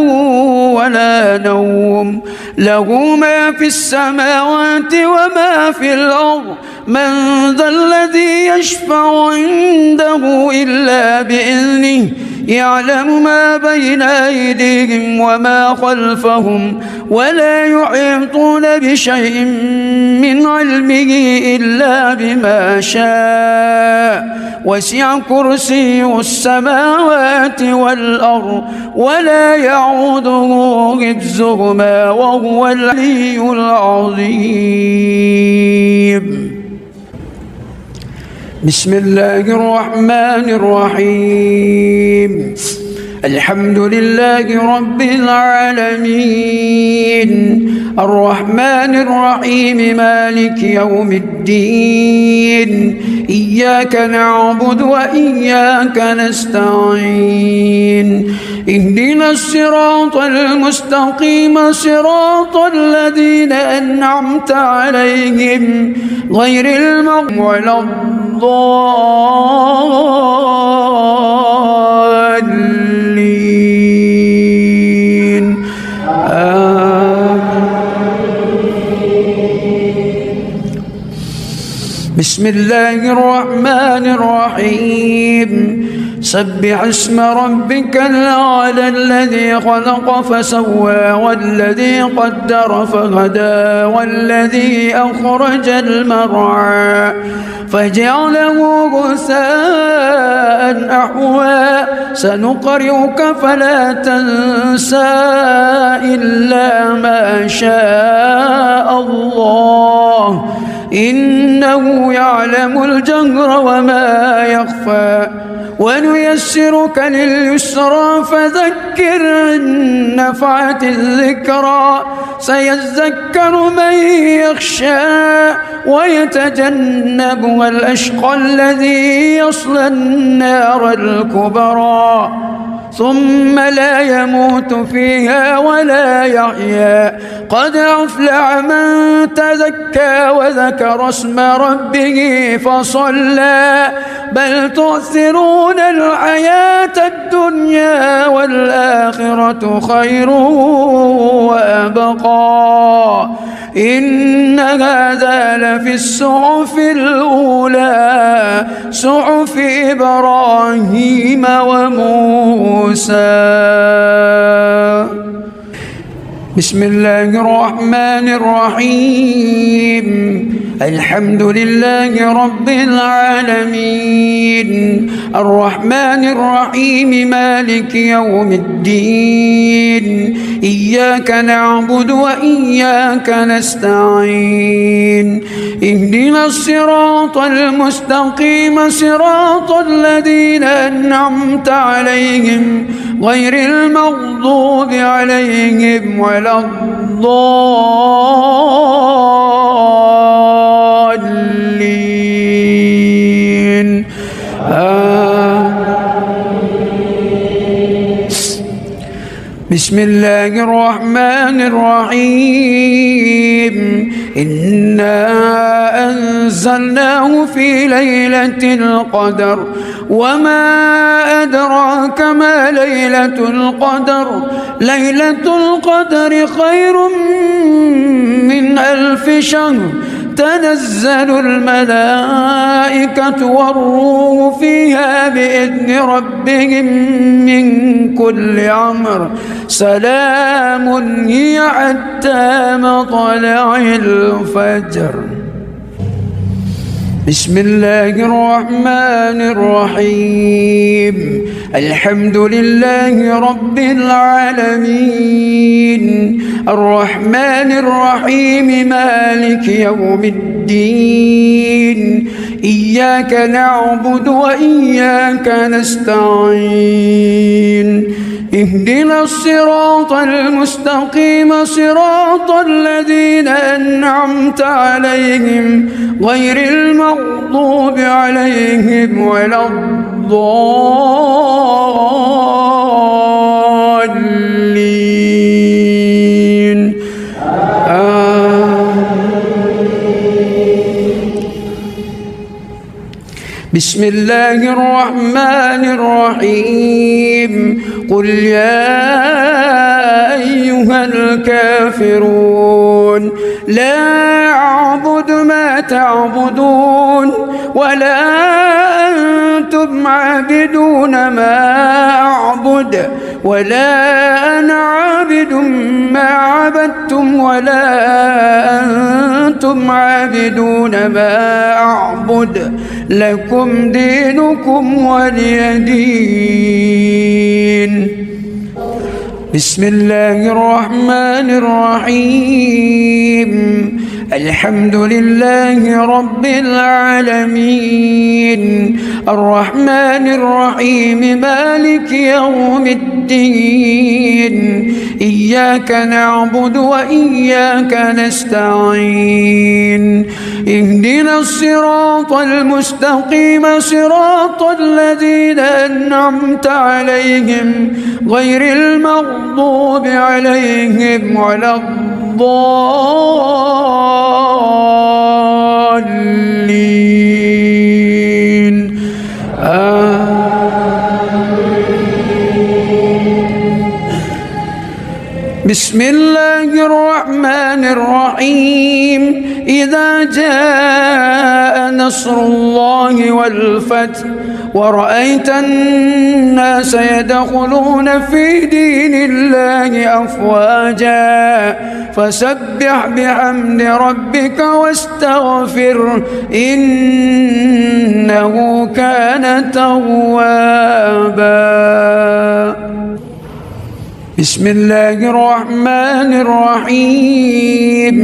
ولا نوم له ما في السماوات وما في الأرض من ذا الذي يشفع عنده إلا بإذنه يعلم ما بين أيديهم وما خلفهم ولا يحيطون بشيء من علمه إلا بما شاء وسع كرسيه السماوات والأرض ولا يعوده حفظهما وهو العلي العظيم. بسم الله الرحمن الرحيم. الحمد لله رب العالمين الرحمن الرحيم مالك يوم الدين إياك نعبد وإياك نستعين اهدنا الصراط المستقيم صراط الذين أنعمت عليهم غير المغضوب ولا الضالين. بسم الله الرحمن الرحيم سبح اسم ربك الأعلى الذي خلق فسوى والذي قدر فهدى والذي أخرج المرعى فجعله غثاء أحوى سنقرئك فلا تنسى إلا ما شاء الله إنه يعلم الجهر وما يخفى ونيسرك لليسرى فذكر إن نفعت الذكرى سيذكر من يخشى ويتجنبها الأشقى الذي يصلى النار الكبرى ثم لا يموت فيها ولا يحيا قد أفلح من تزكى وذكر اسم ربه فصلى بل تؤثرون الحياة الدنيا والآخرة خير وأبقى إن هذا لفي الصحف الأولى صحف إبراهيم وموسى. بسم الله الرحمن الرحيم الحمد لله رب العالمين الرحمن الرحيم مالك يوم الدين إياك نعبد وإياك نستعين اهدنا الصراط المستقيم صراط الذين أنعمت عليهم غير المغضوب عليهم ولا الضالين. بسم الله الرحمن الرحيم إنا أنزلناه في ليلة القدر وما أدراك ما ليلة القدر ليلة القدر خير من 1000 شهر تنزل الملائكة والروح فيها بإذن ربهم من كل أمر سلام هي حتى مطلع الفجر. بسم الله الرحمن الرحيم الحمد لله رب العالمين الرحمن الرحيم مالك يوم الدين إياك نعبد وإياك نستعين اهدنا الصراط المستقيم صراط الذين أنعمت عليهم غير المغضوب عليهم ولا الضالين بسم الله الرحمن الرحيم قل يا أيها الكافرون لا أعبد ما تعبدون ولا أنتم عابدون ما أعبد ولا أنا عابد ما عبدتم ولا أنتم عابدون ما أعبد لكم دينكم ولي دين بسم الله الرحمن الرحيم الحمد لله رب العالمين الرحمن الرحيم مالك يوم الدين إياك نعبد وإياك نستعين اهدنا الصراط المستقيم صراط الذين أنعمت عليهم غير المغضوب عليهم ولا الضالين بسم الله الرحمن الرحيم إذا جاء نصر الله والفتح ورأيت الناس يدخلون في دين الله أفواجا فسبح بحمد ربك واستغفره إنه كان توابا بسم الله الرحمن الرحيم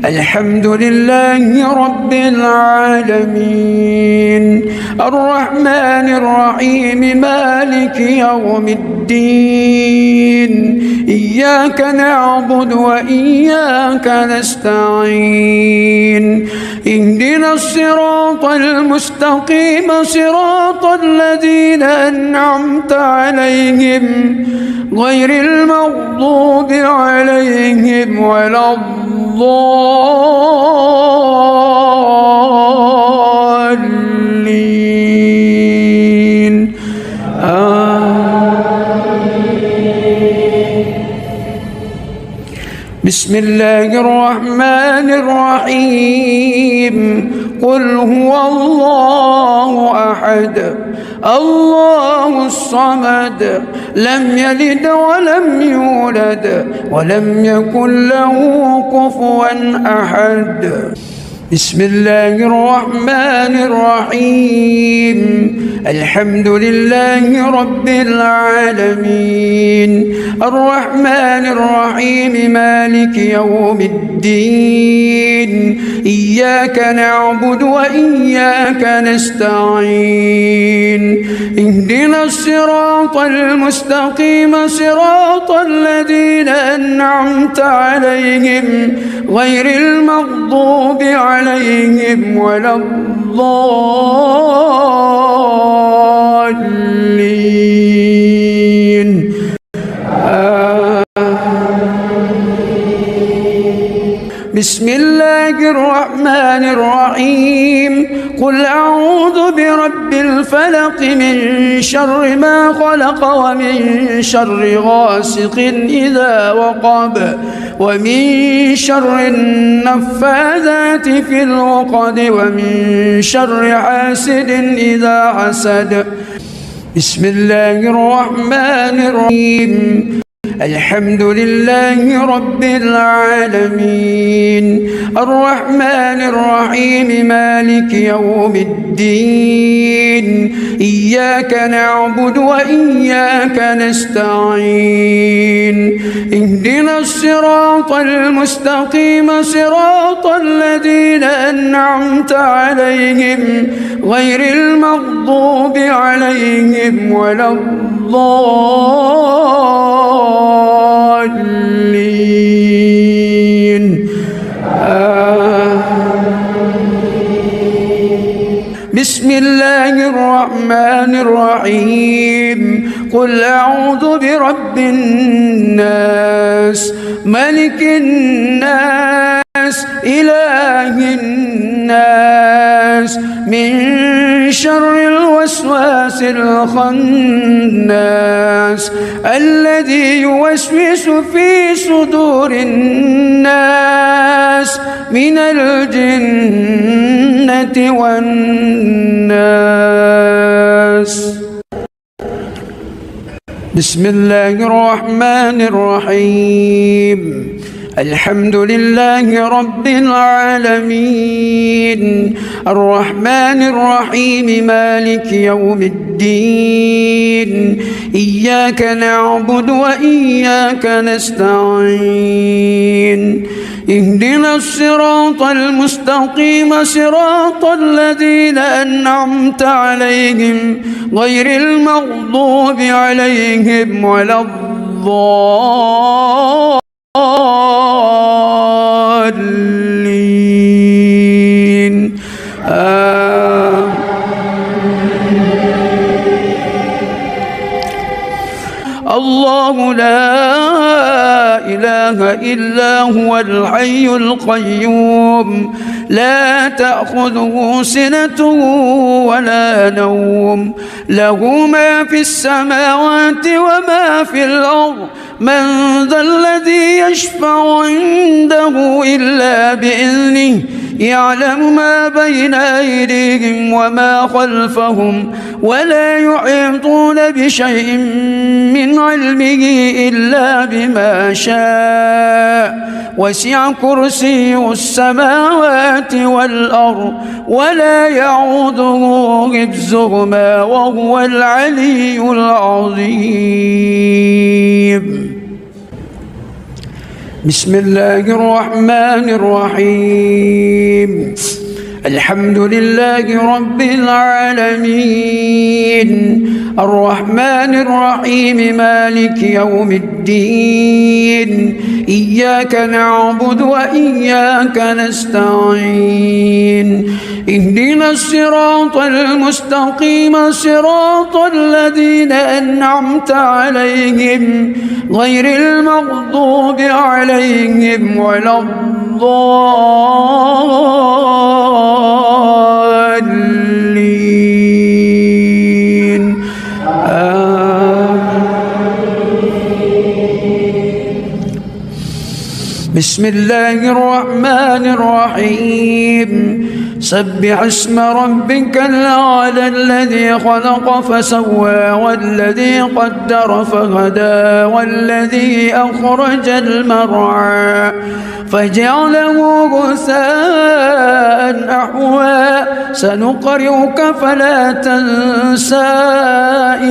الحمد لله رب العالمين الرحمن الرحيم مالك يوم الدين إياك نعبد وإياك نستعين اهدنا الصراط المستقيم صراط الذين أنعمت عليهم غير المغضوب عليهم ولا الضالين بسم الله الرحمن الرحيم قل هو الله أحد الله الصمد لم يلد ولم يولد ولم يكن له كفوا أحد بسم الله الرحمن الرحيم الحمد لله رب العالمين الرحمن الرحيم مالك يوم الدين إياك نعبد وإياك نستعين اهدنا الصراط المستقيم صراط الذين أنعمت عليهم غير المغضوب عليهم ولا الضالين بسم الله الرحمن الرحيم قل أعوذ برب الفلق من شر ما خلق ومن شر غاسق إذا وقب ومن شر النفاذات في العقد ومن شر حاسد إذا حسد بسم الله الرحمن الرحيم الحمد لله رب العالمين الرحمن الرحيم مالك يوم الدين إياك نعبد وإياك نستعين اهدنا الصراط المستقيم صراط الذين أنعمت أنعمت عليهم غير المغضوب عليهم ولا الضالين. بسم الله الرحمن الرحيم. قل أعوذ برب الناس ملك الناس إله الناس من شر الوسواس الخناس الذي يوسوس في صدور الناس من الجنة والناس. بسم الله الرحمن الرحيم. الحمد لله رب العالمين الرحمن الرحيم مالك يوم الدين إياك نعبد وإياك نستعين اهدنا الصراط المستقيم صراط الذين أنعمت عليهم غير المغضوب عليهم ولا الضالين. الله لا إله إلا هو الحي القيوم لا تأخذه سنة ولا نوم له ما في السماوات وما في الأرض من ذا الذي يشفع عنده إلا بإذنه يعلم ما بين أيديهم وما خلفهم ولا يحيطون بشيء من علمه إلا بما شاء وسع كرسيه السماوات والأرض ولا يعوده حفظهما وهو العلي العظيم. بسم الله الرحمن الرحيم. الحمد لله رب العالمين الرحمن الرحيم مالك يوم الدين إياك نعبد وإياك نستعين اهدنا الصراط المستقيم صراط الذين أنعمت عليهم غير المغضوب عليهم ولا الضالين. بسم الله الرحمن الرحيم. سبح اسم ربك الأعلى الذي خلق فسوى والذي قدر فهدى والذي أخرج المرعى فجعله غثاء أحوى سنقرئك فلا تنسى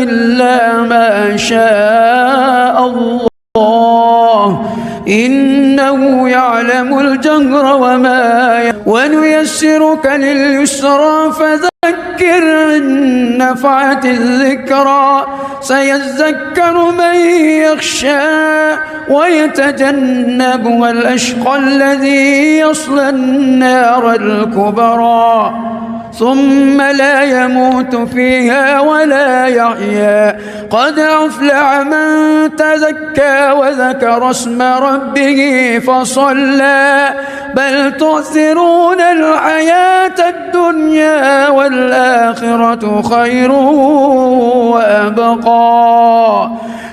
إلا ما شاء الله إنه يعلم الجهر ونيسرك لليسرى فذكر إن نفعت الذكرى سيذكر من يخشى ويتجنبها الأشقى الذي يصلى النار الكبرى ثم لا يموت فيها ولا يحيا قد أفلح من تزكى وذكر اسم ربه فصلى بل تؤثرون الحياة الدنيا والآخرة خير وأبقى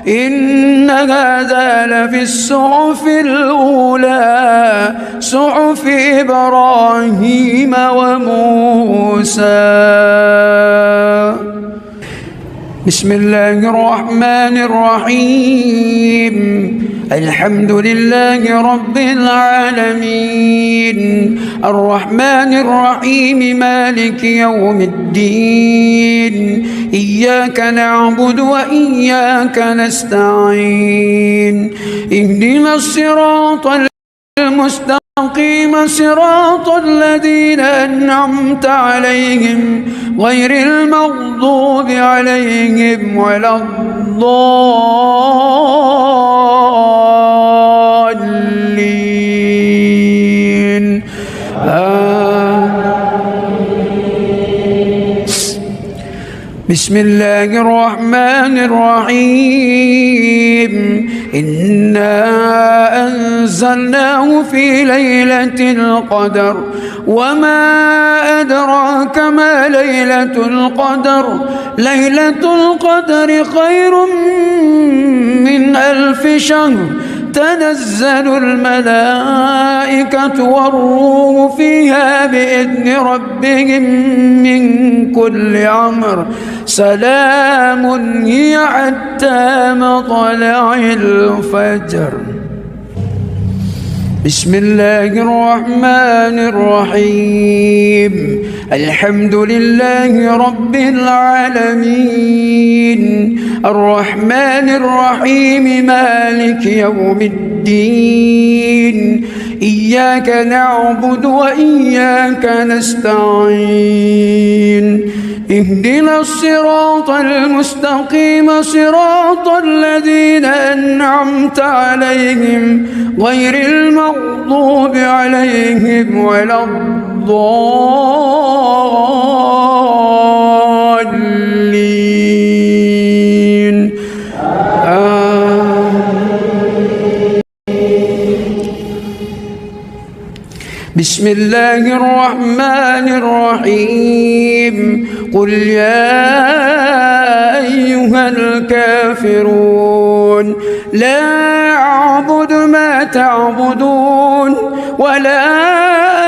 إن هذا لفي الصحف الأولى صحف إبراهيم وموسى. بسم الله الرحمن الرحيم. الحمد لله رب العالمين الرحمن الرحيم مالك يوم الدين إياك نعبد وإياك نستعين اهدنا الصراط المستقيم المستقيم صراط الذين أنعمت عليهم غير المغضوب عليهم ولا الضالين. بسم الله الرحمن الرحيم. إنا أنزلناه في ليلة القدر وما أدراك ما ليلة القدر. ليلة القدر خير من 1000 شهر. تنزل الملائكة والروح فيها بإذن ربهم من كل أمر. سلام هي حتى مطلع الفجر. بسم الله الرحمن الرحيم. الحمد لله رب العالمين الرحمن الرحيم مالك يوم الدين. إياك نعبد وإياك نستعين. اهدنا الصراط المستقيم صراط الذين أنعمت عليهم غير المغضوب عليهم ولا الضالين. بسم الله الرحمن الرحيم. قل يا أيها الكافرون لا أعبد ما تعبدون ولا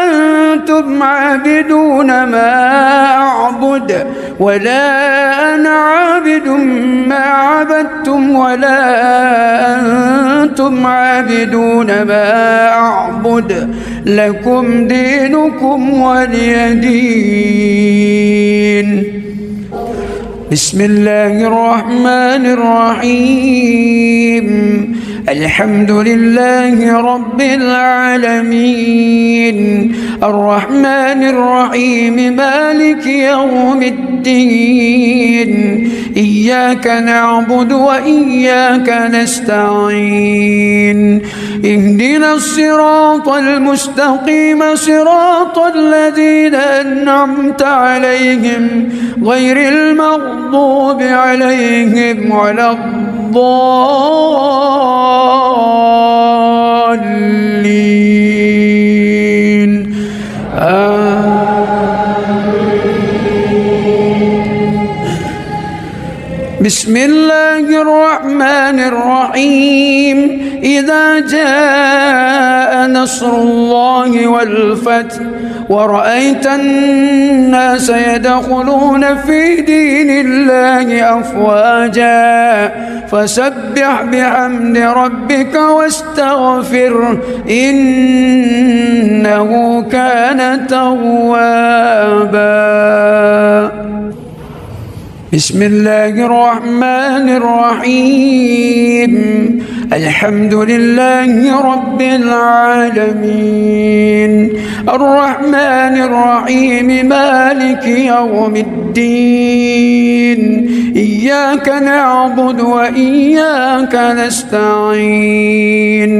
أنتم عابدون ما أعبد ولا أنا عابد ما عبدتم ولا أنتم عابدون ما أعبد. لكم دينكم ولي دين. بسم الله الرحمن الرحيم. الحمد لله رب العالمين الرحمن الرحيم مالك يوم الدين. إياك نعبد وإياك نستعين. اهدنا الصراط المستقيم صراط الذين أنعمت عليهم غير المغضوب عليهم ولا الضالين. بسم الله الرحمن الرحيم. إذا جاء نصر الله والفتح ورأيت الناس يدخلون في دين الله أفواجا فسبح بحمد ربك واستغفره إنه كان توابا. بسم الله الرحمن الرحيم. الحمد لله رب العالمين الرحمن الرحيم مالك يوم الدين. إياك نعبد وإياك نستعين.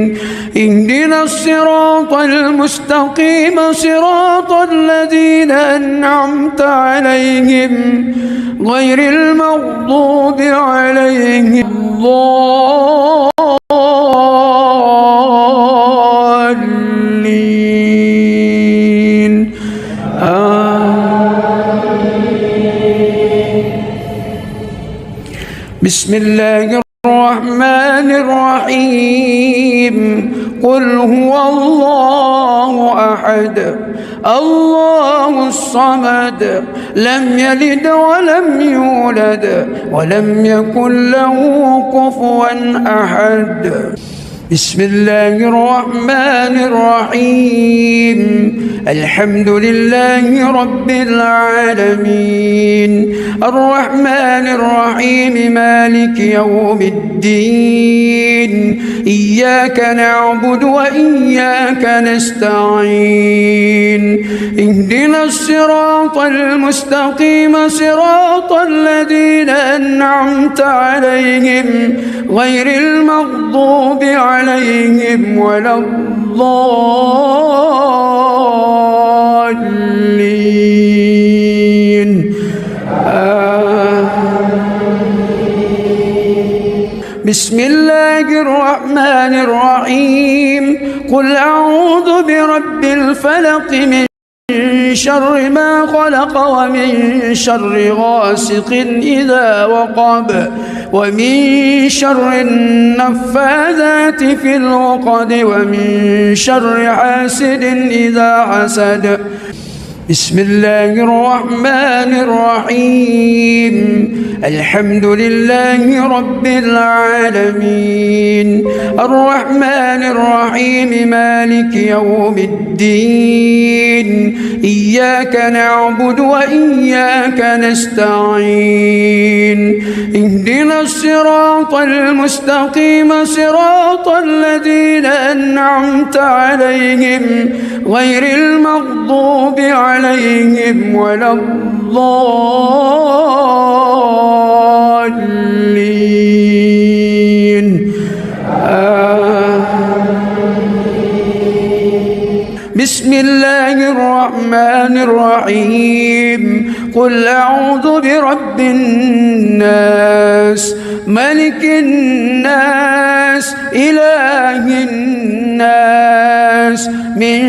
اهدنا الصراط المستقيم صراط الذين أنعمت عليهم غير المغضوب عليهم الضالين. بسم الله الرحمن الرحيم. قل هو الله أحد الله الصمد لم يلد ولم يولد ولم يكن له كفوا أحد. بسم الله الرحمن الرحيم. الحمد لله رب العالمين الرحمن الرحيم مالك يوم الدين إياك نعبد وإياك نستعين اهدنا الصراط المستقيم صراط الذين أنعمت عليهم غير المغضوب عليهم ولا الضالين بسم الله الرحمن الرحيم قل أعوذ برب الفلق من شر ما خلق ومن شر غاسق إذا وقب ومن شر النفاذات في العقد ومن شر حاسد إذا حسد بسم الله الرحمن الرحيم الحمد لله رب العالمين الرحمن الرحيم مالك يوم الدين إياك نعبد وإياك نستعين اهدنا الصراط المستقيم صراط الذين أنعمت عليهم غير المغضوب عليهم ولا الضالين بسم الله الرحمن الرحيم قل أعوذ برب الناس ملك الناس إله الناس من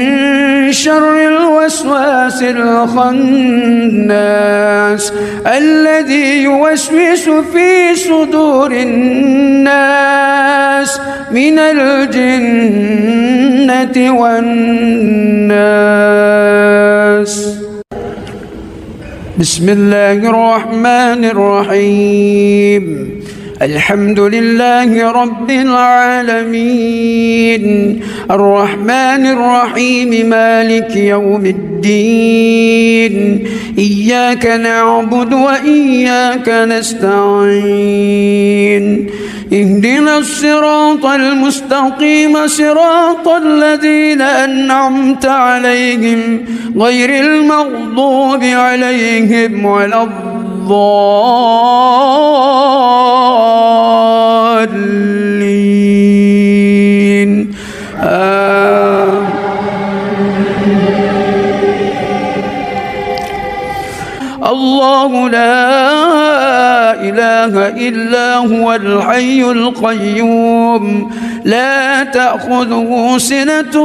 شر الوسواس الخناس الذي يوسوس في صدور الناس من الجنة والناس بسم الله الرحمن الرحيم الحمد لله رب العالمين الرحمن الرحيم مالك يوم الدين إياك نعبد وإياك نستعين اهدنا الصراط المستقيم صراط الذين أنعمت عليهم غير المغضوب عليهم ولا الضالين الله لا إله إلا هو الحي القيوم لا تأخذه سنة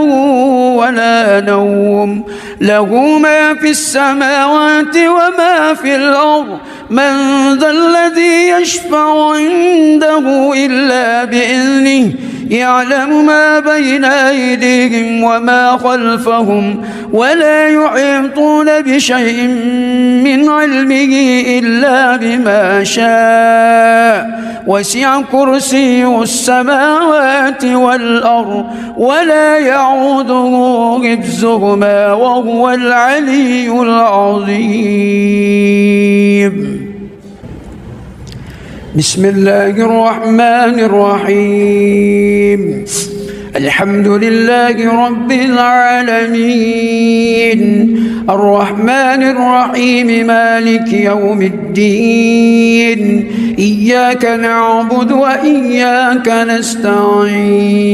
ولا نوم له ما في السماوات وما في الأرض من ذا الذي يشفع عنده إلا بإذنه يعلم ما بين أيديهم وما خلفهم ولا يحيطون بشيء من علمه إلا بما شاء وسع كرسيه السماوات والأرض ولا يعوده حفظهما وهو العلي العظيم بسم الله الرحمن الرحيم الحمد لله رب العالمين الرحمن الرحيم مالك يوم الدين إياك نعبد وإياك نستعين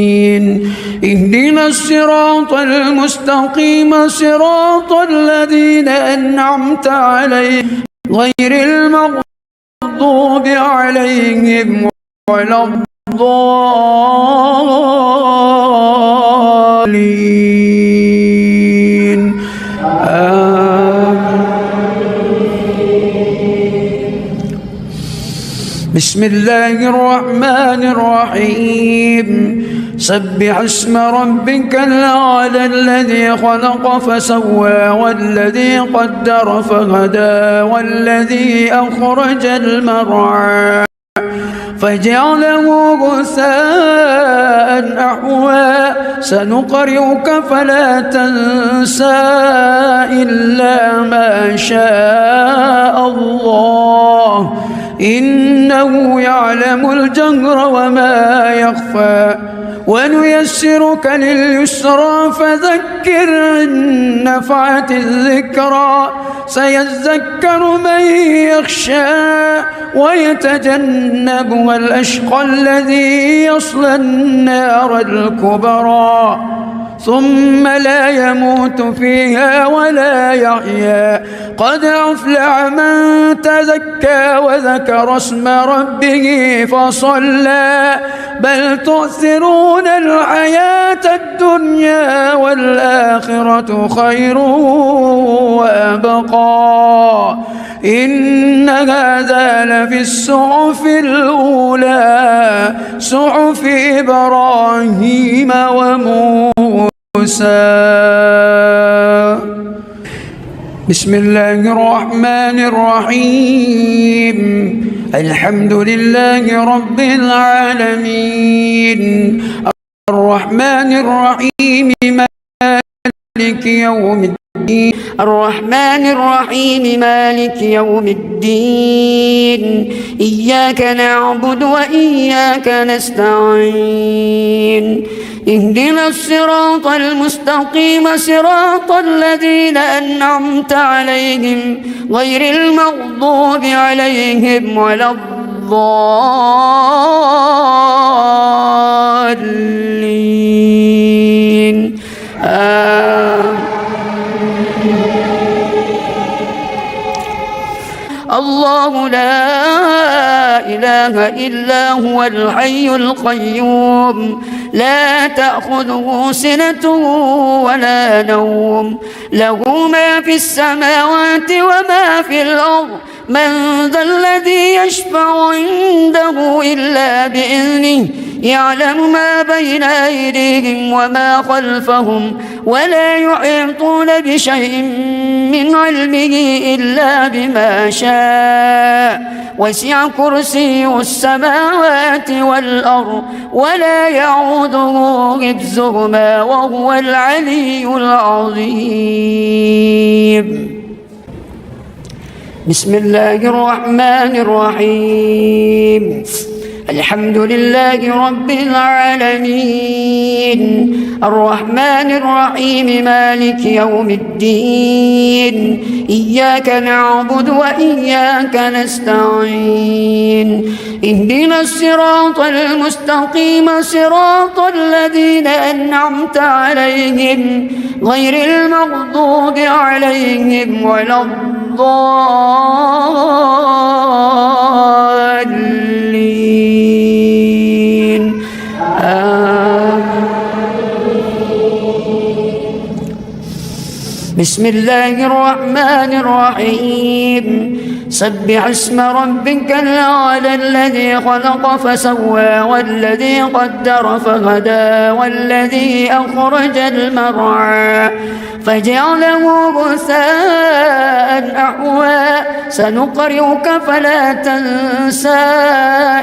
اهدنا الصراط المستقيم صراط الذين أنعمت عليهم غير المغضوب عليهم ولا الضالين بسم الله الرحمن الرحيم سبح اسم ربك الأعلى الذي خلق فسوى والذي قدر فهدى والذي أخرج المرعى فجعله غثاء أحوى سنقرئك فلا تنسى إلا ما شاء الله إنه يعلم الجهر وما يخفى ونيسرك لليسرى فذكر إن نفعت الذكرى سيذكر من يخشى ويتجنبها الأشقى الذي يصلى النار الكبرى ثم لا يموت فيها ولا يحيا قد أفلح من تزكى وذكر اسم ربه فصلى بل تؤثرون الحياة الدنيا والآخرة خير وأبقى إن هذا لفي الصحف الأولى صحف إبراهيم وموسى. بسم الله الرحمن الرحيم الحمد لله رب العالمين الرحمن الرحيم مالك يوم الدين الرحمن الرحيم مالك يوم الدين إياك نعبد وإياك نستعين اهدنا الصراط المستقيم صراط الذين أنعمت عليهم غير المغضوب عليهم ولا الضالين الله لا إله إلا هو الحي القيوم لا تأخذه سنة ولا نوم له ما في السماوات وما في الأرض من ذا الذي يشفع عنده إلا بإذنه يعلم ما بين أيديهم وما خلفهم ولا يحيطون بشيء من علمه إلا بما شاء وسع كرسيه السماوات والأرض ولا يعوده حفظهما وهو العلي العظيم. بسم الله الرحمن الرحيم الحمد لله رب العالمين الرحمن الرحيم مالك يوم الدين إياك نعبد وإياك نستعين اهدنا الصراط المستقيم صراط الذين أنعمت عليهم غير المغضوب عليهم ولا الضالين بسم الله الرحمن الرحيم سبح اسم ربك الأعلى الذي خلق فسوى والذي قدر فهدى والذي أخرج المرعى فجعله غثاء أحوى سنقرئك فلا تنسى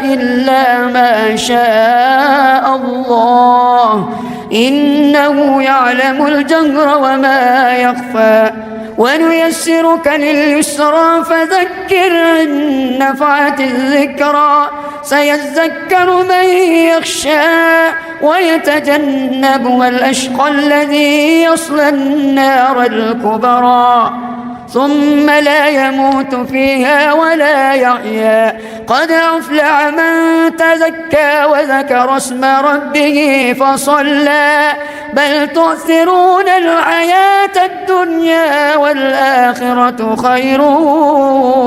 إلا ما شاء الله إنه يعلم الجهر وما يخفى ونيسرك لليسرى فذكر إن نفعت الذكرى سيذكر من يخشى ويتجنبها الأشقى الذي يصلى النار الكبرى ثم لا يموت فيها ولا يحيا قد أفلح من تزكى وذكر اسم ربه فصلى بل تؤثرون الحياة الدنيا والآخرة خير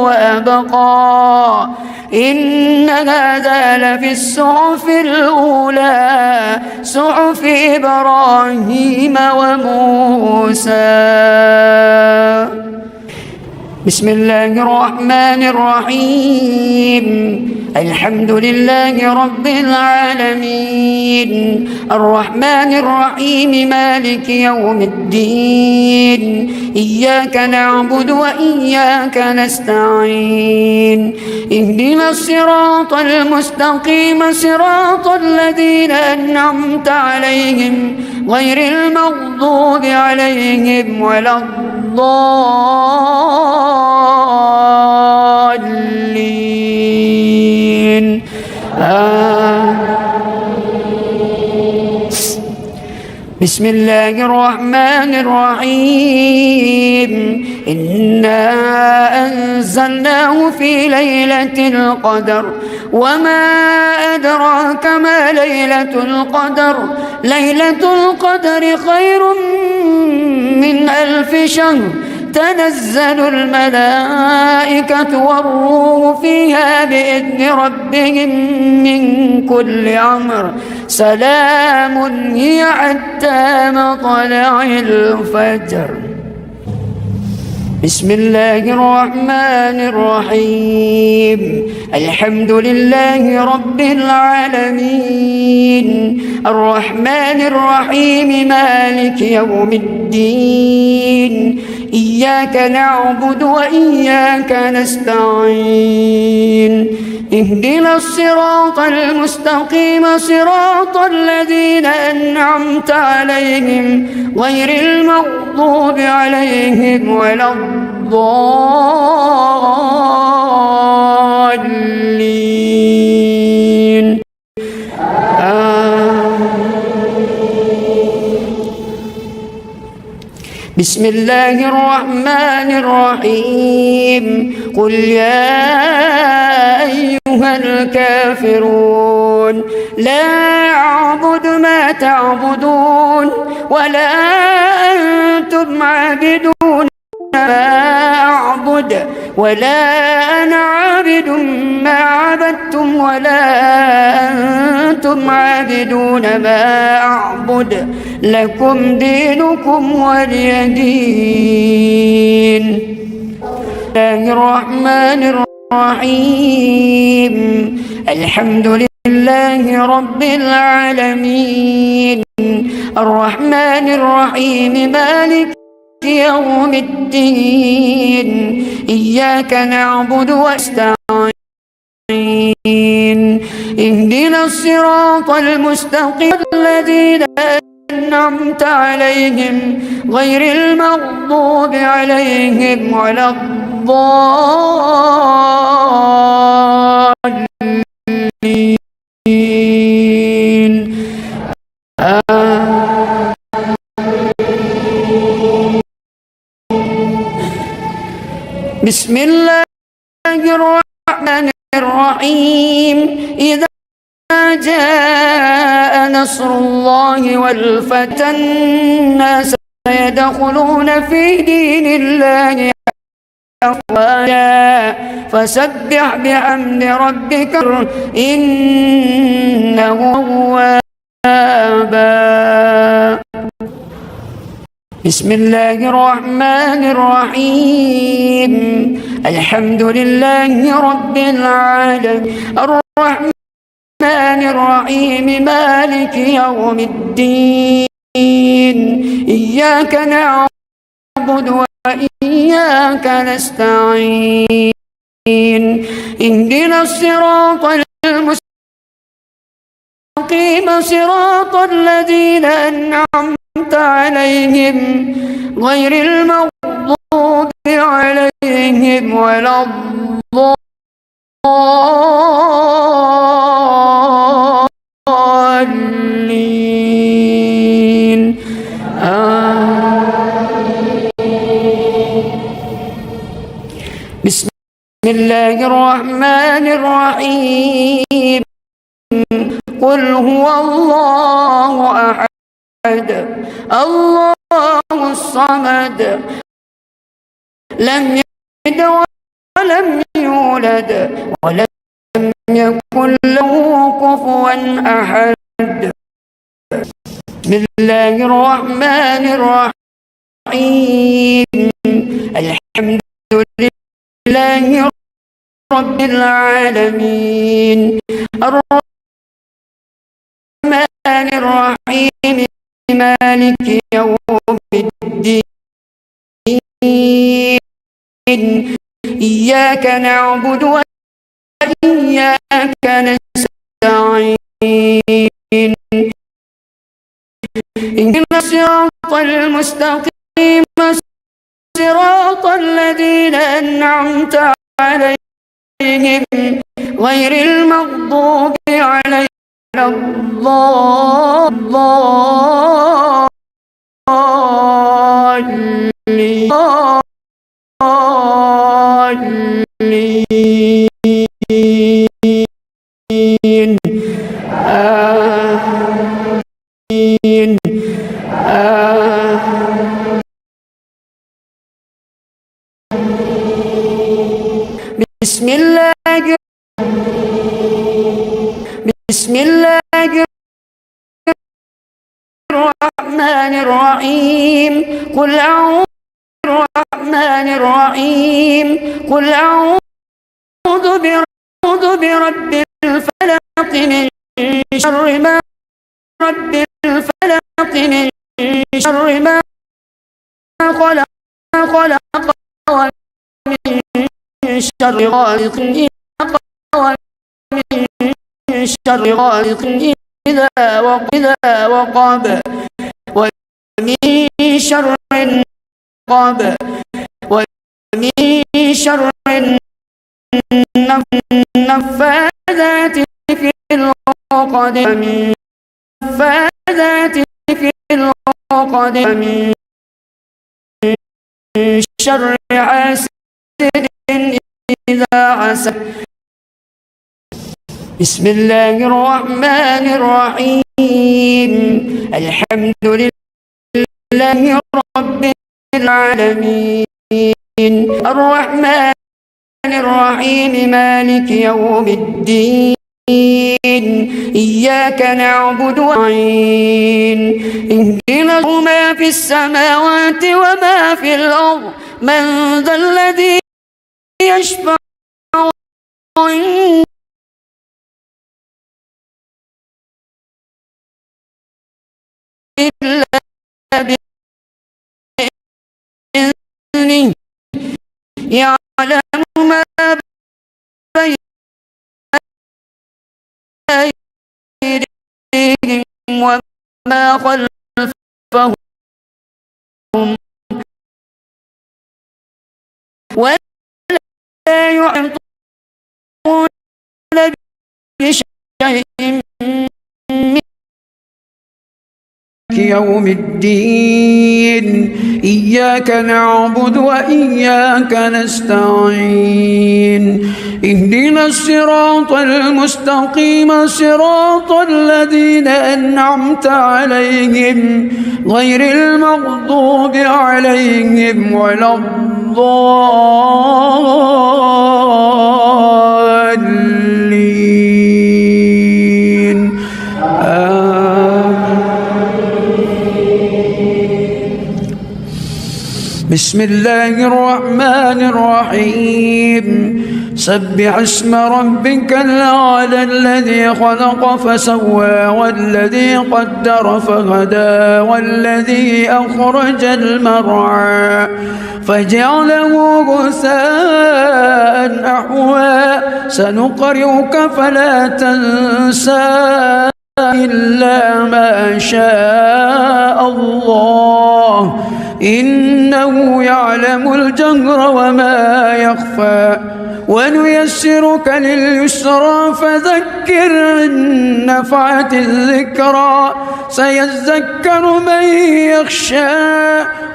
وأبقى إن هذا لفي الصحف الأولى صحف إبراهيم وموسى. بسم الله الرحمن الرحيم الحمد لله رب العالمين الرحمن الرحيم مالك يوم الدين إياك نعبد وإياك نستعين اهدنا الصراط المستقيم صراط الذين أنعمت عليهم غير المغضوب عليهم ولا الضالين بسم الله الرحمن الرحيم إنا أنزلناه في ليلة القدر وما أدراك ما ليلة القدر ليلة القدر خير من 1000 شهر تنزل الملائكة والروح فيها بإذن ربهم من كل أمر سلام هي حتى مطلع الفجر بسم الله الرحمن الرحيم الحمد لله رب العالمين الرحمن الرحيم مالك يوم الدين إياك نعبد وإياك نستعين اهدنا الصراط المستقيم صراط الذين أنعمت عليهم غير المغضوب عليهم ولا الضالين بسم الله الرحمن الرحيم قل يا أيها الكافرون لا أعبد ما تعبدون ولا أنتم عابدون ما أعبد ولا أنا عابد ما عبدتم ولا أنتم عابدون ما أعبد لكم دينكم ولي دين الله الرحمن الرحيم الحمد لله رب العالمين الرحمن الرحيم مالك يوم الدين إياك نعبد ونستعين اهدنا الصراط المستقيم الذين أنعمت عليهم غير المغضوب عليهم ولا الضالين بسم الله الرحمن الرحيم إذا جاء نصر الله والفتح الناس يدخلون في دين الله أفواجا فسبح بحمد ربك إنه توابا بسم الله الرحمن الرحيم الحمد لله رب العالمين الرحمن الرحيم مالك يوم الدين إياك نعبد وإياك نستعين اهدنا الصراط المستقيم صراط الذين أنعمت عليهم غير المغضوب عليهم ولا الضالين بسم الله الرحمن الرحيم قل هو الله أحد الله الصمد لم يلد ولم يولد ولم يكن له كفوا أحد بسم الله الرحمن الرحيم الحمد لله رب العالمين الرحمن الرحيم مالك يوم الدين إياك نعبد وإياك نستعين اهدنا الصراط المستقيم صراط الذين أنعمت عليهم غير المغضوب عليهم ولا الضالين آمين بسم الله الرحمن الرحيم قل أعوذ الرحمن الرحيم قل أعوذ برب الفلق من شر ما خلق ومن شر غاسق إذا وقب ومن شر النقب ومن شر النفاذات في العقد ومن شر حاسد إذا حسد بسم الله الرحمن الرحيم الحمد لله رب العالمين الرحمن الرحيم مالك يوم الدين إياك نعبد ونستعين اهدنا ما في السماوات وما في الأرض من ذا الذي يشفع إلا بإذنه يعلم ما بين أيديهم وما خلفهم ولا يحيطون بشيء يوم الدين إياك نعبد وإياك نستعين اهدنا الصراط المستقيم صراط الذين أنعمت عليهم غير المغضوب عليهم ولا الضالين بسم الله الرحمن الرحيم سبح اسم ربك الأعلى الذي خلق فسوى والذي قدر فهدى والذي أخرج المرعى فجعله غثاء أحوى سنقرئك فلا تنسى إلا ما شاء الله إنه يعلم الجهر وما يخفى ونيسرك لليسرى فذكر إن نفعت الذكرى سيذكر من يخشى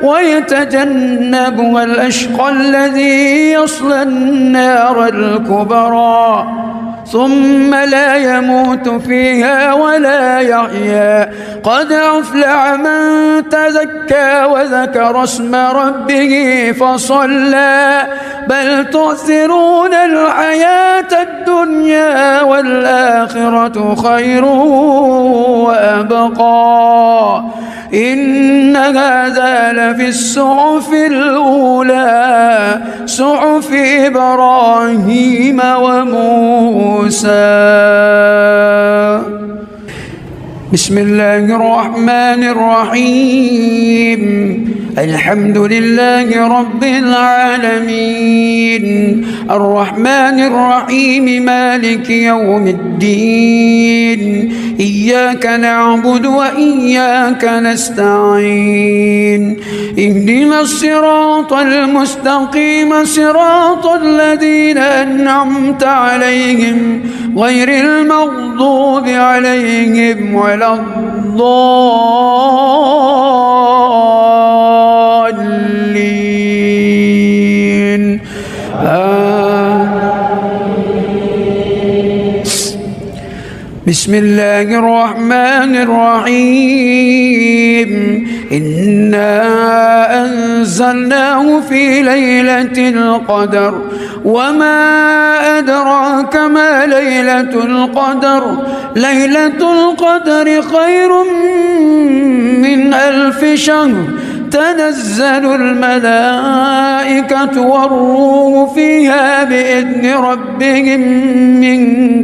ويتجنبها الأشقى الذي يصلى النار الكبرى ثم لا يموت فيها ولا يحيا قد أفلح من تزكى وذكر اسم ربه فصلى بل تؤثرون الحياة الدنيا والآخرة خير وأبقى إن هذا لفي الصحف الأولى صحف إبراهيم وموسى. بسم الله الرحمن الرحيم. الحمد لله رب العالمين الرحمن الرحيم مالك يوم الدين إياك نعبد وإياك نستعين اهدنا الصراط المستقيم صراط الذين أنعمت عليهم غير المغضوب عليهم ولا الضالين. بسم الله الرحمن الرحيم. إنا أنزلناه في ليلة القدر وما أدراك ما ليلة القدر. ليلة القدر خير من 1000 شهر. تنزل الملائكة والروح فيها بإذن ربهم من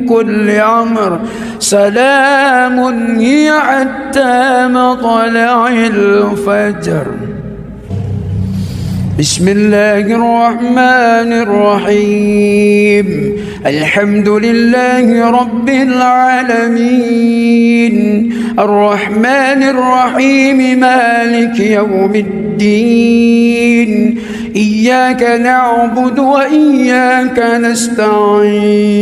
كل أمر سلام هي حتى مطلع الفجر. بسم الله الرحمن الرحيم. الحمد لله رب العالمين الرحمن الرحيم مالك يوم الدين إياك نعبد وإياك نستعين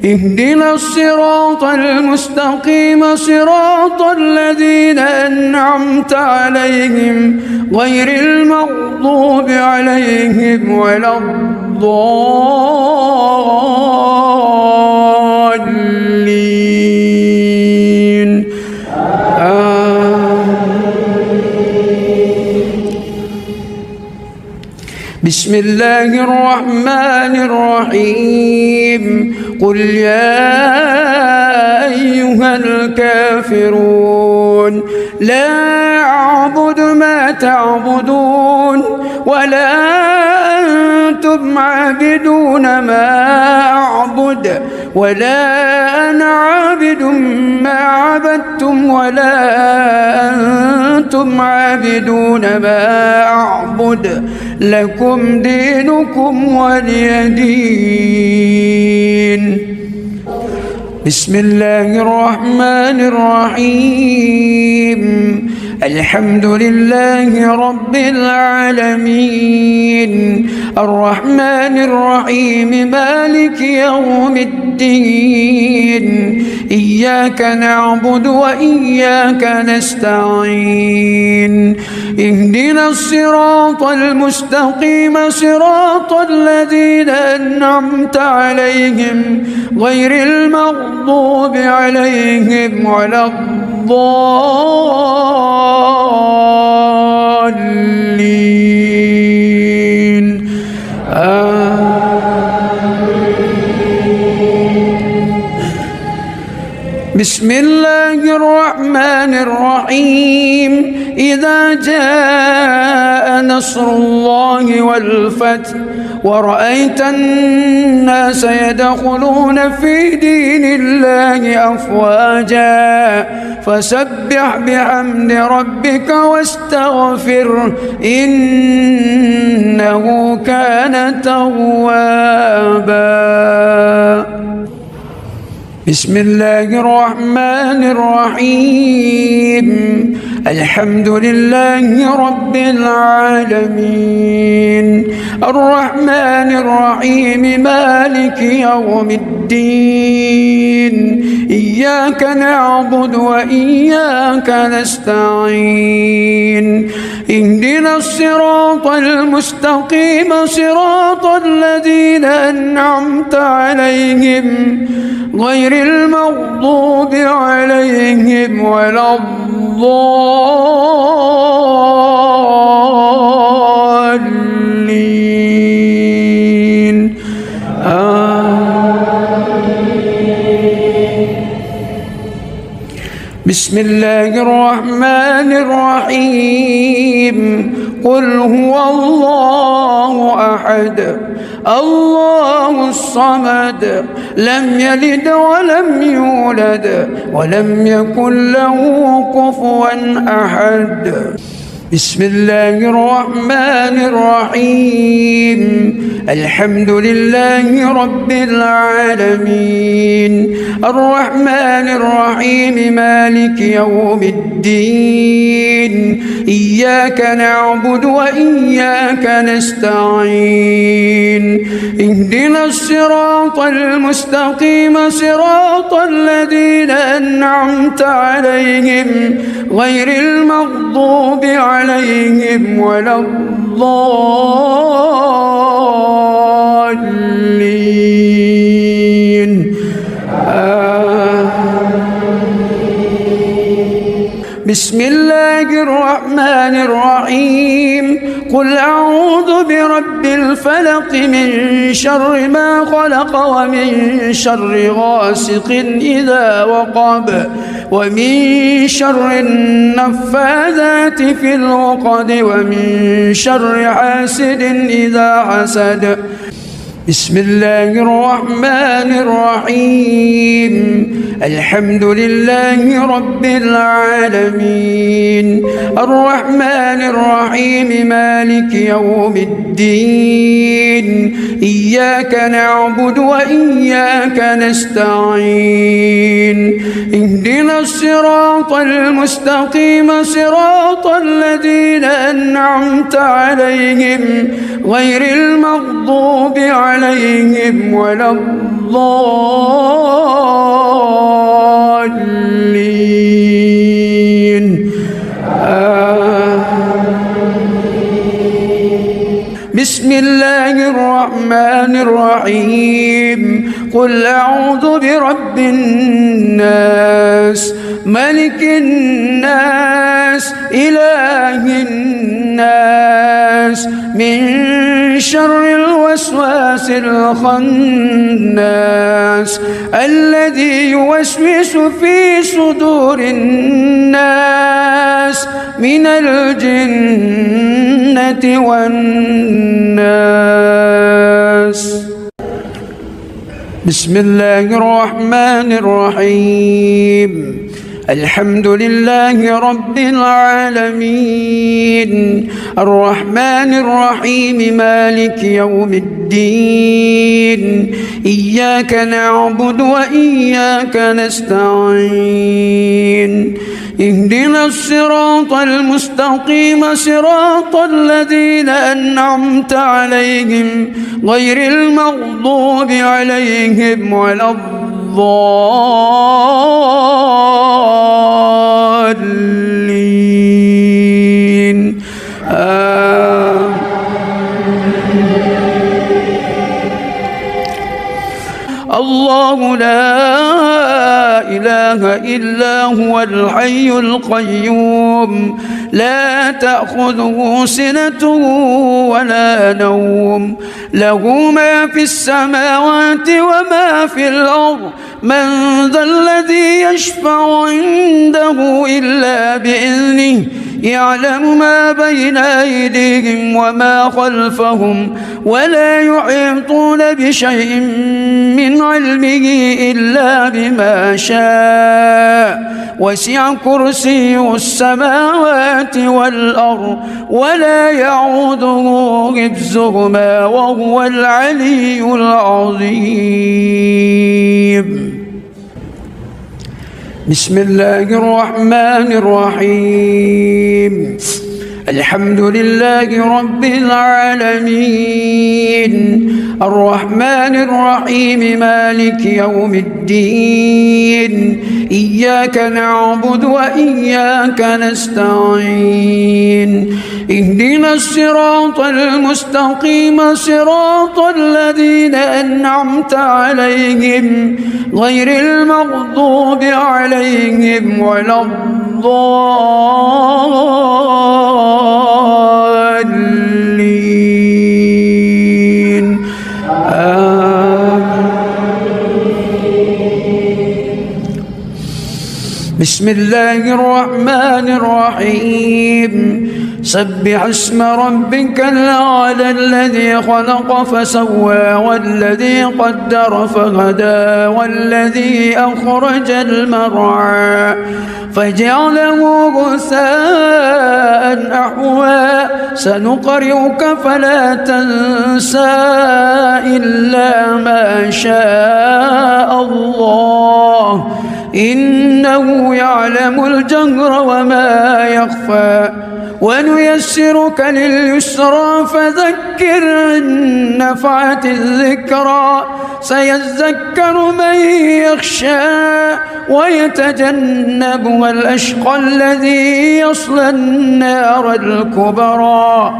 اهدنا الصراط المستقيم صراط الذين أنعمت عليهم غير المغضوب عليهم ولا الضالين. بسم الله الرحمن الرحيم. قل يا أيها الكافرون لا أعبد ما تعبدون ولا أنتم عابدون ما أعبد ولا أنا عابد ما عبدتم ولا أنتم عابدون ما أعبد لكم دينكم ولي دين. بسم الله الرحمن الرحيم. الحمد لله رب العالمين الرحمن الرحيم مالك يوم الدين إياك نعبد وإياك نستعين اهدنا الصراط المستقيم صراط الذين أنعمت عليهم غير المغضوب عليهم ولا الضالين. بسم الله الرحمن الرحيم. إذا جاء نصر الله والفتح ورأيت الناس يدخلون في دين الله أفواجا فسبح بحمد ربك واستغفره إنه كان توابا. بسم الله الرحمن الرحيم. الحمد لله رب العالمين الرحمن الرحيم مالك يوم الدين إياك نعبد وإياك نستعين اهدنا الصراط المستقيم صراط الذين أنعمت عليهم غير المغضوب عليهم ولا الضالين. بسم الله الرحمن الرحيم قل هو الله أحد الله الصمد لم يلد ولم يولد ولم يكن له كفوا أحد بسم الله الرحمن الرحيم الحمد لله رب العالمين الرحمن الرحيم مالك يوم الدين إياك نعبد وإياك نستعين اهدنا الصراط المستقيم صراط الذين أنعمت عليهم غير المغضوب عليهم ولا الضالين بسم الله الرحمن الرحيم قل أعوذ برب الفلق من شر ما خلق ومن شر غاسق إذا وقب ومن شر النفاذات في العقد ومن شر حاسد إذا حسد بسم الله الرحمن الرحيم الحمد لله رب العالمين الرحمن الرحيم مالك يوم الدين إياك نعبد وإياك نستعين اهدنا الصراط المستقيم صراط الذين أنعمت عليهم غير المغضوب عليهم ولا الضالين بسم الله الرحمن الرحيم قل أعوذ برب الناس ملك الناس إله الناس من شر الوسواس الخناس الذي يوسوس في صدور الناس من الجنة والناس بسم الله الرحمن الرحيم الحمد لله رب العالمين الرحمن الرحيم مالك يوم الدين إياك نعبد وإياك نستعين اهدنا الصراط المستقيم صراط الذين أنعمت عليهم غير المغضوب عليهم ولا الضالين الله لا إله إلا هو الحي القيوم لا تأخذه سنة ولا نوم له ما في السماوات وما في الأرض من ذا الذي يشفع عنده إلا بإذنه يعلم ما بين أيديهم وما خلفهم ولا يحيطون بشيء من علمه إلا بما شاء وسع كرسيه السماوات والأرض ولا يعوده حفظهما وهو العلي العظيم بسم الله الرحمن الرحيم الحمد لله رب العالمين الرحمن الرحيم مالك يوم الدين إياك نعبد وإياك نستعين اهدنا الصراط المستقيم صراط الذين أنعمت عليهم غير المغضوب عليهم ولا الضالين بسم الله الرحمن الرحيم سبح اسم ربك الأعلى الذي خلق فسوى والذي قدر فهدى والذي أخرج المرعى فجعله غثاء أحوى سنقرئك فلا تنسى إلا ما شاء الله إنه يعلم الجهر وما يخفى ونيسرك لليسرى فذكر إن نفعت الذكرى سيذكر من يخشى ويتجنبها الأشقى الذي يصلى النار الكبرى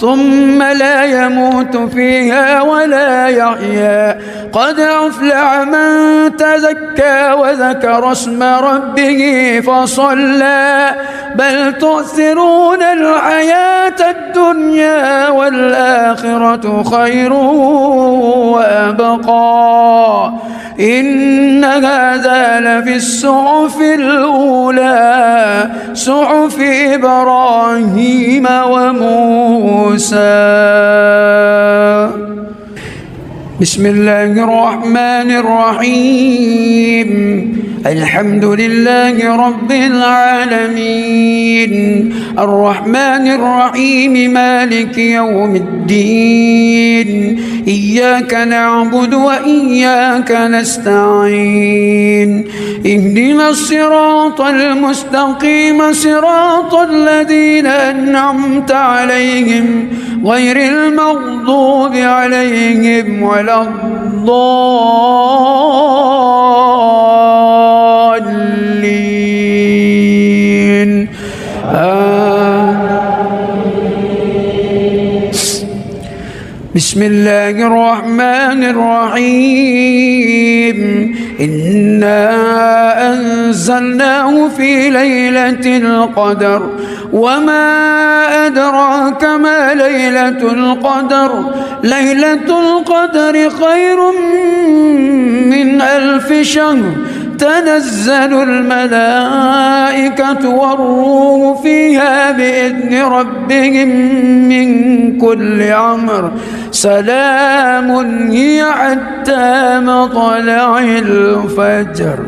ثم لا يموت فيها ولا يحيا قد أفلح من تزكى وذكر اسم ربه فصلى بل تؤثرون الحياة الدنيا والآخرة خير وأبقى إن هذا لفي الصحف الأولى صحف إبراهيم وموسى. بسم الله الرحمن الرحيم الحمد لله رب العالمين الرحمن الرحيم مالك يوم الدين إياك نعبد وإياك نستعين اهدنا الصراط المستقيم صراط الذين أنعمت عليهم غير المغضوب عليهم ولا الضالين بسم الله الرحمن الرحيم إنا أنزلناه في ليلة القدر وما أدراك ما ليلة القدر ليلة القدر خير من 1000 شهر تنزل الملائكة والروح فيها بإذن ربهم من كل أمر سلام هي حتى مطلع الفجر.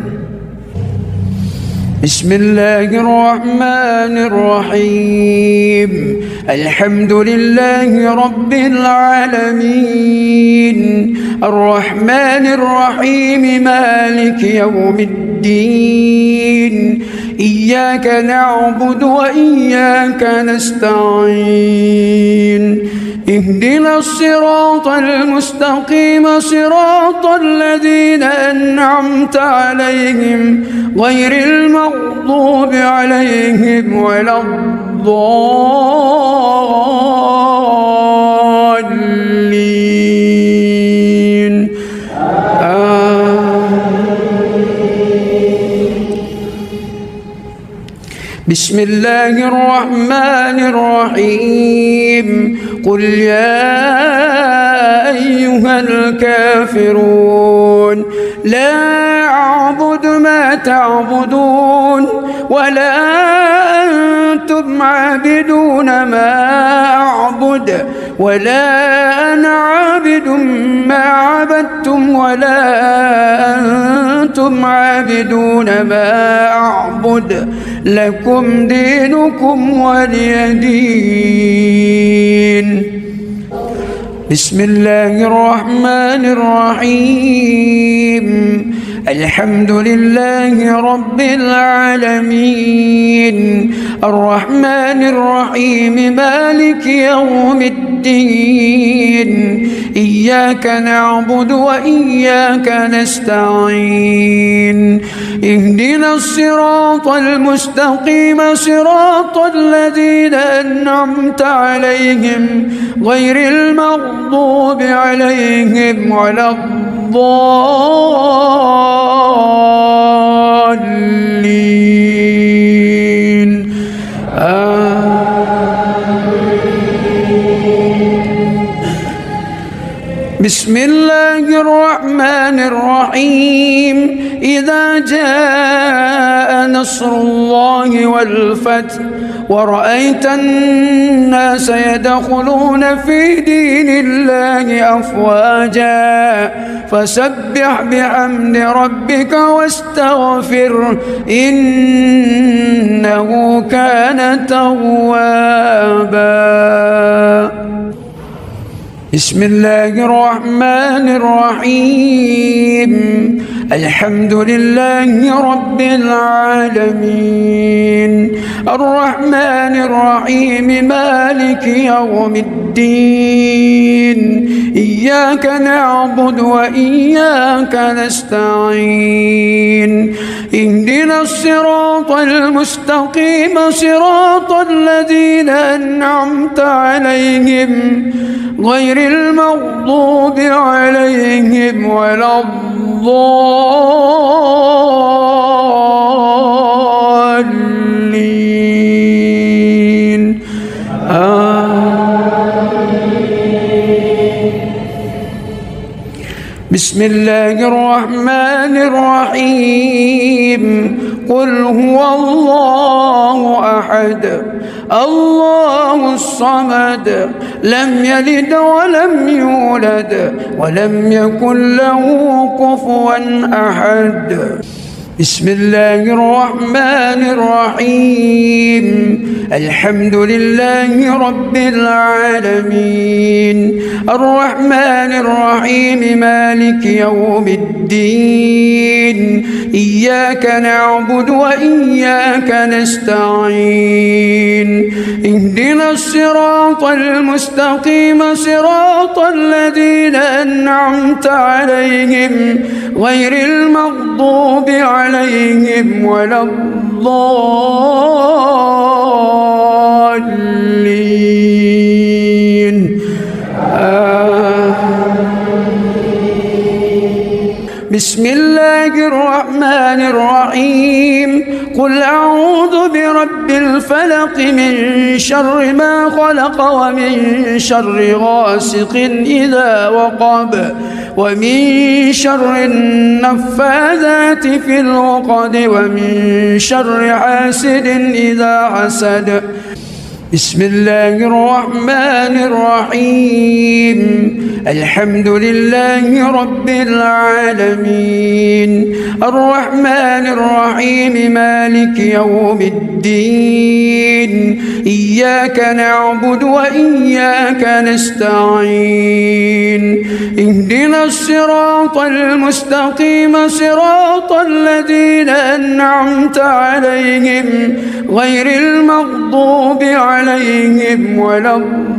بسم الله الرحمن الرحيم الحمد لله رب العالمين الرحمن الرحيم مالك يوم الدين إياك نعبد وإياك نستعين اهدنا الصراط المستقيم صراط الذين أنعمت عليهم غير المغضوب عليهم ولا الضالين بسم الله الرحمن الرحيم قل يا أيها الكافرون لا أعبد ما تعبدون ولا أنتم عابدون ما أعبد ولا أنا عابد ما عبدتم ولا أنتم عابدون ما أعبد لكم دينكم ولي دين. بسم الله الرحمن الرحيم الحمد لله رب العالمين الرحمن الرحيم مالك يوم الدين إياك نعبد وإياك نستعين اهدنا الصراط المستقيم صراط الذين أنعمت عليهم غير المغضوب عليهم ولا الضالين بسم الله الرحمن الرحيم إذا جاء نصر الله والفتح ورأيت الناس يدخلون في دين الله أفواجا فسبح بحمد ربك واستغفره إنه كان توابا. بسم الله الرحمن الرحيم الحمد لله رب العالمين الرحمن الرحيم مالك يوم الدين إياك نعبد وإياك نستعين اهدنا الصراط المستقيم صراط الذين أنعمت عليهم غير المغضوب عليهم ولا الضالين بسم الله الرحمن الرحيم قل هو الله أحد الله الصمد لم يلد ولم يولد ولم يكن له كفوا أحد. بسم الله الرحمن الرحيم الحمد لله رب العالمين الرحمن الرحيم مالك يوم الدين إياك نعبد وإياك نستعين اهدنا الصراط المستقيم صراط الذين أنعمت عليهم غير المغضوب عليهم ولا الضالين بسم الله الرحمن الرحيم قل أعوذ برب الفلق من شر ما خلق ومن شر غاسق إذا وقب ومن شر النفاذات في العقد ومن شر حاسد إذا حسد. بسم الله الرحمن الرحيم الحمد لله رب العالمين الرحمن الرحيم مالك يوم الدين إياك نعبد وإياك نستعين اهدنا الصراط المستقيم صراط الذين أنعمت عليهم غير المغضوب عليهم ولا الضالين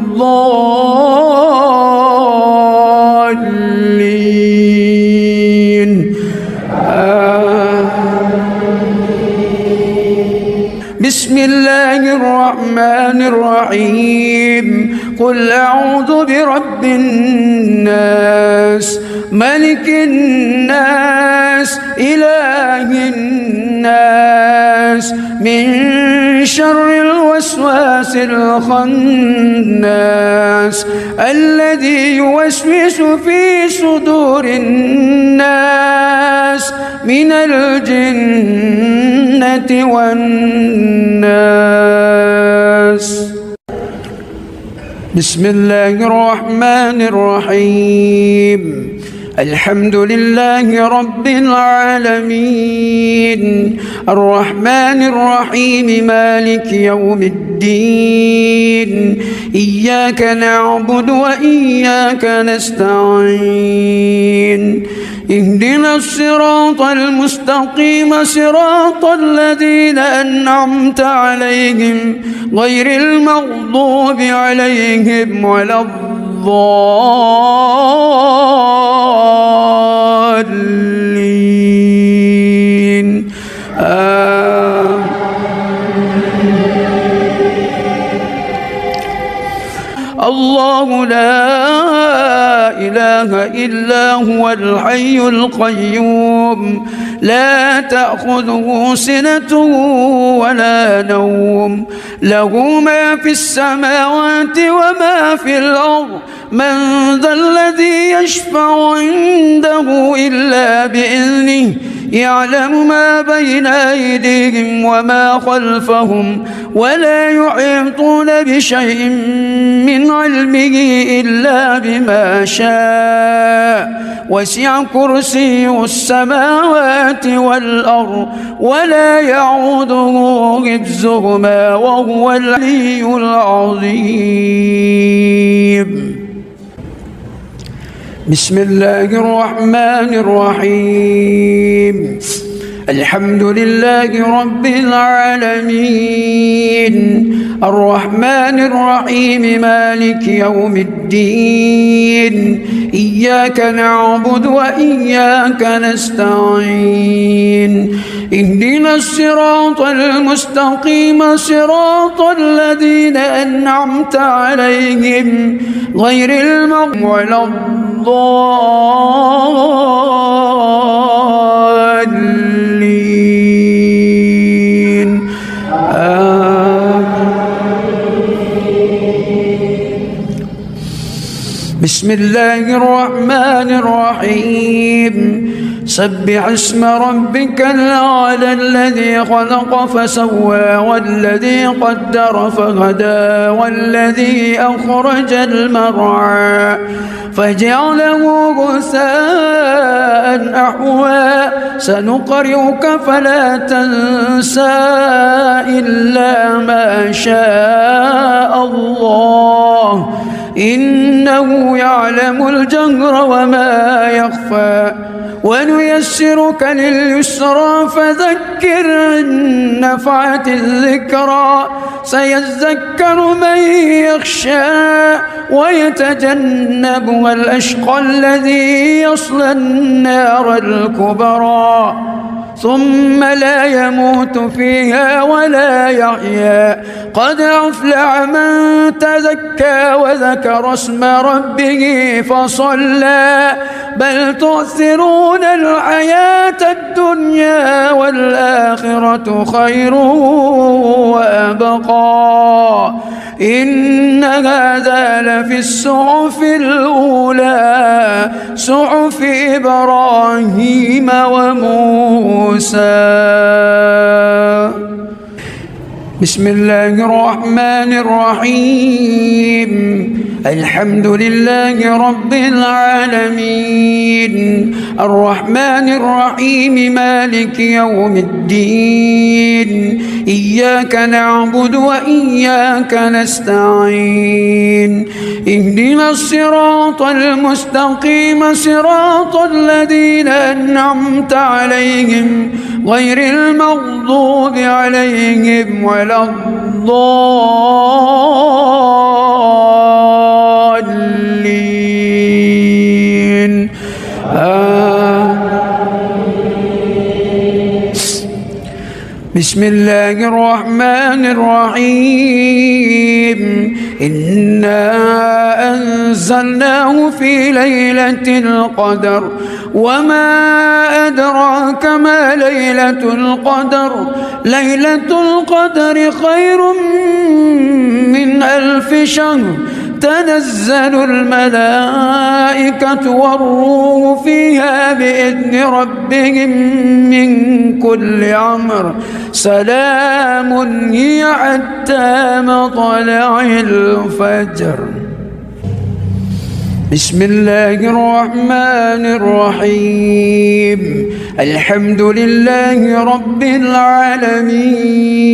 بسم الله الرحمن الرحيم قل أعوذ برب الناس ملك الناس إله الناس من شر الوسواس الخناس الذي يوسوس في صدور الناس من الجنة والناس. بسم الله الرحمن الرحيم الحمد لله رب العالمين الرحمن الرحيم مالك يوم الدين إياك نعبد وإياك نستعين اهدنا الصراط المستقيم صراط الذين أنعمت عليهم غير المغضوب عليهم ولا الضالين الله لا إله إلا هو الحي القيوم لا تأخذه سنة ولا نوم له ما في السماوات وما في الأرض من ذا الذي يشفع عنده إلا بإذنه يعلم ما بين أيديهم وما خلفهم ولا يحيطون بشيء من علمه إلا بما شاء وسع كرسيه السماوات والأرض ولا يعوده حفظهما وهو العلي العظيم. بسم الله الرحمن الرحيم الحمد لله رب العالمين الرحمن الرحيم مالك يوم الدين إياك نعبد وإياك نستعين اهدنا الصراط المستقيم صراط الذين أنعمت عليهم غير المغضوب ولا الضالين بسم الله الرحمن الرحيم سبح اسم ربك الأعلى الذي خلق فسوى والذي قدر فهدى والذي أخرج المرعى فجعله غثاء أحوى سنقرئك فلا تنسى إلا ما شاء الله إنه يعلم الجهر وما يخفى ونيسرك لليسرى فذكر إن نفعت الذكرى سيذكر من يخشى ويتجنبها الأشقى الذي يصلى النار الكبرى ثم لا يموت فيها ولا يحيا قد أفلح من تزكى وذكر اسم ربه فصلى بل تؤثرون الحياة الدنيا والآخرة خير وأبقى إن هذا لفي الصحف الأولى صحف إبراهيم وموسى. بسم الله الرحمن الرحيم الحمد لله رب العالمين الرحمن الرحيم مالك يوم الدين إياك نعبد وإياك نستعين اهدنا الصراط المستقيم صراط الذين أنعمت عليهم غير المغضوب عليهم ولا الضالين بسم الله الرحمن الرحيم إنا أنزلناه في ليلة القدر وما أدراك ما ليلة القدر ليلة القدر خير من 1000 شهر تنزل الملائكة والروح فيها بإذن ربهم من كل أمر سلام هي حتى مطلع الفجر. بسم الله الرحمن الرحيم الحمد لله رب العالمين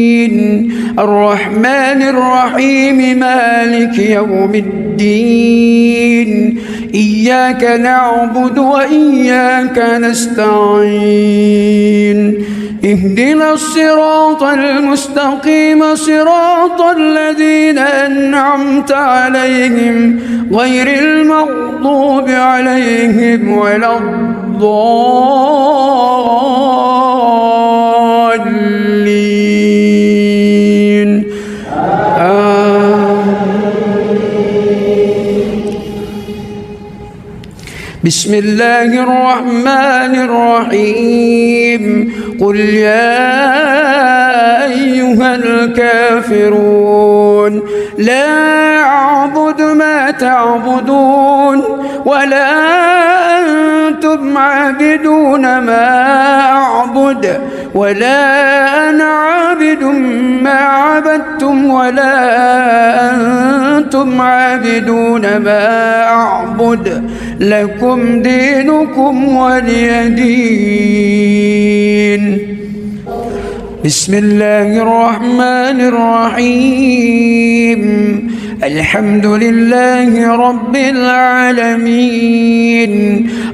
الرحمن الرحيم مالك يوم الدين إياك نعبد وإياك نستعين اهدنا الصراط المستقيم صراط الذين أنعمت عليهم غير المغضوب عليهم ولا الضالين بسم الله الرحمن الرحيم قل يا أيها الكافرون لا أعبد ما تعبدون ولا أنتم عابدون ما أعبد ولا أنا عابد ما عبدتم ولا أنتم عابدون ما أعبد لكم دينكم ولي دين. بسم الله الرحمن الرحيم الحمد لله رب العالمين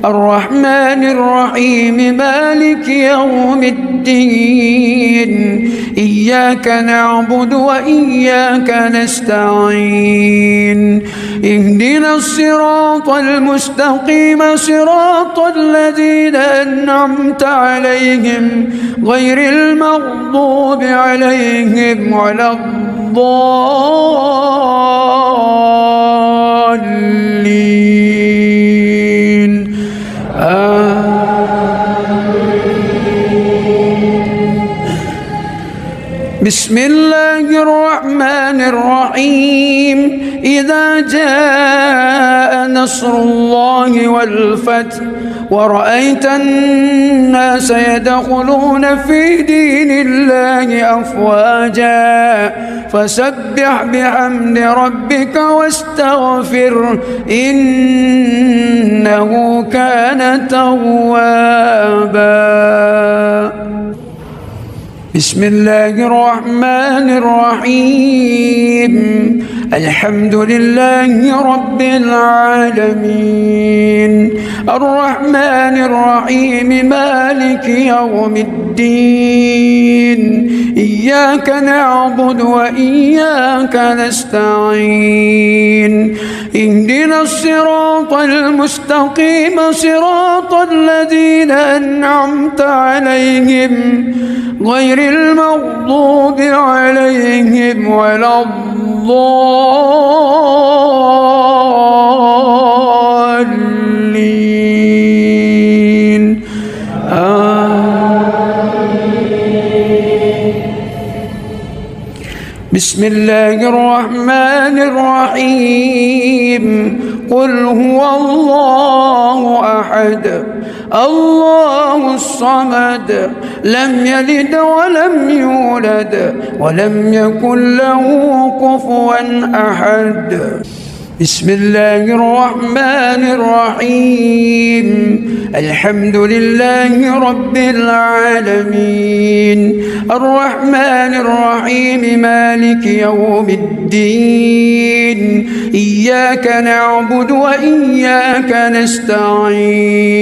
الرحمن الرحيم مالك يوم الدين إياك نعبد وإياك نستعين اهدنا الصراط المستقيم صراط الذين أنعمت عليهم غير المغضوب عليهم ولا الضالين بسم الله الرحمن الرحيم إذا جاء نصر الله والفتح ورأيت الناس يدخلون في دين الله أفواجا فسبح بحمد ربك واستغفره إنه كان توابا. بسم الله الرحمن الرحيم الحمد لله رب العالمين الرحمن الرحيم مالك يوم الدين إياك نعبد وإياك نستعين اهدنا الصراط المستقيم صراط الذين أنعمت عليهم غير المغضوب عليهم ولا الضالين بسم الله الرحمن الرحيم قل هو الله أحد الله الصمد لم يلد ولم يولد ولم يكن له كفوا أحد. بسم الله الرحمن الرحيم الحمد لله رب العالمين الرحمن الرحيم مالك يوم الدين إياك نعبد وإياك نستعين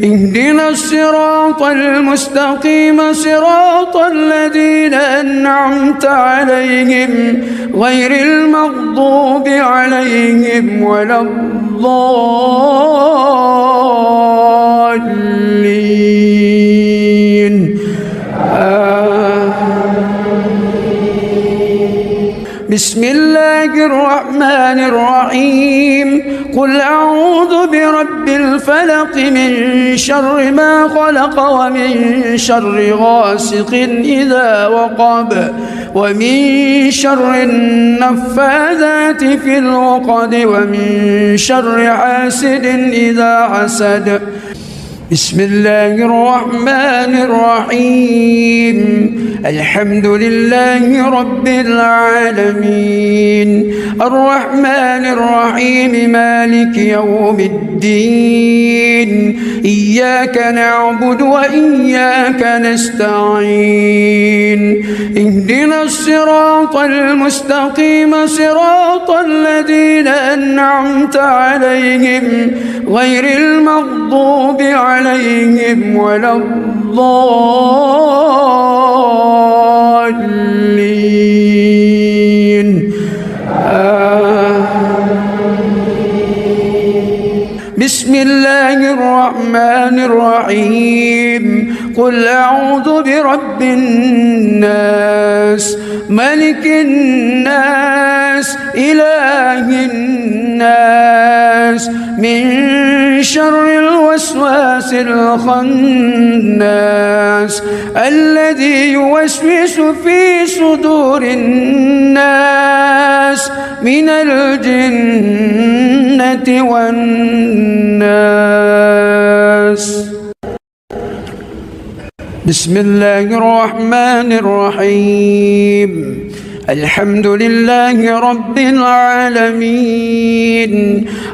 اهدنا الصراط المستقيم صراط الذين أنعمت عليهم غير المغضوب عليهم ولا الضالين بسم الله الرحمن الرحيم قل أعوذ برب الفلق من شر ما خلق ومن شر غاسق إذا وقب ومن شر النفاذات في العقد ومن شر حاسد إذا حسد. بسم الله الرحمن الرحيم الحمد لله رب العالمين الرحمن الرحيم مالك يوم الدين إياك نعبد وإياك نستعين اهدنا الصراط المستقيم صراط الذين أنعمت عليهم غير المغضوب عليهم ولا الضالين بسم الله الرحمن الرحيم قل أعوذ برب الناس ملك الناس إله الناس من شر الوسواس الخناس الذي يوسوس في صدور الناس من الجنة والناس. بسم الله الرحمن الرحيم. الحمد لله رب العالمين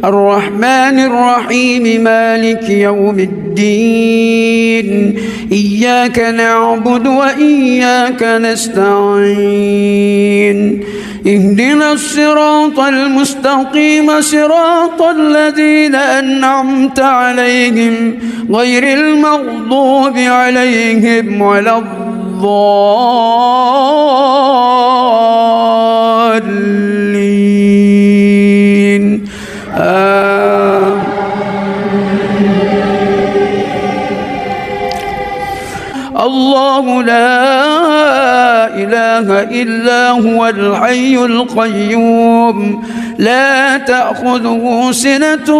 الرحمن الرحيم مالك يوم الدين إياك نعبد وإياك نستعين اهدنا الصراط المستقيم صراط الذين أنعمت عليهم غير المغضوب عليهم ولا الضالين الله لا إله إلا هو الحي القيوم لا تأخذه سنة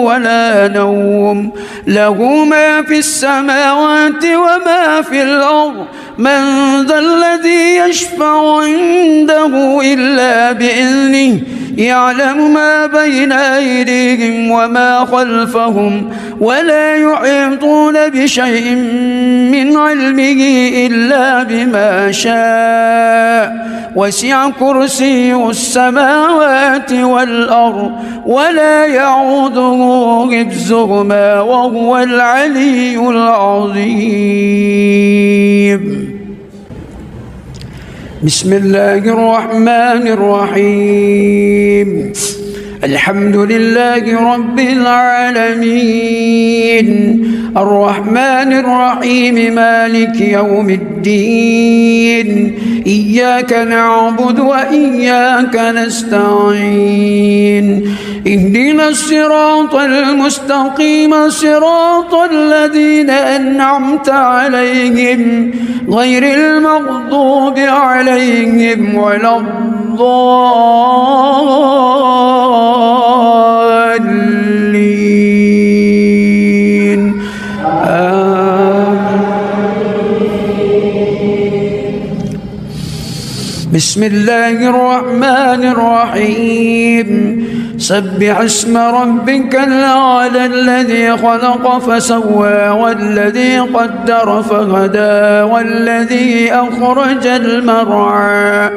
ولا نوم له ما في السماوات وما في الأرض من ذا الذي يشفع عنده إلا بإذنه يعلم ما بين أيديهم وما خلفهم ولا يحيطون بشيء من علمه إلا بما شاء وسع كرسيه السماوات والأرض ولا يعوده حفظهما وهو العلي العظيم. بسم الله الرحمن الرحيم. الحمد لله رب العالمين الرحمن الرحيم مالك يوم الدين إياك نعبد وإياك نستعين اهدنا الصراط المستقيم صراط الذين أنعمت عليهم غير المغضوب عليهم ولا الضالين بسم الله الرحمن الرحيم. سبح اسم ربك الأعلى الذي خلق فسوى والذي قدر فهدى والذي أخرج المرعى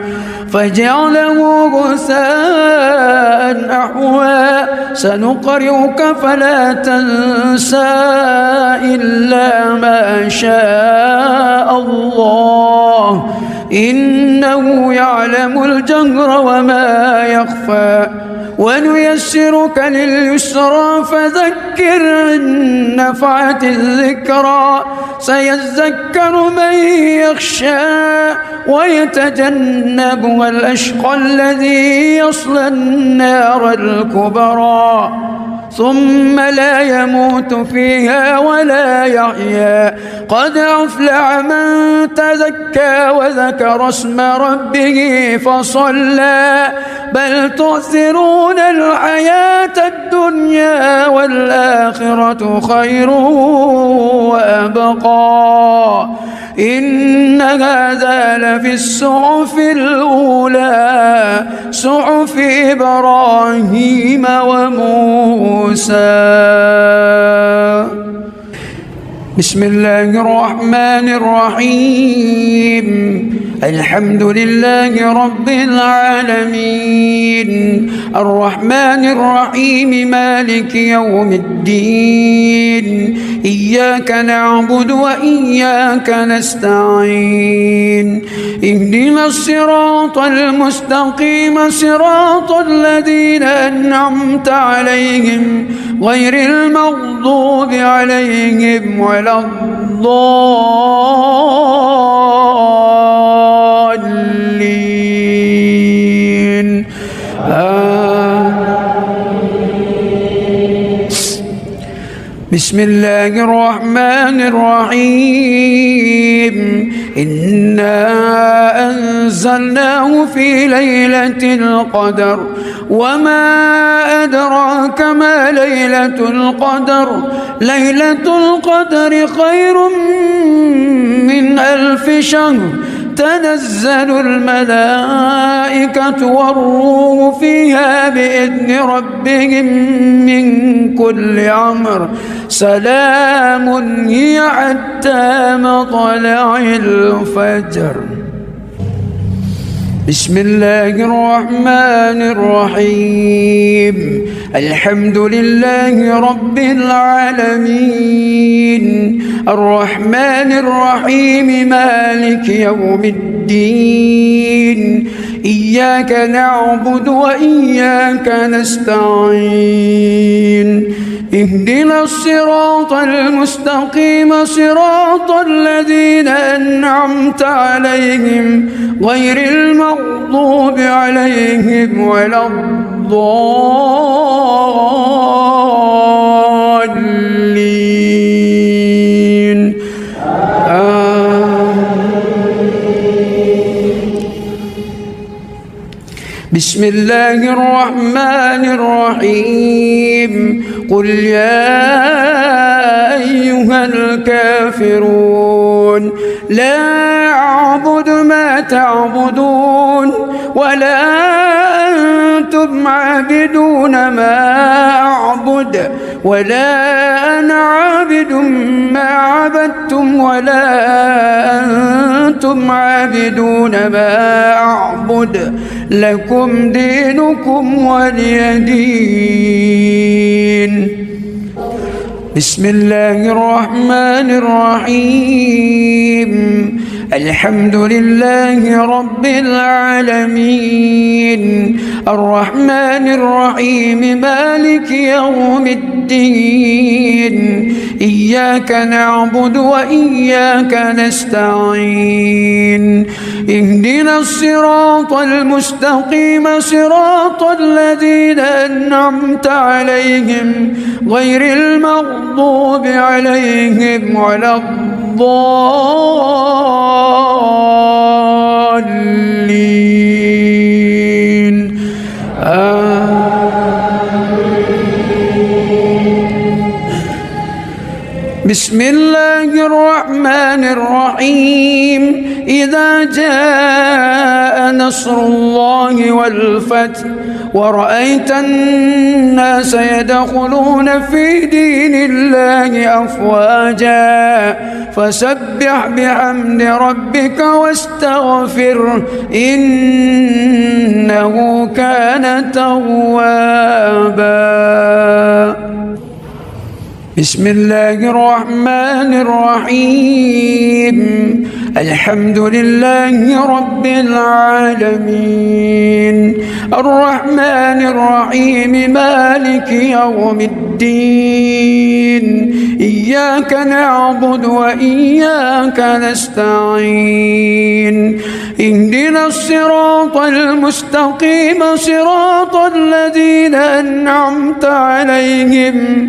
فجعله غثاء أحوى سنقرئك فلا تنسى إلا ما شاء الله إنه يعلم الجهر وما يخفى ونيسرك لليسرى فذكر إن نفعت الذكرى سيذكر من يخشى ويتجنبها الأشقى الذي يصلى النار الكبرى ثم لا يموت فيها ولا يحيا قد أفلح من تزكى وذكر اسم ربه فصلى بل تؤثرون الحياة الدنيا والآخرة خير وأبقى إن هذا لفي الصحف الأولى صحف إبراهيم وموسى. بسم الله الرحمن الرحيم. الحمد لله رب العالمين الرحمن الرحيم مالك يوم الدين إياك نعبد وإياك نستعين اهدنا الصراط المستقيم صراط الذين أنعمت عليهم غير المغضوب عليهم ولا الضالين بسم الله الرحمن الرحيم إنا أنزلناه في ليلة القدر وما أدراك ما ليلة القدر ليلة القدر خير من 1000 شهر تنزل الملائكة والروح فيها بإذن ربهم من كل أمر سلام هي حتى مطلع الفجر. بسم الله الرحمن الرحيم الحمد لله رب العالمين الرحمن الرحيم مالك يوم الدين إياك نعبد وإياك نستعين اهدنا الصراط المستقيم صراط الذين أنعمت عليهم غير المغضوب عليهم ولا الضالين بسم الله الرحمن الرحيم قل يا أيها الكافرون لا أعبد ما تعبدون ولا أنتم عابدون ما أعبد ولا أنا عابد ما عبدتم ولا أنتم عابدون ما أعبد لكم دينكم ولي دين. بسم الله الرحمن الرحيم الحمد لله رب العالمين الرحمن الرحيم مالك يوم الدين إياك نعبد وإياك نستعين اهدنا الصراط المستقيم صراط الذين أنعمت عليهم غير المغضوب عليهم ولا الضالين بسم الله الرحمن الرحيم إذا جاء نصر الله والفتح ورأيت الناس يدخلون في دين الله أفواجا فسبح بحمد ربك واستغفره إنه كان توابا. بسم الله الرحمن الرحيم الحمد لله رب العالمين الرحمن الرحيم مالك يوم الدين إياك نعبد وإياك نستعين اهدنا الصراط المستقيم صراط الذين أنعمت عليهم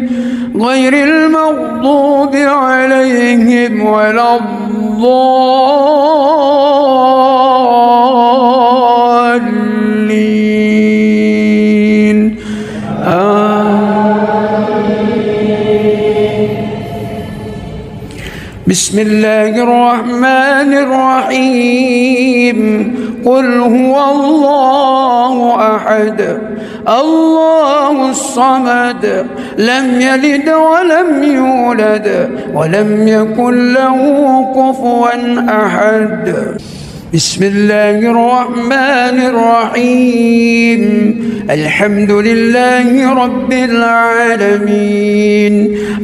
غير المغضوب عليهم ولا الضالين بسم الله الرحمن الرحيم قل هو الله أحد الله الصمد لم يلد ولم يولد ولم يكن له كفوا أحد. بسم الله الرحمن الرحيم الحمد لله رب العالمين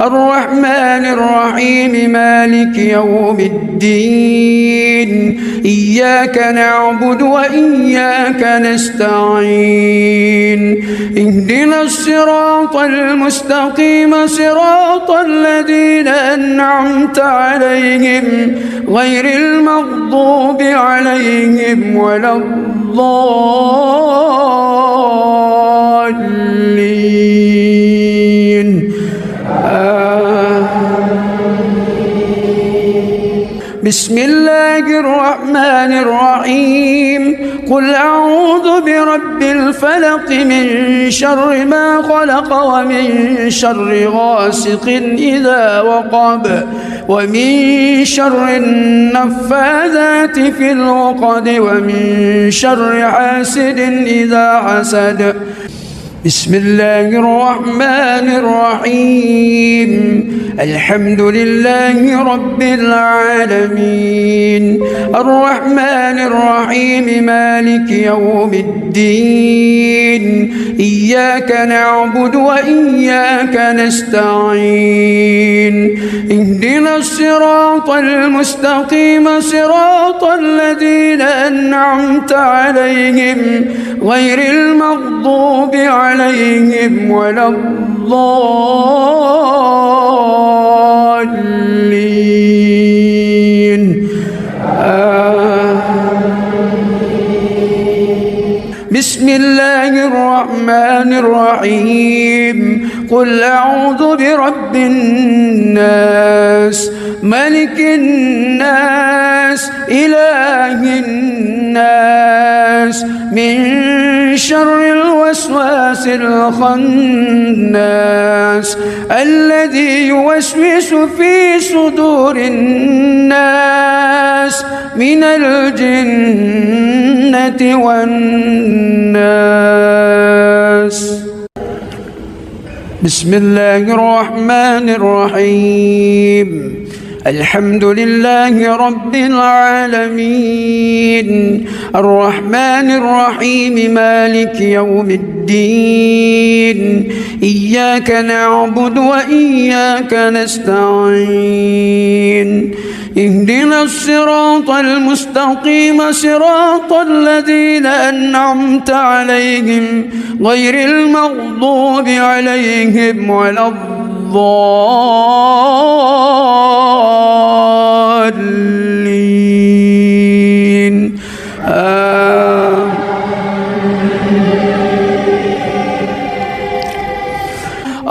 الرحمن الرحيم مالك يوم الدين إياك نعبد وإياك نستعين اهدنا الصراط المستقيم صراط الذين أنعمت عليهم غير المغضوب عليهم ولا الضالين بسم الله الرحمن الرحيم قل أعوذ برب الفلق من شر ما خلق ومن شر غاسق إذا وقب ومن شر النفاذات في العقد ومن شر حاسد إذا حسد. بسم الله الرحمن الرحيم. الحمد لله رب العالمين الرحمن الرحيم مالك يوم الدين إياك نعبد وإياك نستعين اهدنا الصراط المستقيم صراط الذين أنعمت عليهم غير المغضوب عليهم ولا الضالين. بسم الله الرحمن الرحيم. قل أعوذ برب الناس ملك الناس إله الناس من شر الوسواس الخناس الذي يوسوس في صدور الناس من الجنة والناس. بسم الله الرحمن الرحيم. الحمد لله رب العالمين الرحمن الرحيم مالك يوم الدين إياك نعبد وإياك نستعين اهدنا الصراط المستقيم صراط الذين أنعمت عليهم غير المغضوب عليهم ولا الضالين.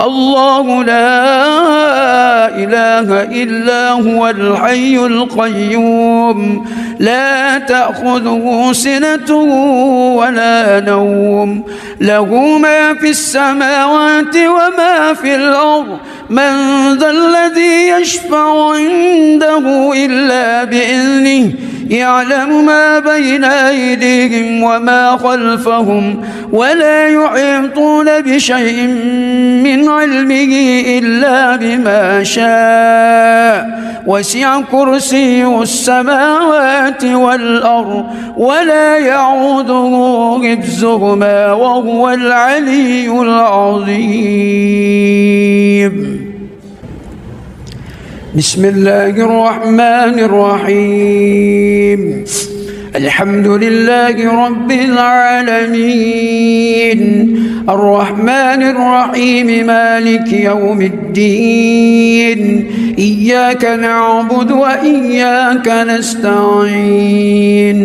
الله لا إله إلا هو الحي القيوم لا تأخذه سنة ولا نوم له ما في السماوات وما في الأرض من ذا الذي يشفع عنده إلا بإذنه يعلم ما بين أيديهم وما خلفهم ولا يحيطون بشيء من علمه إلا بما شاء وسع كرسيه السماوات والأرض ولا يعوده حفظهما وهو العلي العظيم. بسم الله الرحمن الرحيم. الحمد لله رب العالمين الرحمن الرحيم مالك يوم الدين إياك نعبد وإياك نستعين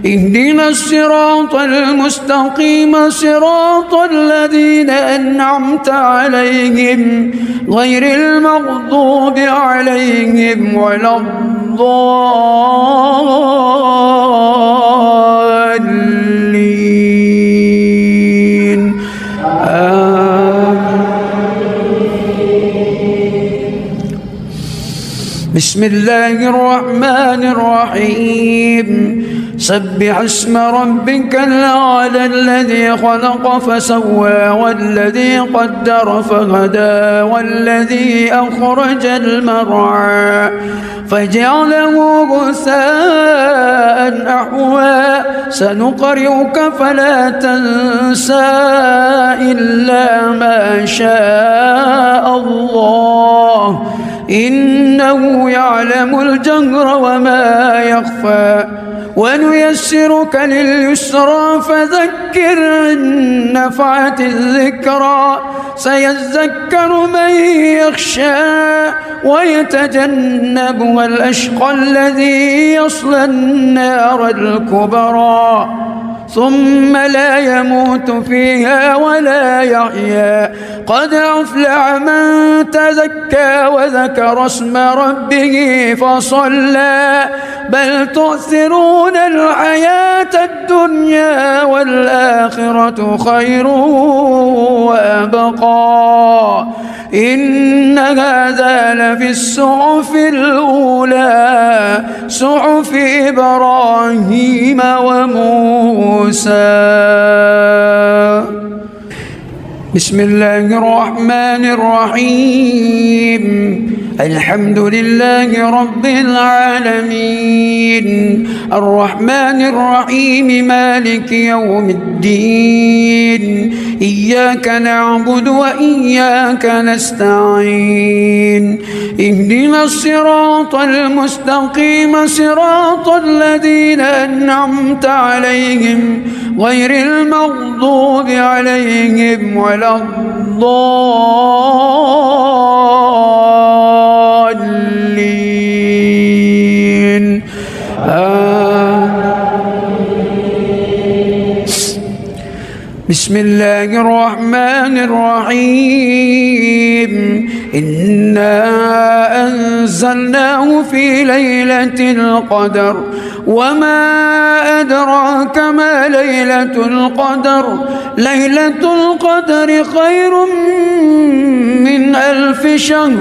اهدنا الصراط المستقيم صراط الذين أنعمت عليهم غير المغضوب عليهم ولا الضالين. بسم الله الرحمن الرحيم. سبح اسم ربك الأعلى الذي خلق فسوى والذي قدر فهدى والذي أخرج المرعى فجعله غثاء أحوى سنقرئك فلا تنسى إلا ما شاء الله إنه يعلم الجهر وما يخفى ونيسرك لليسرى فذكر إن نفعت الذكرى سيذكر من يخشى ويتجنبها الأشقى الذي يصلى النار الكبرى ثم لا يموت فيها ولا يحيا. قد أفلح من تزكى وذكر اسم ربه فصلى بل تؤثرون الحياة الدنيا والآخرة خير وأبقى. إن هذا لفي الصحف الأولى صحف إبراهيم وموسى. بسم الله الرحمن الرحيم. الحمد لله رب العالمين الرحمن الرحيم مالك يوم الدين. إياك نعبد وإياك نستعين. اهدنا الصراط المستقيم صراط الذين أنعمت عليهم غير المغضوب عليهم ولا الضالين. بسم الله الرحمن الرحيم. إنا أنزلناه في ليلة القدر وما أدراك ما ليلة القدر. ليلة القدر خير من 1000 شهر.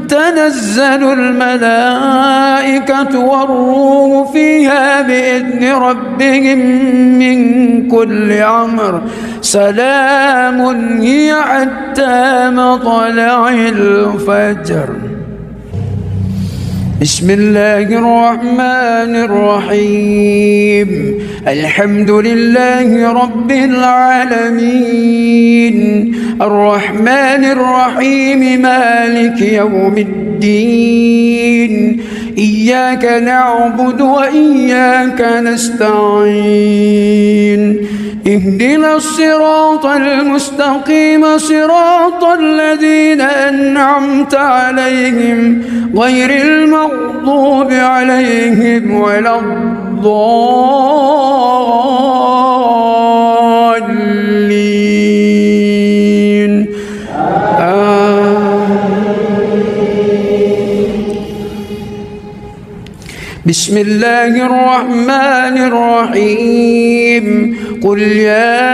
تنزل الملائكة والروح فيها بإذن ربهم من كل أمر. سلام هي حتى مطلع الفجر. بسم الله الرحمن الرحيم. الحمد لله رب العالمين الرحمن الرحيم مالك يوم الدين. إياك نعبد وإياك نستعين. اهدنا الصراط المستقيم صراط الذين أنعمت عليهم غير المغضوب عليهم ولا الضالين. بسم الله الرحمن الرحيم. قل يا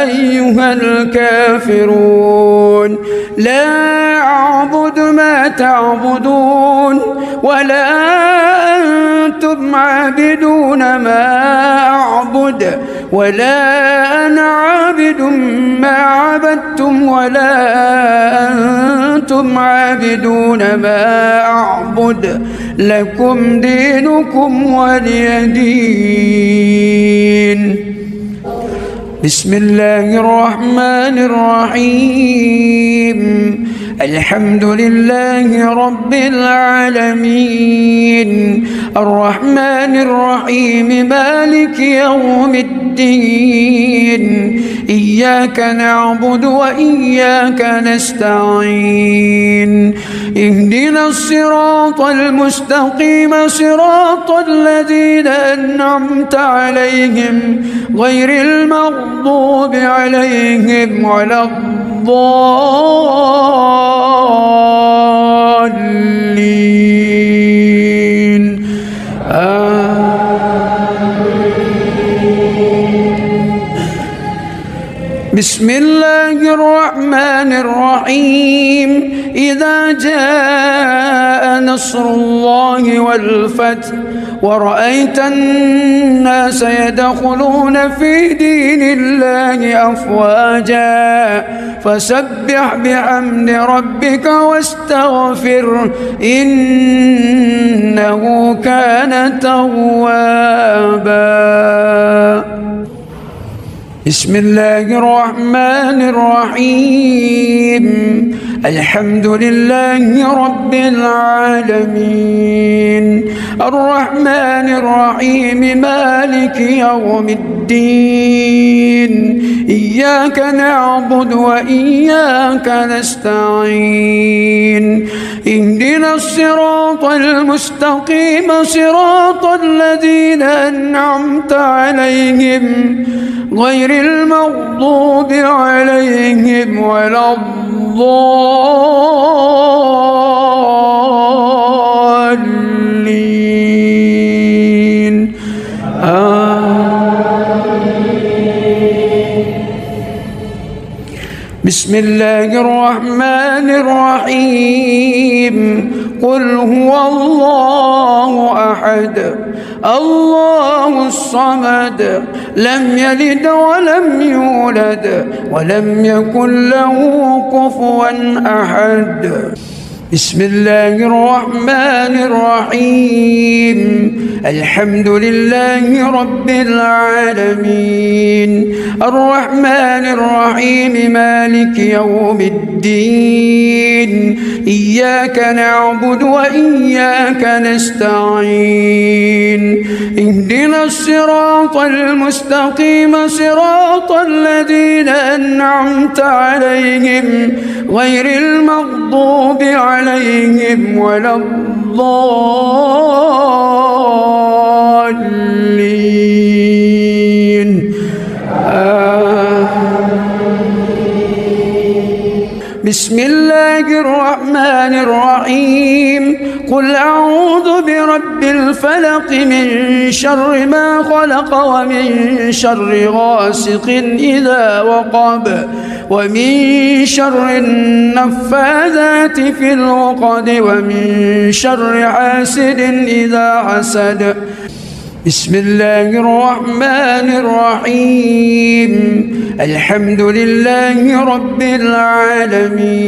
أيها الكافرون لا أعبد ما تعبدون ولا أنتم عابدون ما أعبد ولا أنا عابد ما عبدتم ولا أنتم عابدون ما أعبد. لكم دينكم ولي دين. بسم الله الرحمن الرحيم. الحمد لله رب العالمين الرحمن الرحيم مالك يوم الدين. إياك نعبد وإياك نستعين. اهدنا الصراط المستقيم صراط الذين أنعمت عليهم غير المغضوب عليهم ولا الضالين. بسم الله الرحمن الرحيم. إذا جاء نصر الله والفتح ورأيت الناس يدخلون في دين الله أفواجا فسبح بحمد ربك واستغفره إنه كان توابا. بسم الله الرحمن الرحيم. الحمد لله رب العالمين الرحمن الرحيم مالك يوم الدين. إياك نعبد وإياك نستعين اهدنا الصراط المستقيم صراط الذين أنعمت عليهم غير المغضوب عليهم ولا الضالين بسم الله الرحمن الرحيم قل هو الله أحد الله الصمد لم يلد ولم يولد ولم يكن له كفوا أحد بسم الله الرحمن الرحيم الحمد لله رب العالمين الرحمن الرحيم مالك يوم الدين إياك نعبد وإياك نستعين اهدنا الصراط المستقيم صراط الذين أنعمت عليهم غير المغضوب عليهم ولا الضالين بسم الله الرحمن الرحيم قل أعوذ برب الفلق من شر ما خلق ومن شر غاسق إذا وقب ومن شر النفاذات في العقد ومن شر حاسد إذا حسد بسم الله الرحمن الرحيم الحمد لله رب العالمين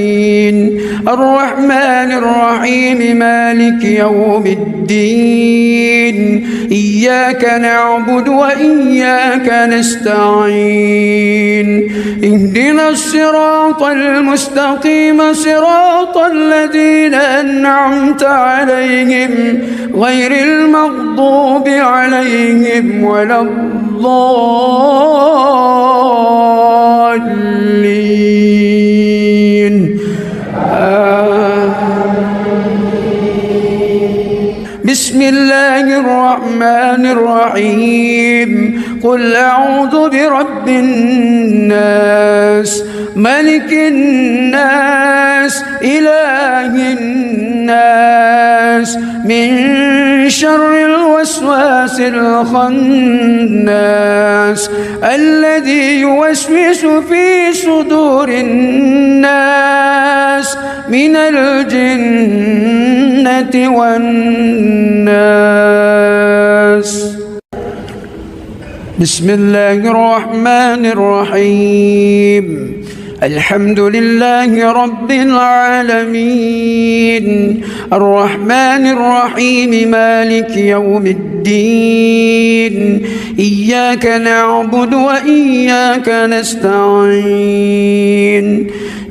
الرحمن الرحيم مالك يوم الدين إياك نعبد وإياك نستعين اهدنا الصراط المستقيم صراط الذين أنعمت عليهم غير المغضوب عليهم ولا الضالين بسم الله الرحمن الرحيم قل أعوذ برب الناس ملك الناس إله الناس من شر الوسواس الخناس الذي يوسوس في صدور الناس من الجنة والناس بسم الله الرحمن الرحيم الحمد لله رب العالمين الرحمن الرحيم مالك يوم الدين إياك نعبد وإياك نستعين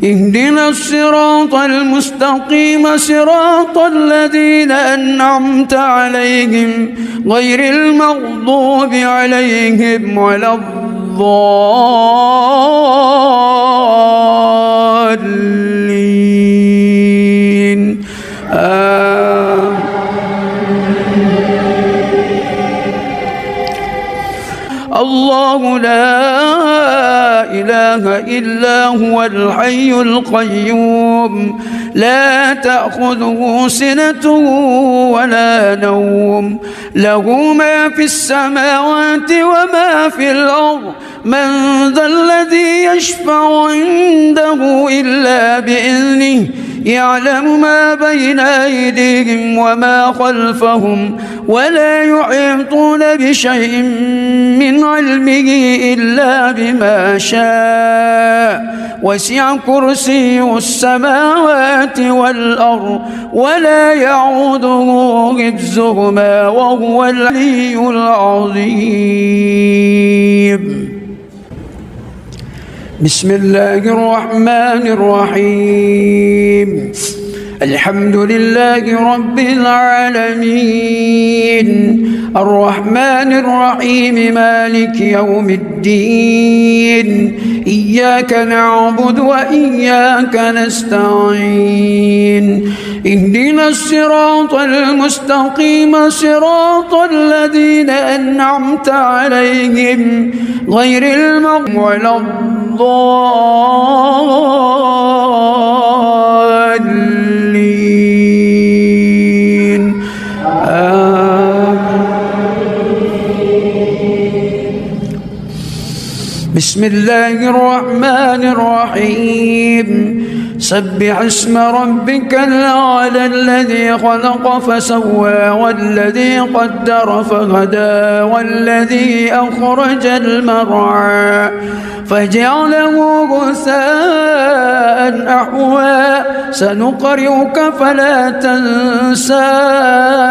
اهدنا الصراط المستقيم صراط الذين أنعمت عليهم غير المغضوب عليهم ولا الضالين الله لا إله إلا هو الحي القيوم لا تأخذه سنة ولا نوم له ما في السماوات وما في الأرض من ذا الذي يشفع عنده إلا بإذنه يعلم ما بين أيديهم وما خلفهم ولا يحيطون بشيء من علمه إلا بما شاء وسع كرسيه السماوات والأرض ولا يعوده حفظهما وهو العلي العظيم بسم الله الرحمن الرحيم الحمد لله رب العالمين الرحمن الرحيم مالك يوم الدين إياك نعبد وإياك نستعين اهدنا الصراط المستقيم صراط الذين أنعمت عليهم غير المغضوب ولا الضالين بسم الله الرحمن الرحيم سبح اسم ربك الأعلى الذي خلق فسوى والذي قدر فهدى والذي أخرج المرعى فجعله غثاء أحوى سنقرئك فلا تنسى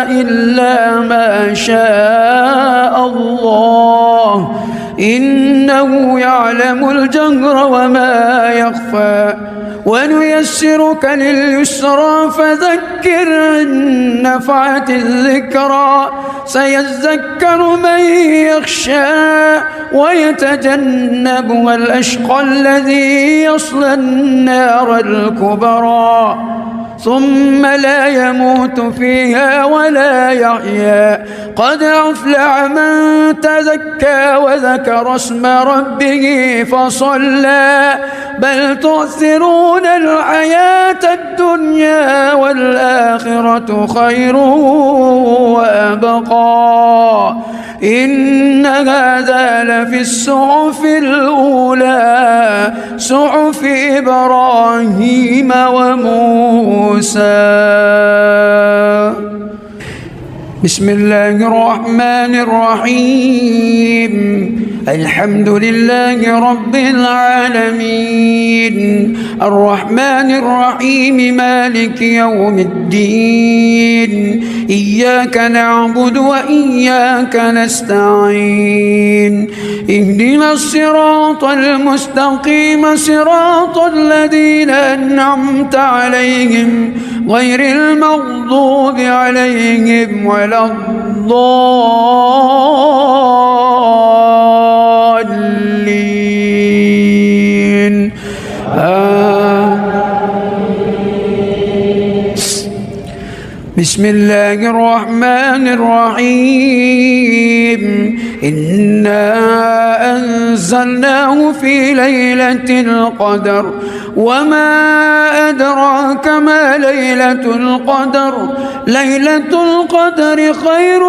إلا ما شاء الله إنه يعلم الجهر وما يخفى ونيسرك لليسرى فذكر إن نفعت الذكرى سيذكر من يخشى ويتجنبها الأشقى الذي يصلى النار الكبرى ثم لا يموت فيها ولا يحيا قد أفلح من تزكى وذكر اسم ربه فصلى بل تؤثرون الحياة الدنيا والآخرة خير وأبقى إن هذا لفي الصحف الأولى صحف إبراهيم وموسى بسم الله الرحمن الرحيم الحمد لله رب العالمين الرحمن الرحيم مالك يوم الدين إياك نعبد وإياك نستعين اهدنا الصراط المستقيم صراط الذين أنعمت عليهم غير المغضوب عليهم ولا الضالين بسم الله الرحمن الرحيم إنا أنزلناه في ليلة القدر وما أدراك ما ليلة القدر ليلة القدر خير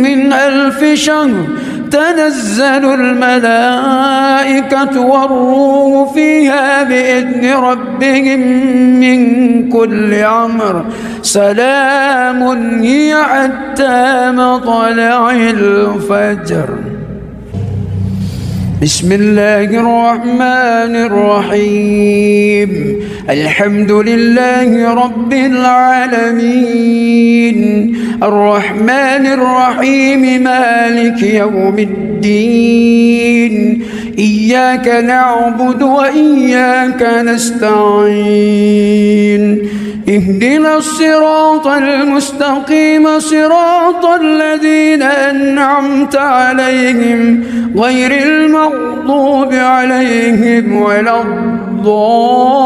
من 1000 شهر تنزل الملائكة والروح فيها بإذن ربهم من كل أمر سلام هي حتى مطلع الفجر بسم الله الرحمن الرحيم الحمد لله رب العالمين الرحمن الرحيم مالك يوم الدين إياك نعبد وإياك نستعين اهدنا الصراط المستقيم صراط الذين أنعمت عليهم غير المغضوب عليهم ولا الضالين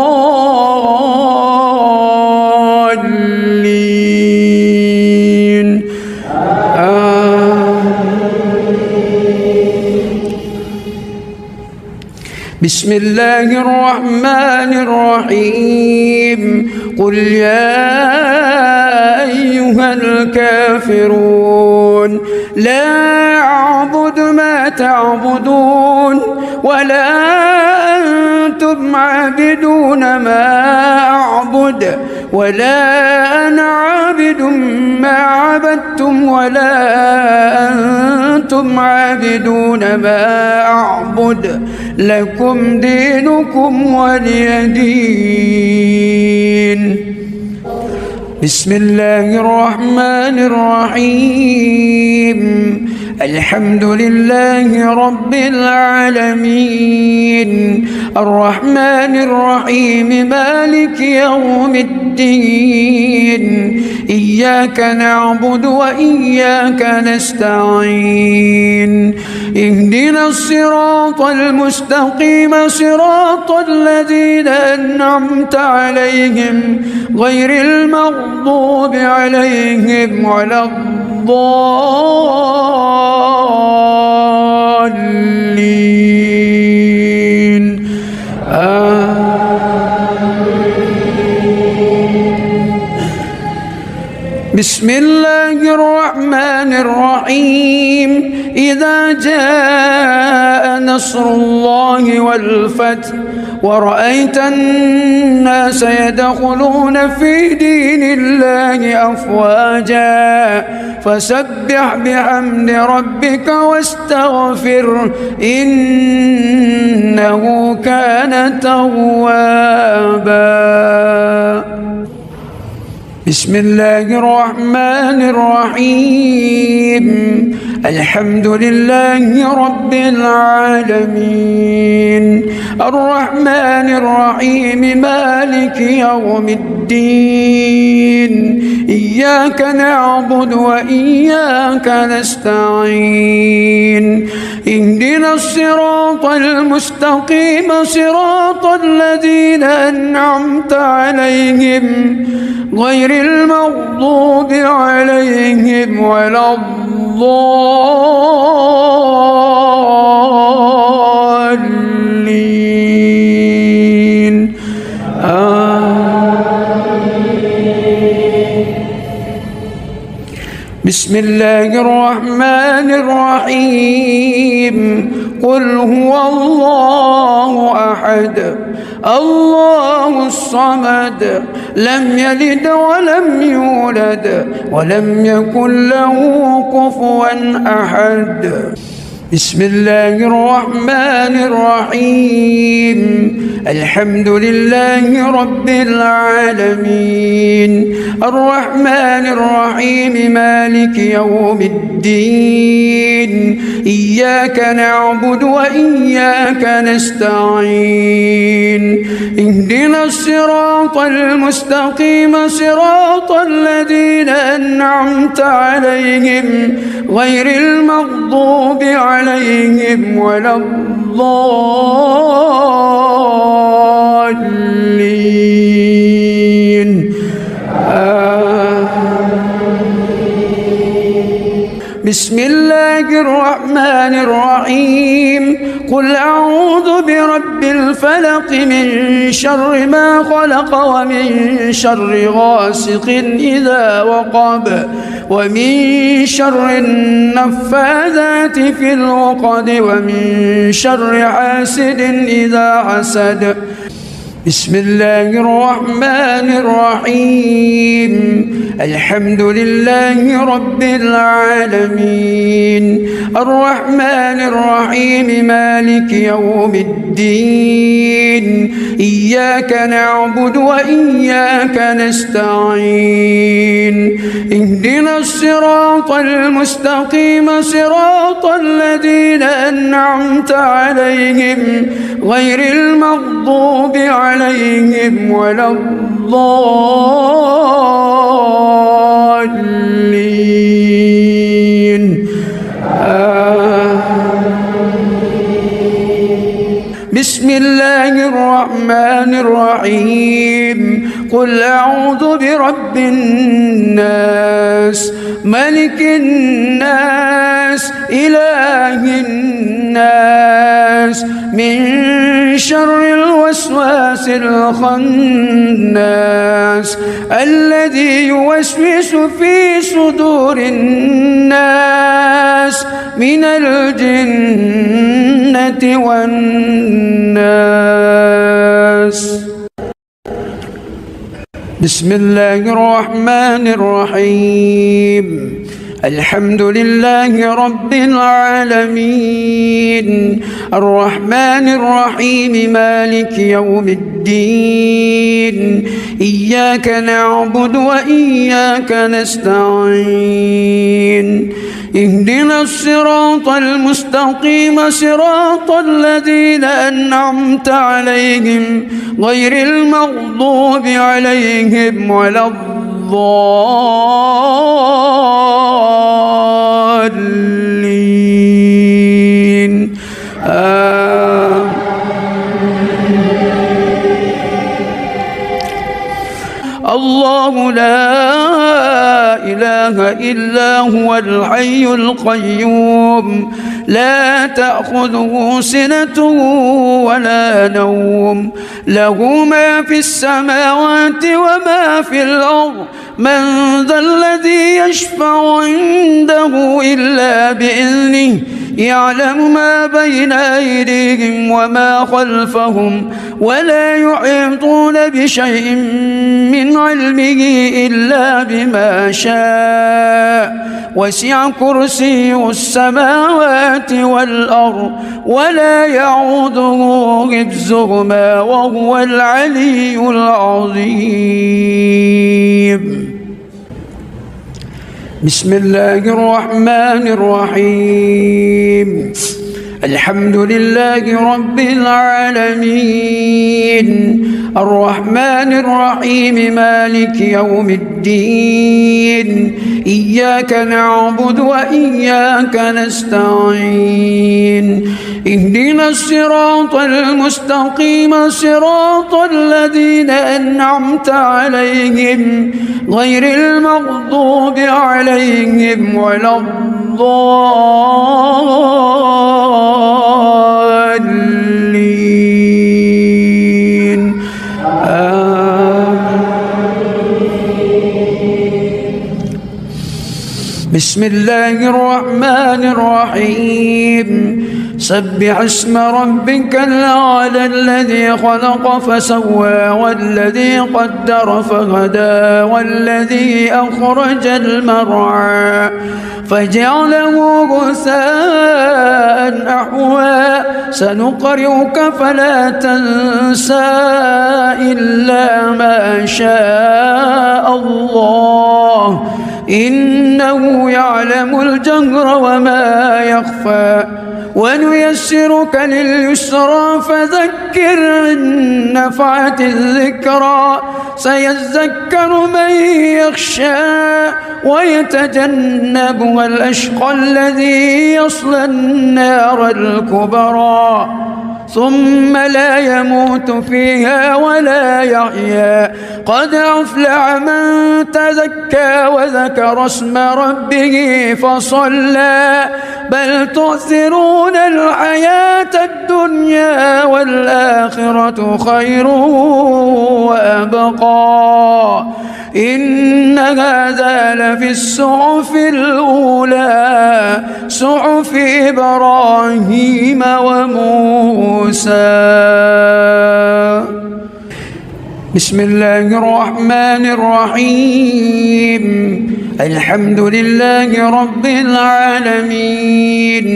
بسم الله الرحمن الرحيم قل يا أيها الكافرون لا أعبد ما تعبدون ولا أنتم عابدون ما أعبد ولا أنا عابد ما عبدتم ولا أنتم عابدون ما أعبد لكم دينكم ولي دين بسم الله الرحمن الرحيم الحمد لله رب العالمين الرحمن الرحيم مالك يوم الدين إياك نعبد وإياك نستعين اهدنا الصراط المستقيم صراط الذين أنعمت عليهم غير المغضوب عليهم ولا الضالين بسم الله الرحمن الرحيم إذا جاء نصر الله والفتح ورأيت الناس يدخلون في دين الله أفواجا فسبح بحمد ربك واستغفر إنه كان توابا. بسم الله الرحمن الرحيم الحمد لله رب العالمين الرحمن الرحيم مالك يوم الدين إياك نعبد وإياك نستعين اهدنا الصراط المستقيم صراط الذين أنعمت عليهم غير المغضوب عليهم ولا الضالين بسم الله الرحمن الرحيم قل هو الله أحد الله الصمد لم يلد ولم يولد ولم يكن له كفوا أحد. بسم الله الرحمن الرحيم الحمد لله رب العالمين الرحمن الرحيم مالك يوم الدين إياك نعبد وإياك نستعين اهدنا الصراط المستقيم صراط الذين أنعمت عليهم غير المغضوب عليهم ولا الضالين بسم الله الرحمن الرحيم قل أعوذ برب الفلق من شر ما خلق ومن شر غاسق إذا وقب ومن شر النفاذات في العقد ومن شر حاسد إذا حسد. بسم الله الرحمن الرحيم الحمد لله رب العالمين الرحمن الرحيم مالك يوم الدين إياك نعبد وإياك نستعين اهدنا الصراط المستقيم صراط الذين أنعمت عليهم غير المغضوب عليهم ولا الضالين بسم الله الرحمن الرحيم قل أعوذ برب الناس ملك الناس إله الناس من شر الوسواس الخناس الذي يوسوس في صدور الناس من الجنة والناس. بسم الله الرحمن الرحيم الحمد لله رب العالمين الرحمن الرحيم مالك يوم الدين إياك نعبد وإياك نستعين اهدنا الصراط المستقيم صراط الذين أنعمت عليهم غير المغضوب عليهم ولا الضالين. الله لا إله إلا هو الحي القيوم لا تأخذه سنة ولا نوم له ما في السماوات وما في الأرض من ذا الذي يشفع عنده إلا بإذنه يعلم ما بين أيديهم وما خلفهم ولا يحيطون بشيء من علمه إلا بما شاء وسع كرسيه السماوات والأرض ولا يعوده حفظهما وهو العلي العظيم. بسم الله الرحمن الرحيم. الحمد لله رب العالمين الرحمن الرحيم مالك يوم الدين إياك نعبد وإياك نستعين اهدنا الصراط المستقيم صراط الذين أنعمت عليهم غير المغضوب عليهم ولا الضالين. بسم الله الرحمن الرحيم. سبح اسم ربك الأعلى الذي خلق فسوى والذي قدر فهدى والذي أخرج المرعى فجعله غثاء أحوى سنقرئك فلا تنسى إلا ما شاء الله إنه يعلم الجهر وما يخفى ونيسرك لليسرى فذكر إن نفعت الذكرى سيذكر من يخشى ويتجنبها الأشقى الذي يصلى النار الكبرى ثم لا يموت فيها ولا يحيا قد أفلح من تزكى وذكر اسم ربه فصلى بل تؤثرون الحياة الدنيا والآخرة خير وأبقى إن هذا لفي الصحف الأولى صحف إبراهيم وموسى. بسم الله الرحمن الرحيم. الحمد لله رب العالمين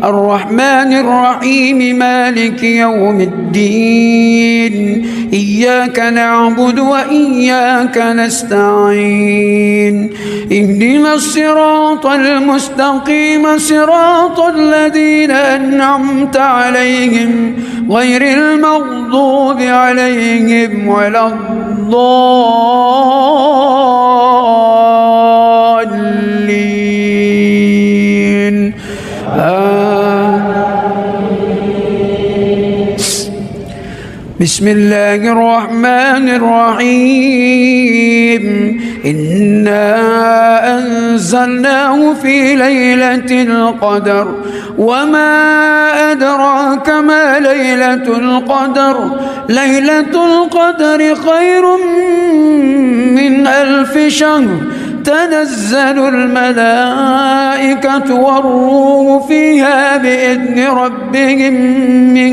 الرحمن الرحيم مالك يوم الدين إياك نعبد وإياك نستعين اهدنا الصراط المستقيم صراط الذين أنعمت عليهم غير المغضوب عليهم ولا الضالين. بسم الله الرحمن الرحيم. إنا أنزلناه في ليلة القدر وما أدراك ما ليلة القدر ليلة القدر خير من 1000 شهر تنزل الملائكة والروح فيها بإذن ربهم من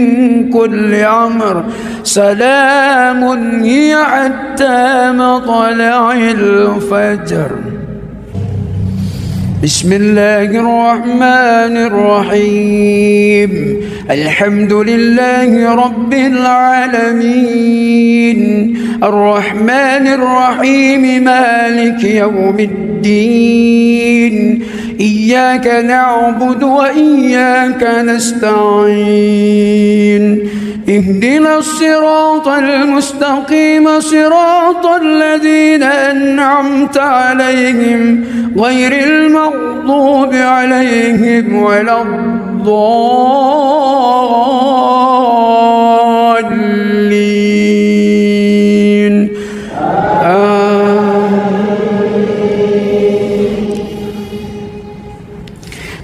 كل أمر سلام هي حتى مطلع الفجر. بسم الله الرحمن الرحيم. الحمد لله رب العالمين الرحمن الرحيم مالك يوم الدين إياك نعبد وإياك نستعين اهدنا الصراط المستقيم صراط الذين أنعمت عليهم غير المغضوب عليهم ولا الضالين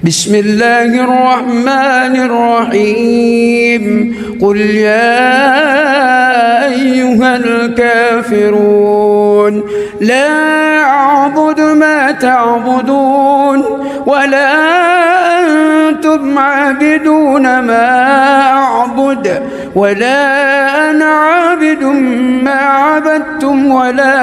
بسم الله الرحمن الرحيم قل يا أيها الكافرون لا أعبد ما تعبدون ولا أنتم عابدون ما أعبد ولا أنا عابد ما عبدتم ولا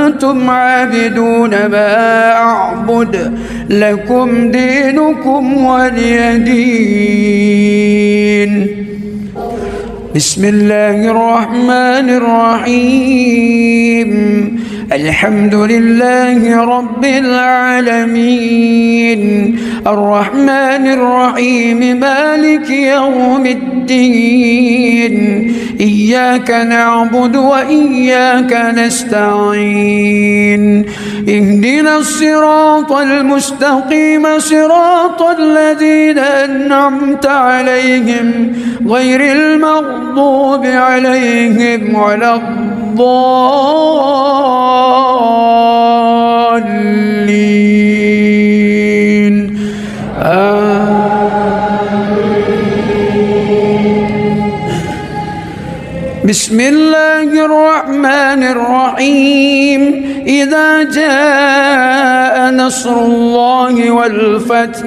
أنتم عابدون ما أعبد لكم دينكم ولي دين بسم الله الرحمن الرحيم الحمد لله رب العالمين الرحمن الرحيم مالك يوم الدين إياك نعبد وإياك نستعين اهدنا الصراط المستقيم صراط الذين أنعمت عليهم غير المغضوب عليهم ولا الضالين بسم الله الرحمن الرحيم إذا جاء نصر الله والفتح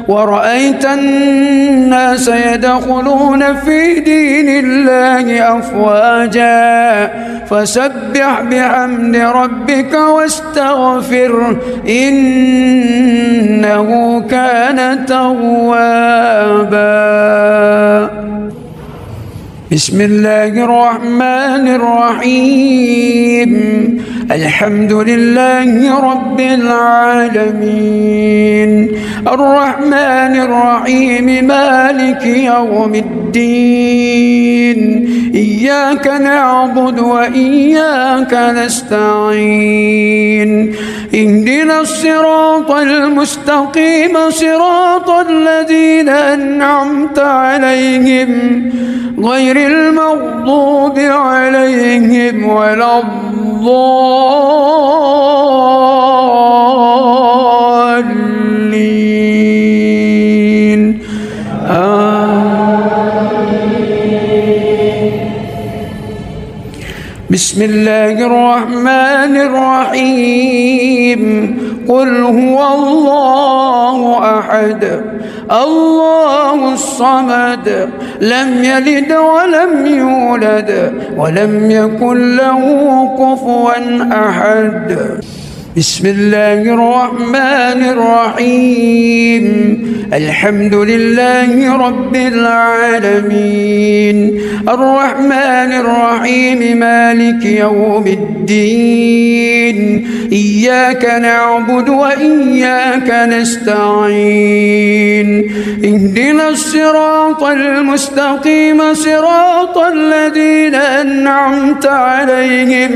ورأيت الناس يدخلون في دين الله أفواجا فسبح بحمد ربك واستغفره إنه كان توابا بسم الله الرحمن الرحيم الحمد لله رب العالمين الرحمن الرحيم مالك يوم الدين إياك نعبد وإياك نستعين اهدنا الصراط المستقيم صراط الذين أنعمت عليهم غير المغضوب عليهم ولا الضالين بسم الله الرحمن الرحيم قل هو الله أحد الله الصمد لم يلد ولم يولد ولم يكن له كفوا أحد بسم الله الرحمن الرحيم الحمد لله رب العالمين الرحمن الرحيم مالك يوم الدين إياك نعبد وإياك نستعين اهدنا الصراط المستقيم صراط الذين أنعمت عليهم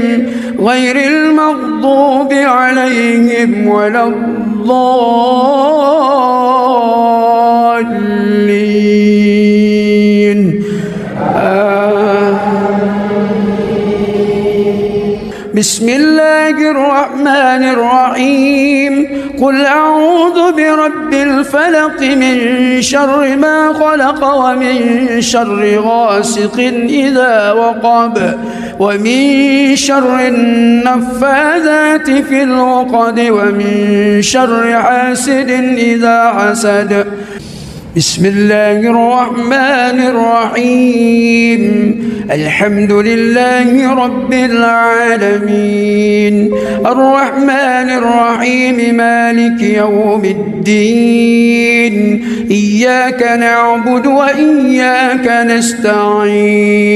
غير المغضوب عليهم ولا الضالين بسم الله الرحمن الرحيم قل أعوذ برب الفلق من شر ما خلق ومن شر غاسق إذا وقب ومن شر النفاذات في العقد ومن شر حاسد إذا حسد بسم الله الرحمن الرحيم الحمد لله رب العالمين الرحمن الرحيم مالك يوم الدين إياك نعبد وإياك نستعين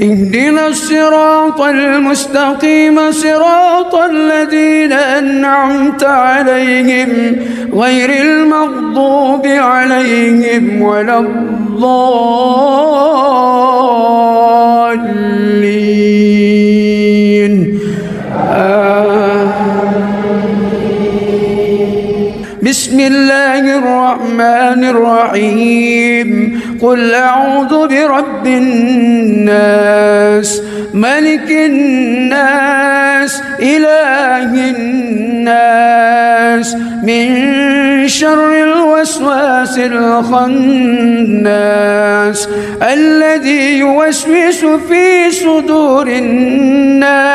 اهدنا الصراط المستقيم صراط الذين أنعمت عليهم غير المغضوب عليهم ولا الضالين بسم الله الرحمن الرحيم قل أعوذ برب الناس ملك الناس إله الناس من شر الوسواس الخناس الذي يوسوس في صدور الناس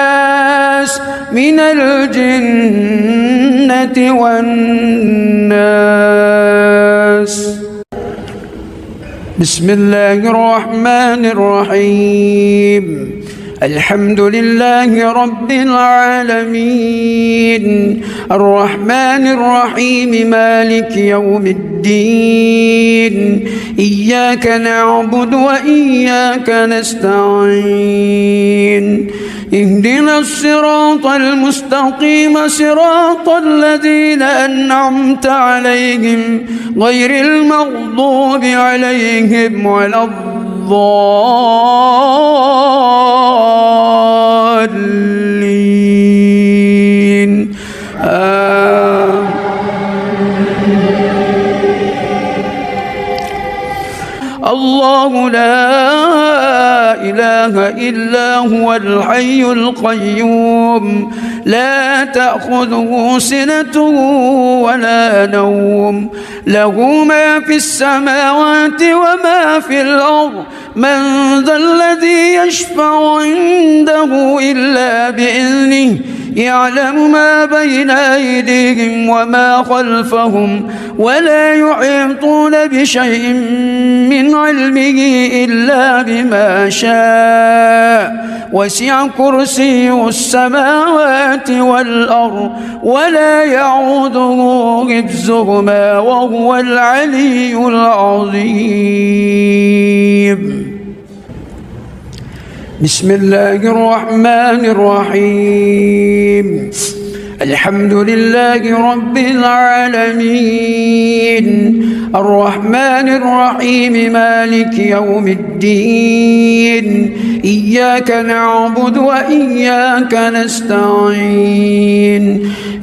من الجنة والناس بسم الله الرحمن الرحيم الحمد لله رب العالمين الرحمن الرحيم مالك يوم الدين إياك نعبد وإياك نستعين اهدنا الصراط المستقيم صراط الذين أنعمت عليهم غير المغضوب عليهم ولا الضالين الله لا إله إلا هو الحي القيوم لا تأخذه سنة ولا نوم له ما في السماوات وما في الأرض من ذا الذي يشفع عنده إلا بإذنه يعلم ما بين أيديهم وما خلفهم ولا يحيطون بشيء من علمه إلا بما شاء وسع كرسيه السماوات والأرض ولا يعوده حفظهما وهو العلي العظيم بسم الله الرحمن الرحيم الحمد لله رب العالمين الرحمن الرحيم مالك يوم الدين إياك نعبد وإياك نستعين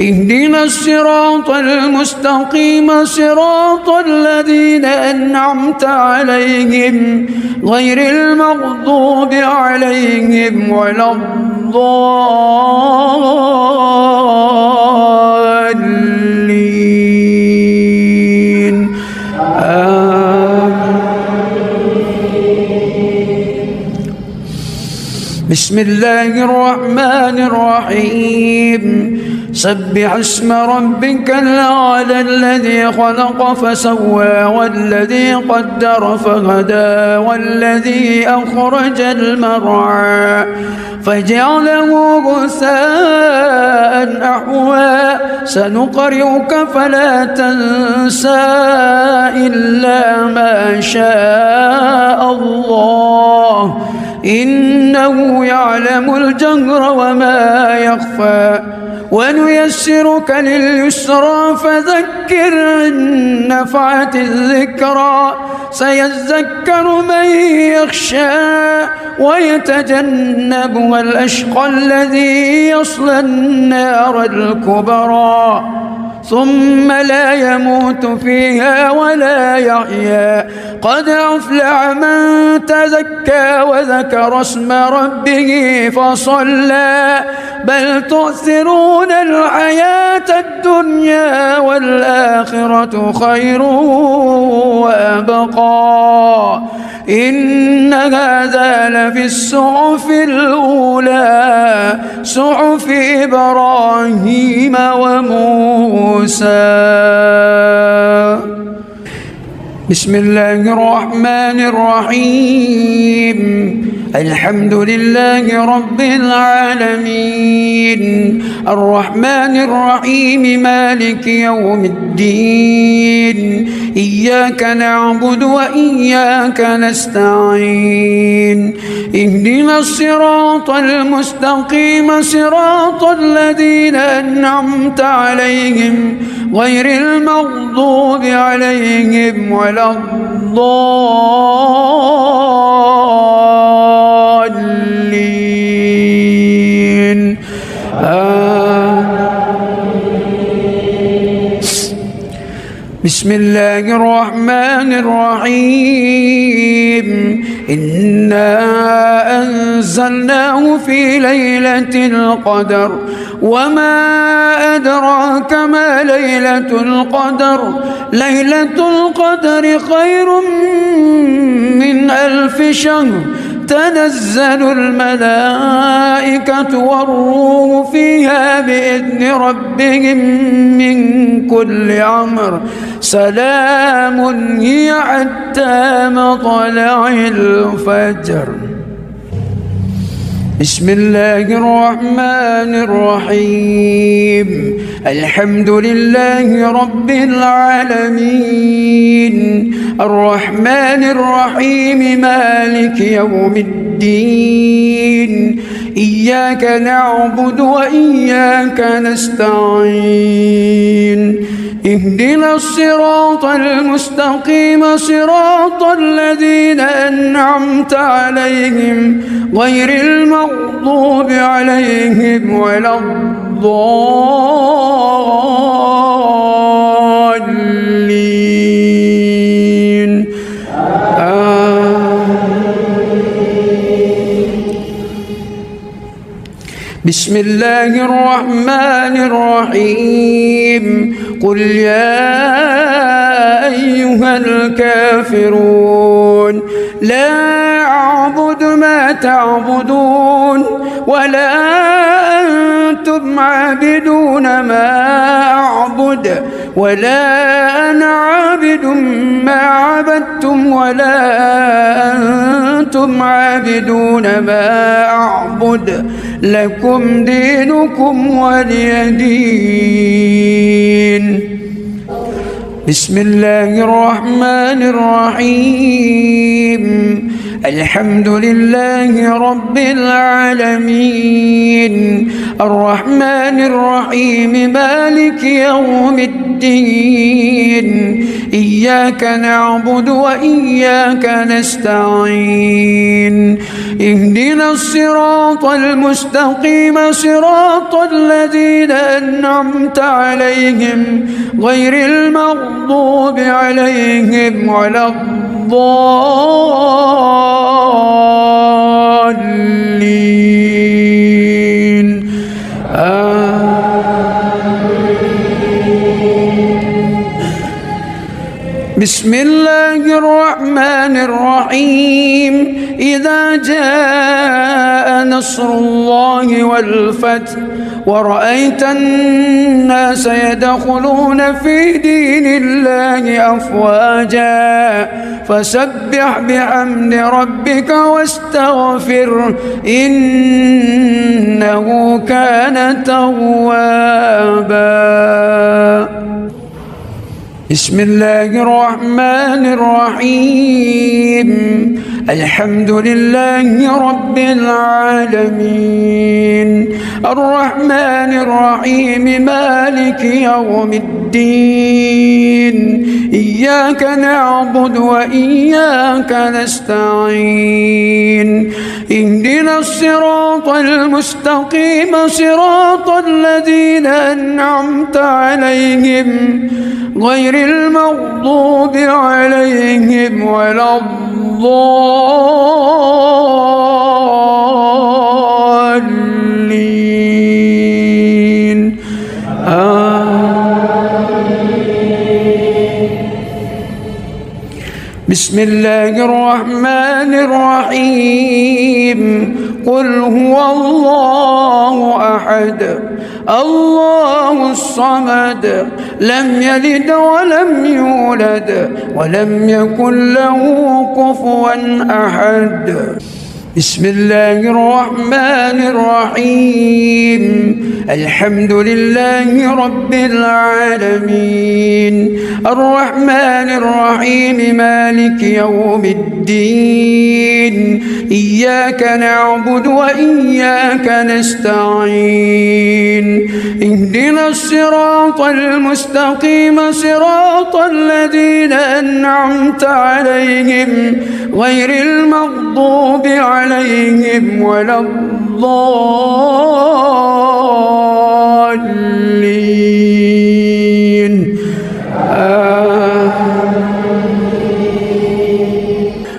اهدنا الصراط المستقيم صراط الذين أنعمت عليهم غير المغضوب عليهم ولا الضالين بسم الله الرحمن الرحيم سبح اسم ربك الأعلى الذي خلق فسوى والذي قدر فهدى والذي أخرج المرعى فجعله غثاء أحوى سنقرئك فلا تنسى إلا ما شاء الله إنه يعلم الجهر وما يخفى ونيسرك لليسرى فذكر إن نفعت الذكرى سيذكر من يخشى ويتجنبها الأشقى الذي يصلى النار الكبرى ثم لا يموت فيها ولا يحيا قد أفلح من تزكى وذكر اسم ربه فصلى بل تؤثرون الحياة الدنيا والآخرة خير وأبقى إن هذا لفي الصحف الأولى صحف إبراهيم وموسى بسم الله الرحمن الرحيم الحمد لله رب العالمين الرحمن الرحيم مالك يوم الدين إياك نعبد وإياك نستعين اهدنا الصراط المستقيم صراط الذين أنعمت عليهم غير المغضوب عليهم ولا الضالين بسم الله الرحمن الرحيم إنا أنزلناه في ليلة القدر وما أدراك ما ليلة القدر ليلة القدر خير من 1000 شهر تنزل الملائكة والروح فيها بإذن ربهم من كل أمر سلام هي حتى مطلع الفجر بسم الله الرحمن الرحيم الحمد لله رب العالمين الرحمن الرحيم مالك يوم الدين إياك نعبد وإياك نستعين اهدنا الصراط المستقيم صراط الذين أنعمت عليهم غير المغضوب عليهم ولا الضالين بسم الله الرحمن الرحيم قل يا أيها الكافرون لا أعبد ما تعبدون ولا أنتم عابدون ما أعبد ولا أنا عابد ما عبدتم ولا أنتم عابدون ما أعبد لكم دينكم ولي دين بسم الله الرحمن الرحيم الحمد لله رب العالمين الرحمن الرحيم مالك يوم الدين إياك نعبد وإياك نستعين اهدنا الصراط المستقيم صراط الذين أنعمت عليهم غير المغضوب عليهم ولا الضالين بسم الله الرحمن الرحيم إذا جاء نصر الله والفتح ورأيت الناس يدخلون في دين الله أفواجا فسبح بحمد ربك واستغفره إنه كان توابا بسم الله الرحمن الرحيم الحمد لله رب العالمين الرحمن الرحيم مالك يوم الدين إياك نعبد وإياك نستعين اهدنا الصراط المستقيم صراط الذين أنعمت عليهم غير المغضوب عليهم ولا الضالين بسم الله الرحمن الرحيم قل هو الله أحد الله الصمد لم يلد ولم يولد ولم يكن له كفوا أحد. بسم الله الرحمن الرحيم. الحمد لله رب العالمين الرحمن الرحيم مالك يوم الدين إياك نعبد وإياك نستعين اهدنا الصراط المستقيم صراط الذين أنعمت عليهم غير المغضوب عليهم ولا الضالين.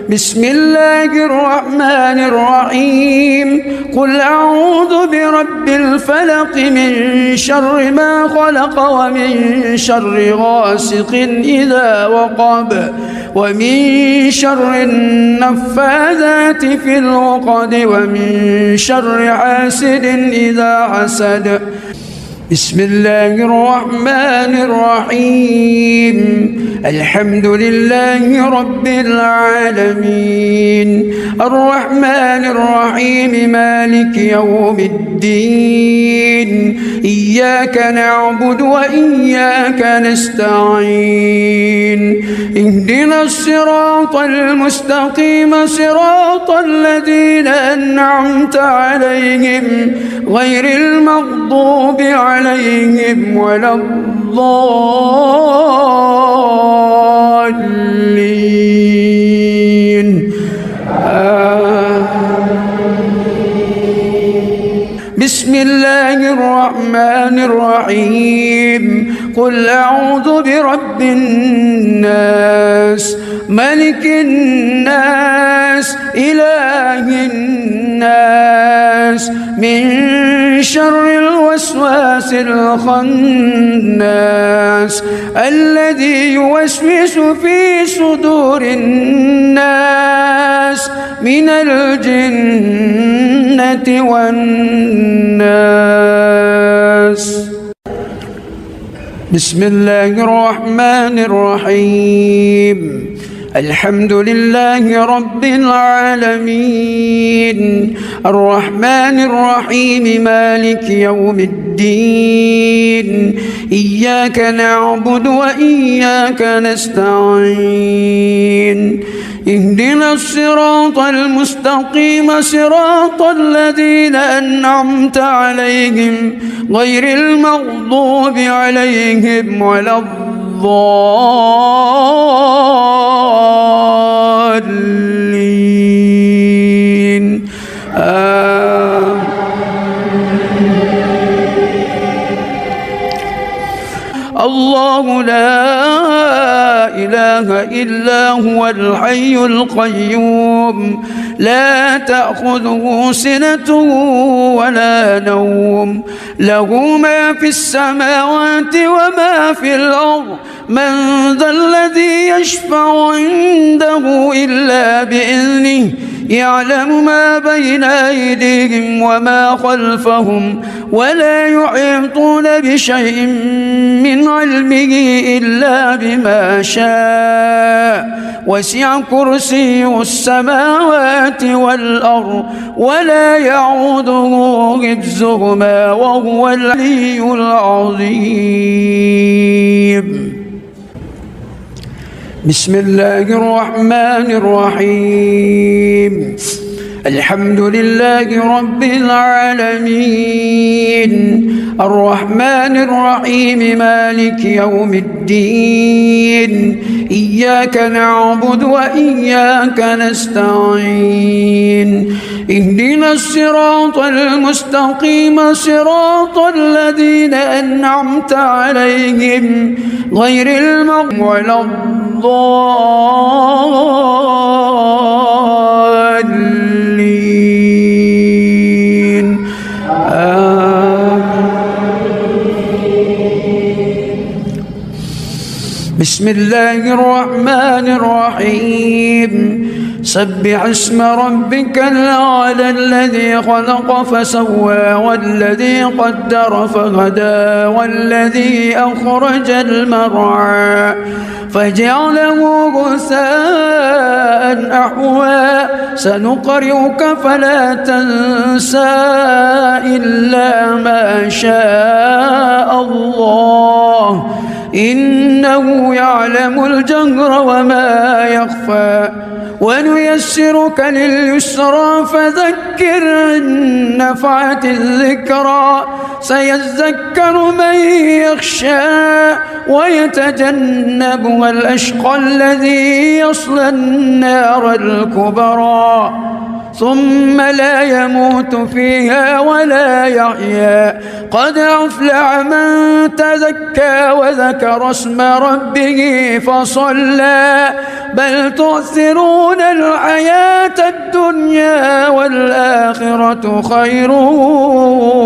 بسم الله الرحمن الرحيم. قل أعوذ برب الفلق من شر ما خلق ومن شر غاسق إذا وقب ومن شر النفاذات في العقد ومن شر حاسد إذا حسد. بسم الله الرحمن الرحيم. الحمد لله رب العالمين الرحمن الرحيم مالك يوم الدين إياك نعبد وإياك نستعين اهدنا الصراط المستقيم صراط الذين أنعمت عليهم غير المغضوب عليهم ولا الضالين. بسم الله الرحمن الرحيم. قل أعوذ برب الناس ملك الناس إله الناس من شر الوسواس الخناس الذي يوسوس في صدور الناس من الجنة والناس. بسم الله الرحمن الرحيم. الحمد لله رب العالمين الرحمن الرحيم مالك يوم الدين إياك نعبد وإياك نستعين اهدنا الصراط المستقيم صراط الذين أنعمت عليهم غير المغضوب عليهم ولا الضالين. الله لا إله إلا هو الحي القيوم لا تأخذه سنة ولا نوم له ما في السماوات وما في الأرض من ذا الذي يشفع عنده إلا بإذنه يعلم ما بين أيديهم وما خلفهم ولا يحيطون بشيء من علمه إلا بما شاء وسع كرسيه السماوات والأرض ولا يعوده حفظهما وهو العلي العظيم. بسم الله الرحمن الرحيم. الحمد لله رب العالمين الرحمن الرحيم مالك يوم الدين إياك نعبد وإياك نستعين اهدنا الصراط المستقيم صراط الذين أنعمت عليهم غير المغضوب ولا الضالين. بسم الله الرحمن الرحيم. سبح اسم ربك الأعلى الذي خلق فسوى والذي قدر فهدى والذي أخرج المرعى فجعله غثاء أحوى سنقرئك فلا تنسى إلا ما شاء الله إنه يعلم الجهر وما يخفى ونيسرك لليسرى فذكر إن نفعت الذكرى سيذكر من يخشى ويتجنبها الأشقى الذي يصلى النار الكبرى ثم لا يموت فيها ولا يحيا قد أفلح من تزكى وذكر اسم ربه فصلى بل تؤثرون الحياة الدنيا والآخرة خير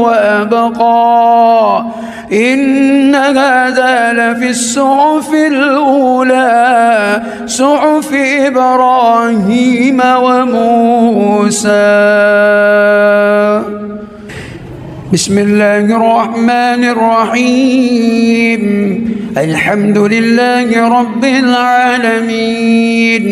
وأبقى إن هذا لفي الصحف الأولى صحف إبراهيم وموسى. بسم الله الرحمن الرحيم الحمد لله رب العالمين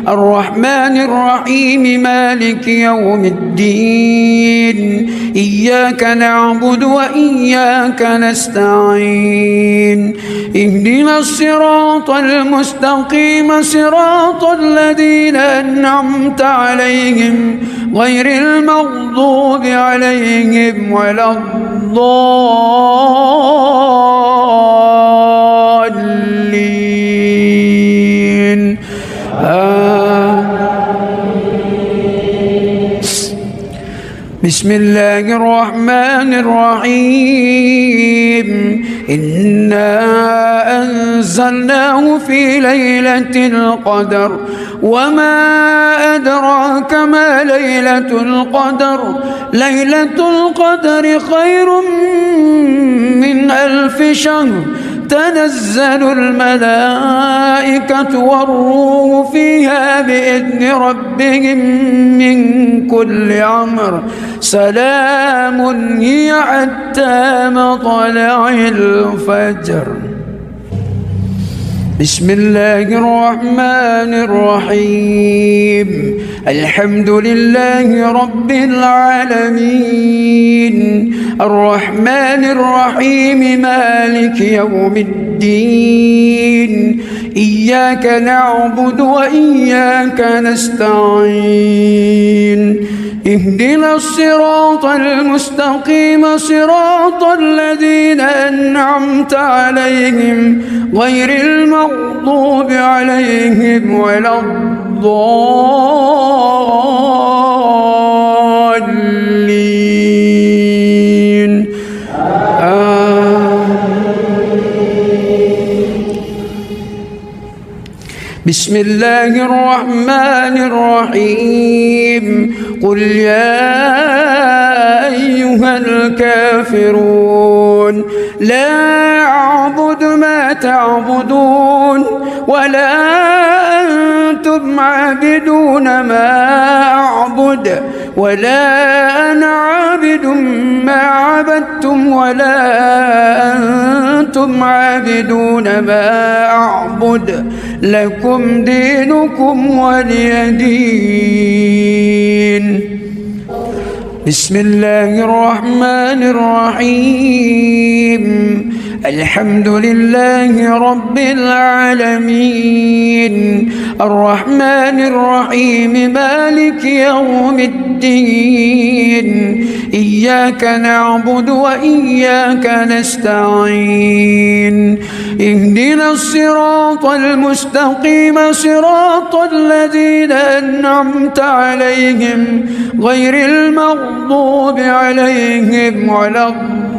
الرحمن الرحيم مالك يوم الدين إياك نعبد وإياك نستعين اهدنا الصراط المستقيم صراط الذين أنعمت عليهم غير المغضوب عليهم ولا الضالين بسم الله الرحمن الرحيم إنا أنزلناه في ليلة القدر وما أدراك ما ليلة القدر ليلة القدر خير من 1000 شهر تنزل الملائكة والروح فيها بإذن ربهم من كل أمر سلام هي حتى مطلع الفجر. بسم الله الرحمن الرحيم الحمد لله رب العالمين الرحمن الرحيم مالك يوم الدين إياك نعبد وإياك نستعين اهدنا الصراط المستقيم صراط الذين أنعمت عليهم غير المغضوب عليهم ولا الضالين بسم الله الرحمن الرحيم قل يا أيها الكافرون لا أعبد ما تعبدون ولا أنتم عابدون ما أعبد ولا أنا عابد ما عبدتم ولا أنتم عابدون ما أعبد لكم دينكم ولي دين. بسم الله الرحمن الرحيم الحمد لله رب العالمين الرحمن الرحيم مالك يوم الدين إياك نعبد وإياك نستعين اهدنا الصراط المستقيم صراط الذين أنعمت عليهم غير المغضوب عليهم ولا الضالين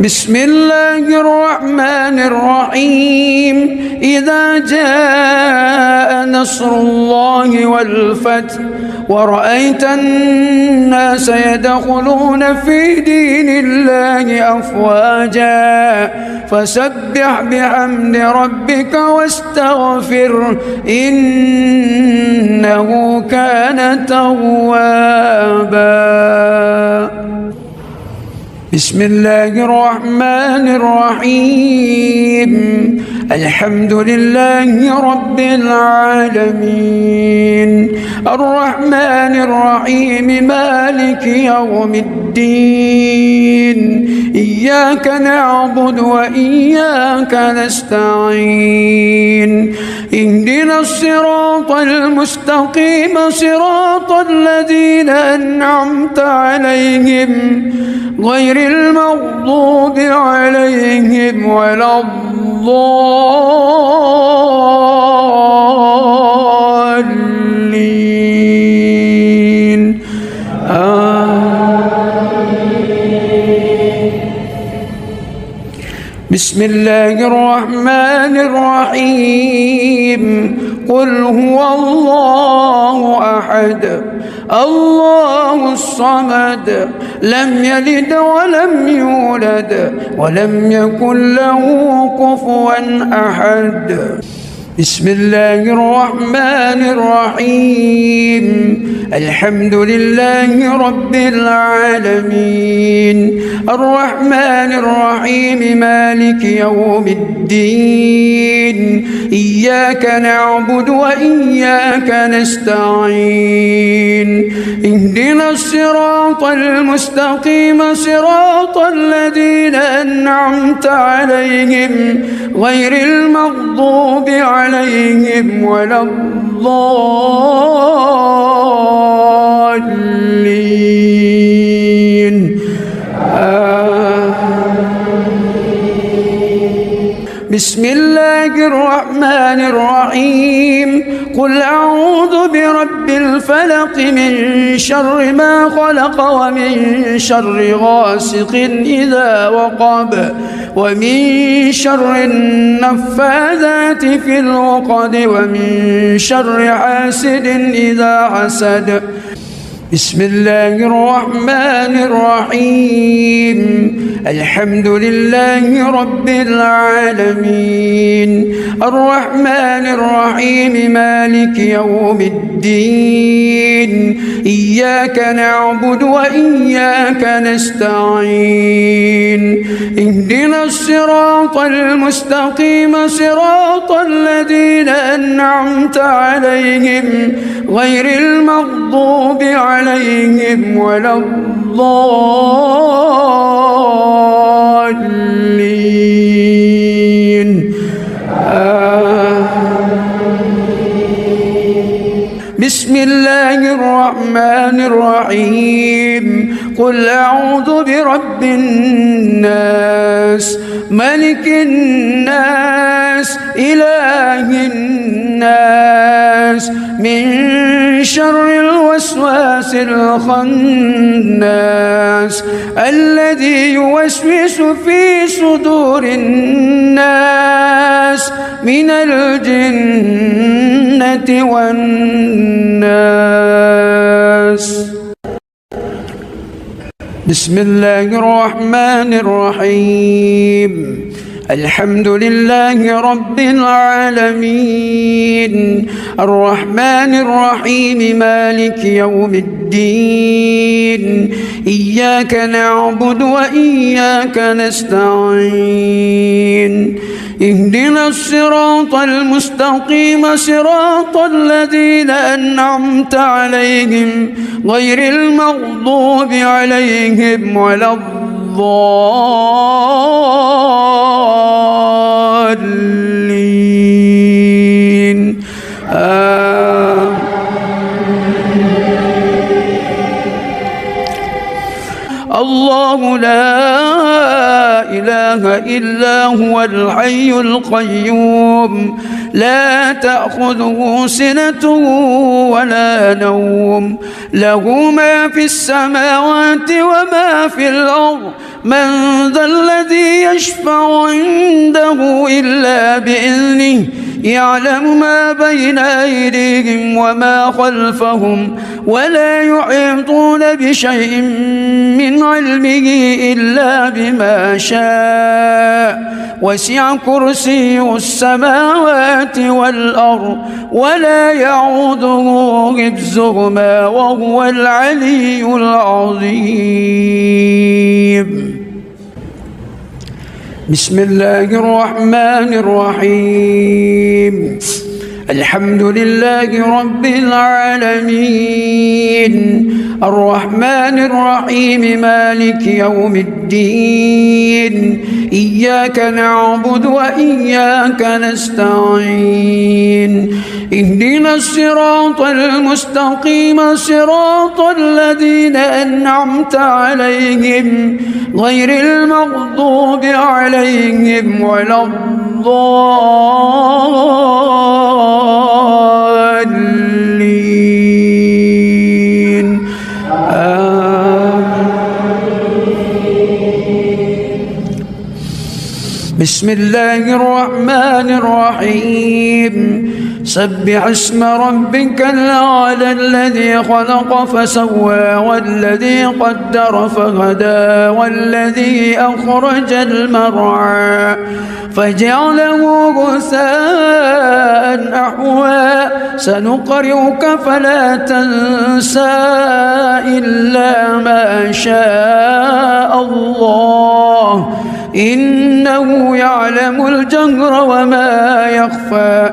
بسم الله الرحمن الرحيم إذا جاء نصر الله والفتح ورأيت الناس يدخلون في دين الله أفواجا فسبح بحمد ربك واستغفر إنه كان توابا. بسم الله الرحمن الرحيم الحمد لله رب العالمين الرحمن الرحيم مالك يوم الدين إياك نعبد وإياك نستعين اهدنا الصراط المستقيم صراط الذين أنعمت عليهم غير المغضوب عليهم ولا الضالين بسم الله الرحمن الرحيم قل هو الله أحد الله الصمد لم يلد ولم يولد ولم يكن له كفوا أحد. بسم الله الرحمن الرحيم الحمد لله رب العالمين الرحمن الرحيم مالك يوم الدين إياك نعبد وإياك نستعين اهدنا الصراط المستقيم صراط الذين أنعمت عليهم غير المغضوب عليهم ولا الضالين بسم الله الرحمن الرحيم قل أعوذ برب الفلق من شر ما خلق ومن شر غاسق إذا وقب ومن شر النفاذات في العقد ومن شر حاسد إذا حسد. بسم الله الرحمن الرحيم الحمد لله رب العالمين الرحمن الرحيم مالك يوم الدين إياك نعبد وإياك نستعين اهدنا الصراط المستقيم صراط الذين أنعمت عليهم غير المغضوب عليهم ولا الضالين بسم الله الرحمن الرحيم قل أعوذ برب الناس ملك الناس إله الناس من شر الوسواس الخناس الذي يوسوس في صدور الناس من الجنة والناس. بسم الله الرحمن الرحيم الحمد لله رب العالمين الرحمن الرحيم مالك يوم الدين إياك نعبد وإياك نستعين اهدنا الصراط المستقيم صراط الذين أنعمت عليهم غير المغضوب عليهم ولا الضالين الله لا إله إلا هو الحي القيوم لا تأخذه سنة ولا نوم له ما في السماوات وما في الأرض من ذا الذي يشفع عنده إلا بإذنه يعلم ما بين أيديهم وما خلفهم ولا يحيطون بشيء من علمه إلا بما شاء وسع كرسيه السماوات والأرض ولا يعوده حفظهما وهو العلي العظيم. بسم الله الرحمن الرحيم الحمد لله رب العالمين الرحمن الرحيم مالك يوم الدين إياك نعبد وإياك نستعين اهدنا الصراط المستقيم صراط الذين أنعمت عليهم غير المغضوب عليهم ولا الضالين بسم الله الرحمن الرحيم سبح اسم ربك الأعلى الذي خلق فسوى والذي قدر فهدى والذي أخرج المرعى فجعله غثاء أحوى سنقرئك فلا تنسى إلا ما شاء الله إنه يعلم الجهر وما يخفى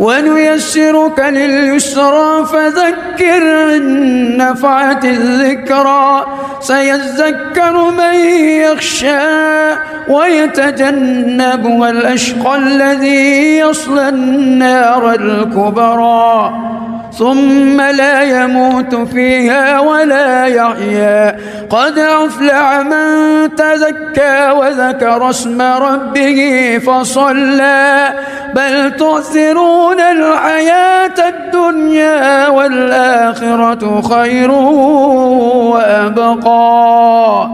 ونيسرك لليسرى فذكر إن نفعت الذكرى سيذكر من يخشى ويتجنبها الأشقى الذي يصلى النار الكبرى ثم لا يموت فيها ولا يحيا قد أفلح من تزكى وذكر اسم ربه فصلى بل تؤثرون الحياة الدنيا والآخرة خير وأبقى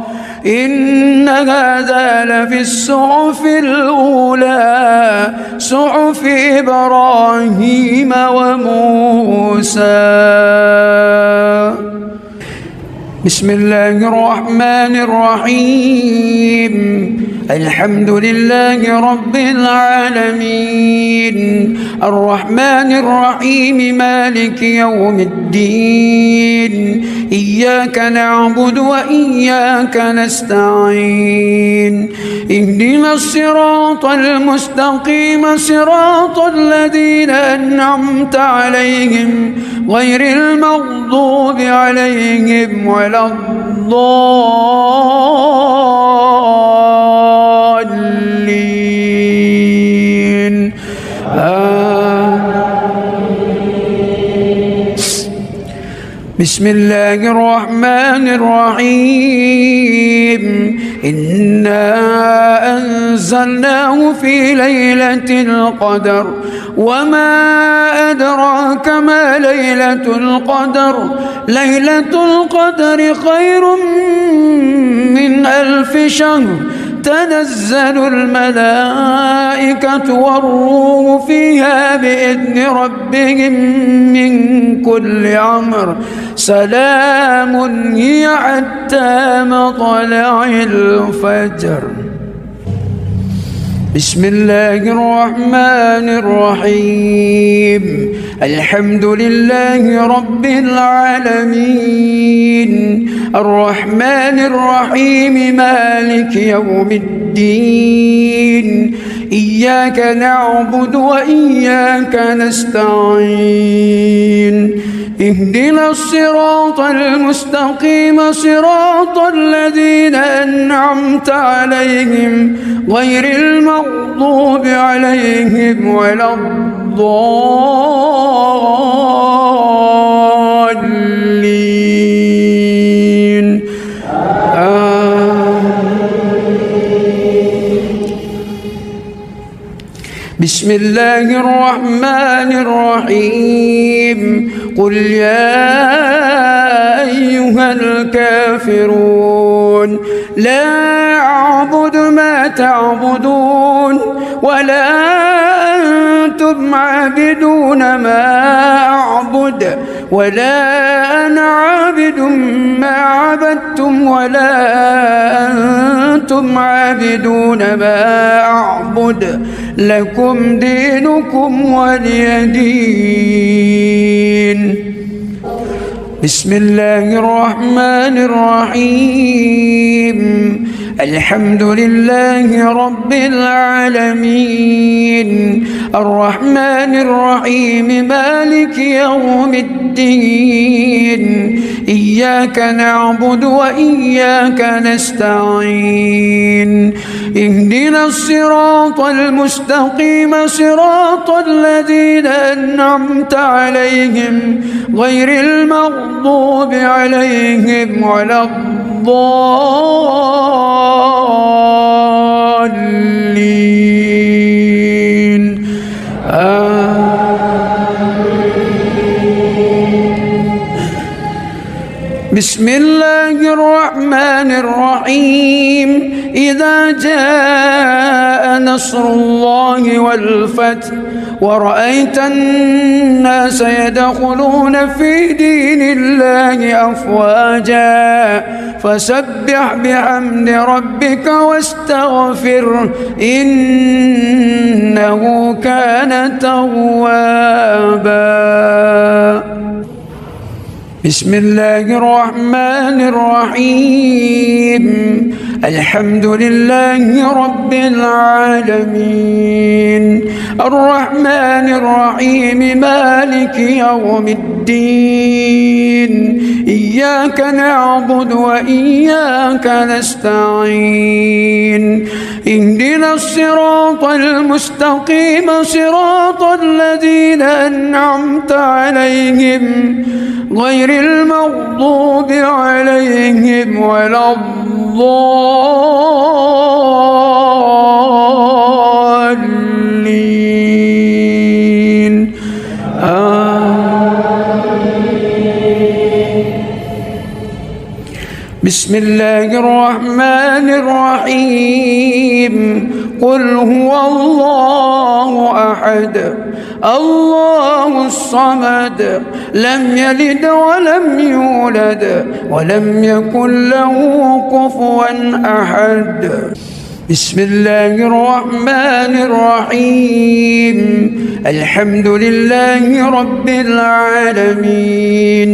إن هذا لفي الصحف الأولى صحف إبراهيم وموسى. بسم الله الرحمن الرحيم الحمد لله رب العالمين الرحمن الرحيم مالك يوم الدين إياك نعبد وإياك نستعين اهدنا الصراط المستقيم صراط الذين أنعمت عليهم غير المغضوب عليهم ولا الضالين بسم الله الرحمن الرحيم إنا أنزلناه في ليلة القدر وما أدراك ما ليلة القدر ليلة القدر خير من 1000 شهر تنزل الملائكة والروح فيها بإذن ربهم من كل أمر سلام هي حتى مطلع الفجر. بسم الله الرحمن الرحيم الحمد لله رب العالمين الرحمن الرحيم مالك يوم الدين إياك نعبد وإياك نستعين اهدنا الصراط المستقيم صراط الذين أنعمت عليهم غير المغضوب عليهم ولا الضالين بسم الله الرحمن الرحيم قل يا أيها الكافرون لا أعبد ما تعبدون ولا أنتم عابدون ما أعبد ولا أنا عابد ما عبدتم ولا أنتم عابدون ما أعبد لكم دينكم ولي دين. بسم الله الرحمن الرحيم الحمد لله رب العالمين الرحمن الرحيم مالك يوم الدين إياك نعبد وإياك نستعين اهدنا الصراط المستقيم صراط الذين أنعمت عليهم غير المغضوب عليهم ولا الضالين بسم الله الرحمن الرحيم إذا جاء نصر الله والفتح ورأيت الناس يدخلون في دين الله أفواجا فسبح بحمد ربك واستغفره إنه كان توابا. بسم الله الرحمن الرحيم الحمد لله رب العالمين الرحمن الرحيم مالك يوم الدين إياك نعبد وإياك نستعين اهدنا الصراط المستقيم صراط الذين أنعمت عليهم غير المغضوب عليهم ولا الضالين بسم الله الرحمن الرحيم قل هو الله أحد الله الصمد لم يلد ولم يولد ولم يكن له كفوا أحد. بسم الله الرحمن الرحيم الحمد لله رب العالمين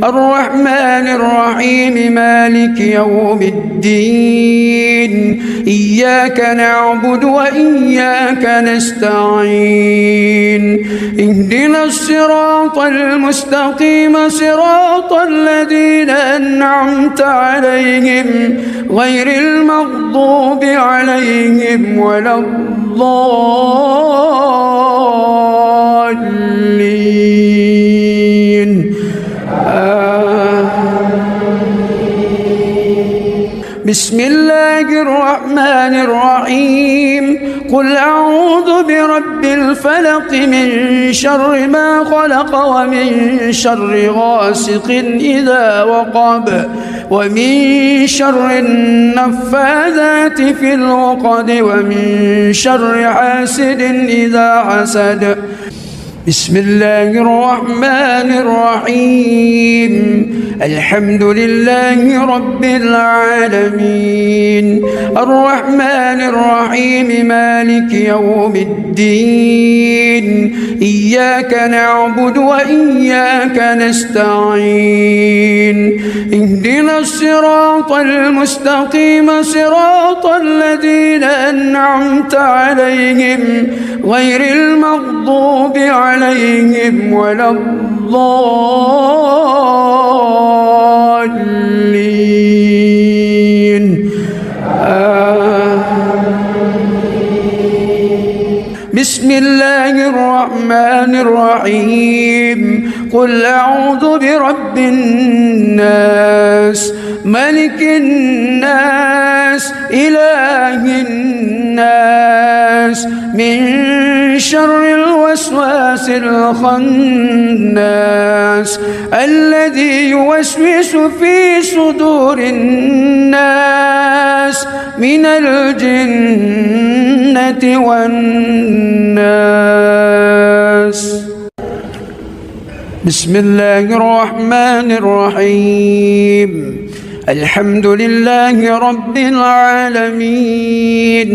الرحمن الرحيم مالك يوم الدين إياك نعبد وإياك نستعين اهدنا الصراط المستقيم صراط الذين أنعمت عليهم غير المغضوب عليهم ولا الضالين بسم الله الرحمن الرحيم قل أعوذ برب الفلق من شر ما خلق ومن شر غاسق إذا وقب ومن شر النفاذات في العقد ومن شر حاسد إذا حسد. بسم الله الرحمن الرحيم الحمد لله رب العالمين الرحمن الرحيم مالك يوم الدين إياك نعبد وإياك نستعين اهدنا الصراط المستقيم صراط الذين أنعمت عليهم غير المغضوب عليهم ولا الضالين بسم الله الرحمن الرحيم قل أعوذ برب الناس ملك الناس إله الناس من شر الوسواس الخناس الذي يوسوس في صدور الناس من الجنة والناس. بسم الله الرحمن الرحيم. الحمد لله رب العالمين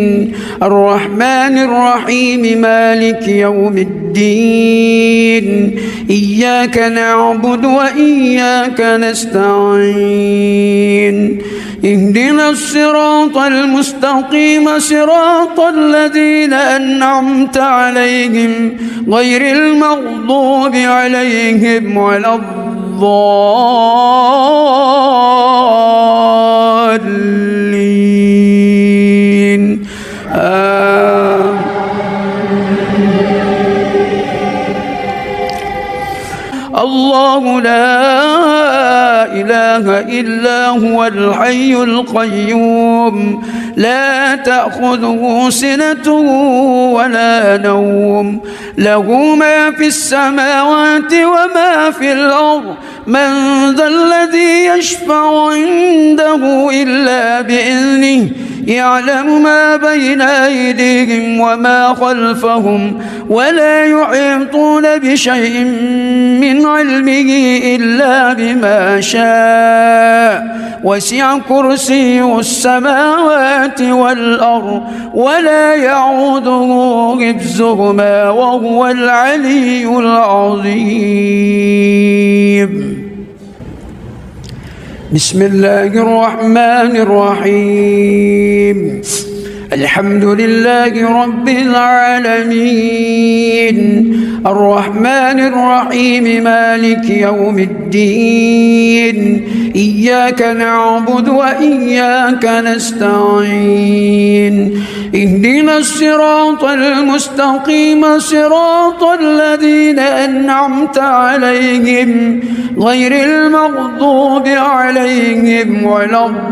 الرحمن الرحيم مالك يوم الدين إياك نعبد وإياك نستعين اهدنا الصراط المستقيم صراط الذين أنعمت عليهم غير المغضوب عليهم ولا الضالين الله لا إله إلا هو الحي القيوم لا تأخذه سنة ولا نوم له ما في السماوات وما في الأرض من ذا الذي يشفع عنده إلا بإذنه يعلم ما بين أيديهم وما خلفهم ولا يحيطون بشيء من علمه إلا بما شاء وسع كرسيه السماوات والأرض ولا يعوده حفظهما وهو العلي العظيم. بسم الله الرحمن الرحيم. الحمد لله رب العالمين الرحمن الرحيم مالك يوم الدين إياك نعبد وإياك نستعين اهدنا الصراط المستقيم صراط الذين أنعمت عليهم غير المغضوب عليهم ولا الضالين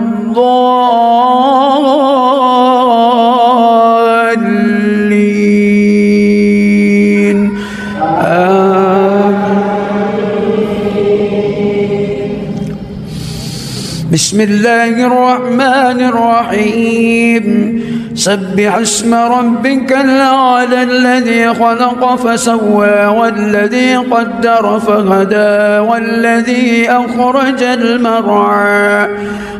بسم الله الرحمن الرحيم. سبح اسم ربك الأعلى الذي خلق فسوى والذي قدر فهدى والذي أخرج المرعى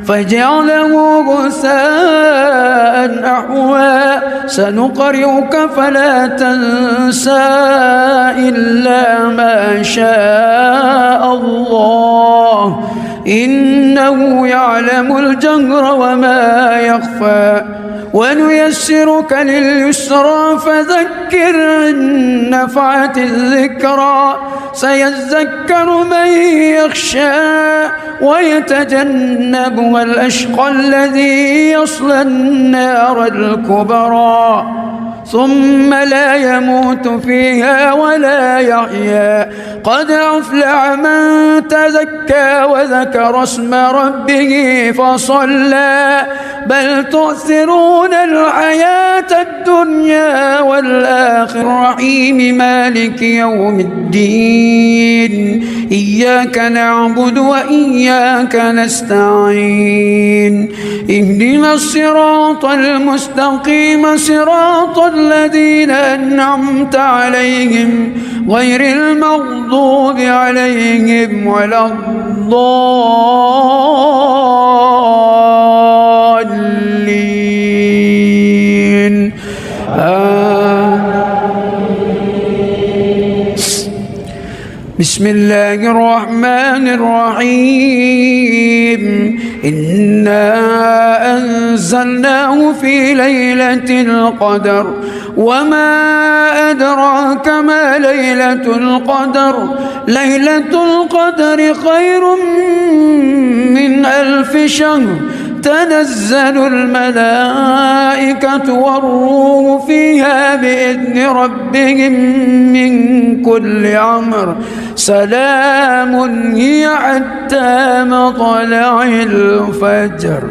فجعله غثاء أحوى سنقرئك فلا تنسى إلا ما شاء الله إنه يعلم الجهر وما يخفى ونيسرك لليسرى فذكر إن نفعت الذكرى سيذكر من يخشى ويتجنبها الأشقى الذي يصلى النار الكبرى ثم لا يموت فيها ولا يحيا قد أفلح من تزكى وذكر اسم ربه فصلى بل تؤثرون الحياة الدنيا والآخرة الرحيم مالك يوم الدين إياك نعبد وإياك نستعين اهدنا الصراط المستقيم صراط الذين أنعمت عليهم غير المغضوب عليهم ولا الضالين بسم الله الرحمن الرحيم إنا أنزلناه في ليلة القدر وما أدراك ما ليلة القدر ليلة القدر خير من 1000 شهر تنزل الملائكة والروح فيها بإذن ربهم من كل أمر سلام هي حتى مطلع الفجر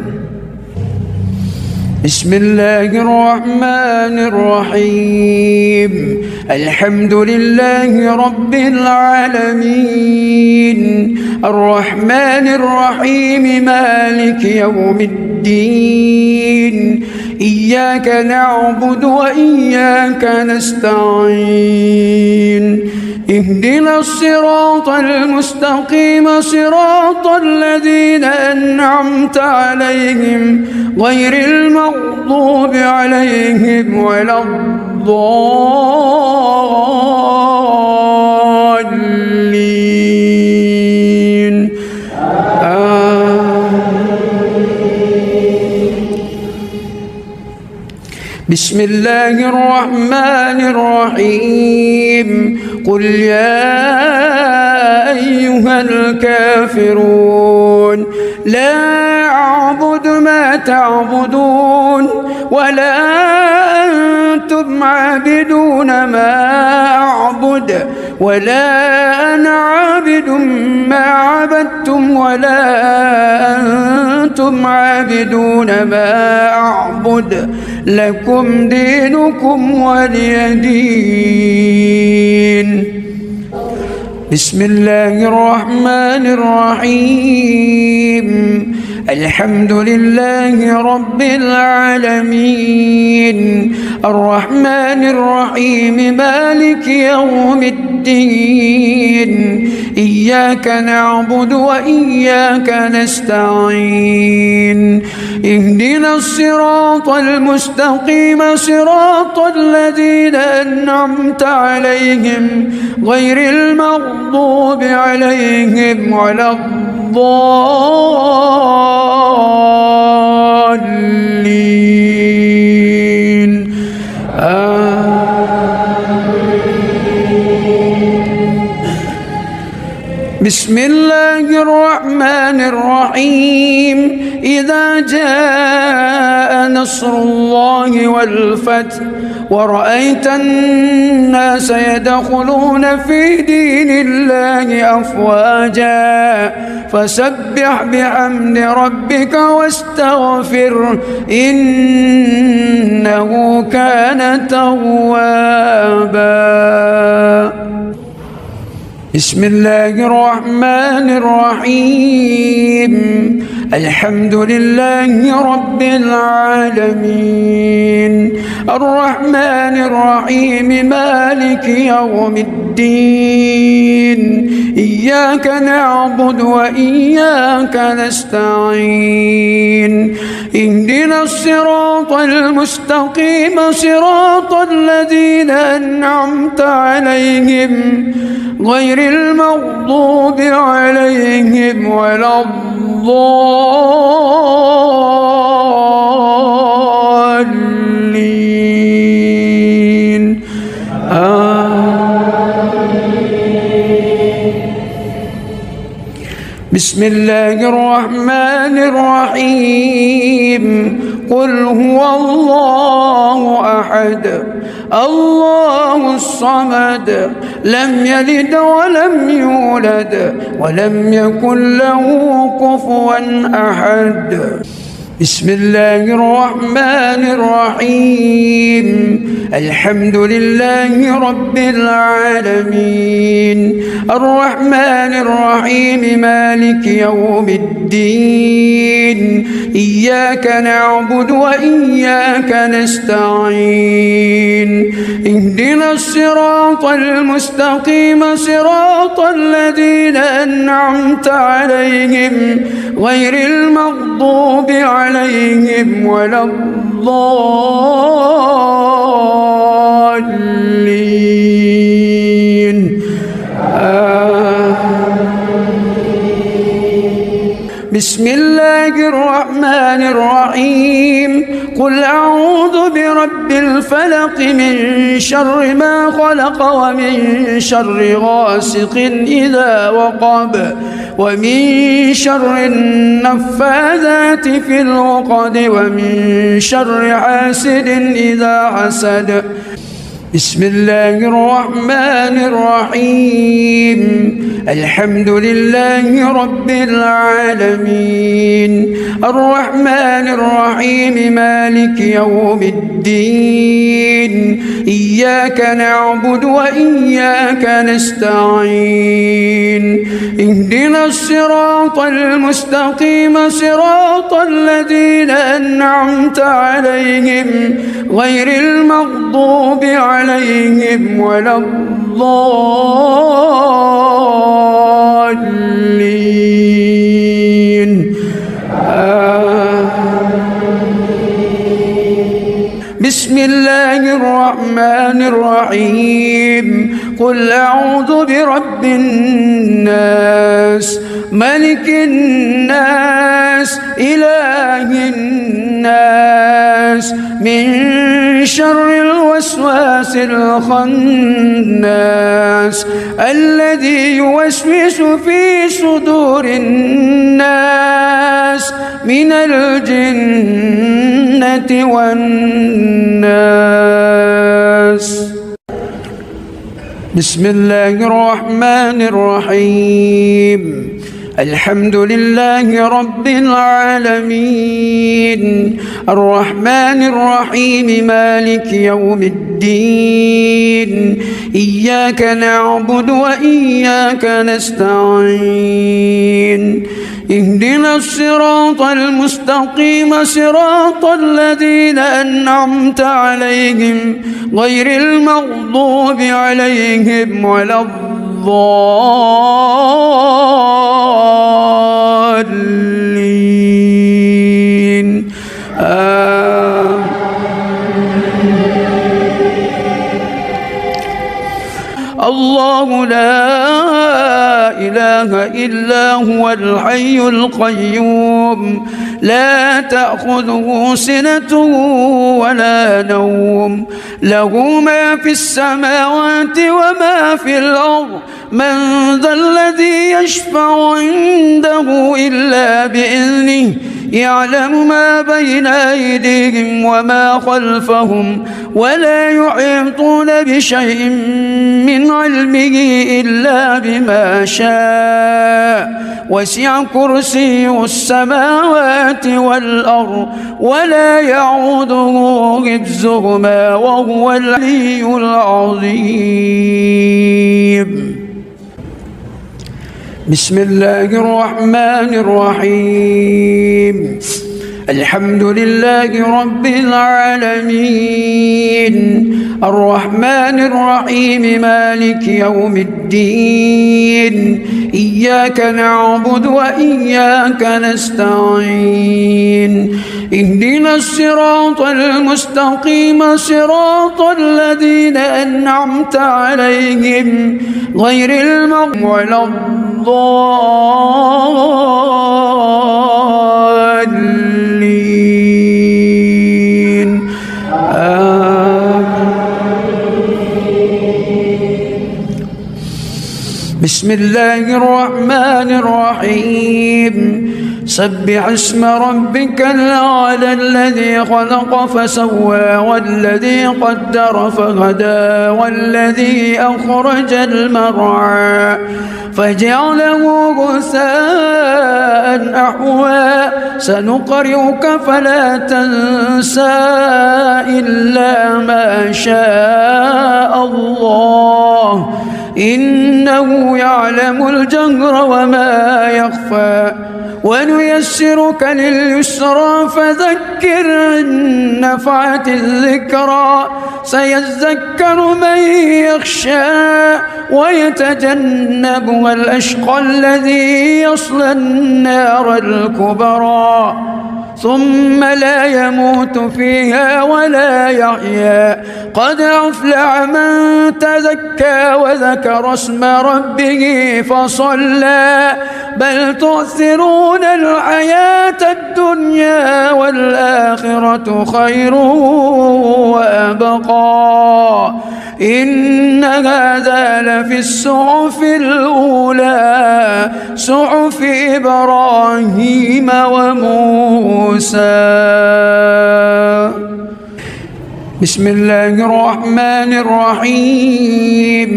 بسم الله الرحمن الرحيم الحمد لله رب العالمين الرحمن الرحيم مالك يوم الدين إياك نعبد وإياك نستعين اهدنا الصراط المستقيم صراط الذين أنعمت عليهم غير المغضوب عليهم ولا الضالين بسم الله الرحمن الرحيم قل يا أيها الكافرون لا أعبد ما تعبدون ولا أنتم عابدون ما أعبد ولا أنا عابد ما عبدتم ولا أنتم عابدون ما أعبد لكم دينكم ولي دين بسم الله الرحمن الرحيم الحمد لله رب العالمين الرحمن الرحيم مالك يوم الدين إياك نعبد وإياك نستعين اهدنا الصراط المستقيم صراط الذين أنعمت عليهم غير المغضوب عليهم ولا الضالين بسم الله الرحمن الرحيم إذا جاء نصر الله والفتح ورأيت الناس يدخلون في دين الله أفواجا فسبح بحمد ربك واستغفره إنه كان توابا بسم الله الرحمن الرحيم الحمد لله رب العالمين الرحمن الرحيم مالك يوم الدين إياك نعبد وإياك نستعين اهدنا الصراط المستقيم صراط الذين أنعمت عليهم غير المغضوب عليهم ولا الضالين بسم الله الرحمن الرحيم قل هو الله أحد الله الصمد لم يلد ولم يولد ولم يكن له كفوا أحد بسم الله الرحمن الرحيم الحمد لله رب العالمين الرحمن الرحيم مالك يوم الدين إياك نعبد وإياك نستعين اهدنا الصراط المستقيم صراط الذين أنعمت عليهم غير المغضوب عليهم ولا الضالين بسم الله الرحمن الرحيم قل أعوذ برب الفلق من شر ما خلق ومن شر غاسق إذا وقب ومن شر النفاذات في العقد ومن شر حاسد إذا حسد بسم الله الرحمن الرحيم الحمد لله رب العالمين الرحمن الرحيم مالك يوم الدين إياك نعبد وإياك نستعين اهدنا الصراط المستقيم صراط الذين أنعمت عليهم غير المغضوب عليهم ولا الضالين بسم الله الرحمن الرحيم قل أعوذ برب الناس ملك الناس إله الناس من شر الوسواس الخناس الذي يوسوس في صدور الناس من الجنة والناس بسم الله الرحمن الرحيم الحمد لله رب العالمين الرحمن الرحيم مالك يوم الدين إياك نعبد وإياك نستعين اهدنا الصراط المستقيم صراط الذين أنعمت عليهم غير المغضوب عليهم ولا الضالين الله لا إله إلا هو الحي القيوم لا تأخذه سنة ولا نوم له ما في السماوات وما في الأرض من ذا الذي يشفع عنده إلا بإذنه يعلم ما بين أيديهم وما خلفهم ولا يحيطون بشيء من علمه إلا بما شاء وسع كرسيه السماوات والأرض ولا يعوده حفظهما وهو العلي العظيم بسم الله الرحمن الرحيم الحمد لله رب العالمين الرحمن الرحيم مالك يوم الدين إياك نعبد وإياك نستعين اهدنا الصراط المستقيم صراط الذين أنعمت عليهم غير المغضوب ولا الضالين بسم الله الرحمن الرحيم سبح اسم ربك الأعلى الذي خلق فسوى والذي قدر فهدى والذي أخرج المرعى فجعله غثاء أحوى سنقرئك فلا تنسى إلا ما شاء الله إنه يعلم الجهر وما يخفى ونيسرك لليسرى فذكر إن نفعت الذكرى سيذكر من يخشى ويتجنبها الأشقى الذي يصلى النار الكبرى ثم لا يموت فيها ولا يحيا قد أفلح من تزكى وذكر اسم ربه فصلى بل تؤثرون الحياة الدنيا والآخرة خير وأبقى إن هذا لفي الصحف الأولى صحف إبراهيم وموسى بسم الله الرحمن الرحيم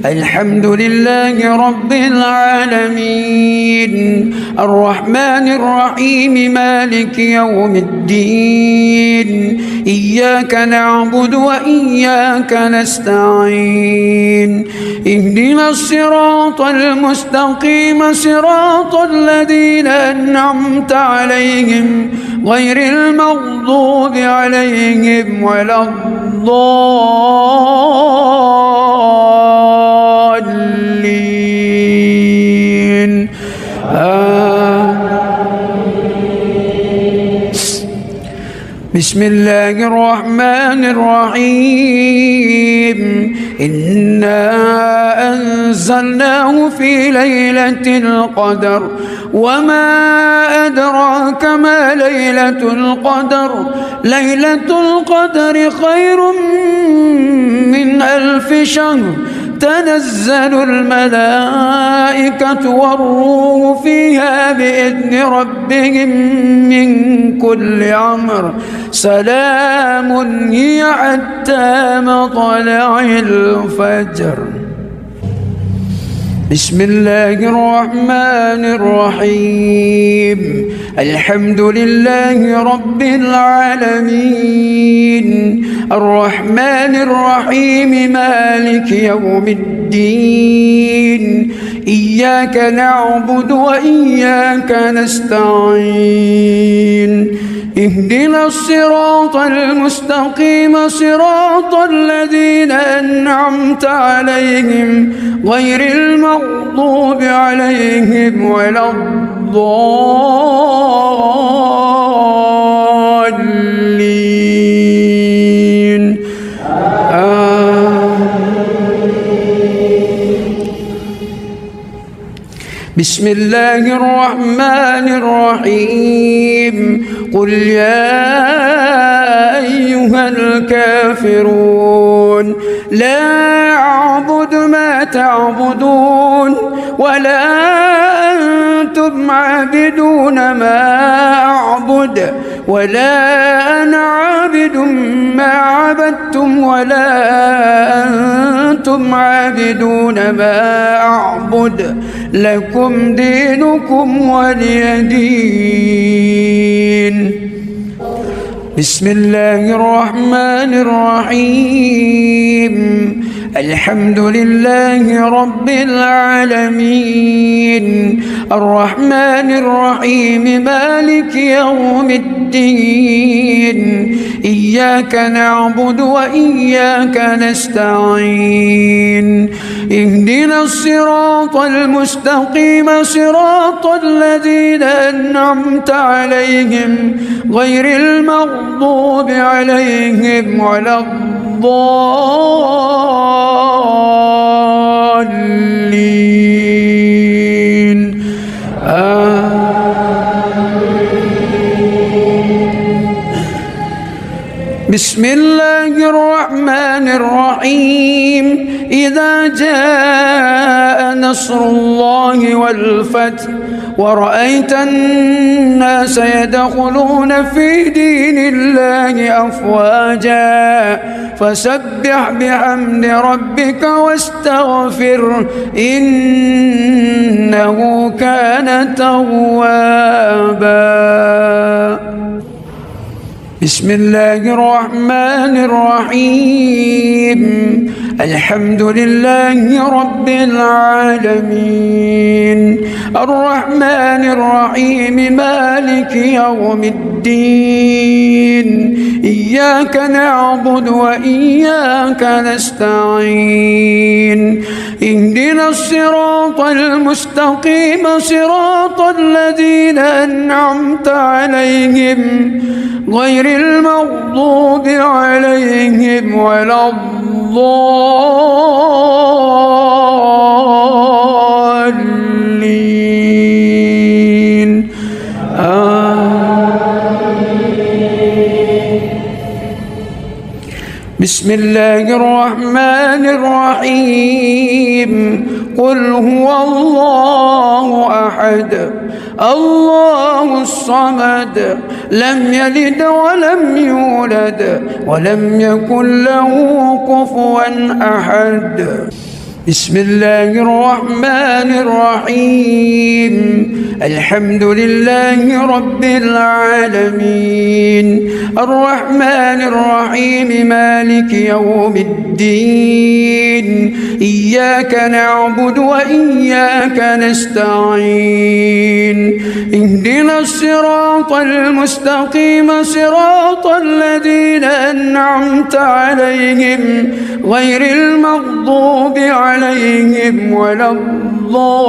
الحمد لله رب العالمين الرحمن الرحيم مالك يوم الدين إياك نعبد وإياك نستعين اهدنا الصراط المستقيم صراط الذين أنعمت عليهم غير المغضوب عليهم ولا الضالين بسم الله الرحمن الرحيم إنا أنزلناه في ليلة القدر وما أدراك ما ليلة القدر ليلة القدر خير من 1000 شهر تنزل الملائكة والروح فيها بإذن ربهم من كل أمر سلام هي حتى مطلع الفجر بسم الله الرحمن الرحيم الحمد لله رب العالمين الرحمن الرحيم مالك يوم الدين إياك نعبد وإياك نستعين اهدنا الصراط المستقيم صراط الذين أنعمت عليهم غير المغضوب عليهم ولا الضالين بسم الله الرحمن الرحيم قل يا أيها الكافرون لا أعبد ما تعبدون ولا أنتم عابدون ما أعبد ولا أنا عابد ما عبدتم ولا أنتم عابدون ما أعبد لكم دينكم ولي دين بسم الله الرحمن الرحيم الحمد لله رب العالمين الرحمن الرحيم مالك يوم الدين إياك نعبد وإياك نستعين اهدنا الصراط المستقيم صراط الذين أنعمت عليهم غير المغضوب عليهم ولا الضالين بسم الله الرحمن الرحيم إذا جاء نصر الله والفتح ورأيت الناس يدخلون في دين الله أفواجا فسبح بحمد ربك واستغفر إنه كان توابا بسم الله الرحمن الرحيم الحمد لله رب العالمين الرحمن الرحيم مالك يوم الدين إياك نعبد وإياك نستعين اهدنا الصراط المستقيم صراط الذين أنعمت عليهم غير المغضوب عليهم ولا الضالين بسم الله الرحمن الرحيم قل هو الله أحد الله الصمد لم يلد ولم يولد ولم يكن له كفوا أحد بسم الله الرحمن الرحيم الحمد لله رب العالمين الرحمن الرحيم مالك يوم الدين إياك نعبد وإياك نستعين اهدنا الصراط المستقيم صراط الذين أنعمت عليهم غير المغضوب عليهم ولا الضالين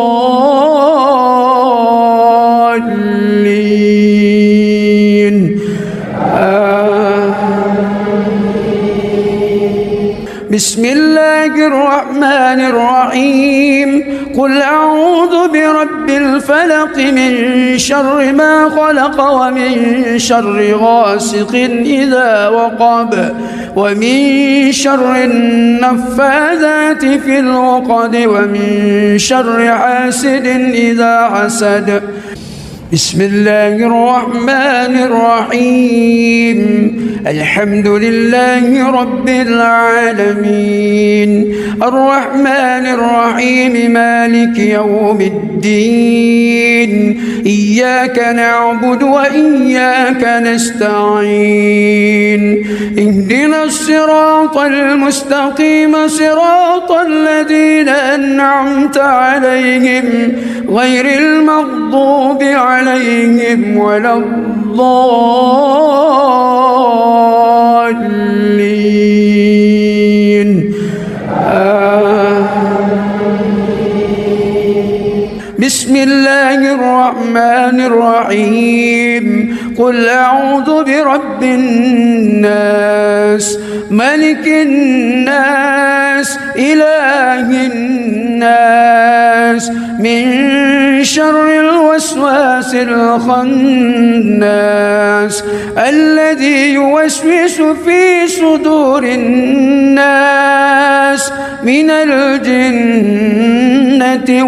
بسم الله الرحمن الرحيم قل أعوذ برب الفلق من شر ما خلق ومن شر غاسق إذا وقب ومن شر النفاذات في العقد ومن شر حاسد إذا حسد بسم الله الرحمن الرحيم الحمد لله رب العالمين الرحمن الرحيم مالك يوم الدين إياك نعبد وإياك نستعين اهدنا الصراط المستقيم صراط الذين أنعمت عليهم غير المغضوب عليهم ولا الضالين بسم الله الرحمن الرحيم قل أعوذ برب الناس ملك الناس إله الناس من شر الوسواس الخناس الذي يوسوس في صدور الناس من الجنة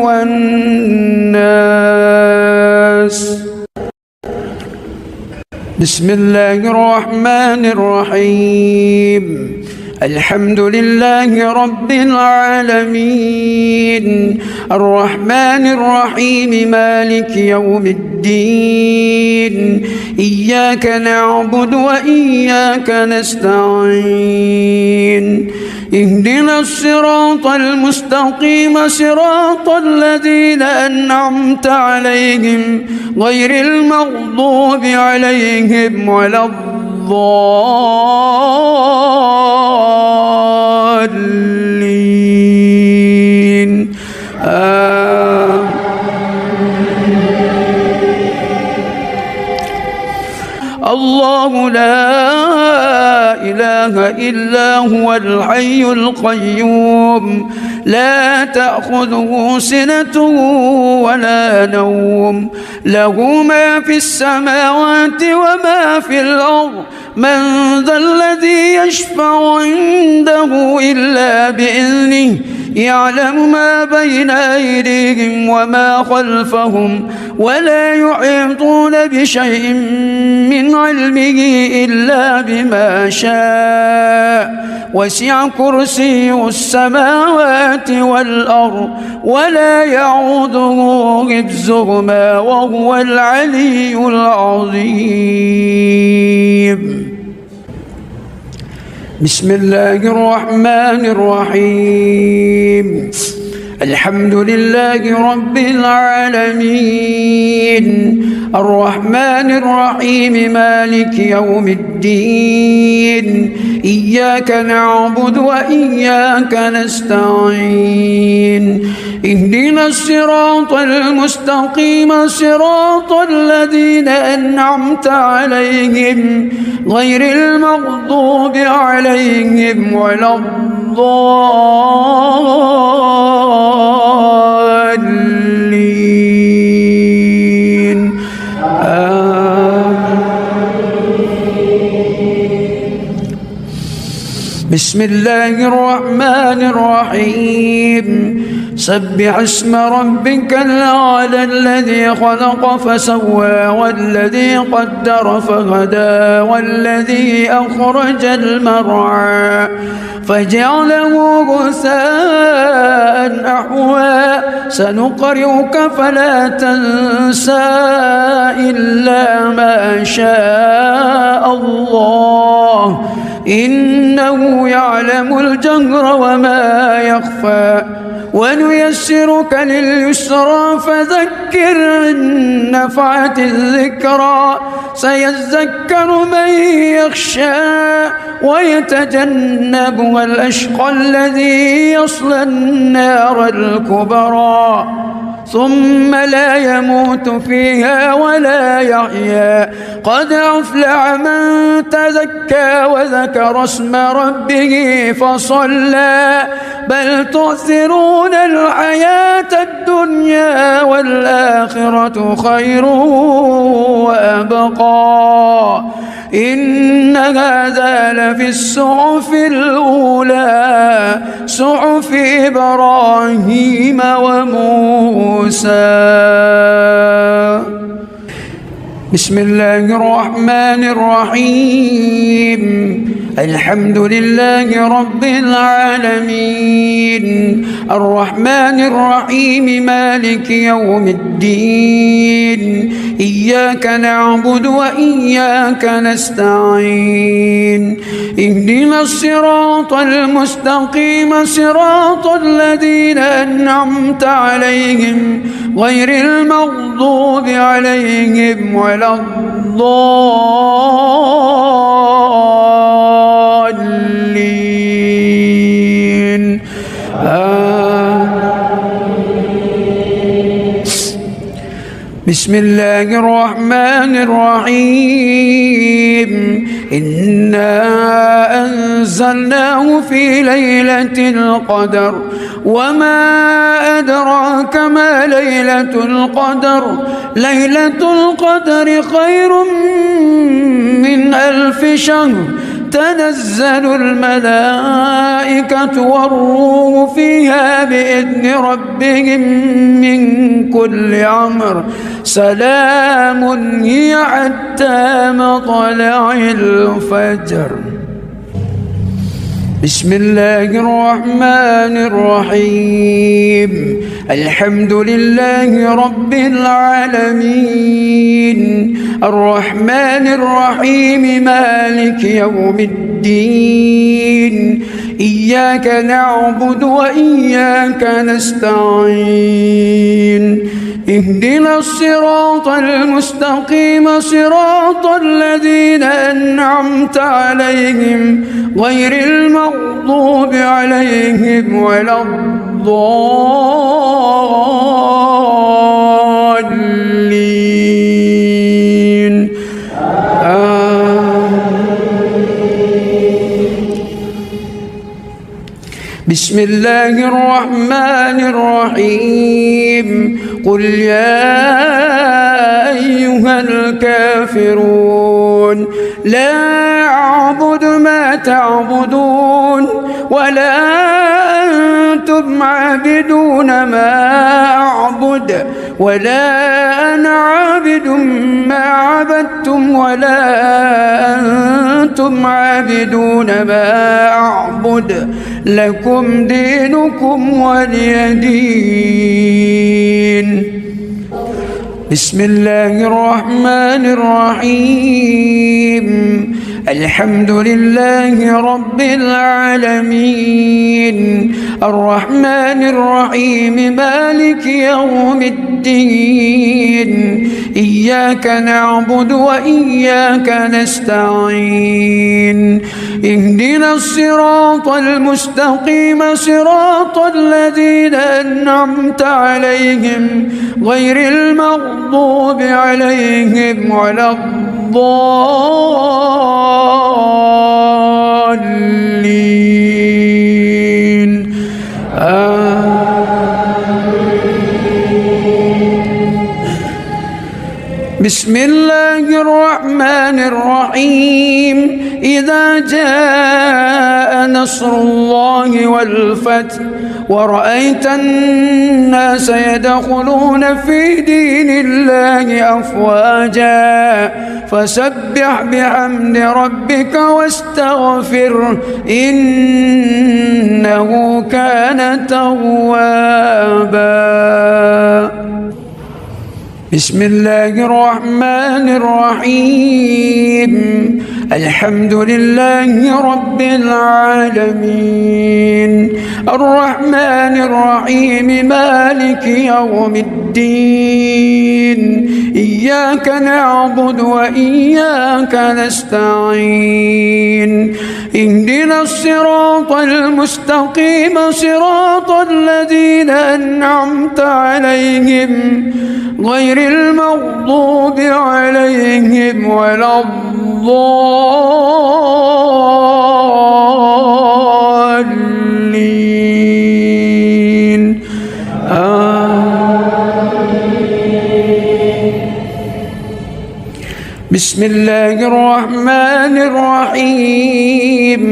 والناس بسم الله الرحمن الرحيم الحمد لله رب العالمين الرحمن الرحيم مالك يوم الدين إياك نعبد وإياك نستعين اهدنا الصراط المستقيم صراط الذين أنعمت عليهم غير المغضوب عليهم ولا الضالين الله لا إله إلا هو الحي القيوم لا تأخذه سنة ولا نوم له ما في السماوات وما في الأرض من ذا الذي يشفع عنده إلا بإذنه يعلم ما بين أيديهم وما خلفهم ولا يحيطون بشيء من علمه إلا بما شاء وسع كرسي السماوات والأرض ولا يعوده حفظهما وهو العلي العظيم بسم الله الرحمن الرحيم الحمد لله رب العالمين الرحمن الرحيم مالك يوم الدين إياك نعبد وإياك نستعين اهدنا الصراط المستقيم صراط الذين أنعمت عليهم غير المغضوب عليهم ولا الضالين بسم الله الرحمن الرحيم سبح اسم ربك الأعلى الذي خلق فسوى والذي قدر فهدى والذي أخرج المرعى فجعله غثاء أحوى سنقرئك فلا تنسى إلا ما شاء الله إنه يعلم الجهر وما يخفى ونيسرك لليسرى فذكر إن نفعت الذكرى سيذكر من يخشى ويتجنبها الأشقى الذي يصلى النار الكبرى ثم لا يموت فيها ولا يحيا قد أفلح من تزكى وذكر اسم ربه فصلى بل تؤثرون الحياة الدنيا والآخرة خير وأبقى إن هذا لفي الصحف الأولى صحف إبراهيم وموسى. بسم الله الرحمن الرحيم الحمد لله رب العالمين الرحمن الرحيم مالك يوم الدين إياك نعبد وإياك نستعين اهدنا الصراط المستقيم صراط الذين أنعمت عليهم غير المغضوب عليهم ولا الضالين بسم الله الرحمن الرحيم إنا أنزلناه في ليلة القدر وما أدراك ما ليلة القدر ليلة القدر خير من 1000 شهر تنزل الملائكة والروح فيها بإذن ربهم من كل أمر سلام هي حتى مطلع الفجر. بسم الله الرحمن الرحيم الحمد لله رب العالمين الرحمن الرحيم مالك يوم الدين إياك نعبد وإياك نستعين اهدنا الصراط المستقيم صراط الذين أنعمت عليهم غير المغضوب عليهم ولا الضالين بسم الله الرحمن الرحيم قل يا أيها الكافرون لا أعبد ما تعبدون ولا أنتم عابدون ما أعبد ولا أنا عابد ما عبدتم ولا أنتم عابدون ما أعبد لكم دينكم ولي دين. بسم الله الرحمن الرحيم الحمد لله رب العالمين الرحمن الرحيم مالك يوم الدين إياك نعبد وإياك نستعين اهدنا الصراط المستقيم صراط الذين أنعمت عليهم غير المغضوب عليهم ولا الضالين بسم الله الرحمن الرحيم إذا جاء نصر الله والفتح ورأيت الناس يدخلون في دين الله أفواجا فسبح بحمد ربك واستغفره إنه كان توابا. بسم الله الرحمن الرحيم الحمد لله رب العالمين الرحمن الرحيم مالك يوم الدين إياك نعبد وإياك نستعين اهدنا الصراط المستقيم صراط الذين أنعمت عليهم غير المغضوب عليهم ولا الضالين بسم الله الرحمن الرحيم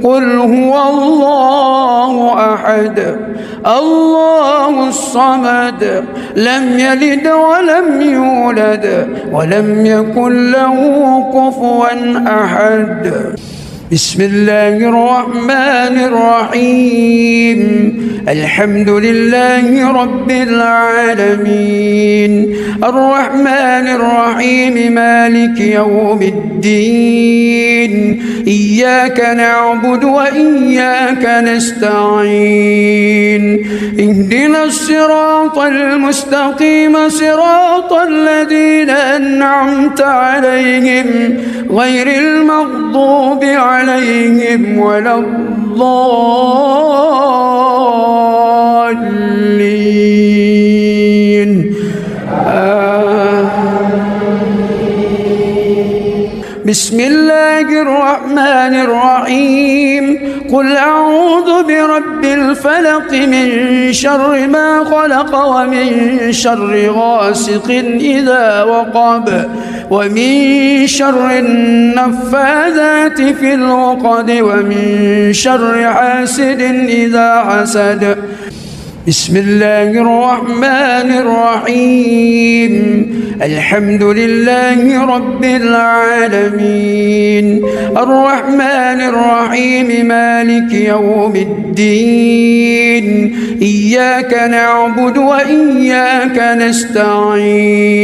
قل هو الله أحد الله الصمد لم يلد ولم يولد ولم يكن له كفوا أحد. بسم الله الرحمن الرحيم الحمد لله رب العالمين الرحمن الرحيم مالك يوم الدين إياك نعبد وإياك نستعين اهدنا الصراط المستقيم صراط الذين أنعمت عليهم غير المغضوب عليهم ولا الضالين بسم الله الرحمن الرحيم قل أعوذ برب الفلق من شر ما خلق ومن شر غاسق إذا وقب ومن شر النفاذات في العقد ومن شر حاسد إذا حسد. بسم الله الرحمن الرحيم الحمد لله رب العالمين الرحمن الرحيم مالك يوم الدين إياك نعبد وإياك نستعين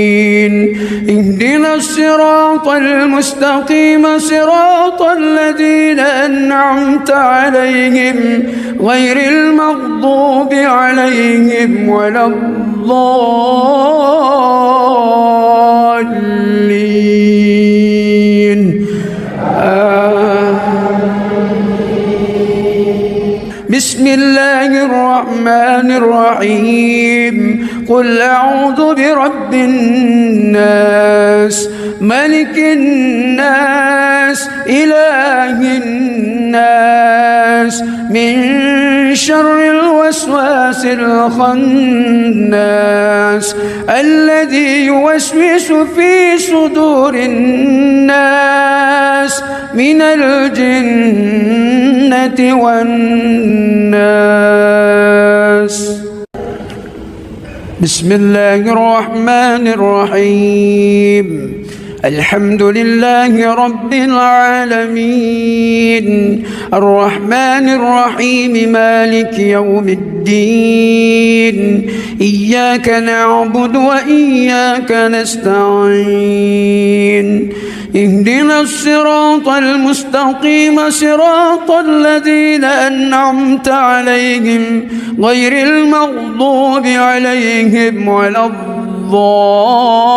اهدنا الصراط المستقيم صراط الذين أنعمت عليهم غير المغضوب عليهم ولا الضالين بسم الله الرحمن الرحيم قل أعوذ برب الناس ملك الناس إله الناس من شر الوسواس الخناس الذي يوسوس في صدور الناس من الجنة والناس. بسم الله الرحمن الرحيم الحمد لله رب العالمين الرحمن الرحيم مالك يوم الدين إياك نعبد وإياك نستعين اهدنا الصراط المستقيم صراط الذين أنعمت عليهم غير المغضوب عليهم ولا الضالين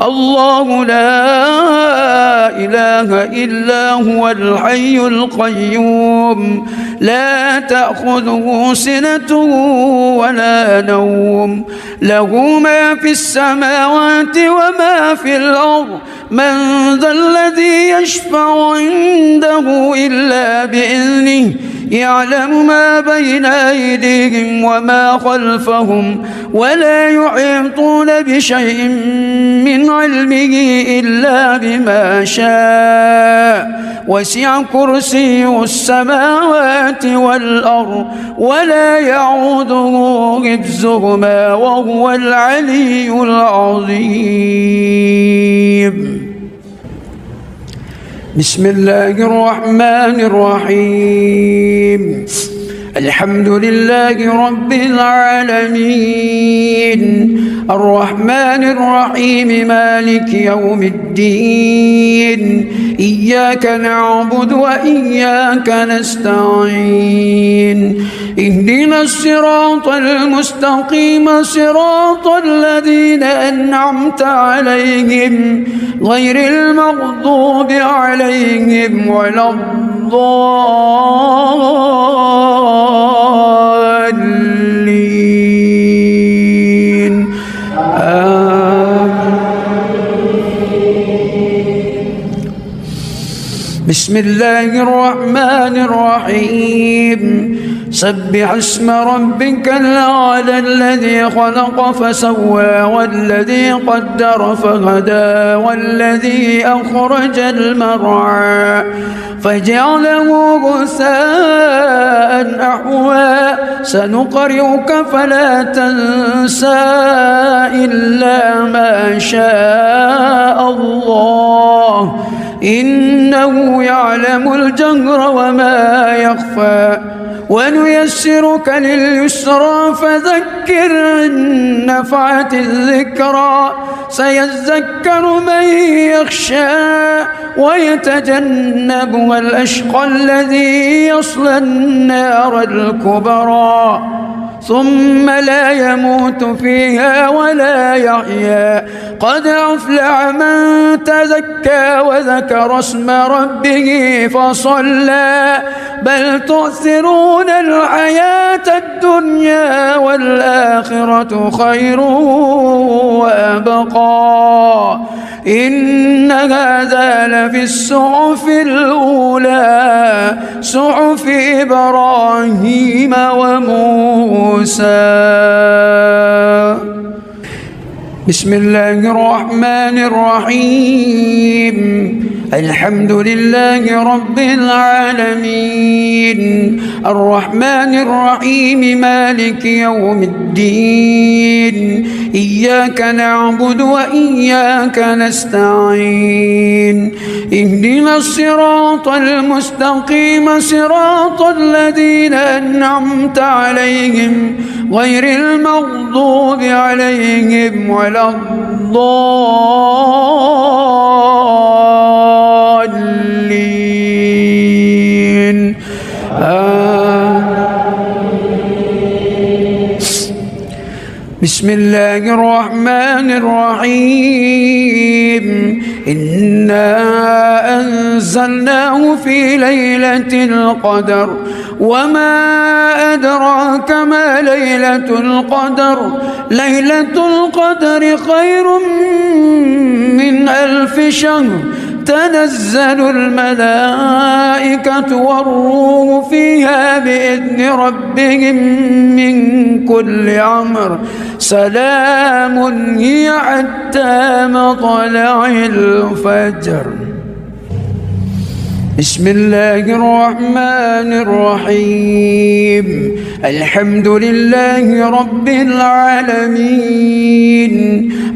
الله لا إله إلا هو الحي القيوم لا تأخذه سنة ولا نوم له ما في السماوات وما في الأرض من ذا الذي يشفع عنده إلا بإذنه يعلم ما بين أيديهم وما خلفهم ولا يحيطون بشيء من علمه إلا بما شاء وسع كرسيه السماوات والأرض ولا يعوده حفظهما وهو العلي العظيم. بسم الله الرحمن الرحيم. الحمد لله رب العالمين الرحمن الرحيم مالك يوم الدين إياك نعبد وإياك نستعين اهدنا الصراط المستقيم صراط الذين أنعمت عليهم غير المغضوب عليهم ولا الضالين بسم الله الرحمن الرحيم سبح اسم ربك الأعلى الذي خلق فسوى والذي قدر فهدى والذي أخرج المرعى فجعله غثاء أحوى سنقرئك فلا تنسى إلا ما شاء الله إنه يعلم الجهر وما يخفى ونيسرك لليسرى فذكر إن نفعت الذكرى سيذكر من يخشى ويتجنبها الأشقى الذي يصلى النار الكبرى ثم لا يموت فيها ولا يحيا قد أفلح من تزكى وذكر اسم ربه فصلى بل تؤثرون الحياة الدنيا والآخرة خير وأبقى إن هذا لفي الصحف الأولى صحف إبراهيم وموسى. بسم الله الرحمن الرحيم الحمد لله رب العالمين الرحمن الرحيم مالك يوم الدين إياك نعبد وإياك نستعين اهدنا الصراط المستقيم صراط الذين أنعمت عليهم غير المغضوب عليهم ولا الضالين بسم الله الرحمن الرحيم إنا أنزلناه في ليلة القدر وما أدراك ما ليلة القدر ليلة القدر خير من 1000 شهر تنزل الملائكة والروح فيها بإذن ربهم من كل أمر سلام هي حتى مطلع الفجر. بسم الله الرحمن الرحيم الحمد لله رب العالمين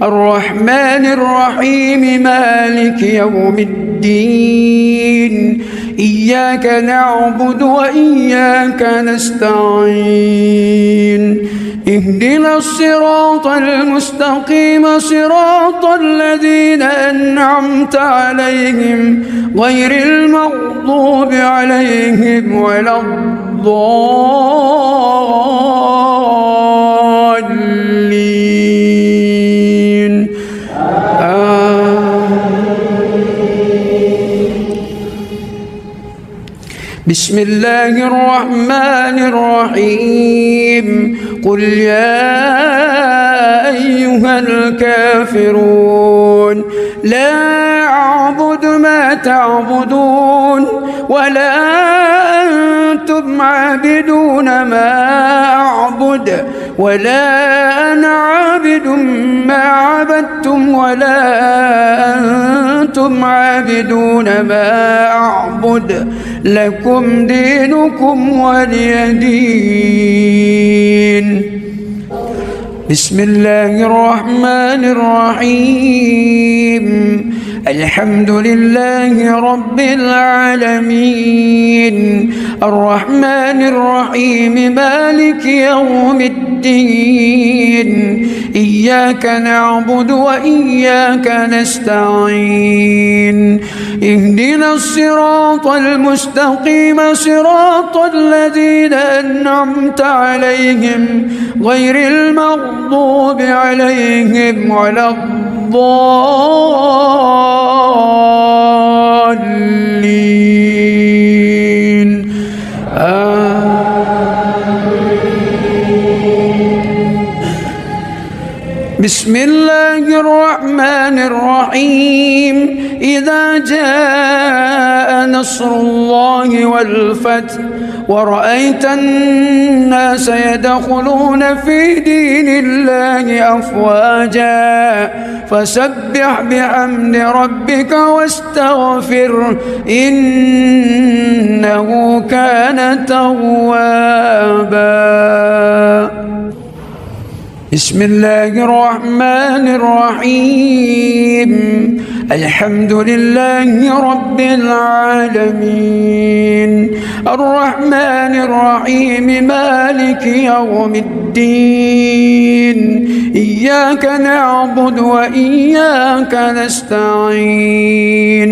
الرحمن الرحيم مالك يوم الدين إياك نعبد وإياك نستعين اهدنا الصراط المستقيم صراط الذين أنعمت عليهم غير المغضوب عليهم ولا الضالين بسم الله الرحمن الرحيم قل يا أيها الكافرون لا تعبدون ولا أنتم عابدون ما أعبد ولا أنا عابد ما عبدتم ولا أنتم عابدون ما أعبد لكم دينكم ولي دين. بسم الله الرحمن الرحيم. الحمد لله رب العالمين الرحمن الرحيم مالك يوم الدين إياك نعبد وإياك نستعين اهدنا الصراط المستقيم صراط الذين أنعمت عليهم غير المغضوب عليهم ولا الضالين بسم الله الرحمن الرحيم. إذا جاء نصر الله والفتح ورأيت الناس يدخلون في دين الله أفواجا فسبح بحمد ربك واستغفره إنه كان توابا. بسم الله الرحمن الرحيم. الحمد لله رب العالمين الرحمن الرحيم مالك يوم الدين إياك نعبد وإياك نستعين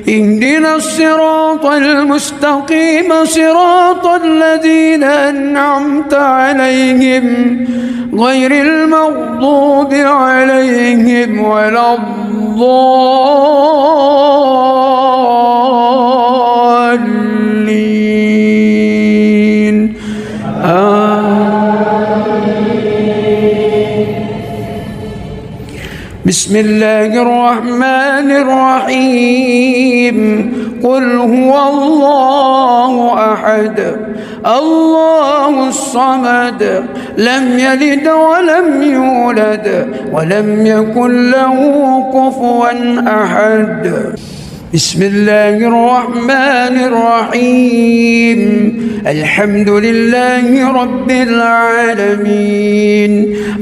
اهدنا الصراط المستقيم صراط الذين أنعمت عليهم غير المغضوب عليهم ولا الضالين بسم الله الرحمن الرحيم. قل هو الله أحد الله الصمد لم يلد ولم يولد ولم يكن له كفوا أحد. بسم الله الرحمن الرحيم. الحمد لله رب العالمين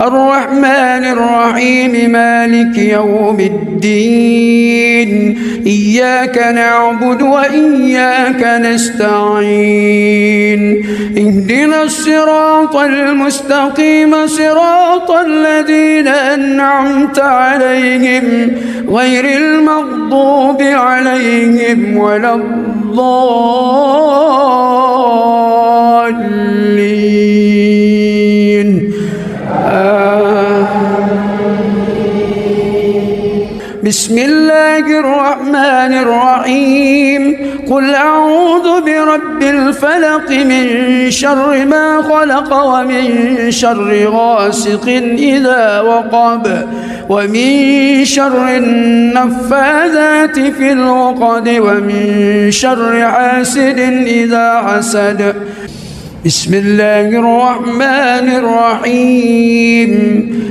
الرحمن الرحيم مالك يوم الدين إياك نعبد وإياك نستعين اهدنا الصراط المستقيم صراط الذين أنعمت عليهم غير المغضوب عليهم ولا الضالين بسم الله الرحمن الرحيم. قل أعوذ برب الفلق من شر ما خلق ومن شر غاسق إذا وقب ومن شر النفاذات في العقد ومن شر حاسد إذا حسد. بسم الله الرحمن الرحيم.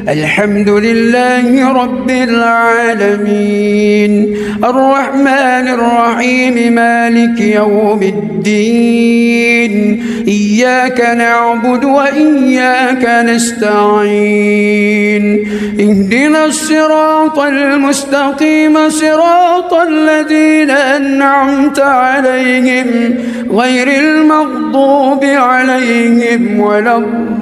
الحمد لله رب العالمين الرحمن الرحيم مالك يوم الدين إياك نعبد وإياك نستعين اهدنا الصراط المستقيم صراط الذين أنعمت عليهم غير المغضوب عليهم ولا الضالين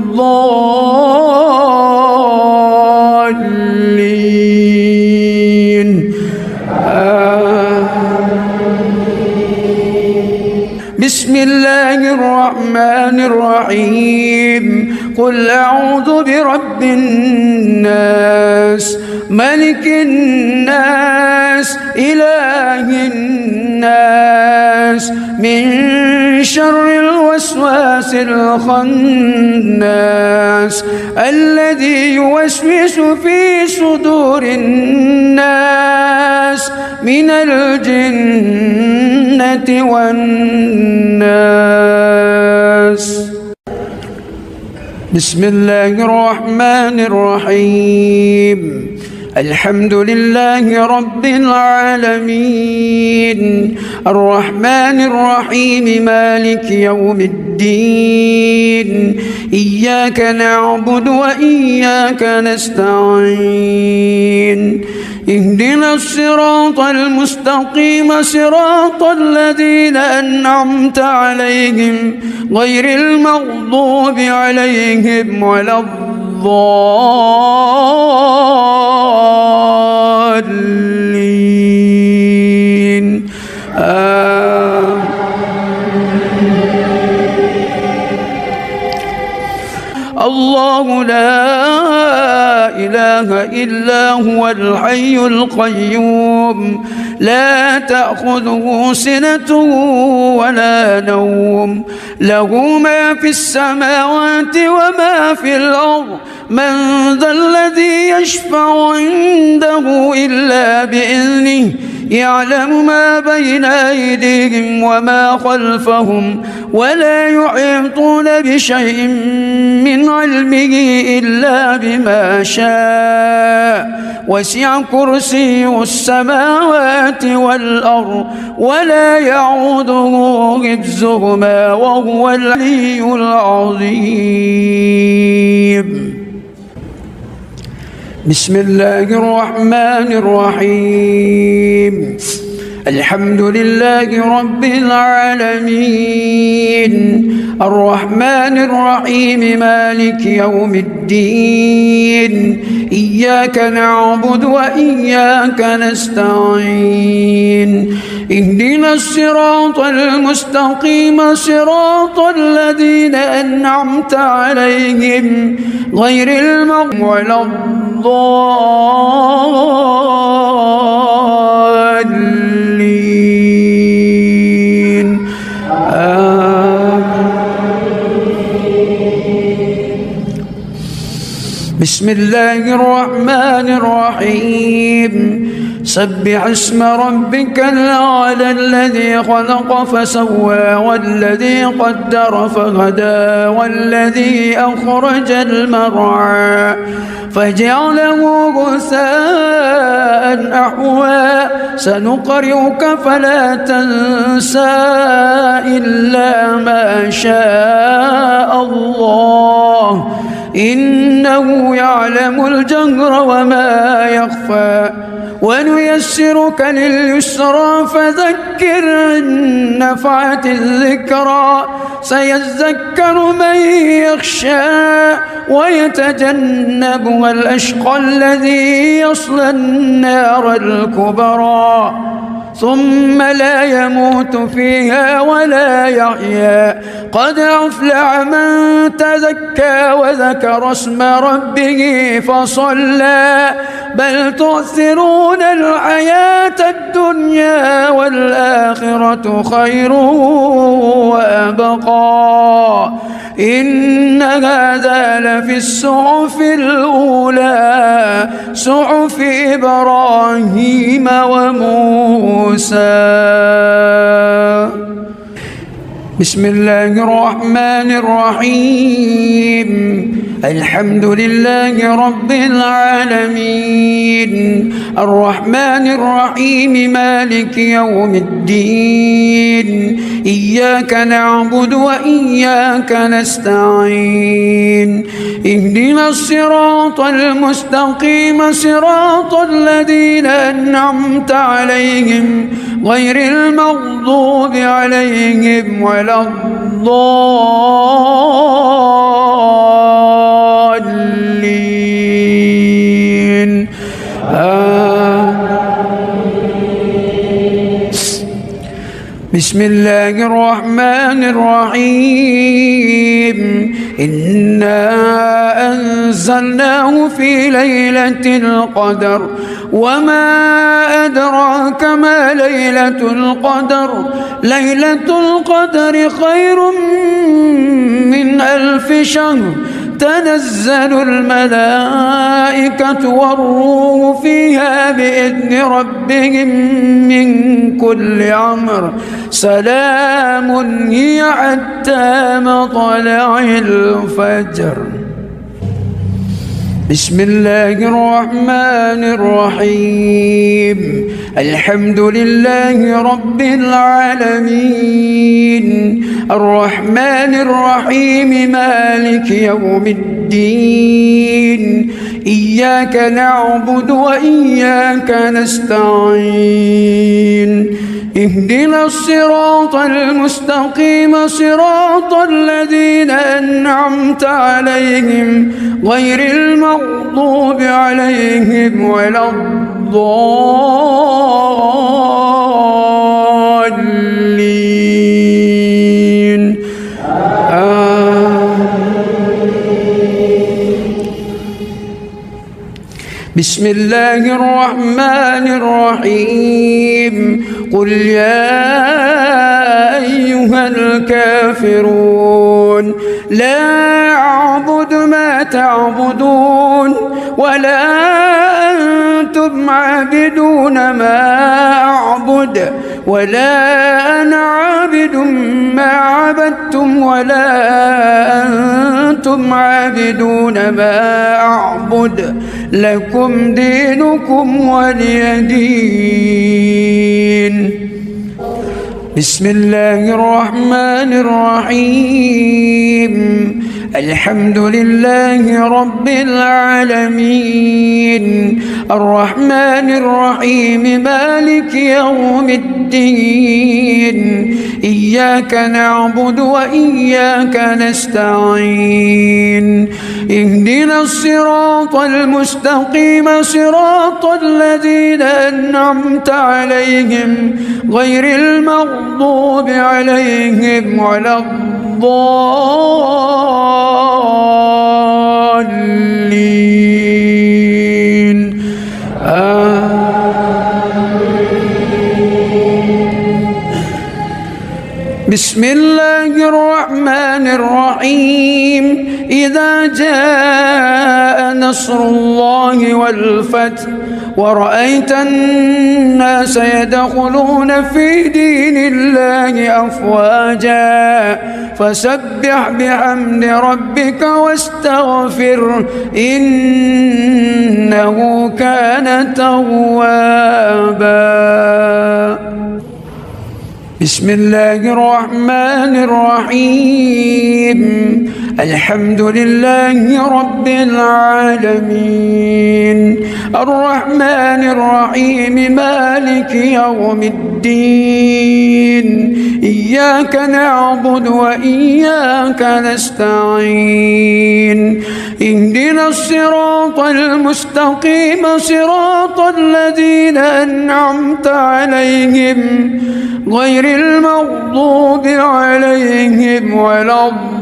بسم الله الرحمن الرحيم. قل أعوذ برب الناس ملك الناس إله الناس من شر الوسواس الخناس الذي يوسوس في صدور الناس من الجنة والناس. بسم الله الرحمن الرحيم. الحمد لله رب العالمين، الرحمن الرحيم، مالك يوم الدين، إياك نعبد وإياك نستعين، اهدنا الصراط المستقيم، صراط الذين أنعمت عليهم غير المغضوب عليهم ولا الضالين. الله لا إله إلا هو الحي القيوم، لا تأخذه سنة ولا نوم، له ما في السماوات وما في الأرض، من ذا الذي يشفع عنده إلا بإذنه، يعلم ما بين أيديهم وما خلفهم، ولا يحيطون بشيء من علمه إلا بما شاء، وسع كرسيه السماوات والأرض ولا يعوده حفظهما وهو العلي العظيم. بسم الله الرحمن الرحيم. الحمد لله رب العالمين، الرحمن الرحيم، مالك يوم الدين، إياك نعبد وإياك نستعين، اهدنا الصراط المستقيم، صراط الذين أنعمت عليهم غير المغضوب ولا الضالين. بسم الله الرحمن الرحيم. سبح اسم ربك الأعلى الذي خلق فسوى والذي قدر فهدى والذي أخرج المرعى فجعله غثاء أحوى سنقرئك فلا تنسى إلا ما شاء الله إنه يعلم الجهر وما يخفى ونيسرك لليسرى فذكر إن نفعت الذكرى سيذكر من يخشى ويتجنبها الأشقى الذي يصلى النار الكبرى ثم لا يموت فيها ولا يحيا قد أفلح من تزكى وذكر اسم ربه فصلى بل تؤثرون الحياة الدنيا والآخرة خير وأبقى إن هذا لفي الصحف الأولى صحف إبراهيم وموسى. بسم الله الرحمن الرحيم. الحمد لله رب العالمين الرحمن الرحيم مالك يوم الدين إياك نعبد وإياك نستعين اهدنا الصراط المستقيم صراط الذين أنعمت عليهم غير المغضوب عليهم ولا الضالين. بسم الله الرحمن الرحيم إنا أنزلناه في ليلة القدر وما أدراك ما ليلة القدر ليلة القدر خير من 1000 شهر تنزل الملائكة والروح فيها بإذن ربهم من كل أمر سلام هي حتى مطلع الفجر. بسم الله الرحمن الرحيم الحمد لله رب العالمين الرحمن الرحيم مالك يوم الدين إياك نعبد وإياك نستعين اهدنا الصراط المستقيم صراط الذين أنعمت عليهم غير المغضوب عليهم ولا الضالين بسم الله الرحمن الرحيم قل يا أيها الكافرون لا أعبد ما تعبدون ولا أنتم عابدون ما أعبد ولا أنا عابد ما عبدتم ولا أنتم عابدون ما أعبد لكم دينكم ولي دين. بسم الله الرحمن الرحيم الحمد لله رب العالمين الرحمن الرحيم مالك يوم الدين إياك نعبد وإياك نستعين اهدنا الصراط المستقيم صراط الذين أنعمت عليهم غير المغضوب عليهم ولا الضالين بسم الله الرحمن الرحيم إذا جاء نصر الله والفتح ورأيت الناس يدخلون في دين الله أفواجا فسبح بحمد ربك واستغفر إنه كان توابا. بسم الله الرحمن الرحيم الحمد لله رب العالمين الرحمن الرحيم مالك يوم الدين إياك نعبد وإياك نستعين اهدنا الصراط المستقيم صراط الذين أنعمت عليهم غير المغضوب عليهم ولا الضالين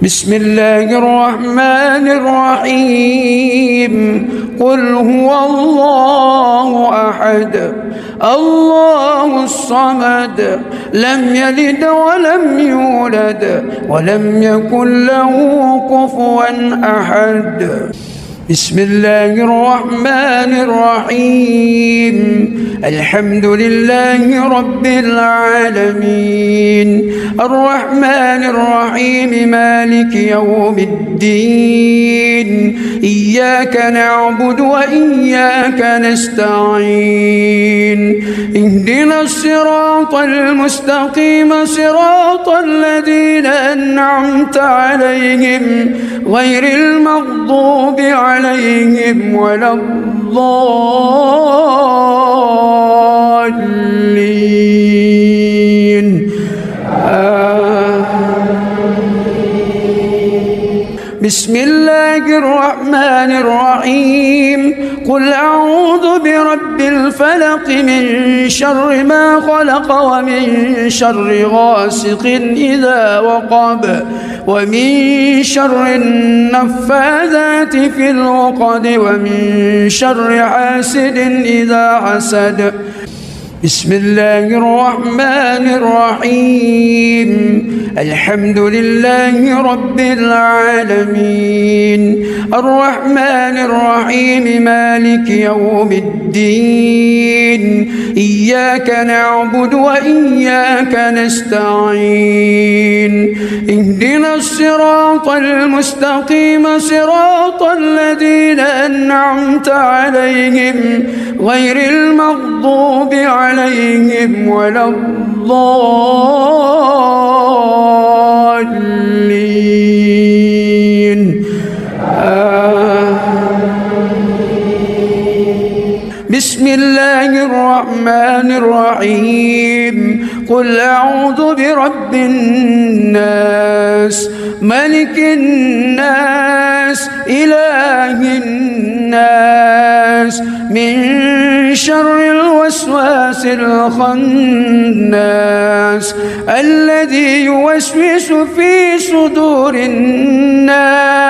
بسم الله الرحمن الرحيم قل هو الله أحد الله الصمد لم يلد ولم يولد ولم يكن له كفوا أحد. بسم الله الرحمن الرحيم الحمد لله رب العالمين الرحمن الرحيم مالك يوم الدين إياك نعبد وإياك نستعين اهدنا الصراط المستقيم صراط الذين أنعمت عليهم غير المغضوب عليهم ولا الضالين بسم الله الرحمن الرحيم قل أعوذ برب الفلق من شر ما خلق ومن شر غاسق إذا وقب ومن شر النفاذات في العقد ومن شر حاسد إذا حسد بسم الله الرحمن الرحيم الحمد لله رب العالمين الرحمن الرحيم مالك يوم الدين إياك نعبد وإياك نستعين اهدنا الصراط المستقيم صراط الذين أنعمت عليهم غير المغضوب عليهم ولا الضالين بسم الله الرحمن الرحيم قل أعوذ برب الناس ملك الناس إله الناس من شر الوسواس الخناس الذي يوسوس في صدور الناس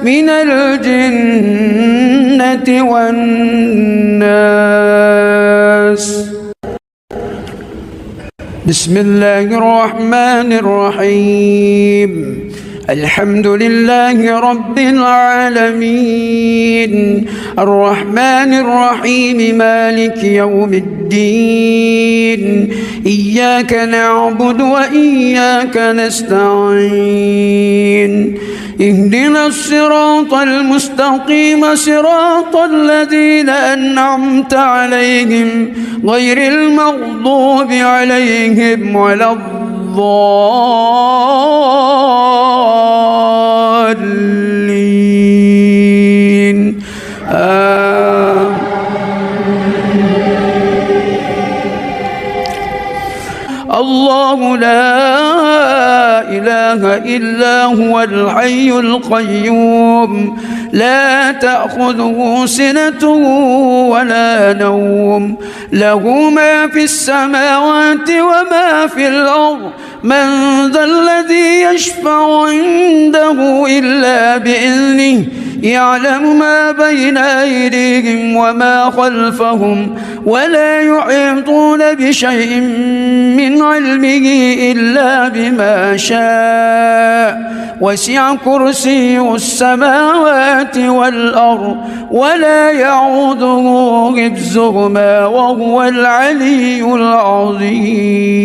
من الجنة والناس بسم الله الرحمن الرحيم الحمد لله رب العالمين الرحمن الرحيم مالك يوم الدين إياك نعبد وإياك نستعين اهدنا الصراط المستقيم صراط الذين أنعمت عليهم غير المغضوب عليهم ولا الضالين الله لا إله إلا هو الحي القيوم لا تأخذه سنة ولا نوم له ما في السماوات وما في الأرض من ذا الذي يشفع عنده إلا بإذنه يعلم ما بين أيديهم وما خلفهم ولا يحيطون بشيء من علمه إلا بما شاء وسع كرسيه السماوات والأرض ولا يعوده حفظهما وهو العلي العظيم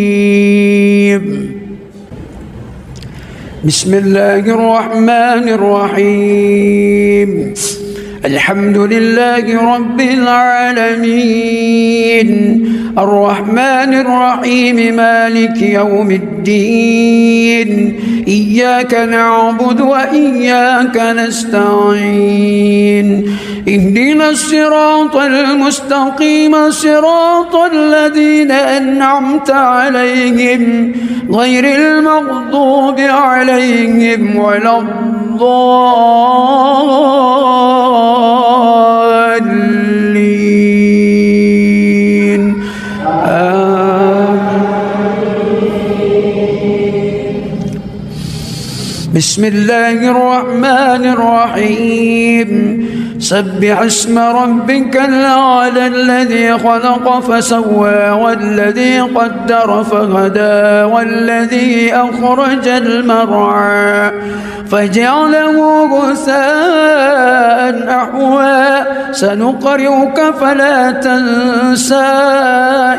بسم الله الرحمن الرحيم الحمد لله رب العالمين الرحمن الرحيم مالك يوم الدين إياك نعبد وإياك نستعين اهدنا الصراط المستقيم صراط الذين أنعمت عليهم غير المغضوب عليهم ولا الضالين بسم الله الرحمن الرحيم سبح اسم ربك الأعلى الذي خلق فسوى والذي قدر فهدى والذي أخرج المرعى فجعله غثاء أحوى سنقرئك فلا تنسى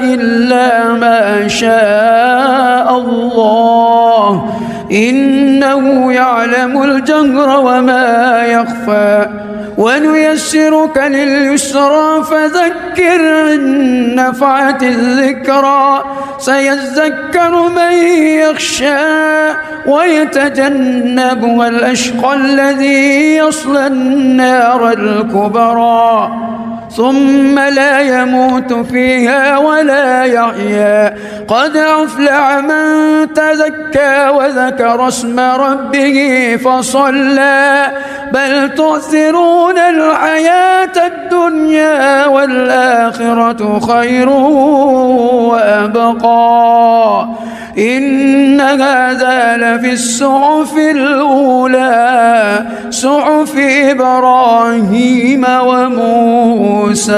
إلا ما شاء الله إنه يعلم الجهر وما يخفى ونيسرك لليسرى فذكر إن نفعت الذكرى سيذكر من يخشى ويتجنبها الأشقى الذي يصلى النار الكبرى ثم لا يموت فيها ولا يحيا. قد أفلح من تزكى وذكر اسم ربه فصلى بل تؤثرون الحياة الدنيا والآخرة خير وأبقى. إن هذا لفي الصحف الأولى صحف إبراهيم وموسى.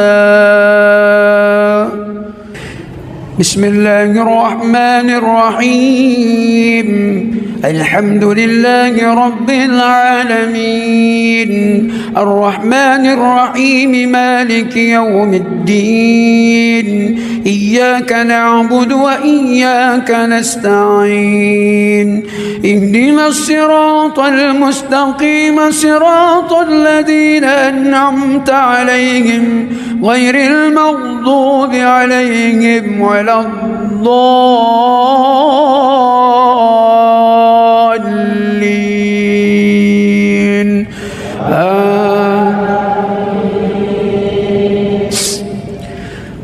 بسم الله الرحمن الرحيم. الحمد لله رب العالمين الرحمن الرحيم مالك يوم الدين. إياك نعبد وإياك نستعين. اهدنا الصراط المستقيم صراط الذين أنعمت عليهم غير المغضوب عليهم ولا الضالين.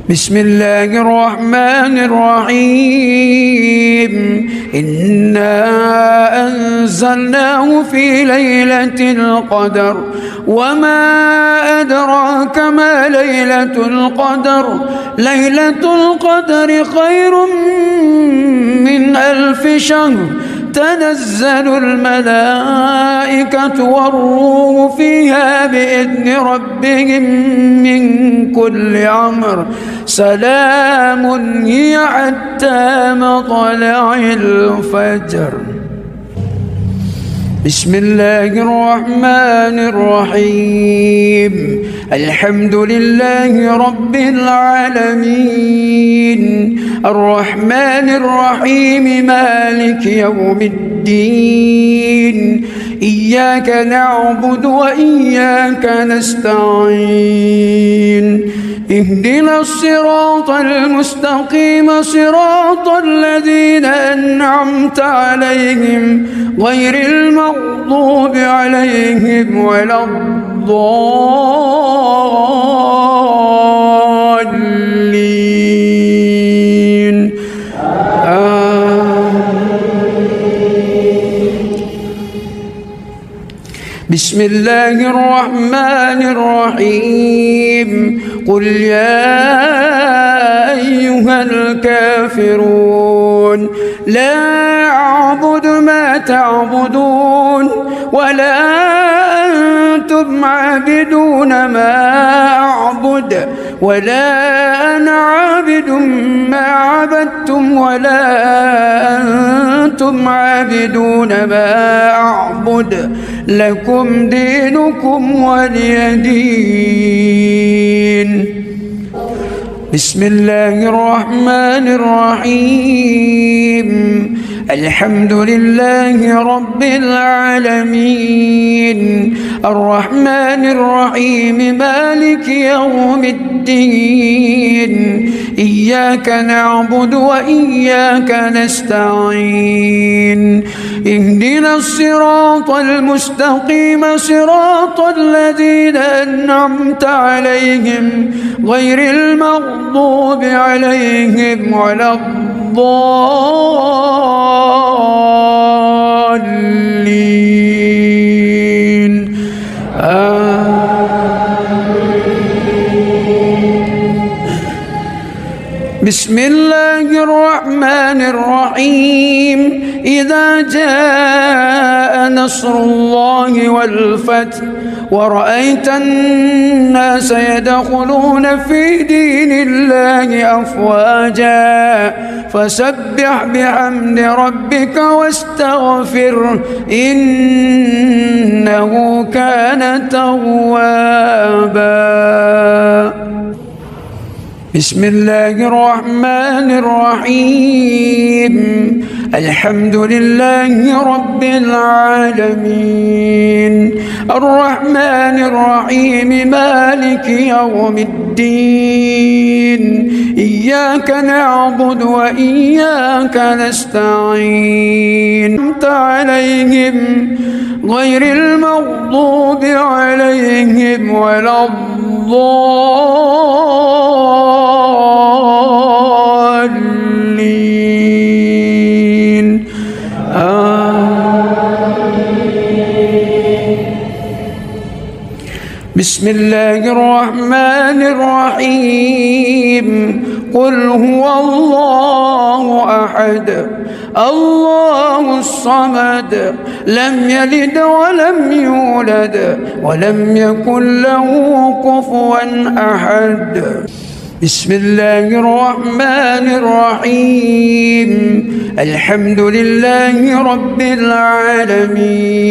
بسم الله الرحمن الرحيم. إنا أنزلناه في ليلة القدر وما أدراك ما ليلة القدر. ليلة القدر خير من 1000 شهر. تنزل الملائكة والروح فيها بإذن ربهم من كل أمر. سلام هي حتى مطلع الفجر. بسم الله الرحمن الرحيم. الحمد لله رب العالمين الرحمن الرحيم مالك يوم الدين. إياك نعبد وإياك نستعين. اهدنا الصراط المستقيم صراط الذين أنعمت عليهم غير المغضوب عليهم ولا الضالين. بسم الله الرحمن الرحيم. قل يا أيها الكافرون لا أعبد ما تعبدون ولا أنتم عابدون ما أعبد ولا أنا عابد ما عبدتم ولا أنتم عابدون ما أعبد. لكم دينكم ولي دين. بسم الله الرحمن الرحيم. الحمد لله رب العالمين الرحمن الرحيم مالك يوم الدين. إياك نعبد وإياك نستعين. اهدنا الصراط المستقيم صراط الذين أنعمت عليهم غير المغضوب عليهم ولا الضالين. بسم الله الرحمن الرحيم. إذا جاء نصر الله والفتح ورأيت الناس يدخلون في دين الله أفواجا فسبح بحمد ربك واستغفره إنه كان توابا. بسم الله الرحمن الرحيم. الحمد لله رب العالمين الرحمن الرحيم مالك يوم الدين إياك نعبد وإياك نستعين أنت عليهم غير المغضوب عليهم ولا الضالين بسم الله الرحمن الرحيم قل هو الله أحد الله الصمد لم يلد ولم يولد ولم يكن له كفوا أحد بسم الله الرحمن الرحيم الحمد لله رب العالمين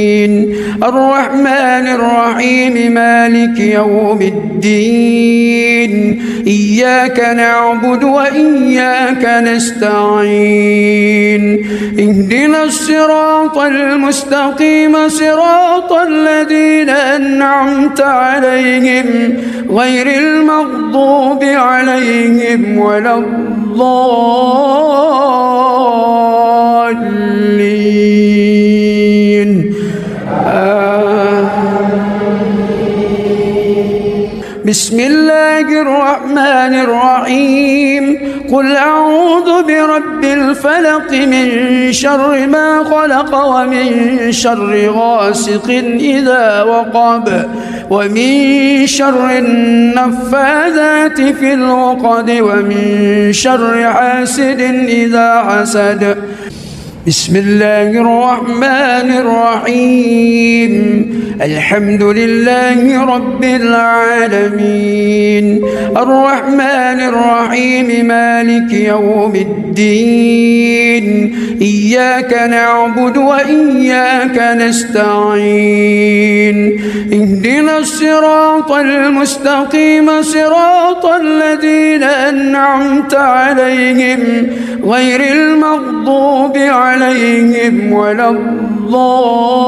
الرحمن الرحيم مالك يوم الدين إياك نعبد وإياك نستعين اهدنا الصراط المستقيم صراط الذين أنعمت عليهم غير المغضوب عليهم ولا الضالين بسم الله الرحمن الرحيم قل أعوذ برب الفلق من شر ما خلق ومن شر غاسق إذا وقب ومن شر النفاذات في العقد ومن شر حاسد إذا حسد بسم الله الرحمن الرحيم الحمد لله رب العالمين الرحمن الرحيم مالك يوم الدين إياك نعبد وإياك نستعين اهدنا الصراط المستقيم صراط الذين أنعمت عليهم غير المغضوب عليهم ولا الضالين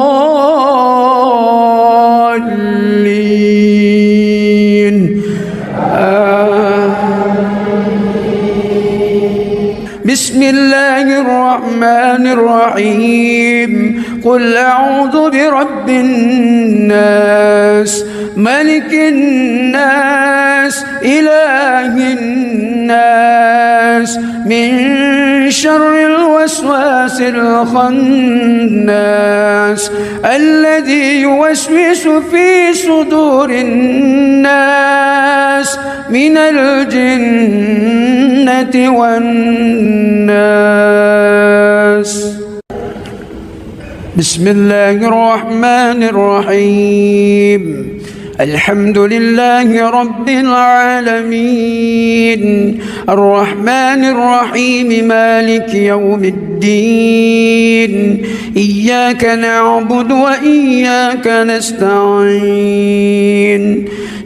بسم الله الرحمن الرحيم قل أعوذ برب الناس ملك الناس إله الناس من شر الوسواس الخناس الذي يوسوس في صدور الناس من الجنة والناس بسم الله الرحمن الرحيم الحمد لله رب العالمين الرحمن الرحيم مالك يوم الدين إياك نعبد وإياك نستعين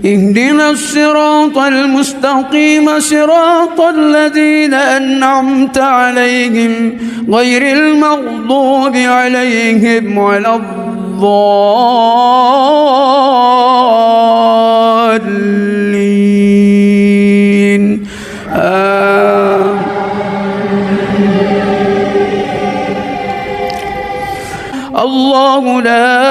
اهدنا الصراط المستقيم صراط الذين أنعمت عليهم غير المغضوب عليهم ولا الضالين الله لا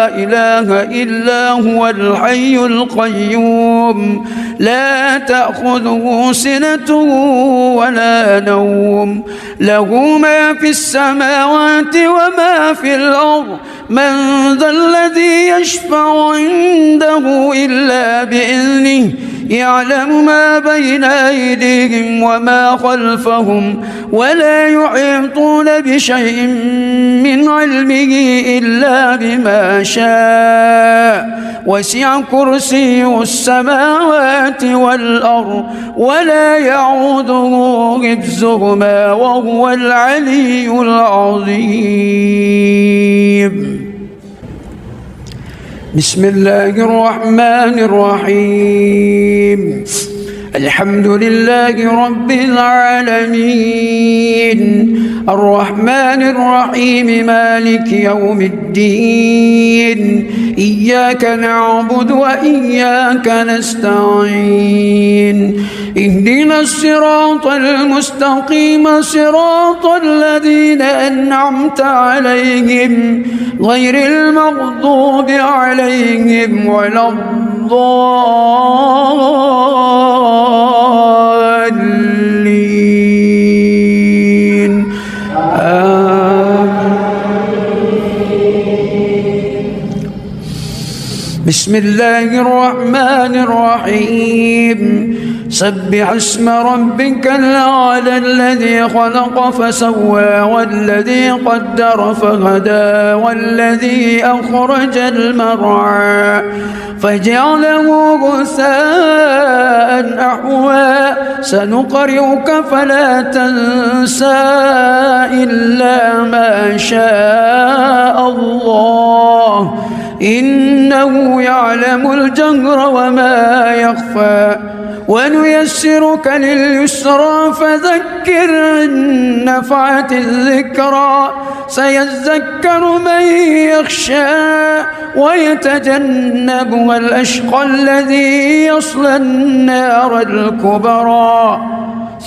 إله إلا هو الحي القيوم لا تأخذه سنة ولا نوم له ما في السماوات وما في الأرض من ذا الذي يشفع عنده إلا بإذنه يعلم ما بين أيديهم وما خلفهم ولا يحيطون بشيء من علمه إلا بما شاء وسع كرسيه السماوات والأرض ولا يعوده حفظهما وهو العلي العظيم بسم الله الرحمن الرحيم الحمد لله رب العالمين الرحمن الرحيم مالك يوم الدين إياك نعبد وإياك نستعين اهدنا الصراط المستقيم صراط الذين أنعمت عليهم غير المغضوب عليهم ولا الضالين بسم الله الرحمن الرحيم سبح اسم ربك الأعلى الذي خلق فسوى والذي قدر فهدى والذي أخرج المرعى فجعله غثاء أحوى سنقرئك فلا تنسى إلا ما شاء الله إنه يعلم الجهر وما يخفى ونيسرك لليسرى فذكر إن نفعت الذكرى سيذكر من يخشى ويتجنبها الأشقى الذي يصلى النار الكبرى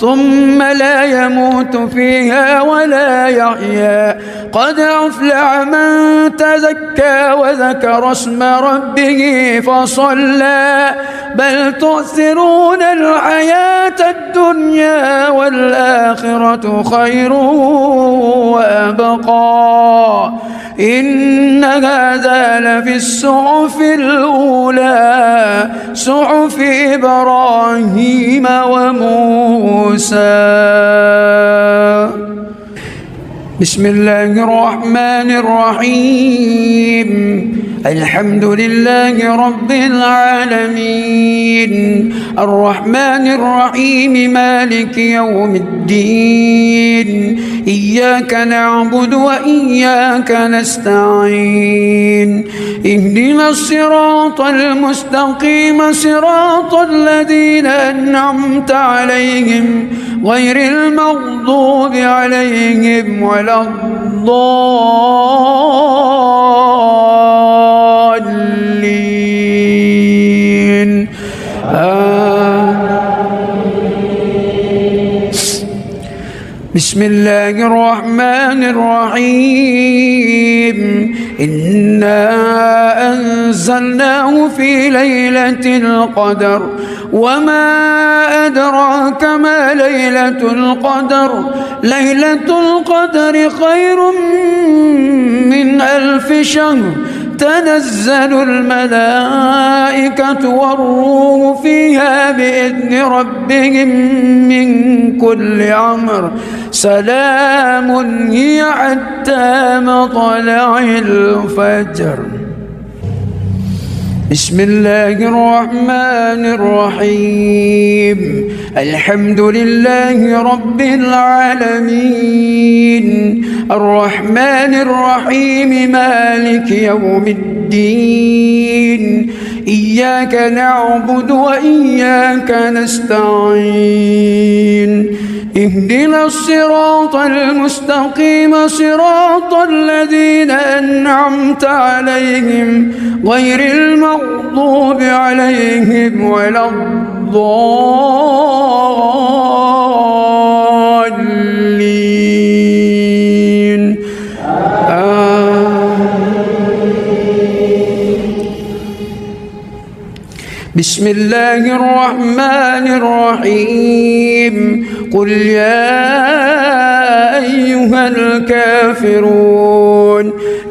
ثم لا يموت فيها ولا يحيا قد أفلح من تزكى وذكر اسم ربه فصلى بل تؤثرون الحياة الدنيا والآخرة خير وأبقى إن هذا لفي الصحف الأولى صحف إبراهيم وموسى بسم الله الرحمن الرحيم الحمد لله رب العالمين الرحمن الرحيم مالك يوم الدين إياك نعبد وإياك نستعين اهدنا الصراط المستقيم صراط الذين أنعمت عليهم غير المغضوب عليهم ولا الضالين بسم الله الرحمن الرحيم إنا أنزلناه في ليلة القدر وما أدراك ما ليلة القدر ليلة القدر خير من 1000 شهر تنزل الملائكة والروح فيها بإذن ربهم من كل أمر سلام هي حتى مطلع الفجر بسم الله الرحمن الرحيم الحمد لله رب العالمين الرحمن الرحيم مالك يوم الدين إياك نعبد وإياك نستعين اهدنا الصراط المستقيم صراط الذين أنعمت عليهم غير المغضوب عليهم ولا الضالين بسم الله الرحمن الرحيم قل يا أيها الكافرون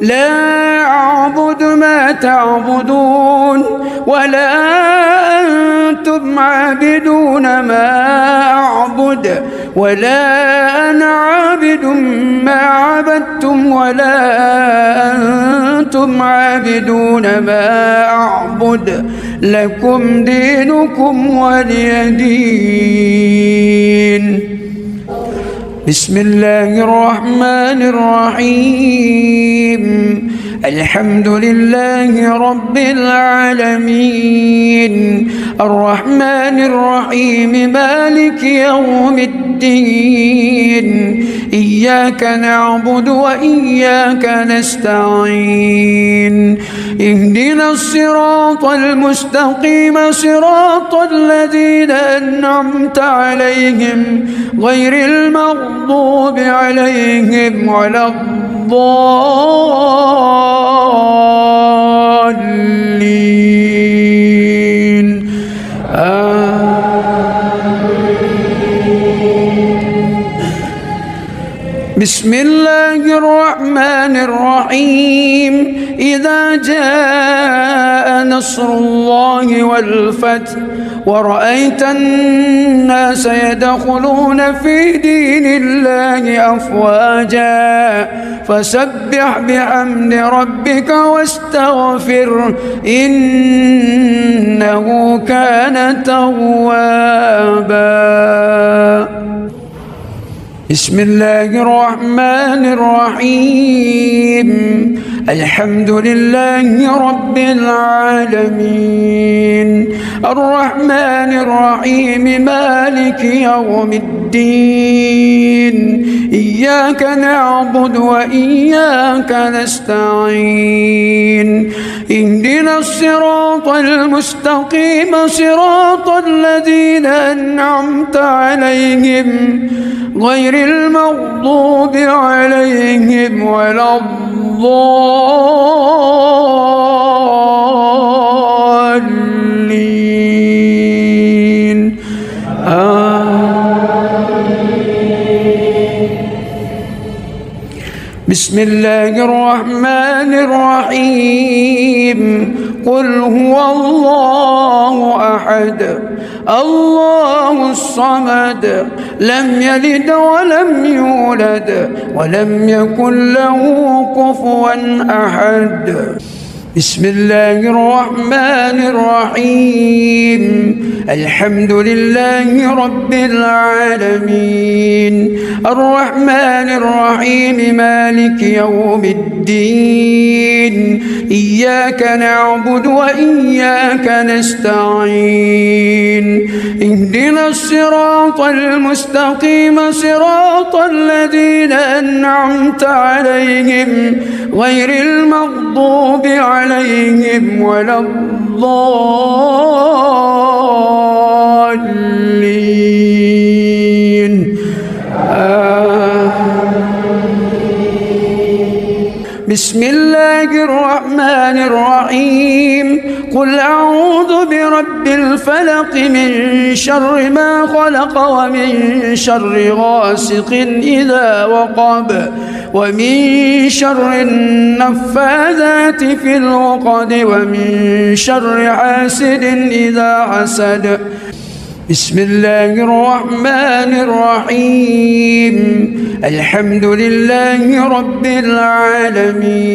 لا أعبد ما تعبدون ولا أنتم عابدون ما أعبد ولا أنا عابد ما عبدتم ولا أنتم عابدون ما أعبد لكم دينكم ولي دين بسم الله الرحمن الرحيم الحمد لله رب العالمين الرحمن الرحيم مالك يوم الدين إياك نعبد وإياك نستعين اهدنا الصراط المستقيم صراط الذين أنعمت عليهم غير المغضوب عليهم ولا الضالين بسم الله الرحمن الرحيم إذا جاء نصر الله والفتح ورأيت الناس يدخلون في دين الله أفواجا فسبح بحمد ربك واستغفره إنه كان توابا بسم الله الرحمن الرحيم الحمد لله رب العالمين الرحمن الرحيم مالك يوم الدين إياك نعبد وإياك نستعين اهدنا الصراط المستقيم صراط الذين أنعمت عليهم غير المغضوب عليهم ولا الضالين بسم الله الرحمن الرحيم قل هو الله أحد الله الصمد لم يلد ولم يولد ولم يكن له كفوا أحد بسم الله الرحمن الرحيم الحمد لله رب العالمين الرحمن الرحيم مالك يوم الدين إياك نعبد وإياك نستعين اهدنا الصراط المستقيم صراط الذين أنعمت عليهم غير المغضوب عليهم ولا الضالين بسم الله الرحمن الرحيم قل أعوذ برب الفلق من شر ما خلق ومن شر غاسق إذا وقب ومن شر النفاذات في العقد ومن شر حاسد إذا حسد بسم الله الرحمن الرحيم الحمد لله رب العالمين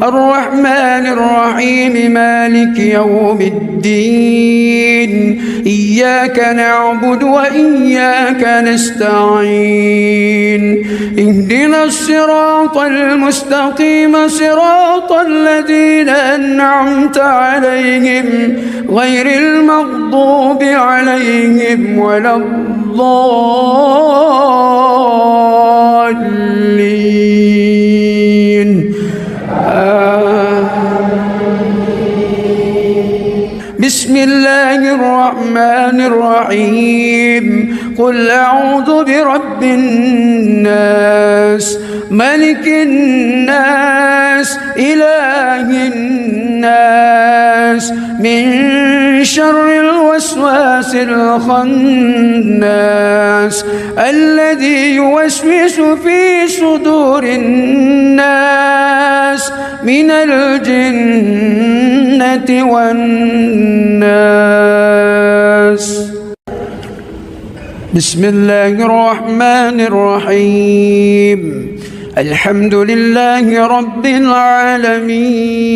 الرحمن الرحيم مالك يوم الدين إياك نعبد وإياك نستعين اهدنا الصراط المستقيم صراط الذين أنعمت عليهم غير المغضوب عليهم ولا الضالين بسم الله الرحمن الرحيم قل أعوذ برب الناس ملك الناس إله الناس من شر الوسواس الخناس الذي يوسوس في صدور الناس من الجنة والناس بسم الله الرحمن الرحيم الحمد لله رب العالمين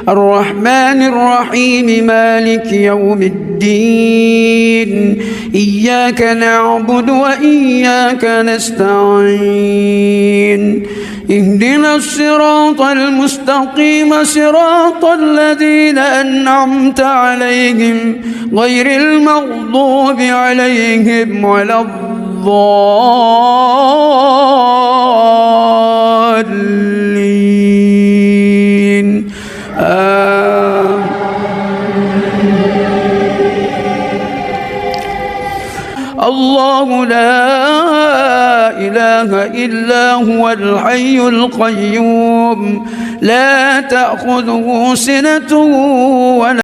الرحمن الرحيم مالك يوم الدين إياك نعبد وإياك نستعين اهدنا الصراط المستقيم صراط الذين أنعمت عليهم غير المغضوب عليهم ولا الضالين الله لا إله إلا هو الحي القيوم لا تأخذه سنة ولا